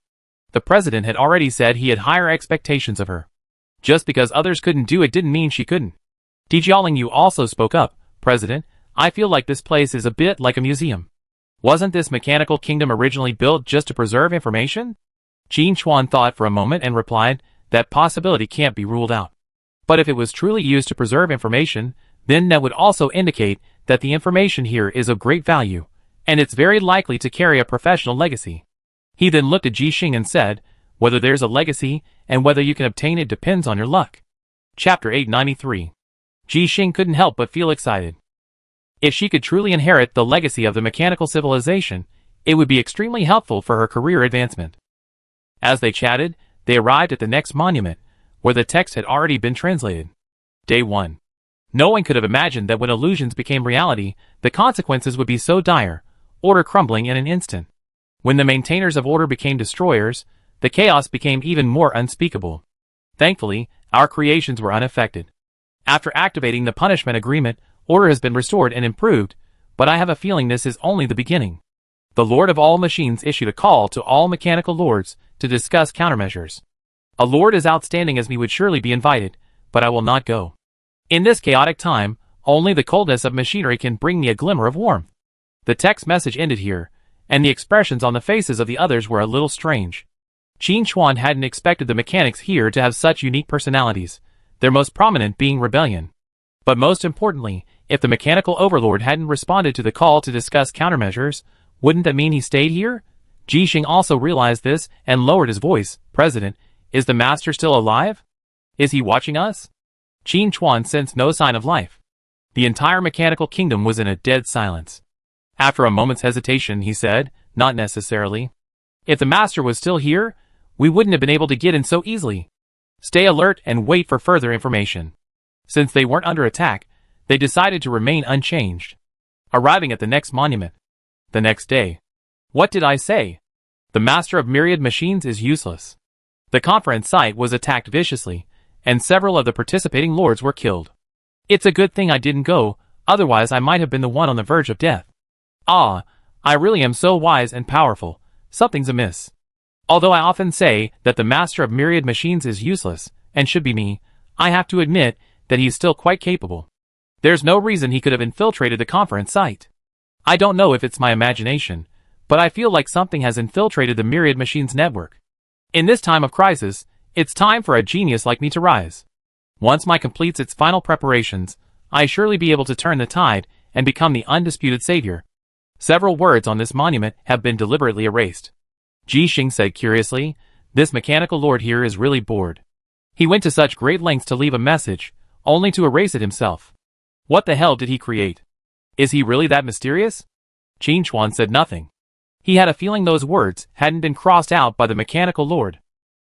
The president had already said he had higher expectations of her. Just because others couldn't do it didn't mean she couldn't. Jialing also spoke up. President, I feel like this place is a bit like a museum. Wasn't this mechanical kingdom originally built just to preserve information? Qin Chuan thought for a moment and replied, that possibility can't be ruled out. But if it was truly used to preserve information, then that would also indicate that the information here is of great value, and it's very likely to carry a professional legacy. He then looked at Ji Xing and said, whether there's a legacy and whether you can obtain it depends on your luck. Chapter 893. Ji Xing couldn't help but feel excited. If she could truly inherit the legacy of the mechanical civilization, it would be extremely helpful for her career advancement. As they chatted, they arrived at the next monument, where the text had already been translated. Day 1. No one could have imagined that when illusions became reality, the consequences would be so dire, order crumbling in an instant. When the maintainers of order became destroyers, the chaos became even more unspeakable. Thankfully, our creations were unaffected. After activating the punishment agreement, order has been restored and improved, but I have a feeling this is only the beginning. The Lord of all machines issued a call to all mechanical lords to discuss countermeasures. A lord as outstanding as me would surely be invited, but I will not go. In this chaotic time, only the coldness of machinery can bring me a glimmer of warmth. The text message ended here, and the expressions on the faces of the others were a little strange. Qin Chuan hadn't expected the mechanics here to have such unique personalities, their most prominent being rebellion. But most importantly, if the mechanical overlord hadn't responded to the call to discuss countermeasures, wouldn't that mean he stayed here? Ji Xing also realized this and lowered his voice. President, is the master still alive? Is he watching us? Qin Chuan sensed no sign of life. The entire mechanical kingdom was in a dead silence. After a moment's hesitation, he said, not necessarily. If the master was still here, we wouldn't have been able to get in so easily. Stay alert and wait for further information. Since they weren't under attack, they decided to remain unchanged. Arriving at the next monument. The next day. What did I say? The master of myriad machines is useless. The conference site was attacked viciously, and several of the participating lords were killed. It's a good thing I didn't go, otherwise I might have been the one on the verge of death. Ah, I really am so wise and powerful, something's amiss. Although I often say that the master of myriad machines is useless, and should be me, I have to admit that he is still quite capable. There's no reason he could have infiltrated the conference site. I don't know if it's my imagination, but I feel like something has infiltrated the myriad machines network. In this time of crisis, it's time for a genius like me to rise. Once my completes its final preparations, I surely be able to turn the tide and become the undisputed savior. Several words on this monument have been deliberately erased. Ji Xing said curiously, this mechanical lord here is really bored. He went to such great lengths to leave a message, only to erase it himself. What the hell did he create? Is he really that mysterious? Qin Chuan said nothing. He had a feeling those words hadn't been crossed out by the mechanical lord.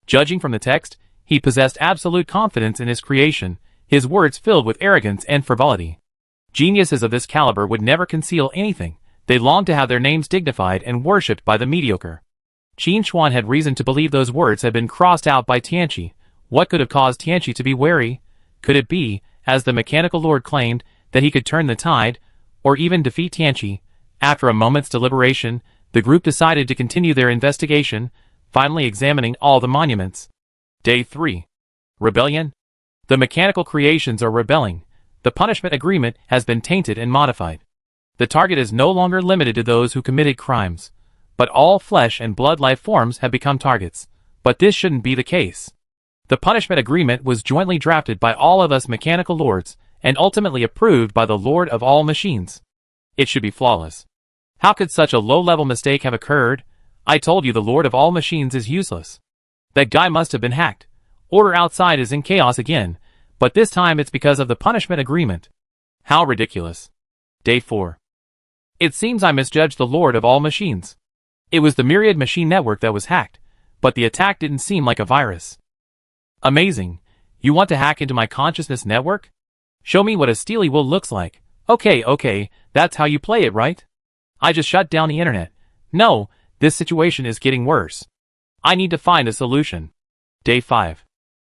Judging from the text, he possessed absolute confidence in his creation, his words filled with arrogance and frivolity. Geniuses of this caliber would never conceal anything. They longed to have their names dignified and worshipped by the mediocre. Qin Chuan had reason to believe those words had been crossed out by Tianqi. What could have caused Tianqi to be wary? Could it be, as the mechanical lord claimed, that he could turn the tide, or even defeat Tianqi? After a moment's deliberation, the group decided to continue their investigation, finally examining all the monuments. Day 3. Rebellion? The mechanical creations are rebelling. The punishment agreement has been tainted and modified. The target is no longer limited to those who committed crimes, but all flesh and blood life forms have become targets. But this shouldn't be the case. The punishment agreement was jointly drafted by all of us mechanical lords, and ultimately approved by the Lord of all machines. It should be flawless. How could such a low-level mistake have occurred? I told you the Lord of all machines is useless. That guy must have been hacked. Order outside is in chaos again, but this time it's because of the punishment agreement. How ridiculous. Day 4. It seems I misjudged the Lord of all machines. It was the Myriad machine network that was hacked, but the attack didn't seem like a virus. Amazing. You want to hack into my consciousness network? Show me what a steely will looks like. Okay, that's how you play it, right? I just shut down the internet. No, this situation is getting worse. I need to find a solution. Day 5.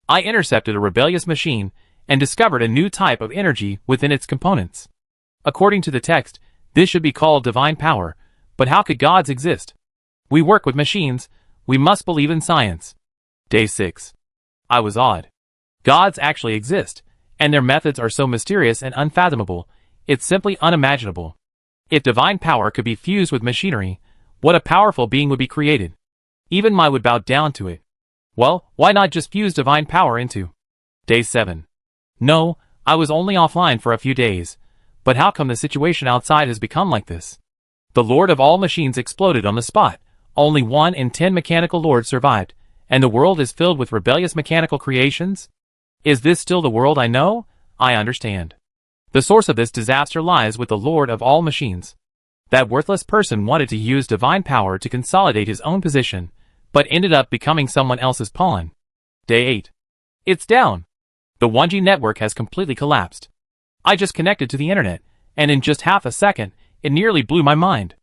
I intercepted a rebellious machine and discovered a new type of energy within its components. According to the text, this should be called divine power, but how could gods exist? We work with machines, we must believe in science. Day 6. I was awed. Gods actually exist, and their methods are so mysterious and unfathomable, it's simply unimaginable. If divine power could be fused with machinery, what a powerful being would be created. Even I would bow down to it. Well, why not just fuse divine power into? Day 7. No, I was only offline for a few days, but how come the situation outside has become like this? The Lord of all machines exploded on the spot. Only 1 in 10 mechanical lords survived, and the world is filled with rebellious mechanical creations? Is this still the world I know? I understand. The source of this disaster lies with the Lord of all machines. That worthless person wanted to use divine power to consolidate his own position, but ended up becoming someone else's pawn. Day 8. It's down. The 1G network has completely collapsed. I just connected to the internet, and in just half a second, it nearly blew my mind.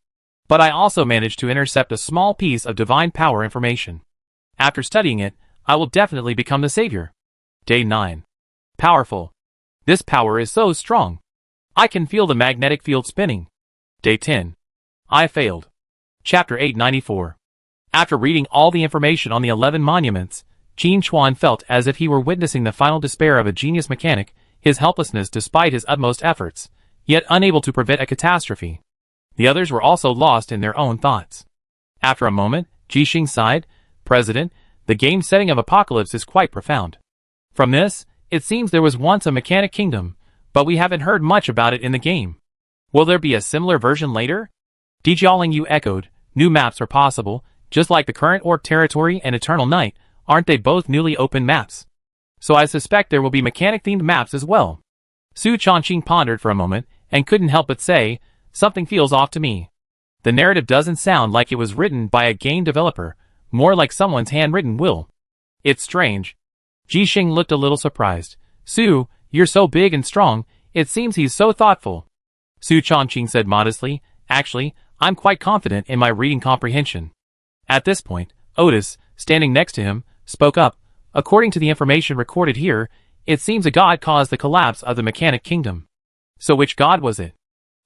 But I also managed to intercept a small piece of divine power information. After studying it, I will definitely become the savior. Day 9. Powerful. This power is so strong. I can feel the magnetic field spinning. Day 10. I failed. Chapter 894. After reading all the information on the 11 monuments, Qin Chuan felt as if he were witnessing the final despair of a genius mechanic, his helplessness despite his utmost efforts, yet unable to prevent a catastrophe. The others were also lost in their own thoughts. After a moment, Jixing sighed, President, the game setting of Apocalypse is quite profound. From this, it seems there was once a mechanic kingdom, but we haven't heard much about it in the game. Will there be a similar version later? Dijialing echoed, new maps are possible, just like the current Orc territory and Eternal Night, aren't they both newly open maps? So I suspect there will be mechanic-themed maps as well. Su Chongqing pondered for a moment, and couldn't help but say, something feels off to me. The narrative doesn't sound like it was written by a game developer, more like someone's handwritten will. It's strange. Jixing looked a little surprised. Su, you're so big and strong, it seems he's so thoughtful. Su Chongqing said modestly, actually, I'm quite confident in my reading comprehension. At this point, Otis, standing next to him, spoke up. According to the information recorded here, it seems a god caused the collapse of the mechanic kingdom. So which god was it?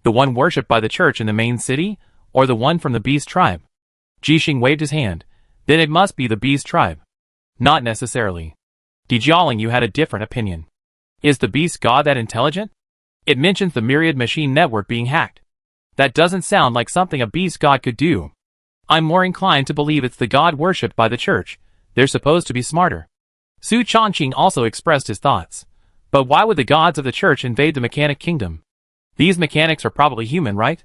The one worshipped by the church in the main city, or the one from the beast tribe? Jixing waved his hand. Then it must be the beast tribe. Not necessarily. Dijialing, you had a different opinion. Is the beast god that intelligent? It mentions the Myriad machine network being hacked. That doesn't sound like something a beast god could do. I'm more inclined to believe it's the god worshipped by the church. They're supposed to be smarter. Su Chongqing also expressed his thoughts. But why would the gods of the church invade the mechanic kingdom? These mechanics are probably human, right?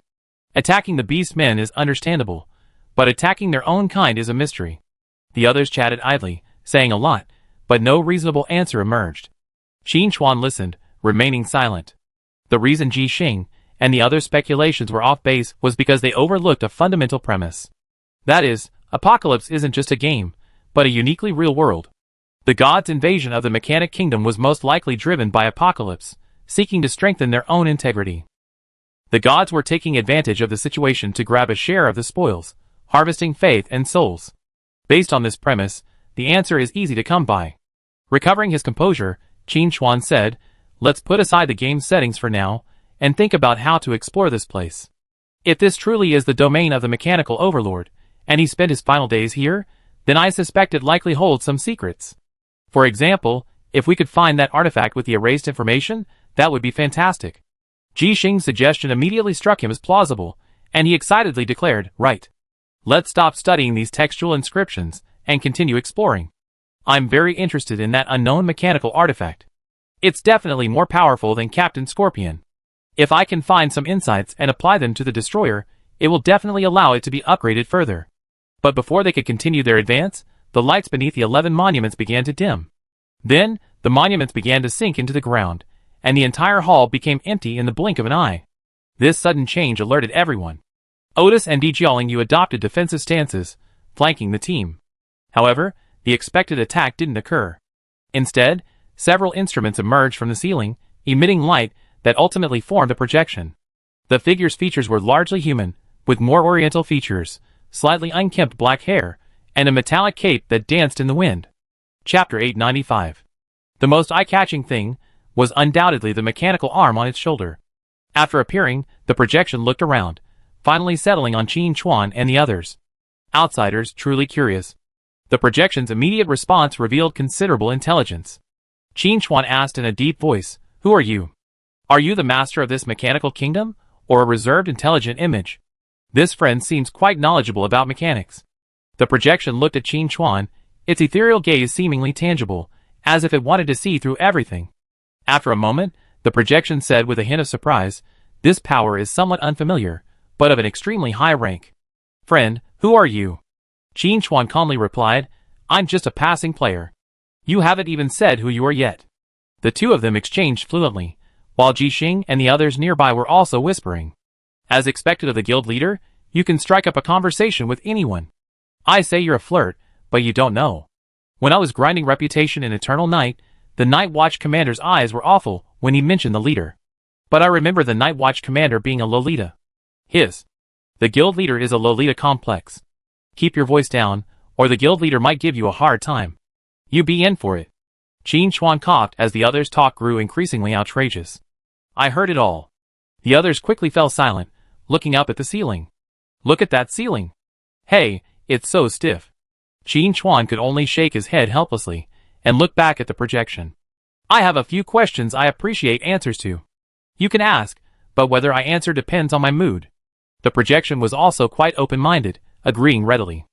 Attacking the beast men is understandable, but attacking their own kind is a mystery. The others chatted idly, saying a lot, but no reasonable answer emerged. Qin Chuan listened, remaining silent. The reason Jixing and the other speculations were off base was because they overlooked a fundamental premise. That is, Apocalypse isn't just a game, but a uniquely real world. The gods' invasion of the mechanic kingdom was most likely driven by Apocalypse, seeking to strengthen their own integrity. The gods were taking advantage of the situation to grab a share of the spoils, harvesting faith and souls. Based on this premise, the answer is easy to come by. Recovering his composure, Qin Chuan said, let's put aside the game's settings for now, and think about how to explore this place. If this truly is the domain of the mechanical overlord, and he spent his final days here, then I suspect it likely holds some secrets. For example, if we could find that artifact with the erased information, that would be fantastic. Ji Xing's suggestion immediately struck him as plausible, and he excitedly declared, "Right. Let's stop studying these textual inscriptions and continue exploring. I'm very interested in that unknown mechanical artifact. It's definitely more powerful than Captain Scorpion. If I can find some insights and apply them to the destroyer, it will definitely allow it to be upgraded further." But before they could continue their advance, the lights beneath the 11 monuments began to dim. Then, the monuments began to sink into the ground, and the entire hall became empty in the blink of an eye. This sudden change alerted everyone. Otis and Jiaoling adopted defensive stances, flanking the team. However, the expected attack didn't occur. Instead, several instruments emerged from the ceiling, emitting light that ultimately formed a projection. The figure's features were largely human, with more oriental features, slightly unkempt black hair, and a metallic cape that danced in the wind. Chapter 895. The most eye-catching thing was undoubtedly the mechanical arm on its shoulder. After appearing, the projection looked around, finally settling on Qin Chuan and the others. Outsiders truly curious. The projection's immediate response revealed considerable intelligence. Qin Chuan asked in a deep voice, "Who are you? Are you the master of this mechanical kingdom, or a reserved intelligent image?" This friend seems quite knowledgeable about mechanics. The projection looked at Qin Chuan, its ethereal gaze seemingly tangible, as if it wanted to see through everything. After a moment, the projection said with a hint of surprise, "This power is somewhat unfamiliar, but of an extremely high rank. Friend, who are you?" Qin Chuan calmly replied, "I'm just a passing player. You haven't even said who you are yet." The two of them exchanged fluently, while Ji Xing and the others nearby were also whispering. As expected of the guild leader, you can strike up a conversation with anyone. I say you're a flirt, but you don't know. When I was grinding reputation in Eternal Night, the Night Watch commander's eyes were awful when he mentioned the leader. But I remember the Night Watch commander being a Lolita. The guild leader is a Lolita complex. Keep your voice down, or the guild leader might give you a hard time. You be in for it. Qin Chuan coughed as the others' talk grew increasingly outrageous. I heard it all. The others quickly fell silent, looking up at the ceiling. Look at that ceiling. Hey, it's so stiff. Qin Chuan could only shake his head helplessly, and look back at the projection. I have a few questions I appreciate answers to. You can ask, but whether I answer depends on my mood. The projection was also quite open-minded, agreeing readily.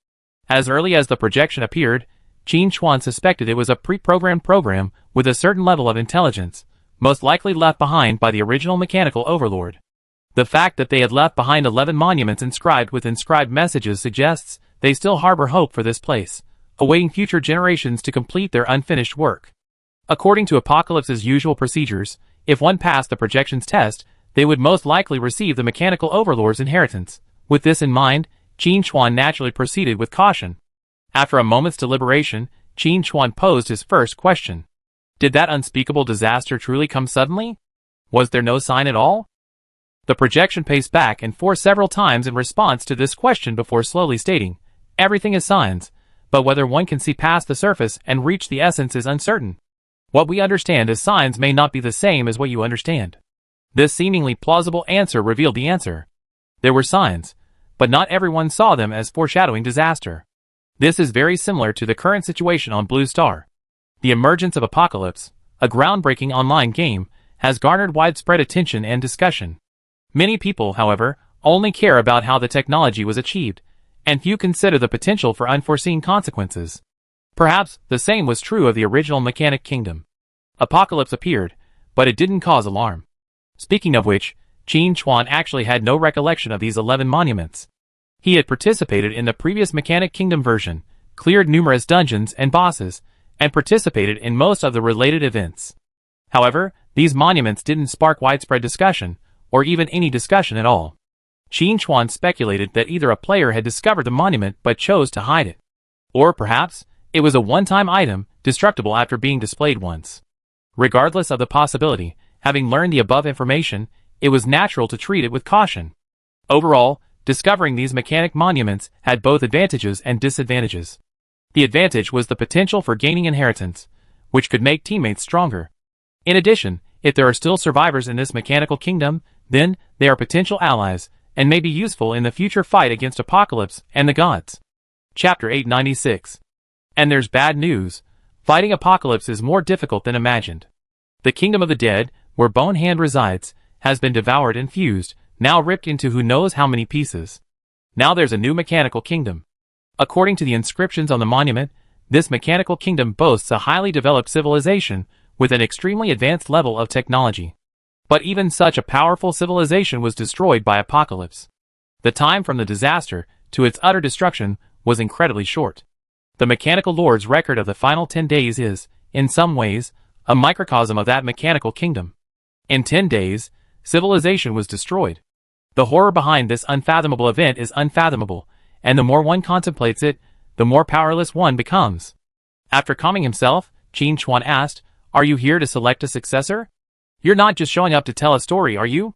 As early as the projection appeared, Qin Chuan suspected it was a pre-programmed program with a certain level of intelligence, most likely left behind by the original mechanical overlord. The fact that they had left behind 11 monuments inscribed with inscribed messages suggests they still harbor hope for this place, awaiting future generations to complete their unfinished work. According to Apocalypse's usual procedures, if one passed the projection's test, they would most likely receive the mechanical overlord's inheritance. With this in mind, Qin Chuan naturally proceeded with caution. After a moment's deliberation, Qin Chuan posed his first question. Did that unspeakable disaster truly come suddenly? Was there no sign at all? The projection paced back and forth several times in response to this question before slowly stating, everything is signs, but whether one can see past the surface and reach the essence is uncertain. What we understand as signs may not be the same as what you understand. This seemingly plausible answer revealed the answer. There were signs, but not everyone saw them as foreshadowing disaster. This is very similar to the current situation on Blue Star. The emergence of Apocalypse, a groundbreaking online game, has garnered widespread attention and discussion. Many people, however, only care about how the technology was achieved, and few consider the potential for unforeseen consequences. Perhaps the same was true of the original Mechanic Kingdom. Apocalypse appeared, but it didn't cause alarm. Speaking of which, Qin Chuan actually had no recollection of these 11 monuments. He had participated in the previous Mechanic Kingdom version, cleared numerous dungeons and bosses, and participated in most of the related events. However, these monuments didn't spark widespread discussion, or even any discussion at all. Qin Chuan speculated that either a player had discovered the monument but chose to hide it. Or perhaps, it was a one-time item, destructible after being displayed once. Regardless of the possibility, having learned the above information, it was natural to treat it with caution. Overall, discovering these mechanic monuments had both advantages and disadvantages. The advantage was the potential for gaining inheritance, which could make teammates stronger. In addition, if there are still survivors in this mechanical kingdom, then they are potential allies, and may be useful in the future fight against Apocalypse and the gods. Chapter 896. And there's bad news. Fighting Apocalypse is more difficult than imagined. The Kingdom of the Dead, where Bone Hand resides, has been devoured and fused, now ripped into who knows how many pieces. Now there's a new mechanical kingdom. According to the inscriptions on the monument, this mechanical kingdom boasts a highly developed civilization with an extremely advanced level of technology. But even such a powerful civilization was destroyed by apocalypse. The time from the disaster to its utter destruction was incredibly short. The mechanical lord's record of the final 10 days is, in some ways, a microcosm of that mechanical kingdom. In 10 days, civilization was destroyed. The horror behind this unfathomable event is unfathomable, and the more one contemplates it, the more powerless one becomes. After calming himself, Qin Chuan asked, "Are you here to select a successor? You're not just showing up to tell a story, are you?"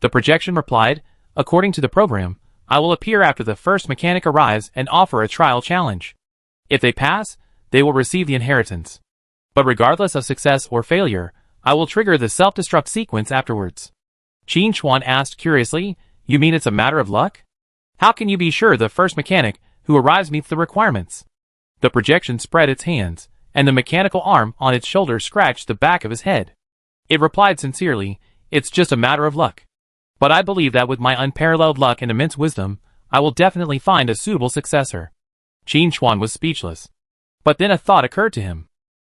The projection replied, "According to the program, I will appear after the first mechanic arrives and offer a trial challenge. If they pass, they will receive the inheritance. But regardless of success or failure, I will trigger the self-destruct sequence afterwards." Qin Chuan asked curiously, "You mean it's a matter of luck? How can you be sure the first mechanic who arrives meets the requirements?" The projection spread its hands, and the mechanical arm on its shoulder scratched the back of his head. It replied sincerely, "It's just a matter of luck. But I believe that with my unparalleled luck and immense wisdom, I will definitely find a suitable successor." Qin Chuan was speechless. But then a thought occurred to him.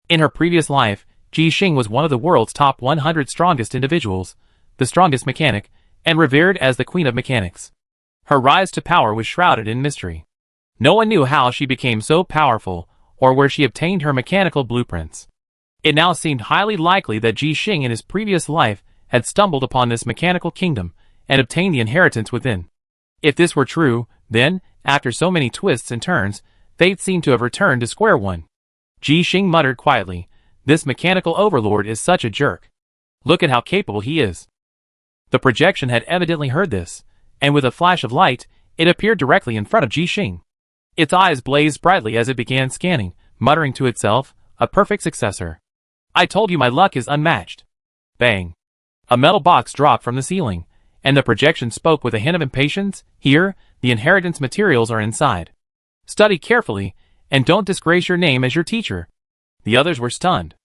In her previous life, Ji Xing was one of the world's top 100 strongest individuals, the strongest mechanic, and revered as the queen of mechanics. Her rise to power was shrouded in mystery. No one knew how she became so powerful, or where she obtained her mechanical blueprints. It now seemed highly likely that Ji Xing in his previous life had stumbled upon this mechanical kingdom and obtained the inheritance within. If this were true, then, after so many twists and turns, fate seemed to have returned to square one. Ji Xing muttered quietly, "This mechanical overlord is such a jerk. Look at how capable he is." The projection had evidently heard this, and with a flash of light, it appeared directly in front of Ji Xing. Its eyes blazed brightly as it began scanning, muttering to itself, "A perfect successor. I told you my luck is unmatched." Bang! A metal box dropped from the ceiling, and the projection spoke with a hint of impatience, "Here, the inheritance materials are inside. Study carefully, and don't disgrace your name as your teacher." The others were stunned.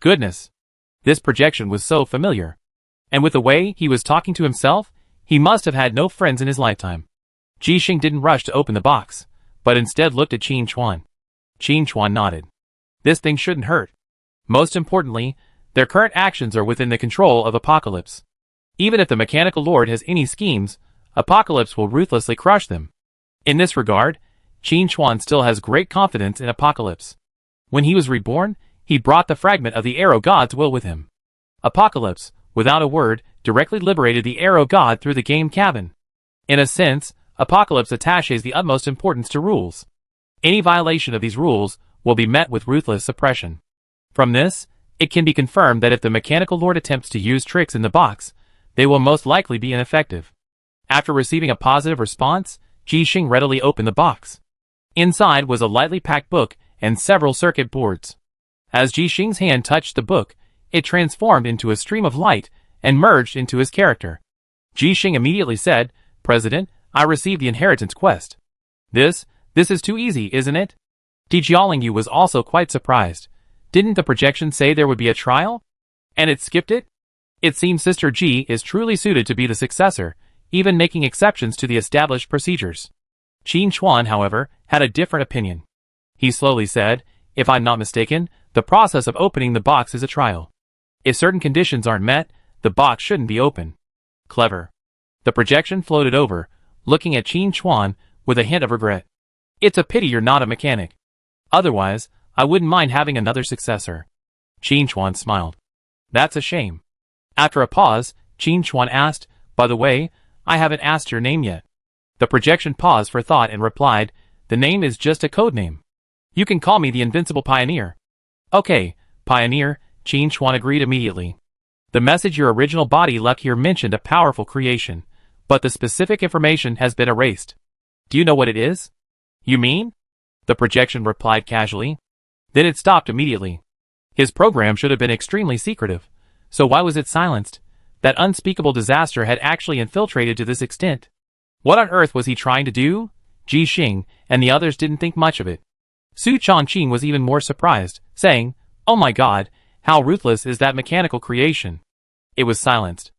Goodness! This projection was so familiar. And with the way he was talking to himself, he must have had no friends in his lifetime. Ji Xing didn't rush to open the box, but instead looked at Qin Chuan. Qin Chuan nodded. This thing shouldn't hurt. Most importantly, their current actions are within the control of Apocalypse. Even if the mechanical lord has any schemes, Apocalypse will ruthlessly crush them. In this regard, Qin Chuan still has great confidence in Apocalypse. When he was reborn, he brought the fragment of the Arrow God's will with him. Apocalypse, without a word, directly liberated the Arrow God through the game cabin. In a sense, Apocalypse attaches the utmost importance to rules. Any violation of these rules will be met with ruthless suppression. From this, it can be confirmed that if the mechanical lord attempts to use tricks in the box, they will most likely be ineffective. After receiving a positive response, Ji Xing readily opened the box. Inside was a lightly packed book and several circuit boards. As Ji Xing's hand touched the book, it transformed into a stream of light and merged into his character. Ji Xing immediately said, "President, I received the inheritance quest." This is too easy, isn't it?" Jiaolingyu was also quite surprised. Didn't the projection say there would be a trial? And it skipped it? It seems Sister Ji is truly suited to be the successor, even making exceptions to the established procedures. Qin Chuan, however, had a different opinion. He slowly said, "If I'm not mistaken, the process of opening the box is a trial. If certain conditions aren't met, the box shouldn't be open." Clever. The projection floated over, looking at Qin Chuan with a hint of regret. "It's a pity you're not a mechanic. Otherwise, I wouldn't mind having another successor." Qin Chuan smiled. "That's a shame." After a pause, Qin Chuan asked, "By the way, I haven't asked your name yet." The projection paused for thought and replied, "The name is just a code name. You can call me the Invincible Pioneer." "Okay, Pioneer," Qin Chuan agreed immediately. "The message your original body luck here mentioned a powerful creation, but the specific information has been erased. Do you know what it is?" "You mean?" The projection replied casually. Then it stopped immediately. His program should have been extremely secretive, so why was it silenced? That unspeakable disaster had actually infiltrated to this extent. What on earth was he trying to do? Ji Xing and the others didn't think much of it. Su Chongqing was even more surprised, saying, "Oh my god, how ruthless is that mechanical creation." It was silenced.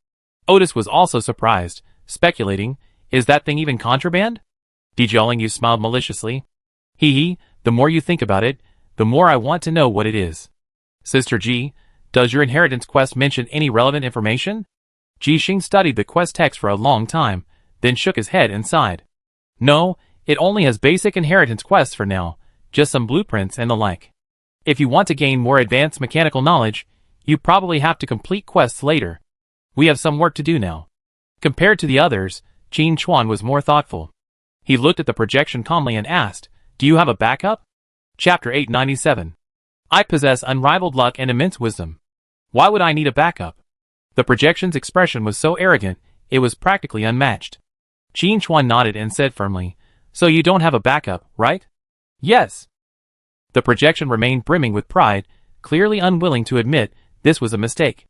Otis was also surprised, speculating, is that thing even contraband? Dijialing smiled maliciously. Hee hee, the more you think about it, the more I want to know what it is. Sister Ji, does your inheritance quest mention any relevant information? Jixing studied the quest text for a long time, then shook his head and sighed. No, it only has basic inheritance quests for now, just some blueprints and the like. If you want to gain more advanced mechanical knowledge, you probably have to complete quests later. We have some work to do now. Compared to the others, Qin Chuan was more thoughtful. He looked at the projection calmly and asked, do you have a backup? Chapter 897. I possess unrivaled luck and immense wisdom. Why would I need a backup? The projection's expression was so arrogant, it was practically unmatched. Qin Chuan nodded and said firmly, so you don't have a backup, right? Yes. The projection remained brimming with pride, clearly unwilling to admit this was a mistake.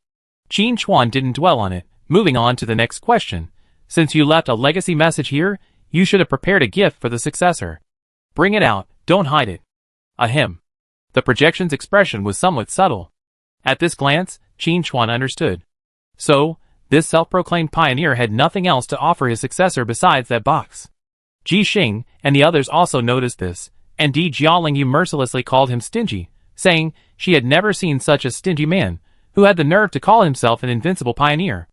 Qin Chuan didn't dwell on it, moving on to the next question. Since you left a legacy message here, you should have prepared a gift for the successor. Bring it out, don't hide it. Ahem. The projection's expression was somewhat subtle. At this glance, Qin Chuan understood. So, this self-proclaimed pioneer had nothing else to offer his successor besides that box. Ji Xing and the others also noticed this, and Di Jialing mercilessly called him stingy, saying she had never seen such a stingy man, who had the nerve to call himself an invincible pioneer.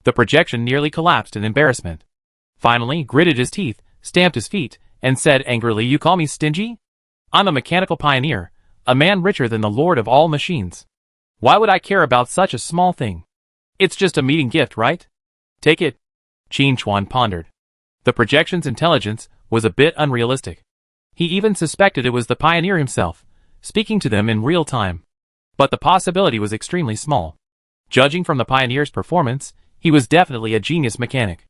The projection nearly collapsed in embarrassment. Finally, gritted his teeth, stamped his feet, and said angrily, you call me stingy? I'm a mechanical pioneer, a man richer than the lord of all machines. Why would I care about such a small thing? It's just a meeting gift, right? Take it. Qin Chuan pondered. The projection's intelligence was a bit unrealistic. He even suspected it was the pioneer himself, speaking to them in real time. But the possibility was extremely small. Judging from the pioneer's performance, he was definitely a genius mechanic.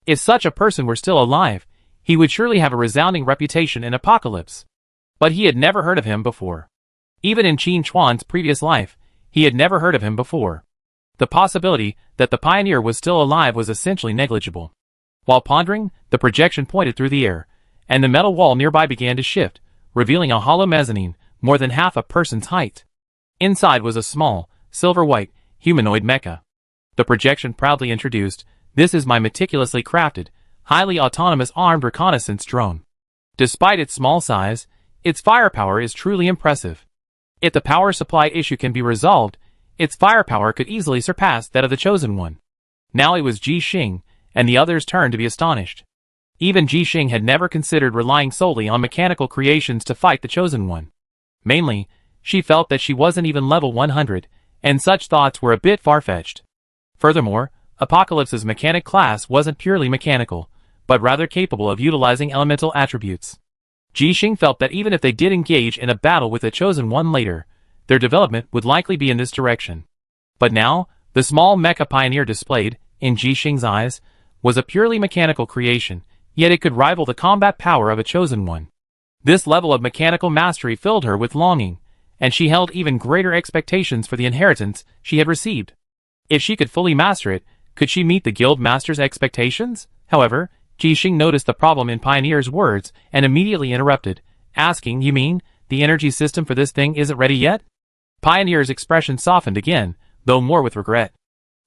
If such a person were still alive, he would surely have a resounding reputation in Apocalypse. But he had never heard of him before. Even in Qin Chuan's previous life, he had never heard of him before. The possibility that the pioneer was still alive was essentially negligible. While pondering, the projection pointed through the air, and the metal wall nearby began to shift, revealing a hollow mezzanine, more than half a person's height. Inside was a small, silver-white, humanoid mecha. The projection proudly introduced, this is my meticulously crafted, highly autonomous armed reconnaissance drone. Despite its small size, its firepower is truly impressive. If the power supply issue can be resolved, its firepower could easily surpass that of the Chosen One. Now it was Ji Xing, and the others turned to be astonished. Even Ji Xing had never considered relying solely on mechanical creations to fight the Chosen One. Mainly, she felt that she wasn't even level 100, and such thoughts were a bit far-fetched. Furthermore, Apocalypse's mechanic class wasn't purely mechanical, but rather capable of utilizing elemental attributes. Ji Xing felt that even if they did engage in a battle with the Chosen One later, their development would likely be in this direction. But now, the small mecha pioneer displayed, in Ji Xing's eyes, was a purely mechanical creation, yet it could rival the combat power of a Chosen One. This level of mechanical mastery filled her with longing, and she held even greater expectations for the inheritance she had received. If she could fully master it, could she meet the guild master's expectations? However, Ji Xing noticed the problem in Pioneer's words and immediately interrupted, asking, you mean, the energy system for this thing isn't ready yet? Pioneer's expression softened again, though more with regret.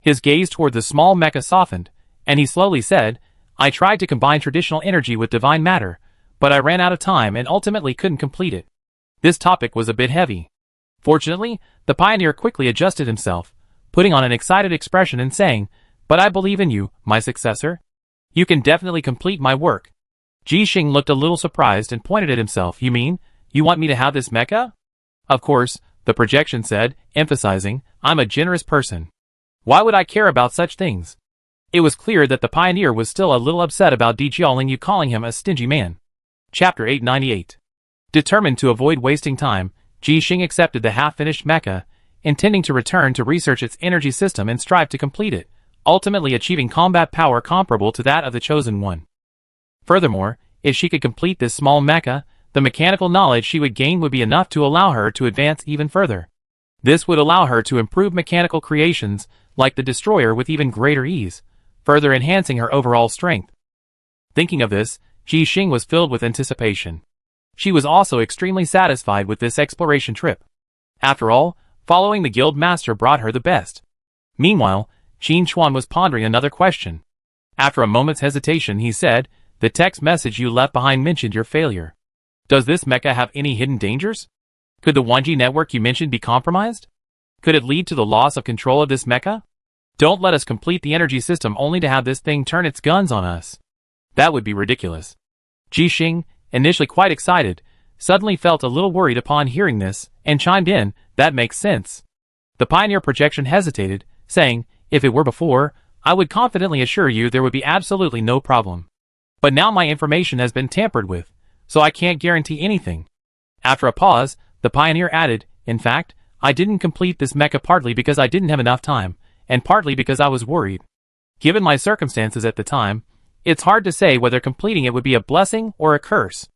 His gaze toward the small mecha softened, and he slowly said, I tried to combine traditional energy with divine matter, but I ran out of time and ultimately couldn't complete it. This topic was a bit heavy. Fortunately, the pioneer quickly adjusted himself, putting on an excited expression and saying, but I believe in you, my successor. You can definitely complete my work. Ji Xing looked a little surprised and pointed at himself. You mean, you want me to have this mecha? Of course, the projection said, emphasizing, I'm a generous person. Why would I care about such things? It was clear that the pioneer was still a little upset about Di Jialing calling him a stingy man. Chapter 898. Determined to avoid wasting time, Ji Xing accepted the half-finished mecha, intending to return to research its energy system and strive to complete it, ultimately achieving combat power comparable to that of the Chosen One. Furthermore, if she could complete this small mecha, the mechanical knowledge she would gain would be enough to allow her to advance even further. This would allow her to improve mechanical creations, like the Destroyer, with even greater ease, further enhancing her overall strength. Thinking of this, Ji Xing was filled with anticipation. She was also extremely satisfied with this exploration trip. After all, following the guild master brought her the best. Meanwhile, Qin Chuan was pondering another question. After a moment's hesitation, he said, "The text message you left behind mentioned your failure. Does this mecha have any hidden dangers? Could the 1G network you mentioned be compromised? Could it lead to the loss of control of this mecha? Don't let us complete the energy system only to have this thing turn its guns on us. That would be ridiculous." Jixing, initially quite excited, suddenly felt a little worried upon hearing this, and chimed in, "That makes sense." The Pioneer projection hesitated, saying, "If it were before, I would confidently assure you there would be absolutely no problem. But now my information has been tampered with, so I can't guarantee anything." After a pause, the Pioneer added, "In fact, I didn't complete this mecha partly because I didn't have enough time, and partly because I was worried. Given my circumstances at the time, it's hard to say whether completing it would be a blessing or a curse."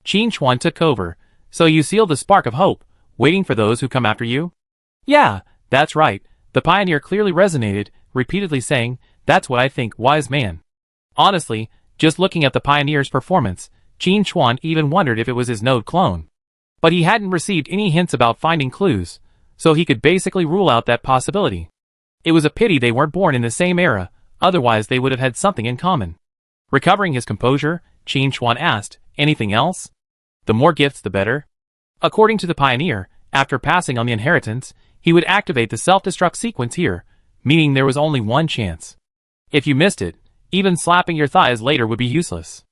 Qin Chuan took over. "So you sealed the spark of hope, waiting for those who come after you?" "Yeah, that's right." The Pioneer clearly resonated, repeatedly saying, "That's what I think, wise man." Honestly, just looking at the Pioneer's performance, Qin Chuan even wondered if it was his node clone. But he hadn't received any hints about finding clues, so he could basically rule out that possibility. It was a pity they weren't born in the same era, otherwise they would have had something in common. Recovering his composure, Qin Chuan asked, "Anything else? The more gifts the better." According to the Pioneer, after passing on the inheritance, he would activate the self-destruct sequence here, meaning there was only one chance. If you missed it, even slapping your thighs later would be useless.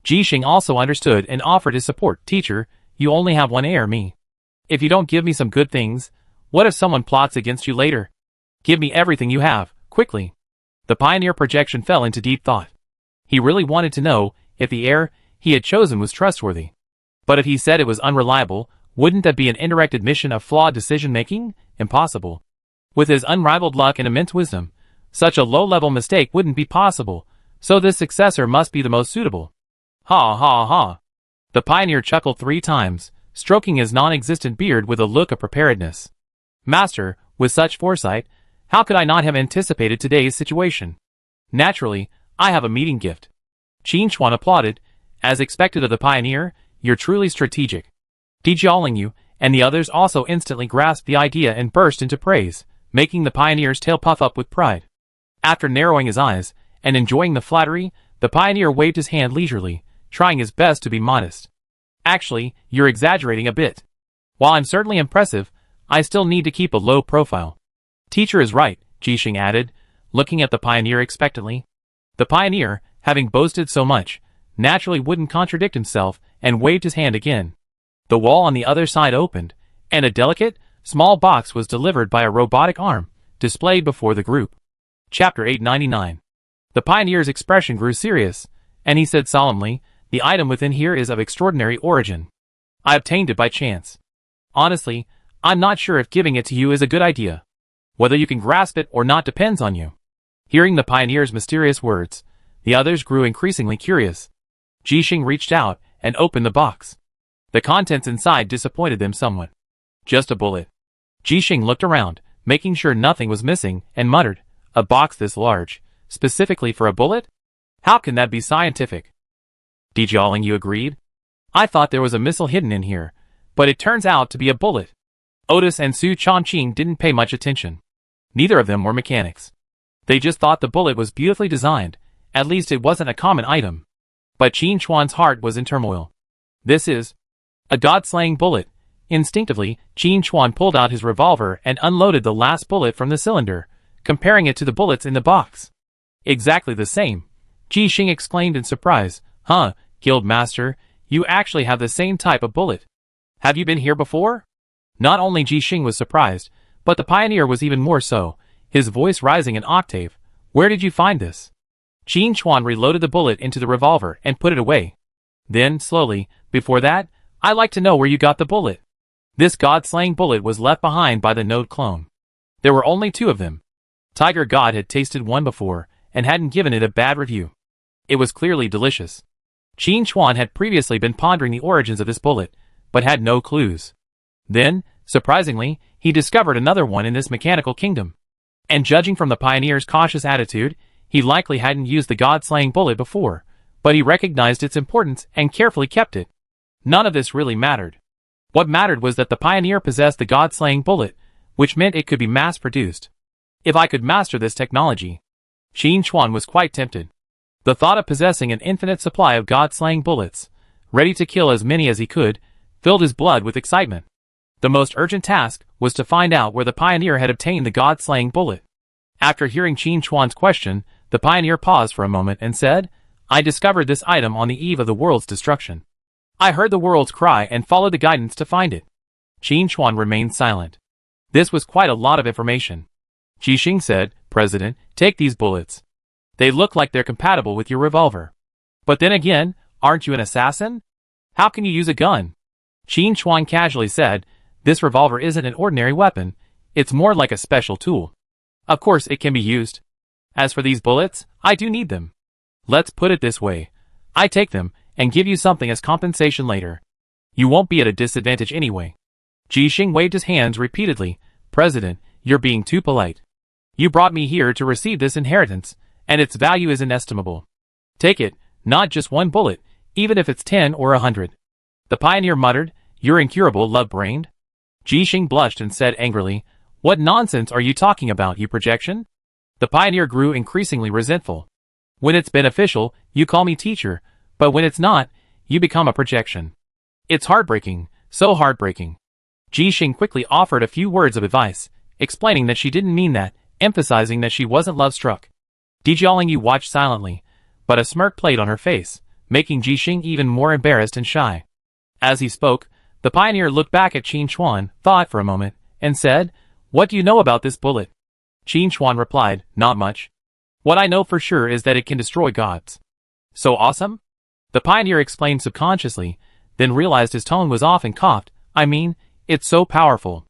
Jixing also understood and offered his support. "Teacher, you only have one heir, me. If you don't give me some good things, what if someone plots against you later? Give me everything you have, quickly." The Pioneer projection fell into deep thought. He really wanted to know if the heir he had chosen was trustworthy. But if he said it was unreliable, wouldn't that be an indirect admission of flawed decision-making? Impossible. With his unrivaled luck and immense wisdom, such a low-level mistake wouldn't be possible, so this successor must be the most suitable. Ha ha ha. The Pioneer chuckled 3 times, stroking his non-existent beard with a look of preparedness. "Master, with such foresight, how could I not have anticipated today's situation? Naturally, I have a meeting gift." Qin Chuan applauded. "As expected of the Pioneer, you're truly strategic." Dijiaolingyu and the others also instantly grasped the idea and burst into praise, making the Pioneer's tail puff up with pride. After narrowing his eyes and enjoying the flattery, the Pioneer waved his hand leisurely, trying his best to be modest. "Actually, you're exaggerating a bit. While I'm certainly impressive, I still need to keep a low profile." "Teacher is right," Jixing added, looking at the Pioneer expectantly. The Pioneer, having boasted so much, naturally wouldn't contradict himself and waved his hand again. The wall on the other side opened, and a delicate, small box was delivered by a robotic arm, displayed before the group. Chapter 899. The Pioneer's expression grew serious, and he said solemnly, "The item within here is of extraordinary origin. I obtained it by chance. Honestly, I'm not sure if giving it to you is a good idea. Whether you can grasp it or not depends on you." Hearing the Pioneer's mysterious words, the others grew increasingly curious. Jixing reached out and opened the box. The contents inside disappointed them somewhat. "Just a bullet." Jixing looked around, making sure nothing was missing, and muttered, "A box this large, specifically for a bullet? How can that be scientific?" Dijiaolingyu agreed. "I thought there was a missile hidden in here, but it turns out to be a bullet." Otis and Su Chongqing didn't pay much attention. Neither of them were mechanics. They just thought the bullet was beautifully designed, at least it wasn't a common item. But Qin Chuan's heart was in turmoil. "This is a god-slaying bullet." Instinctively, Qin Chuan pulled out his revolver and unloaded the last bullet from the cylinder, comparing it to the bullets in the box. "Exactly the same." Jixing exclaimed in surprise. "Huh, Guild Master, you actually have the same type of bullet. Have you been here before?" Not only Jixing was surprised, but the Pioneer was even more so, his voice rising an octave. "Where did you find this?" Qin Chuan reloaded the bullet into the revolver and put it away. Then, slowly, "Before that, I'd like to know where you got the bullet." This god-slaying bullet was left behind by the node clone. There were only 2 of them. Tiger God had tasted one before, and hadn't given it a bad review. It was clearly delicious. Qin Chuan had previously been pondering the origins of this bullet, but had no clues. Then, surprisingly, he discovered another one in this mechanical kingdom. And judging from the Pioneer's cautious attitude, he likely hadn't used the god-slaying bullet before, but he recognized its importance and carefully kept it. None of this really mattered. What mattered was that the Pioneer possessed the god-slaying bullet, which meant it could be mass-produced. If I could master this technology. Qin Chuan was quite tempted. The thought of possessing an infinite supply of god-slaying bullets, ready to kill as many as he could, filled his blood with excitement. The most urgent task was to find out where the pioneer had obtained the god-slaying bullet. After hearing Qin Chuan's question, the pioneer paused for a moment and said, I discovered this item on the eve of the world's destruction. I heard the world's cry and followed the guidance to find it. Qin Chuan remained silent. This was quite a lot of information. Jixing said, President, take these bullets. They look like they're compatible with your revolver. But then again, aren't you an assassin? How can you use a gun? Qin Chuan casually said, this revolver isn't an ordinary weapon, it's more like a special tool. Of course it can be used. As for these bullets, I do need them. Let's put it this way. I take them, and give you something as compensation later. You won't be at a disadvantage anyway. Jixing waved his hands repeatedly. President, you're being too polite. You brought me here to receive this inheritance, and its value is inestimable. Take it, not just one bullet, even if it's 10 or 100. The pioneer muttered, you're incurable, love-brained. Jixing blushed and said angrily, what nonsense are you talking about, you projection? The pioneer grew increasingly resentful. When it's beneficial, you call me teacher, but when it's not, you become a projection. It's heartbreaking, so heartbreaking. Jixing quickly offered a few words of advice, explaining that she didn't mean that, emphasizing that she wasn't love-struck. Dijiaolingyu watched silently, but a smirk played on her face, making Jixing even more embarrassed and shy. As he spoke, the pioneer looked back at Qin Chuan, thought for a moment, and said, what do you know about this bullet? Qin Chuan replied, not much. What I know for sure is that it can destroy gods. So awesome? The pioneer explained subconsciously, then realized his tone was off and coughed, I mean, it's so powerful.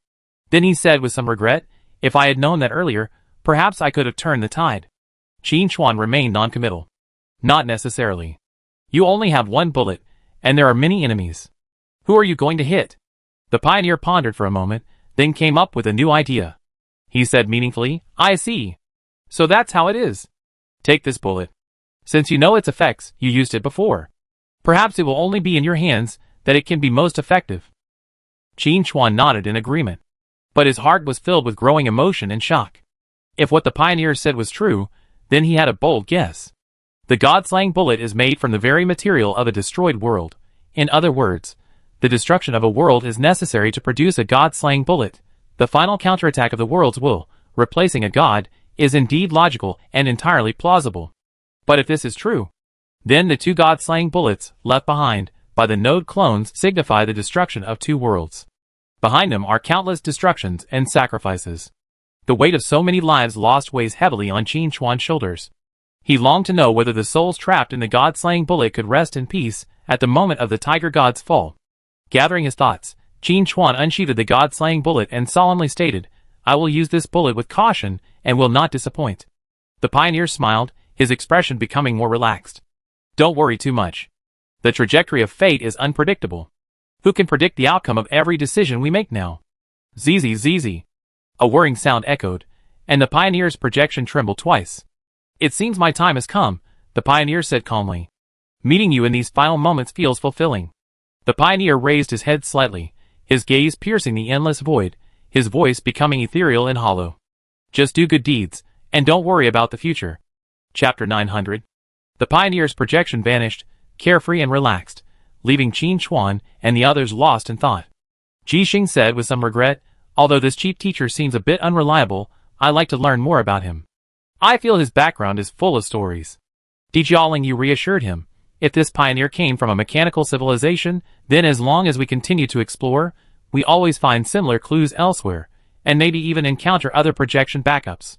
Then he said with some regret, if I had known that earlier, perhaps I could have turned the tide. Qin Chuan remained noncommittal. Not necessarily. You only have one bullet, and there are many enemies. Who are you going to hit? The pioneer pondered for a moment, then came up with a new idea. He said meaningfully, I see. So that's how it is. Take this bullet. Since you know its effects, you used it before. Perhaps it will only be in your hands that it can be most effective. Qin Chuan nodded in agreement. But his heart was filled with growing emotion and shock. If what the pioneer said was true, then he had a bold guess. The god-slaying bullet is made from the very material of a destroyed world. In other words, the destruction of a world is necessary to produce a god-slaying bullet. The final counterattack of the world's will, replacing a god, is indeed logical and entirely plausible. But if this is true, then the two god-slaying bullets left behind by the node clones signify the destruction of two worlds. Behind them are countless destructions and sacrifices. The weight of so many lives lost weighs heavily on Qin Chuan's shoulders. He longed to know whether the souls trapped in the god-slaying bullet could rest in peace at the moment of the tiger god's fall. Gathering his thoughts, Qin Chuan unsheathed the god-slaying bullet and solemnly stated, I will use this bullet with caution and will not disappoint. The pioneer smiled, his expression becoming more relaxed. Don't worry too much. The trajectory of fate is unpredictable. Who can predict the outcome of every decision we make now? Zizi zizi. A whirring sound echoed, and the pioneer's projection trembled twice. It seems my time has come, the pioneer said calmly. Meeting you in these final moments feels fulfilling. The pioneer raised his head slightly, his gaze piercing the endless void, his voice becoming ethereal and hollow. Just do good deeds, and don't worry about the future. Chapter 900. The pioneer's projection vanished, carefree and relaxed, leaving Qin Chuan and the others lost in thought. Jixing said with some regret, although this cheap teacher seems a bit unreliable, I'd like to learn more about him. I feel his background is full of stories. Dijiaolingyu reassured him, if this pioneer came from a mechanical civilization, then as long as we continue to explore, we always find similar clues elsewhere, and maybe even encounter other projection backups.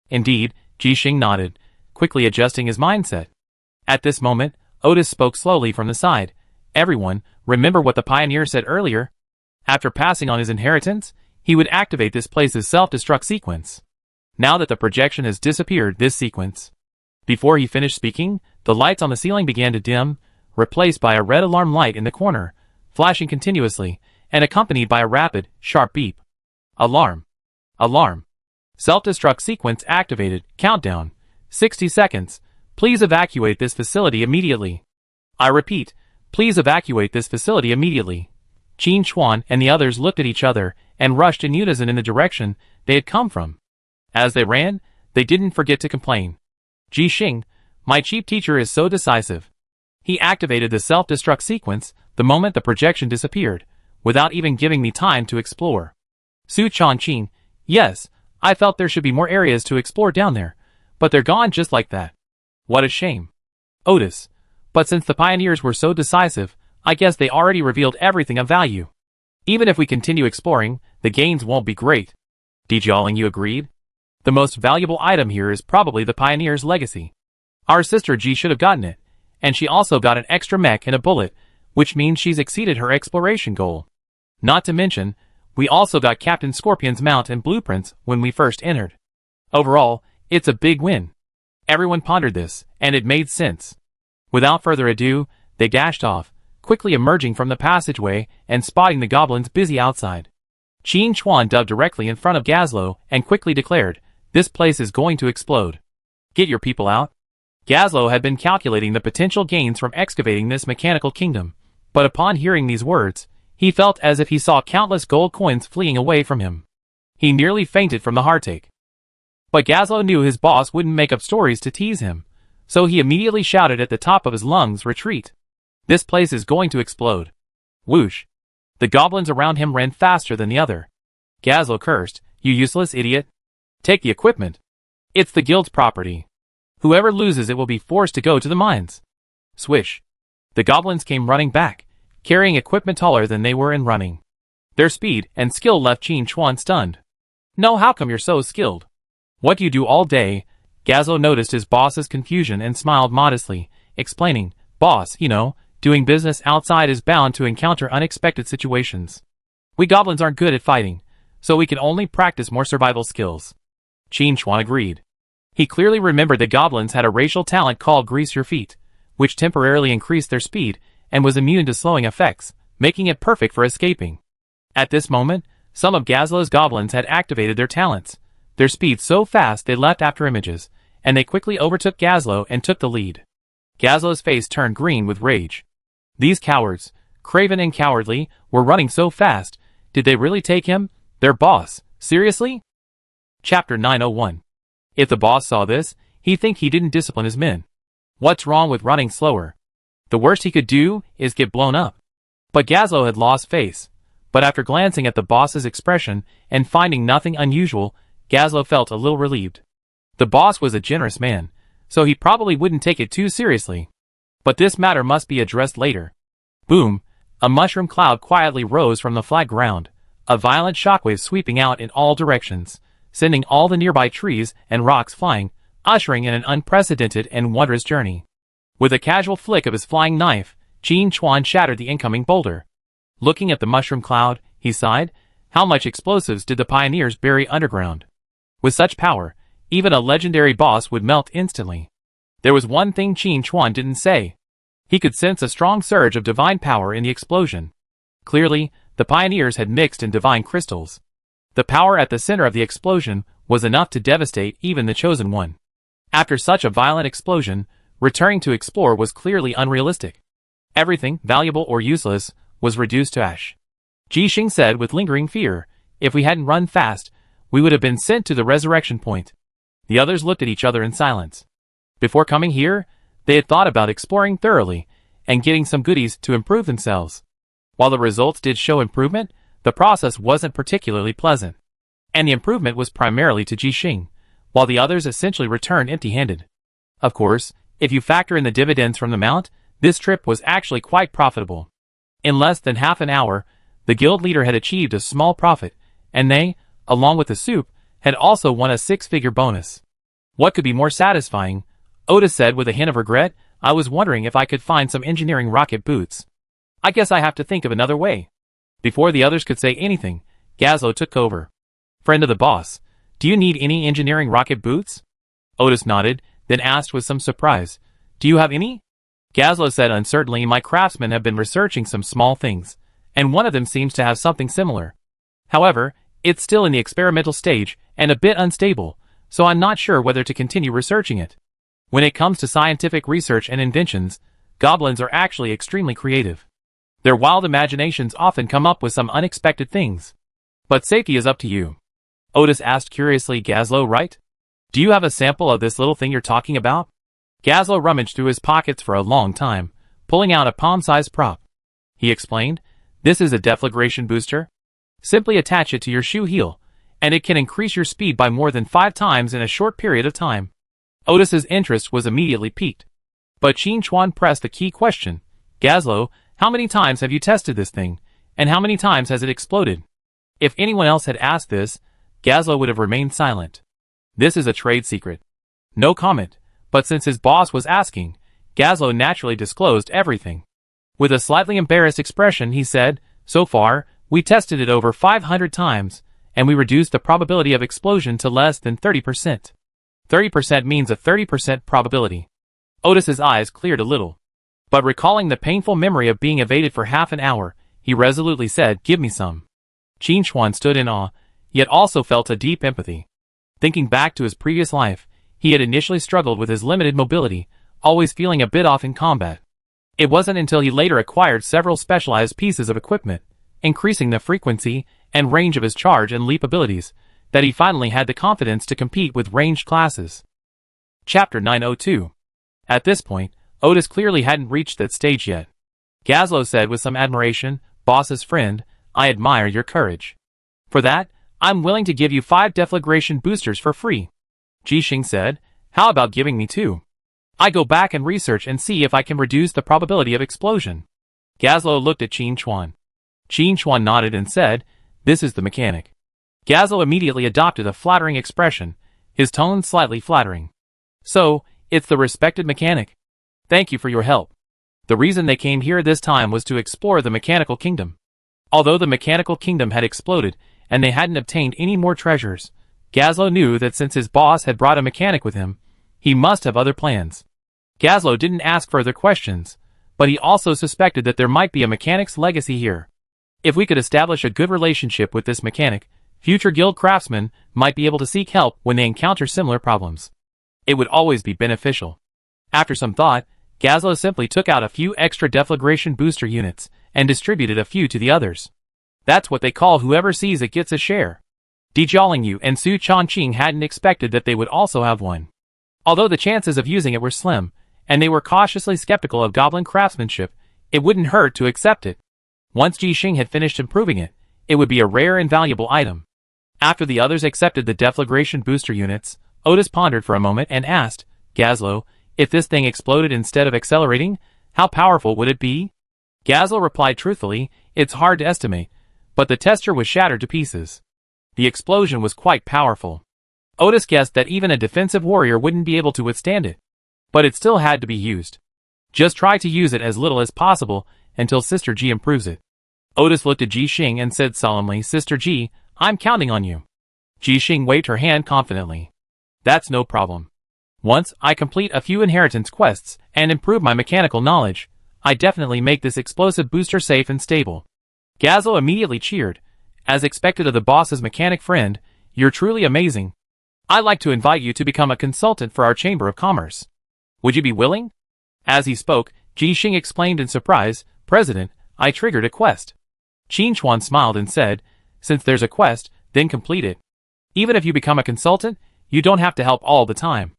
Indeed, Jixing nodded, quickly adjusting his mindset. At this moment, Otis spoke slowly from the side. Everyone, remember what the pioneer said earlier? After passing on his inheritance, he would activate this place's self-destruct sequence. Now that the projection has disappeared, this sequence. Before he finished speaking, the lights on the ceiling began to dim, replaced by a red alarm light in the corner, flashing continuously, and accompanied by a rapid, sharp beep. Alarm. Alarm. Self-destruct sequence activated. Countdown. 60 seconds. Please evacuate this facility immediately. I repeat, please evacuate this facility immediately. Qin Chuan and the others looked at each other and rushed in unison in the direction they had come from. As they ran, they didn't forget to complain. Ji Xing, my cheap teacher is so decisive. He activated the self-destruct sequence the moment the projection disappeared, without even giving me time to explore. Su Chongqing, yes, I felt there should be more areas to explore down there, but they're gone just like that. What a shame. Otis, but since the pioneers were so decisive, I guess they already revealed everything of value. Even if we continue exploring, the gains won't be great. Jialing, you agreed? The most valuable item here is probably the pioneer's legacy. Our sister Ji should have gotten it, and she also got an extra mech and a bullet, which means she's exceeded her exploration goal. Not to mention, we also got Captain Scorpion's mount and blueprints when we first entered. Overall, it's a big win. Everyone pondered this, and it made sense. Without further ado, they dashed off, quickly emerging from the passageway and spotting the goblins busy outside. Qin Chuan dove directly in front of Gazlo and quickly declared, "This place is going to explode. Get your people out." Gazlo had been calculating the potential gains from excavating this mechanical kingdom, but upon hearing these words, he felt as if he saw countless gold coins fleeing away from him. He nearly fainted from the heartache. But Gazlo knew his boss wouldn't make up stories to tease him, so he immediately shouted at the top of his lungs, "Retreat! This place is going to explode." Whoosh! The goblins around him ran faster than the other. Gazlo cursed, "You useless idiot! Take the equipment. It's the guild's property. Whoever loses it will be forced to go to the mines." Swish! The goblins came running back, carrying equipment taller than they were in running. Their speed and skill left Qin Chuan stunned. "No, how come you're so skilled? What do you do all day?" Gazlo noticed his boss's confusion and smiled modestly, explaining, "Boss, doing business outside is bound to encounter unexpected situations. We goblins aren't good at fighting, so we can only practice more survival skills." Qin Chuan agreed. He clearly remembered the goblins had a racial talent called Grease Your Feet, which temporarily increased their speed and was immune to slowing effects, making it perfect for escaping. At this moment, some of Gazlo's goblins had activated their talents, their speed so fast they leapt after images, and they quickly overtook Gazlo and took the lead. Gazlo's face turned green with rage. These cowards, craven and cowardly, were running so fast. Did they really take him, their boss, seriously? Chapter 901. If the boss saw this, he'd think he didn't discipline his men. What's wrong with running slower? The worst he could do is get blown up. But Gazlo had lost face. But after glancing at the boss's expression and finding nothing unusual, Gazlo felt a little relieved. The boss was a generous man, so he probably wouldn't take it too seriously. But this matter must be addressed later. Boom! A mushroom cloud quietly rose from the flat ground, a violent shockwave sweeping out in all directions, sending all the nearby trees and rocks flying, ushering in an unprecedented and wondrous journey. With a casual flick of his flying knife, Qin Chuan shattered the incoming boulder. Looking at the mushroom cloud, he sighed, how much explosives did the pioneers bury underground? With such power, even a legendary boss would melt instantly. There was one thing Qin Chuan didn't say. He could sense a strong surge of divine power in the explosion. Clearly, the pioneers had mixed in divine crystals. The power at the center of the explosion was enough to devastate even the Chosen One. After such a violent explosion, returning to explore was clearly unrealistic. Everything, valuable or useless, was reduced to ash. Ji Xing said with lingering fear, "If we hadn't run fast, we would have been sent to the resurrection point." The others looked at each other in silence. Before coming here, they had thought about exploring thoroughly and getting some goodies to improve themselves. While the results did show improvement, the process wasn't particularly pleasant. And the improvement was primarily to Ji Xing, while the others essentially returned empty-handed. Of course, if you factor in the dividends from the mount, this trip was actually quite profitable. In less than half an hour, the guild leader had achieved a small profit, and they, along with the soup, had also won a 6-figure bonus. What could be more satisfying? Otis said with a hint of regret. "I was wondering if I could find some engineering rocket boots. I guess I have to think of another way." Before the others could say anything, Gazlo took over. "Friend of the boss, do you need any engineering rocket boots?" Otis nodded, then asked with some surprise, "Do you have any?" Gazlo said uncertainly, "My craftsmen have been researching some small things, and one of them seems to have something similar. However, it's still in the experimental stage and a bit unstable, so I'm not sure whether to continue researching it." When it comes to scientific research and inventions, goblins are actually extremely creative. Their wild imaginations often come up with some unexpected things. But safety is up to you. Otis asked curiously. Gazlo, right? Do you have a sample of this little thing you're talking about? Gazlo rummaged through his pockets for a long time, pulling out a palm-sized prop. He explained, this is a deflagration booster. Simply attach it to your shoe heel, and it can increase your speed by more than 5 times in a short period of time. Otis's interest was immediately piqued. But Qin Chuan pressed the key question. Gazlo, how many times have you tested this thing, and how many times has it exploded? If anyone else had asked this, Gazlo would have remained silent. This is a trade secret. No comment, but since his boss was asking, Gazlo naturally disclosed everything. With a slightly embarrassed expression, he said, so far, we tested it over 500 times, and we reduced the probability of explosion to less than 30%. 30% means a 30% probability. Otis's eyes cleared a little. But recalling the painful memory of being evaded for half an hour, he resolutely said, give me some. Qin Chuan stood in awe, yet also felt a deep empathy. Thinking back to his previous life, he had initially struggled with his limited mobility, always feeling a bit off in combat. It wasn't until he later acquired several specialized pieces of equipment, increasing the frequency and range of his charge and leap abilities, that he finally had the confidence to compete with ranged classes. Chapter 902. At this point, Otis clearly hadn't reached that stage yet. Gazlo said with some admiration, boss's friend, I admire your courage. For that, I'm willing to give you 5 deflagration boosters for free. Jixing said, how about giving me 2? I go back and research and see if I can reduce the probability of explosion. Gazlo looked at Qin Chuan. Qin Chuan nodded and said, this is the mechanic. Gazlo immediately adopted a flattering expression, his tone slightly flattering. So, it's the respected mechanic. Thank you for your help. The reason they came here this time was to explore the mechanical kingdom. Although the mechanical kingdom had exploded, and they hadn't obtained any more treasures, Gazlo knew that since his boss had brought a mechanic with him, he must have other plans. Gazlo didn't ask further questions, but he also suspected that there might be a mechanic's legacy here. If we could establish a good relationship with this mechanic, future guild craftsmen might be able to seek help when they encounter similar problems. It would always be beneficial. After some thought, Gazlo simply took out a few extra deflagration booster units and distributed a few to the others. That's what they call whoever sees it gets a share. Jiaolingyu and Su Chongqing hadn't expected that they would also have one. Although the chances of using it were slim, and they were cautiously skeptical of goblin craftsmanship, it wouldn't hurt to accept it. Once Jixing had finished improving it, it would be a rare and valuable item. After the others accepted the deflagration booster units, Otis pondered for a moment and asked, Gazlo, if this thing exploded instead of accelerating, how powerful would it be? Gazlo replied truthfully, it's hard to estimate, but the tester was shattered to pieces. The explosion was quite powerful. Otis guessed that even a defensive warrior wouldn't be able to withstand it. But it still had to be used. Just try to use it as little as possible until Sister G improves it. Otis looked at Jixing and said solemnly, Sister G, I'm counting on you. Jixing waved her hand confidently. That's no problem. Once I complete a few inheritance quests and improve my mechanical knowledge, I definitely make this explosive booster safe and stable. Gazlo immediately cheered. As expected of the boss's mechanic friend, you're truly amazing. I'd like to invite you to become a consultant for our Chamber of Commerce. Would you be willing? As he spoke, Jixing exclaimed in surprise, President, I triggered a quest. Qin Chuan smiled and said, since there's a quest, then complete it. Even if you become a consultant, you don't have to help all the time.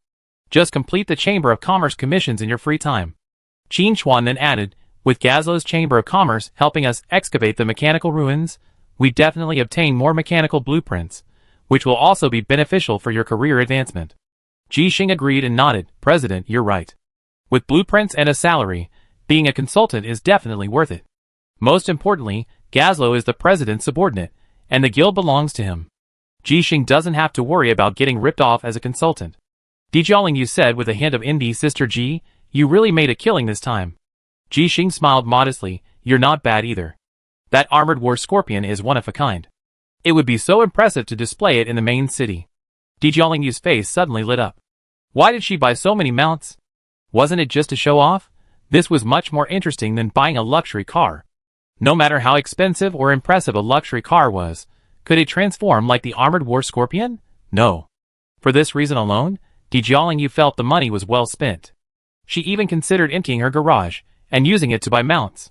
Just complete the Chamber of Commerce commissions in your free time. Qin Chuan then added, with Gazlo's Chamber of Commerce helping us excavate the mechanical ruins, we definitely obtain more mechanical blueprints, which will also be beneficial for your career advancement. Jixing agreed and nodded, President, you're right. With blueprints and a salary, being a consultant is definitely worth it. Most importantly, Gazlo is the president's subordinate, and the guild belongs to him. Jixing doesn't have to worry about getting ripped off as a consultant. Jiaolingyu said with a hint of envy, Sister G, you really made a killing this time. Jixing smiled modestly, you're not bad either. That armored war scorpion is one of a kind. It would be so impressive to display it in the main city. Jiaolingyu's face suddenly lit up. Why did she buy so many mounts? Wasn't it just to show off? This was much more interesting than buying a luxury car. No matter how expensive or impressive a luxury car was, could it transform like the armored war scorpion? No. For this reason alone, Jiaolingyu felt the money was well spent. She even considered emptying her garage and using it to buy mounts.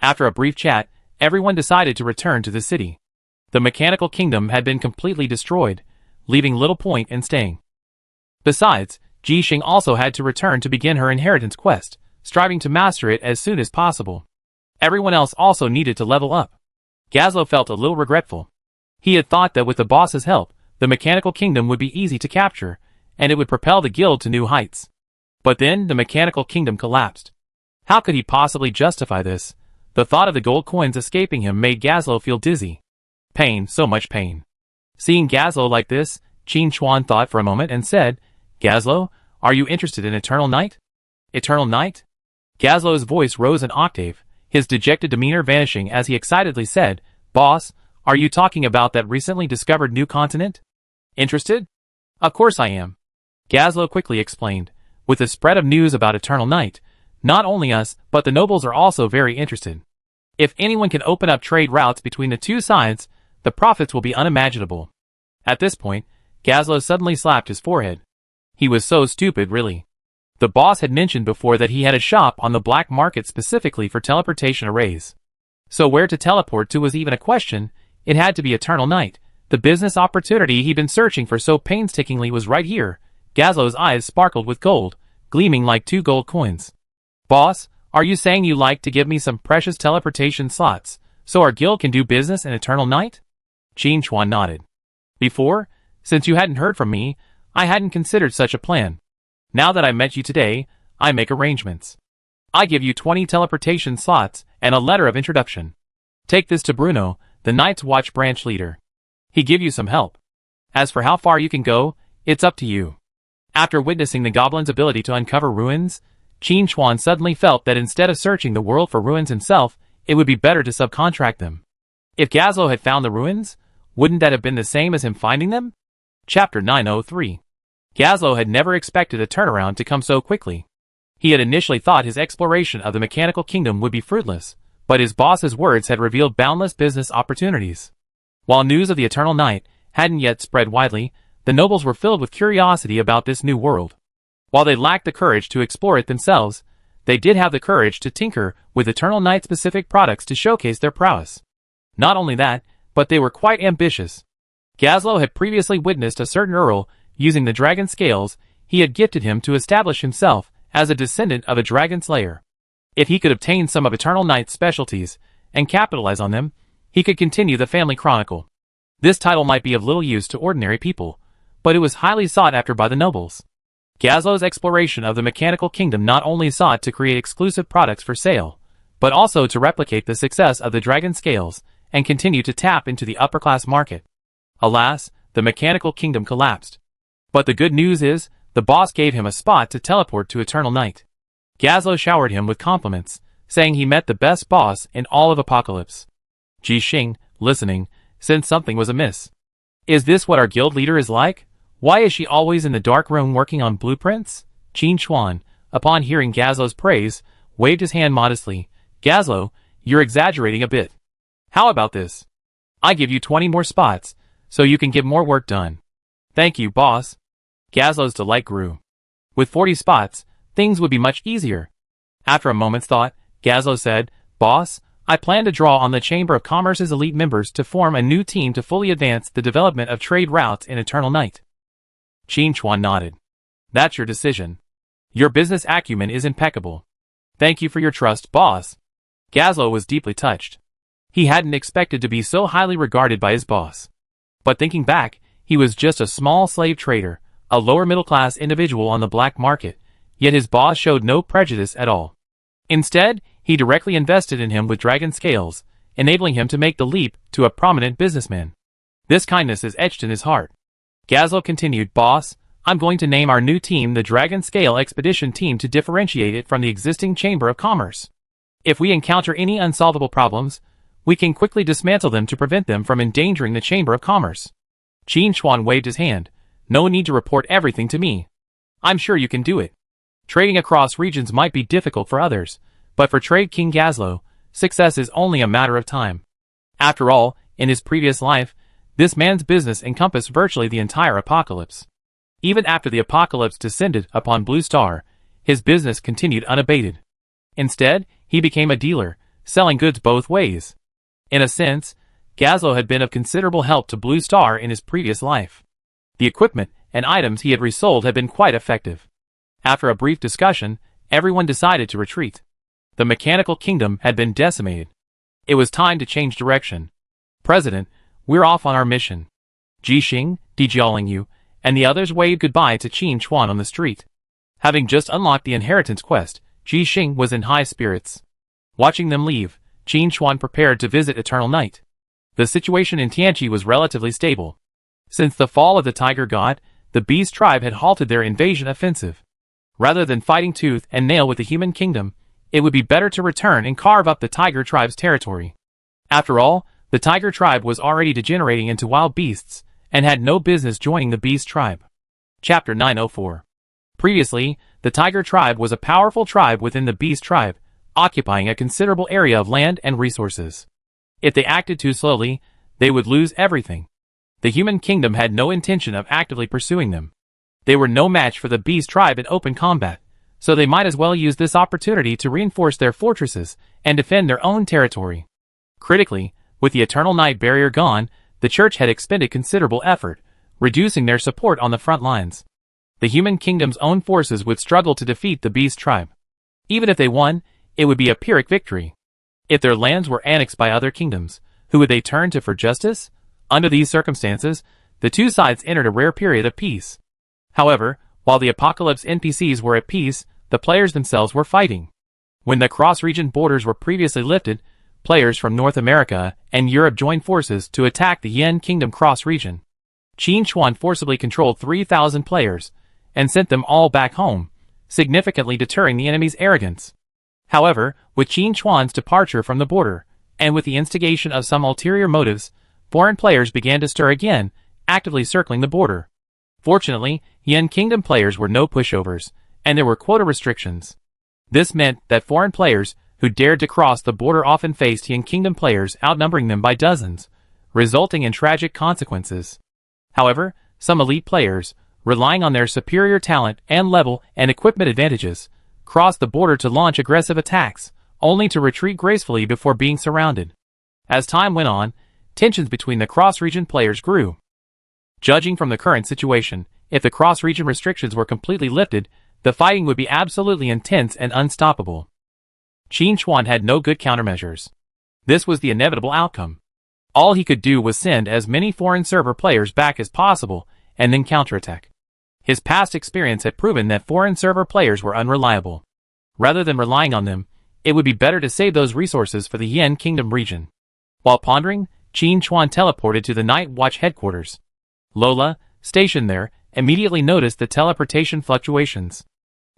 After a brief chat, everyone decided to return to the city. The mechanical kingdom had been completely destroyed, leaving little point in staying. Besides, Jixing also had to return to begin her inheritance quest, striving to master it as soon as possible. Everyone else also needed to level up. Gazlo felt a little regretful. He had thought that with the boss's help, the mechanical kingdom would be easy to capture, and it would propel the guild to new heights. But then the mechanical kingdom collapsed. How could he possibly justify this? The thought of the gold coins escaping him made Gazlo feel dizzy. Pain, so much pain. Seeing Gazlo like this, Qin Chuan thought for a moment and said, "Gazlo, are you interested in Eternal Night?" Eternal Night? Gazlo's voice rose an octave, his dejected demeanor vanishing as he excitedly said, "Boss, are you talking about that recently discovered new continent?" Interested? Of course I am. Gazlo quickly explained. With the spread of news about Eternal Night, not only us, but the nobles are also very interested. If anyone can open up trade routes between the two sides, the profits will be unimaginable. At this point, Gazlo suddenly slapped his forehead. He was so stupid, really. The boss had mentioned before that he had a shop on the black market specifically for teleportation arrays. So where to teleport to was even a question. It had to be Eternal Night. The business opportunity he'd been searching for so painstakingly was right here. Gazlo's eyes sparkled with gold, gleaming like 2 gold coins. "Boss, are you saying you like to give me some precious teleportation slots, so our guild can do business in Eternal Night?" Qin Chuan nodded. "Before, since you hadn't heard from me, I hadn't considered such a plan. Now that I met you today, I make arrangements. I give you 20 teleportation slots and a letter of introduction. Take this to Bruno, the Night's Watch branch leader. He give you some help. As for how far you can go, it's up to you." After witnessing the goblin's ability to uncover ruins, Qin Chuan suddenly felt that instead of searching the world for ruins himself, it would be better to subcontract them. If Gazlo had found the ruins, wouldn't that have been the same as him finding them? Chapter 903. Gazlo had never expected a turnaround to come so quickly. He had initially thought his exploration of the mechanical kingdom would be fruitless, but his boss's words had revealed boundless business opportunities. While news of the Eternal Night hadn't yet spread widely, the nobles were filled with curiosity about this new world. While they lacked the courage to explore it themselves, they did have the courage to tinker with Eternal Night-specific products to showcase their prowess. Not only that, but they were quite ambitious. Gazlo had previously witnessed a certain Earl using the dragon scales he had gifted him to establish himself as a descendant of a dragon slayer. If he could obtain some of Eternal Night's specialties and capitalize on them, he could continue the family chronicle. This title might be of little use to ordinary people, but it was highly sought after by the nobles. Gazlo's exploration of the mechanical kingdom not only sought to create exclusive products for sale, but also to replicate the success of the dragon scales and continue to tap into the upper-class market. Alas, the mechanical kingdom collapsed. But the good news is, the boss gave him a spot to teleport to Eternal Night. Gazlo showered him with compliments, saying he met the best boss in all of Apocalypse. Jixing, listening, sensed something was amiss. "Is this what our guild leader is like? Why is she always in the dark room working on blueprints?" Qin Chuan, upon hearing Gazlo's praise, waved his hand modestly. "Gazlo, you're exaggerating a bit. How about this? I give you 20 more spots, so you can get more work done." "Thank you, boss." Gazlo's delight grew. With 40 spots, things would be much easier. After a moment's thought, Gazlo said, "Boss, I plan to draw on the Chamber of Commerce's elite members to form a new team to fully advance the development of trade routes in Eternal Night." Qin Chuan nodded. "That's your decision. Your business acumen is impeccable. Thank you for your trust, boss." Gazlo was deeply touched. He hadn't expected to be so highly regarded by his boss. But thinking back, he was just a small slave trader, a lower middle-class individual on the black market, yet his boss showed no prejudice at all. Instead, he directly invested in him with dragon scales, enabling him to make the leap to a prominent businessman. This kindness is etched in his heart. Gazlo continued, "Boss, I'm going to name our new team the Dragon Scale Expedition Team to differentiate it from the existing Chamber of Commerce. If we encounter any unsolvable problems, we can quickly dismantle them to prevent them from endangering the Chamber of Commerce." Qin Chuan waved his hand. "No need to report everything to me. I'm sure you can do it. Trading across regions might be difficult for others, but for Trade King Gazlo, success is only a matter of time. After all, in his previous life, this man's business encompassed virtually the entire Apocalypse. Even after the Apocalypse descended upon Blue Star, his business continued unabated. Instead, he became a dealer, selling goods both ways. In a sense, Gazlo had been of considerable help to Blue Star in his previous life. The equipment and items he had resold had been quite effective. After a brief discussion, everyone decided to retreat. The mechanical kingdom had been decimated. It was time to change direction. President, we're off on our mission. Ji Xing, Di Jiaolingyu, and the others waved goodbye to Qin Chuan on the street. Having just unlocked the inheritance quest, Ji Xing was in high spirits. Watching them leave, Qin Chuan prepared to visit Eternal Night. The situation in Tianqi was relatively stable. Since the fall of the Tiger God, the Beast tribe had halted their invasion offensive. Rather than fighting tooth and nail with the human kingdom, it would be better to return and carve up the Tiger tribe's territory. After all, the Tiger tribe was already degenerating into wild beasts, and had no business joining the Beast tribe. Chapter 904. Previously, the Tiger tribe was a powerful tribe within the Beast tribe, occupying a considerable area of land and resources. If they acted too slowly, they would lose everything. The human kingdom had no intention of actively pursuing them. They were no match for the Beast tribe in open combat, so they might as well use this opportunity to reinforce their fortresses and defend their own territory. Critically, with the Eternal Night barrier gone, the Church had expended considerable effort, reducing their support on the front lines. The human kingdom's own forces would struggle to defeat the Beast tribe. Even if they won, it would be a Pyrrhic victory. If their lands were annexed by other kingdoms, who would they turn to for justice? Under these circumstances, the two sides entered a rare period of peace. However, while the Apocalypse NPCs were at peace, the players themselves were fighting. When the cross-region borders were previously lifted, players from North America and Europe joined forces to attack the Yen Kingdom cross-region. Qin Chuan forcibly controlled 3,000 players, and sent them all back home, significantly deterring the enemy's arrogance. However, with Qin Chuan's departure from the border, and with the instigation of some ulterior motives, foreign players began to stir again, actively circling the border. Fortunately, Yen Kingdom players were no pushovers, and there were quota restrictions. This meant that foreign players who dared to cross the border often faced Yen Kingdom players outnumbering them by dozens, resulting in tragic consequences. However, some elite players, relying on their superior talent and level and equipment advantages, crossed the border to launch aggressive attacks, only to retreat gracefully before being surrounded. As time went on, tensions between the cross-region players grew. Judging from the current situation, if the cross-region restrictions were completely lifted, the fighting would be absolutely intense and unstoppable. Qin Chuan had no good countermeasures. This was the inevitable outcome. All he could do was send as many foreign server players back as possible, and then counterattack. His past experience had proven that foreign server players were unreliable. Rather than relying on them, it would be better to save those resources for the Yen Kingdom region. While pondering, Qin Chuan teleported to the Night Watch headquarters. Lola, stationed there, immediately noticed the teleportation fluctuations.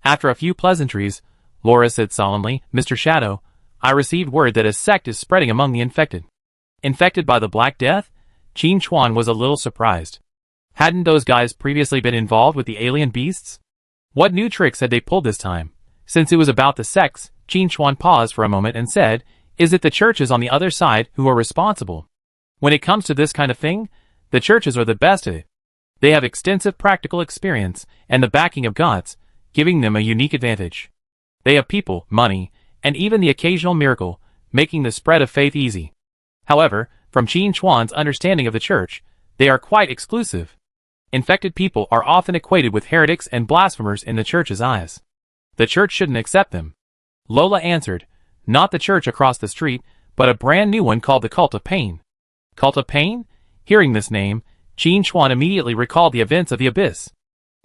After a few pleasantries, Laura said solemnly, "Mr. Shadow, I received word that a sect is spreading among the infected." Infected by the Black Death? Qin Chuan was a little surprised. Hadn't those guys previously been involved with the alien beasts? What new tricks had they pulled this time? Since it was about the sects, Qin Chuan paused for a moment and said, "Is it the churches on the other side who are responsible? When it comes to this kind of thing, the churches are the best at it. They have extensive practical experience and the backing of gods, giving them a unique advantage. They have people, money, and even the occasional miracle, making the spread of faith easy. However, from Qin Chuan's understanding of the church, they are quite exclusive. Infected people are often equated with heretics and blasphemers in the church's eyes. The church shouldn't accept them." Lola answered, "Not the church across the street, but a brand new one called the Cult of Pain." Cult of Pain? Hearing this name, Qin Chuan immediately recalled the events of the Abyss.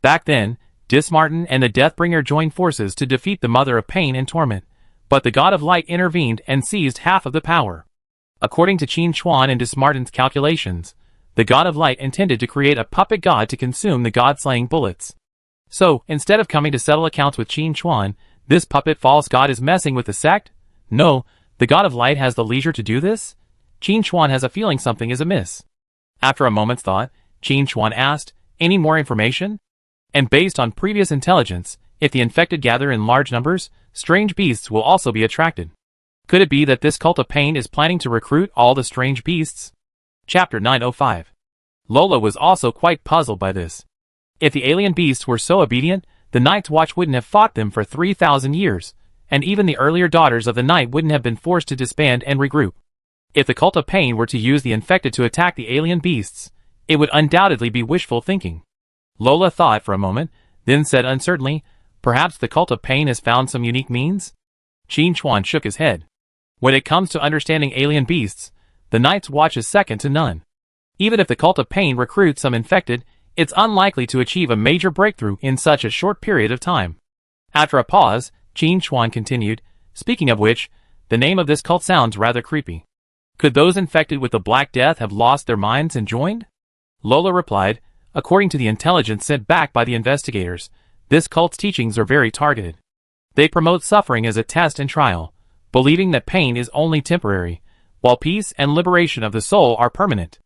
Back then, Dismartin and the Deathbringer joined forces to defeat the Mother of Pain and Torment, but the God of Light intervened and seized half of the power. According to Qin Chuan and Dismartin's calculations, the God of Light intended to create a puppet god to consume the god-slaying bullets. So, instead of coming to settle accounts with Qin Chuan, this puppet false god is messing with the sect? No, the God of Light has the leisure to do this? Qin Chuan has a feeling something is amiss. After a moment's thought, Qin Chuan asked, "Any more information?" And based on previous intelligence, if the infected gather in large numbers, strange beasts will also be attracted. Could it be that this Cult of Pain is planning to recruit all the strange beasts? Chapter 905. Lola was also quite puzzled by this. If the alien beasts were so obedient, the Night's Watch wouldn't have fought them for 3,000 years, and even the earlier daughters of the Night wouldn't have been forced to disband and regroup. If the cult of pain were to use the infected to attack the alien beasts, it would undoubtedly be wishful thinking. Lola thought for a moment, then said uncertainly, perhaps the cult of pain has found some unique means? Qin Chuan shook his head. When it comes to understanding alien beasts, the Night's Watch is second to none. Even if the cult of pain recruits some infected, it's unlikely to achieve a major breakthrough in such a short period of time. After a pause, Qin Chuan continued, speaking of which, the name of this cult sounds rather creepy. Could those infected with the Black Death have lost their minds and joined? Lola replied, according to the intelligence sent back by the investigators, this cult's teachings are very targeted. They promote suffering as a test and trial, believing that pain is only temporary, while peace and liberation of the soul are permanent.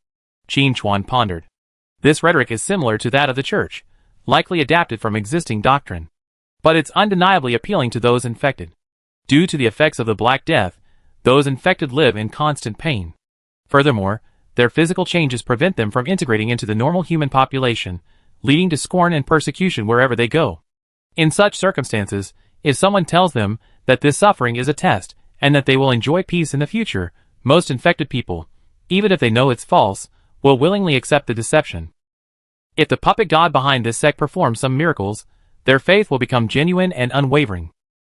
Qin Chuan pondered. This rhetoric is similar to that of the Church, likely adapted from existing doctrine. But it's undeniably appealing to those infected. Due to the effects of the Black Death, those infected live in constant pain. Furthermore, their physical changes prevent them from integrating into the normal human population, leading to scorn and persecution wherever they go. In such circumstances, if someone tells them that this suffering is a test, and that they will enjoy peace in the future, most infected people, even if they know it's false, will willingly accept the deception. If the puppet god behind this sect performs some miracles, their faith will become genuine and unwavering.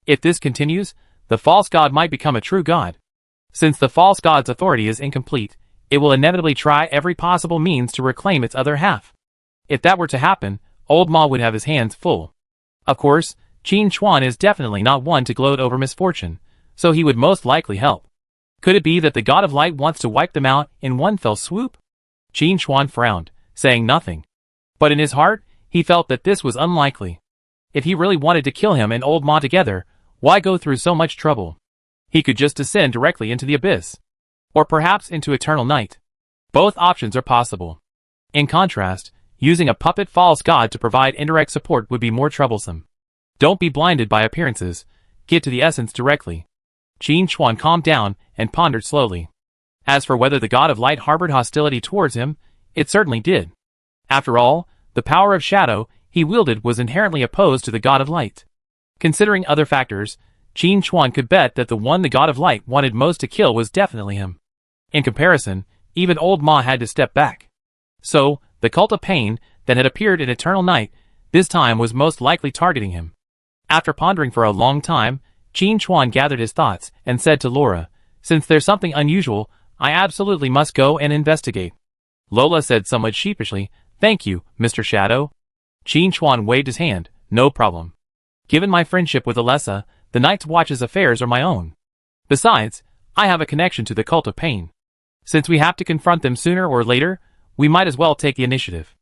If this continues, the false god might become a true god. Since the false god's authority is incomplete, it will inevitably try every possible means to reclaim its other half. If that were to happen, Old Ma would have his hands full. Of course, Qin Chuan is definitely not one to gloat over misfortune, so he would most likely help. Could it be that the God of Light wants to wipe them out in one fell swoop? Qin Chuan frowned, saying nothing. But in his heart, he felt that this was unlikely. If he really wanted to kill him and Old Ma together, why go through so much trouble? He could just descend directly into the abyss. Or perhaps into eternal night. Both options are possible. In contrast, using a puppet false god to provide indirect support would be more troublesome. Don't be blinded by appearances, get to the essence directly. Qin Chuan calmed down and pondered slowly. As for whether the God of Light harbored hostility towards him, it certainly did. After all, the power of shadow he wielded was inherently opposed to the God of Light. Considering other factors, Qin Chuan could bet that the one the God of Light wanted most to kill was definitely him. In comparison, even Old Ma had to step back. So, the cult of pain that had appeared in Eternal Night, this time was most likely targeting him. After pondering for a long time, Qin Chuan gathered his thoughts and said to Laura, since there's something unusual, I absolutely must go and investigate. Lola said somewhat sheepishly, thank you, Mr. Shadow. Qin Chuan waved his hand, no problem. Given my friendship with Alessa, the Night's Watch's affairs are my own. Besides, I have a connection to the cult of pain. Since we have to confront them sooner or later, we might as well take the initiative.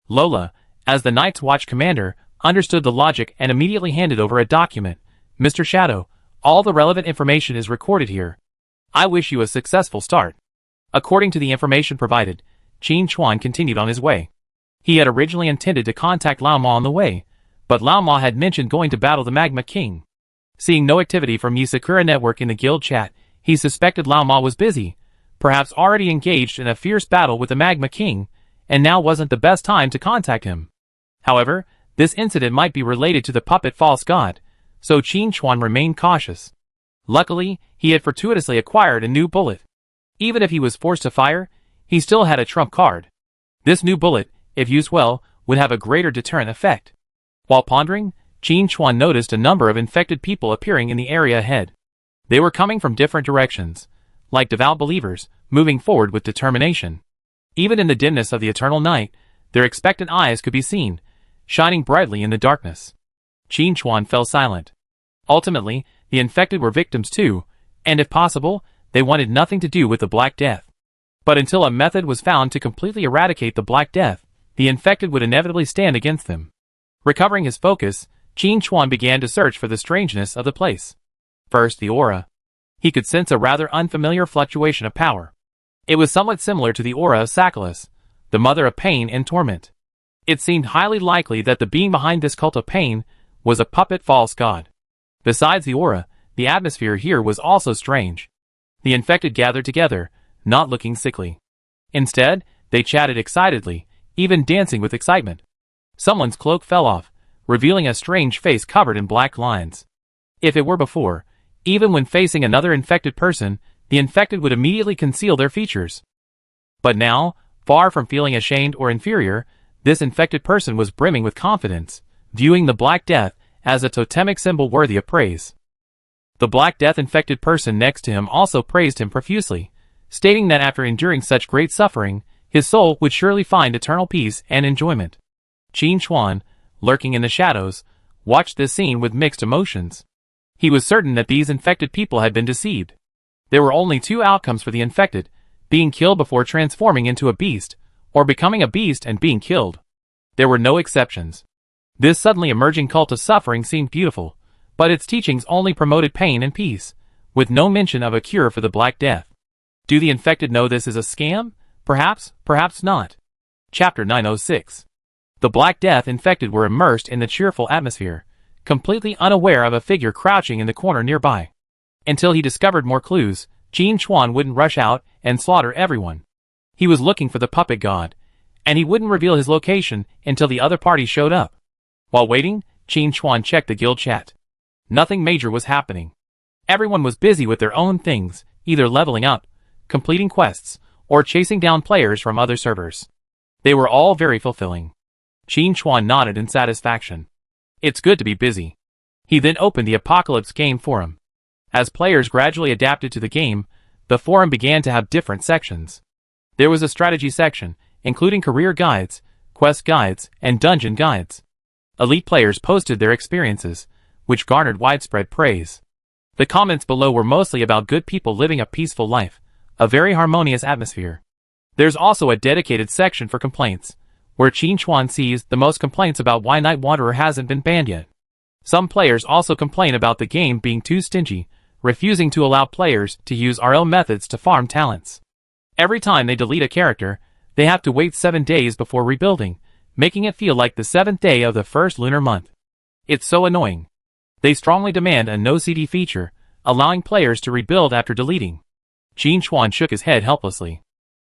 Lola, as the Night's Watch commander, understood the logic and immediately handed over a document. Mr. Shadow, all the relevant information is recorded here. I wish you a successful start. According to the information provided, Qin Chuan continued on his way. He had originally intended to contact Lao Ma on the way, but Lao Ma had mentioned going to battle the Magma King. Seeing no activity from Yusakura Network in the guild chat, he suspected Lao Ma was busy, perhaps already engaged in a fierce battle with the Magma King, and now wasn't the best time to contact him. However, this incident might be related to the puppet false god, so Qin Chuan remained cautious. Luckily, he had fortuitously acquired a new bullet. Even if he was forced to fire, he still had a trump card. This new bullet, if used well, would have a greater deterrent effect. While pondering, Qin Chuan noticed a number of infected people appearing in the area ahead. They were coming from different directions, like devout believers, moving forward with determination. Even in the dimness of the eternal night, their expectant eyes could be seen, shining brightly in the darkness. Qin Chuan fell silent. Ultimately, the infected were victims too, and if possible, they wanted nothing to do with the Black Death. But until a method was found to completely eradicate the Black Death, the infected would inevitably stand against them. Recovering his focus, Qin Chuan began to search for the strangeness of the place. First, the aura. He could sense a rather unfamiliar fluctuation of power. It was somewhat similar to the aura of Sakhalis, the mother of pain and torment. It seemed highly likely that the being behind this cult of pain was a puppet false god. Besides the aura, the atmosphere here was also strange. The infected gathered together, not looking sickly. Instead, they chatted excitedly, even dancing with excitement. Someone's cloak fell off, revealing a strange face covered in black lines. If it were before, even when facing another infected person, the infected would immediately conceal their features. But now, far from feeling ashamed or inferior, this infected person was brimming with confidence, viewing the Black Death as a totemic symbol worthy of praise. The Black Death infected person next to him also praised him profusely, stating that after enduring such great suffering, his soul would surely find eternal peace and enjoyment. Qin Chuan, lurking in the shadows, watched this scene with mixed emotions. He was certain that these infected people had been deceived. There were only two outcomes for the infected: being killed before transforming into a beast, or becoming a beast and being killed. There were no exceptions. This suddenly emerging cult of suffering seemed beautiful, but its teachings only promoted pain and peace, with no mention of a cure for the Black Death. Do the infected know this is a scam? Perhaps, perhaps not. Chapter 906. The Black Death infected were immersed in the cheerful atmosphere, completely unaware of a figure crouching in the corner nearby. Until he discovered more clues, Qin Chuan wouldn't rush out and slaughter everyone. He was looking for the puppet god, and he wouldn't reveal his location until the other party showed up. While waiting, Qin Chuan checked the guild chat. Nothing major was happening. Everyone was busy with their own things, either leveling up, completing quests, or chasing down players from other servers. They were all very fulfilling. Qin Chuan nodded in satisfaction. It's good to be busy. He then opened the Apocalypse game forum. As players gradually adapted to the game, the forum began to have different sections. There was a strategy section, including career guides, quest guides, and dungeon guides. Elite players posted their experiences, which garnered widespread praise. The comments below were mostly about good people living a peaceful life, a very harmonious atmosphere. There's also a dedicated section for complaints, where Qin Chuan sees the most complaints about why Night Wanderer hasn't been banned yet. Some players also complain about the game being too stingy, refusing to allow players to use RL methods to farm talents. Every time they delete a character, they have to wait 7 days before rebuilding, making it feel like the 7th day of the first lunar month. It's so annoying. They strongly demand a no-CD feature, allowing players to rebuild after deleting. Qin Chuan shook his head helplessly.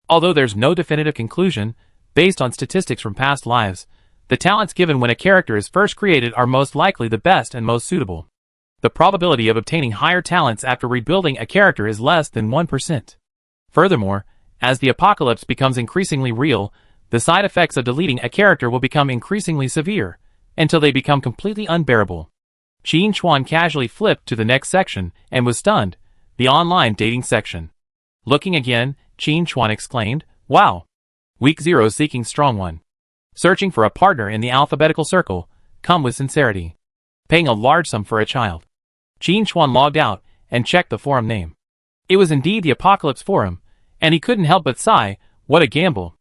Although there's no definitive conclusion, based on statistics from past lives, the talents given when a character is first created are most likely the best and most suitable. The probability of obtaining higher talents after rebuilding a character is less than 1%. Furthermore, as the apocalypse becomes increasingly real, the side effects of deleting a character will become increasingly severe, until they become completely unbearable. Qin Chuan casually flipped to the next section and was stunned, the online dating section. Looking again, Qin Chuan exclaimed, "Wow! Week 0 seeking strong one. Searching for a partner in the alphabetical circle, come with sincerity. Paying a large sum for a child." Qin Chuan logged out and checked the forum name. It was indeed the Apocalypse Forum, and he couldn't help but sigh, what a gamble.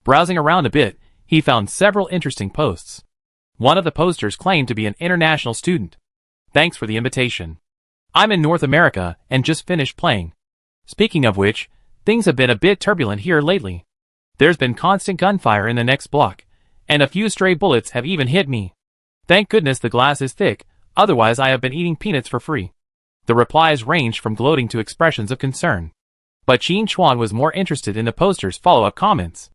Browsing around a bit, he found several interesting posts. One of the posters claimed to be an international student. "Thanks for the invitation. I'm in North America and just finished playing. Speaking of which, things have been a bit turbulent here lately. There's been constant gunfire in the next block, and a few stray bullets have even hit me. Thank goodness the glass is thick, otherwise I have been eating peanuts for free." The replies ranged from gloating to expressions of concern. But Qin Chuan was more interested in the poster's follow-up comments.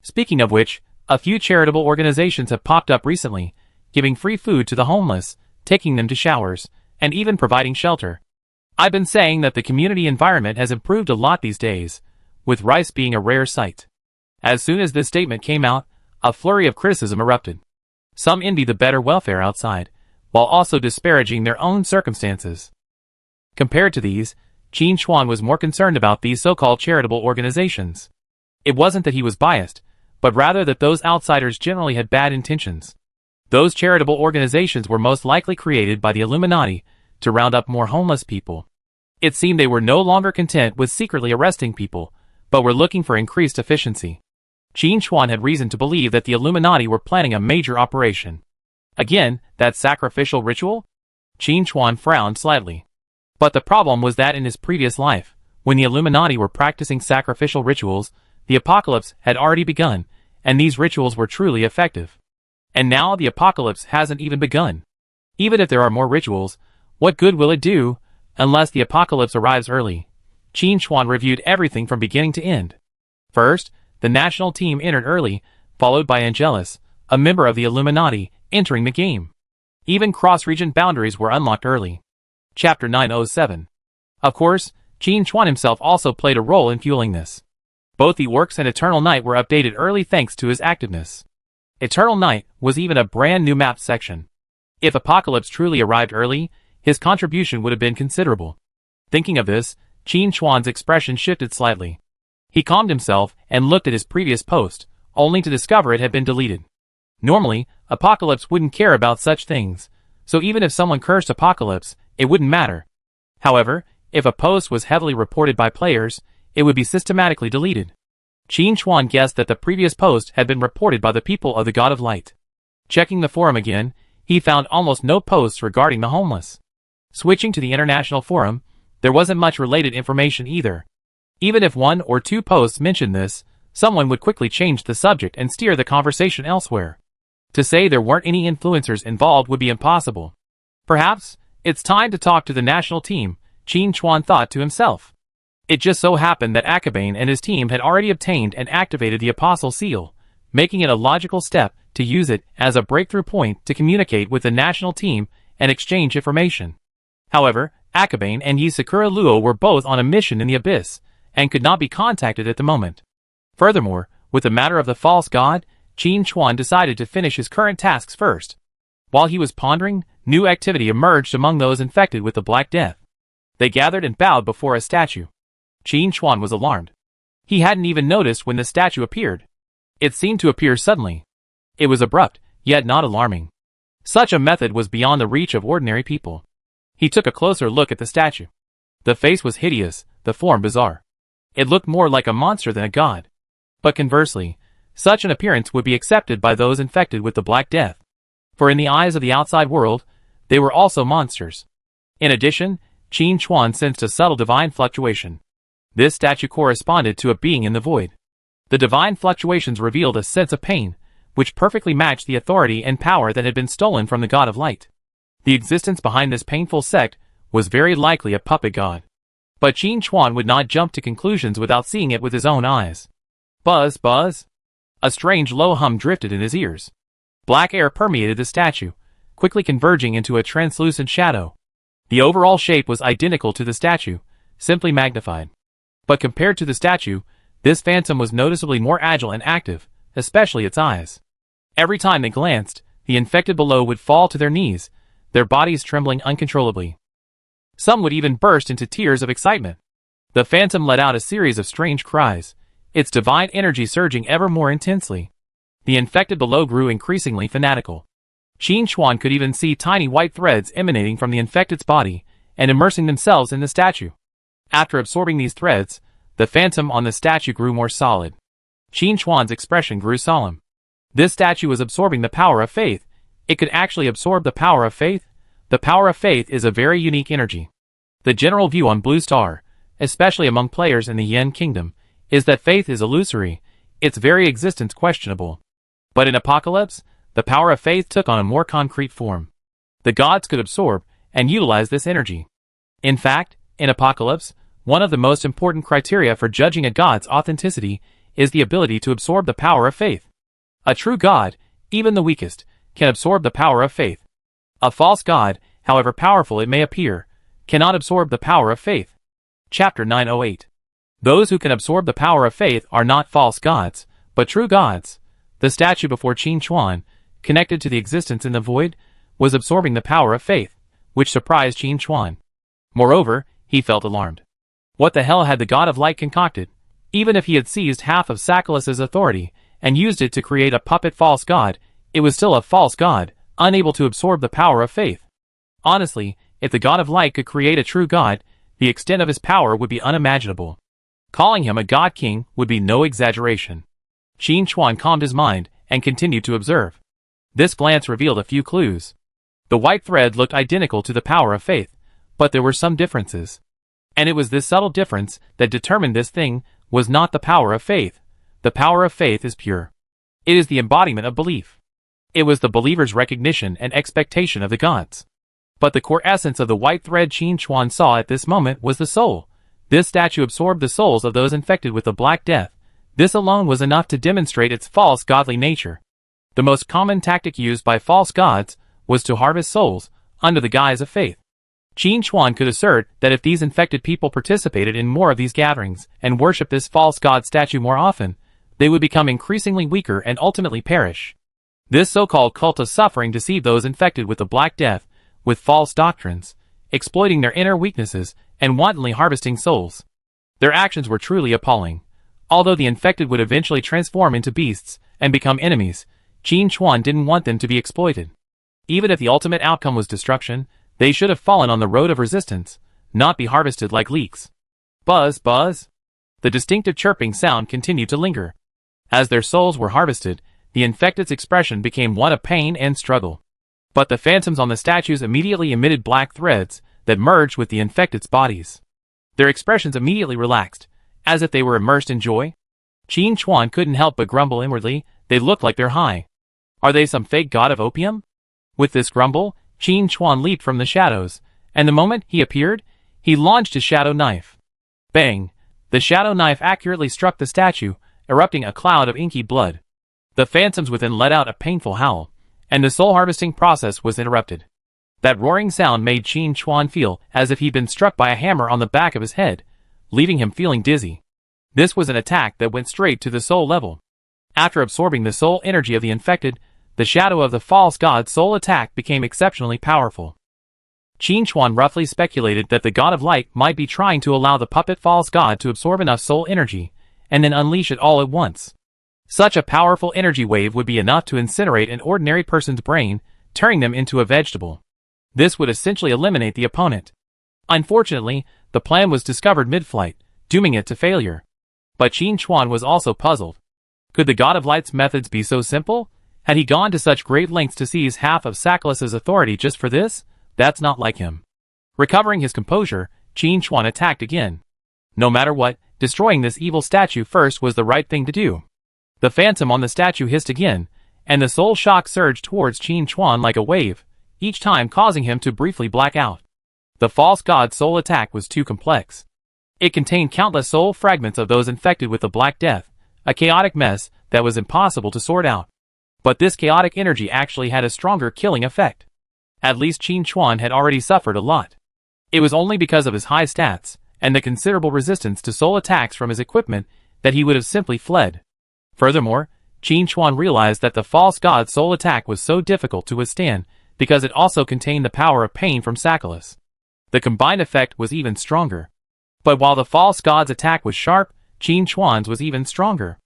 Speaking of which, a few charitable organizations have popped up recently, giving free food to the homeless, taking them to showers, and even providing shelter. I've been saying that the community environment has improved a lot these days, with rice being a rare sight. As soon as this statement came out, a flurry of criticism erupted. Some envied the better welfare outside, while also disparaging their own circumstances. Compared to these, Qin Chuan was more concerned about these so-called charitable organizations. It wasn't that he was biased, but rather that those outsiders generally had bad intentions. Those charitable organizations were most likely created by the Illuminati to round up more homeless people. It seemed they were no longer content with secretly arresting people, but were looking for increased efficiency. Qin Chuan had reason to believe that the Illuminati were planning a major operation. Again, that sacrificial ritual? Qin Chuan frowned slightly. But the problem was that in his previous life, when the Illuminati were practicing sacrificial rituals, the apocalypse had already begun, and these rituals were truly effective. And now the apocalypse hasn't even begun. Even if there are more rituals, what good will it do, unless the apocalypse arrives early? Qin Chuan reviewed everything from beginning to end. First, the national team entered early, followed by Angelus, a member of the Illuminati, entering the game. Even cross-region boundaries were unlocked early. Chapter 907. Of course, Qin Chuan himself also played a role in fueling this. Both the Orcs and Eternal Night were updated early thanks to his activeness. Eternal Night was even a brand new map section. If Apocalypse truly arrived early, his contribution would have been considerable. Thinking of this, Qin Chuan's expression shifted slightly. He calmed himself and looked at his previous post, only to discover it had been deleted. Normally, Apocalypse wouldn't care about such things, so even if someone cursed Apocalypse, it wouldn't matter. However, if a post was heavily reported by players, it would be systematically deleted. Qin Chuan guessed that the previous post had been reported by the people of the God of Light. Checking the forum again, he found almost no posts regarding the homeless. Switching to the international forum, there wasn't much related information either. Even if one or two posts mentioned this, someone would quickly change the subject and steer the conversation elsewhere. To say there weren't any influencers involved would be impossible. Perhaps, it's time to talk to the national team, Qin Chuan thought to himself. It just so happened that Akabane and his team had already obtained and activated the Apostle Seal, making it a logical step to use it as a breakthrough point to communicate with the national team and exchange information. However, Akabane and Yi Sakura Luo were both on a mission in the Abyss, and could not be contacted at the moment. Furthermore, with the matter of the false god, Qin Chuan decided to finish his current tasks first. While he was pondering, new activity emerged among those infected with the Black Death. They gathered and bowed before a statue. Qin Chuan was alarmed. He hadn't even noticed when the statue appeared. It seemed to appear suddenly. It was abrupt, yet not alarming. Such a method was beyond the reach of ordinary people. He took a closer look at the statue. The face was hideous, the form bizarre. It looked more like a monster than a god. But conversely, such an appearance would be accepted by those infected with the Black Death. For in the eyes of the outside world, they were also monsters. In addition, Qin Chuan sensed a subtle divine fluctuation. This statue corresponded to a being in the void. The divine fluctuations revealed a sense of pain, which perfectly matched the authority and power that had been stolen from the God of Light. The existence behind this painful sect was very likely a puppet god. But Qin Chuan would not jump to conclusions without seeing it with his own eyes. Buzz, buzz. A strange low hum drifted in his ears. Black air permeated the statue, quickly converging into a translucent shadow. The overall shape was identical to the statue, simply magnified. But compared to the statue, this phantom was noticeably more agile and active, especially its eyes. Every time they glanced, the infected below would fall to their knees, their bodies trembling uncontrollably. Some would even burst into tears of excitement. The phantom let out a series of strange cries, its divine energy surging ever more intensely. The infected below grew increasingly fanatical. Qin Chuan could even see tiny white threads emanating from the infected's body and immersing themselves in the statue. After absorbing these threads, the phantom on the statue grew more solid. Qin Chuan's expression grew solemn. This statue was absorbing the power of faith. It could actually absorb the power of faith. The power of faith is a very unique energy. The general view on Blue Star, especially among players in the Yen Kingdom, is that faith is illusory, its very existence questionable. But in Apocalypse, the power of faith took on a more concrete form. The gods could absorb and utilize this energy. In fact, in Apocalypse, one of the most important criteria for judging a god's authenticity is the ability to absorb the power of faith. A true god, even the weakest, can absorb the power of faith. A false god, however powerful it may appear, cannot absorb the power of faith. Chapter 908. Those who can absorb the power of faith are not false gods, but true gods. The statue before Qin Chuan, connected to the existence in the void, was absorbing the power of faith, which surprised Qin Chuan. Moreover, he felt alarmed. What the hell had the God of Light concocted? Even if he had seized half of Sakhalus's authority and used it to create a puppet false god, it was still a false god, unable to absorb the power of faith. Honestly, if the God of Light could create a true god, the extent of his power would be unimaginable. Calling him a god king would be no exaggeration. Qin Chuan calmed his mind and continued to observe. This glance revealed a few clues. The white thread looked identical to the power of faith, but there were some differences. And it was this subtle difference that determined this thing was not the power of faith. The power of faith is pure. It is the embodiment of belief. It was the believer's recognition and expectation of the gods. But the core essence of the white thread Qin Chuan saw at this moment was the soul. This statue absorbed the souls of those infected with the Black Death. This alone was enough to demonstrate its false godly nature. The most common tactic used by false gods was to harvest souls under the guise of faith. Qin Chuan could assert that if these infected people participated in more of these gatherings and worshipped this false god statue more often, they would become increasingly weaker and ultimately perish. This so-called cult of suffering deceived those infected with the Black Death with false doctrines, exploiting their inner weaknesses and wantonly harvesting souls. Their actions were truly appalling. Although the infected would eventually transform into beasts and become enemies, Qin Chuan didn't want them to be exploited. Even if the ultimate outcome was destruction, they should have fallen on the road of resistance, not be harvested like leeks. Buzz, buzz. The distinctive chirping sound continued to linger. As their souls were harvested, the infected's expression became one of pain and struggle. But the phantoms on the statues immediately emitted black threads that merged with the infected's bodies. Their expressions immediately relaxed, as if they were immersed in joy. Qin Chuan couldn't help but grumble inwardly. They look like they're high. Are they some fake god of opium? With this grumble, Qin Chuan leaped from the shadows, and the moment he appeared, he launched his shadow knife. Bang! The shadow knife accurately struck the statue, erupting a cloud of inky blood. The phantoms within let out a painful howl, and the soul-harvesting process was interrupted. That roaring sound made Qin Chuan feel as if he'd been struck by a hammer on the back of his head, leaving him feeling dizzy. This was an attack that went straight to the soul level. After absorbing the soul energy of the infected, the shadow of the false god's soul attack became exceptionally powerful. Qin Chuan roughly speculated that the god of light might be trying to allow the puppet false god to absorb enough soul energy, and then unleash it all at once. Such a powerful energy wave would be enough to incinerate an ordinary person's brain, turning them into a vegetable. This would essentially eliminate the opponent. Unfortunately, the plan was discovered mid-flight, dooming it to failure. But Qin Chuan was also puzzled. Could the god of light's methods be so simple? Had he gone to such great lengths to seize half of Sackless's authority just for this? That's not like him. Recovering his composure, Qin Chuan attacked again. No matter what, destroying this evil statue first was the right thing to do. The phantom on the statue hissed again, and the soul shock surged towards Qin Chuan like a wave, each time causing him to briefly black out. The false god's soul attack was too complex. It contained countless soul fragments of those infected with the Black Death, a chaotic mess that was impossible to sort out. But this chaotic energy actually had a stronger killing effect. At least Qin Chuan had already suffered a lot. It was only because of his high stats, and the considerable resistance to soul attacks from his equipment, that he would have simply fled. Furthermore, Qin Chuan realized that the false god's soul attack was so difficult to withstand, because it also contained the power of pain from Sackless. The combined effect was even stronger. But while the false god's attack was sharp, Qin Chuan's was even stronger.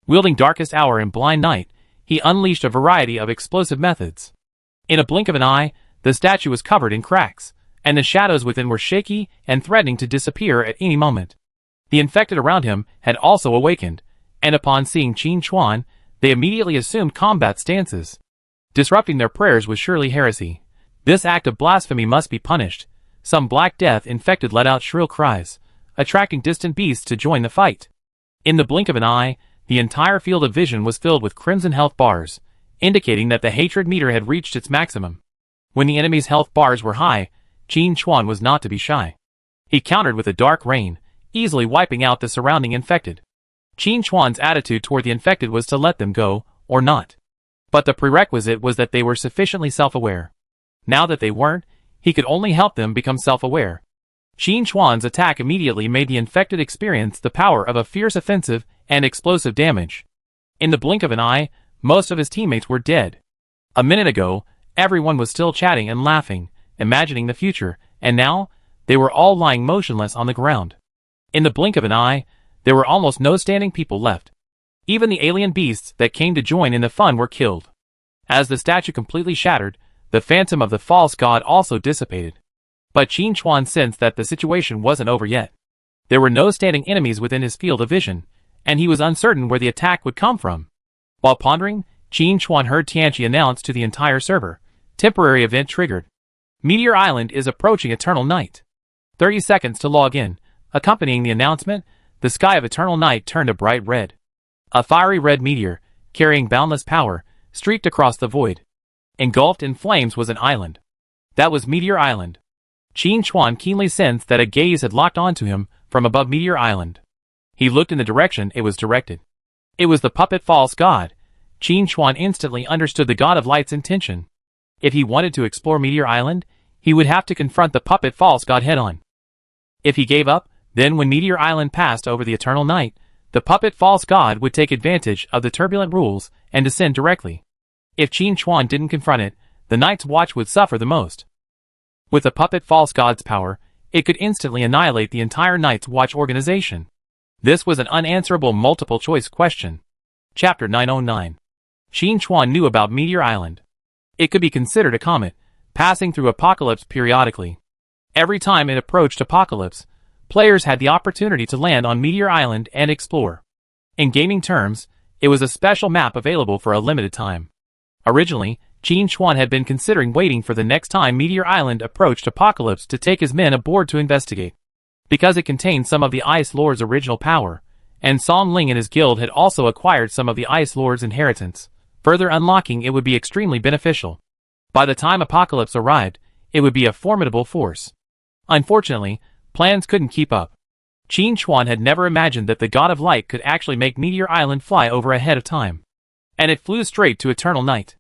Wielding Darkest Hour and Blind Night, he unleashed a variety of explosive methods. In a blink of an eye, the statue was covered in cracks, and the shadows within were shaky and threatening to disappear at any moment. The infected around him had also awakened, and upon seeing Qin Chuan, they immediately assumed combat stances. Disrupting their prayers was surely heresy. This act of blasphemy must be punished. Some Black Death infected let out shrill cries, attracting distant beasts to join the fight. In the blink of an eye, the entire field of vision was filled with crimson health bars, indicating that the hatred meter had reached its maximum. When the enemy's health bars were high, Qin Chuan was not to be shy. He countered with a dark rain, easily wiping out the surrounding infected. Qin Chuan's attitude toward the infected was to let them go, or not. But the prerequisite was that they were sufficiently self-aware. Now that they weren't, he could only help them become self-aware. Qin Chuan's attack immediately made the infected experience the power of a fierce offensive and explosive damage. In the blink of an eye, most of his teammates were dead. A minute ago, everyone was still chatting and laughing, imagining the future, and now, they were all lying motionless on the ground. In the blink of an eye, there were almost no standing people left. Even the alien beasts that came to join in the fun were killed. As the statue completely shattered, the phantom of the false god also dissipated. But Qin Chuan sensed that the situation wasn't over yet. There were no standing enemies within his field of vision, and he was uncertain where the attack would come from. While pondering, Qin Chuan heard Tianqi announce to the entire server, "Temporary event triggered. Meteor Island is approaching eternal night. 30 seconds to log in." Accompanying the announcement, the sky of eternal night turned a bright red. A fiery red meteor, carrying boundless power, streaked across the void. Engulfed in flames was an island. That was Meteor Island. Qin Chuan keenly sensed that a gaze had locked onto him from above Meteor Island. He looked in the direction it was directed. It was the puppet false god. Qin Chuan instantly understood the god of light's intention. If he wanted to explore Meteor Island, he would have to confront the puppet false god head-on. If he gave up, then when Meteor Island passed over the eternal night, the puppet false god would take advantage of the turbulent rules and descend directly. If Qin Chuan didn't confront it, the Night's Watch would suffer the most. With the puppet false god's power, it could instantly annihilate the entire Night's Watch organization. This was an unanswerable multiple-choice question. Chapter 909. Qin Chuan knew about Meteor Island. It could be considered a comet, passing through Apocalypse periodically. Every time it approached Apocalypse, players had the opportunity to land on Meteor Island and explore. In gaming terms, it was a special map available for a limited time. Originally, Qin Chuan had been considering waiting for the next time Meteor Island approached Apocalypse to take his men aboard to investigate. Because it contained some of the Ice Lord's original power, and Song Ling and his guild had also acquired some of the Ice Lord's inheritance, further unlocking it would be extremely beneficial. By the time Apocalypse arrived, it would be a formidable force. Unfortunately, plans couldn't keep up. Qin Chuan had never imagined that the God of Light could actually make Meteor Island fly over ahead of time. And it flew straight to eternal night.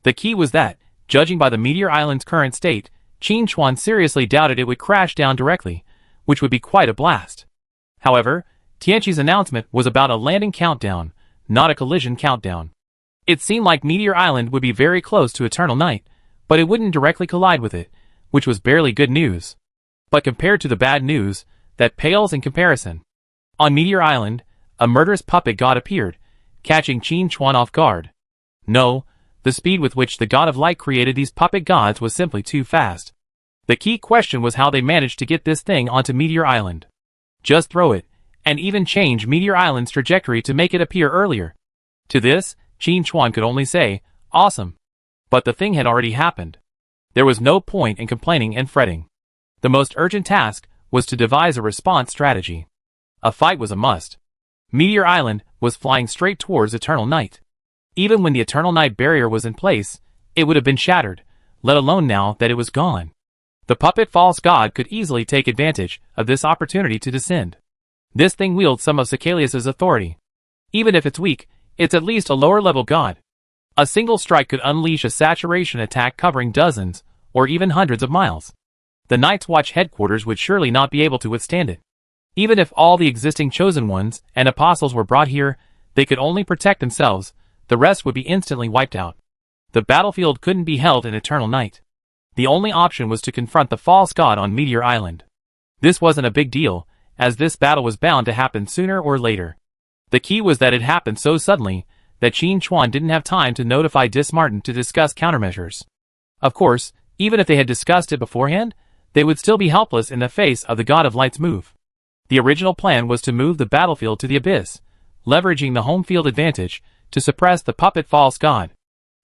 The key was that, judging by the Meteor Island's current state, Qin Chuan seriously doubted it would crash down directly, which would be quite a blast. However, Tianqi's announcement was about a landing countdown, not a collision countdown. It seemed like Meteor Island would be very close to eternal night, but it wouldn't directly collide with it, which was barely good news. But compared to the bad news, that pales in comparison. On Meteor Island, a murderous puppet god appeared, catching Qin Chuan off guard. No, the speed with which the God of Light created these puppet gods was simply too fast. The key question was how they managed to get this thing onto Meteor Island. Just throw it, and even change Meteor Island's trajectory to make it appear earlier. To this, Qin Chuan could only say, awesome. But the thing had already happened. There was no point in complaining and fretting. The most urgent task was to devise a response strategy. A fight was a must. Meteor Island was flying straight towards eternal night. Even when the eternal night barrier was in place, it would have been shattered, let alone now that it was gone. The puppet false god could easily take advantage of this opportunity to descend. This thing wields some of Sicalius's authority. Even if it's weak, it's at least a lower-level god. A single strike could unleash a saturation attack covering dozens, or even hundreds of miles. The Night's Watch headquarters would surely not be able to withstand it. Even if all the existing Chosen Ones and Apostles were brought here, they could only protect themselves, the rest would be instantly wiped out. The battlefield couldn't be held in eternal night. The only option was to confront the false god on Meteor Island. This wasn't a big deal, as this battle was bound to happen sooner or later. The key was that it happened so suddenly, that Qin Chuan didn't have time to notify Dismartin to discuss countermeasures. Of course, even if they had discussed it beforehand, they would still be helpless in the face of the God of Light's move. The original plan was to move the battlefield to the abyss, leveraging the home field advantage to suppress the puppet false god.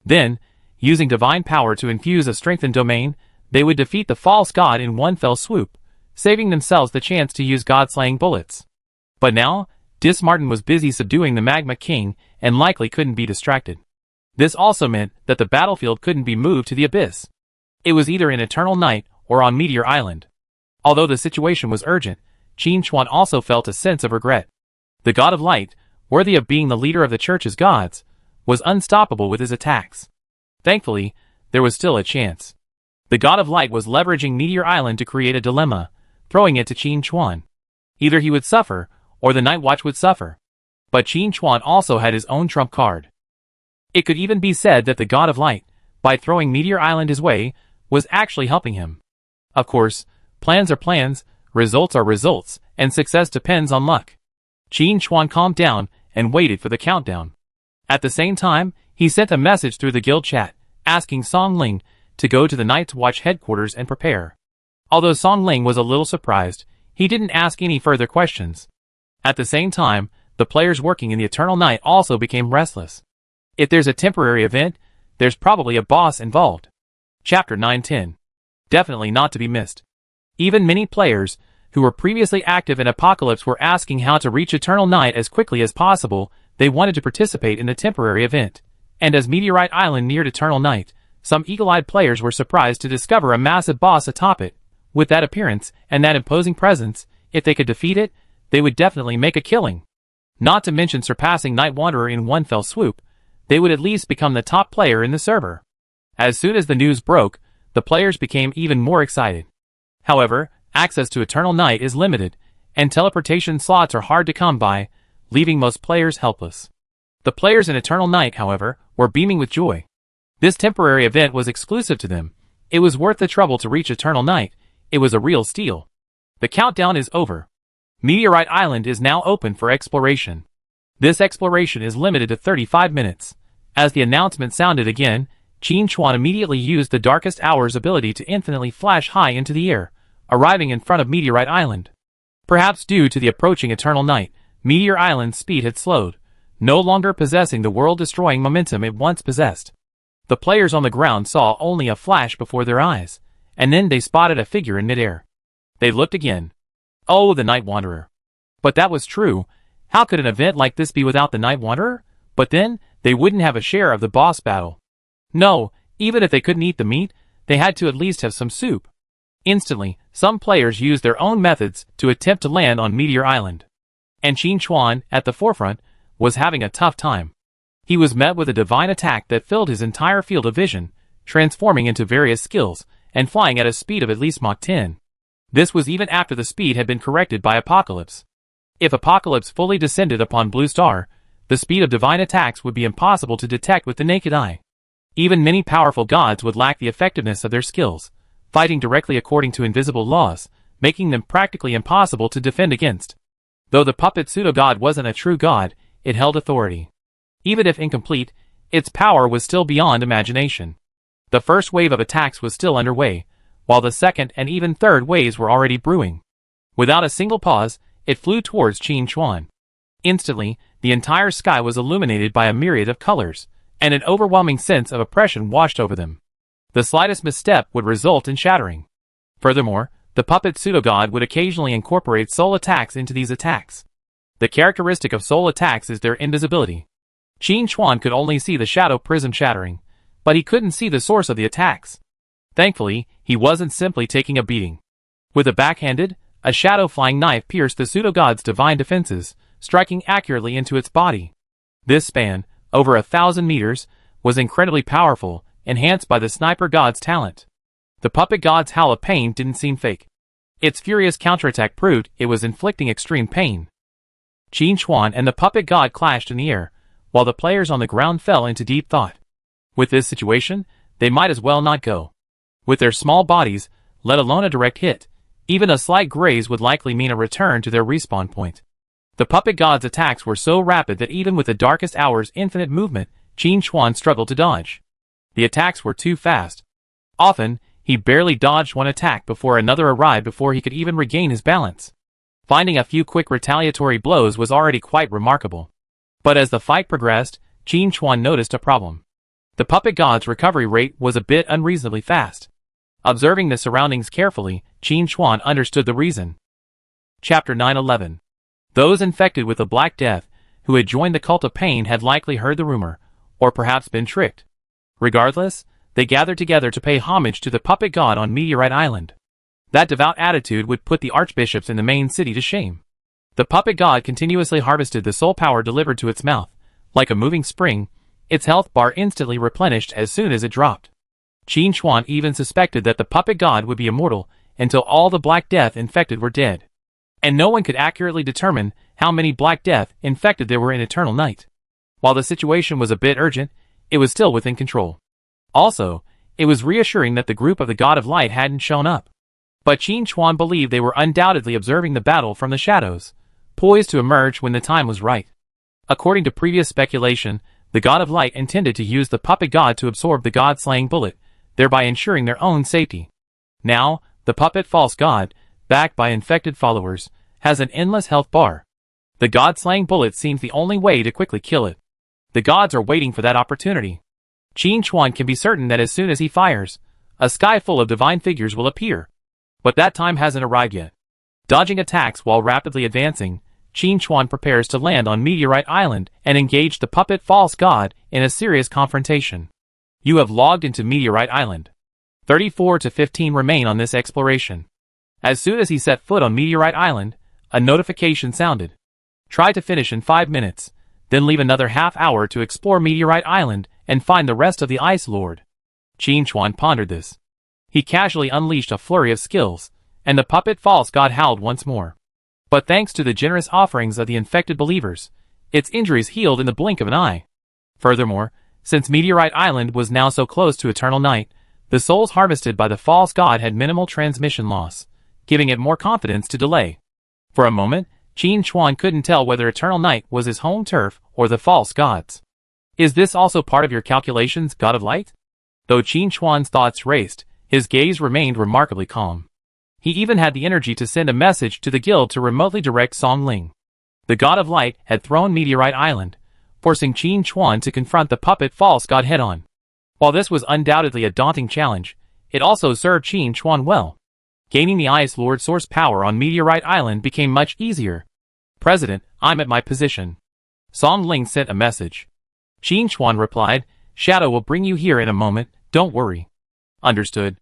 Then, using divine power to infuse a strengthened domain, they would defeat the false god in one fell swoop, saving themselves the chance to use god-slaying bullets. But now, Dismartin was busy subduing the Magma King and likely couldn't be distracted. This also meant that the battlefield couldn't be moved to the abyss. It was either in Eternal Night or on Meteor Island. Although the situation was urgent, Qin Chuan also felt a sense of regret. The God of Light, worthy of being the leader of the Church's gods, was unstoppable with his attacks. Thankfully, there was still a chance. The God of Light was leveraging Meteor Island to create a dilemma, throwing it to Qin Chuan. Either he would suffer, or the Night Watch would suffer. But Qin Chuan also had his own trump card. It could even be said that the God of Light, by throwing Meteor Island his way, was actually helping him. Of course, plans are plans, results are results, and success depends on luck. Qin Chuan calmed down and waited for the countdown. At the same time, he sent a message through the guild chat, asking Song Ling to go to the Night's Watch headquarters and prepare. Although Song Ling was a little surprised, he didn't ask any further questions. At the same time, the players working in the Eternal Night also became restless. If there's a temporary event, there's probably a boss involved. Chapter 910. Definitely not to be missed. Even many players, who were previously active in Apocalypse, were asking how to reach Eternal Night as quickly as possible. They wanted to participate in the temporary event. And as Meteorite Island neared Eternal Night, some eagle-eyed players were surprised to discover a massive boss atop it. With that appearance and that imposing presence, if they could defeat it, they would definitely make a killing. Not to mention surpassing Night Wanderer in one fell swoop, they would at least become the top player in the server. As soon as the news broke, the players became even more excited. However, access to Eternal Night is limited, and teleportation slots are hard to come by, leaving most players helpless. The players in Eternal Night, however, were beaming with joy. This temporary event was exclusive to them. It was worth the trouble to reach Eternal Night. It was a real steal. The countdown is over. Meteorite Island is now open for exploration. This exploration is limited to 35 minutes. As the announcement sounded again, Qin Chuan immediately used the Darkest Hour's ability to infinitely flash high into the air, arriving in front of Meteorite Island. Perhaps due to the approaching Eternal Night, Meteor Island's speed had slowed, no longer possessing the world-destroying momentum it once possessed. The players on the ground saw only a flash before their eyes, and then they spotted a figure in midair. They looked again. Oh, the Night Wanderer. But that was true. How could an event like this be without the Night Wanderer? But then, they wouldn't have a share of the boss battle. No, even if they couldn't eat the meat, they had to at least have some soup. Instantly, some players used their own methods to attempt to land on Meteor Island. And Qin Chuan, at the forefront, was having a tough time. He was met with a divine attack that filled his entire field of vision, transforming into various skills, and flying at a speed of at least Mach 10. This was even after the speed had been corrected by Apocalypse. If Apocalypse fully descended upon Blue Star, the speed of divine attacks would be impossible to detect with the naked eye. Even many powerful gods would lack the effectiveness of their skills, fighting directly according to invisible laws, making them practically impossible to defend against. Though the puppet pseudo-god wasn't a true god, it held authority. Even if incomplete, its power was still beyond imagination. The first wave of attacks was still underway, while the second and even third waves were already brewing. Without a single pause, it flew towards Qin Chuan. Instantly, the entire sky was illuminated by a myriad of colors, and an overwhelming sense of oppression washed over them. The slightest misstep would result in shattering. Furthermore, the puppet pseudo-god would occasionally incorporate soul attacks into these attacks. The characteristic of soul attacks is their invisibility. Qin Chuan could only see the shadow prism shattering, but he couldn't see the source of the attacks. Thankfully, he wasn't simply taking a beating. With a backhanded, a shadow-flying knife pierced the pseudo-god's divine defenses, striking accurately into its body. This span, over 1,000 meters, was incredibly powerful, enhanced by the sniper god's talent. The puppet god's howl of pain didn't seem fake. Its furious counterattack proved it was inflicting extreme pain. Qin Chuan and the puppet god clashed in the air, while the players on the ground fell into deep thought. With this situation, they might as well not go. With their small bodies, let alone a direct hit, even a slight graze would likely mean a return to their respawn point. The puppet god's attacks were so rapid that even with the Darkest Hour's infinite movement, Qin Chuan struggled to dodge. The attacks were too fast. Often, he barely dodged one attack before another arrived before he could even regain his balance. Finding a few quick retaliatory blows was already quite remarkable. But as the fight progressed, Qin Chuan noticed a problem. The puppet god's recovery rate was a bit unreasonably fast. Observing the surroundings carefully, Qin Chuan understood the reason. Chapter 911. Those infected with the Black Death, who had joined the Cult of Pain, had likely heard the rumor, or perhaps been tricked. Regardless, they gathered together to pay homage to the puppet god on Meteorite Island. That devout attitude would put the archbishops in the main city to shame. The puppet god continuously harvested the soul power delivered to its mouth. Like a moving spring, its health bar instantly replenished as soon as it dropped. Qin Chuan even suspected that the puppet god would be immortal until all the Black Death infected were dead. And no one could accurately determine how many Black Death infected there were in Eternal Night. While the situation was a bit urgent, it was still within control. Also, it was reassuring that the group of the God of Light hadn't shown up. But Qin Chuan believed they were undoubtedly observing the battle from the shadows, poised to emerge when the time was right. According to previous speculation, the God of Light intended to use the puppet god to absorb the god-slaying bullet, thereby ensuring their own safety. Now, the puppet false god, backed by infected followers, has an endless health bar. The god-slaying bullet seems the only way to quickly kill it. The gods are waiting for that opportunity. Qin Chuan can be certain that as soon as he fires, a sky full of divine figures will appear. But that time hasn't arrived yet. Dodging attacks while rapidly advancing, Qin Chuan prepares to land on Meteorite Island and engage the puppet false god in a serious confrontation. You have logged into Meteorite Island. 34 to 15 remain on this exploration. As soon as he set foot on Meteorite Island, a notification sounded. Try to finish in 5 minutes, then leave another half hour to explore Meteorite Island and find the rest of the Ice Lord. Qin Chuan pondered this. He casually unleashed a flurry of skills, and the puppet false god howled once more. But thanks to the generous offerings of the infected believers, its injuries healed in the blink of an eye. Furthermore, since Meteorite Island was now so close to eternal night, the souls harvested by the false god had minimal transmission loss, giving it more confidence to delay. For a moment, Qin Chuan couldn't tell whether eternal night was his home turf or the false god's. Is this also part of your calculations, God of Light? Though Qin Chuan's thoughts raced, his gaze remained remarkably calm. He even had the energy to send a message to the guild to remotely direct Song Ling. The God of Light had thrown Meteorite Island, forcing Qin Chuan to confront the puppet false god head-on. While this was undoubtedly a daunting challenge, it also served Qin Chuan well. Gaining the Ice Lord source power on Meteorite Island became much easier. President, I'm at my position. Song Ling sent a message. Qin Chuan replied, Shadow will bring you here in a moment, don't worry. Understood.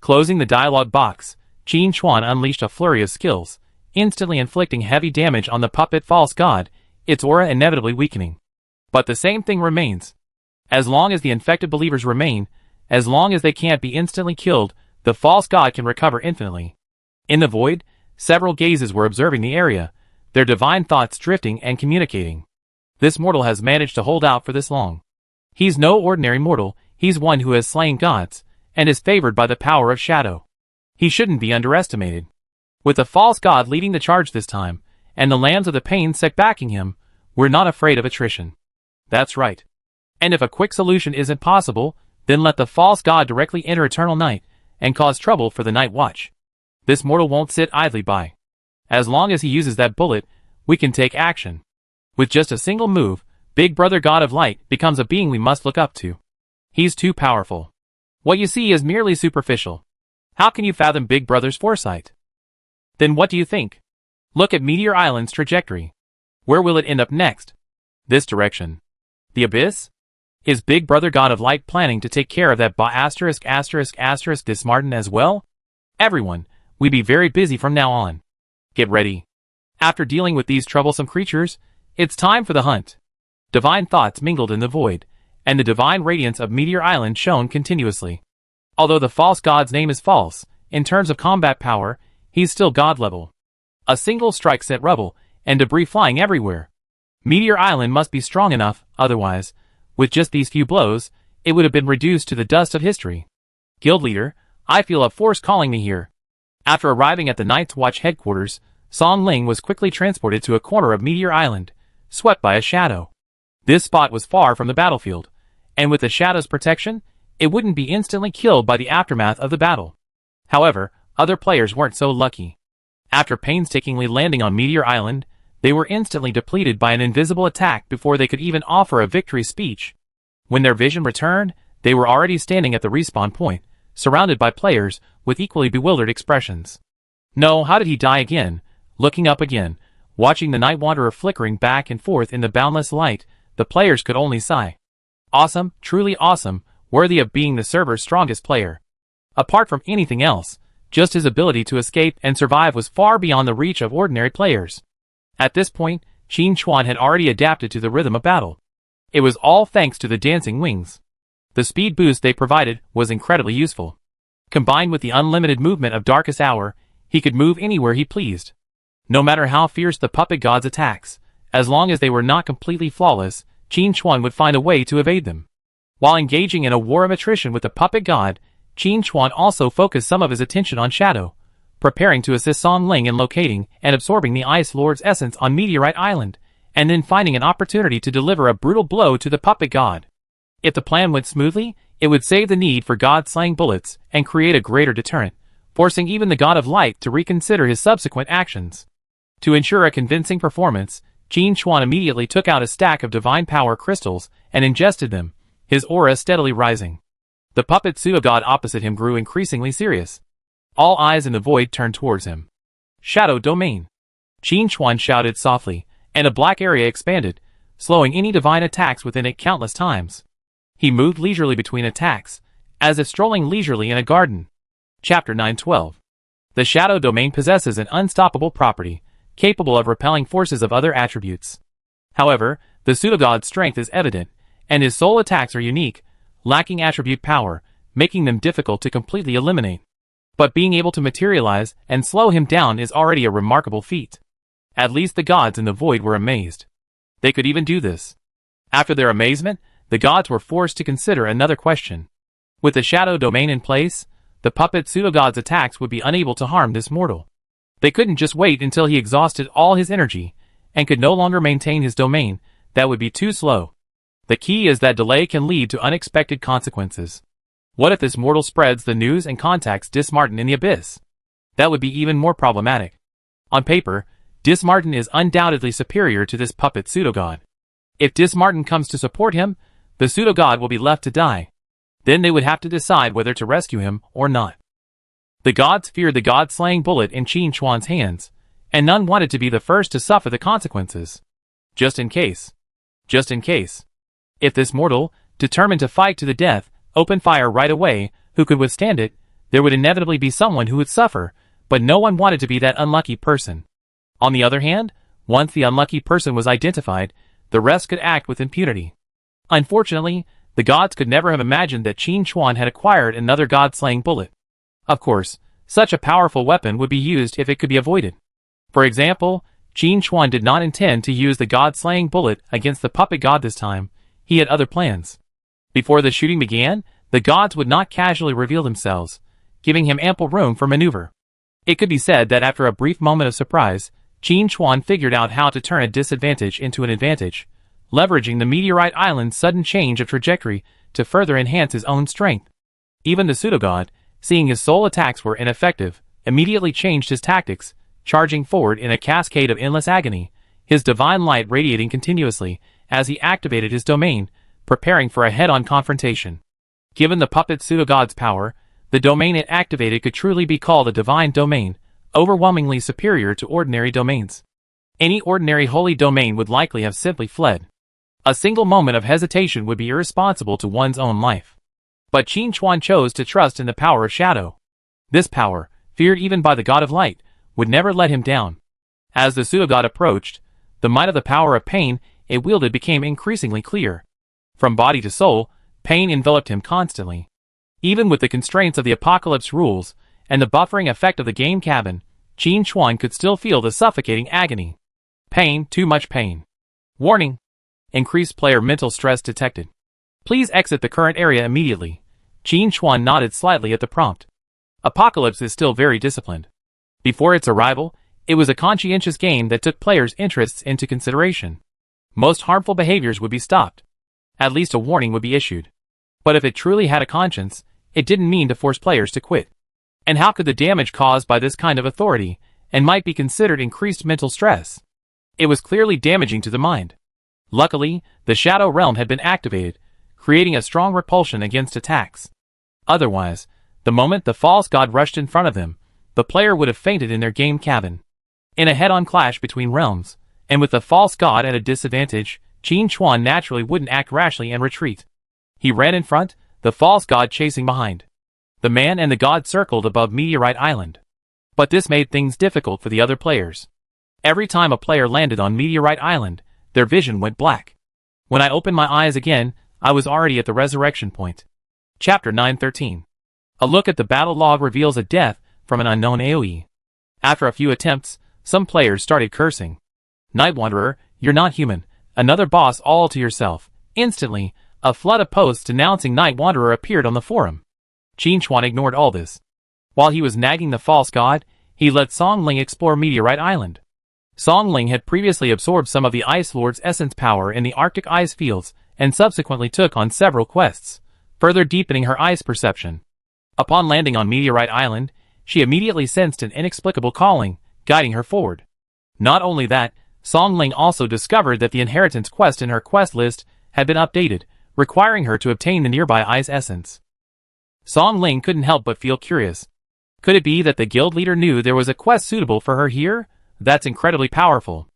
Closing the dialogue box, Qin Chuan unleashed a flurry of skills, instantly inflicting heavy damage on the puppet false god, its aura inevitably weakening. But the same thing remains. As long as the infected believers remain, as long as they can't be instantly killed, the false god can recover infinitely. In the void, several gazes were observing the area, their divine thoughts drifting and communicating. This mortal has managed to hold out for this long. He's no ordinary mortal, he's one who has slain gods, and is favored by the power of shadow. He shouldn't be underestimated. With the false god leading the charge this time, and the lands of the pain sect backing him, we're not afraid of attrition. That's right. And if a quick solution isn't possible, then let the false god directly enter eternal night, and cause trouble for the night watch. This mortal won't sit idly by. As long as he uses that bullet, we can take action. With just a single move, Big Brother God of Light becomes a being we must look up to. He's too powerful. What you see is merely superficial. How can you fathom Big Brother's foresight? Then what do you think? Look at Meteor Island's trajectory. Where will it end up next? This direction. The abyss? Is Big Brother God of Light planning to take care of that Dismartin as well? Everyone, we be very busy from now on. Get ready. After dealing with these troublesome creatures, it's time for the hunt. Divine thoughts mingled in the void, and the divine radiance of Meteor Island shone continuously. Although the false god's name is false, in terms of combat power, he's still god level. A single strike sent rubble and debris flying everywhere. Meteor Island must be strong enough, otherwise, with just these few blows, it would have been reduced to the dust of history. Guild leader, I feel a force calling me here. After arriving at the Night's Watch headquarters, Song Ling was quickly transported to a corner of Meteor Island, swept by a shadow. This spot was far from the battlefield, and with the shadow's protection, it wouldn't be instantly killed by the aftermath of the battle. However, other players weren't so lucky. After painstakingly landing on Meteor Island, they were instantly depleted by an invisible attack before they could even offer a victory speech. When their vision returned, they were already standing at the respawn point, surrounded by players with equally bewildered expressions. No, how did he die again? Looking up again, watching the Night Wanderer flickering back and forth in the boundless light, the players could only sigh. Awesome, truly awesome, worthy of being the server's strongest player. Apart from anything else, just his ability to escape and survive was far beyond the reach of ordinary players. At this point, Qin Chuan had already adapted to the rhythm of battle. It was all thanks to the dancing wings. The speed boost they provided was incredibly useful. Combined with the unlimited movement of Darkest Hour, he could move anywhere he pleased. No matter how fierce the puppet god's attacks, as long as they were not completely flawless, Qin Chuan would find a way to evade them. While engaging in a war of attrition with the puppet god, Qin Chuan also focused some of his attention on Shadow, preparing to assist Song Ling in locating and absorbing the Ice Lord's essence on Meteorite Island, and then finding an opportunity to deliver a brutal blow to the puppet god. If the plan went smoothly, it would save the need for god-slaying bullets and create a greater deterrent, forcing even the God of Light to reconsider his subsequent actions. To ensure a convincing performance, Qin Chuan immediately took out a stack of divine power crystals and ingested them, his aura steadily rising. The puppet pseudo-god opposite him grew increasingly serious. All eyes in the void turned towards him. Shadow Domain. Qin Chuan shouted softly, and a black area expanded, slowing any divine attacks within it countless times. He moved leisurely between attacks, as if strolling leisurely in a garden. Chapter 912. The Shadow Domain possesses an unstoppable property, capable of repelling forces of other attributes. However, the pseudo-god's strength is evident, and his soul attacks are unique, lacking attribute power, making them difficult to completely eliminate. But being able to materialize and slow him down is already a remarkable feat. At least the gods in the void were amazed. They could even do this. After their amazement, the gods were forced to consider another question. With the shadow domain in place, the puppet pseudo-god's attacks would be unable to harm this mortal. They couldn't just wait until he exhausted all his energy, and could no longer maintain his domain. That would be too slow. The key is that delay can lead to unexpected consequences. What if this mortal spreads the news and contacts Dismartin in the abyss? That would be even more problematic. On paper, Dismartin is undoubtedly superior to this puppet pseudo-god. If Dismartin comes to support him, the pseudo-god will be left to die. Then they would have to decide whether to rescue him or not. The gods feared the god-slaying bullet in Qin Chuan's hands, and none wanted to be the first to suffer the consequences. Just in case. Just in case. If this mortal, determined to fight to the death, opened fire right away, who could withstand it, there would inevitably be someone who would suffer, but no one wanted to be that unlucky person. On the other hand, once the unlucky person was identified, the rest could act with impunity. Unfortunately, the gods could never have imagined that Qin Chuan had acquired another god-slaying bullet. Of course, such a powerful weapon would be used if it could be avoided. For example, Qin Chuan did not intend to use the god-slaying bullet against the puppet god this time. He had other plans. Before the shooting began, the gods would not casually reveal themselves, giving him ample room for maneuver. It could be said that after a brief moment of surprise, Qin Chuan figured out how to turn a disadvantage into an advantage, leveraging the meteorite island's sudden change of trajectory to further enhance his own strength. Even the pseudo-god, seeing his soul attacks were ineffective, immediately changed his tactics, charging forward in a cascade of endless agony, his divine light radiating continuously as he activated his domain, preparing for a head-on confrontation. Given the puppet pseudo-god's power, the domain it activated could truly be called a divine domain, overwhelmingly superior to ordinary domains. Any ordinary holy domain would likely have simply fled. A single moment of hesitation would be irresponsible to one's own life. But Qin Chuan chose to trust in the power of shadow. This power, feared even by the god of light, would never let him down. As the pseudo-god approached, the might of the power of pain it wielded became increasingly clear. From body to soul, pain enveloped him constantly. Even with the constraints of the apocalypse rules and the buffering effect of the game cabin, Qin Chuan could still feel the suffocating agony. Pain, too much pain. Warning. Increased player mental stress detected. Please exit the current area immediately. Qin Chuan nodded slightly at the prompt. Apocalypse is still very disciplined. Before its arrival, it was a conscientious game that took players' interests into consideration. Most harmful behaviors would be stopped. At least a warning would be issued. But if it truly had a conscience, it didn't mean to force players to quit. And how could the damage caused by this kind of authority, and might be considered increased mental stress? It was clearly damaging to the mind. Luckily, the Shadow Realm had been activated, creating a strong repulsion against attacks. Otherwise, the moment the false god rushed in front of them, the player would have fainted in their game cabin. In a head-on clash between realms, and with the false god at a disadvantage, Qin Chuan naturally wouldn't act rashly and retreat. He ran in front, the false god chasing behind. The man and the god circled above Meteorite Island. But this made things difficult for the other players. Every time a player landed on Meteorite Island, their vision went black. When I opened my eyes again, I was already at the resurrection point. Chapter 913. A look at the battle log reveals a death from an unknown AoE. After a few attempts, some players started cursing. Night Wanderer, you're not human. Another boss all to yourself. Instantly, a flood of posts denouncing Night Wanderer appeared on the forum. Qin Chuan ignored all this. While he was nagging the false god, he let Song Ling explore Meteorite Island. Song Ling had previously absorbed some of the Ice Lord's essence power in the Arctic ice fields and subsequently took on several quests, further deepening her ice perception. Upon landing on Meteorite Island, she immediately sensed an inexplicable calling, guiding her forward. Not only that, Song Ling also discovered that the inheritance quest in her quest list had been updated, requiring her to obtain the nearby ice essence. Song Ling couldn't help but feel curious. Could it be that the guild leader knew there was a quest suitable for her here? That's incredibly powerful.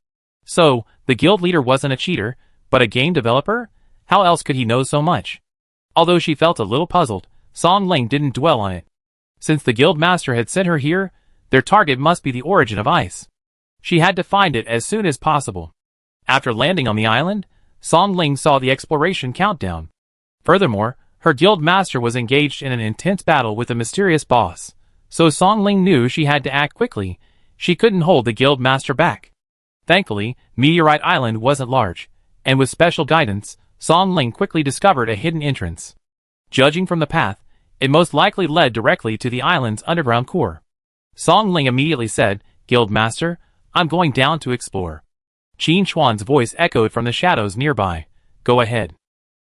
So, the guild leader wasn't a cheater, but a game developer? How else could he know so much? Although she felt a little puzzled, Song Ling didn't dwell on it. Since the guild master had sent her here, their target must be the origin of ice. She had to find it as soon as possible. After landing on the island, Song Ling saw the exploration countdown. Furthermore, Her guild master was engaged in an intense battle with a mysterious boss, so Song Ling knew she had to act quickly. She couldn't hold the guild master back. Thankfully, Meteorite Island wasn't large, and with special guidance, Song Ling quickly discovered a hidden entrance. Judging from the path, it most likely led directly to the island's underground core. Song Ling immediately said, "Guild master, I'm going down to explore." Qin Chuan's voice echoed from the shadows nearby. "Go ahead.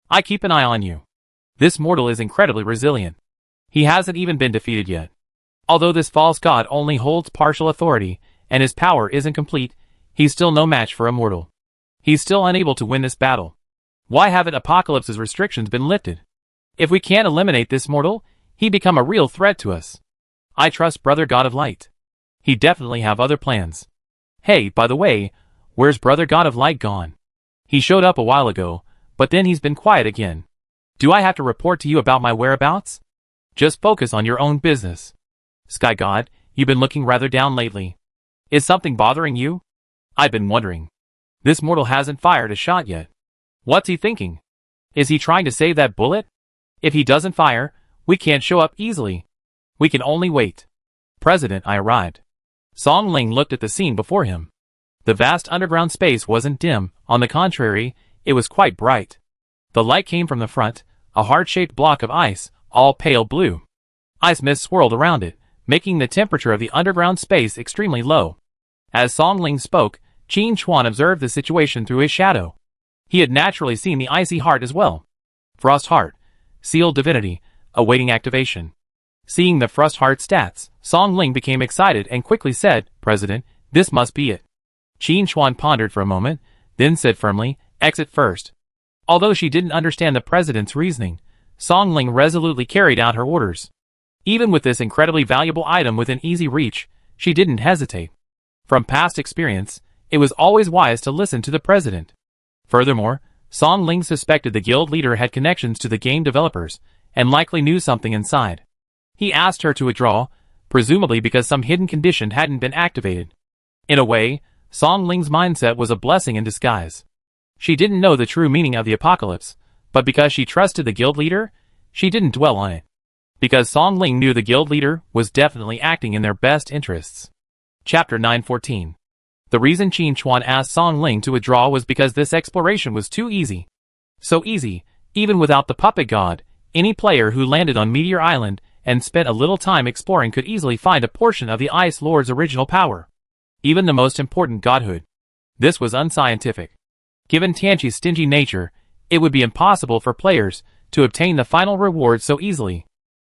I keep an eye on you." This mortal is incredibly resilient. He hasn't even been defeated yet. Although this false god only holds partial authority, and his power isn't complete, he's still no match for a mortal. He's still unable to win this battle. Why haven't Apocalypse's restrictions been lifted? If we can't eliminate this mortal, he become a real threat to us. I trust Brother God of Light. He definitely have other plans. Hey, by the way, where's Brother God of Light gone? He showed up a while ago, but then he's been quiet again. Do I have to report to you about my whereabouts? Just focus on your own business. Sky God, you've been looking rather down lately. Is something bothering you? I've been wondering. This mortal hasn't fired a shot yet. What's he thinking? Is he trying to save that bullet? If he doesn't fire, we can't show up easily. We can only wait. President, I arrived. Song Ling looked at the scene before him. The vast underground space wasn't dim, on the contrary, it was quite bright. The light came from the front, a heart-shaped block of ice, all pale blue. Ice mist swirled around it, making the temperature of the underground space extremely low. As Song Ling spoke, Qin Chuan observed the situation through his shadow. He had naturally seen the icy heart as well. Frost Heart. Sealed divinity, awaiting activation. Seeing the Frost Heart stats, Song Ling became excited and quickly said, "President, this must be it." Qin Chuan pondered for a moment, then said firmly, "Exit first." Although she didn't understand the president's reasoning, Song Ling resolutely carried out her orders. Even with this incredibly valuable item within easy reach, she didn't hesitate. From past experience, it was always wise to listen to the president. Furthermore, Song Ling suspected the guild leader had connections to the game developers, and likely knew something inside. He asked her to withdraw, presumably because some hidden condition hadn't been activated. In a way, Song Ling's mindset was a blessing in disguise. She didn't know the true meaning of the apocalypse, but because she trusted the guild leader, she didn't dwell on it. Because Song Ling knew the guild leader was definitely acting in their best interests. Chapter 914. The reason Qin Chuan asked Song Ling to withdraw was because this exploration was too easy. So easy, even without the puppet god, any player who landed on Meteor Island and spent a little time exploring could easily find a portion of the Ice Lord's original power. Even the most important godhood. This was unscientific. Given Tianqi's stingy nature, it would be impossible for players to obtain the final reward so easily.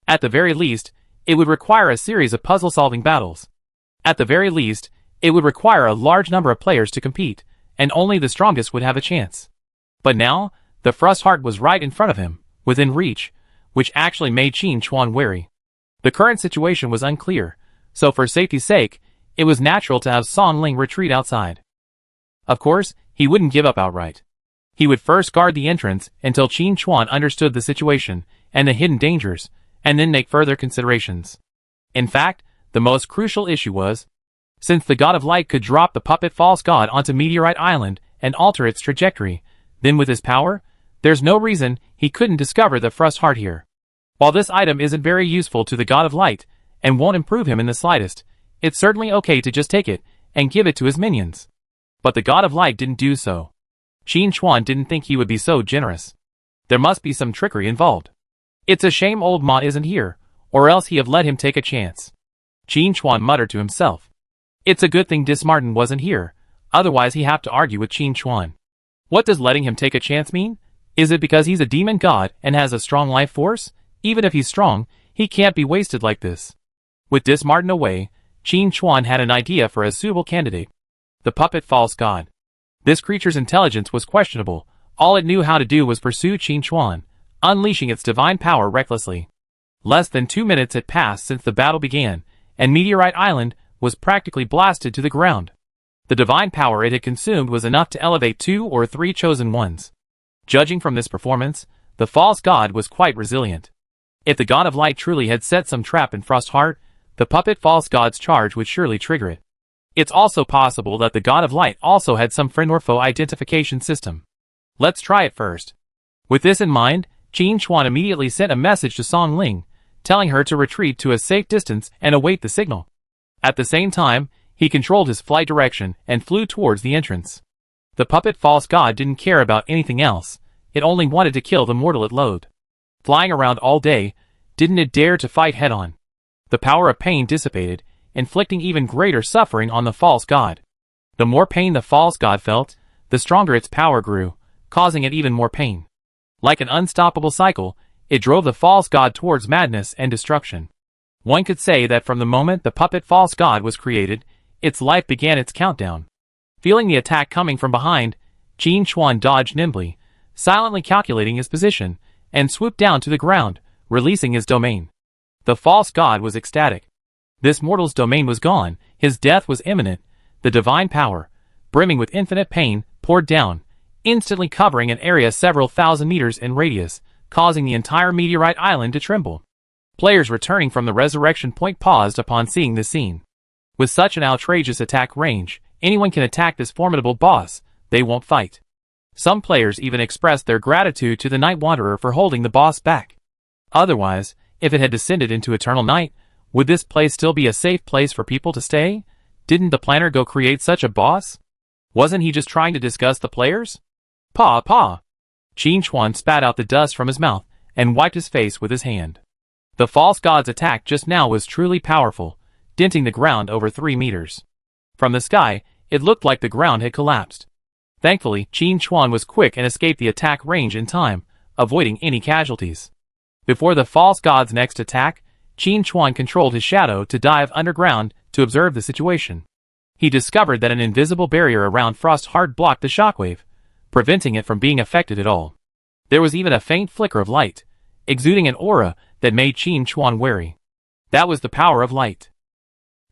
At the very least, it would require a series of puzzle-solving battles. At the very least, it would require a large number of players to compete, and only the strongest would have a chance. But now, the Frost Heart was right in front of him, within reach, which actually made Qin Chuan wary. The current situation was unclear, so for safety's sake, it was natural to have Song Ling retreat outside. Of course, he wouldn't give up outright. He would first guard the entrance until Qin Chuan understood the situation and the hidden dangers, and then make further considerations. In fact, the most crucial issue was, since the God of Light could drop the puppet false god onto Meteorite Island and alter its trajectory, then with his power, there's no reason he couldn't discover the Frost Heart here. While this item isn't very useful to the God of Light, and won't improve him in the slightest, it's certainly okay to just take it, and give it to his minions. But the God of Light didn't do so. Qin Chuan didn't think he would be so generous. There must be some trickery involved. It's a shame old Ma isn't here, or else he have let him take a chance. Qin Chuan muttered to himself. It's a good thing Dismartin wasn't here, otherwise he'd have to argue with Qin Chuan. What does letting him take a chance mean? Is it because he's a demon god and has a strong life force? Even if he's strong, he can't be wasted like this. With Dismartin away, Qin Chuan had an idea for a suitable candidate. The puppet false god. This creature's intelligence was questionable. All it knew how to do was pursue Qin Chuan, unleashing its divine power recklessly. Less than 2 minutes had passed since the battle began, and Meteorite Island was practically blasted to the ground. The divine power it had consumed was enough to elevate 2 or 3 chosen ones. Judging from this performance, the false god was quite resilient. If the God of Light truly had set some trap in Frost Heart, the puppet false god's charge would surely trigger it. It's also possible that the God of Light also had some friend or foe identification system. Let's try it first. With this in mind, Qin Chuan immediately sent a message to Song Ling, telling her to retreat to a safe distance and await the signal. At the same time, he controlled his flight direction and flew towards the entrance. The puppet false god didn't care about anything else, it only wanted to kill the mortal it loathed. Flying around all day, didn't it dare to fight head-on? The power of pain dissipated, inflicting even greater suffering on the false god. The more pain the false god felt, the stronger its power grew, causing it even more pain. Like an unstoppable cycle, it drove the false god towards madness and destruction. One could say that from the moment the puppet false god was created, its life began its countdown. Feeling the attack coming from behind, Qin Chuan dodged nimbly, silently calculating his position, and swooped down to the ground, releasing his domain. The false god was ecstatic. This mortal's domain was gone, his death was imminent. The divine power, brimming with infinite pain, poured down, instantly covering an area several thousand meters in radius, causing the entire meteorite island to tremble. Players returning from the resurrection point paused upon seeing this scene. With such an outrageous attack range, anyone can attack this formidable boss, they won't fight. Some players even expressed their gratitude to the Night Wanderer for holding the boss back. Otherwise, if it had descended into eternal night, would this place still be a safe place for people to stay? Didn't the planner go create such a boss? Wasn't he just trying to disgust the players? Paw! Qin Chuan spat out the dust from his mouth and wiped his face with his hand. The false god's attack just now was truly powerful, denting the ground over 3 meters. From the sky, it looked like the ground had collapsed. Thankfully, Qin Chuan was quick and escaped the attack range in time, avoiding any casualties. Before the false god's next attack, Qin Chuan controlled his shadow to dive underground to observe the situation. He discovered that an invisible barrier around Frost's heart blocked the shockwave, preventing it from being affected at all. There was even a faint flicker of light, exuding an aura that made Qin Chuan wary. That was the power of light.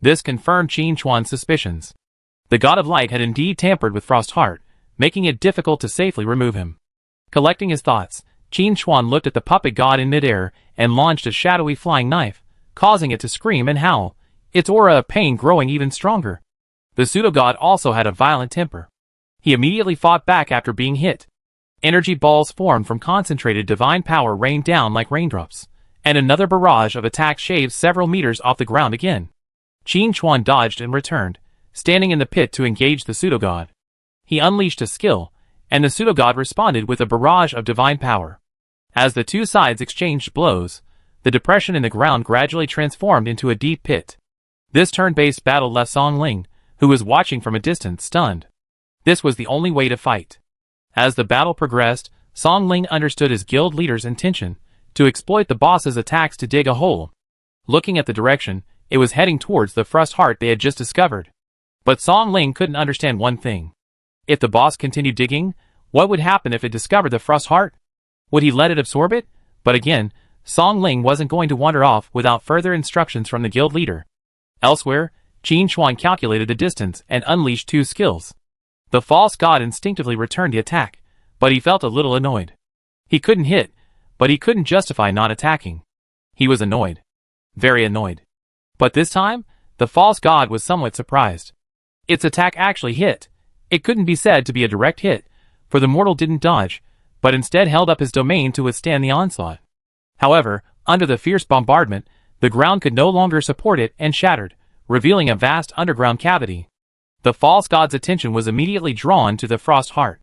This confirmed Qin Chuan's suspicions. The god of light had indeed tampered with Frost's heart, making it difficult to safely remove him. Collecting his thoughts, Qin Chuan looked at the puppet god in midair and launched a shadowy flying knife, causing it to scream and howl, its aura of pain growing even stronger. The pseudo-god also had a violent temper. He immediately fought back after being hit. Energy balls formed from concentrated divine power rained down like raindrops, and another barrage of attacks shaved several meters off the ground again. Qin Chuan dodged and returned, standing in the pit to engage the pseudo-god. He unleashed a skill, and the pseudo-god responded with a barrage of divine power. As the two sides exchanged blows, the depression in the ground gradually transformed into a deep pit. This turn-based battle left Song Ling, who was watching from a distance, stunned. This was the only way to fight. As the battle progressed, Song Ling understood his guild leader's intention to exploit the boss's attacks to dig a hole. Looking at the direction, it was heading towards the Frost heart they had just discovered. But Song Ling couldn't understand one thing. If the boss continued digging, what would happen if it discovered the Frost heart? Would he let it absorb it? But again, Song Ling wasn't going to wander off without further instructions from the guild leader. Elsewhere, Qin Chuan calculated the distance and unleashed 2 skills. The false god instinctively returned the attack, but he felt a little annoyed. He couldn't hit, but he couldn't justify not attacking. He was annoyed. Very annoyed. But this time, the false god was somewhat surprised. Its attack actually hit. It couldn't be said to be a direct hit, for the mortal didn't dodge, but instead held up his domain to withstand the onslaught. However, under the fierce bombardment, the ground could no longer support it and shattered, revealing a vast underground cavity. The false god's attention was immediately drawn to the Frost heart.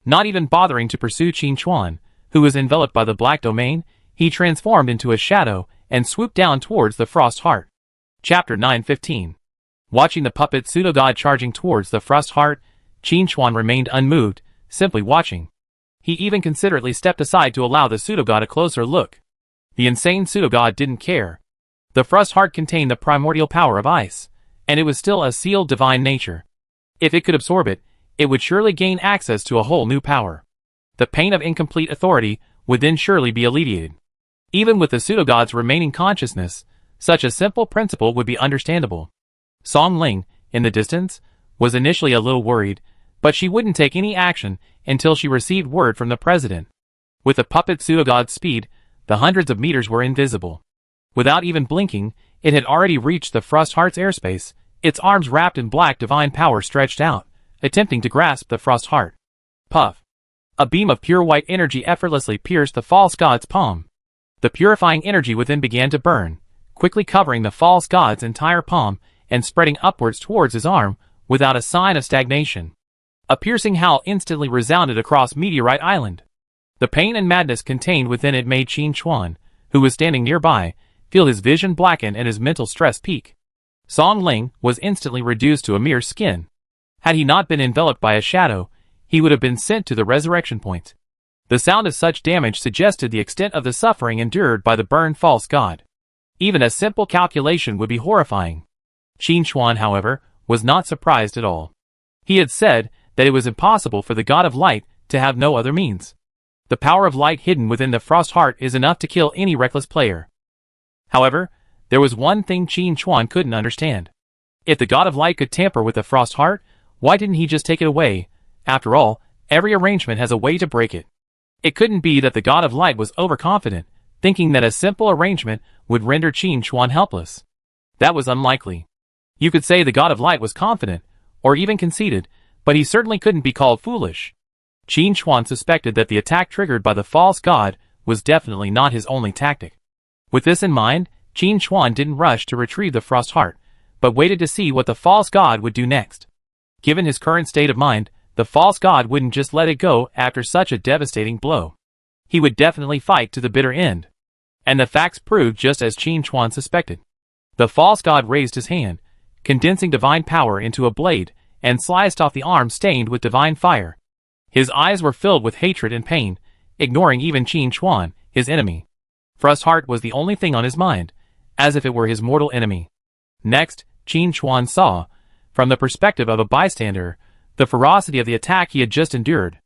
Not even bothering to pursue Qin Chuan, who was enveloped by the black domain, he transformed into a shadow and swooped down towards the Frost heart. Chapter 9:15. Watching the puppet pseudo-god charging towards the Frost heart, Qin Chuan remained unmoved, simply watching. He even considerately stepped aside to allow the pseudo-god a closer look. The insane pseudo-god didn't care. The Frost heart contained the primordial power of ice, and it was still a sealed divine nature. If it could absorb it, it would surely gain access to a whole new power. The pain of incomplete authority would then surely be alleviated. Even with the pseudo-god's remaining consciousness, such a simple principle would be understandable. Song Ling, in the distance, was initially a little worried, but she wouldn't take any action until she received word from the president. With the puppet pseudo-god's speed, the hundreds of meters were invisible. Without even blinking, it had already reached the Frost heart's airspace, its arms wrapped in black divine power stretched out, attempting to grasp the Frost heart. Puff. A beam of pure white energy effortlessly pierced the false god's palm. The purifying energy within began to burn, quickly covering the false god's entire palm and spreading upwards towards his arm without a sign of stagnation. A piercing howl instantly resounded across Meteorite Island. The pain and madness contained within it made Qin Chuan, who was standing nearby, feel his vision blacken and his mental stress peak. Song Ling was instantly reduced to a mere skin. Had he not been enveloped by a shadow, he would have been sent to the resurrection point. The sound of such damage suggested the extent of the suffering endured by the burned false god. Even a simple calculation would be horrifying. Qin Chuan, however, was not surprised at all. He had said that it was impossible for the god of light to have no other means. The power of light hidden within the frost heart is enough to kill any reckless player. However, there was one thing Qin Chuan couldn't understand. If the god of light could tamper with the frost heart, why didn't he just take it away? After all, every arrangement has a way to break it. It couldn't be that the god of light was overconfident, thinking that a simple arrangement would render Qin Chuan helpless. That was unlikely. You could say the god of light was confident, or even conceited, but he certainly couldn't be called foolish. Qin Chuan suspected that the attack triggered by the false god was definitely not his only tactic. With this in mind, Qin Chuan didn't rush to retrieve the frost heart, but waited to see what the false god would do next. Given his current state of mind, the false god wouldn't just let it go after such a devastating blow. He would definitely fight to the bitter end. And the facts proved just as Qin Chuan suspected. The false god raised his hand, condensing divine power into a blade, and sliced off the arm stained with divine fire. His eyes were filled with hatred and pain, ignoring even Qin Chuan, his enemy. Frost heart was the only thing on his mind, as if it were his mortal enemy. Next, Qin Chuan saw, from the perspective of a bystander, the ferocity of the attack he had just endured.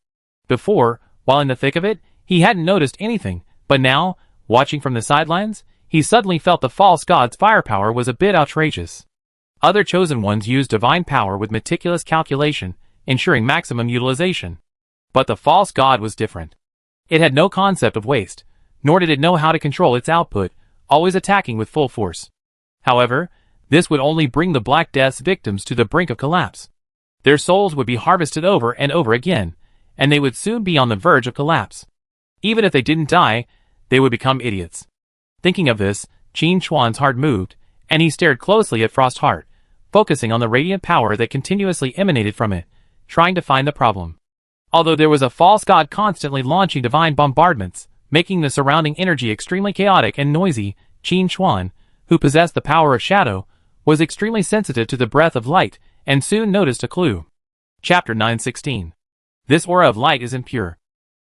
Before, while in the thick of it, he hadn't noticed anything, but now, watching from the sidelines, he suddenly felt the false god's firepower was a bit outrageous. Other chosen ones used divine power with meticulous calculation, ensuring maximum utilization. But the false god was different. It had no concept of waste, nor did it know how to control its output, always attacking with full force. However, this would only bring the Black Death's victims to the brink of collapse. Their souls would be harvested over and over again, and they would soon be on the verge of collapse. Even if they didn't die, they would become idiots. Thinking of this, Qin Chuan's heart moved, and he stared closely at Frost Heart, focusing on the radiant power that continuously emanated from it, trying to find the problem. Although there was a false god constantly launching divine bombardments, making the surrounding energy extremely chaotic and noisy, Qin Chuan, who possessed the power of shadow, was extremely sensitive to the breath of light, and soon noticed a clue. Chapter 9:16. This aura of light is impure.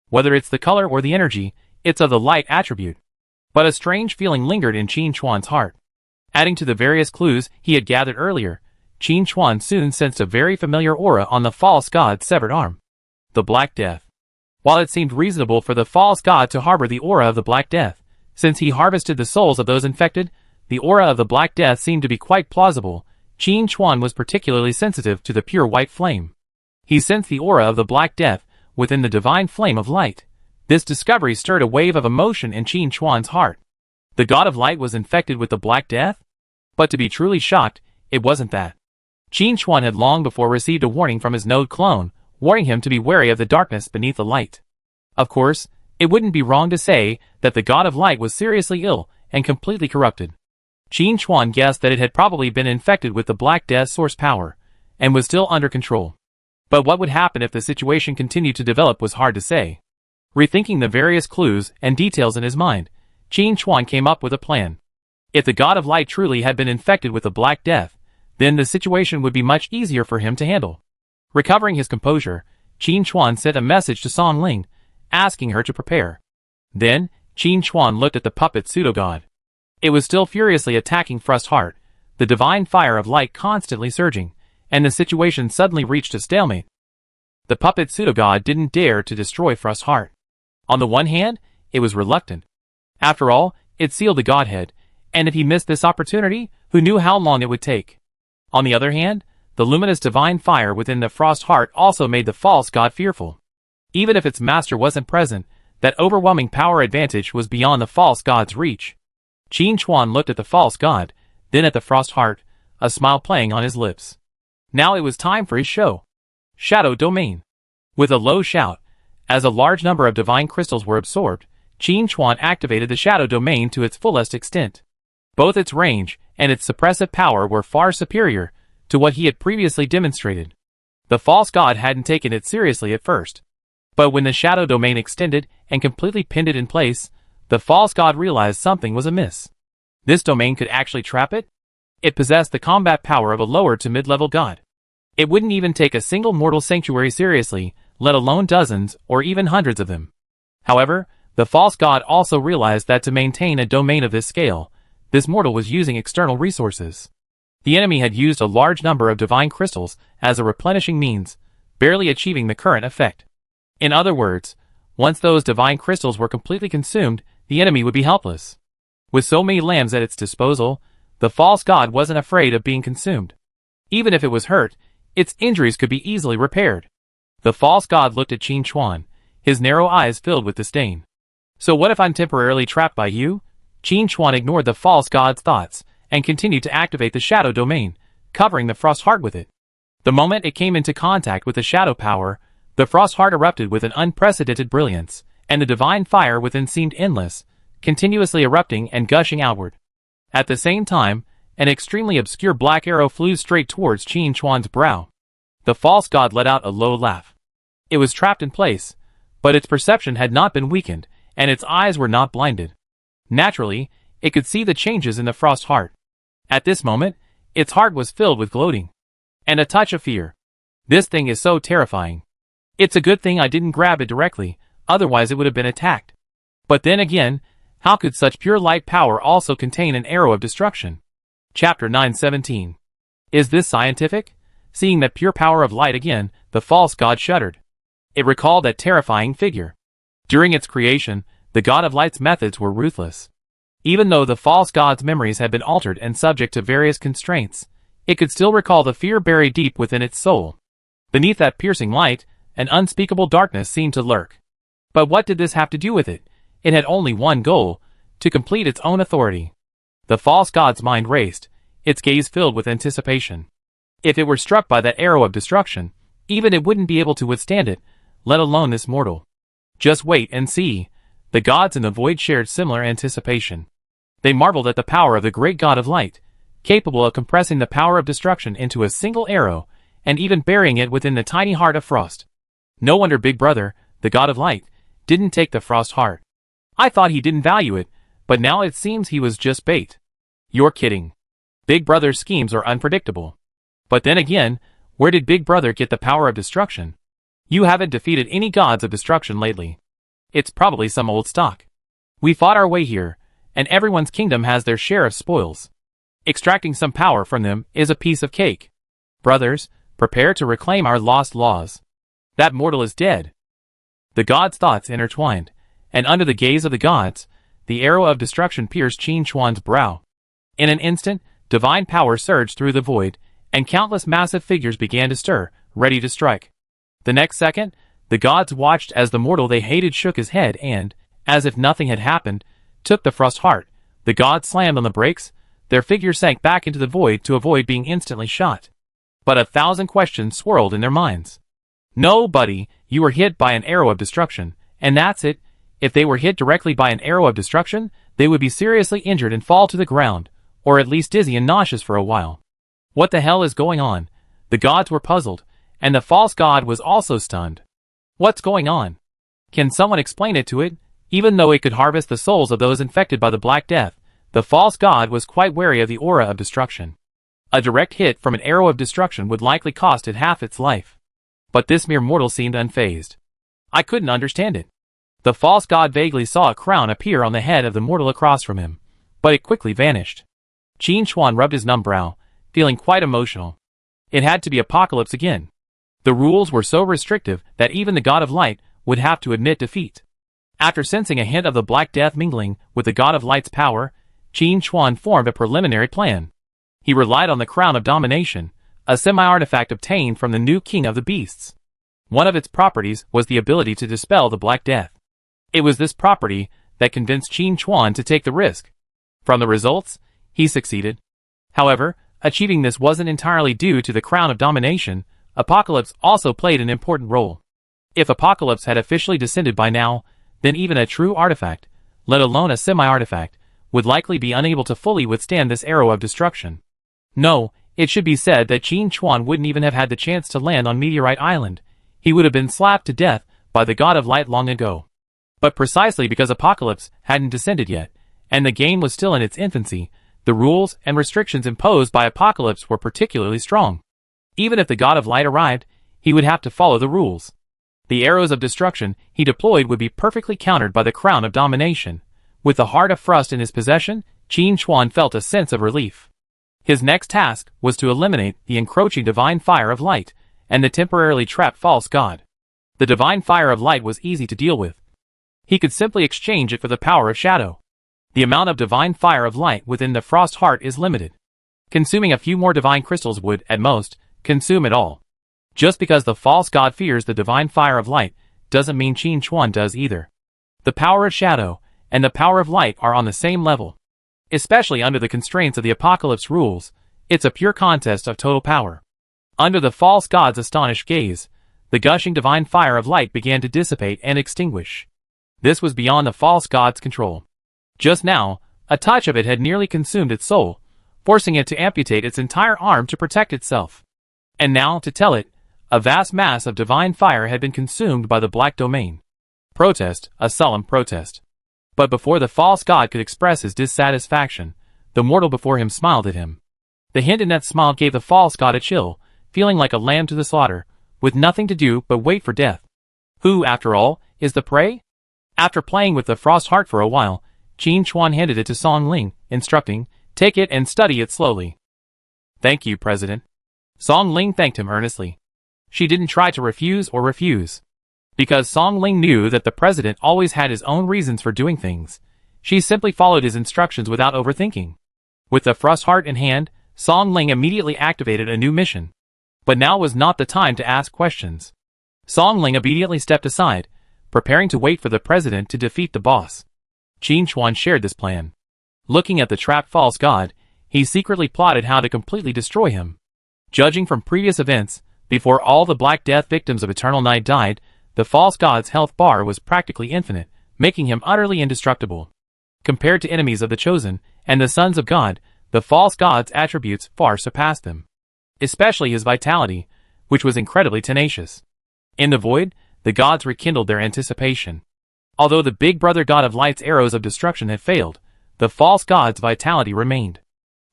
Whether it's the color or the energy, it's of the light attribute. But a strange feeling lingered in Qin Chuan's heart. Adding to the various clues he had gathered earlier, Qin Chuan soon sensed a very familiar aura on the false god's severed arm. The Black Death. While it seemed reasonable for the false god to harbor the aura of the Black Death, since he harvested the souls of those infected, the aura of the Black Death seemed to be quite plausible. Qin Chuan was particularly sensitive to the pure white flame. He sensed the aura of the Black Death within the divine flame of light. This discovery stirred a wave of emotion in Qin Chuan's heart. The god of light was infected with the Black Death? But to be truly shocked, it wasn't that. Qin Chuan had long before received a warning from his node clone, warning him to be wary of the darkness beneath the light. Of course, it wouldn't be wrong to say that the god of light was seriously ill and completely corrupted. Qin Chuan guessed that it had probably been infected with the Black Death's source power, and was still under control. But what would happen if the situation continued to develop was hard to say. Rethinking the various clues and details in his mind, Qin Chuan came up with a plan. If the god of light truly had been infected with the Black Death, then the situation would be much easier for him to handle. Recovering his composure, Qin Chuan sent a message to Song Ling, asking her to prepare. Then, Qin Chuan looked at the puppet pseudo-god. It was still furiously attacking Frost Heart, the divine fire of light constantly surging, and the situation suddenly reached a stalemate. The puppet pseudo-god didn't dare to destroy Frost Heart. On the one hand, it was reluctant. After all, it sealed the godhead, and if he missed this opportunity, who knew how long it would take? On the other hand, the luminous divine fire within the Frost Heart also made the false god fearful. Even if its master wasn't present, that overwhelming power advantage was beyond the false god's reach. Qin Chuan looked at the false god, then at the Frost Heart, a smile playing on his lips. Now it was time for his show. Shadow Domain. With a low shout, As a large number of divine crystals were absorbed, Qin Chuan activated the shadow domain to its fullest extent. Both its range and its suppressive power were far superior to what he had previously demonstrated. The false god hadn't taken it seriously at first. But when the shadow domain extended and completely pinned it in place, the false god realized something was amiss. This domain could actually trap it? It possessed the combat power of a lower to mid-level god. It wouldn't even take a single mortal sanctuary seriously, let alone dozens or even hundreds of them. However, the false god also realized that to maintain a domain of this scale, this mortal was using external resources. The enemy had used a large number of divine crystals as a replenishing means, barely achieving the current effect. In other words, once those divine crystals were completely consumed, the enemy would be helpless. With so many lambs at its disposal, the false god wasn't afraid of being consumed. Even if it was hurt, its injuries could be easily repaired. The false god looked at Qin Chuan, his narrow eyes filled with disdain. So what if I'm temporarily trapped by you? Qin Chuan ignored the false god's thoughts and continued to activate the shadow domain, covering the frost heart with it. The moment it came into contact with the shadow power, the frost heart erupted with an unprecedented brilliance, and the divine fire within seemed endless, continuously erupting and gushing outward. At the same time, an extremely obscure black arrow flew straight towards Qin Chuan's brow. The false god let out a low laugh. It was trapped in place, but its perception had not been weakened, and its eyes were not blinded. Naturally, it could see the changes in the frost heart. At this moment, its heart was filled with gloating and a touch of fear. This thing is so terrifying. It's a good thing I didn't grab it directly, otherwise it would have been attacked. But then again, how could such pure light power also contain an arrow of destruction? Chapter 9:17. Is this scientific? Seeing that pure power of light again, the false god shuddered. It recalled that terrifying figure. During its creation, the god of light's methods were ruthless. Even though the false god's memories had been altered and subject to various constraints, it could still recall the fear buried deep within its soul. Beneath that piercing light, an unspeakable darkness seemed to lurk. But what did this have to do with it? It had only one goal, to complete its own authority. The false god's mind raced, its gaze filled with anticipation. If it were struck by that arrow of destruction, even it wouldn't be able to withstand it, let alone this mortal. Just wait and see. The gods in the void shared similar anticipation. They marveled at the power of the great god of light, capable of compressing the power of destruction into a single arrow, and even burying it within the tiny heart of frost. No wonder Big Brother, the god of light, didn't take the frost heart. I thought he didn't value it, but now it seems he was just bait. You're kidding. Big Brother's schemes are unpredictable. But then again, where did Big Brother get the power of destruction? You haven't defeated any gods of destruction lately. It's probably some old stock. We fought our way here, and everyone's kingdom has their share of spoils. Extracting some power from them is a piece of cake. Brothers, prepare to reclaim our lost laws. That mortal is dead. The gods' thoughts intertwined, and under the gaze of the gods, the arrow of destruction pierced Qin Chuan's brow. In an instant, divine power surged through the void, and countless massive figures began to stir, ready to strike. The next second, the gods watched as the mortal they hated shook his head and, as if nothing had happened, took the frost heart. The gods slammed on the brakes, their figures sank back into the void to avoid being instantly shot. But 1,000 questions swirled in their minds. No, buddy, you were hit by an arrow of destruction, and that's it. If they were hit directly by an arrow of destruction, they would be seriously injured and fall to the ground, or at least dizzy and nauseous for a while. What the hell is going on? The gods were puzzled, and the false god was also stunned. What's going on? Can someone explain it to it? Even though it could harvest the souls of those infected by the Black Death, the false god was quite wary of the aura of destruction. A direct hit from an arrow of destruction would likely cost it half its life. But this mere mortal seemed unfazed. I couldn't understand it. The false god vaguely saw a crown appear on the head of the mortal across from him, but it quickly vanished. Qin Chuan rubbed his numb brow, feeling quite emotional. It had to be Apocalypse again. The rules were so restrictive that even the god of light would have to admit defeat. After sensing a hint of the Black Death mingling with the god of light's power, Qin Chuan formed a preliminary plan. He relied on the Crown of Domination, a semi-artifact obtained from the new king of the beasts. One of its properties was the ability to dispel the Black Death. It was this property that convinced Qin Chuan to take the risk. From the results, he succeeded. However, achieving this wasn't entirely due to the Crown of Domination. Apocalypse also played an important role. If Apocalypse had officially descended by now, then even a true artifact, let alone a semi-artifact, would likely be unable to fully withstand this arrow of destruction. No, it should be said that Qin Chuan wouldn't even have had the chance to land on Meteorite Island. He would have been slapped to death by the God of Light long ago. But precisely because Apocalypse hadn't descended yet, and the game was still in its infancy, the rules and restrictions imposed by Apocalypse were particularly strong. Even if the God of Light arrived, he would have to follow the rules. The arrows of destruction he deployed would be perfectly countered by the Crown of Domination. With the Heart of Frost in his possession, Qin Chuan felt a sense of relief. His next task was to eliminate the encroaching Divine Fire of Light and the temporarily trapped False God. The Divine Fire of Light was easy to deal with. He could simply exchange it for the power of Shadow. The amount of Divine Fire of Light within the Frost Heart is limited. Consuming a few more Divine Crystals would, at most, consume it all. Just because the False God fears the Divine Fire of Light doesn't mean Qin Chuan does either. The power of Shadow and the power of Light are on the same level. Especially under the constraints of the Apocalypse rules, it's a pure contest of total power. Under the False God's astonished gaze, the gushing Divine Fire of Light began to dissipate and extinguish. This was beyond the False God's control. Just now, a touch of it had nearly consumed its soul, forcing it to amputate its entire arm to protect itself. And now, to tell it, a vast mass of divine fire had been consumed by the Black Domain. Protest, a solemn protest. But before the False God could express his dissatisfaction, the mortal before him smiled at him. The hint in that smile gave the False God a chill, feeling like a lamb to the slaughter, with nothing to do but wait for death. Who, after all, is the prey? After playing with the Frost Heart for a while, Qin Chuan handed it to Song Ling, instructing, "Take it and study it slowly." "Thank you, President." Song Ling thanked him earnestly. She didn't try to refuse. Because Song Ling knew that the President always had his own reasons for doing things, she simply followed his instructions without overthinking. With the Frost Heart in hand, Song Ling immediately activated a new mission. But now was not the time to ask questions. Song Ling obediently stepped aside, preparing to wait for the President to defeat the boss. Qin Chuan shared this plan. Looking at the trapped False God, he secretly plotted how to completely destroy him. Judging from previous events, before all the Black Death victims of Eternal Night died, the False God's health bar was practically infinite, making him utterly indestructible. Compared to enemies of the Chosen and the Sons of God, the False God's attributes far surpassed them. Especially his vitality, which was incredibly tenacious. In the void, the gods rekindled their anticipation. Although the Big Brother God of Light's arrows of destruction had failed, the False God's vitality remained.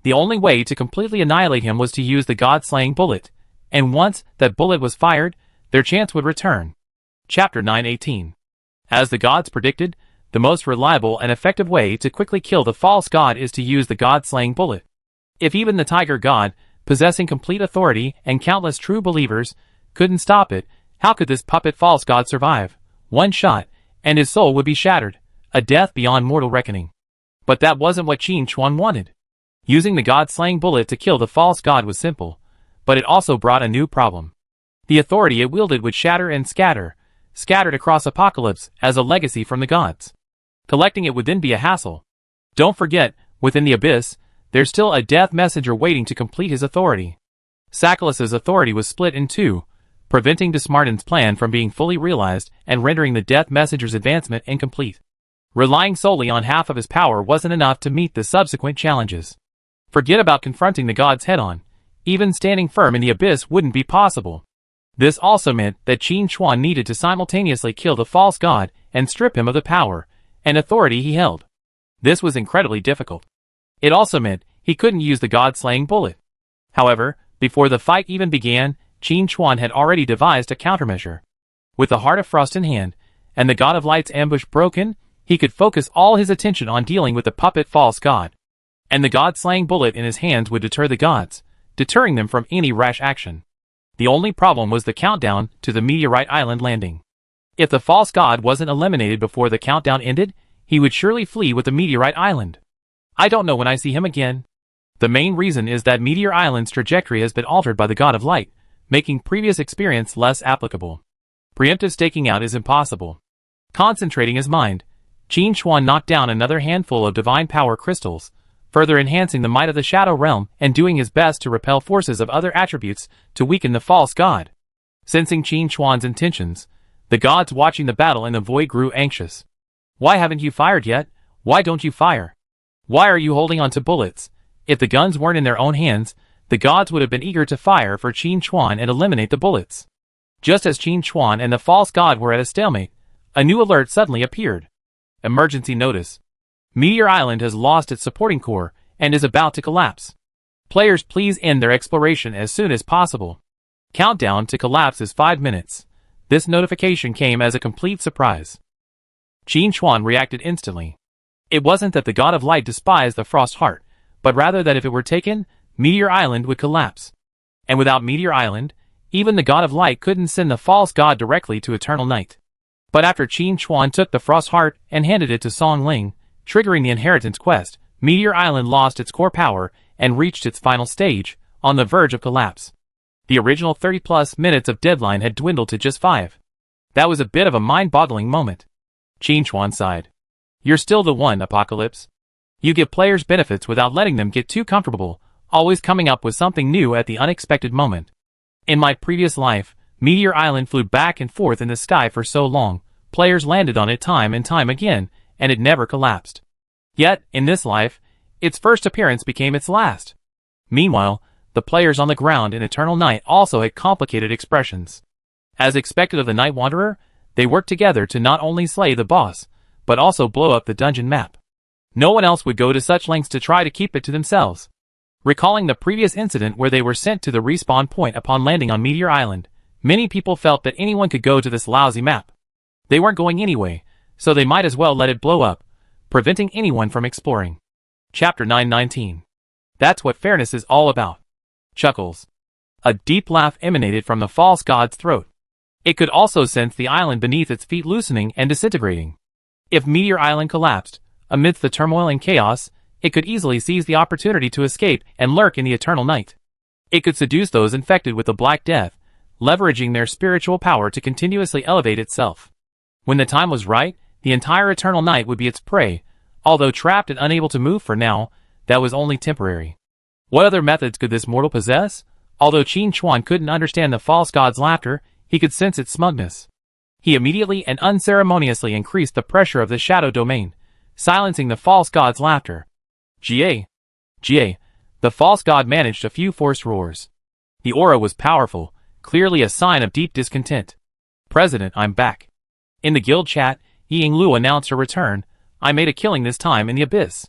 The only way to completely annihilate him was to use the God-slaying bullet, and once that bullet was fired, their chance would return. Chapter 9:18. As the gods predicted, the most reliable and effective way to quickly kill the False God is to use the God-slaying bullet. If even the Tiger God, possessing complete authority and countless true believers, couldn't stop it, how could this puppet False God survive? One shot, and his soul would be shattered, a death beyond mortal reckoning. But that wasn't what Qin Chuan wanted. Using the God-slaying bullet to kill the False God was simple, but it also brought a new problem. The authority it wielded would shatter and scattered across Apocalypse as a legacy from the gods. Collecting it would then be a hassle. Don't forget, within the Abyss, there's still a death messenger waiting to complete his authority. Sakhalus's authority was split in two, preventing Dismarden's plan from being fully realized and rendering the death messenger's advancement incomplete. Relying solely on half of his power wasn't enough to meet the subsequent challenges. Forget about confronting the gods head-on. Even standing firm in the Abyss wouldn't be possible. This also meant that Qin Chuan needed to simultaneously kill the False God and strip him of the power and authority he held. This was incredibly difficult. It also meant he couldn't use the God-slaying bullet. However, before the fight even began, Qin Chuan had already devised a countermeasure. With the Heart of Frost in hand, and the God of Light's ambush broken, he could focus all his attention on dealing with the puppet False God. And the God-slaying bullet in his hands would deter the gods, deterring them from any rash action. The only problem was the countdown to the Meteorite Island landing. If the False God wasn't eliminated before the countdown ended, he would surely flee with the Meteorite Island. I don't know when I see him again. The main reason is that Meteor Island's trajectory has been altered by the God of Light, making previous experience less applicable. Preemptive staking out is impossible. Concentrating his mind, Qin Chuan knocked down another handful of divine power crystals, further enhancing the might of the Shadow Realm and doing his best to repel forces of other attributes to weaken the False God. Sensing Qin Chuan's intentions, The gods watching the battle in the void grew anxious. Why haven't you fired yet? Why don't you fire? Why are you holding on to bullets? If the guns weren't in their own hands, the gods would have been eager to fire for Qin Chuan and eliminate the bullets. Just as Qin Chuan and the false god were at a stalemate, a new alert suddenly appeared. Emergency notice. Meteor Island has lost its supporting core and is about to collapse. Players please end their exploration as soon as possible. Countdown to collapse is 5 minutes. This notification came as a complete surprise. Qin Chuan reacted instantly. It wasn't that the god of light despised the frost heart, but rather that if it were taken, Meteor Island would collapse. And without Meteor Island, even the god of light couldn't send the false god directly to eternal night. But after Qin Chuan took the frost heart and handed it to Song Ling, triggering the inheritance quest, Meteor Island lost its core power and reached its final stage, on the verge of collapse. The original 30-plus minutes of deadline had dwindled to just 5. That was a bit of a mind-boggling moment. Qin Chuan sighed. You're still the one, Apocalypse. You give players benefits without letting them get too comfortable, always coming up with something new at the unexpected moment. In my previous life, Meteor Island flew back and forth in the sky for so long, players landed on it time and time again, and it never collapsed. Yet, in this life, its first appearance became its last. Meanwhile, the players on the ground in Eternal Night also had complicated expressions. As expected of the Night Wanderer, they worked together to not only slay the boss, but also blow up the dungeon map. No one else would go to such lengths to try to keep it to themselves. Recalling the previous incident where they were sent to the respawn point upon landing on Meteor Island, many people felt that anyone could go to this lousy map. They weren't going anyway, so they might as well let it blow up, preventing anyone from exploring. Chapter 919. That's what fairness is all about. Chuckles. A deep laugh emanated from the false god's throat. It could also sense the island beneath its feet loosening and disintegrating. If Meteor Island collapsed, amidst the turmoil and chaos, it could easily seize the opportunity to escape and lurk in the eternal night. It could seduce those infected with the Black Death, leveraging their spiritual power to continuously elevate itself. When the time was right, the entire eternal night would be its prey. Although trapped and unable to move for now, that was only temporary. What other methods could this mortal possess? Although Qin Chuan couldn't understand the false god's laughter, he could sense its smugness. He immediately and unceremoniously increased the pressure of the shadow domain, silencing the false god's laughter. Ga. The false god managed a few forced roars. The aura was powerful, clearly a sign of deep discontent. President, I'm back. In the guild chat, Ying Lu announced her return. I made a killing this time in the abyss.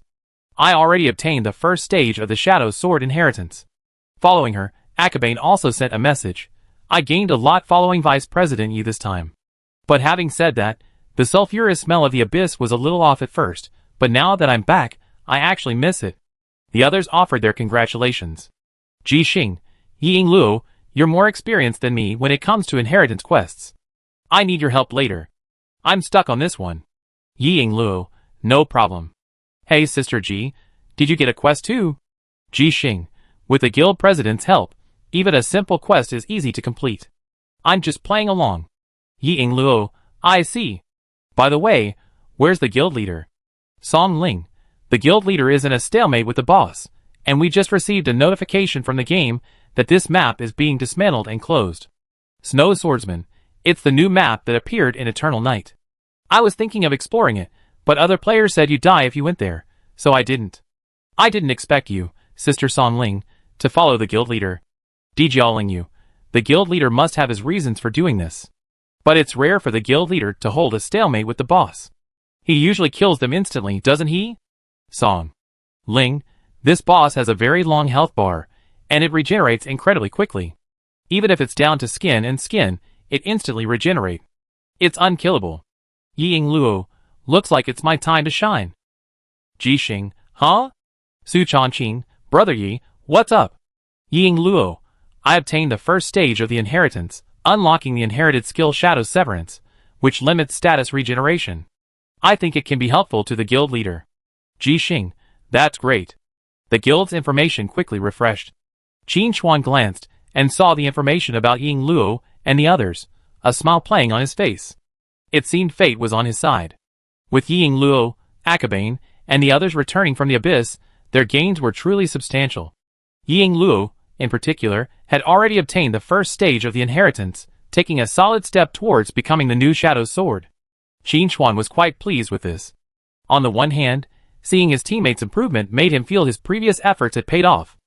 I already obtained the first stage of the Shadow Sword inheritance. Following her, Akabane also sent a message. I gained a lot following Vice President Yi this time. But having said that, the sulfurous smell of the abyss was a little off at first, but now that I'm back, I actually miss it. The others offered their congratulations. Ji Xing, Ying Lu, you're more experienced than me when it comes to inheritance quests. I need your help later. I'm stuck on this one. Ying Lu, no problem. Hey Sister Ji, did you get a quest too? Ji Xing, with the guild president's help, even a simple quest is easy to complete. I'm just playing along. Ying Lu, I see. By the way, where's the guild leader? Song Ling, the guild leader is in a stalemate with the boss, and we just received a notification from the game that this map is being dismantled and closed. Snow Swordsman, it's the new map that appeared in Eternal Night. I was thinking of exploring it, but other players said you'd die if you went there, so I didn't. I didn't expect you, Sister Song Ling, to follow the guild leader. Dejialing you, the guild leader must have his reasons for doing this. But it's rare for the guild leader to hold a stalemate with the boss. He usually kills them instantly, doesn't he? Song Ling, this boss has a very long health bar, and it regenerates incredibly quickly. Even if it's down to skin and skin, it instantly regenerates. It's unkillable. Ying Luo, looks like it's my time to shine. Ji Xing, huh? Su Chanqing, Brother Yi, what's up? Ying Luo, I obtained the first stage of the inheritance, unlocking the inherited skill Shadow Severance, which limits status regeneration. I think it can be helpful to the guild leader. Ji Xing, that's great. The guild's information quickly refreshed. Qin Chuan glanced and saw the information about Ying Luo and the others, a smile playing on his face. It seemed fate was on his side. With Ying Luo, Akabane, and the others returning from the abyss, their gains were truly substantial. Ying Luo, in particular, had already obtained the first stage of the inheritance, taking a solid step towards becoming the new Shadow Sword. Qin Chuan was quite pleased with this. On the one hand, seeing his teammates' improvement made him feel his previous efforts had paid off.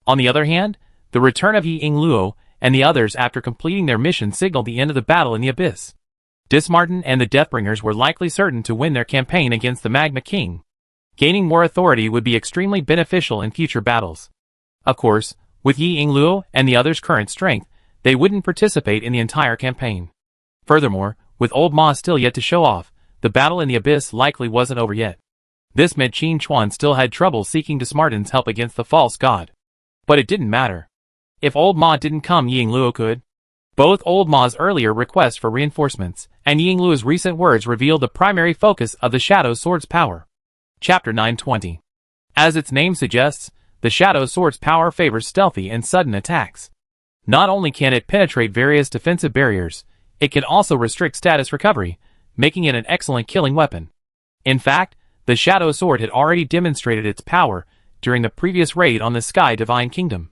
On the other hand, the return of Yi Luo and the others after completing their mission signaled the end of the battle in the abyss. Dismartin and the Deathbringers were likely certain to win their campaign against the Magma King. Gaining more authority would be extremely beneficial in future battles. Of course, with Yi Luo and the others' current strength, they wouldn't participate in the entire campaign. Furthermore, with Old Ma still yet to show off, the battle in the abyss likely wasn't over yet. This meant Qin Chuan still had trouble seeking Dismartin's help against the false god. But it didn't matter. If Old Ma didn't come, Yi Luo could. Both Old Ma's earlier requests for reinforcements and Yi Luo's recent words revealed the primary focus of the Shadow Sword's power. Chapter 920. As its name suggests, the Shadow Sword's power favors stealthy and sudden attacks. Not only can it penetrate various defensive barriers, it can also restrict status recovery, making it an excellent killing weapon. In fact, the Shadow Sword had already demonstrated its power during the previous raid on the Sky Divine Kingdom.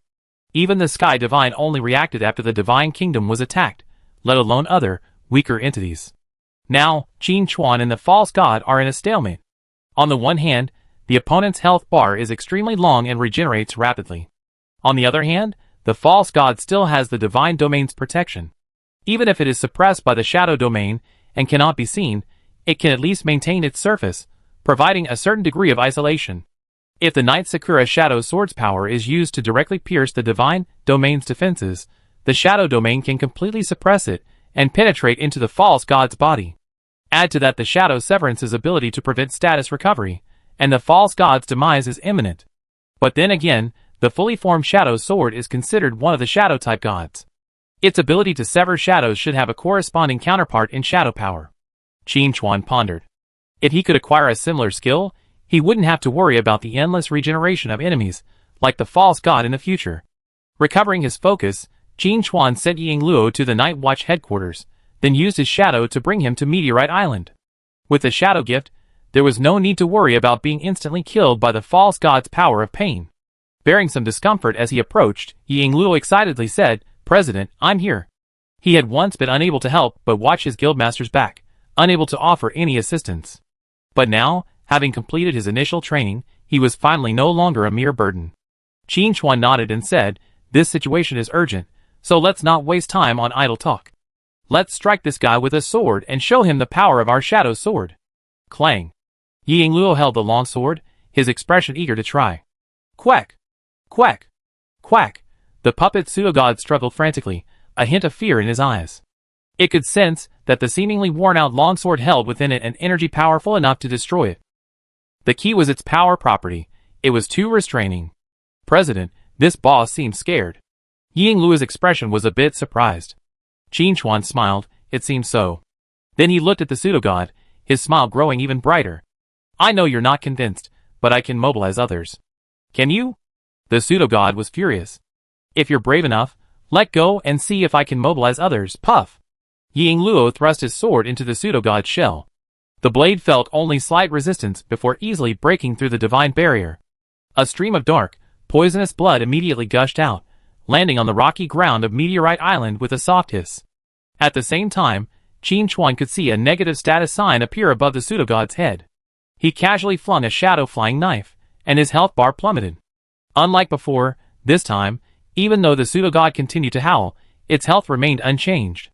Even the Sky Divine only reacted after the Divine Kingdom was attacked, let alone other, weaker entities. Now, Qin Chuan and the false god are in a stalemate. On the one hand, the opponent's health bar is extremely long and regenerates rapidly. On the other hand, the false god still has the Divine Domain's protection. Even if it is suppressed by the Shadow Domain and cannot be seen, it can at least maintain its surface, providing a certain degree of isolation. If the Night Sakura Shadow Sword's power is used to directly pierce the Divine Domain's defenses, the Shadow Domain can completely suppress it and penetrate into the false god's body. Add to that the Shadow Severance's ability to prevent status recovery, and the false god's demise is imminent. But then again, the fully formed Shadow Sword is considered one of the Shadow-type gods. Its ability to sever shadows should have a corresponding counterpart in shadow power. Qin Chuan pondered. If he could acquire a similar skill, he wouldn't have to worry about the endless regeneration of enemies, like the false god in the future. Recovering his focus, Qin Chuan sent Yi Luo to the Night Watch headquarters, then used his shadow to bring him to Meteorite Island. With the shadow gift, there was no need to worry about being instantly killed by the false god's power of pain. Bearing some discomfort as he approached, Yi Luo excitedly said, "President, I'm here." He had once been unable to help but watch his guildmaster's back, unable to offer any assistance. But now, having completed his initial training, he was finally no longer a mere burden. Qin Chuan nodded and said, "This situation is urgent, so let's not waste time on idle talk. Let's strike this guy with a sword and show him the power of our Shadow Sword." Clang. Yi Luo held the long sword, his expression eager to try. Quack! Quack! Quack! The puppet pseudo-god struggled frantically, a hint of fear in his eyes. It could sense that the seemingly worn-out longsword held within it an energy powerful enough to destroy it. The key was its power property. It was too restraining. "President, this boss seems scared." Yi Luo's expression was a bit surprised. Qin Chuan smiled, "It seems so." Then he looked at the pseudo-god, his smile growing even brighter. "I know you're not convinced, but I can mobilize others." "Can you?" The pseudo-god was furious. "If you're brave enough, let go and see if I can mobilize others." Puff! Yi Luo thrust his sword into the pseudo-god's shell. The blade felt only slight resistance before easily breaking through the divine barrier. A stream of dark, poisonous blood immediately gushed out, landing on the rocky ground of Meteorite Island with a soft hiss. At the same time, Qin Chuan could see a negative status sign appear above the pseudo-god's head. He casually flung a shadow-flying knife, and his health bar plummeted. Unlike before, this time, even though the pseudo-god continued to howl, its health remained unchanged.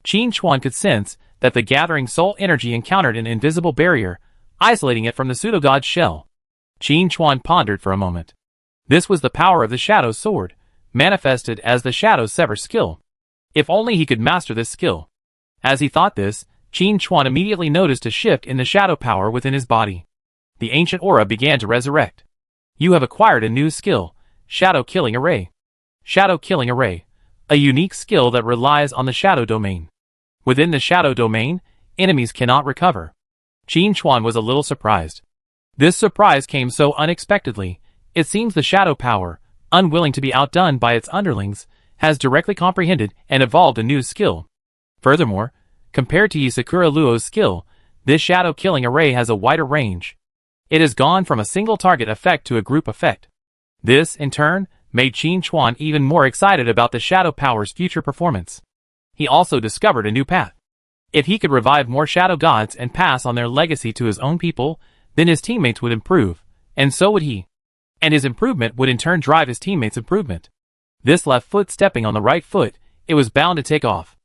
Qin Chuan could sense that the gathering soul energy encountered an invisible barrier, isolating it from the pseudo-god's shell. Qin Chuan pondered for a moment. This was the power of the Shadow Sword, manifested as the Shadow Sever skill. If only he could master this skill. As he thought this, Qin Chuan immediately noticed a shift in the shadow power within his body. The ancient aura began to resurrect. "You have acquired a new skill, Shadow Killing Array." Shadow Killing Array, a unique skill that relies on the Shadow Domain. Within the Shadow Domain, enemies cannot recover. Qin Chuan was a little surprised. This surprise came so unexpectedly. It seems the Shadow Power, unwilling to be outdone by its underlings, has directly comprehended and evolved a new skill. Furthermore, compared to Sakura Luo's skill, this Shadow Killing Array has a wider range. It has gone from a single target effect to a group effect. This, in turn, made Qin Chuan even more excited about the Shadow Power's future performance. He also discovered a new path. If he could revive more shadow gods and pass on their legacy to his own people, then his teammates would improve, and so would he. And his improvement would in turn drive his teammates' improvement. This left foot stepping on the right foot, it was bound to take off.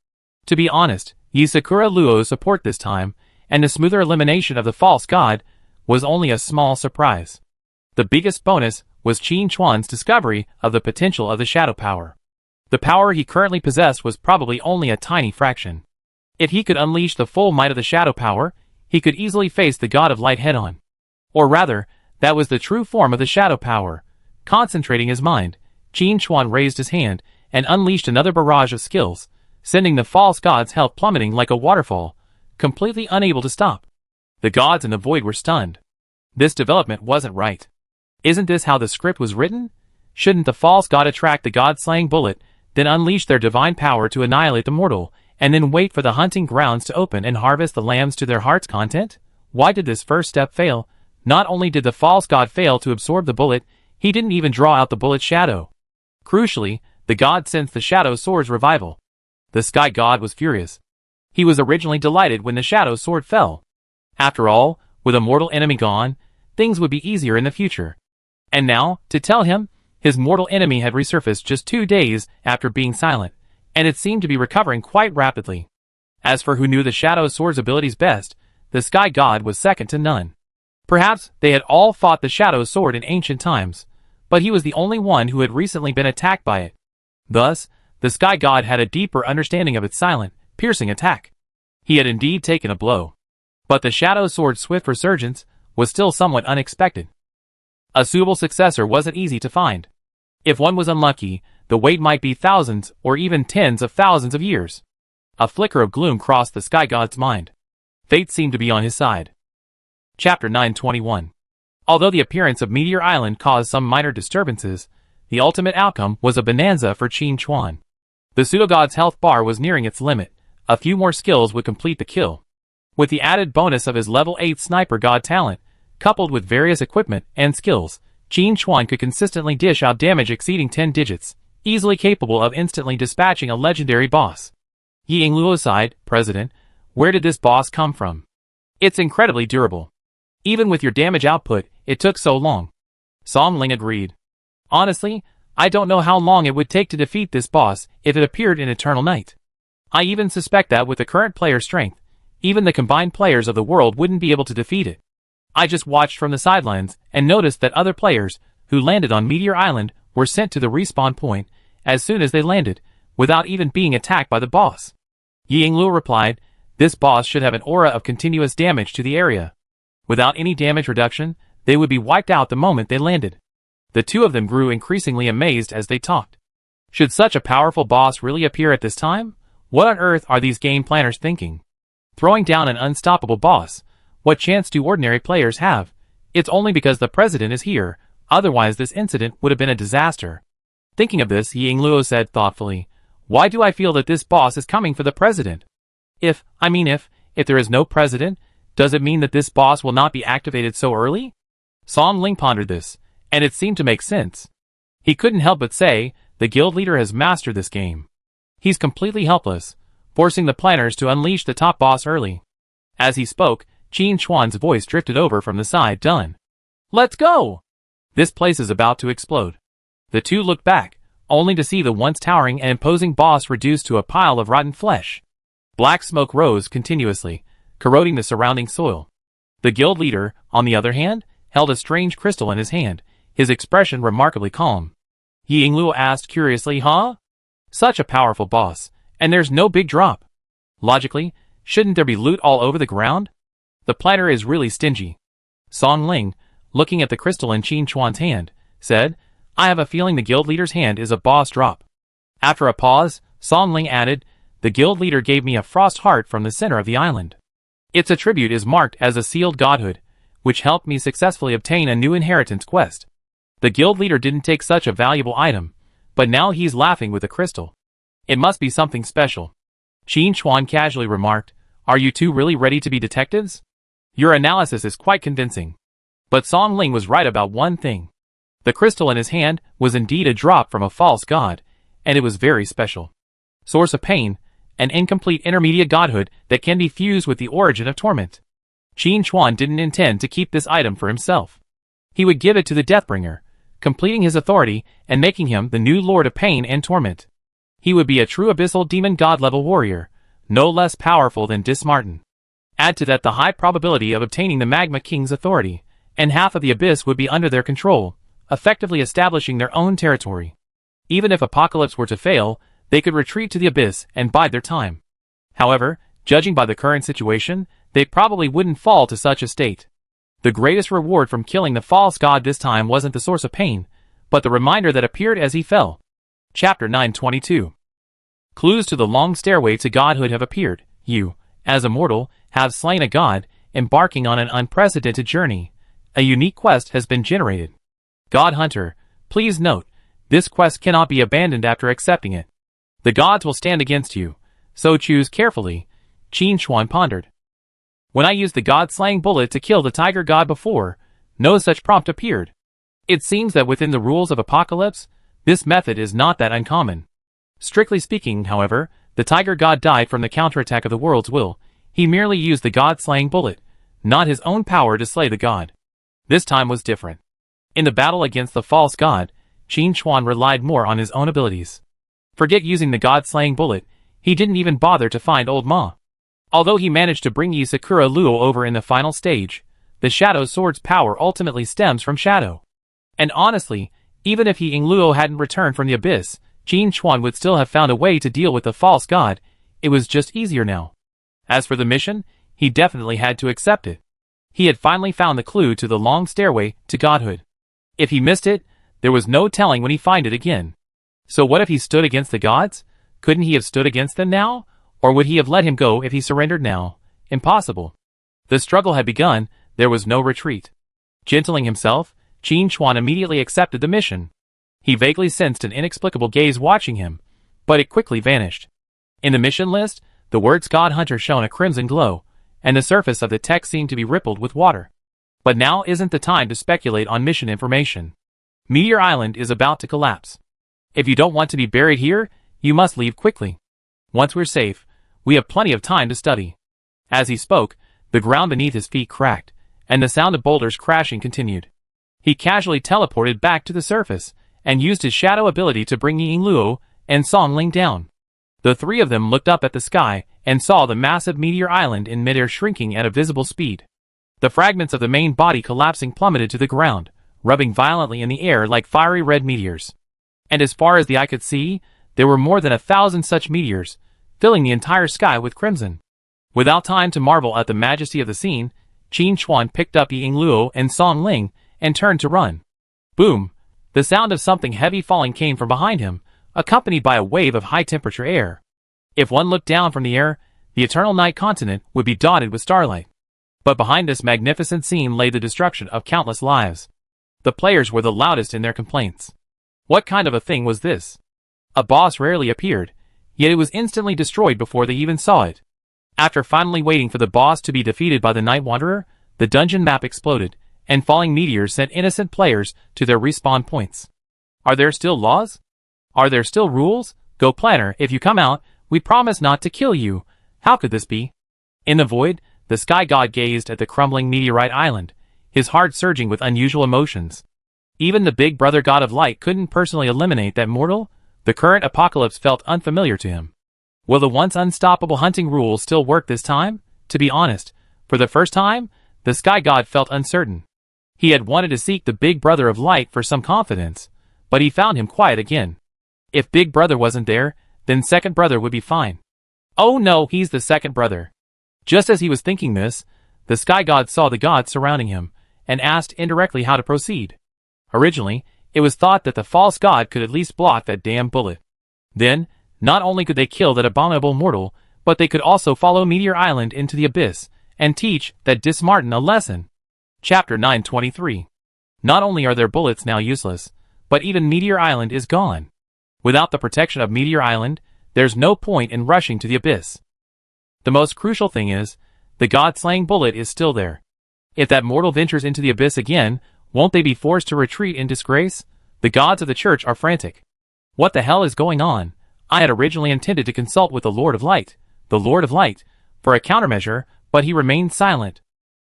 To be honest, Yisakura Luo's support this time, and the smoother elimination of the false god, was only a small surprise. The biggest bonus was Qin Chuan's discovery of the potential of the shadow power. The power he currently possessed was probably only a tiny fraction. If he could unleash the full might of the shadow power, he could easily face the god of light head-on. Or rather, that was the true form of the shadow power. Concentrating his mind, Qin Chuan raised his hand and unleashed another barrage of skills, sending the false god's health plummeting like a waterfall, completely unable to stop. The gods in the void were stunned. This development wasn't right. Isn't this how the script was written? Shouldn't the false god attract the god-slaying bullet, then unleash their divine power to annihilate the mortal, and then wait for the hunting grounds to open and harvest the lambs to their heart's content? Why did this first step fail? Not only did the false god fail to absorb the bullet, he didn't even draw out the bullet's shadow. Crucially, the god sensed the shadow sword's revival. The sky god was furious. He was originally delighted when the shadow sword fell. After all, with a mortal enemy gone, things would be easier in the future. And now, to tell him, his mortal enemy had resurfaced just 2 days after being silent, and it seemed to be recovering quite rapidly. As for who knew the shadow sword's abilities best, the sky god was second to none. Perhaps they had all fought the shadow sword in ancient times, but he was the only one who had recently been attacked by it. Thus, the sky god had a deeper understanding of its silent, piercing attack. He had indeed taken a blow. But the shadow sword's swift resurgence was still somewhat unexpected. A suitable successor wasn't easy to find. If one was unlucky, the wait might be thousands or even tens of thousands of years. A flicker of gloom crossed the sky god's mind. Fate seemed to be on his side. Chapter 921. Although the appearance of Meteor Island caused some minor disturbances, the ultimate outcome was a bonanza for Qin Chuan. The pseudo-god's health bar was nearing its limit. A few more skills would complete the kill. With the added bonus of his level 8 sniper god talent, coupled with various equipment and skills, Qin Chuan could consistently dish out damage exceeding 10 digits, easily capable of instantly dispatching a legendary boss. Yingluo sighed, President, where did this boss come from? It's incredibly durable. Even with your damage output, it took so long. Song Ling agreed. Honestly, I don't know how long it would take to defeat this boss if it appeared in Eternal Night. I even suspect that with the current player strength, even the combined players of the world wouldn't be able to defeat it. I just watched from the sidelines and noticed that other players, who landed on Meteor Island, were sent to the respawn point as soon as they landed, without even being attacked by the boss. Yingluo replied, this boss should have an aura of continuous damage to the area. Without any damage reduction, they would be wiped out the moment they landed. The two of them grew increasingly amazed as they talked. Should such a powerful boss really appear at this time? What on earth are these game planners thinking? Throwing down an unstoppable boss, what chance do ordinary players have? It's only because the president is here, otherwise this incident would have been a disaster. Thinking of this, Yingluo said thoughtfully, why do I feel that this boss is coming for the president? If there is no president, does it mean that this boss will not be activated so early? Song Ling pondered this, and it seemed to make sense. He couldn't help but say, the guild leader has mastered this game. He's completely helpless, forcing the planners to unleash the top boss early. As he spoke, Qin Chuan's voice drifted over from the side, done. Let's go! This place is about to explode. The two looked back, only to see the once towering and imposing boss reduced to a pile of rotten flesh. Black smoke rose continuously, corroding the surrounding soil. The guild leader, on the other hand, held a strange crystal in his hand, his expression remarkably calm. Yingluo asked curiously, huh? Such a powerful boss, and there's no big drop. Logically, shouldn't there be loot all over the ground? The planner is really stingy. Song Ling, looking at the crystal in Qin Chuan's hand, said, I have a feeling the guild leader's hand is a boss drop. After a pause, Song Ling added, the guild leader gave me a frost heart from the center of the island. Its attribute is marked as a sealed godhood, which helped me successfully obtain a new inheritance quest. The guild leader didn't take such a valuable item, but now he's laughing with the crystal. It must be something special. Qin Chuan casually remarked, are you two really ready to be detectives? Your analysis is quite convincing. But Song Ling was right about one thing. The crystal in his hand was indeed a drop from a false god, and it was very special. Source of pain, an incomplete intermediate godhood that can be fused with the origin of torment. Qin Chuan didn't intend to keep this item for himself. He would give it to the Deathbringer, completing his authority and making him the new Lord of Pain and Torment. He would be a true abyssal demon god-level warrior, no less powerful than Dismartin. Add to that the high probability of obtaining the Magma King's authority, and half of the Abyss would be under their control, effectively establishing their own territory. Even if Apocalypse were to fail, they could retreat to the Abyss and bide their time. However, judging by the current situation, they probably wouldn't fall to such a state. The greatest reward from killing the false god this time wasn't the source of pain, but the reminder that appeared as he fell. Chapter 922. Clues to the long stairway to godhood have appeared. You, as a mortal, have slain a god, embarking on an unprecedented journey. A unique quest has been generated. God Hunter, please note, this quest cannot be abandoned after accepting it. The gods will stand against you, so choose carefully, Qin Chuan pondered. When I used the god-slaying bullet to kill the tiger god before, no such prompt appeared. It seems that within the rules of Apocalypse, this method is not that uncommon. Strictly speaking, however, the tiger god died from the counterattack of the world's will. He merely used the god-slaying bullet, not his own power to slay the god. This time was different. In the battle against the false god, Qin Chuan relied more on his own abilities. Forget using the god-slaying bullet, he didn't even bother to find Old Ma. Although he managed to bring Yi Sakura Luo over in the final stage, the Shadow Sword's power ultimately stems from Shadow. And honestly, even if Ying Luo hadn't returned from the Abyss, Qin Chuan would still have found a way to deal with the false god. It was just easier now. As for the mission, he definitely had to accept it. He had finally found the clue to the long stairway to godhood. If he missed it, there was no telling when he'd find it again. So what if he stood against the gods? Couldn't he have stood against them now? Or would he have let him go if he surrendered now? Impossible. The struggle had begun, there was no retreat. Gentling himself, Qin Chuan immediately accepted the mission. He vaguely sensed an inexplicable gaze watching him, but it quickly vanished. In the mission list, the words God Hunter shone a crimson glow, and the surface of the text seemed to be rippled with water. But now isn't the time to speculate on mission information. Meteor Island is about to collapse. If you don't want to be buried here, you must leave quickly. Once we're safe, we have plenty of time to study. As he spoke, the ground beneath his feet cracked, and the sound of boulders crashing continued. He casually teleported back to the surface, and used his shadow ability to bring Ying Luo and Song Ling down. The three of them looked up at the sky, and saw the massive meteor island in midair shrinking at a visible speed. The fragments of the main body collapsing plummeted to the ground, rubbing violently in the air like fiery red meteors. And as far as the eye could see, there were more than 1,000 such meteors, filling the entire sky with crimson. Without time to marvel at the majesty of the scene, Qin Chuan picked up Ying Luo and Song Ling, and turned to run. Boom! The sound of something heavy falling came from behind him, accompanied by a wave of high-temperature air. If one looked down from the air, the eternal night continent would be dotted with starlight. But behind this magnificent scene lay the destruction of countless lives. The players were the loudest in their complaints. What kind of a thing was this? A boss rarely appeared, yet it was instantly destroyed before they even saw it. After finally waiting for the boss to be defeated by the Night Wanderer, the dungeon map exploded, and falling meteors sent innocent players to their respawn points. Are there still laws? Are there still rules? Go Planner, if you come out, we promise not to kill you. How could this be? In the void, the sky god gazed at the crumbling meteorite island, his heart surging with unusual emotions. Even the big brother god of light couldn't personally eliminate that mortal. The current apocalypse felt unfamiliar to him. Will the once unstoppable hunting rules still work this time? To be honest, for the first time, the sky god felt uncertain. He had wanted to seek the big brother of light for some confidence, but he found him quiet again. If big brother wasn't there, then second brother would be fine. Oh no, he's the second brother. Just as he was thinking this, the sky god saw the gods surrounding him, and asked indirectly how to proceed. Originally, it was thought that the false god could at least block that damn bullet. Then, not only could they kill that abominable mortal, but they could also follow Meteor Island into the abyss, and teach that Dismartin a lesson. Chapter 923. Not only are their bullets now useless, but even Meteor Island is gone. Without the protection of Meteor Island, there's no point in rushing to the abyss. The most crucial thing is, the god-slaying bullet is still there. If that mortal ventures into the abyss again, won't they be forced to retreat in disgrace? The gods of the church are frantic. What the hell is going on? I had originally intended to consult with the Lord of Light, for a countermeasure, but he remained silent.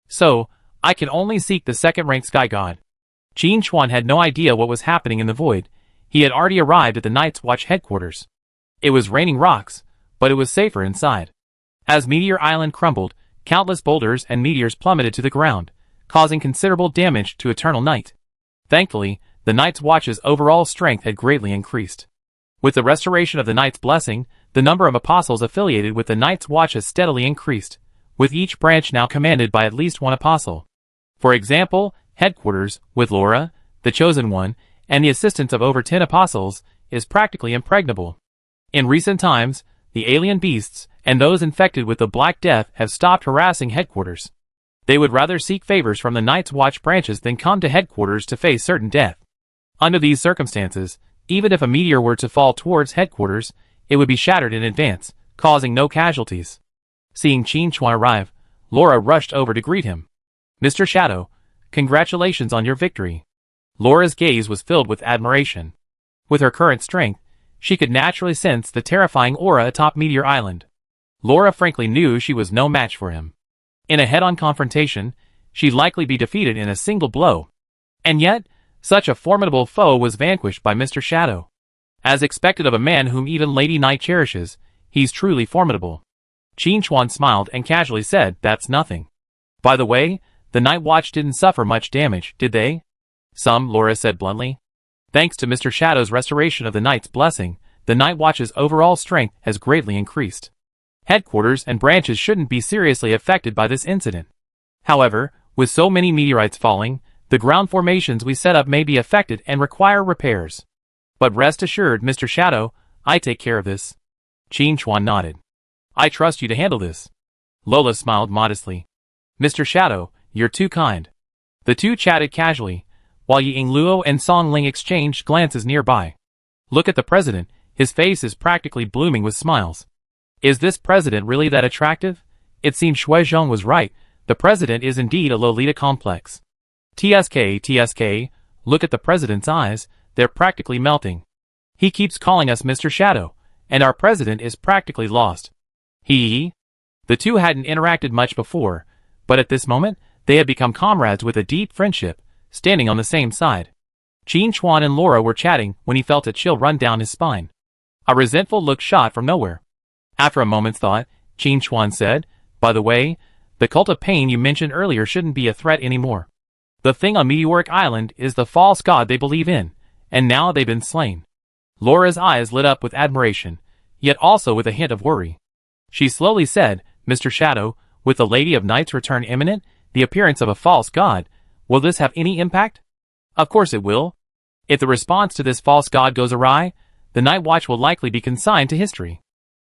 So, I can only seek the second-ranked sky god. Qin Chuan had no idea what was happening in the void. He had already arrived at the Night's Watch headquarters. It was raining rocks, but it was safer inside. As Meteor Island crumbled, countless boulders and meteors plummeted to the ground, causing considerable damage to Eternal Night. Thankfully, the Night's Watch's overall strength had greatly increased. With the restoration of the Night's blessing, the number of apostles affiliated with the Night's Watch has steadily increased, with each branch now commanded by at least one apostle. For example, headquarters, with Laura, the Chosen One, and the assistance of over 10 apostles, is practically impregnable. In recent times, the alien beasts and those infected with the Black Death have stopped harassing headquarters. They would rather seek favors from the Night's Watch branches than come to headquarters to face certain death. Under these circumstances, even if a meteor were to fall towards headquarters, it would be shattered in advance, causing no casualties. Seeing Qin Chuan arrive, Laura rushed over to greet him. Mr. Shadow, congratulations on your victory. Laura's gaze was filled with admiration. With her current strength, she could naturally sense the terrifying aura atop Meteor Island. Laura frankly knew she was no match for him. In a head-on confrontation, she'd likely be defeated in a single blow. And yet, such a formidable foe was vanquished by Mr. Shadow. As expected of a man whom even Lady Night cherishes, he's truly formidable. Qin Chuan smiled and casually said, "That's nothing." By the way, the Night Watch didn't suffer much damage, did they? Some, Laura said bluntly. Thanks to Mr. Shadow's restoration of the Night's blessing, the Night Watch's overall strength has greatly increased. Headquarters and branches shouldn't be seriously affected by this incident. However, with so many meteorites falling, the ground formations we set up may be affected and require repairs. But rest assured, Mr. Shadow, I take care of this. Qin Chuan nodded. I trust you to handle this. Lola smiled modestly. Mr. Shadow, you're too kind. The two chatted casually, while Ying Luo and Song Ling exchanged glances nearby. Look at the president, his face is practically blooming with smiles. Is this president really that attractive? It seemed Shui Zhong was right, the president is indeed a Lolita complex. TSK, look at the president's eyes, they're practically melting. He keeps calling us Mr. Shadow, and our president is practically lost. The two hadn't interacted much before, but at this moment, they had become comrades with a deep friendship, standing on the same side. Qin Chuan and Laura were chatting when he felt a chill run down his spine. A resentful look shot from nowhere. After a moment's thought, Qin Chuan said, by the way, the cult of pain you mentioned earlier shouldn't be a threat anymore. The thing on Meteoric Island is the false god they believe in, and now they've been slain. Laura's eyes lit up with admiration, yet also with a hint of worry. She slowly said, Mr. Shadow, with the Lady of Night's return imminent, the appearance of a false god, will this have any impact? Of course it will. If the response to this false god goes awry, the Night Watch will likely be consigned to history.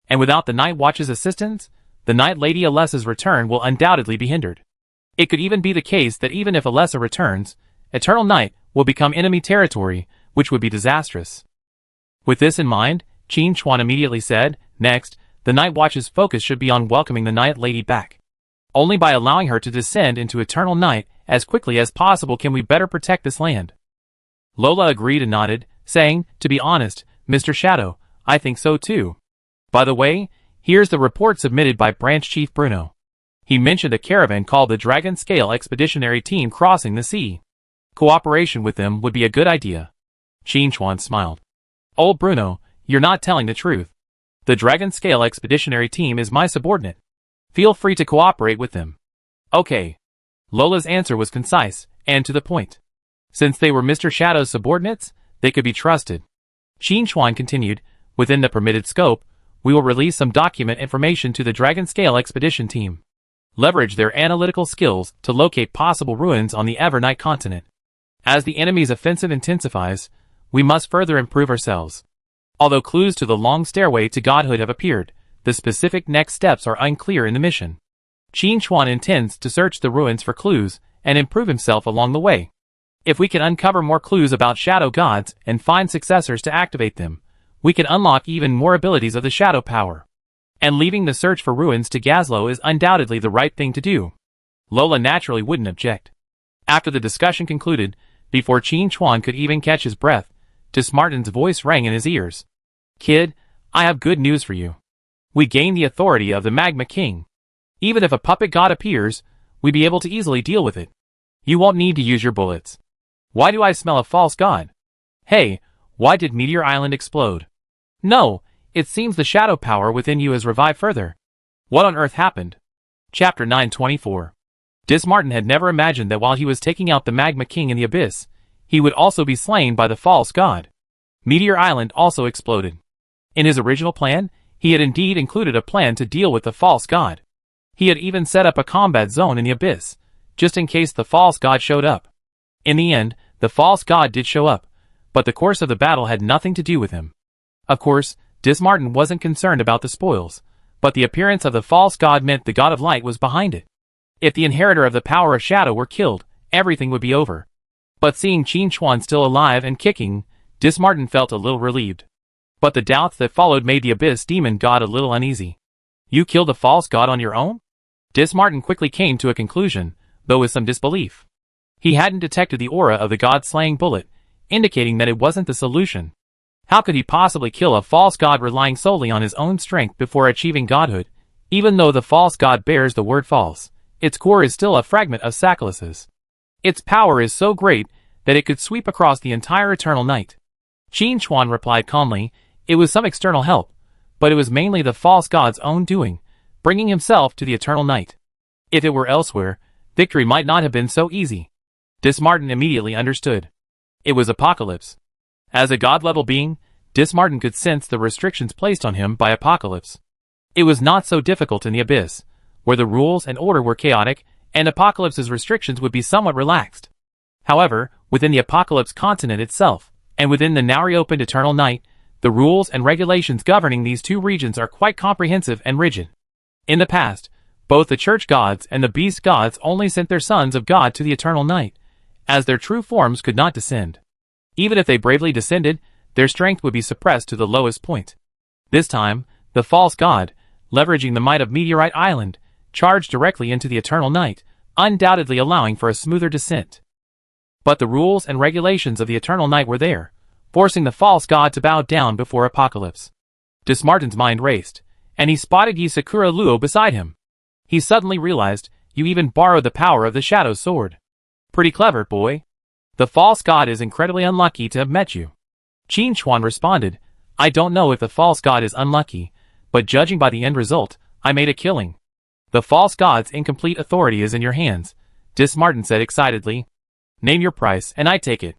And without the Night Watch's assistance, the Night Lady Alessa's return will undoubtedly be hindered. It could even be the case that even if Alessa returns, Eternal Night will become enemy territory, which would be disastrous. With this in mind, Qin Chuan immediately said, next, the Night Watch's focus should be on welcoming the Night Lady back. Only by allowing her to descend into Eternal Night as quickly as possible can we better protect this land. Lola agreed and nodded, saying, to be honest, Mr. Shadow, I think so too. By the way, here's the report submitted by Branch Chief Bruno. He mentioned a caravan called the Dragon Scale Expeditionary Team crossing the sea. Cooperation with them would be a good idea. Qin Chuan smiled. Old Bruno, you're not telling the truth. The Dragon Scale Expeditionary Team is my subordinate. Feel free to cooperate with them. Okay. Lola's answer was concise, and to the point. Since they were Mr. Shadow's subordinates, they could be trusted. Qin Chuan continued, within the permitted scope, we will release some document information to the Dragon Scale Expedition Team. Leverage their analytical skills to locate possible ruins on the Evernight continent. As the enemy's offensive intensifies, we must further improve ourselves. Although clues to the long stairway to godhood have appeared, the specific next steps are unclear in the mission. Qin Chuan intends to search the ruins for clues and improve himself along the way. If we can uncover more clues about shadow gods and find successors to activate them, we can unlock even more abilities of the shadow power. And leaving the search for ruins to Gazlo is undoubtedly the right thing to do. Lola naturally wouldn't object. After the discussion concluded, before Qin Chuan could even catch his breath, Tismartin's voice rang in his ears. Kid, I have good news for you. We gain the authority of the Magma King. Even if a puppet god appears, we'd be able to easily deal with it. You won't need to use your bullets. Why do I smell a false god? Hey, why did Meteor Island explode? No, it seems the shadow power within you has revived further. What on earth happened? Chapter 924. Dismartin had never imagined that while he was taking out the Magma King in the abyss, he would also be slain by the false god. Meteor Island also exploded. In his original plan, he had indeed included a plan to deal with the false god. He had even set up a combat zone in the abyss, just in case the false god showed up. In the end, the false god did show up, but the course of the battle had nothing to do with him. Of course, Dismartin wasn't concerned about the spoils, but the appearance of the false god meant the god of light was behind it. If the inheritor of the power of shadow were killed, everything would be over. But seeing Qin Chuan still alive and kicking, Dismartin felt a little relieved. But the doubts that followed made the abyss demon god a little uneasy. You killed the false god on your own? Dismartin quickly came to a conclusion, though with some disbelief. He hadn't detected the aura of the god-slaying bullet, indicating that it wasn't the solution. How could he possibly kill a false god relying solely on his own strength before achieving godhood? Even though the false god bears the word false, its core is still a fragment of Sacchalus's. Its power is so great that it could sweep across the entire eternal night. Qin Chuan replied calmly, it was some external help, but it was mainly the false god's own doing, bringing himself to the eternal night. If it were elsewhere, victory might not have been so easy. Dismartin immediately understood. It was Apocalypse. As a god-level being, Dismartin could sense the restrictions placed on him by Apocalypse. It was not so difficult in the abyss, where the rules and order were chaotic, and Apocalypse's restrictions would be somewhat relaxed. However, within the Apocalypse continent itself, and within the now reopened eternal night, the rules and regulations governing these two regions are quite comprehensive and rigid. In the past, both the church gods and the beast gods only sent their sons of God to the eternal night, as their true forms could not descend. Even if they bravely descended, their strength would be suppressed to the lowest point. This time, the false god, leveraging the might of Meteorite Island, charged directly into the eternal night, undoubtedly allowing for a smoother descent. But the rules and regulations of the eternal night were there, forcing the false god to bow down before Apocalypse. Dismartin's mind raced, and he spotted Yi Sakura Luo beside him. He suddenly realized, you even borrowed the power of the Shadow Sword. Pretty clever, boy. The false god is incredibly unlucky to have met you. Qin Chuan responded, I don't know if the false god is unlucky, but judging by the end result, I made a killing. The false god's incomplete authority is in your hands, Dismartin said excitedly. Name your price, and I take it.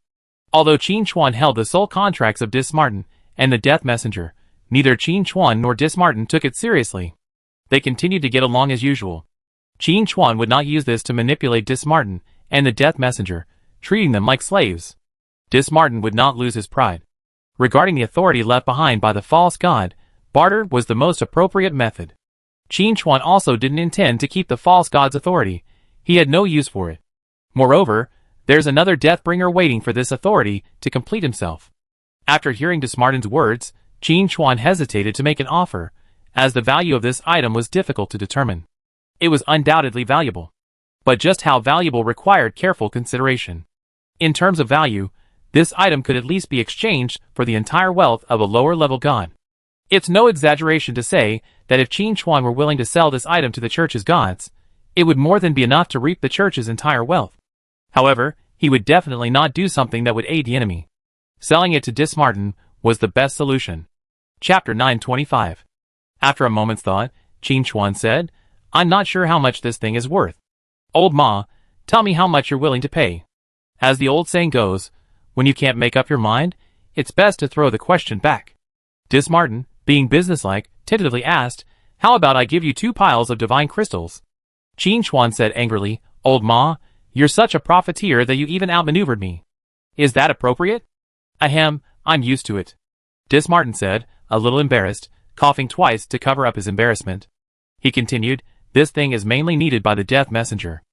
Although Qin Chuan held the sole contracts of Dismartin and the Death Messenger, neither Qin Chuan nor Dismartin took it seriously. They continued to get along as usual. Qin Chuan would not use this to manipulate Dismartin and the Death Messenger, treating them like slaves. Dismartin would not lose his pride. Regarding the authority left behind by the false god, barter was the most appropriate method. Qin Chuan also didn't intend to keep the false god's authority. He had no use for it. Moreover, there's another Deathbringer waiting for this authority to complete himself. After hearing Dismartin's words, Qin Chuan hesitated to make an offer, as the value of this item was difficult to determine. It was undoubtedly valuable. But just how valuable required careful consideration. In terms of value, this item could at least be exchanged for the entire wealth of a lower-level god. It's no exaggeration to say that if Qin Chuan were willing to sell this item to the church's gods, it would more than be enough to reap the church's entire wealth. However, he would definitely not do something that would aid the enemy. Selling it to Dismartin was the best solution. Chapter 925. After a moment's thought, Qin Chuan said, I'm not sure how much this thing is worth. Old Ma, tell me how much you're willing to pay. As the old saying goes, when you can't make up your mind, it's best to throw the question back. Dismartin, being businesslike, tentatively asked, how about I give you 2 piles of divine crystals? Qin Chuan said angrily, Old Ma, you're such a profiteer that you even outmaneuvered me. Is that appropriate? Ahem, I'm used to it. Dismartin said, a little embarrassed, coughing twice to cover up his embarrassment. He continued, this thing is mainly needed by the Death Messenger.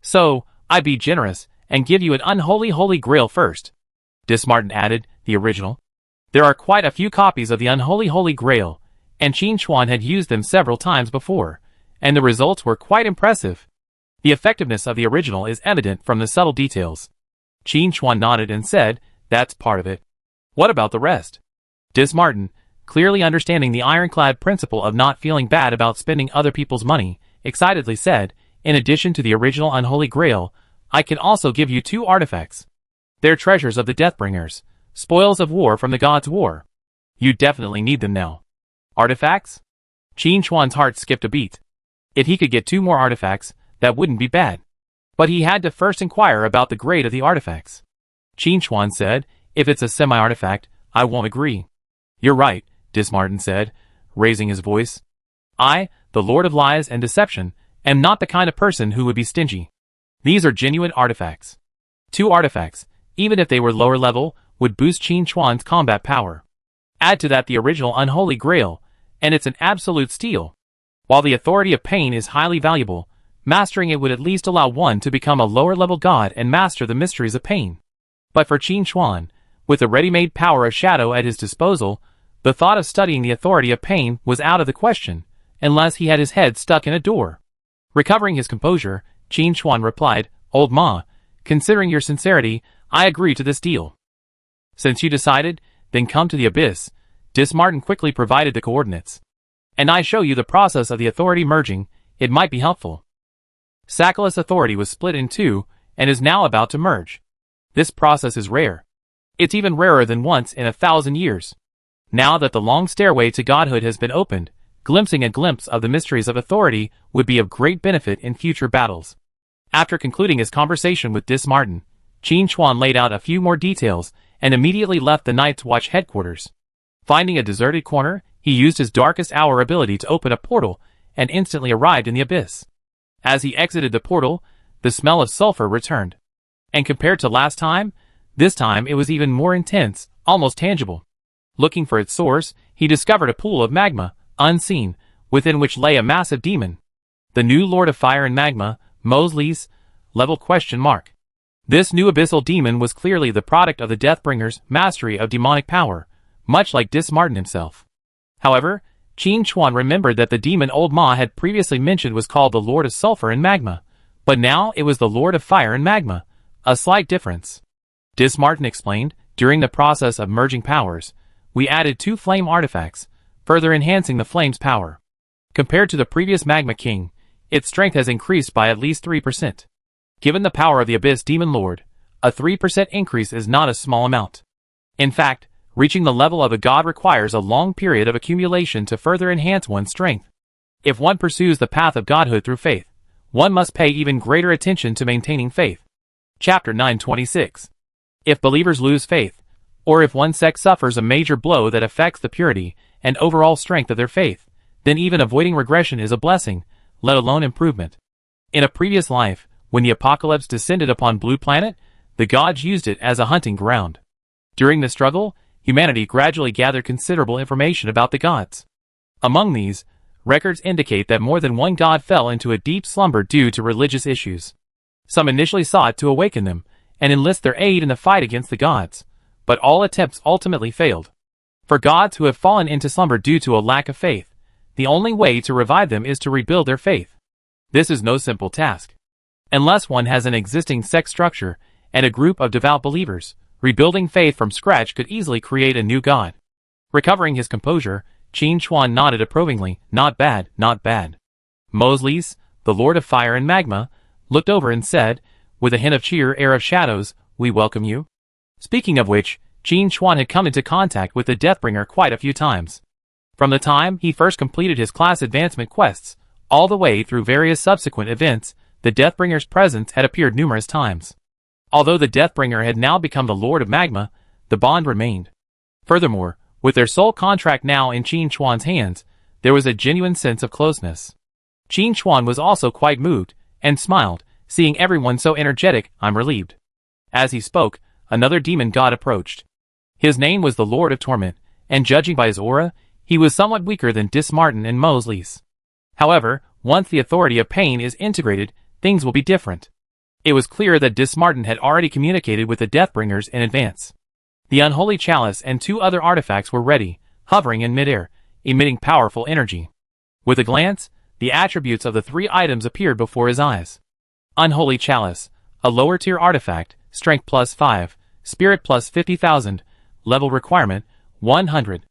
So, I'd be generous, and give you an unholy holy grail first. Dismartin added, the original. There are quite a few copies of the unholy holy grail, and Qin Chuan had used them several times before, and the results were quite impressive. The effectiveness of the original is evident from the subtle details. Qin Chuan nodded and said, that's part of it. What about the rest? Dismartin, clearly understanding the ironclad principle of not feeling bad about spending other people's money, excitedly said, in addition to the original Unholy Grail, I can also give you 2 artifacts. They're treasures of the Deathbringers, spoils of war from the gods' war. You definitely need them now. Artifacts? Qin Chuan's heart skipped a beat. If he could get 2 more artifacts, that wouldn't be bad. But he had to first inquire about the grade of the artifacts. Qin Chuan said, if it's a semi-artifact, I won't agree. You're right, Dismartin said, raising his voice. I, the Lord of Lies and Deception, am not the kind of person who would be stingy. These are genuine artifacts. 2 artifacts, even if they were lower level, would boost Qin Chuan's combat power. Add to that the original Unholy Grail, and it's an absolute steal. While the Authority of Pain is highly valuable, mastering it would at least allow one to become a lower-level god and master the mysteries of pain. But for Qin Chuan, with the ready-made power of shadow at his disposal, the thought of studying the Authority of Pain was out of the question, unless he had his head stuck in a door. Recovering his composure, Qin Chuan replied, Old Ma, considering your sincerity, I agree to this deal. Since you decided, then come to the abyss. Dismartin quickly provided the coordinates. And I show you the process of the authority merging, it might be helpful. Sackless authority was split in 2, and is now about to merge. This process is rare. It's even rarer than once in 1,000 years. Now that the long stairway to godhood has been opened, glimpsing a glimpse of the mysteries of authority would be of great benefit in future battles. After concluding his conversation with Dismartin, Qin Chuan laid out a few more details and immediately left the Night's Watch headquarters. Finding a deserted corner, he used his Darkest Hour ability to open a portal and instantly arrived in the abyss. As he exited the portal, the smell of sulfur returned. And compared to last time, this time it was even more intense, almost tangible. Looking for its source, he discovered a pool of magma, unseen, within which lay a massive demon. The new Lord of Fire and Magma, Mosley's, level ? This new abyssal demon was clearly the product of the Deathbringer's mastery of demonic power, much like Dismartin himself. However, Qin Chuan remembered that the demon Old Ma had previously mentioned was called the Lord of Sulfur and Magma, but now it was the Lord of Fire and Magma, a slight difference. Dismartin explained, during the process of merging powers, we added 2 flame artifacts, further enhancing the flame's power. Compared to the previous Magma King, its strength has increased by at least 3%. Given the power of the Abyss Demon Lord, a 3% increase is not a small amount. In fact, reaching the level of a god requires a long period of accumulation to further enhance one's strength. If one pursues the path of godhood through faith, one must pay even greater attention to maintaining faith. Chapter 926. If believers lose faith, or if one sect suffers a major blow that affects the purity and overall strength of their faith, then even avoiding regression is a blessing, let alone improvement. In a previous life, when the apocalypse descended upon Blue Planet, the gods used it as a hunting ground. During the struggle, humanity gradually gathered considerable information about the gods. Among these, records indicate that more than one god fell into a deep slumber due to religious issues. Some initially sought to awaken them and enlist their aid in the fight against the gods, but all attempts ultimately failed. For gods who have fallen into slumber due to a lack of faith, the only way to revive them is to rebuild their faith. This is no simple task. Unless one has an existing sect structure and a group of devout believers, rebuilding faith from scratch could easily create a new god. Recovering his composure, Qin Chuan nodded approvingly, not bad, not bad. Mosley's, the Lord of Fire and Magma, looked over and said, with a hint of cheer, Heir of Shadows, we welcome you. Speaking of which, Qin Chuan had come into contact with the Deathbringer quite a few times. From the time he first completed his class advancement quests, all the way through various subsequent events, the Deathbringer's presence had appeared numerous times. Although the Deathbringer had now become the Lord of Magma, the bond remained. Furthermore, with their sole contract now in Qin Chuan's hands, there was a genuine sense of closeness. Qin Chuan was also quite moved, and smiled, seeing everyone so energetic. I'm relieved. As he spoke, another demon god approached. His name was the Lord of Torment, and judging by his aura, he was somewhat weaker than Dismartin and Mosley's. However, once the Authority of Pain is integrated, things will be different. It was clear that Dismartin had already communicated with the Deathbringers in advance. The Unholy Chalice and 2 other artifacts were ready, hovering in midair, emitting powerful energy. With a glance, the attributes of the 3 items appeared before his eyes. Unholy Chalice, a lower-tier artifact, strength +5, spirit +50,000, level requirement, 100.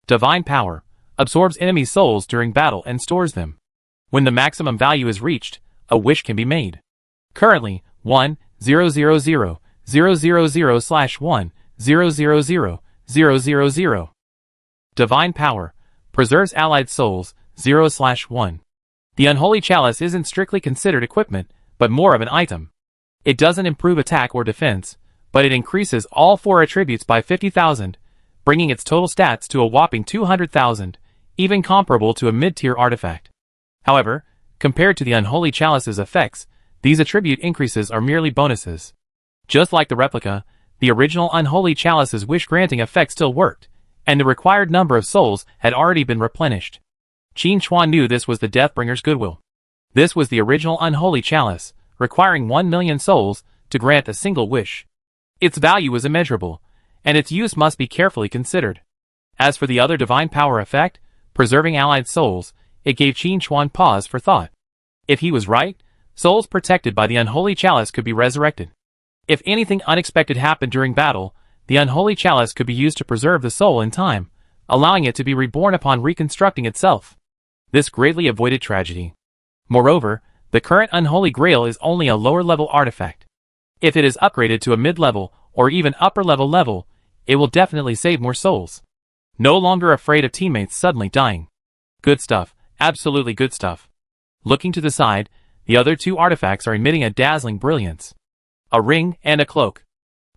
Divine Power absorbs enemy souls during battle and stores them. When the maximum value is reached, a wish can be made. Currently, 1,000/1,000,000. Divine Power preserves allied souls 0/1. The Unholy Chalice isn't strictly considered equipment, but more of an item. It doesn't improve attack or defense, but it increases all 4 attributes by 50,000, bringing its total stats to a whopping 200,000, even comparable to a mid-tier artifact. However, compared to the Unholy Chalice's effects, these attribute increases are merely bonuses. Just like the replica, the original Unholy Chalice's wish-granting effect still worked, and the required number of souls had already been replenished. Qin Chuan knew this was the Deathbringer's goodwill. This was the original Unholy Chalice, requiring 1 million souls to grant a single wish. Its value was immeasurable, and its use must be carefully considered. As for the other Divine Power effect, preserving allied souls, it gave Qin Chuan pause for thought. If he was right, souls protected by the Unholy Chalice could be resurrected. If anything unexpected happened during battle, the Unholy Chalice could be used to preserve the soul in time, allowing it to be reborn upon reconstructing itself. This greatly avoided tragedy. Moreover, the current Unholy Grail is only a lower-level artifact. If it is upgraded to a mid-level or even upper-level level, it will definitely save more souls. No longer afraid of teammates suddenly dying. Good stuff, absolutely good stuff. Looking to the side, the other 2 artifacts are emitting a dazzling brilliance. A ring and a cloak.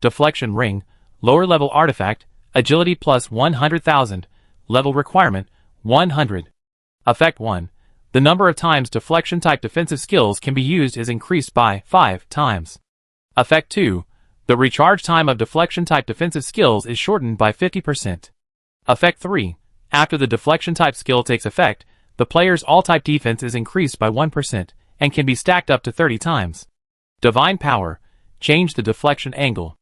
Deflection Ring, lower-level artifact, agility plus 100,000, level requirement, 100. Effect 1. The number of times deflection-type defensive skills can be used is increased by 5 times. Effect 2. The recharge time of deflection-type defensive skills is shortened by 50%. Effect 3. After the deflection-type skill takes effect, the player's all-type defense is increased by 1% and can be stacked up to 30 times. Divine Power. Change the deflection angle.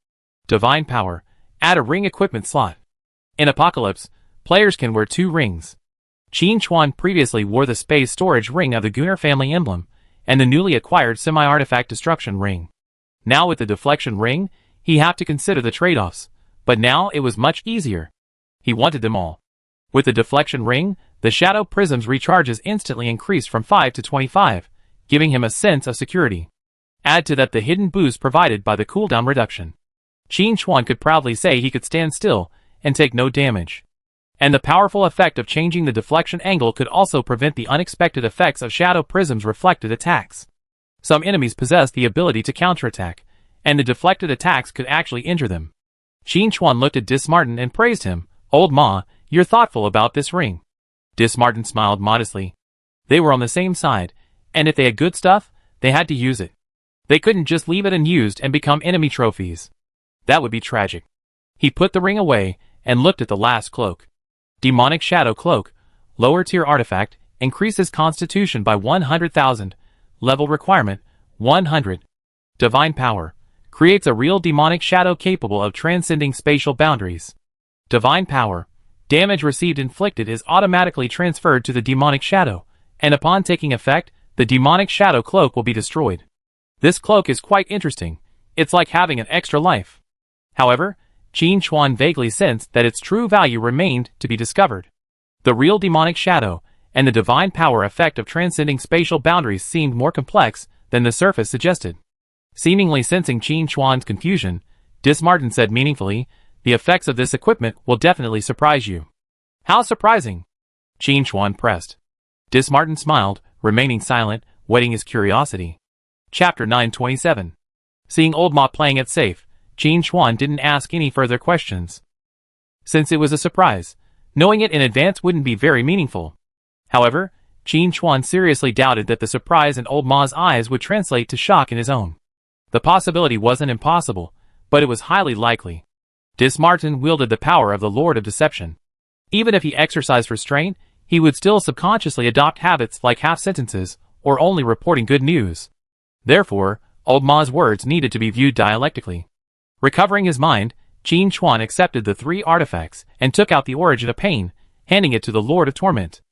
Divine Power. Add a ring equipment slot. In Apocalypse, players can wear 2 rings. Qin Chuan previously wore the space storage ring of the Gunnar family emblem, and the newly acquired semi-artifact destruction ring. Now with the deflection ring, he had to consider the trade-offs, but now it was much easier. He wanted them all. With the deflection ring, the shadow prism's recharges instantly increased from 5 to 25, giving him a sense of security. Add to that the hidden boost provided by the cooldown reduction. Qin Chuan could proudly say he could stand still and take no damage. And the powerful effect of changing the deflection angle could also prevent the unexpected effects of Shadow Prism's reflected attacks. Some enemies possess the ability to counterattack, and the deflected attacks could actually injure them. Qin Chuan looked at Dismartin and praised him. "Old Ma, you're thoughtful about this ring." Dismartin smiled modestly. They were on the same side, and if they had good stuff, they had to use it. They couldn't just leave it unused and become enemy trophies. That would be tragic. He put the ring away and looked at the last cloak. Demonic Shadow Cloak, lower tier artifact, increases constitution by 100,000, level requirement, 100. Divine Power, creates a real demonic shadow capable of transcending spatial boundaries. Divine Power, damage received inflicted is automatically transferred to the demonic shadow, and upon taking effect, the demonic shadow cloak will be destroyed. This cloak is quite interesting. It's like having an extra life. However, Qin Chuan vaguely sensed that its true value remained to be discovered. The real demonic shadow and the divine power effect of transcending spatial boundaries seemed more complex than the surface suggested. Seemingly sensing Qin Chuan's confusion, Dismartin said meaningfully, "The effects of this equipment will definitely surprise you." "How surprising?" Qin Chuan pressed. Dismartin smiled, remaining silent, whetting his curiosity. Chapter 927. Seeing Old Ma playing it safe, Qin Chuan didn't ask any further questions. Since it was a surprise, knowing it in advance wouldn't be very meaningful. However, Qin Chuan seriously doubted that the surprise in Old Ma's eyes would translate to shock in his own. The possibility wasn't impossible, but it was highly likely. Dismartin wielded the power of the Lord of Deception. Even if he exercised restraint, he would still subconsciously adopt habits like half-sentences, or only reporting good news. Therefore, Old Ma's words needed to be viewed dialectically. Recovering his mind, Qin Chuan accepted the 3 artifacts and took out the Origin of Pain, handing it to the Lord of Torment.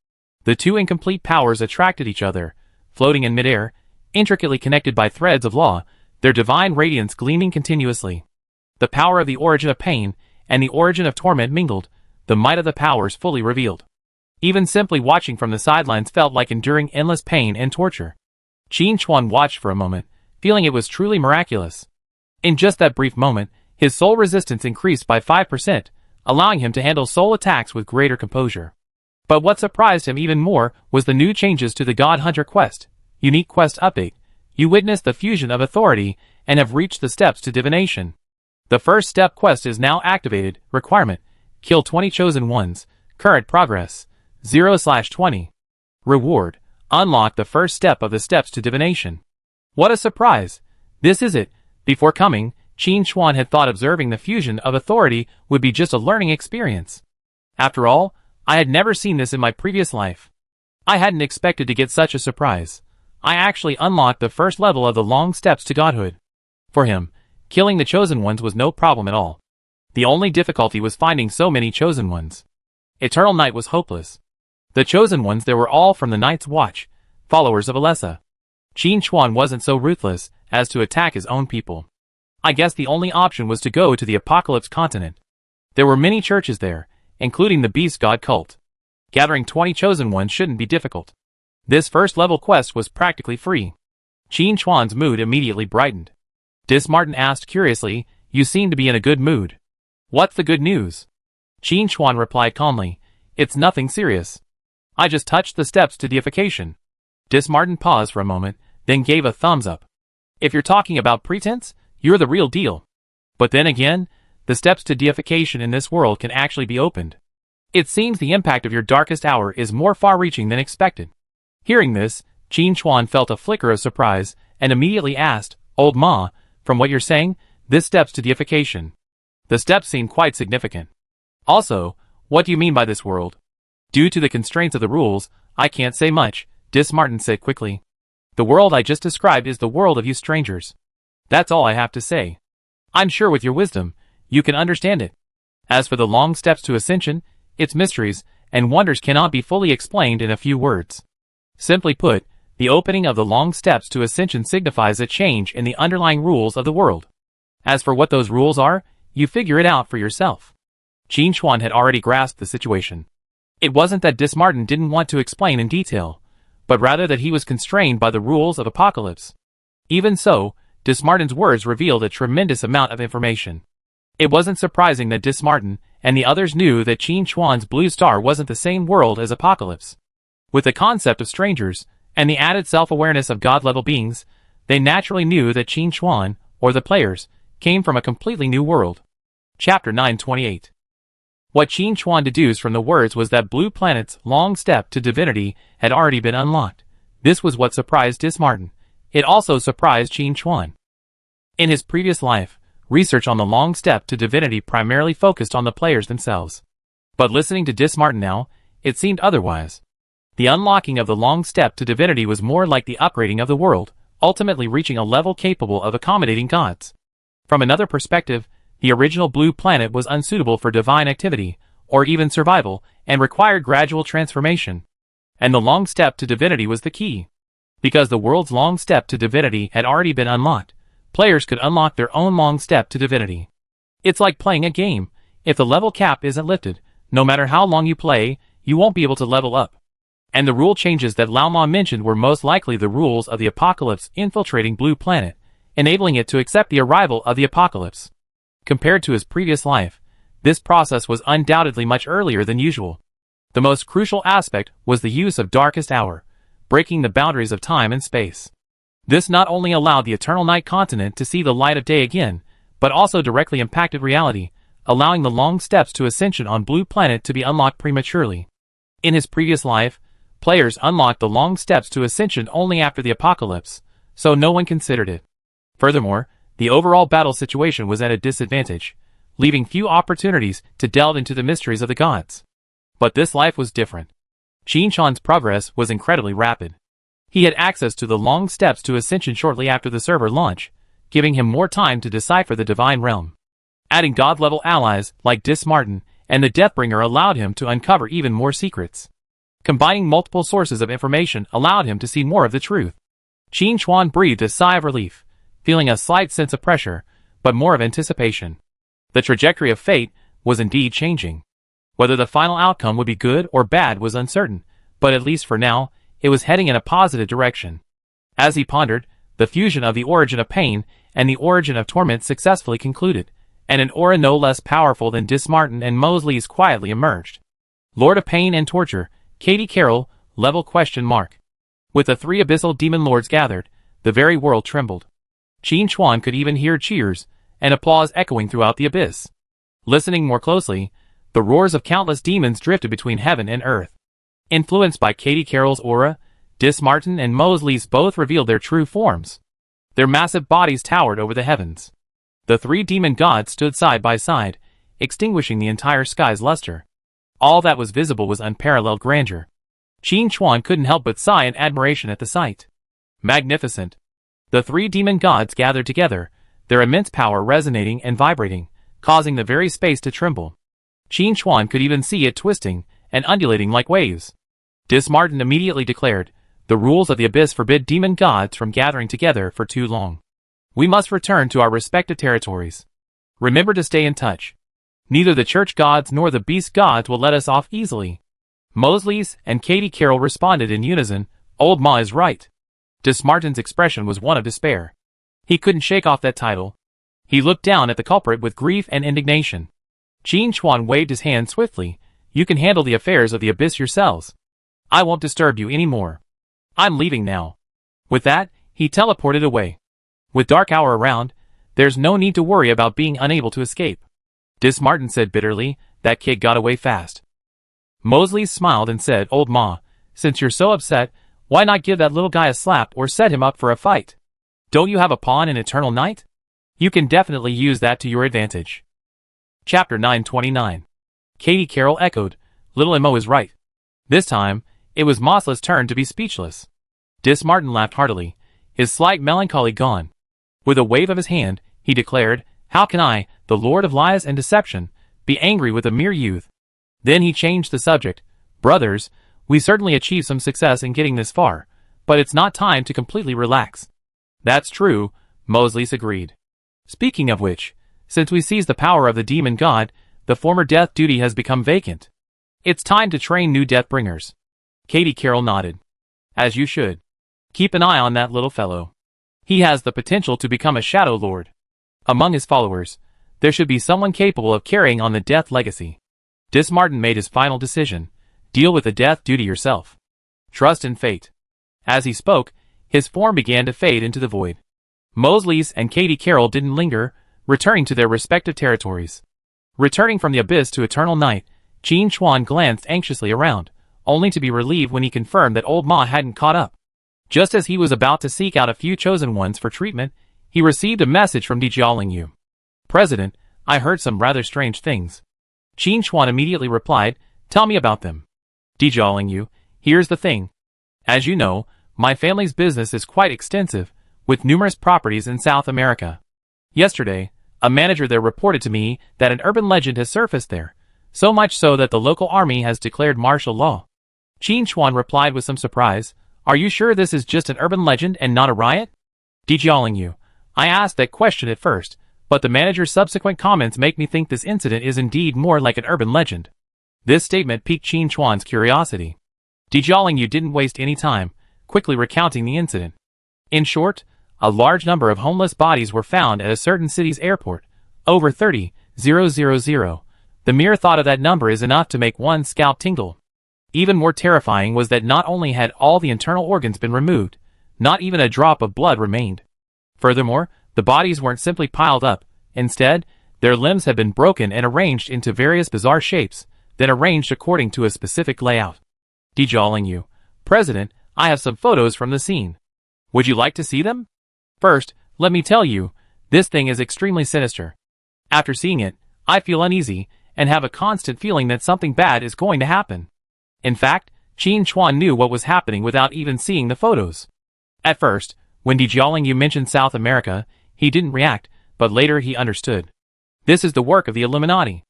The 2 incomplete powers attracted each other, floating in midair, intricately connected by threads of law, their divine radiance gleaming continuously. The power of the Origin of Pain and the Origin of Torment mingled, the might of the powers fully revealed. Even simply watching from the sidelines felt like enduring endless pain and torture. Qin Chuan watched for a moment, feeling it was truly miraculous. In just that brief moment, his soul resistance increased by 5%, allowing him to handle soul attacks with greater composure. But what surprised him even more was the new changes to the God Hunter quest. Unique quest update. You witnessed the fusion of authority and have reached the steps to divination. The first step quest is now activated. Requirement: kill 20 chosen ones. Current progress 0/20. Reward: unlock the first step of the steps to divination. What a surprise! This is it. Before coming, Qin Chuan had thought observing the fusion of authority would be just a learning experience. After all, I had never seen this in my previous life. I hadn't expected to get such a surprise. I actually unlocked the first level of the long steps to godhood. For him, killing the chosen ones was no problem at all. The only difficulty was finding so many chosen ones. Eternal Night was hopeless. The chosen ones there were all from the Night's Watch, followers of Alessa. Qin Chuan wasn't so ruthless as to attack his own people. I guess the only option was to go to the Apocalypse continent. There were many churches there, including the Beast God cult. Gathering 20 chosen ones shouldn't be difficult. This first level quest was practically free. Qin Chuan's mood immediately brightened. Dismartin asked curiously, "You seem to be in a good mood. What's the good news?" Qin Chuan replied calmly, "It's nothing serious. I just touched the steps to deification." Dismartin paused for a moment, then gave a thumbs up. "If you're talking about pretense, you're the real deal. But then again, the steps to deification in this world can actually be opened. It seems the impact of your darkest hour is more far-reaching than expected." Hearing this, Qin Chuan felt a flicker of surprise and immediately asked, "Old Ma, from what you're saying, this steps to deification. The steps seem quite significant. Also, what do you mean by this world?" "Due to the constraints of the rules, I can't say much," Dismartin said quickly. "The world I just described is the world of you strangers. That's all I have to say. I'm sure with your wisdom, you can understand it. As for the long steps to ascension, its mysteries and wonders cannot be fully explained in a few words. Simply put, the opening of the long steps to ascension signifies a change in the underlying rules of the world. As for what those rules are, you figure it out for yourself." Qin Chuan had already grasped the situation. It wasn't that Dismartin didn't want to explain in detail, but rather that he was constrained by the rules of Apocalypse. Even so, Dismartin's words revealed a tremendous amount of information. It wasn't surprising that Dismartin and the others knew that Qin Chuan's blue star wasn't the same world as Apocalypse. With the concept of strangers, and the added self-awareness of God-level beings, they naturally knew that Qin Chuan, or the players, came from a completely new world. Chapter 928. What Qin Chuan deduced from the words was that Blue Planet's long step to divinity had already been unlocked. This was what surprised Dismartin. It also surprised Qin Chuan. In his previous life, research on the long step to divinity primarily focused on the players themselves. But listening to Dismartin now, it seemed otherwise. The unlocking of the long step to divinity was more like the upgrading of the world, ultimately reaching a level capable of accommodating gods. From another perspective, the original Blue Planet was unsuitable for divine activity, or even survival, and required gradual transformation. And the long step to divinity was the key. Because the world's long step to divinity had already been unlocked, players could unlock their own long step to divinity. It's like playing a game. If the level cap isn't lifted, no matter how long you play, you won't be able to level up. And the rule changes that Lao Ma mentioned were most likely the rules of the Apocalypse infiltrating Blue Planet, enabling it to accept the arrival of the Apocalypse. Compared to his previous life, this process was undoubtedly much earlier than usual. The most crucial aspect was the use of Darkest Hour, breaking the boundaries of time and space. This not only allowed the Eternal Night continent to see the light of day again, but also directly impacted reality, allowing the long steps to ascension on Blue Planet to be unlocked prematurely. In his previous life, players unlocked the long steps to ascension only after the Apocalypse, so no one considered it. Furthermore, the overall battle situation was at a disadvantage, leaving few opportunities to delve into the mysteries of the gods. But this life was different. Qin Chuan's progress was incredibly rapid. He had access to the long steps to ascension shortly after the server launch, giving him more time to decipher the divine realm. Adding god-level allies like Dismartin and the Deathbringer allowed him to uncover even more secrets. Combining multiple sources of information allowed him to see more of the truth. Qin Chuan breathed a sigh of relief, feeling a slight sense of pressure, but more of anticipation. The trajectory of fate was indeed changing. Whether the final outcome would be good or bad was uncertain, but at least for now, it was heading in a positive direction. As he pondered, the fusion of the origin of pain and the origin of torment successfully concluded, and an aura no less powerful than Dismartin and Mosley's quietly emerged. Lord of Pain and Torture, Katie Carroll, level ? With the three abyssal demon lords gathered, the very world trembled. Qin Chuan could even hear cheers and applause echoing throughout the abyss. Listening more closely, the roars of countless demons drifted between heaven and earth. Influenced by Katie Carroll's aura, Dismartin and Mosley's both revealed their true forms. Their massive bodies towered over the heavens. The three demon gods stood side by side, extinguishing the entire sky's luster. All that was visible was unparalleled grandeur. Qin Chuan couldn't help but sigh in admiration at the sight. Magnificent. The three demon gods gathered together, their immense power resonating and vibrating, causing the very space to tremble. Qin Chuan could even see it twisting and undulating like waves. Dismartin immediately declared, "The rules of the abyss forbid demon gods from gathering together for too long. We must return to our respective territories. Remember to stay in touch. Neither the church gods nor the beast gods will let us off easily." Mosley's and Katie Carroll responded in unison, "Old Ma is right." Dismartin's expression was one of despair. He couldn't shake off that title. He looked down at the culprit with grief and indignation. Qin Chuan waved his hand swiftly. "You can handle the affairs of the abyss yourselves. I won't disturb you anymore. I'm leaving now." With that, he teleported away. With Dark Hour around, there's no need to worry about being unable to escape. Dismartin said bitterly, "That kid got away fast." Mosley smiled and said, "Old Ma, since you're so upset, why not give that little guy a slap or set him up for a fight? Don't you have a pawn in Eternal Night? You can definitely use that to your advantage." Chapter 929. Katie Carroll echoed, "Little Mo is right." This time, it was Mosla's turn to be speechless. Dismartin laughed heartily, his slight melancholy gone. With a wave of his hand, he declared, "How can I, the Lord of Lies and Deception, be angry with a mere youth?" Then he changed the subject. "Brothers, we certainly achieved some success in getting this far, but it's not time to completely relax." "That's true," Mosley agreed. "Speaking of which, since we seized the power of the demon god, the former death duty has become vacant. It's time to train new Deathbringers." Katie Carroll nodded. "As you should. Keep an eye on that little fellow. He has the potential to become a Shadow Lord. Among his followers, there should be someone capable of carrying on the death legacy." Dismartin made his final decision. "Deal with the death duty yourself. Trust in fate." As he spoke, his form began to fade into the void. Mosley's and Katie Carroll didn't linger, returning to their respective territories. Returning from the abyss to Eternal Night, Qin Chuan glanced anxiously around, only to be relieved when he confirmed that Old Ma hadn't caught up. Just as he was about to seek out a few chosen ones for treatment, he received a message from Jiaolingyu. "President, I heard some rather strange things." Qin Chuan immediately replied, "Tell me about them." "Jiaolingyu, here's the thing. As you know, my family's business is quite extensive, with numerous properties in South America. Yesterday, a manager there reported to me that an urban legend has surfaced there, so much so that the local army has declared martial law." Qin Chuan replied with some surprise, "Are you sure this is just an urban legend and not a riot?" "Jiaolingyu, I asked that question at first, but the manager's subsequent comments make me think this incident is indeed more like an urban legend." This statement piqued Qin Chuan's curiosity. Jiaolingyu didn't waste any time, quickly recounting the incident. In short, a large number of homeless bodies were found at a certain city's airport, over 30,000. The mere thought of that number is enough to make one's scalp tingle. Even more terrifying was that not only had all the internal organs been removed, not even a drop of blood remained. Furthermore, the bodies weren't simply piled up. Instead, their limbs had been broken and arranged into various bizarre shapes, then arranged according to a specific layout. "Jiaolingyu, President, I have some photos from the scene. Would you like to see them? First, let me tell you, this thing is extremely sinister. After seeing it, I feel uneasy, and have a constant feeling that something bad is going to happen." In fact, Qin Chuan knew what was happening without even seeing the photos. At first, when Jiaolingyu mentioned South America, he didn't react, but later he understood. This is the work of the Illuminati.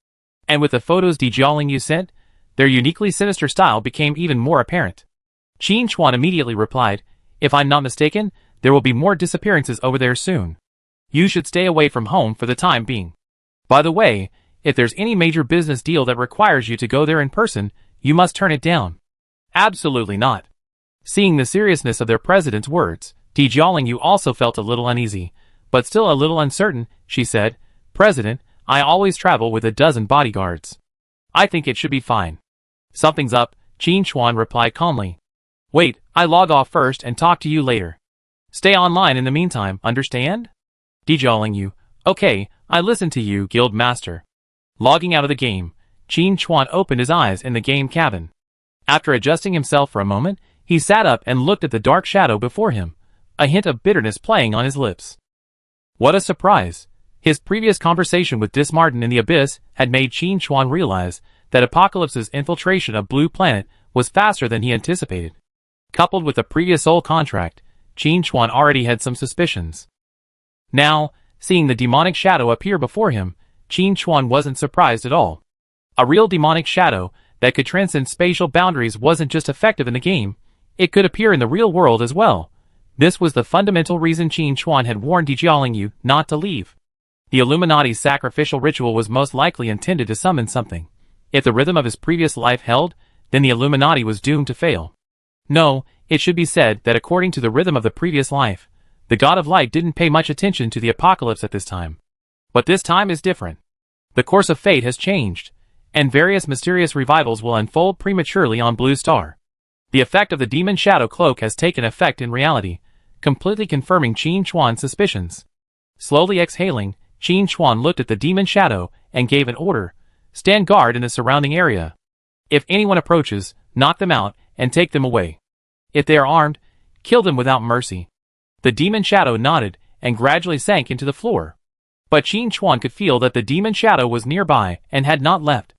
And with the photos Jiaolingyu sent, their uniquely sinister style became even more apparent. Qin Chuan immediately replied, "If I'm not mistaken, there will be more disappearances over there soon. You should stay away from home for the time being. By the way, If there's any major business deal that requires you to go there in person, you must turn it down. Absolutely not. Seeing the seriousness of their president's words, Di Jiaolingyu also felt a little uneasy, but still a little uncertain. She said, "President, I always travel with a dozen bodyguards. I think it should be fine." "Something's up," Qin Chuan replied calmly. "Wait, I log off first and talk to you later. Stay online in the meantime, understand?" Di Jiaolingyu, "Okay, I listen to you, guild master." Logging out of the game, Qin Chuan opened his eyes in the game cabin. After adjusting himself for a moment, he sat up and looked at the dark shadow before him, a hint of bitterness playing on his lips. What a surprise! His previous conversation with Dismartin in the Abyss had made Qin Chuan realize that Apocalypse's infiltration of Blue Planet was faster than he anticipated. Coupled with the previous soul contract, Qin Chuan already had some suspicions. Now, seeing the demonic shadow appear before him, Qin Chuan wasn't surprised at all. A real demonic shadow that could transcend spatial boundaries wasn't just effective in the game, it could appear in the real world as well. This was the fundamental reason Qin Chuan had warned Di Jiaolingyu not to leave. The Illuminati's sacrificial ritual was most likely intended to summon something. If the rhythm of his previous life held, then the Illuminati was doomed to fail. No, it should be said that according to the rhythm of the previous life, the God of Light didn't pay much attention to the apocalypse at this time. But this time is different. The course of fate has changed, and various mysterious revivals will unfold prematurely on Blue Star. The effect of the demon shadow cloak has taken effect in reality, completely confirming Qin Chuan's suspicions. Slowly exhaling, Qin Chuan looked at the demon shadow and gave an order: stand guard in the surrounding area. If anyone approaches, knock them out and take them away. If they are armed, kill them without mercy. The demon shadow nodded and gradually sank into the floor. But Qin Chuan could feel that the demon shadow was nearby and had not left.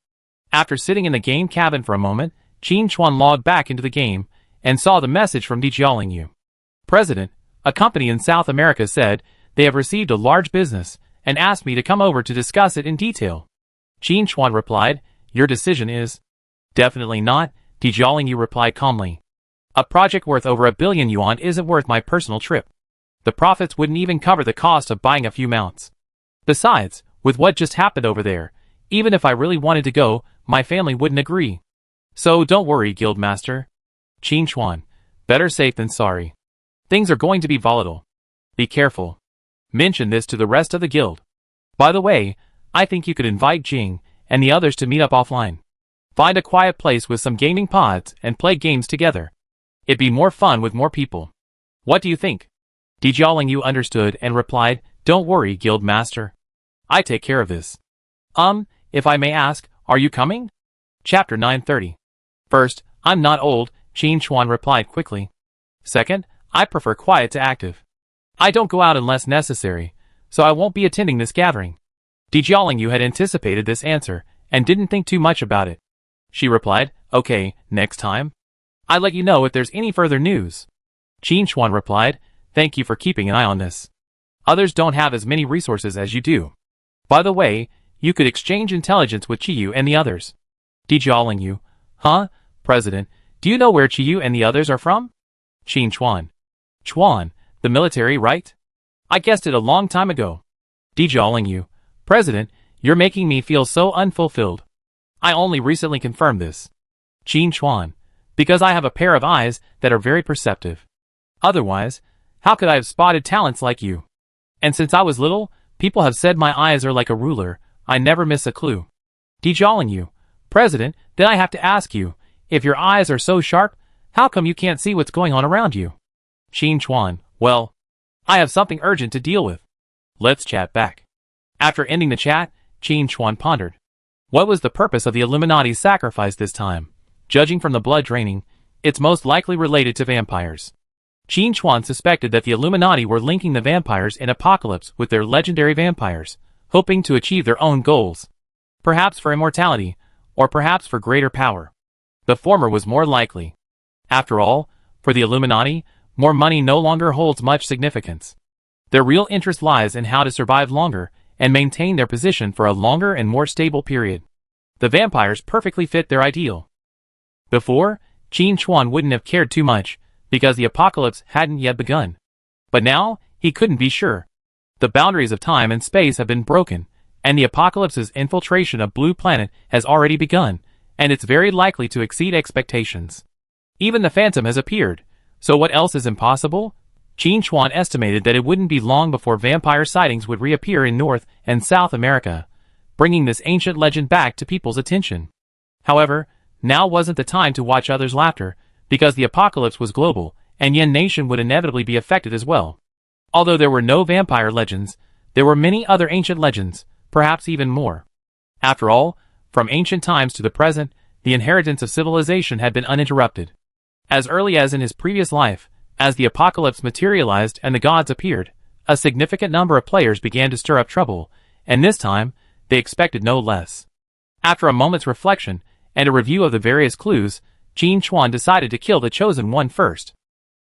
After sitting in the game cabin for a moment, Qin Chuan logged back into the game and saw the message from Di Jiaolingyu. "President, a company in South America said they have received a large business and asked me to come over to discuss it in detail." Qin Chuan replied, "Your decision is?" "Definitely not," Di Jiaolingyu replied calmly. "A project worth over $1 billion yuan isn't worth my personal trip. The profits wouldn't even cover the cost of buying a few mounts. Besides, with what just happened over there, even if I really wanted to go, my family wouldn't agree. So don't worry, Guildmaster." Qin Chuan, "Better safe than sorry. Things are going to be volatile. Be careful. Mention this to the rest of the guild. By the way, I think you could invite Jing and the others to meet up offline. Find a quiet place with some gaming pods and play games together. It'd be more fun with more people. What do you think?" Di Jiaolingyu understood and replied, "Don't worry, Guildmaster. I take care of this. If I may ask, are you coming?" Chapter 930. "First, I'm not old," Qin Chuan replied quickly. "Second, I prefer quiet to active. I don't go out unless necessary, so I won't be attending this gathering." Di Jiaolingyu had anticipated this answer and didn't think too much about it. She replied, "Okay, next time. I'll let you know if there's any further news." Qin Chuan replied, "Thank you for keeping an eye on this. Others don't have as many resources as you do. By the way, you could exchange intelligence with Qiyu and the others." Di Jiaolingyu, "Huh? President, do you know where Qiyu and the others are from?" Qin Chuan, "Chuan, the military, right? I guessed it a long time ago." Di Jiaolingyu, "President, you're making me feel so unfulfilled. I only recently confirmed this." Qin Chuan, "Because I have a pair of eyes that are very perceptive. Otherwise, how could I have spotted talents like you? And since I was little, people have said my eyes are like a ruler, I never miss a clue." Di Jiaolingyu, "President, then I have to ask you, if your eyes are so sharp, how come you can't see what's going on around you?" Qin Chuan, "Well, I have something urgent to deal with. Let's chat back." After ending the chat, Qin Chuan pondered. What was the purpose of the Illuminati's sacrifice this time? Judging from the blood draining, it's most likely related to vampires. Qin Chuan suspected that the Illuminati were linking the vampires in Apocalypse with their legendary vampires, hoping to achieve their own goals. Perhaps for immortality, or perhaps for greater power. The former was more likely. After all, for the Illuminati, more money no longer holds much significance. Their real interest lies in how to survive longer and maintain their position for a longer and more stable period. The vampires perfectly fit their ideal. Before, Qin Chuan wouldn't have cared too much, because the apocalypse hadn't yet begun. But now, he couldn't be sure. The boundaries of time and space have been broken, And the apocalypse's infiltration of Blue Planet has already begun, and it's very likely to exceed expectations. Even the Phantom has appeared, so what else is impossible? Qin Chuan estimated that it wouldn't be long before vampire sightings would reappear in North and South America, bringing this ancient legend back to people's attention. However, now wasn't the time to watch others' laughter, because the apocalypse was global, and Yen Nation would inevitably be affected as well. Although there were no vampire legends, there were many other ancient legends, perhaps even more. After all, from ancient times to the present, the inheritance of civilization had been uninterrupted. As early as in his previous life, as the apocalypse materialized and the gods appeared, a significant number of players began to stir up trouble, and this time, they expected no less. After a moment's reflection, and a review of the various clues, Qin Chuan decided to kill the Chosen One first.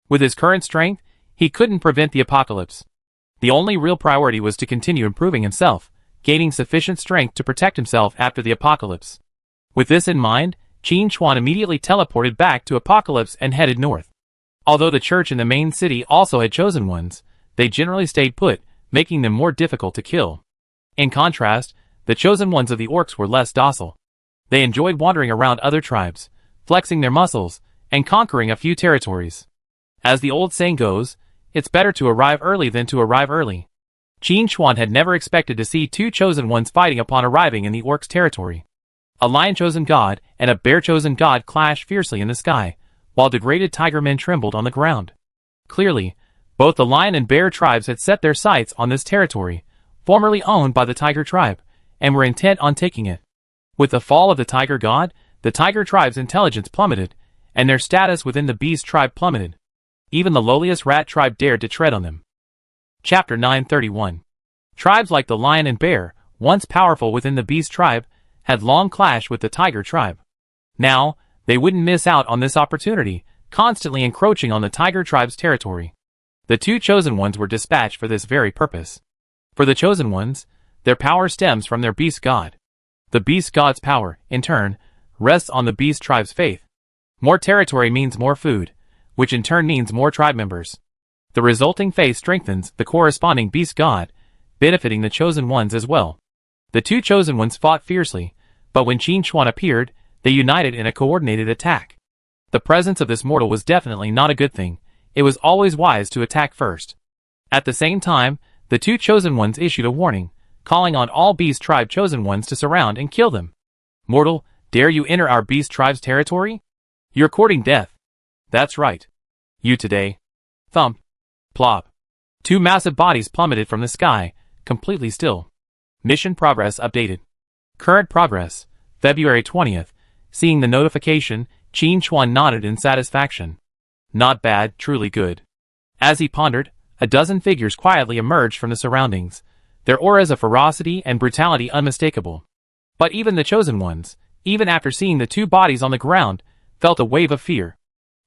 With his current strength, he couldn't prevent the apocalypse. The only real priority was to continue improving himself, gaining sufficient strength to protect himself after the apocalypse. With this in mind, Qin Chuan immediately teleported back to Apocalypse and headed north. Although the church in the main city also had Chosen Ones, they generally stayed put, making them more difficult to kill. In contrast, the Chosen Ones of the orcs were less docile. They enjoyed wandering around other tribes, flexing their muscles, and conquering a few territories. As the old saying goes, it's better to arrive early than to arrive early. Qin Chuan had never expected to see two Chosen Ones fighting upon arriving in the orcs' territory. A lion-chosen god and a bear-chosen god clashed fiercely in the sky, while degraded tiger men trembled on the ground. Clearly, both the lion and bear tribes had set their sights on this territory, formerly owned by the tiger tribe, and were intent on taking it. With the fall of the tiger god, the tiger tribe's intelligence plummeted, and their status within the beast tribe plummeted. Even the lowliest rat tribe dared to tread on them. Chapter 931. Tribes like the lion and bear, once powerful within the beast tribe, had long clashed with the tiger tribe. Now, they wouldn't miss out on this opportunity, constantly encroaching on the tiger tribe's territory. The two Chosen Ones were dispatched for this very purpose. For the Chosen Ones, their power stems from their beast god. The beast god's power, in turn, rests on the beast tribe's faith. More territory means more food, which in turn means more tribe members. The resulting faith strengthens the corresponding beast god, benefiting the Chosen Ones as well. The two Chosen Ones fought fiercely, but when Qin Chuan appeared, they united in a coordinated attack. The presence of this mortal was definitely not a good thing. It was always wise to attack first. At the same time, the two Chosen Ones issued a warning, calling on all beast tribe Chosen Ones to surround and kill them. Mortal, dare you enter our beast tribe's territory? You're courting death. That's right. You today. Thump. Plop. Two massive bodies plummeted from the sky, completely still. Mission progress updated. Current progress, February 20th. Seeing the notification, Qin Chuan nodded in satisfaction. Not bad, truly good. As he pondered, a dozen figures quietly emerged from the surroundings, their auras of ferocity and brutality unmistakable. But even the Chosen Ones, even after seeing the two bodies on the ground, felt a wave of fear.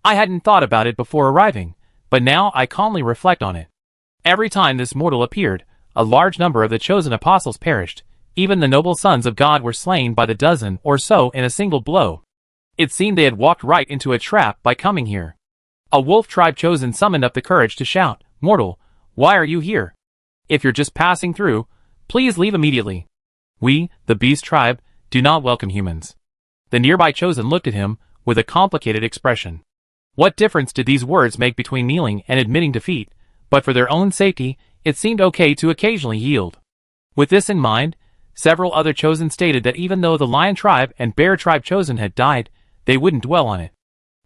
I hadn't thought about it before arriving, but now I calmly reflect on it. Every time this mortal appeared, a large number of the chosen apostles perished. Even the noble sons of God were slain by the dozen or so in a single blow. It seemed they had walked right into a trap by coming here. A wolf tribe chosen summoned up the courage to shout, "Mortal, why are you here? If you're just passing through, please leave immediately. We, the beast tribe, do not welcome humans." The nearby chosen looked at him with a complicated expression. What difference did these words make between kneeling and admitting defeat? But for their own safety, it seemed okay to occasionally yield. With this in mind, several other chosen stated that even though the lion tribe and bear tribe chosen had died, they wouldn't dwell on it.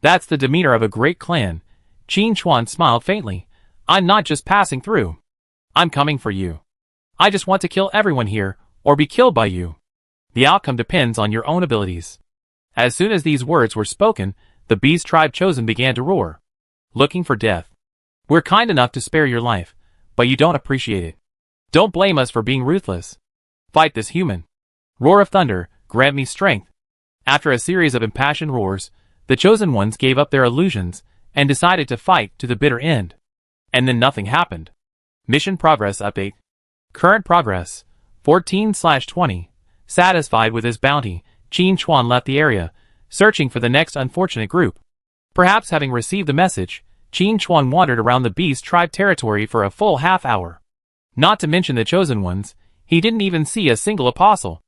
That's the demeanor of a great clan. Qin Chuan smiled faintly. I'm not just passing through. I'm coming for you. I just want to kill everyone here, or be killed by you. The outcome depends on your own abilities. As soon as these words were spoken, the beast tribe chosen began to roar. Looking for death. We're kind enough to spare your life, but you don't appreciate it. Don't blame us for being ruthless. Fight this human. Roar of thunder, grant me strength. After a series of impassioned roars, the Chosen Ones gave up their illusions and decided to fight to the bitter end. And then nothing happened. Mission progress update. Current progress, 14/20. Satisfied with his bounty, Qin Chuan left the area, searching for the next unfortunate group. Perhaps having received the message, Qin Chuan wandered around the beast tribe territory for a full half hour. Not to mention the Chosen Ones, He didn't even see a single apostle.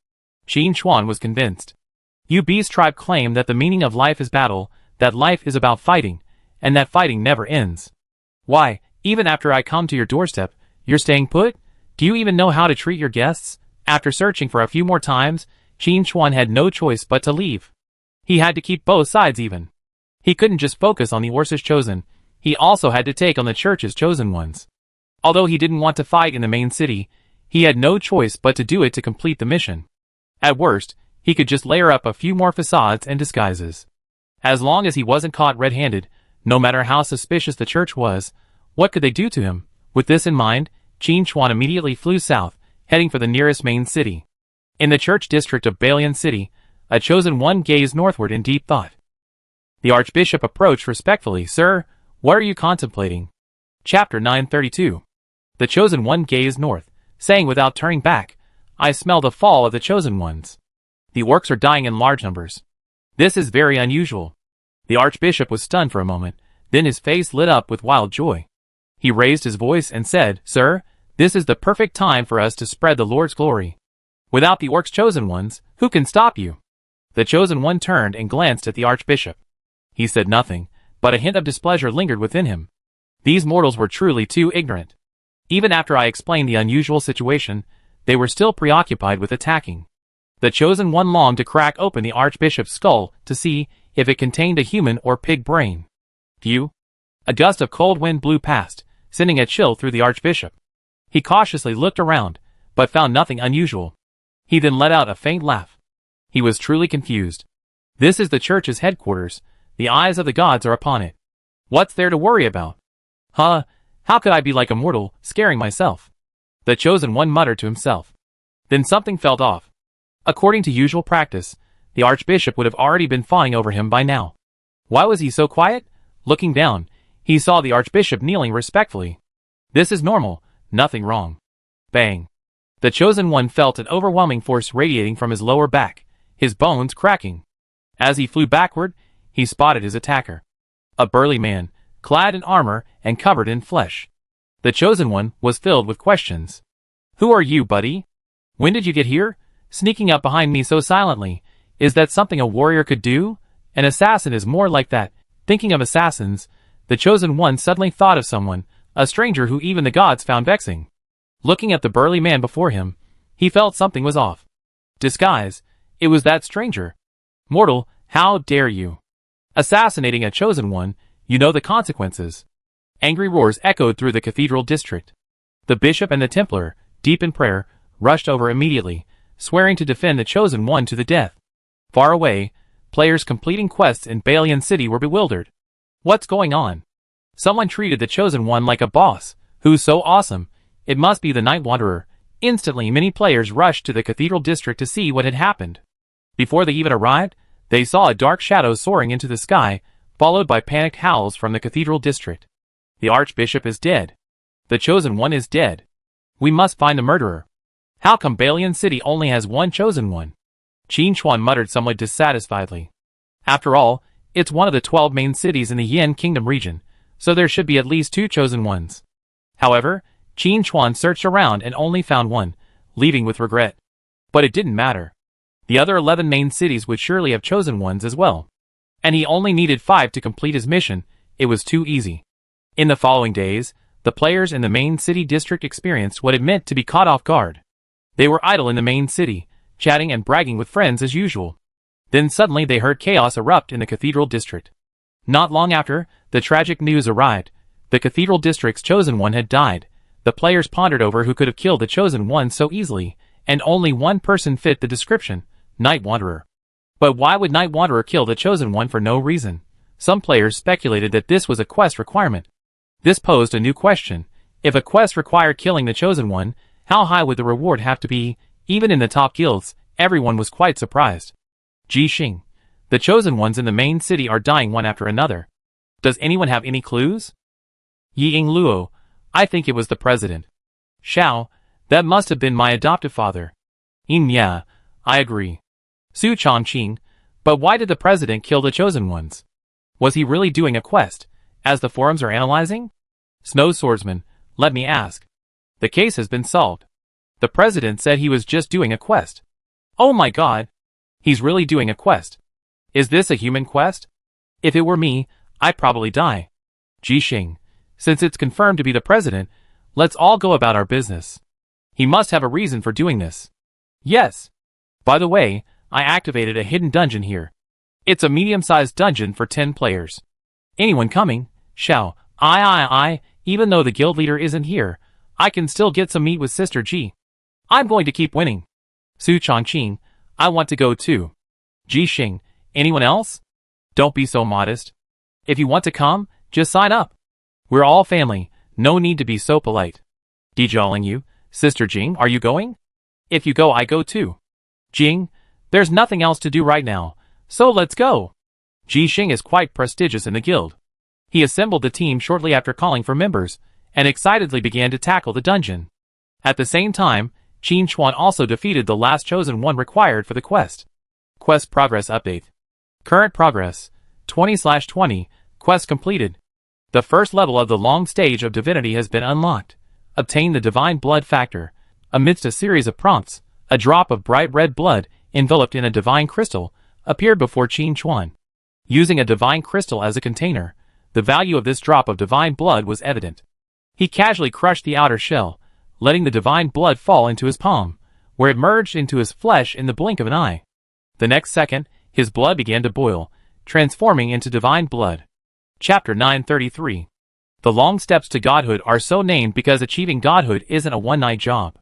Qin Chuan was convinced. UB's tribe claimed that the meaning of life is battle, that life is about fighting, and that fighting never ends. Why, even after I come to your doorstep, you're staying put? Do you even know how to treat your guests? After searching for a few more times, Qin Chuan had no choice but to leave. He had to keep both sides even. He couldn't just focus on the Orsa's chosen, he also had to take on the church's chosen ones. Although he didn't want to fight in the main city, he had no choice but to do it to complete the mission. At worst, he could just layer up a few more facades and disguises. As long as he wasn't caught red-handed, no matter how suspicious the church was, what could they do to him? With this in mind, Qin Chuan immediately flew south, heading for the nearest main city. In the church district of Balian City, a chosen one gazed northward in deep thought. The archbishop approached respectfully. Sir, what are you contemplating? Chapter 932. The chosen one gazed north, saying without turning back, I smell the fall of the chosen ones. The orcs are dying in large numbers. This is very unusual. The archbishop was stunned for a moment, then his face lit up with wild joy. He raised his voice and said, Sir, this is the perfect time for us to spread the Lord's glory. Without the orcs' chosen ones, who can stop you? The chosen one turned and glanced at the archbishop. He said nothing, but a hint of displeasure lingered within him. These mortals were truly too ignorant. Even after I explained the unusual situation, they were still preoccupied with attacking. The chosen one longed to crack open the archbishop's skull to see if it contained a human or pig brain. Phew! A gust of cold wind blew past, sending a chill through the archbishop. He cautiously looked around, but found nothing unusual. He then let out a faint laugh. He was truly confused. This is the church's headquarters. The eyes of the gods are upon it. What's there to worry about? Huh? How could I be like a mortal, scaring myself? The chosen one muttered to himself. Then something felt off. According to usual practice, the archbishop would have already been fawning over him by now. Why was he so quiet? Looking down, he saw the archbishop kneeling respectfully. This is normal, nothing wrong. Bang. The chosen one felt an overwhelming force radiating from his lower back, his bones cracking. As he flew backward, he spotted his attacker. A burly man, clad in armor and covered in flesh. The chosen one was filled with questions. Who are you, buddy? When did you get here? Sneaking up behind me so silently. Is that something a warrior could do? An assassin is more like that. Thinking of assassins, the chosen one suddenly thought of someone, a stranger who even the gods found vexing. Looking at the burly man before him, he felt something was off. Disguise, it was that stranger. Mortal, how dare you? Assassinating a chosen one, you know the consequences. Angry roars echoed through the cathedral district. The bishop and the Templar, deep in prayer, rushed over immediately, swearing to defend the chosen one to the death. Far away, players completing quests in Balian City were bewildered. What's going on? Someone treated the chosen one like a boss. Who's so awesome? It must be the Night Wanderer. Instantly many players rushed to the cathedral district to see what had happened. Before they even arrived, they saw a dark shadow soaring into the sky, followed by panicked howls from the cathedral district. The archbishop is dead. The chosen one is dead. We must find the murderer. How come Balian City only has one chosen one? Qin Chuan muttered somewhat dissatisfiedly. After all, it's one of the 12 main cities in the Yin Kingdom region, so there should be at least 2 chosen ones. However, Qin Chuan searched around and only found one, leaving with regret. But it didn't matter. The other 11 main cities would surely have chosen ones as well. And he only needed 5 to complete his mission. It was too easy. In the following days, the players in the main city district experienced what it meant to be caught off guard. They were idle in the main city, chatting and bragging with friends as usual. Then suddenly they heard chaos erupt in the cathedral district. Not long after, the tragic news arrived. The cathedral district's chosen one had died. The players pondered over who could have killed the chosen one so easily, and only one person fit the description, Night Wanderer. But why would Night Wanderer kill the chosen one for no reason? Some players speculated that this was a quest requirement. This posed a new question. If a quest required killing the chosen one, how high would the reward have to be? Even in the top guilds, everyone was quite surprised. Ji Xing. The chosen ones in the main city are dying one after another. Does anyone have any clues? Ying Luo. I think it was the president. Xiao. That must have been my adoptive father. Yin Ya. I agree. Su Chongqing. But why did the president kill the chosen ones? Was he really doing a quest, as the forums are analyzing? Snow Swordsman. Let me ask. The case has been solved. The president said he was just doing a quest. Oh my god. He's really doing a quest. Is this a human quest? If it were me, I'd probably die. Jixing, since it's confirmed to be the president, let's all go about our business. He must have a reason for doing this. Yes. By the way, I activated a hidden dungeon here. It's a medium-sized dungeon for 10 players. Anyone coming? Shao, I, even though the guild leader isn't here, I can still get some meat with Sister G. I'm going to keep winning. Su Chongqing, I want to go too. Jixing, anyone else? Don't be so modest. If you want to come, just sign up. We're all family, no need to be so polite. Dijaling you, Sister Jing, are you going? If you go, I go too. Jing, there's nothing else to do right now, so let's go. Jixing is quite prestigious in the guild. He assembled the team shortly after calling for members, and excitedly began to tackle the dungeon. At the same time, Qin Chuan also defeated the last chosen one required for the quest. Quest Progress Update. Current Progress, 20/20, Quest completed. The first level of the long stage of divinity has been unlocked. Obtain the divine blood factor. Amidst a series of prompts, a drop of bright red blood, enveloped in a divine crystal, appeared before Qin Chuan. Using a divine crystal as a container, the value of this drop of divine blood was evident. He casually crushed the outer shell, letting the divine blood fall into his palm, where it merged into his flesh in the blink of an eye. The next second, his blood began to boil, transforming into divine blood. Chapter 933. The long steps to godhood are so named because achieving godhood isn't a one-night job.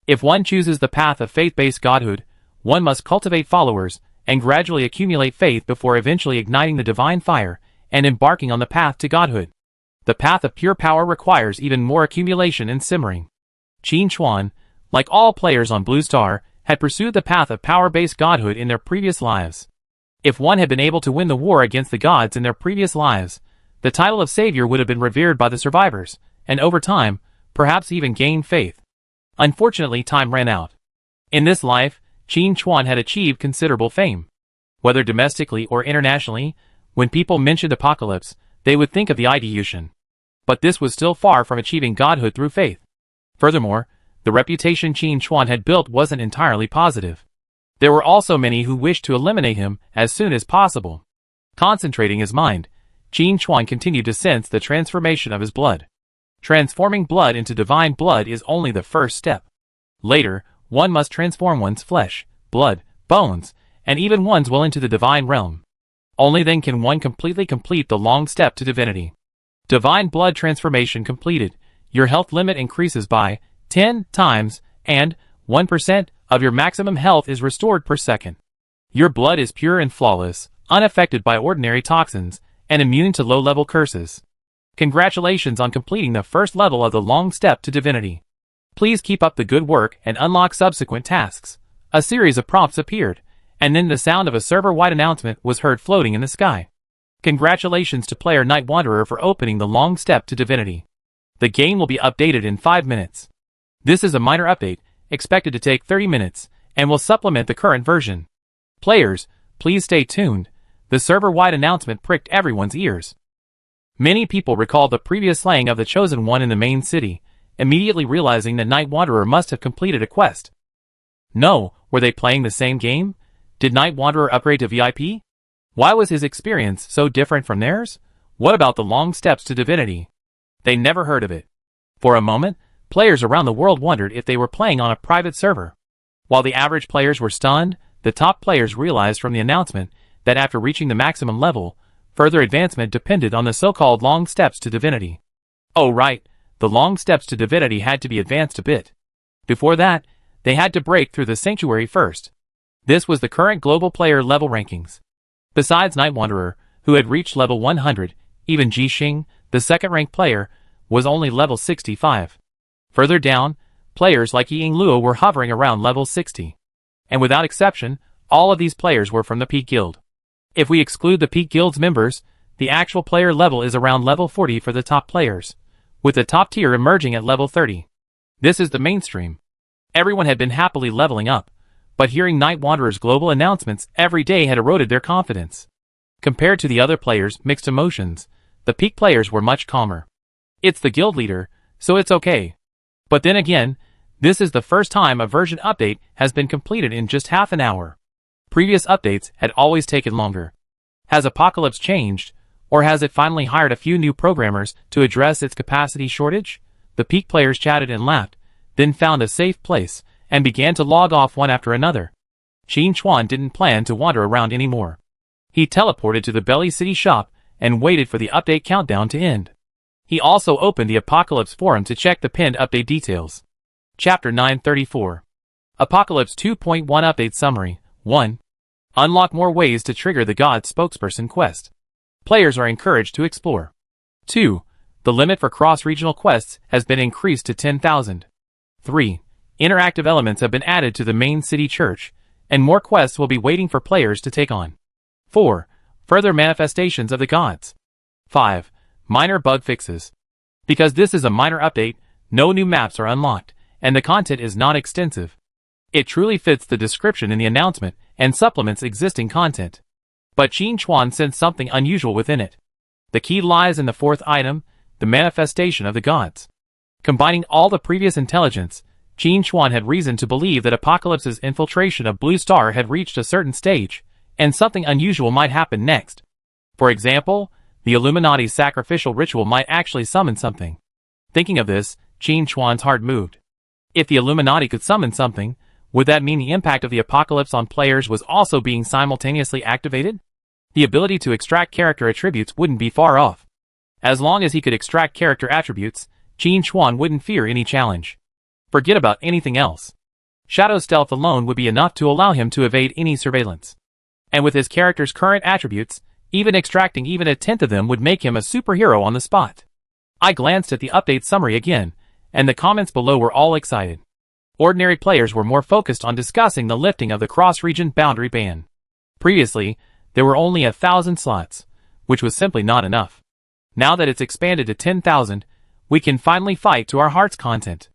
If one chooses the path of faith-based godhood, one must cultivate followers and gradually accumulate faith before eventually igniting the divine fire and embarking on the path to godhood. The path of pure power requires even more accumulation and simmering. Qin Chuan, like all players on Blue Star, had pursued the path of power-based godhood in their previous lives. If one had been able to win the war against the gods in their previous lives, the title of savior would have been revered by the survivors, and over time, perhaps even gain faith. Unfortunately, time ran out. In this life, Qin Chuan had achieved considerable fame. Whether domestically or internationally, when people mentioned apocalypse, they would think of the Ideation. But this was still far from achieving godhood through faith. Furthermore, the reputation Qin Chuan had built wasn't entirely positive. There were also many who wished to eliminate him as soon as possible. Concentrating his mind, Qin Chuan continued to sense the transformation of his blood. Transforming blood into divine blood is only the first step. Later, one must transform one's flesh, blood, bones, and even one's will into the divine realm. Only then can one completely complete the long step to divinity. Divine blood transformation completed, your health limit increases by 10 times, and 1% of your maximum health is restored per second. Your blood is pure and flawless, unaffected by ordinary toxins, and immune to low-level curses. Congratulations on completing the first level of the long step to divinity. Please keep up the good work and unlock subsequent tasks. A series of prompts appeared, and then the sound of a server-wide announcement was heard floating in the sky. Congratulations to player Night Wanderer for opening the long step to divinity. The game will be updated in 5 minutes. This is a minor update, expected to take 30 minutes, and will supplement the current version. Players, please stay tuned. The server-wide announcement pricked everyone's ears. Many people recalled the previous slaying of the Chosen One in the main city, immediately realizing that Night Wanderer must have completed a quest. No, were they playing the same game? Did Night Wanderer upgrade to VIP? Why was his experience so different from theirs? What about the long steps to divinity? They never heard of it. For a moment, players around the world wondered if they were playing on a private server. While the average players were stunned, the top players realized from the announcement that after reaching the maximum level, further advancement depended on the so-called long steps to divinity. Oh right, the long steps to divinity had to be advanced a bit. Before that, they had to break through the sanctuary first. This was the current global player level rankings. Besides Night Wanderer, who had reached level 100, even Jixing, the second-ranked player, was only level 65. Further down, players like Ying Luo were hovering around level 60. And without exception, all of these players were from the Peak Guild. If we exclude the Peak Guild's members, the actual player level is around level 40 for the top players, with the top tier emerging at level 30. This is the mainstream. Everyone had been happily leveling up, but hearing Night Wanderer's global announcements every day had eroded their confidence. Compared to the other players' mixed emotions, the Peak players were much calmer. It's the guild leader, so it's okay. But then again, This is the first time a version update has been completed in just half an hour. Previous updates had always taken longer. Has Apocalypse changed, or has it finally hired a few new programmers to address its capacity shortage? The Peak players chatted and laughed, then found a safe place, and began to log off one after another. Qin Chuan didn't plan to wander around anymore. He teleported to the Belly City shop and waited for the update countdown to end. He also opened the Apocalypse forum to check the pinned update details. Chapter 934. Apocalypse 2.1 Update Summary 1. Unlock more ways to trigger the God Spokesperson quest. Players are encouraged to explore. 2. The limit for cross-regional quests has been increased to 10,000. 3. Interactive elements have been added to the main city church, and more quests will be waiting for players to take on. 4. Further manifestations of the gods. 5. Minor bug fixes. Because this is a minor update, no new maps are unlocked, and the content is not extensive. It truly fits the description in the announcement and supplements existing content. But Qin Chuan sensed something unusual within it. The key lies in the fourth item, the manifestation of the gods. Combining all the previous intelligence, Qin Chuan had reason to believe that Apocalypse's infiltration of Blue Star had reached a certain stage, and something unusual might happen next. For example, the Illuminati's sacrificial ritual might actually summon something. Thinking of this, Qin Chuan's heart moved. If the Illuminati could summon something, would that mean the impact of the Apocalypse on players was also being simultaneously activated? The ability to extract character attributes wouldn't be far off. As long as he could extract character attributes, Qin Chuan wouldn't fear any challenge. Forget about anything else. Shadow Stealth alone would be enough to allow him to evade any surveillance. And with his character's current attributes, even extracting even a tenth of them would make him a superhero on the spot. I glanced at the update summary again, and the comments below were all excited. Ordinary players were more focused on discussing the lifting of the cross-region boundary ban. Previously, there were only 1,000 slots, which was simply not enough. Now that it's expanded to 10,000, we can finally fight to our heart's content.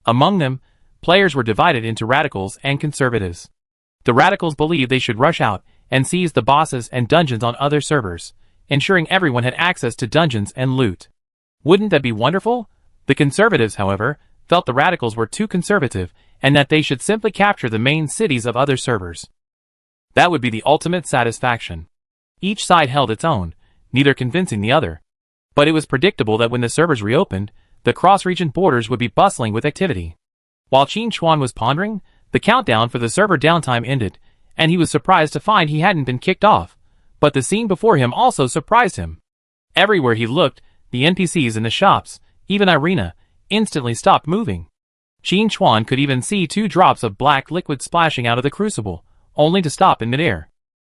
Among them, players were divided into radicals and conservatives. The radicals believed they should rush out and seize the bosses and dungeons on other servers, ensuring everyone had access to dungeons and loot. Wouldn't that be wonderful? The conservatives, however, felt the radicals were too conservative and that they should simply capture the main cities of other servers. That would be the ultimate satisfaction. Each side held its own, neither convincing the other. But it was predictable that when the servers reopened, the cross-region borders would be bustling with activity. While Qin Chuan was pondering, the countdown for the server downtime ended, and he was surprised to find he hadn't been kicked off. But the scene before him also surprised him. Everywhere he looked, the NPCs in the shops, even Irina, instantly stopped moving. Qin Chuan could even see 2 drops of black liquid splashing out of the crucible, only to stop in midair.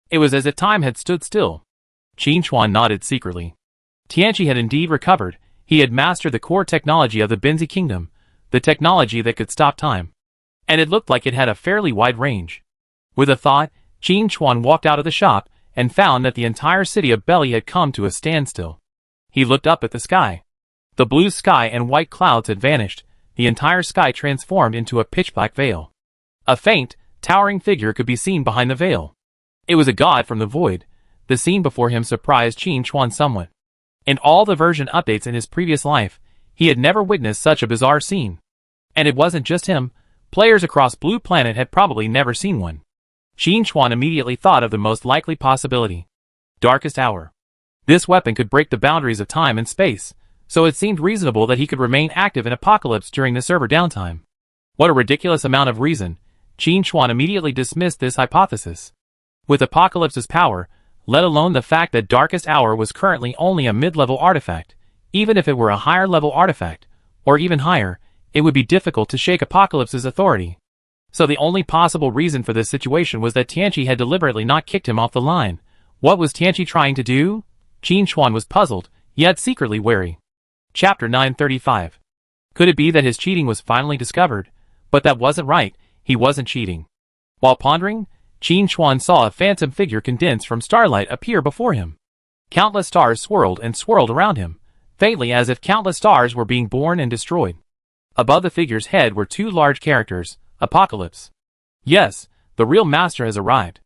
It was as if time had stood still. Qin Chuan nodded secretly. Tianqi had indeed recovered. He had mastered the core technology of the Benzi Kingdom, the technology that could stop time. And it looked like it had a fairly wide range. With a thought, Qin Chuan walked out of the shop and found that the entire city of Belly had come to a standstill. He looked up at the sky. The blue sky and white clouds had vanished, the entire sky transformed into a pitch-black veil. A faint, towering figure could be seen behind the veil. It was a god from the void. The scene before him surprised Qin Chuan somewhat. In all the version updates in his previous life, he had never witnessed such a bizarre scene. And it wasn't just him, players across Blue Planet had probably never seen one. Qin Chuan immediately thought of the most likely possibility. Darkest Hour. This weapon could break the boundaries of time and space, so it seemed reasonable that he could remain active in Apocalypse during the server downtime. What a ridiculous amount of reason. Qin Chuan immediately dismissed this hypothesis. With Apocalypse's power, let alone the fact that Darkest Hour was currently only a mid-level artifact, even if it were a higher-level artifact, or even higher, it would be difficult to shake Apocalypse's authority. So the only possible reason for this situation was that Tianqi had deliberately not kicked him off the line. What was Tianqi trying to do? Qin Chuan was puzzled, yet secretly wary. Chapter 935. Could it be that his cheating was finally discovered? But that wasn't right, he wasn't cheating. While pondering, Qin Chuan saw a phantom figure condensed from starlight appear before him. Countless stars swirled and swirled around him, faintly as if countless stars were being born and destroyed. Above the figure's head were 2 large characters, Apocalypse. Yes, the real master has arrived.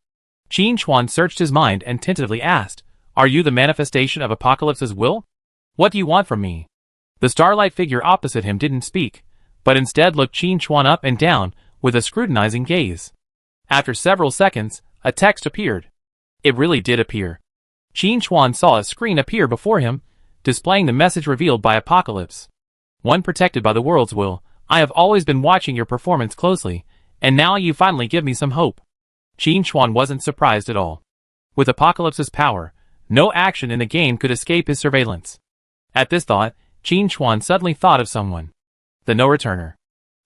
Qin Chuan searched his mind and tentatively asked, "Are you the manifestation of Apocalypse's will? What do you want from me?" The starlight figure opposite him didn't speak, but instead looked Qin Chuan up and down with a scrutinizing gaze. After several seconds, a text appeared. It really did appear. Qin Chuan saw a screen appear before him, displaying the message revealed by Apocalypse. One protected by the world's will, I have always been watching your performance closely, and now you finally give me some hope. Qin Chuan wasn't surprised at all. With Apocalypse's power, no action in the game could escape his surveillance. At this thought, Qin Chuan suddenly thought of someone. The No-Returner.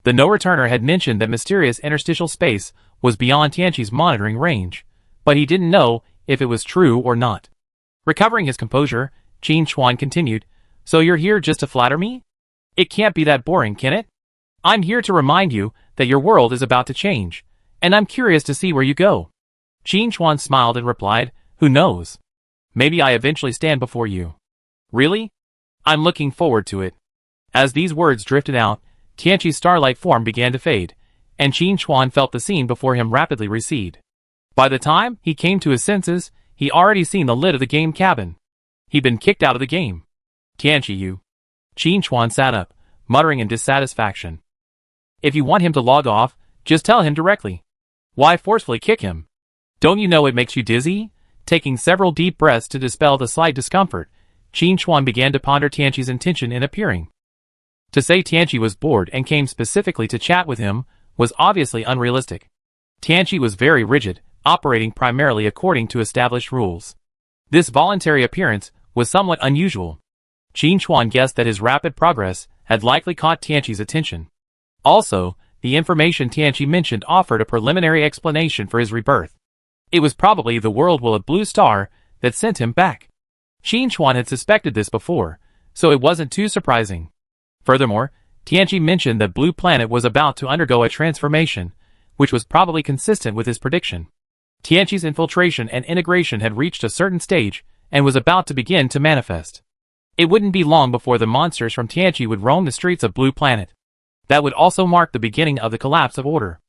The No-Returner had mentioned that mysterious interstitial space was beyond Tianqi's monitoring range, but he didn't know if it was true or not. Recovering his composure, Qin Chuan continued, "So you're here just to flatter me? It can't be that boring, can it? I'm here to remind you that your world is about to change, and I'm curious to see where you go." Qin Chuan smiled and replied, "Who knows? Maybe I eventually stand before you." "Really? I'm looking forward to it." As these words drifted out, Tianqi's starlight form began to fade, and Qin Chuan felt the scene before him rapidly recede. By the time he came to his senses, he already seen the lid of the game cabin. He'd been kicked out of the game. "Tianqi, you." Qin Chuan sat up, muttering in dissatisfaction. "If you want him to log off, just tell him directly. Why forcefully kick him? Don't you know it makes you dizzy?" Taking several deep breaths to dispel the slight discomfort, Qin Chuan began to ponder Tianqi's intention in appearing. To say Tianqi was bored and came specifically to chat with him was obviously unrealistic. Tianqi was very rigid, operating primarily according to established rules. This voluntary appearance was somewhat unusual. Qin Chuan guessed that his rapid progress had likely caught Tianqi's attention. Also, the information Tianqi mentioned offered a preliminary explanation for his rebirth. It was probably the world will of Blue Star that sent him back. Qin Chuan had suspected this before, so it wasn't too surprising. Furthermore, Tianqi mentioned that Blue Planet was about to undergo a transformation, which was probably consistent with his prediction. Tianqi's infiltration and integration had reached a certain stage and was about to begin to manifest. It wouldn't be long before the monsters from Tianqi would roam the streets of Blue Planet. That would also mark the beginning of the collapse of order.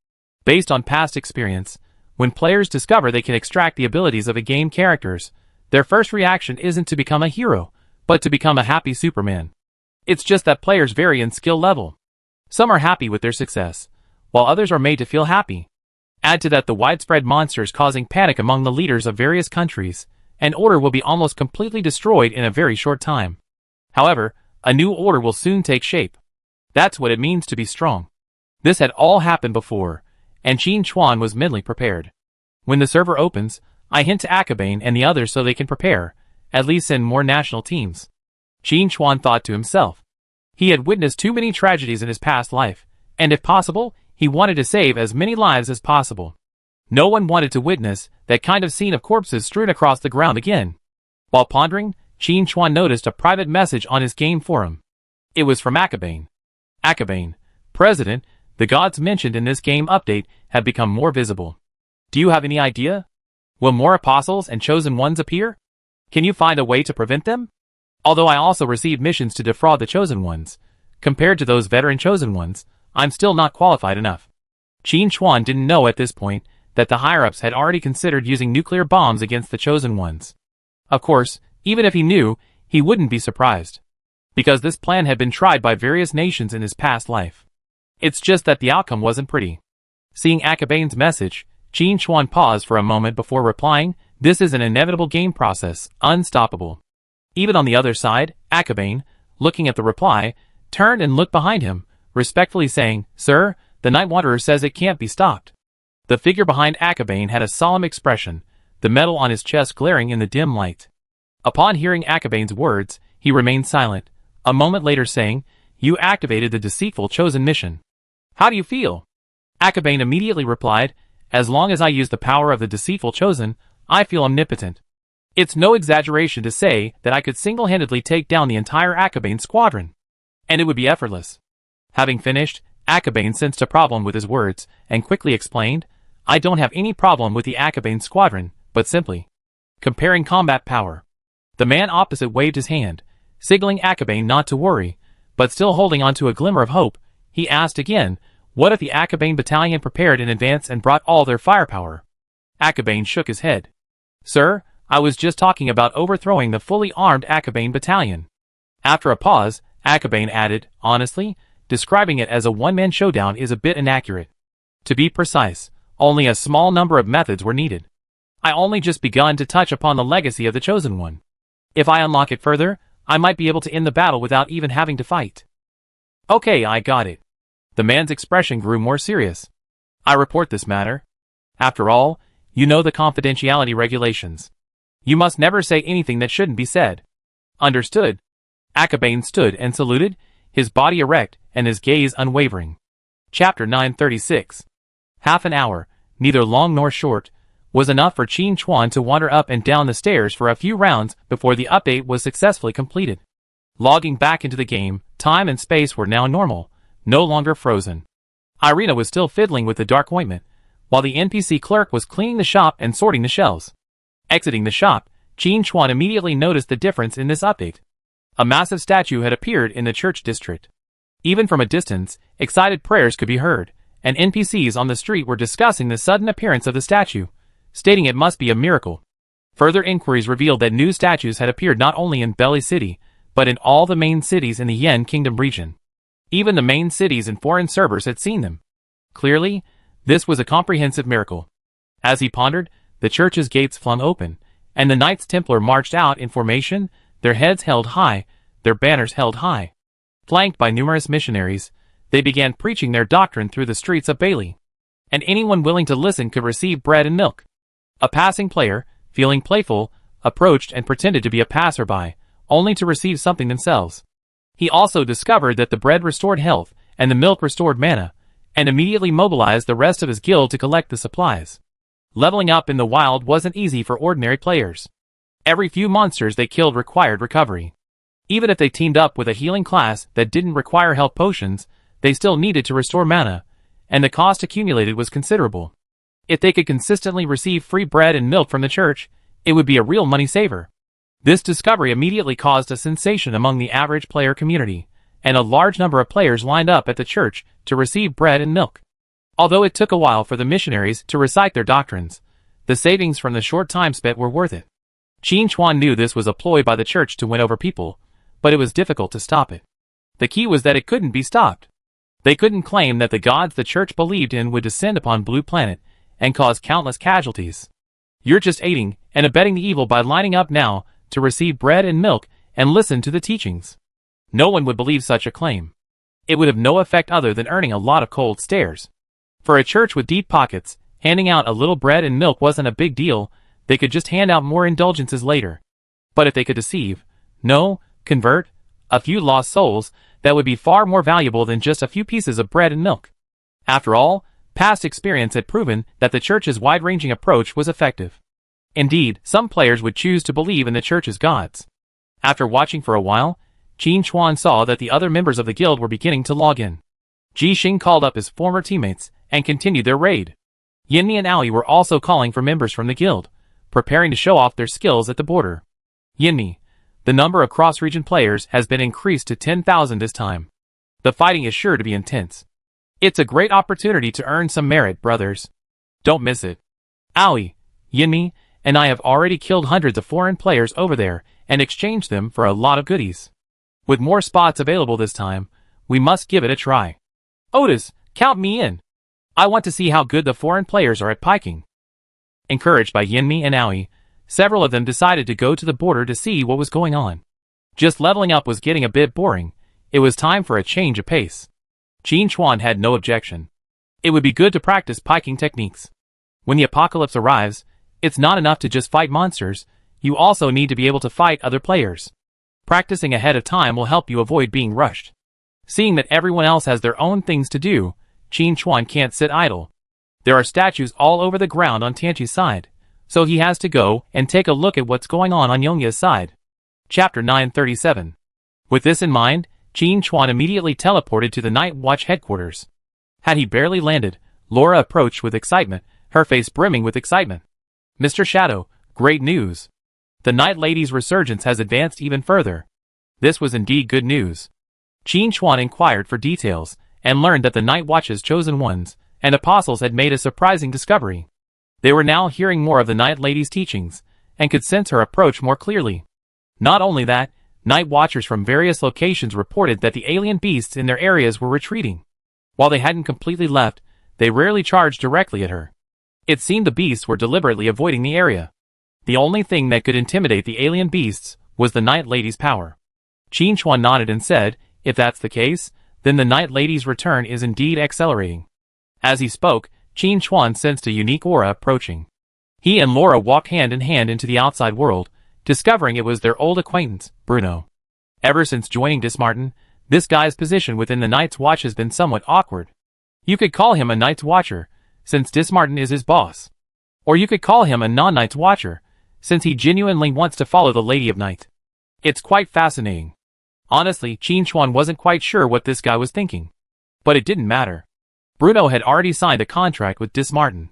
Based on past experience, when players discover they can extract the abilities of a game characters, their first reaction isn't to become a hero, but to become a happy Superman. It's just that players vary in skill level. Some are happy with their success, while others are made to feel happy. Add to that the widespread monsters causing panic among the leaders of various countries, and order will be almost completely destroyed in a very short time. However, a new order will soon take shape. That's what it means to be strong. This had all happened before, and Qin Chuan was mentally prepared. When the server opens, I hint to Akabane and the others so they can prepare, at least send more national teams. Qin Chuan thought to himself. He had witnessed too many tragedies in his past life, and if possible, he wanted to save as many lives as possible. No one wanted to witness that kind of scene of corpses strewn across the ground again. While pondering, Qin Chuan noticed a private message on his game forum. It was from Akabane. Akabane, President, the gods mentioned in this game update have become more visible. Do you have any idea? Will more apostles and chosen ones appear? Can you find a way to prevent them? Although I also received missions to defraud the chosen ones, compared to those veteran chosen ones, I'm still not qualified enough. Qin Chuan didn't know at this point that the higher-ups had already considered using nuclear bombs against the chosen ones. Of course, even if he knew, he wouldn't be surprised. Because this plan had been tried by various nations in his past life. It's just that the outcome wasn't pretty. Seeing Akabane's message, Qin Chuan paused for a moment before replying, "This is an inevitable game process, unstoppable." Even on the other side, Akabane, looking at the reply, turned and looked behind him, respectfully saying, "Sir, the Night Wanderer says it can't be stopped." The figure behind Akabane had a solemn expression, the metal on his chest glaring in the dim light. Upon hearing Akabane's words, he remained silent, a moment later saying, "You activated the deceitful chosen mission. How do you feel?" Akabane immediately replied, "As long as I use the power of the deceitful chosen, I feel omnipotent. It's no exaggeration to say that I could single-handedly take down the entire Akabane squadron. And it would be effortless." Having finished, Akabane sensed a problem with his words, and quickly explained, "I don't have any problem with the Akabane squadron, but simply comparing combat power." The man opposite waved his hand, signaling Akabane not to worry, but still holding on to a glimmer of hope, he asked again, "What if the Akabane battalion prepared in advance and brought all their firepower?" Akabane shook his head. "Sir, I was just talking about overthrowing the fully armed Akabane battalion." After a pause, Akabane added, "Honestly, describing it as a one-man showdown is a bit inaccurate. To be precise, only a small number of methods were needed. I only just begun to touch upon the legacy of the Chosen One. If I unlock it further, I might be able to end the battle without even having to fight. Okay, I got it. The man's expression grew more serious. I report this matter. After all, you know the confidentiality regulations. You must never say anything that shouldn't be said. Understood. Akabane stood and saluted, his body erect and his gaze unwavering. Chapter 936. Half an hour, neither long nor short, was enough for Qin Chuan to wander up and down the stairs for a few rounds before the update was successfully completed. Logging back into the game, time and space were now normal, no longer frozen. Irina was still fiddling with the dark ointment, while the NPC clerk was cleaning the shop and sorting the shelves. Exiting the shop, Qin Chuan immediately noticed the difference in this update. A massive statue had appeared in the church district. Even from a distance, excited prayers could be heard, and NPCs on the street were discussing the sudden appearance of the statue, stating it must be a miracle. Further inquiries revealed that new statues had appeared not only in Belly City, but in all the main cities in the Yen Kingdom region. Even the main cities and foreign servers had seen them. Clearly, this was a comprehensive miracle. As he pondered, the church's gates flung open, and the Knights Templar marched out in formation, their heads held high, their banners held high. Flanked by numerous missionaries, they began preaching their doctrine through the streets of Bailey. And anyone willing to listen could receive bread and milk. A passing player, feeling playful, approached and pretended to be a passerby, only to receive something themselves. He also discovered that the bread restored health, and the milk restored mana, and immediately mobilized the rest of his guild to collect the supplies. Leveling up in the wild wasn't easy for ordinary players. Every few monsters they killed required recovery. Even if they teamed up with a healing class that didn't require health potions, they still needed to restore mana, and the cost accumulated was considerable. If they could consistently receive free bread and milk from the church, it would be a real money saver. This discovery immediately caused a sensation among the average player community, and a large number of players lined up at the church to receive bread and milk. Although it took a while for the missionaries to recite their doctrines, the savings from the short time spent were worth it. Qin Chuan knew this was a ploy by the church to win over people, but it was difficult to stop it. The key was that it couldn't be stopped. They couldn't claim that the gods the church believed in would descend upon Blue Planet and cause countless casualties. You're just aiding and abetting the evil by lining up now to receive bread and milk and listen to the teachings. No one would believe such a claim. It would have no effect other than earning a lot of cold stares. For a church with deep pockets, handing out a little bread and milk wasn't a big deal. They could just hand out more indulgences later. But if they could deceive, convert, a few lost souls, that would be far more valuable than just a few pieces of bread and milk. After all, past experience had proven that the church's wide-ranging approach was effective. Indeed, some players would choose to believe in the church's gods. After watching for a while, Qin Chuan saw that the other members of the guild were beginning to log in. Ji Xing called up his former teammates and continued their raid. Yinmi and Aoi were also calling for members from the guild, preparing to show off their skills at the border. Yinmi, the number of cross-region players has been increased to 10,000 this time. The fighting is sure to be intense. It's a great opportunity to earn some merit, brothers. Don't miss it. Aoi, Yinmi, and I have already killed hundreds of foreign players over there and exchanged them for a lot of goodies. With more spots available this time, we must give it a try. Otis, count me in. I want to see how good the foreign players are at piking. Encouraged by Yinmi and Aoi, several of them decided to go to the border to see what was going on. Just leveling up was getting a bit boring. It was time for a change of pace. Qin Chuan had no objection. It would be good to practice piking techniques. When the apocalypse arrives, it's not enough to just fight monsters, you also need to be able to fight other players. Practicing ahead of time will help you avoid being rushed. Seeing that everyone else has their own things to do, Qin Chuan can't sit idle. There are statues all over the ground on Tianqi's side, so he has to go and take a look at what's going on Yongya's side. Chapter 937. With this in mind, Qin Chuan immediately teleported to the Night Watch headquarters. Had he barely landed, Laura approached with excitement, her face brimming with excitement. Mr. Shadow, great news. The Night Lady's resurgence has advanced even further. This was indeed good news. Qin Chuan inquired for details, and learned that the Night Watch's chosen ones and apostles had made a surprising discovery. They were now hearing more of the Night Lady's teachings, and could sense her approach more clearly. Not only that, Night watchers from various locations reported that the alien beasts in their areas were retreating. While they hadn't completely left, they rarely charged directly at her. It seemed the beasts were deliberately avoiding the area. The only thing that could intimidate the alien beasts was the Night Lady's power. Qin Chuan nodded and said, if that's the case, then the Night Lady's return is indeed accelerating. As he spoke, Qin Chuan sensed a unique aura approaching. He and Laura walked hand in hand into the outside world, discovering it was their old acquaintance, Bruno. Ever since joining Dismartin, this guy's position within the Night's Watch has been somewhat awkward. You could call him a Night's Watcher, since Dismartin is his boss. Or you could call him a non-Night's Watcher, since he genuinely wants to follow the Lady of Night. It's quite fascinating. Honestly, Qin Chuan wasn't quite sure what this guy was thinking. But it didn't matter. Bruno had already signed a contract with Dismartin.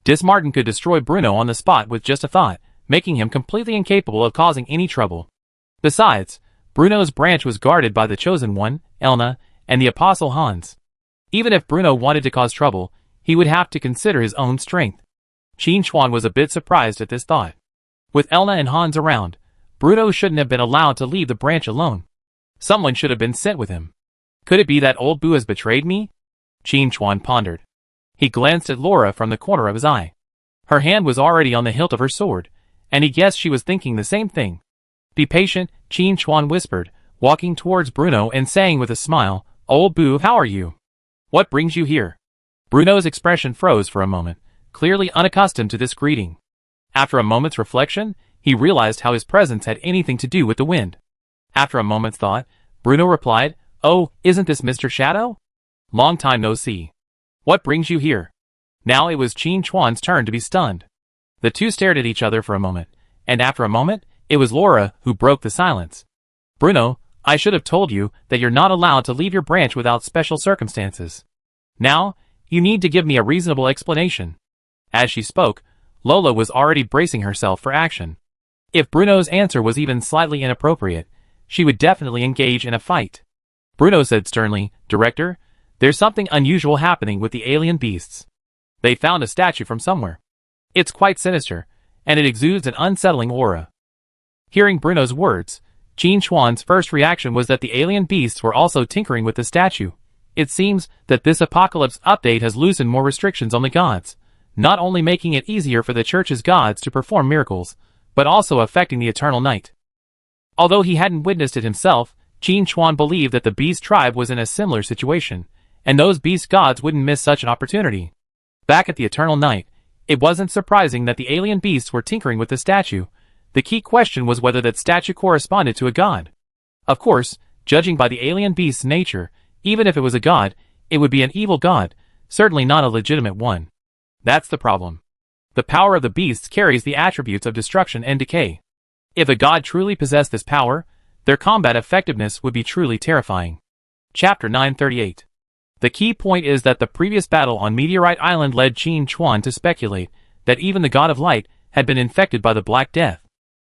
Dismartin could destroy Bruno on the spot with just a thought, making him completely incapable of causing any trouble. Besides, Bruno's branch was guarded by the Chosen One, Elna, and the Apostle Hans. Even if Bruno wanted to cause trouble, he would have to consider his own strength. Qin Chuan was a bit surprised at this thought. With Elna and Hans around, Bruno shouldn't have been allowed to leave the branch alone. Someone should have been sent with him. Could it be that old Boo has betrayed me? Qin Chuan pondered. He glanced at Laura from the corner of his eye. Her hand was already on the hilt of her sword, and he guessed she was thinking the same thing. Be patient, Qin Chuan whispered, walking towards Bruno and saying with a smile, Old Boo, how are you? What brings you here? Bruno's expression froze for a moment, clearly unaccustomed to this greeting. After a moment's reflection, he realized how his presence had anything to do with the wind. After a moment's thought, Bruno replied, Oh, isn't this Mr. Shadow? Long time no see. What brings you here? Now it was Qin Chuan's turn to be stunned. The two stared at each other for a moment, and after a moment, it was Laura who broke the silence. Bruno, I should have told you that you're not allowed to leave your branch without special circumstances. Now, you need to give me a reasonable explanation. As she spoke, Lola was already bracing herself for action. If Bruno's answer was even slightly inappropriate, she would definitely engage in a fight. Bruno said sternly, Director, there's something unusual happening with the alien beasts. They found a statue from somewhere. It's quite sinister, and it exudes an unsettling aura. Hearing Bruno's words, Qin Chuan's first reaction was that the alien beasts were also tinkering with the statue. It seems that this apocalypse update has loosened more restrictions on the gods, not only making it easier for the church's gods to perform miracles, but also affecting the eternal night. Although he hadn't witnessed it himself, Qin Chuan believed that the beast tribe was in a similar situation, and those beast gods wouldn't miss such an opportunity. Back at the eternal night, it wasn't surprising that the alien beasts were tinkering with the statue. The key question was whether that statue corresponded to a god. Of course, judging by the alien beast's nature, even if it was a god, it would be an evil god, certainly not a legitimate one. That's the problem. The power of the beasts carries the attributes of destruction and decay. If a god truly possessed this power, their combat effectiveness would be truly terrifying. Chapter 938. The key point is that the previous battle on Meteorite Island led Qin Chuan to speculate that even the god of light had been infected by the Black Death.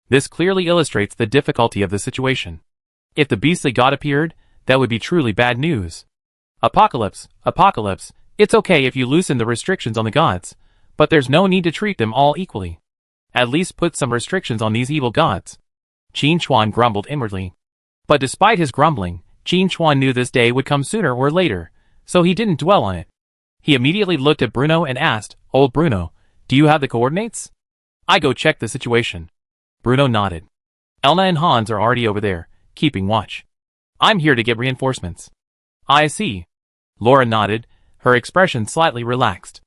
This clearly illustrates the difficulty of the situation. If the beastly god appeared, that would be truly bad news. Apocalypse, it's okay if you loosen the restrictions on the gods, but there's no need to treat them all equally. At least put some restrictions on these evil gods. Qin Chuan grumbled inwardly. But despite his grumbling, Qin Chuan knew this day would come sooner or later, so he didn't dwell on it. He immediately looked at Bruno and asked, Old Bruno, do you have the coordinates? I go check the situation. Bruno nodded. Elna and Hans are already over there, keeping watch. I'm here to get reinforcements. I see. Laura nodded, her expression slightly relaxed.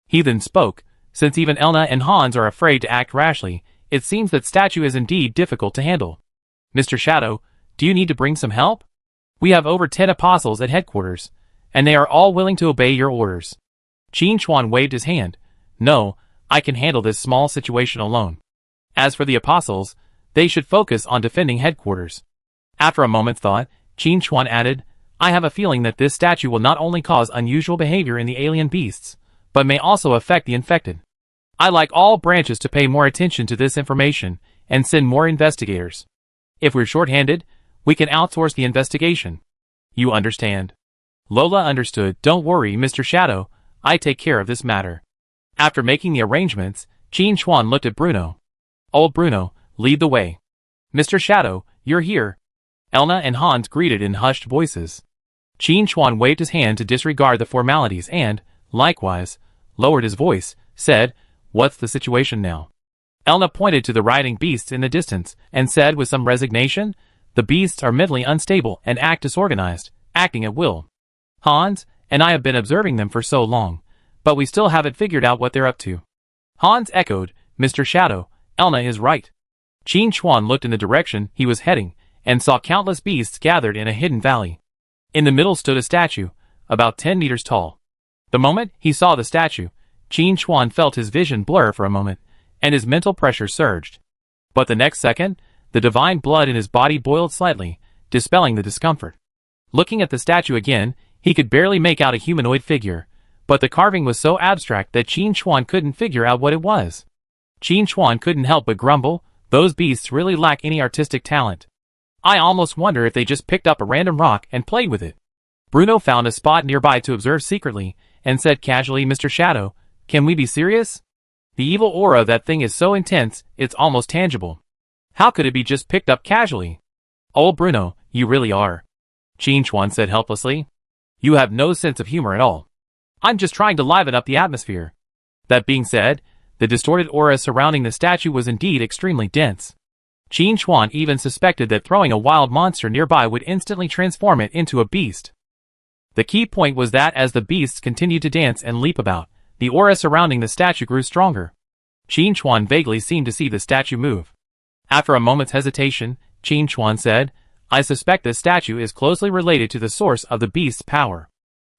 He then spoke, since even Elna and Hans are afraid to act rashly, it seems that statue is indeed difficult to handle. Mr. Shadow, do you need to bring some help? We have over 10 apostles at headquarters, and they are all willing to obey your orders. Qin Chuan waved his hand. No, I can handle this small situation alone. As for the apostles, they should focus on defending headquarters. After a moment's thought, Qin Chuan added, I have a feeling that this statue will not only cause unusual behavior in the alien beasts, but may also affect the infected. I like all branches to pay more attention to this information and send more investigators. If we're short-handed, we can outsource the investigation. You understand? Lola understood. Don't worry, Mr. Shadow, I take care of this matter. After making the arrangements, Qin Chuan looked at Bruno. Old Bruno, lead the way. Mr. Shadow, you're here. Elna and Hans greeted in hushed voices. Qin Chuan waved his hand to disregard the formalities and, likewise, lowered his voice, said, "What's the situation now?" Elna pointed to the riding beasts in the distance and said with some resignation, "The beasts are mentally unstable and act disorganized, acting at will. Hans and I have been observing them for so long, but we still haven't figured out what they're up to." Hans echoed, "Mr. Shadow, Elna is right." Qin Chuan looked in the direction he was heading and saw countless beasts gathered in a hidden valley. In the middle stood a statue, about 10 meters tall. The moment he saw the statue, Qin Chuan felt his vision blur for a moment, and his mental pressure surged. But the next second, the divine blood in his body boiled slightly, dispelling the discomfort. Looking at the statue again, he could barely make out a humanoid figure, but the carving was so abstract that Qin Chuan couldn't figure out what it was. Qin Chuan couldn't help but grumble, "Those beasts really lack any artistic talent. I almost wonder if they just picked up a random rock and played with it." Bruno found a spot nearby to observe secretly, and said casually, "Mr. Shadow, can we be serious? The evil aura of that thing is so intense, it's almost tangible. How could it be just picked up casually?" "Oh Bruno, you really are," Qin Chuan said helplessly. "You have no sense of humor at all. I'm just trying to liven up the atmosphere." That being said, the distorted aura surrounding the statue was indeed extremely dense. Qin Chuan even suspected that throwing a wild monster nearby would instantly transform it into a beast. The key point was that as the beasts continued to dance and leap about, the aura surrounding the statue grew stronger. Qin Chuan vaguely seemed to see the statue move. After a moment's hesitation, Qin Chuan said, "I suspect this statue is closely related to the source of the beast's power."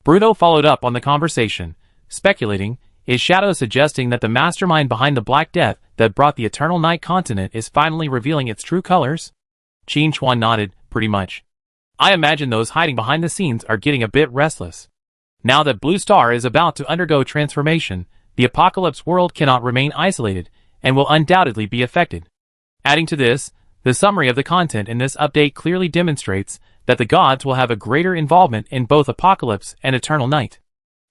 Bruno followed up on the conversation, speculating, "Is Shadow suggesting that the mastermind behind the Black Death that brought the Eternal Night continent is finally revealing its true colors?" Qin Chuan nodded, "Pretty much. I imagine those hiding behind the scenes are getting a bit restless. Now that Blue Star is about to undergo transformation, the Apocalypse world cannot remain isolated, and will undoubtedly be affected." Adding to this, the summary of the content in this update clearly demonstrates that the gods will have a greater involvement in both Apocalypse and Eternal Night.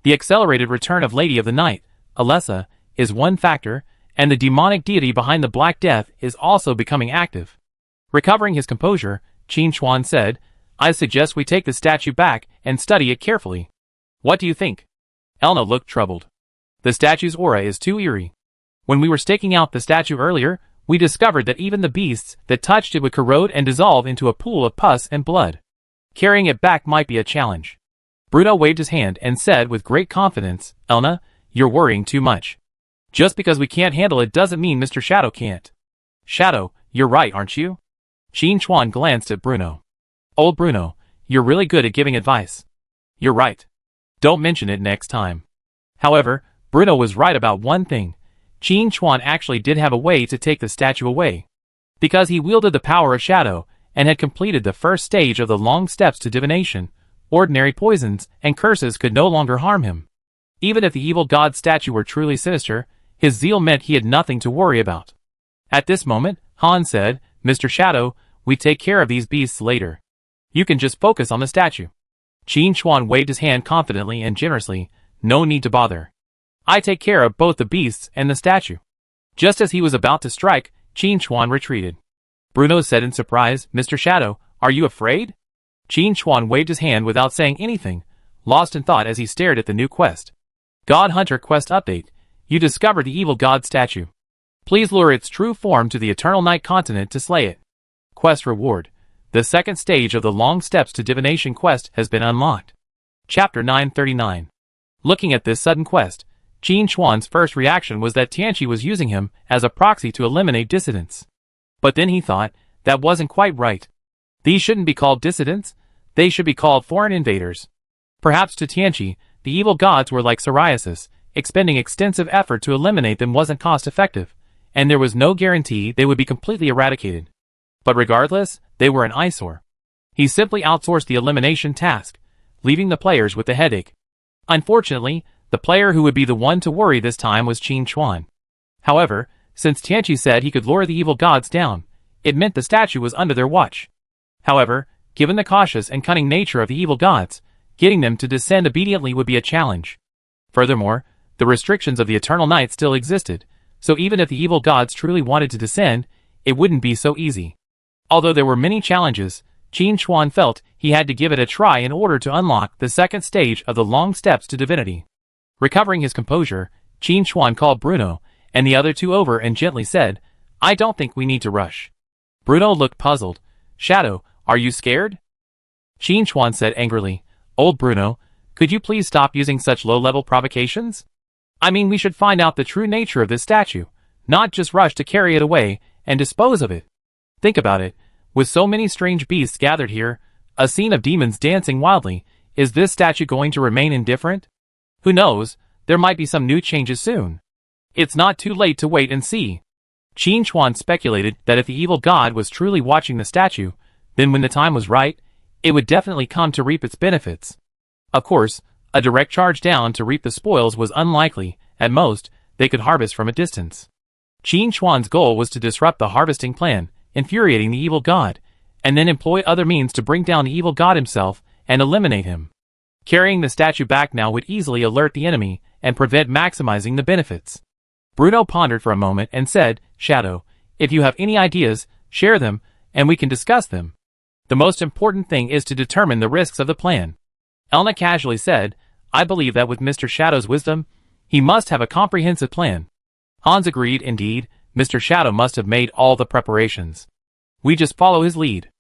The accelerated return of Lady of the Night, Alessa, is one factor, and the demonic deity behind the Black Death is also becoming active. Recovering his composure, Qin Chuan said, "I suggest we take the statue back and study it carefully. What do you think?" Elna looked troubled. "The statue's aura is too eerie. When we were staking out the statue earlier, we discovered that even the beasts that touched it would corrode and dissolve into a pool of pus and blood. Carrying it back might be a challenge." Bruno waved his hand and said with great confidence, "Elna, you're worrying too much. Just because we can't handle it doesn't mean Mr. Shadow can't." "Shadow, you're right, aren't you?" Qin Chuan glanced at Bruno. "Old Bruno, you're really good at giving advice. You're right. Don't mention it next time." However, Bruno was right about one thing. Qin Chuan actually did have a way to take the statue away. Because he wielded the power of Shadow, and had completed the first stage of the long steps to divination, ordinary poisons and curses could no longer harm him. Even if the evil god statue were truly sinister, his zeal meant he had nothing to worry about. At this moment, Han said, "Mr. Shadow, we take care of these beasts later. You can just focus on the statue." Qin Chuan waved his hand confidently and generously, "No need to bother. I take care of both the beasts and the statue." Just as he was about to strike, Qin Chuan retreated. Bruno said in surprise, "Mr. Shadow, are you afraid?" Qin Chuan waved his hand without saying anything, lost in thought as he stared at the new quest. God Hunter Quest Update. You discovered the evil god statue. Please lure its true form to the Eternal Night continent to slay it. Quest reward. The second stage of the Long Steps to Divination quest has been unlocked. Chapter 939. Looking at this sudden quest, Qin Chuan's first reaction was that Tianqi was using him as a proxy to eliminate dissidents. But then he thought, that wasn't quite right. These shouldn't be called dissidents, they should be called foreign invaders. Perhaps to Tianqi, the evil gods were like psoriasis, expending extensive effort to eliminate them wasn't cost-effective, and there was no guarantee they would be completely eradicated. But regardless, they were an eyesore. He simply outsourced the elimination task, leaving the players with the headache. Unfortunately, the player who would be the one to worry this time was Qin Chuan. However, since Tianqi said he could lure the evil gods down, it meant the statue was under their watch. However, given the cautious and cunning nature of the evil gods, getting them to descend obediently would be a challenge. Furthermore, the restrictions of the Eternal Night still existed, so even if the evil gods truly wanted to descend, it wouldn't be so easy. Although there were many challenges, Qin Chuan felt he had to give it a try in order to unlock the second stage of the long steps to divinity. Recovering his composure, Qin Chuan called Bruno and the other two over and gently said, "I don't think we need to rush." Bruno looked puzzled. "Shadow, are you scared?" Qin Chuan said angrily, "Old Bruno, could you please stop using such low-level provocations? I mean, we should find out the true nature of this statue, not just rush to carry it away and dispose of it. Think about it, with so many strange beasts gathered here, a scene of demons dancing wildly, is this statue going to remain indifferent? Who knows, there might be some new changes soon. It's not too late to wait and see." Qin Chuan speculated that if the evil god was truly watching the statue, then when the time was right, it would definitely come to reap its benefits. Of course, a direct charge down to reap the spoils was unlikely. At most, they could harvest from a distance. Qin Chuan's goal was to disrupt the harvesting plan, infuriating the evil god, and then employ other means to bring down the evil god himself and eliminate him. Carrying the statue back now would easily alert the enemy and prevent maximizing the benefits. Bruno pondered for a moment and said, "Shadow, if you have any ideas, share them, and we can discuss them. The most important thing is to determine the risks of the plan." Elna casually said, "I believe that with Mr. Shadow's wisdom, he must have a comprehensive plan." Hans agreed. Indeed, Mr. Shadow must have made all the preparations. We just follow his lead.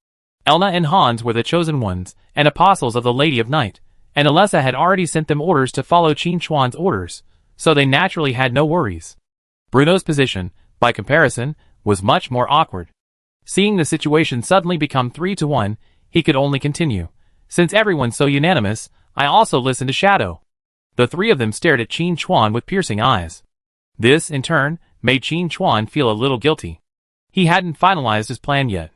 Elna and Hans were the chosen ones and apostles of the Lady of Night, and Alessa had already sent them orders to follow Qin Chuan's orders, so they naturally had no worries. Bruno's position, by comparison, was much more awkward. Seeing the situation suddenly become 3-1, he could only continue. "Since everyone's so unanimous, I also listen to Shadow." The three of them stared at Qin Chuan with piercing eyes. This, in turn, made Qin Chuan feel a little guilty. He hadn't finalized his plan yet.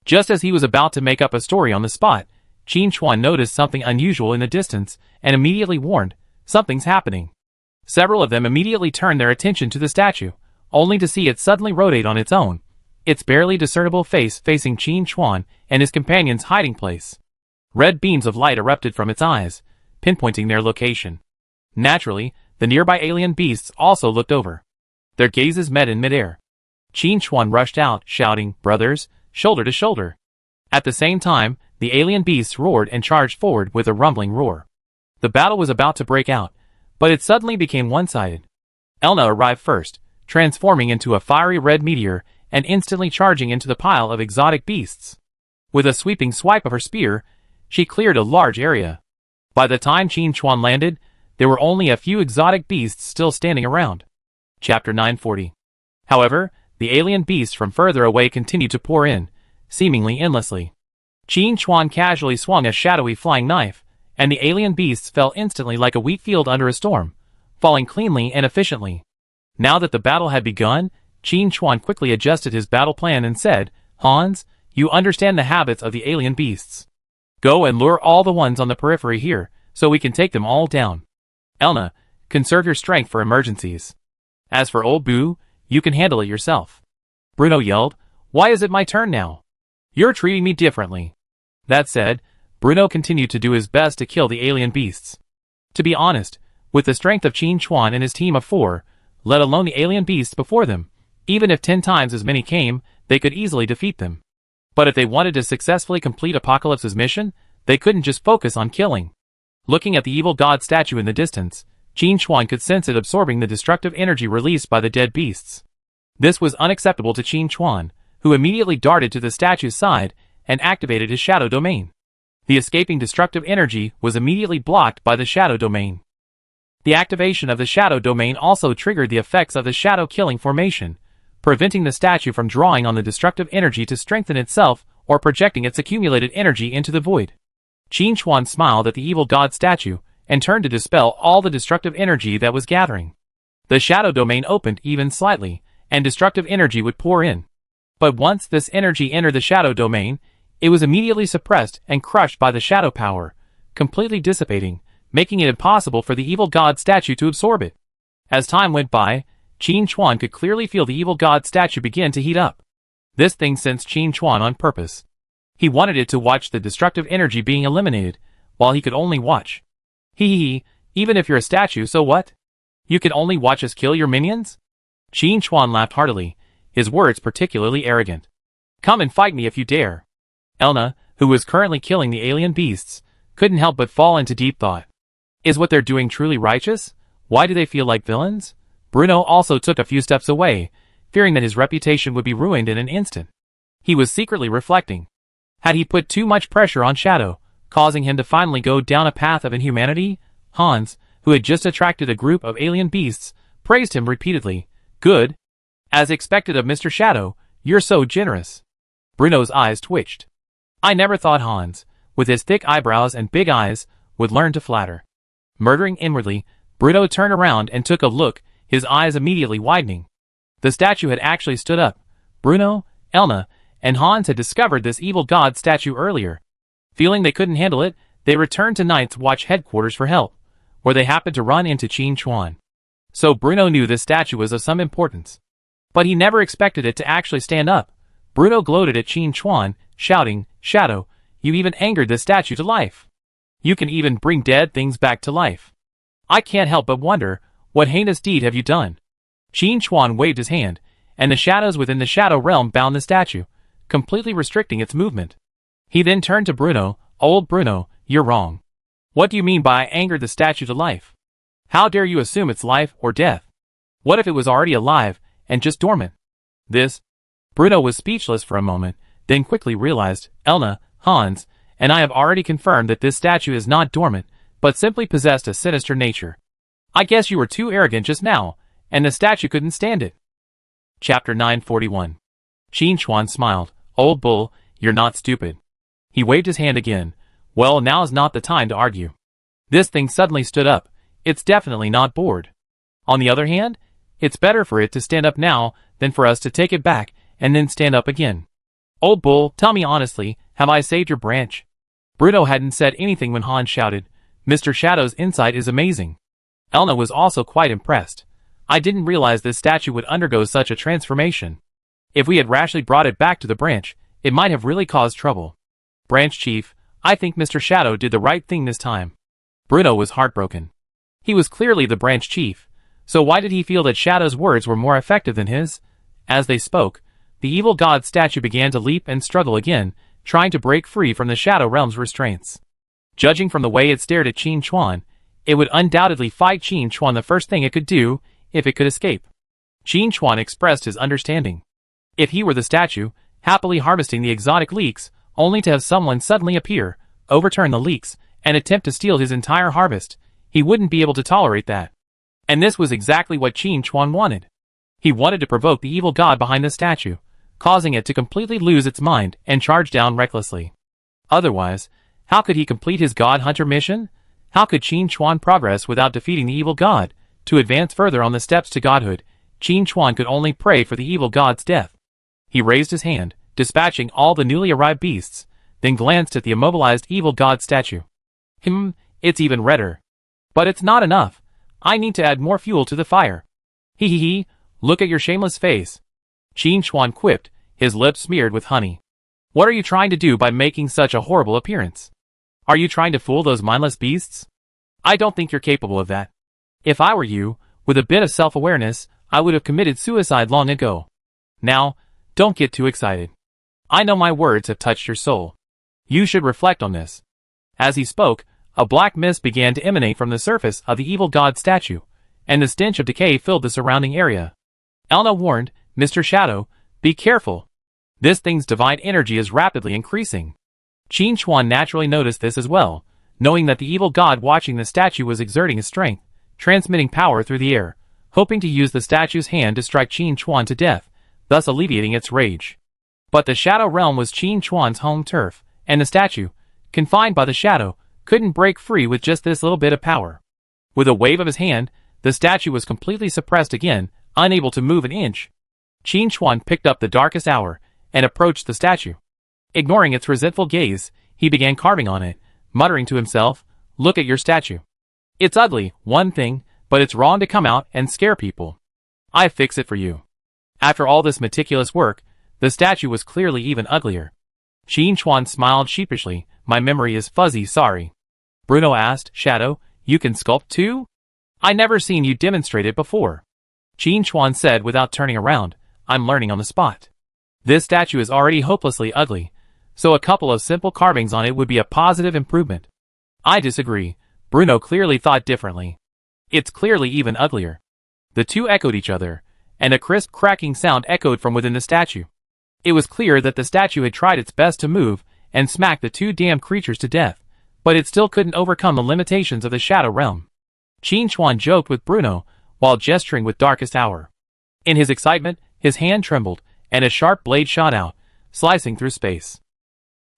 Just as he was about to make up a story on the spot, Qin Chuan noticed something unusual in the distance and immediately warned, "Something's happening." Several of them immediately turned their attention to the statue, only to see it suddenly rotate on its own, its barely discernible face facing Qin Chuan and his companion's hiding place. Red beams of light erupted from its eyes, pinpointing their location. Naturally, the nearby alien beasts also looked over. Their gazes met in midair. Qin Chuan rushed out, shouting, "Brothers, shoulder to shoulder." At the same time, the alien beasts roared and charged forward with a rumbling roar. The battle was about to break out, but it suddenly became one-sided. Elna arrived first, transforming into a fiery red meteor and instantly charging into the pile of exotic beasts. With a sweeping swipe of her spear, she cleared a large area. By the time Qin Chuan landed, there were only a few exotic beasts still standing around. Chapter 940. However, the alien beasts from further away continued to pour in, seemingly endlessly. Qin Chuan casually swung a shadowy flying knife, and the alien beasts fell instantly like a wheat field under a storm, falling cleanly and efficiently. Now that the battle had begun, Qin Chuan quickly adjusted his battle plan and said, "Hans, you understand the habits of the alien beasts. Go and lure all the ones on the periphery here, so we can take them all down. Elna, conserve your strength for emergencies. As for old Boo, you can handle it yourself." Bruno yelled, "Why is it my turn now? You're treating me differently." That said, Bruno continued to do his best to kill the alien beasts. To be honest, with the strength of Qin Chuan and his team of 4, let alone the alien beasts before them, even if 10 times as many came, they could easily defeat them. But if they wanted to successfully complete Apocalypse's mission, they couldn't just focus on killing. Looking at the evil god statue in the distance, Qin Chuan could sense it absorbing the destructive energy released by the dead beasts. This was unacceptable to Qin Chuan, who immediately darted to the statue's side and activated his shadow domain. The escaping destructive energy was immediately blocked by the shadow domain. The activation of the shadow domain also triggered the effects of the shadow killing formation, preventing the statue from drawing on the destructive energy to strengthen itself or projecting its accumulated energy into the void. Qin Chuan smiled at the evil god statue and turned to dispel all the destructive energy that was gathering. The shadow domain opened even slightly, and destructive energy would pour in. But once this energy entered the shadow domain, it was immediately suppressed and crushed by the shadow power, completely dissipating, making it impossible for the evil god statue to absorb it. As time went by, Qin Chuan could clearly feel the evil god statue begin to heat up. This thing sensed Qin Chuan on purpose. He wanted it to watch the destructive energy being eliminated, while he could only watch. Hee, even if you're a statue, so what? You can only watch us kill your minions? Qin Chuan laughed heartily, his words particularly arrogant. Come and fight me if you dare. Elna, who was currently killing the alien beasts, couldn't help but fall into deep thought. Is what they're doing truly righteous? Why do they feel like villains? Bruno also took a few steps away, fearing that his reputation would be ruined in an instant. He was secretly reflecting. Had he put too much pressure on Shadow, causing him to finally go down a path of inhumanity? Hans, who had just attracted a group of alien beasts, praised him repeatedly. Good. As expected of Mr. Shadow, you're so generous. Bruno's eyes twitched. I never thought Hans, with his thick eyebrows and big eyes, would learn to flatter. Murdering inwardly, Bruno turned around and took a look, his eyes immediately widening. The statue had actually stood up. Bruno, Elna, and Hans had discovered this evil god statue earlier. Feeling they couldn't handle it, they returned to Night's Watch headquarters for help, where they happened to run into Qin Chuan. So Bruno knew this statue was of some importance. But he never expected it to actually stand up. Bruno gloated at Qin Chuan, shouting, Shadow, you even angered this statue to life. You can even bring dead things back to life. I can't help but wonder, what heinous deed have you done? Qin Chuan waved his hand, and the shadows within the shadow realm bound the statue, completely restricting its movement. He then turned to Bruno. Old Bruno, you're wrong. What do you mean by I angered the statue to life? How dare you assume it's life or death? What if it was already alive, and just dormant? Bruno was speechless for a moment, then quickly realized, Elna, Hans, and I have already confirmed that this statue is not dormant, but simply possessed a sinister nature. I guess you were too arrogant just now, and the statue couldn't stand it. Chapter 941. Qin Chuan smiled. Old bull, you're not stupid. He waved his hand again. Well, now's not the time to argue. This thing suddenly stood up. It's definitely not bored. On the other hand, it's better for it to stand up now than for us to take it back and then stand up again. Old bull, tell me honestly, have I saved your branch? Bruno hadn't said anything when Hans shouted, Mr. Shadow's insight is amazing. Elna was also quite impressed. I didn't realize this statue would undergo such a transformation. If we had rashly brought it back to the branch, it might have really caused trouble. Branch Chief, I think Mr. Shadow did the right thing this time. Bruno was heartbroken. He was clearly the branch chief, so why did he feel that Shadow's words were more effective than his? As they spoke, the evil god statue began to leap and struggle again, trying to break free from the Shadow Realm's restraints. Judging from the way it stared at Qin Chuan, it would undoubtedly fight Qin Chuan the first thing it could do, if it could escape. Qin Chuan expressed his understanding. If he were the statue, happily harvesting the exotic leeks, only to have someone suddenly appear, overturn the leeks, and attempt to steal his entire harvest, he wouldn't be able to tolerate that. And this was exactly what Qin Chuan wanted. He wanted to provoke the evil god behind the statue, causing it to completely lose its mind and charge down recklessly. Otherwise, how could he complete his god hunter mission? How could Qin Chuan progress without defeating the evil god? To advance further on the steps to godhood, Qin Chuan could only pray for the evil god's death. He raised his hand, dispatching all the newly arrived beasts, then glanced at the immobilized evil god statue. It's even redder. But it's not enough. I need to add more fuel to the fire. He, look at your shameless face. Qin Chuan quipped, his lips smeared with honey. What are you trying to do by making such a horrible appearance? Are you trying to fool those mindless beasts? I don't think you're capable of that. If I were you, with a bit of self-awareness, I would have committed suicide long ago. Now, don't get too excited. I know my words have touched your soul. You should reflect on this. As he spoke, a black mist began to emanate from the surface of the evil god statue, and the stench of decay filled the surrounding area. Elna warned, Mr. Shadow, be careful. This thing's divine energy is rapidly increasing. Qin Chuan naturally noticed this as well, knowing that the evil god watching the statue was exerting his strength, transmitting power through the air, hoping to use the statue's hand to strike Qin Chuan to death, thus alleviating its rage. But the Shadow Realm was Qin Chuan's home turf, and the statue, confined by the shadow, couldn't break free with just this little bit of power. With a wave of his hand, the statue was completely suppressed again, unable to move an inch. Qin Chuan picked up the darkest hour, and approached the statue. Ignoring its resentful gaze, he began carving on it, muttering to himself, look at your statue. It's ugly, one thing, but it's wrong to come out and scare people. I fix it for you. After all this meticulous work, the statue was clearly even uglier. Qin Chuan smiled sheepishly, my memory is fuzzy, sorry. Bruno asked, Shadow, you can sculpt too? I never seen you demonstrate it before. Qin Chuan said without turning around, I'm learning on the spot. This statue is already hopelessly ugly, so a couple of simple carvings on it would be a positive improvement. I disagree. Bruno clearly thought differently. It's clearly even uglier. The two echoed each other, and a crisp cracking sound echoed from within the statue. It was clear that the statue had tried its best to move and smack the two damned creatures to death, but it still couldn't overcome the limitations of the Shadow Realm. Qin Chuan joked with Bruno while gesturing with Darkest Hour. In his excitement, his hand trembled, and a sharp blade shot out, slicing through space.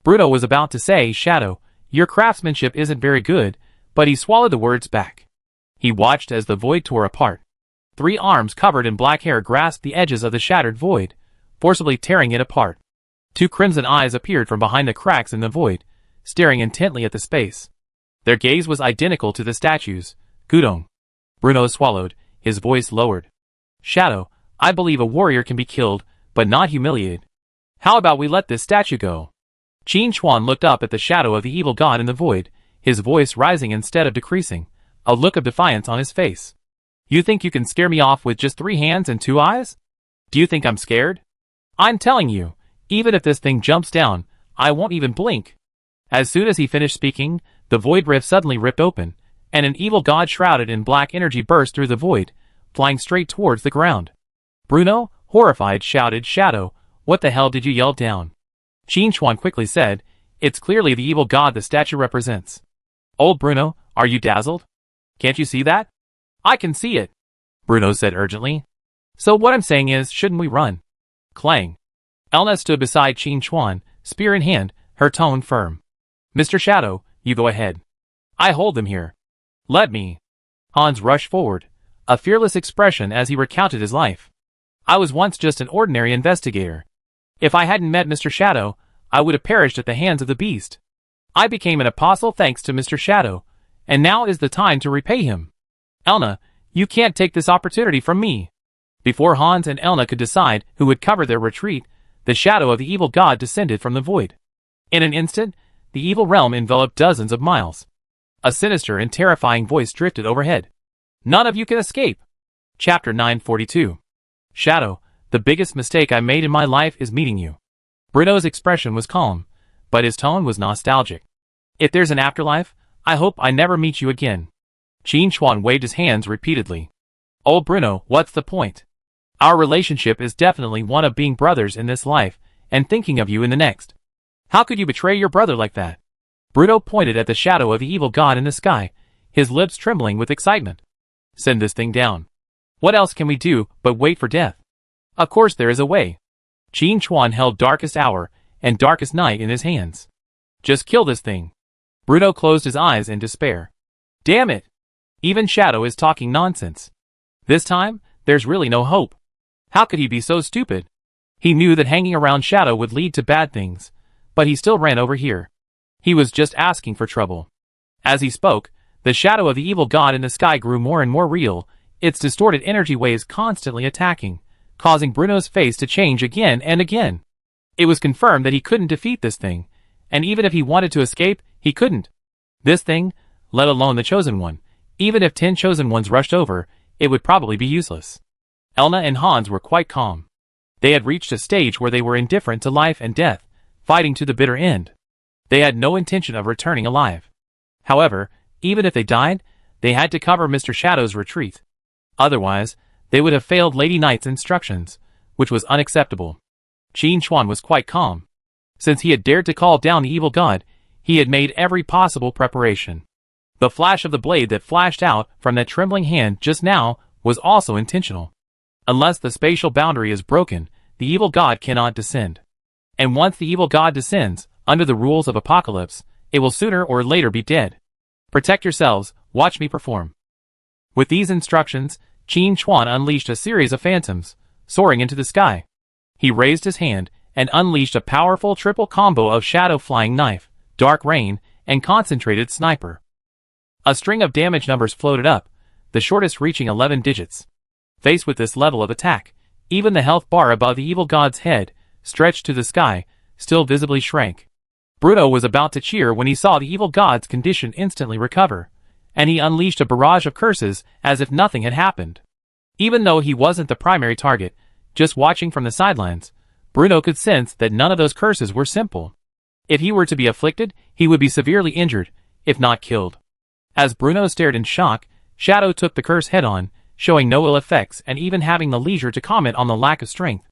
Bruno was about to say, "Shadow, your craftsmanship isn't very good," but he swallowed the words back. He watched as the void tore apart. 3 arms covered in black hair grasped the edges of the shattered void, forcibly tearing it apart. 2 crimson eyes appeared from behind the cracks in the void, staring intently at the space. Their gaze was identical to the statue's. "Gudong." Bruno swallowed, his voice lowered. "Shadow, I believe a warrior can be killed, but not humiliated. How about we let this statue go?" Qin Chuan looked up at the shadow of the evil god in the void, his voice rising instead of decreasing, a look of defiance on his face. "You think you can scare me off with just 3 hands and 2 eyes? Do you think I'm scared? I'm telling you, even if this thing jumps down, I won't even blink." As soon as he finished speaking, the void rift suddenly ripped open, and an evil god shrouded in black energy burst through the void, flying straight towards the ground. Bruno, horrified, shouted, "Shadow, what the hell did you yell down?" Qin Chuan quickly said, "It's clearly the evil god the statue represents." "Old Bruno, are you dazzled? Can't you see that?" "I can see it," Bruno said urgently. "So what I'm saying is, shouldn't we run?" Clang. Elna stood beside Qin Chuan, spear in hand, her tone firm. "Mr. Shadow, you go ahead. I hold them here." "Let me." Hans rushed forward, a fearless expression as he recounted his life. "I was once just an ordinary investigator. If I hadn't met Mr. Shadow, I would have perished at the hands of the beast. I became an apostle thanks to Mr. Shadow, and now is the time to repay him. Elna, you can't take this opportunity from me." Before Hans and Elna could decide who would cover their retreat, the shadow of the evil god descended from the void. In an instant, the evil realm enveloped dozens of miles. A sinister and terrifying voice drifted overhead. "None of you can escape." Chapter 942. "Shadow, the biggest mistake I made in my life is meeting you." Bruno's expression was calm, but his tone was nostalgic. "If there's an afterlife, I hope I never meet you again." Qin Chuan waved his hands repeatedly. "Old Bruno, what's the point? Our relationship is definitely one of being brothers in this life and thinking of you in the next. How could you betray your brother like that?" Bruno pointed at the shadow of the evil god in the sky, his lips trembling with excitement. "Send this thing down. What else can we do but wait for death? Of course there is a way." Qin Chuan held Darkest Hour and Darkest Night in his hands. "Just kill this thing." Bruno closed his eyes in despair. "Damn it! Even Shadow is talking nonsense. This time, there's really no hope. How could he be so stupid?" He knew that hanging around Shadow would lead to bad things, but he still ran over here. He was just asking for trouble. As he spoke, the shadow of the evil god in the sky grew more and more real, its distorted energy waves constantly attacking, causing Bruno's face to change again and again. It was confirmed that he couldn't defeat this thing, and even if he wanted to escape, he couldn't. This thing, let alone the Chosen One, even if 10 Chosen Ones rushed over, it would probably be useless. Elna and Hans were quite calm. They had reached a stage where they were indifferent to life and death, fighting to the bitter end. They had no intention of returning alive. However, even if they died, they had to cover Mr. Shadow's retreat. Otherwise, they would have failed Lady Knight's instructions, which was unacceptable. Qin Chuan was quite calm. Since he had dared to call down the evil god, he had made every possible preparation. The flash of the blade that flashed out from that trembling hand just now was also intentional. Unless the spatial boundary is broken, the evil god cannot descend. And once the evil god descends, under the rules of Apocalypse, it will sooner or later be dead. Protect yourselves, watch me perform. With these instructions, Qin Chuan unleashed a series of phantoms, soaring into the sky. He raised his hand and unleashed a powerful triple combo of Shadow Flying Knife, Dark Rain, and Concentrated Sniper. A string of damage numbers floated up, the shortest reaching 11 digits. Faced with this level of attack, even the health bar above the evil god's head, stretched to the sky, still visibly shrank. Bruno was about to cheer when he saw the evil god's condition instantly recover, and he unleashed a barrage of curses as if nothing had happened. Even though he wasn't the primary target, just watching from the sidelines, Bruno could sense that none of those curses were simple. If he were to be afflicted, he would be severely injured, if not killed. As Bruno stared in shock, Shadow took the curse head-on, showing no ill effects and even having the leisure to comment on the lack of strength.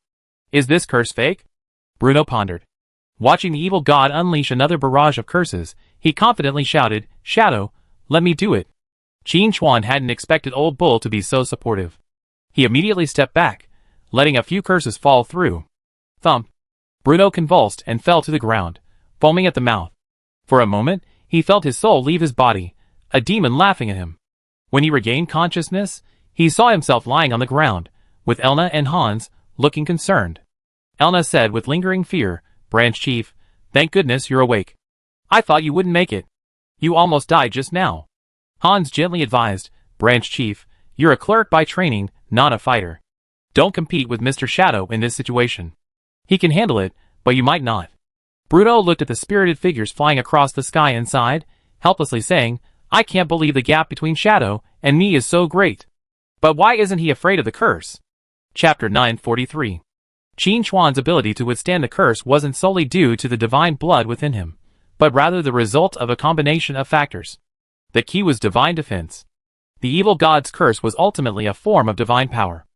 Is this curse fake? Bruno pondered. Watching the evil god unleash another barrage of curses, he confidently shouted, Shadow, let me do it. Qin Chuan hadn't expected Old Bull to be so supportive. He immediately stepped back, letting a few curses fall through. Thump. Bruno convulsed and fell to the ground, foaming at the mouth. For a moment, he felt his soul leave his body, a demon laughing at him. When he regained consciousness, he saw himself lying on the ground, with Elna and Hans, looking concerned. Elna said with lingering fear, Branch Chief, thank goodness you're awake. I thought you wouldn't make it. You almost died just now. Hans gently advised, Branch Chief, you're a cleric by training, not a fighter. Don't compete with Mr. Shadow in this situation. He can handle it, but you might not. Bruno looked at the spirited figures flying across the sky and sighed, helplessly saying, I can't believe the gap between Shadow and me is so great. But why isn't he afraid of the curse? Chapter 943. Qin Chuan's ability to withstand the curse wasn't solely due to the divine blood within him, but rather the result of a combination of factors. The key was divine defense. The evil god's curse was ultimately a form of divine power.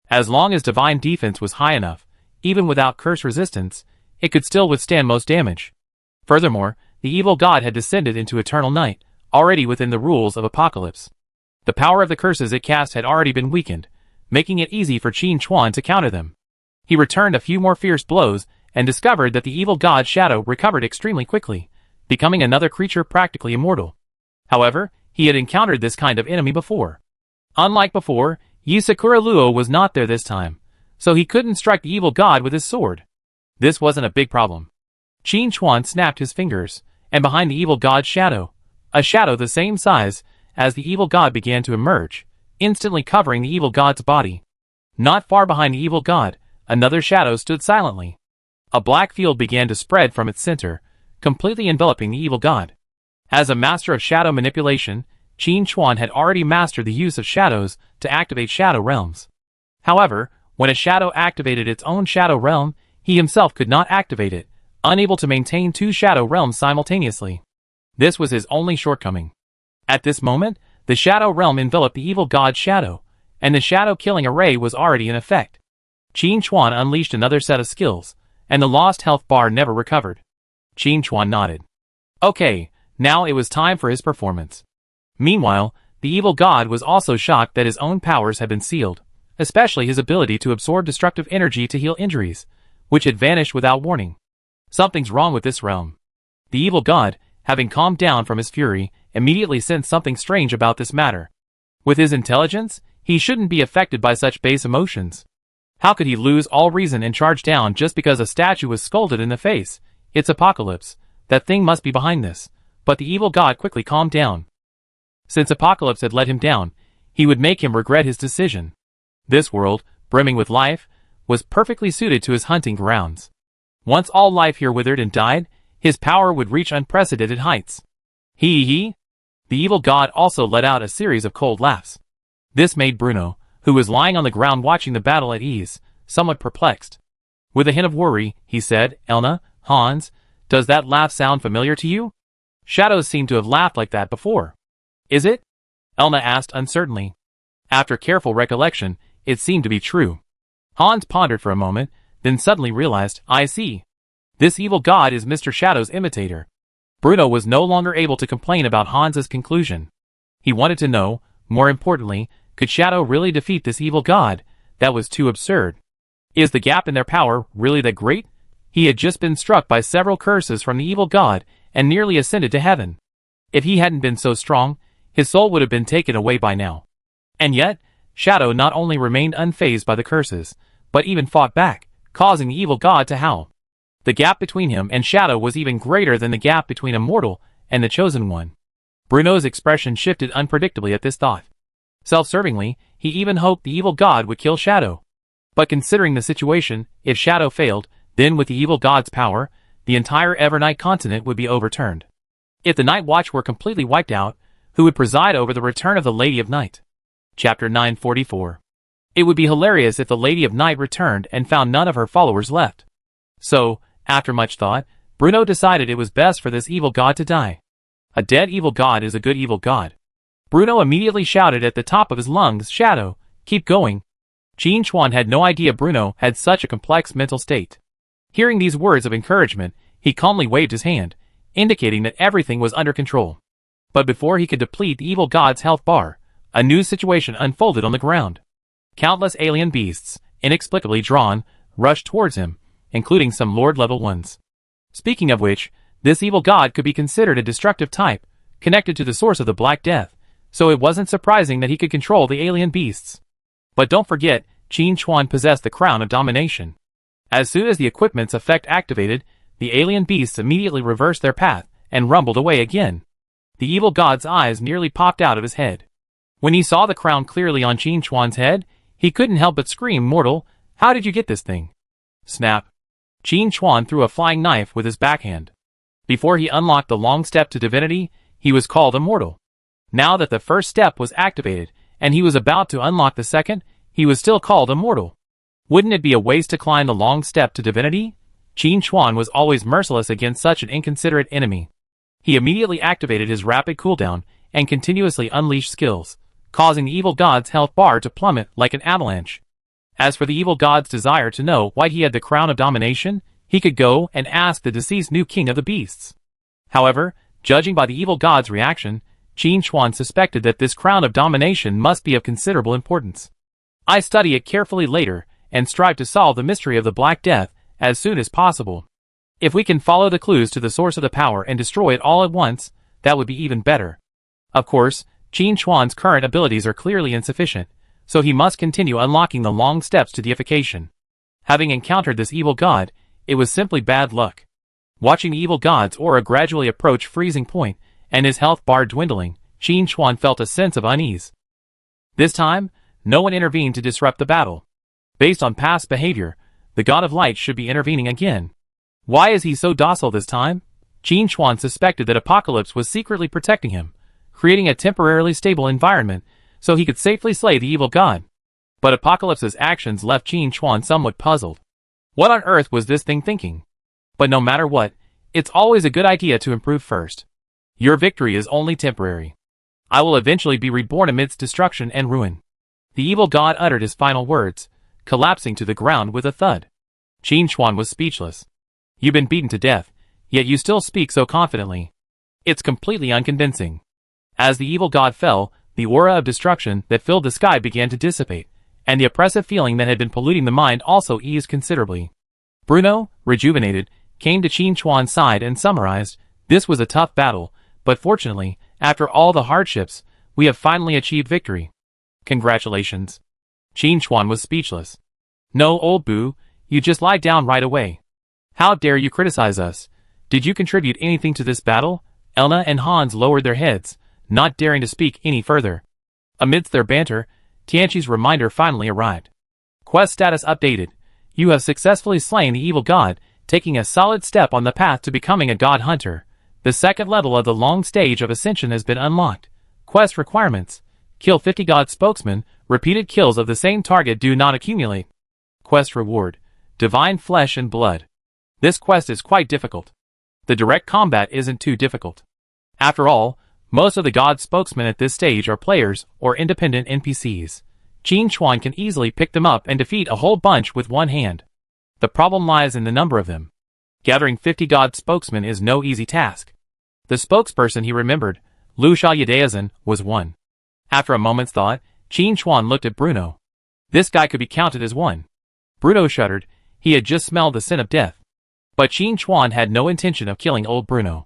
As long as divine defense was high enough, even without curse resistance, it could still withstand most damage. Furthermore, the evil god had descended into eternal night, already within the rules of Apocalypse. The power of the curses it cast had already been weakened, making it easy for Qin Chuan to counter them. He returned a few more fierce blows and discovered that the evil god's shadow recovered extremely quickly, becoming another creature practically immortal. However, he had encountered this kind of enemy before. Unlike before, Yisakura Luo was not there this time, so he couldn't strike the evil god with his sword. This wasn't a big problem. Qin Chuan snapped his fingers, and behind the evil god's shadow, a shadow the same size as the evil god began to emerge, instantly covering the evil god's body. Not far behind the evil god, another shadow stood silently. A black field began to spread from its center, completely enveloping the evil god. As a master of shadow manipulation, Qin Chuan had already mastered the use of shadows to activate shadow realms. However, when a shadow activated its own shadow realm, he himself could not activate it, unable to maintain two shadow realms simultaneously. This was his only shortcoming. At this moment, the shadow realm enveloped the evil god's shadow, and the shadow-killing array was already in effect. Qin Chuan unleashed another set of skills, and the lost health bar never recovered. Qin Chuan nodded. Okay, now it was time for his performance. Meanwhile, the evil god was also shocked that his own powers had been sealed, especially his ability to absorb destructive energy to heal injuries, which had vanished without warning. Something's wrong with this realm. The evil god, having calmed down from his fury, immediately sensed something strange about this matter. With his intelligence, he shouldn't be affected by such base emotions. How could he lose all reason and charge down just because a statue was scolded in the face? It's Apocalypse. That thing must be behind this. But the evil god quickly calmed down. Since Apocalypse had let him down, he would make him regret his decision. This world, brimming with life, was perfectly suited to his hunting grounds. Once all life here withered and died, his power would reach unprecedented heights. Hee. The evil god also let out a series of cold laughs. This made Bruno, who was lying on the ground watching the battle at ease, somewhat perplexed. With a hint of worry, he said, Elna, Hans, does that laugh sound familiar to you? Shadows seem to have laughed like that before. Is it? Elna asked uncertainly. After careful recollection, it seemed to be true. Hans pondered for a moment, then suddenly realized, I see. This evil god is Mr. Shadow's imitator. Bruno was no longer able to complain about Hans's conclusion. He wanted to know, more importantly, could Shadow really defeat this evil god? That was too absurd. Is the gap in their power really that great? He had just been struck by several curses from the evil god and nearly ascended to heaven. If he hadn't been so strong, his soul would have been taken away by now. And yet, Shadow not only remained unfazed by the curses, but even fought back, causing the evil god to howl. The gap between him and Shadow was even greater than the gap between a mortal and the chosen one. Bruno's expression shifted unpredictably at this thought. Self-servingly, he even hoped the evil god would kill Shadow. But considering the situation, if Shadow failed, then with the evil god's power, the entire Evernight continent would be overturned. If the Night Watch were completely wiped out, who would preside over the return of the Lady of Night? Chapter 944. It would be hilarious if the Lady of Night returned and found none of her followers left. So, after much thought, Bruno decided it was best for this evil god to die. A dead evil god is a good evil god. Bruno immediately shouted at the top of his lungs, "Shadow, keep going." Qin Chuan had no idea Bruno had such a complex mental state. Hearing these words of encouragement, he calmly waved his hand, indicating that everything was under control. But before he could deplete the evil god's health bar, a new situation unfolded on the ground. Countless alien beasts, inexplicably drawn, rushed towards him, including some Lord-level ones. Speaking of which, this evil god could be considered a destructive type, connected to the source of the Black Death, so it wasn't surprising that he could control the alien beasts. But don't forget, Qin Chuan possessed the crown of domination. As soon as the equipment's effect activated, the alien beasts immediately reversed their path and rumbled away again. The evil god's eyes nearly popped out of his head. When he saw the crown clearly on Qin Chuan's head, he couldn't help but scream, "Mortal, how did you get this thing?" Snap. Qin Chuan threw a flying knife with his backhand. Before he unlocked the long step to divinity, he was called immortal. Now that the first step was activated, and he was about to unlock the second, he was still called immortal. Wouldn't it be a waste to climb the long step to divinity? Qin Chuan was always merciless against such an inconsiderate enemy. He immediately activated his rapid cooldown and continuously unleashed skills, causing the evil god's health bar to plummet like an avalanche. As for the evil god's desire to know why he had the crown of domination, he could go and ask the deceased new king of the beasts. However, judging by the evil god's reaction, Qin Chuan suspected that this crown of domination must be of considerable importance. "I study it carefully later, and strive to solve the mystery of the Black Death as soon as possible. If we can follow the clues to the source of the power and destroy it all at once, that would be even better." Of course, Qin Chuan's current abilities are clearly insufficient, so he must continue unlocking the long steps to deification. Having encountered this evil god, it was simply bad luck. Watching the evil god's aura gradually approach freezing point, and his health bar dwindling, Qin Chuan felt a sense of unease. This time, no one intervened to disrupt the battle. Based on past behavior, the god of light should be intervening again. Why is he so docile this time? Qin Chuan suspected that Apocalypse was secretly protecting him, creating a temporarily stable environment so he could safely slay the evil god. But Apocalypse's actions left Qin Chuan somewhat puzzled. What on earth was this thing thinking? But no matter what, it's always a good idea to improve first. Your victory is only temporary. I will eventually be reborn amidst destruction and ruin. The evil god uttered his final words, collapsing to the ground with a thud. Qin Chuan was speechless. You've been beaten to death, yet you still speak so confidently. It's completely unconvincing. As the evil god fell, the aura of destruction that filled the sky began to dissipate, and the oppressive feeling that had been polluting the mind also eased considerably. Bruno, rejuvenated, came to Qin Chuan's side and summarized, "This was a tough battle, but fortunately, after all the hardships, we have finally achieved victory. Congratulations." Qin Chuan was speechless. "No, old boo, you just lie down right away. How dare you criticize us? Did you contribute anything to this battle?" Elna and Hans lowered their heads, not daring to speak any further. Amidst their banter, Tianqi's reminder finally arrived. Quest status updated. You have successfully slain the evil god, taking a solid step on the path to becoming a god hunter. The second level of the long stage of ascension has been unlocked. Quest requirements. Kill 50 god spokesmen, repeated kills of the same target do not accumulate. Quest reward. Divine flesh and blood. This quest is quite difficult. The direct combat isn't too difficult. After all, most of the god spokesmen at this stage are players or independent NPCs. Qin Chuan can easily pick them up and defeat a whole bunch with one hand. The problem lies in the number of them. Gathering 50 god spokesmen is no easy task. The spokesperson he remembered, Lu Xiaoyadeazan, was one. After a moment's thought, Qin Chuan looked at Bruno. This guy could be counted as one. Bruno shuddered. He had just smelled the scent of death. But Qin Chuan had no intention of killing old Bruno.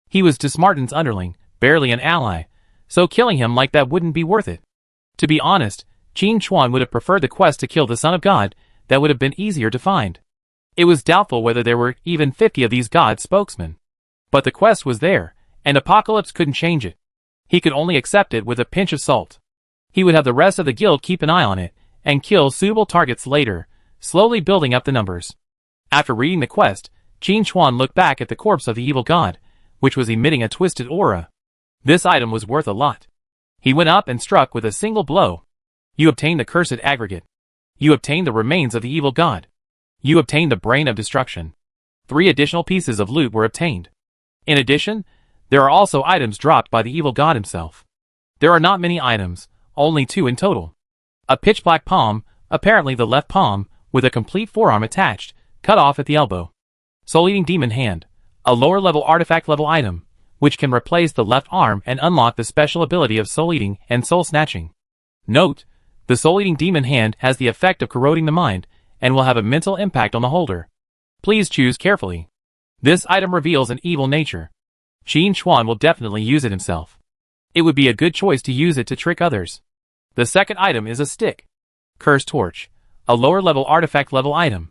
He was Dismartin's underling, barely an ally, so killing him like that wouldn't be worth it. To be honest, Qin Chuan would have preferred the quest to kill the Son of God. That would have been easier to find. It was doubtful whether there were even 50 of these god spokesmen. But the quest was there, and Apocalypse couldn't change it. He could only accept it with a pinch of salt. He would have the rest of the guild keep an eye on it, and kill suitable targets later, slowly building up the numbers. After reading the quest, Qin Chuan looked back at the corpse of the evil god, which was emitting a twisted aura. This item was worth a lot. He went up and struck with a single blow. You obtained the cursed aggregate. You obtained the remains of the evil god. You obtained the brain of destruction. 3 additional pieces of loot were obtained. In addition, there are also items dropped by the evil god himself. There are not many items, only 2 in total. A pitch-black palm, apparently the left palm, with a complete forearm attached, cut off at the elbow. Soul-Eating Demon Hand, a lower-level artifact-level item, which can replace the left arm and unlock the special ability of soul-eating and soul-snatching. Note, the Soul-Eating Demon Hand has the effect of corroding the mind, and will have a mental impact on the holder. Please choose carefully. This item reveals an evil nature. Qin Chuan will definitely use it himself. It would be a good choice to use it to trick others. The second item is a stick. Curse Torch, a lower-level artifact-level item.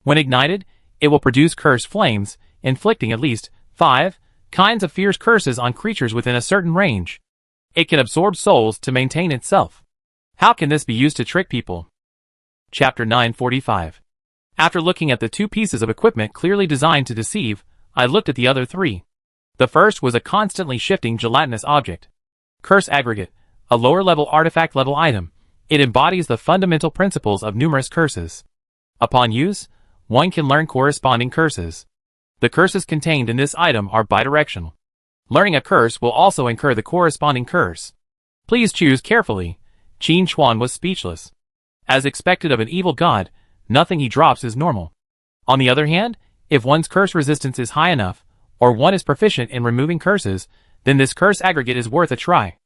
When ignited, it will produce cursed flames, inflicting at least 5 kinds of fierce curses on creatures within a certain range. It can absorb souls to maintain itself. How can this be used to trick people? Chapter 945. After looking at the 2 pieces of equipment clearly designed to deceive, I looked at the other 3. The first was a constantly shifting gelatinous object. Curse Aggregate, a lower-level artifact-level item. It embodies the fundamental principles of numerous curses. Upon use, one can learn corresponding curses. The curses contained in this item are bidirectional. Learning a curse will also incur the corresponding curse. Please choose carefully. Qin Chuan was speechless. As expected of an evil god, nothing he drops is normal. On the other hand, if one's curse resistance is high enough, or one is proficient in removing curses, then this curse aggregate is worth a try.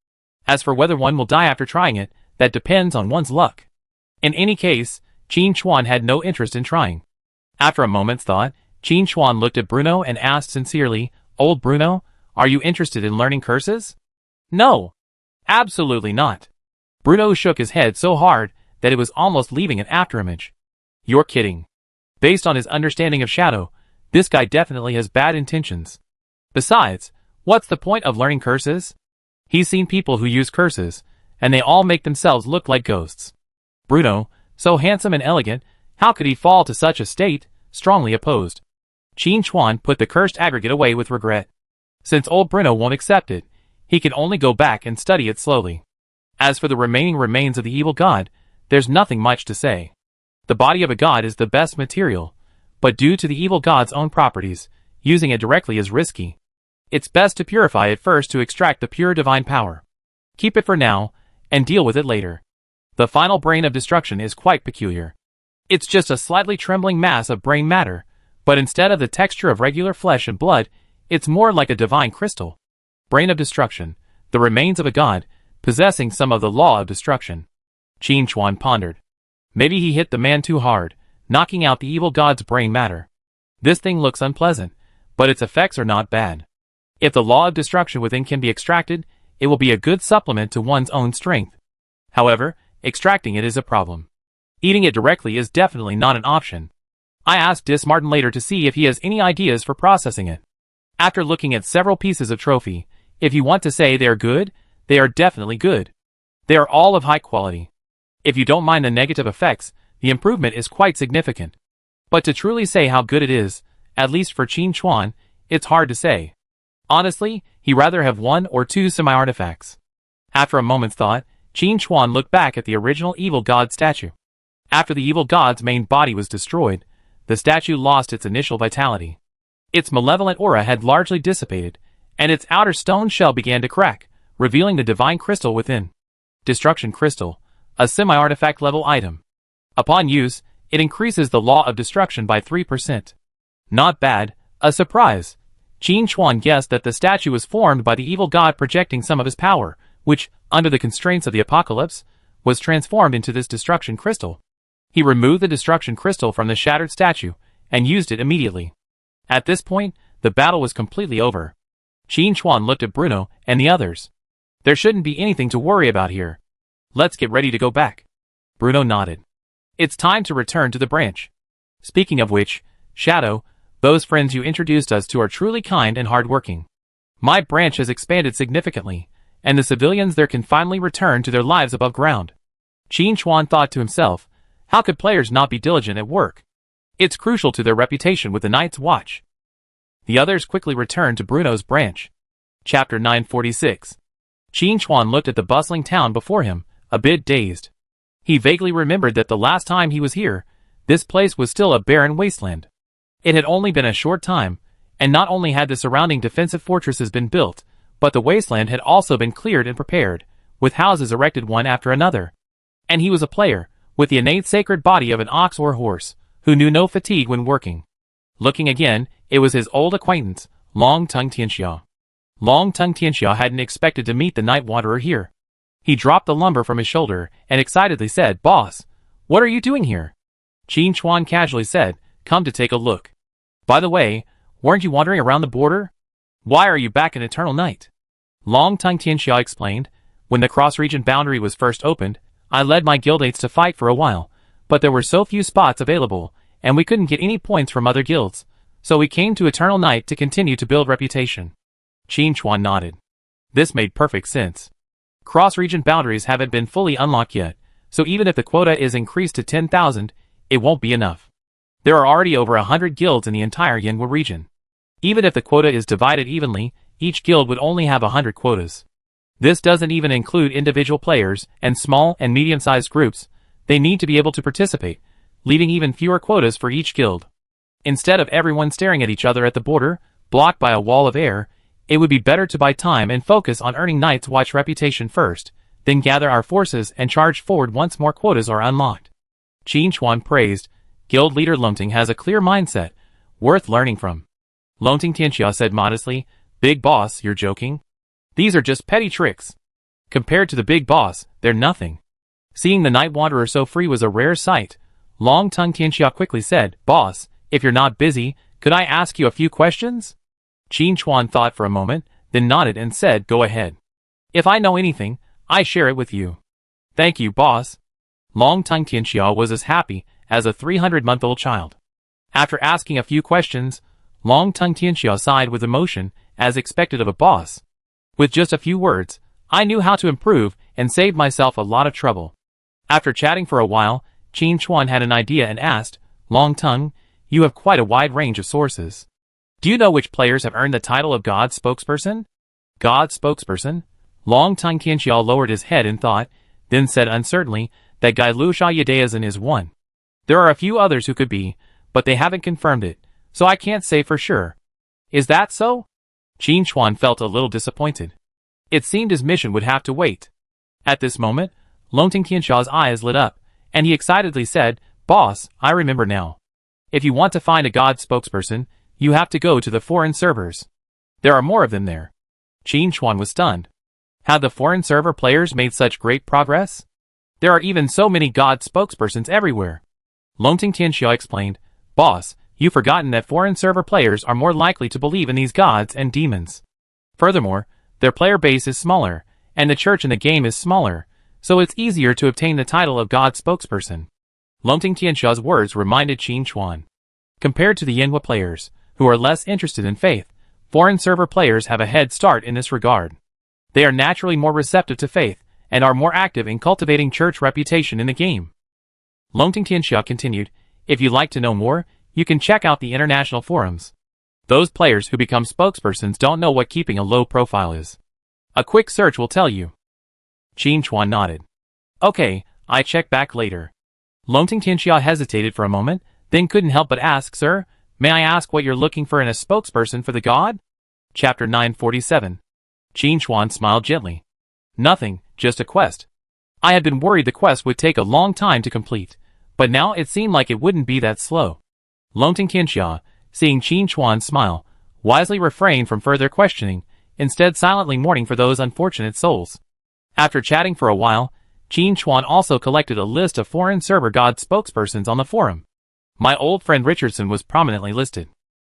As for whether one will die after trying it, that depends on one's luck. In any case, Qin Chuan had no interest in trying. After a moment's thought, Qin Chuan looked at Bruno and asked sincerely, "Old Bruno, are you interested in learning curses?" "No. Absolutely not." Bruno shook his head so hard that it was almost leaving an afterimage. "You're kidding. Based on his understanding of Shadow, this guy definitely has bad intentions. Besides, what's the point of learning curses? He's seen people who use curses, and they all make themselves look like ghosts. Bruno, so handsome and elegant, how could he fall to such a state?" Strongly opposed. Qin Chuan put the cursed aggregate away with regret. Since old Bruno won't accept it, he can only go back and study it slowly. As for the remaining remains of the evil god, there's nothing much to say. The body of a god is the best material, but due to the evil god's own properties, using it directly is risky. It's best to purify it first to extract the pure divine power. Keep it for now, and deal with it later. The final brain of destruction is quite peculiar. It's just a slightly trembling mass of brain matter, but instead of the texture of regular flesh and blood, it's more like a divine crystal. Brain of destruction, the remains of a god, possessing some of the law of destruction. Qin Chuan pondered. Maybe he hit the man too hard, knocking out the evil god's brain matter. This thing looks unpleasant, but its effects are not bad. If the law of destruction within can be extracted, it will be a good supplement to one's own strength. However, extracting it is a problem. Eating it directly is definitely not an option. I asked Dismartin later to see if he has any ideas for processing it. After looking at several pieces of trophy, if you want to say they are good, they are definitely good. They are all of high quality. If you don't mind the negative effects, the improvement is quite significant. But to truly say how good it is, at least for Qin Chuan, it's hard to say. Honestly, he'd rather have 1 or 2 semi-artifacts. After a moment's thought, Qin Chuan looked back at the original evil god statue. After the evil god's main body was destroyed, the statue lost its initial vitality. Its malevolent aura had largely dissipated, and its outer stone shell began to crack, revealing the divine crystal within. Destruction Crystal, a semi-artifact level item. Upon use, it increases the law of destruction by 3%. Not bad, a surprise. Qin Chuan guessed that the statue was formed by the evil god projecting some of his power, which, under the constraints of the apocalypse, was transformed into this destruction crystal. He removed the destruction crystal from the shattered statue, and used it immediately. At this point, the battle was completely over. Qin Chuan looked at Bruno and the others. There shouldn't be anything to worry about here. Let's get ready to go back. Bruno nodded. It's time to return to the branch. Speaking of which, Shadow, those friends you introduced us to are truly kind and hardworking. My branch has expanded significantly, and the civilians there can finally return to their lives above ground. Qin Chuan thought to himself, how could players not be diligent at work? It's crucial to their reputation with the Night's Watch. The others quickly returned to Bruno's branch. Chapter 946. Qin Chuan looked at the bustling town before him, a bit dazed. He vaguely remembered that the last time he was here, this place was still a barren wasteland. It had only been a short time, and not only had the surrounding defensive fortresses been built, but the wasteland had also been cleared and prepared, with houses erected one after another. And he was a player, with the innate sacred body of an ox or horse, who knew no fatigue when working. Looking again, it was his old acquaintance, Long Tongue Tianxia. Long Tongue Tianxia hadn't expected to meet the night wanderer here. He dropped the lumber from his shoulder and excitedly said, "Boss, what are you doing here?" Qin Chuan casually said, "Come to take a look. By the way, weren't you wandering around the border? Why are you back in Eternal Night?" Long Tongue Tianxia explained, "When the cross-region boundary was first opened, I led my guildates to fight for a while, but there were so few spots available, and we couldn't get any points from other guilds, so we came to Eternal Night to continue to build reputation." Qin Chuan nodded. This made perfect sense. Cross-region boundaries haven't been fully unlocked yet, so even if the quota is increased to 10,000, it won't be enough. There are already over 100 guilds in the entire Yanhua region. Even if the quota is divided evenly, each guild would only have 100 quotas. This doesn't even include individual players and small and medium-sized groups. They need to be able to participate, leaving even fewer quotas for each guild. Instead of everyone staring at each other at the border, blocked by a wall of air, it would be better to buy time and focus on earning Night's Watch reputation first, then gather our forces and charge forward once more quotas are unlocked. Qin Chuan praised, Guild leader Longting has a clear mindset, worth learning from. Longting Tianxia said modestly, "Big boss, you're joking? These are just petty tricks. Compared to the big boss, they're nothing." Seeing the Night Wanderer so free was a rare sight. Long Tongue Tianxia quickly said, "Boss, if you're not busy, could I ask you a few questions?" Qin Chuan thought for a moment, then nodded and said, "Go ahead. If I know anything, I share it with you." "Thank you, boss." Long Tongue Tianxia was as happy as a 300-month-old child. After asking a few questions, Long Tongue Tianxia sighed with emotion, as expected of a boss. With just a few words, I knew how to improve and saved myself a lot of trouble. After chatting for a while, Qin Chuan had an idea and asked, "Long Tongue, you have quite a wide range of sources. Do you know which players have earned the title of God Spokesperson?" God Spokesperson? Long Tongue Tianxia lowered his head in thought, then said uncertainly that Gai Lusha Yadaizan is one. There are a few others who could be, but they haven't confirmed it, so I can't say for sure. Is that so? Qin Chuan felt a little disappointed. It seemed his mission would have to wait. At this moment, Longting Tianxia's eyes lit up, and he excitedly said, "Boss, I remember now. If you want to find a God Spokesperson, you have to go to the foreign servers. There are more of them there." Qin Chuan was stunned. Had the foreign server players made such great progress? There are even so many God Spokespersons everywhere. Longting Tianxia explained, "Boss, you've forgotten that foreign server players are more likely to believe in these gods and demons. Furthermore, their player base is smaller, and the church in the game is smaller, so it's easier to obtain the title of God Spokesperson." Longting Tianxia's words reminded Qin Chuan. Compared to the Yanhua players, who are less interested in faith, foreign server players have a head start in this regard. They are naturally more receptive to faith, and are more active in cultivating church reputation in the game. Longting Tianxia continued, "If you'd like to know more, you can check out the international forums. Those players who become spokespersons don't know what keeping a low profile is. A quick search will tell you." Qin Chuan nodded. "Okay, I check back later." Longting Tianxia hesitated for a moment, then couldn't help but ask, "Sir, may I ask what you're looking for in a spokesperson for the god?" Chapter 947. Qin Chuan smiled gently. "Nothing, just a quest. I had been worried the quest would take a long time to complete, but now it seemed like it wouldn't be that slow." Longting Tianxia, seeing Qin Chuan smile, wisely refrained from further questioning, instead silently mourning for those unfortunate souls. After chatting for a while, Qin Chuan also collected a list of foreign server god spokespersons on the forum. My old friend Richardson was prominently listed.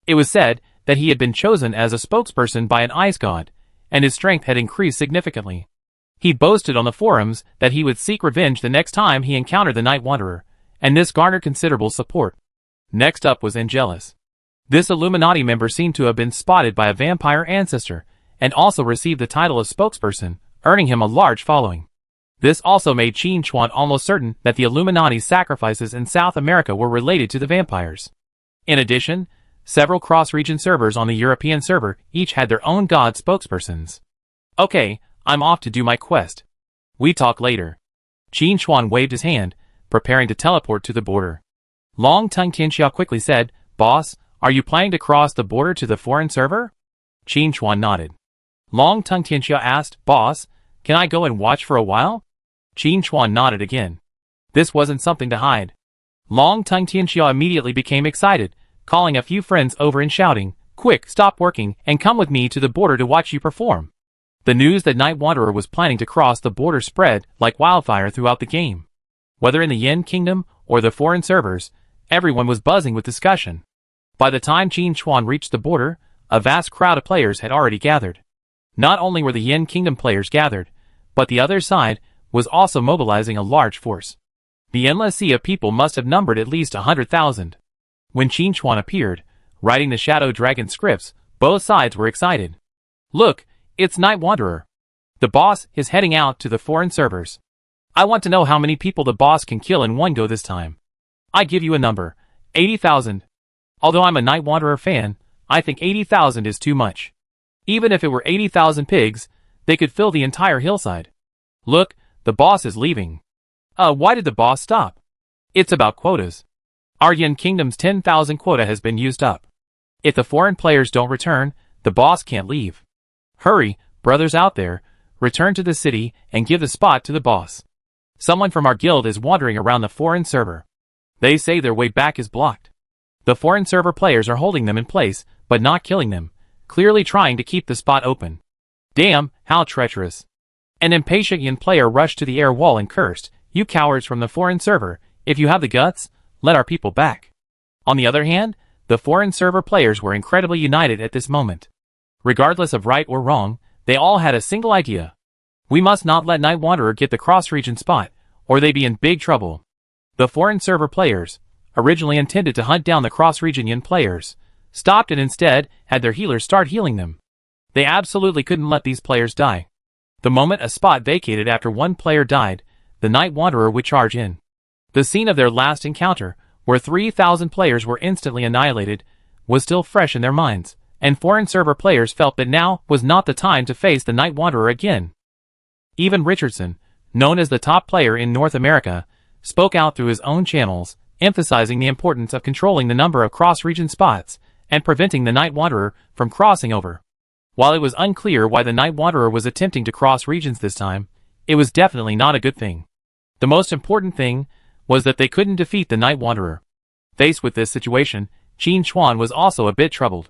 It was said that he had been chosen as a spokesperson by an ice god, and his strength had increased significantly. He boasted on the forums that he would seek revenge the next time he encountered the Night Wanderer, and this garnered considerable support. Next up was Angelus. This Illuminati member seemed to have been spotted by a vampire ancestor, and also received the title of spokesperson, earning him a large following. This also made Qin Chuan almost certain that the Illuminati's sacrifices in South America were related to the vampires. In addition, several cross-region servers on the European server each had their own god spokespersons. "Okay, I'm off to do my quest. We talk later." Qin Chuan waved his hand, preparing to teleport to the border. Long Tongue Tianxia quickly said, "Boss, Are you planning to cross the border to the foreign server? Qin Chuan nodded. Long Tongue Tianxia asked, Boss, can I go and watch for a while? Qin Chuan nodded again. This wasn't something to hide. Long Tongue Tianxia immediately became excited, calling a few friends over and shouting, Quick, stop working, and come with me to the border to watch you perform. The news that Night Wanderer was planning to cross the border spread like wildfire throughout the game. Whether in the Yin Kingdom or the foreign servers, everyone was buzzing with discussion. By the time Qin Chuan reached the border, a vast crowd of players had already gathered. Not only were the Yin Kingdom players gathered, but the other side was also mobilizing a large force. The endless sea of people must have numbered at least 100,000. When Qin Chuan appeared, riding the Shadow Dragon scripts, both sides were excited. Look, it's Night Wanderer. The boss is heading out to the foreign servers. I want to know how many people the boss can kill in one go this time. I give you a number, 80,000. Although I'm a Night Wanderer fan, I think 80,000 is too much. Even if it were 80,000 pigs, they could fill the entire hillside. Look, the boss is leaving. Why did the boss stop? It's about quotas. Our Yin Kingdom's 10,000 quota has been used up. If the foreign players don't return, the boss can't leave. Hurry, brothers out there, return to the city and give the spot to the boss. Someone from our guild is wandering around the foreign server. They say their way back is blocked. The foreign server players are holding them in place, but not killing them, clearly trying to keep the spot open. Damn, how treacherous. An impatient Yin player rushed to the air wall and cursed, You cowards from the foreign server, if you have the guts, let our people back. On the other hand, the foreign server players were incredibly united at this moment. Regardless of right or wrong, they all had a single idea. We must not let Night Wanderer get the cross-region spot, or they be in big trouble. The foreign server players, originally intended to hunt down the cross-region Yin players, stopped and instead had their healers start healing them. They absolutely couldn't let these players die. The moment a spot vacated after one player died, the Night Wanderer would charge in. The scene of their last encounter, where 3,000 players were instantly annihilated, was still fresh in their minds, and foreign server players felt that now was not the time to face the Night Wanderer again. Even Richardson, known as the top player in North America, spoke out through his own channels, emphasizing the importance of controlling the number of cross-region spots and preventing the Night Wanderer from crossing over. While it was unclear why the Night Wanderer was attempting to cross regions this time, it was definitely not a good thing. The most important thing was that they couldn't defeat the Night Wanderer. Faced with this situation, Qin Chuan was also a bit troubled.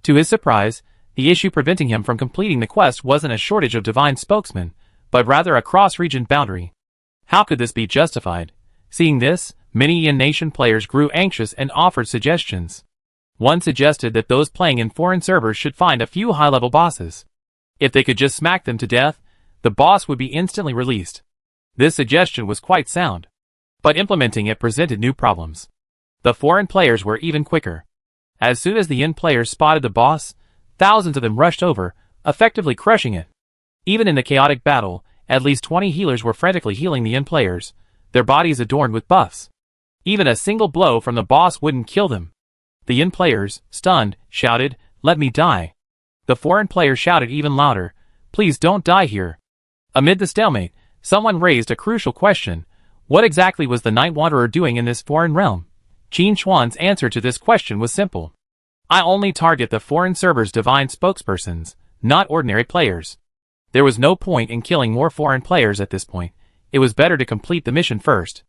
To his surprise, the issue preventing him from completing the quest wasn't a shortage of divine spokesmen, but rather a cross-region boundary. How could this be justified? Seeing this, many Yin Nation players grew anxious and offered suggestions. One suggested that those playing in foreign servers should find a few high-level bosses. If they could just smack them to death, the boss would be instantly released. This suggestion was quite sound. But implementing it presented new problems. The foreign players were even quicker. As soon as the Yin players spotted the boss, thousands of them rushed over, effectively crushing it. Even in the chaotic battle, at least 20 healers were frantically healing the Yin players, their bodies adorned with buffs. Even a single blow from the boss wouldn't kill them. The Yin players, stunned, shouted, Let me die. The foreign players shouted even louder, Please don't die here. Amid the stalemate, someone raised a crucial question. What exactly was the Night Wanderer doing in this foreign realm? Qin Chuan's answer to this question was simple. I only target the foreign server's divine spokespersons, not ordinary players. There was no point in killing more foreign players at this point. It was better to complete the mission first.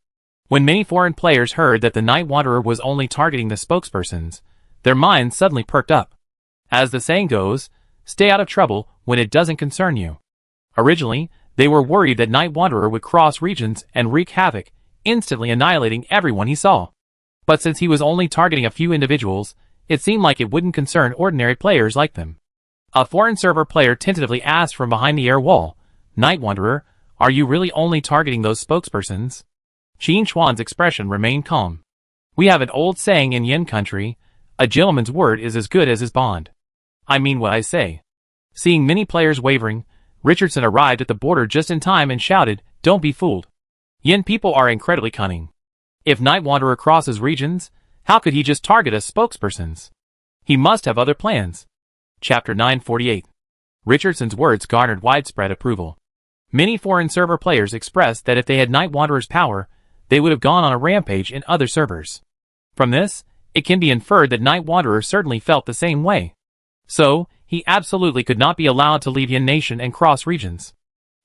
When many foreign players heard that the Night Wanderer was only targeting the spokespersons, their minds suddenly perked up. As the saying goes, stay out of trouble when it doesn't concern you. Originally, they were worried that Night Wanderer would cross regions and wreak havoc, instantly annihilating everyone he saw. But since he was only targeting a few individuals, it seemed like it wouldn't concern ordinary players like them. A foreign server player tentatively asked from behind the air wall, Night Wanderer, are you really only targeting those spokespersons? Qin Chuan's expression remained calm. We have an old saying in Yin country, a gentleman's word is as good as his bond. I mean what I say. Seeing many players wavering, Richardson arrived at the border just in time and shouted, Don't be fooled. Yin people are incredibly cunning. If Night Wanderer crosses regions, how could he just target us spokespersons? He must have other plans. Chapter 948. Richardson's words garnered widespread approval. Many foreign server players expressed that if they had Night Wanderer's power, they would have gone on a rampage in other servers. From this, It can be inferred that Night Wanderer certainly felt the same way. So, he absolutely could not be allowed to leave Yin Nation and cross regions.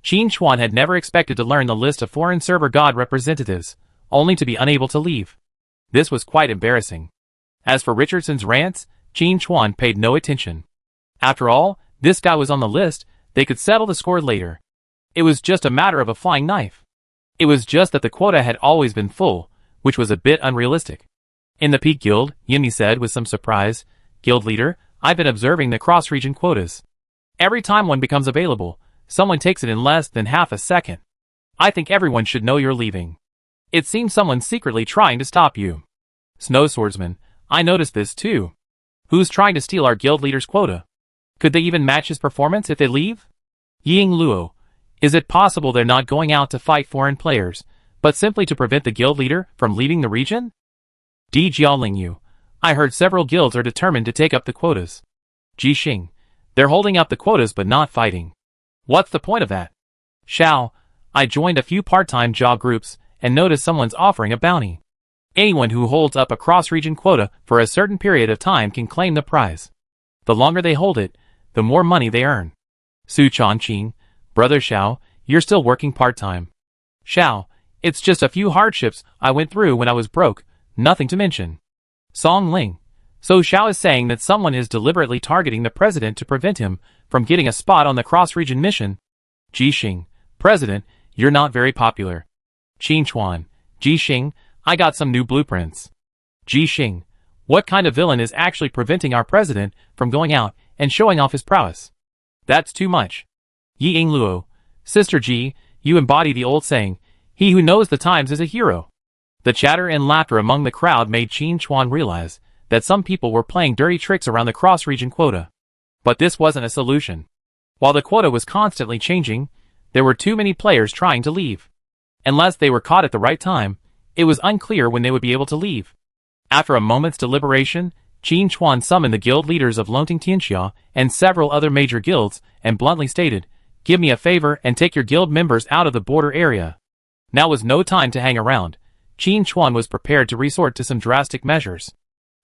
Qin Chuan had never expected to learn the list of foreign server god representatives, only to be unable to leave. This was quite embarrassing. As for Richardson's rants, Qin Chuan paid no attention. After all, this guy was on the list, they could settle the score later. It was just a matter of a flying knife. It was just that the quota had always been full, which was a bit unrealistic. In the Peak Guild, Yimi said with some surprise, "Guild leader, I've been observing the cross-region quotas. Every time one becomes available, someone takes it in less than half a second. I think everyone should know you're leaving. It seems someone's secretly trying to stop you." Snow Swordsman, I noticed this too. Who's trying to steal our guild leader's quota? Could they even match his performance if they leave? Ying Luo, is it possible they're not going out to fight foreign players, but simply to prevent the guild leader from leaving the region? Di Jiaolingyu, I heard several guilds are determined to take up the quotas. Ji Xing, they're holding up the quotas but not fighting. What's the point of that? Xiao, I joined a few part-time job groups and noticed someone's offering a bounty. Anyone who holds up a cross-region quota for a certain period of time can claim the prize. The longer they hold it, the more money they earn. Su Changqing, brother Xiao, you're still working part-time. Xiao, it's just a few hardships I went through when I was broke, nothing to mention. Song Ling, so Xiao is saying that someone is deliberately targeting the president to prevent him from getting a spot on the cross-region mission. Ji Xing, president, you're not very popular. Qin Chuan, Ji Xing, I got some new blueprints. Ji Xing, what kind of villain is actually preventing our president from going out and showing off his prowess? That's too much. Yi Ying Luo, Sister Ji, you embody the old saying, he who knows the times is a hero. The chatter and laughter among the crowd made Qin Chuan realize that some people were playing dirty tricks around the cross-region quota. But this wasn't a solution. While the quota was constantly changing, there were too many players trying to leave. Unless they were caught at the right time, it was unclear when they would be able to leave. After a moment's deliberation, Qin Chuan summoned the guild leaders of Longting Tianxia and several other major guilds and bluntly stated, "Give me a favor and take your guild members out of the border area." Now was no time to hang around. Qin Chuan was prepared to resort to some drastic measures.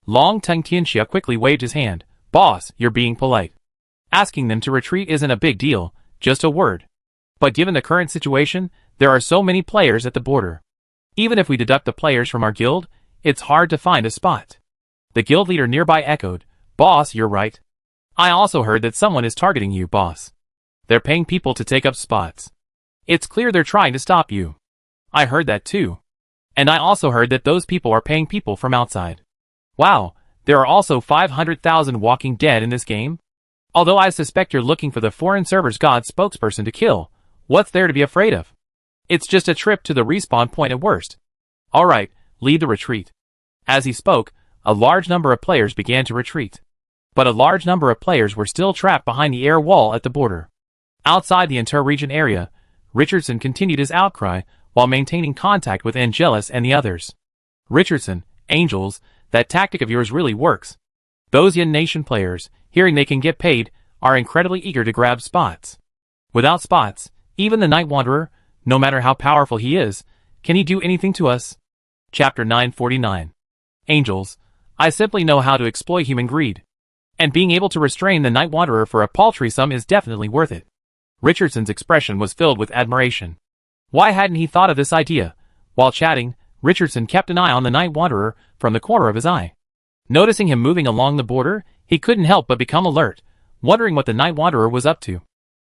Longting Tianxia quickly waved his hand. "Boss, you're being polite. Asking them to retreat isn't a big deal, just a word. But given the current situation, there are so many players at the border. Even if we deduct the players from our guild, it's hard to find a spot." The guild leader nearby echoed, "Boss, you're right. I also heard that someone is targeting you, boss. They're paying people to take up spots. It's clear they're trying to stop you." I heard that too. And I also heard that those people are paying people from outside. Wow, there are also 500,000 walking dead in this game? Although I suspect you're looking for the foreign server's god spokesperson to kill, what's there to be afraid of? It's just a trip to the respawn point at worst. Alright, lead the retreat. As he spoke, a large number of players began to retreat. But a large number of players were still trapped behind the air wall at the border. Outside the inter-region area, Richardson continued his outcry while maintaining contact with Angelus and the others. "Richardson, Angels, that tactic of yours really works. Those Yin Nation players, hearing they can get paid, are incredibly eager to grab spots. Without spots, even the Night Wanderer, no matter how powerful he is, can he do anything to us?" Chapter 949. Angels, I simply know how to exploit human greed. And being able to restrain the Night Wanderer for a paltry sum is definitely worth it. Richardson's expression was filled with admiration. Why hadn't he thought of this idea? While chatting, Richardson kept an eye on the Night Wanderer from the corner of his eye. Noticing him moving along the border, he couldn't help but become alert, wondering what the Night Wanderer was up to.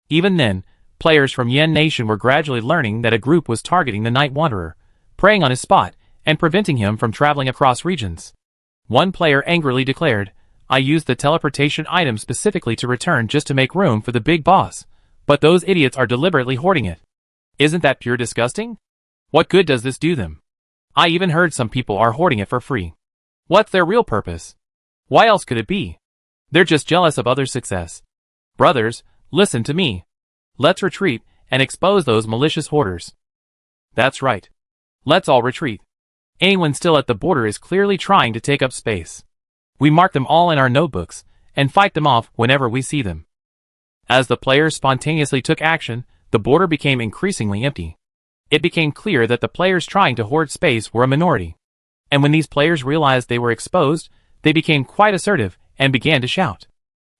Even then, players from Yen Nation were gradually learning that a group was targeting the Night Wanderer, preying on his spot, and preventing him from traveling across regions. One player angrily declared, "I used the teleportation item specifically to return just to make room for the big boss, but those idiots are deliberately hoarding it. Isn't that pure disgusting? What good does this do them? I even heard some people are hoarding it for free. What's their real purpose? Why else could it be? They're just jealous of others' success. Brothers, listen to me. Let's retreat and expose those malicious hoarders." That's right. Let's all retreat. Anyone still at the border is clearly trying to take up space. We mark them all in our notebooks and fight them off whenever we see them. As the players spontaneously took action, the border became increasingly empty. It became clear that the players trying to hoard space were a minority. And when these players realized they were exposed, they became quite assertive and began to shout.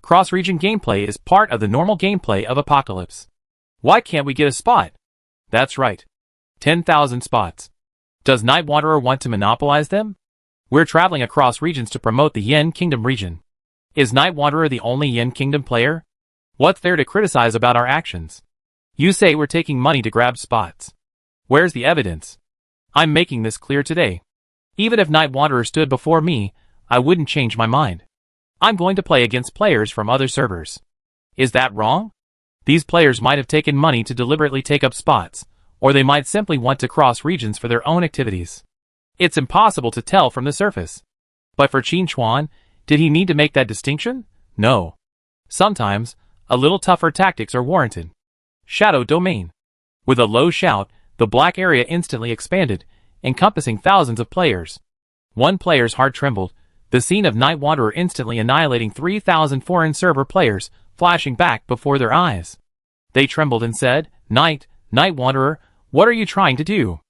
Cross-region gameplay is part of the normal gameplay of Apocalypse. Why can't we get a spot? That's right. 10,000 spots. Does Night Wanderer want to monopolize them? We're traveling across regions to promote the Yin Kingdom region. Is Night Wanderer the only Yin Kingdom player? What's there to criticize about our actions? You say we're taking money to grab spots. Where's the evidence? I'm making this clear today. Even if Night Wanderer stood before me, I wouldn't change my mind. I'm going to play against players from other servers. Is that wrong? These players might have taken money to deliberately take up spots, or they might simply want to cross regions for their own activities. It's impossible to tell from the surface. But for Qin Chuan, did he need to make that distinction? No. Sometimes, a little tougher tactics are warranted. Shadow Domain. With a low shout, the black area instantly expanded, encompassing thousands of players. One player's heart trembled, the scene of Night Wanderer instantly annihilating 3,000 foreign server players flashing back before their eyes. They trembled and said, Night Wanderer, what are you trying to do?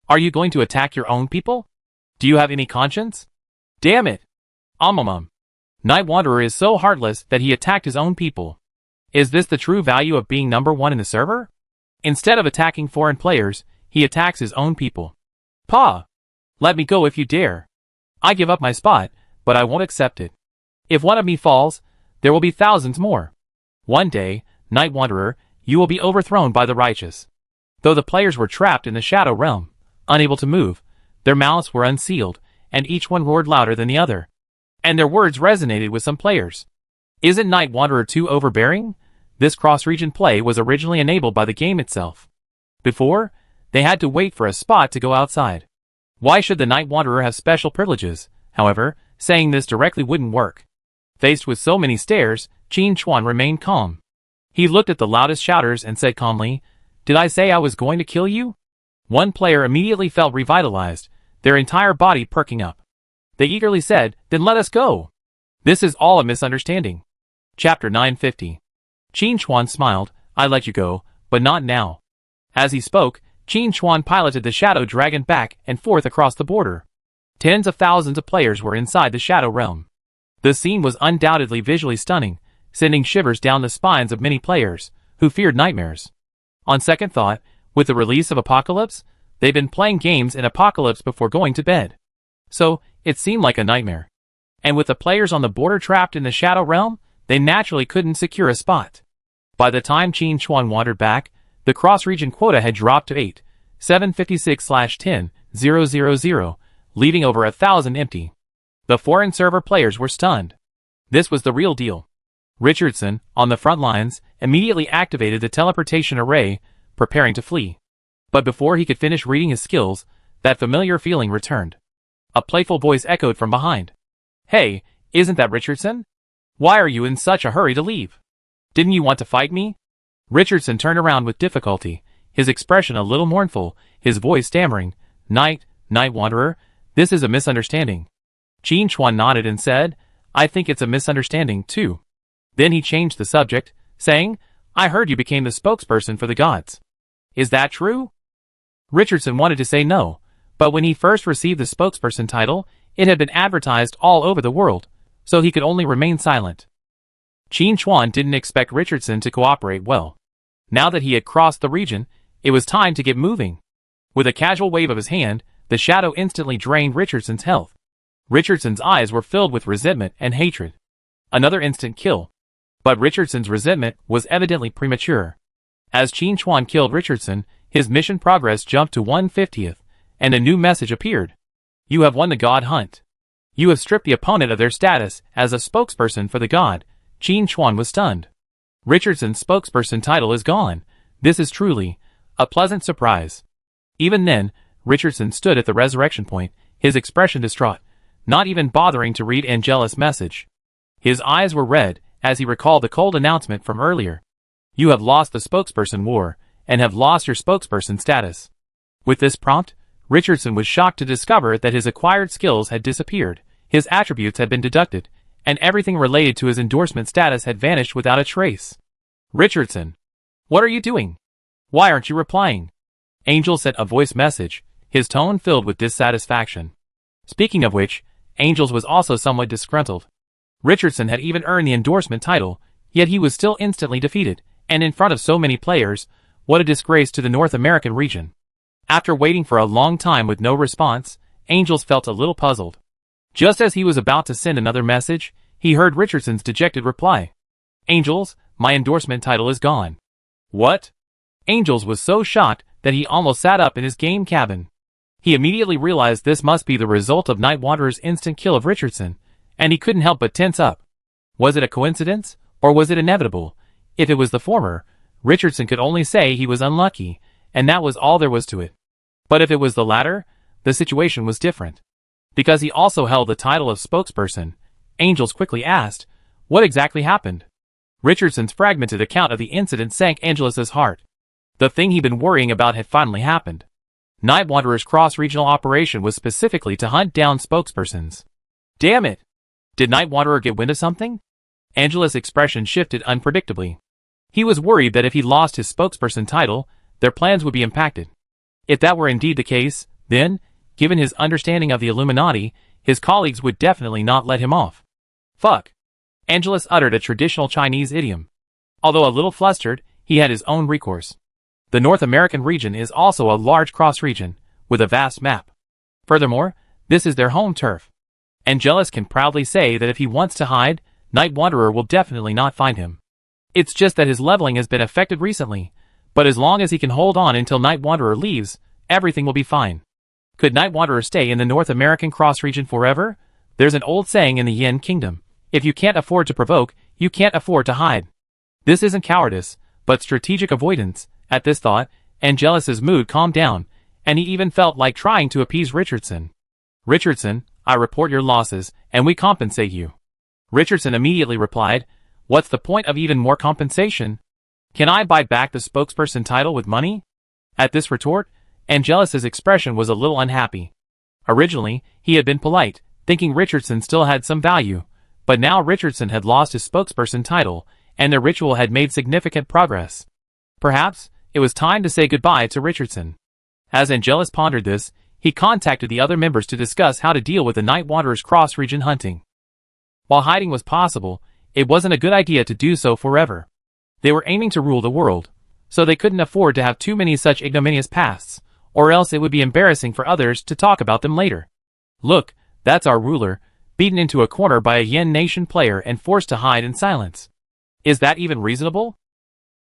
Are you going to attack your own people? Do you have any conscience? Damn it! Night Wanderer is so heartless that he attacked his own people. Is this the true value of being number one in the server? Instead of attacking foreign players, he attacks his own people. Pa! Let me go if you dare. I give up my spot, but I won't accept it. If one of me falls, there will be thousands more. One day, Night Wanderer, you will be overthrown by the righteous. Though the players were trapped in the Shadow Realm, unable to move, their mouths were unsealed, and each one roared louder than the other. And their words resonated with some players. Isn't Night Wanderer too overbearing? This cross-region play was originally enabled by the game itself. Before, they had to wait for a spot to go outside. Why should the Night Wanderer have special privileges? However, saying this directly wouldn't work. Faced with so many stares, Qin Chuan remained calm. He looked at the loudest shouters and said calmly, Did I say I was going to kill you? One player immediately felt revitalized, their entire body perking up. They eagerly said, Then let us go. This is all a misunderstanding. Chapter 950. Qin Chuan smiled, I let you go, but not now. As he spoke, Qin Chuan piloted the Shadow Dragon back and forth across the border. Tens of thousands of players were inside the Shadow Realm. The scene was undoubtedly visually stunning, sending shivers down the spines of many players, who feared nightmares. On second thought, with the release of Apocalypse, they'd been playing games in Apocalypse before going to bed. So, it seemed like a nightmare. And with the players on the border trapped in the Shadow Realm, they naturally couldn't secure a spot. By the time Qin Chuan wandered back, the cross-region quota had dropped to 756/10,000, leaving over 1,000 empty. The foreign server players were stunned. This was the real deal. Richardson, on the front lines, immediately activated the teleportation array, preparing to flee. But before he could finish reading his skills, that familiar feeling returned. A playful voice echoed from behind. Hey, isn't that Richardson? Why are you in such a hurry to leave? Didn't you want to fight me? Richardson turned around with difficulty, his expression a little mournful, his voice stammering, Night Wanderer, this is a misunderstanding. Qin Chuan nodded and said, I think it's a misunderstanding, too. Then he changed the subject, saying, I heard you became the spokesperson for the gods. Is that true? Richardson wanted to say no, but when he first received the spokesperson title, it had been advertised all over the world, so he could only remain silent. Qin Chuan didn't expect Richardson to cooperate well. Now that he had crossed the region, it was time to get moving. With a casual wave of his hand, the shadow instantly drained Richardson's health. Richardson's eyes were filled with resentment and hatred. Another instant kill. But Richardson's resentment was evidently premature. As Qin Chuan killed Richardson, his mission progress jumped to 1/50th, and a new message appeared. You have won the God Hunt. You have stripped the opponent of their status as a spokesperson for the god. Qin Chuan was stunned. Richardson's spokesperson title is gone. This is truly a pleasant surprise. Even then, Richardson stood at the resurrection point, his expression distraught, not even bothering to read Angela's message. His eyes were red as he recalled the cold announcement from earlier. You have lost the spokesperson war, and have lost your spokesperson status. With this prompt, Richardson was shocked to discover that his acquired skills had disappeared, his attributes had been deducted, and everything related to his endorsement status had vanished without a trace. Richardson, what are you doing? Why aren't you replying? Angel sent a voice message, his tone filled with dissatisfaction. Speaking of which, Angels was also somewhat disgruntled. Richardson had even earned the endorsement title, yet he was still instantly defeated, and in front of so many players. What a disgrace to the North American region. After waiting for a long time with no response, Angels felt a little puzzled. Just as he was about to send another message, he heard Richardson's dejected reply. Angels, my endorsement title is gone. What? Angels was so shocked that he almost sat up in his game cabin. He immediately realized this must be the result of Night Wanderer's instant kill of Richardson, and he couldn't help but tense up. Was it a coincidence, or was it inevitable? If it was the former, Richardson could only say he was unlucky, and that was all there was to it. But if it was the latter, the situation was different. Because he also held the title of spokesperson, Angels quickly asked, what exactly happened? Richardson's fragmented account of the incident sank Angelus's heart. The thing he'd been worrying about had finally happened. Night Wanderer's cross-regional operation was specifically to hunt down spokespersons. Damn it! Did Night Wanderer get wind of something? Angelus' expression shifted unpredictably. He was worried that if he lost his spokesperson title, their plans would be impacted. If that were indeed the case, then, given his understanding of the Illuminati, his colleagues would definitely not let him off. Fuck. Angelus uttered a traditional Chinese idiom. Although a little flustered, he had his own recourse. The North American region is also a large cross-region, with a vast map. Furthermore, this is their home turf. Angelus can proudly say that if he wants to hide, Night Wanderer will definitely not find him. It's just that his leveling has been affected recently, but as long as he can hold on until Night Wanderer leaves, everything will be fine. Could Night Wanderer stay in the North American cross-region forever? There's an old saying in the Yin Kingdom. If you can't afford to provoke, you can't afford to hide. This isn't cowardice, but strategic avoidance. At this thought, Angelus's mood calmed down, and he even felt like trying to appease Richardson. Richardson, I report your losses, and we compensate you. Richardson immediately replied, what's the point of even more compensation? Can I buy back the spokesperson title with money? At this retort, Angelus's expression was a little unhappy. Originally, he had been polite, thinking Richardson still had some value, but now Richardson had lost his spokesperson title, and their ritual had made significant progress. Perhaps, it was time to say goodbye to Richardson. As Angelus pondered this, he contacted the other members to discuss how to deal with the Night Wanderer's cross-region hunting. While hiding was possible, it wasn't a good idea to do so forever. They were aiming to rule the world, so they couldn't afford to have too many such ignominious pasts, or else it would be embarrassing for others to talk about them later. Look, that's our ruler, beaten into a corner by a Yen Nation player and forced to hide in silence. Is that even reasonable?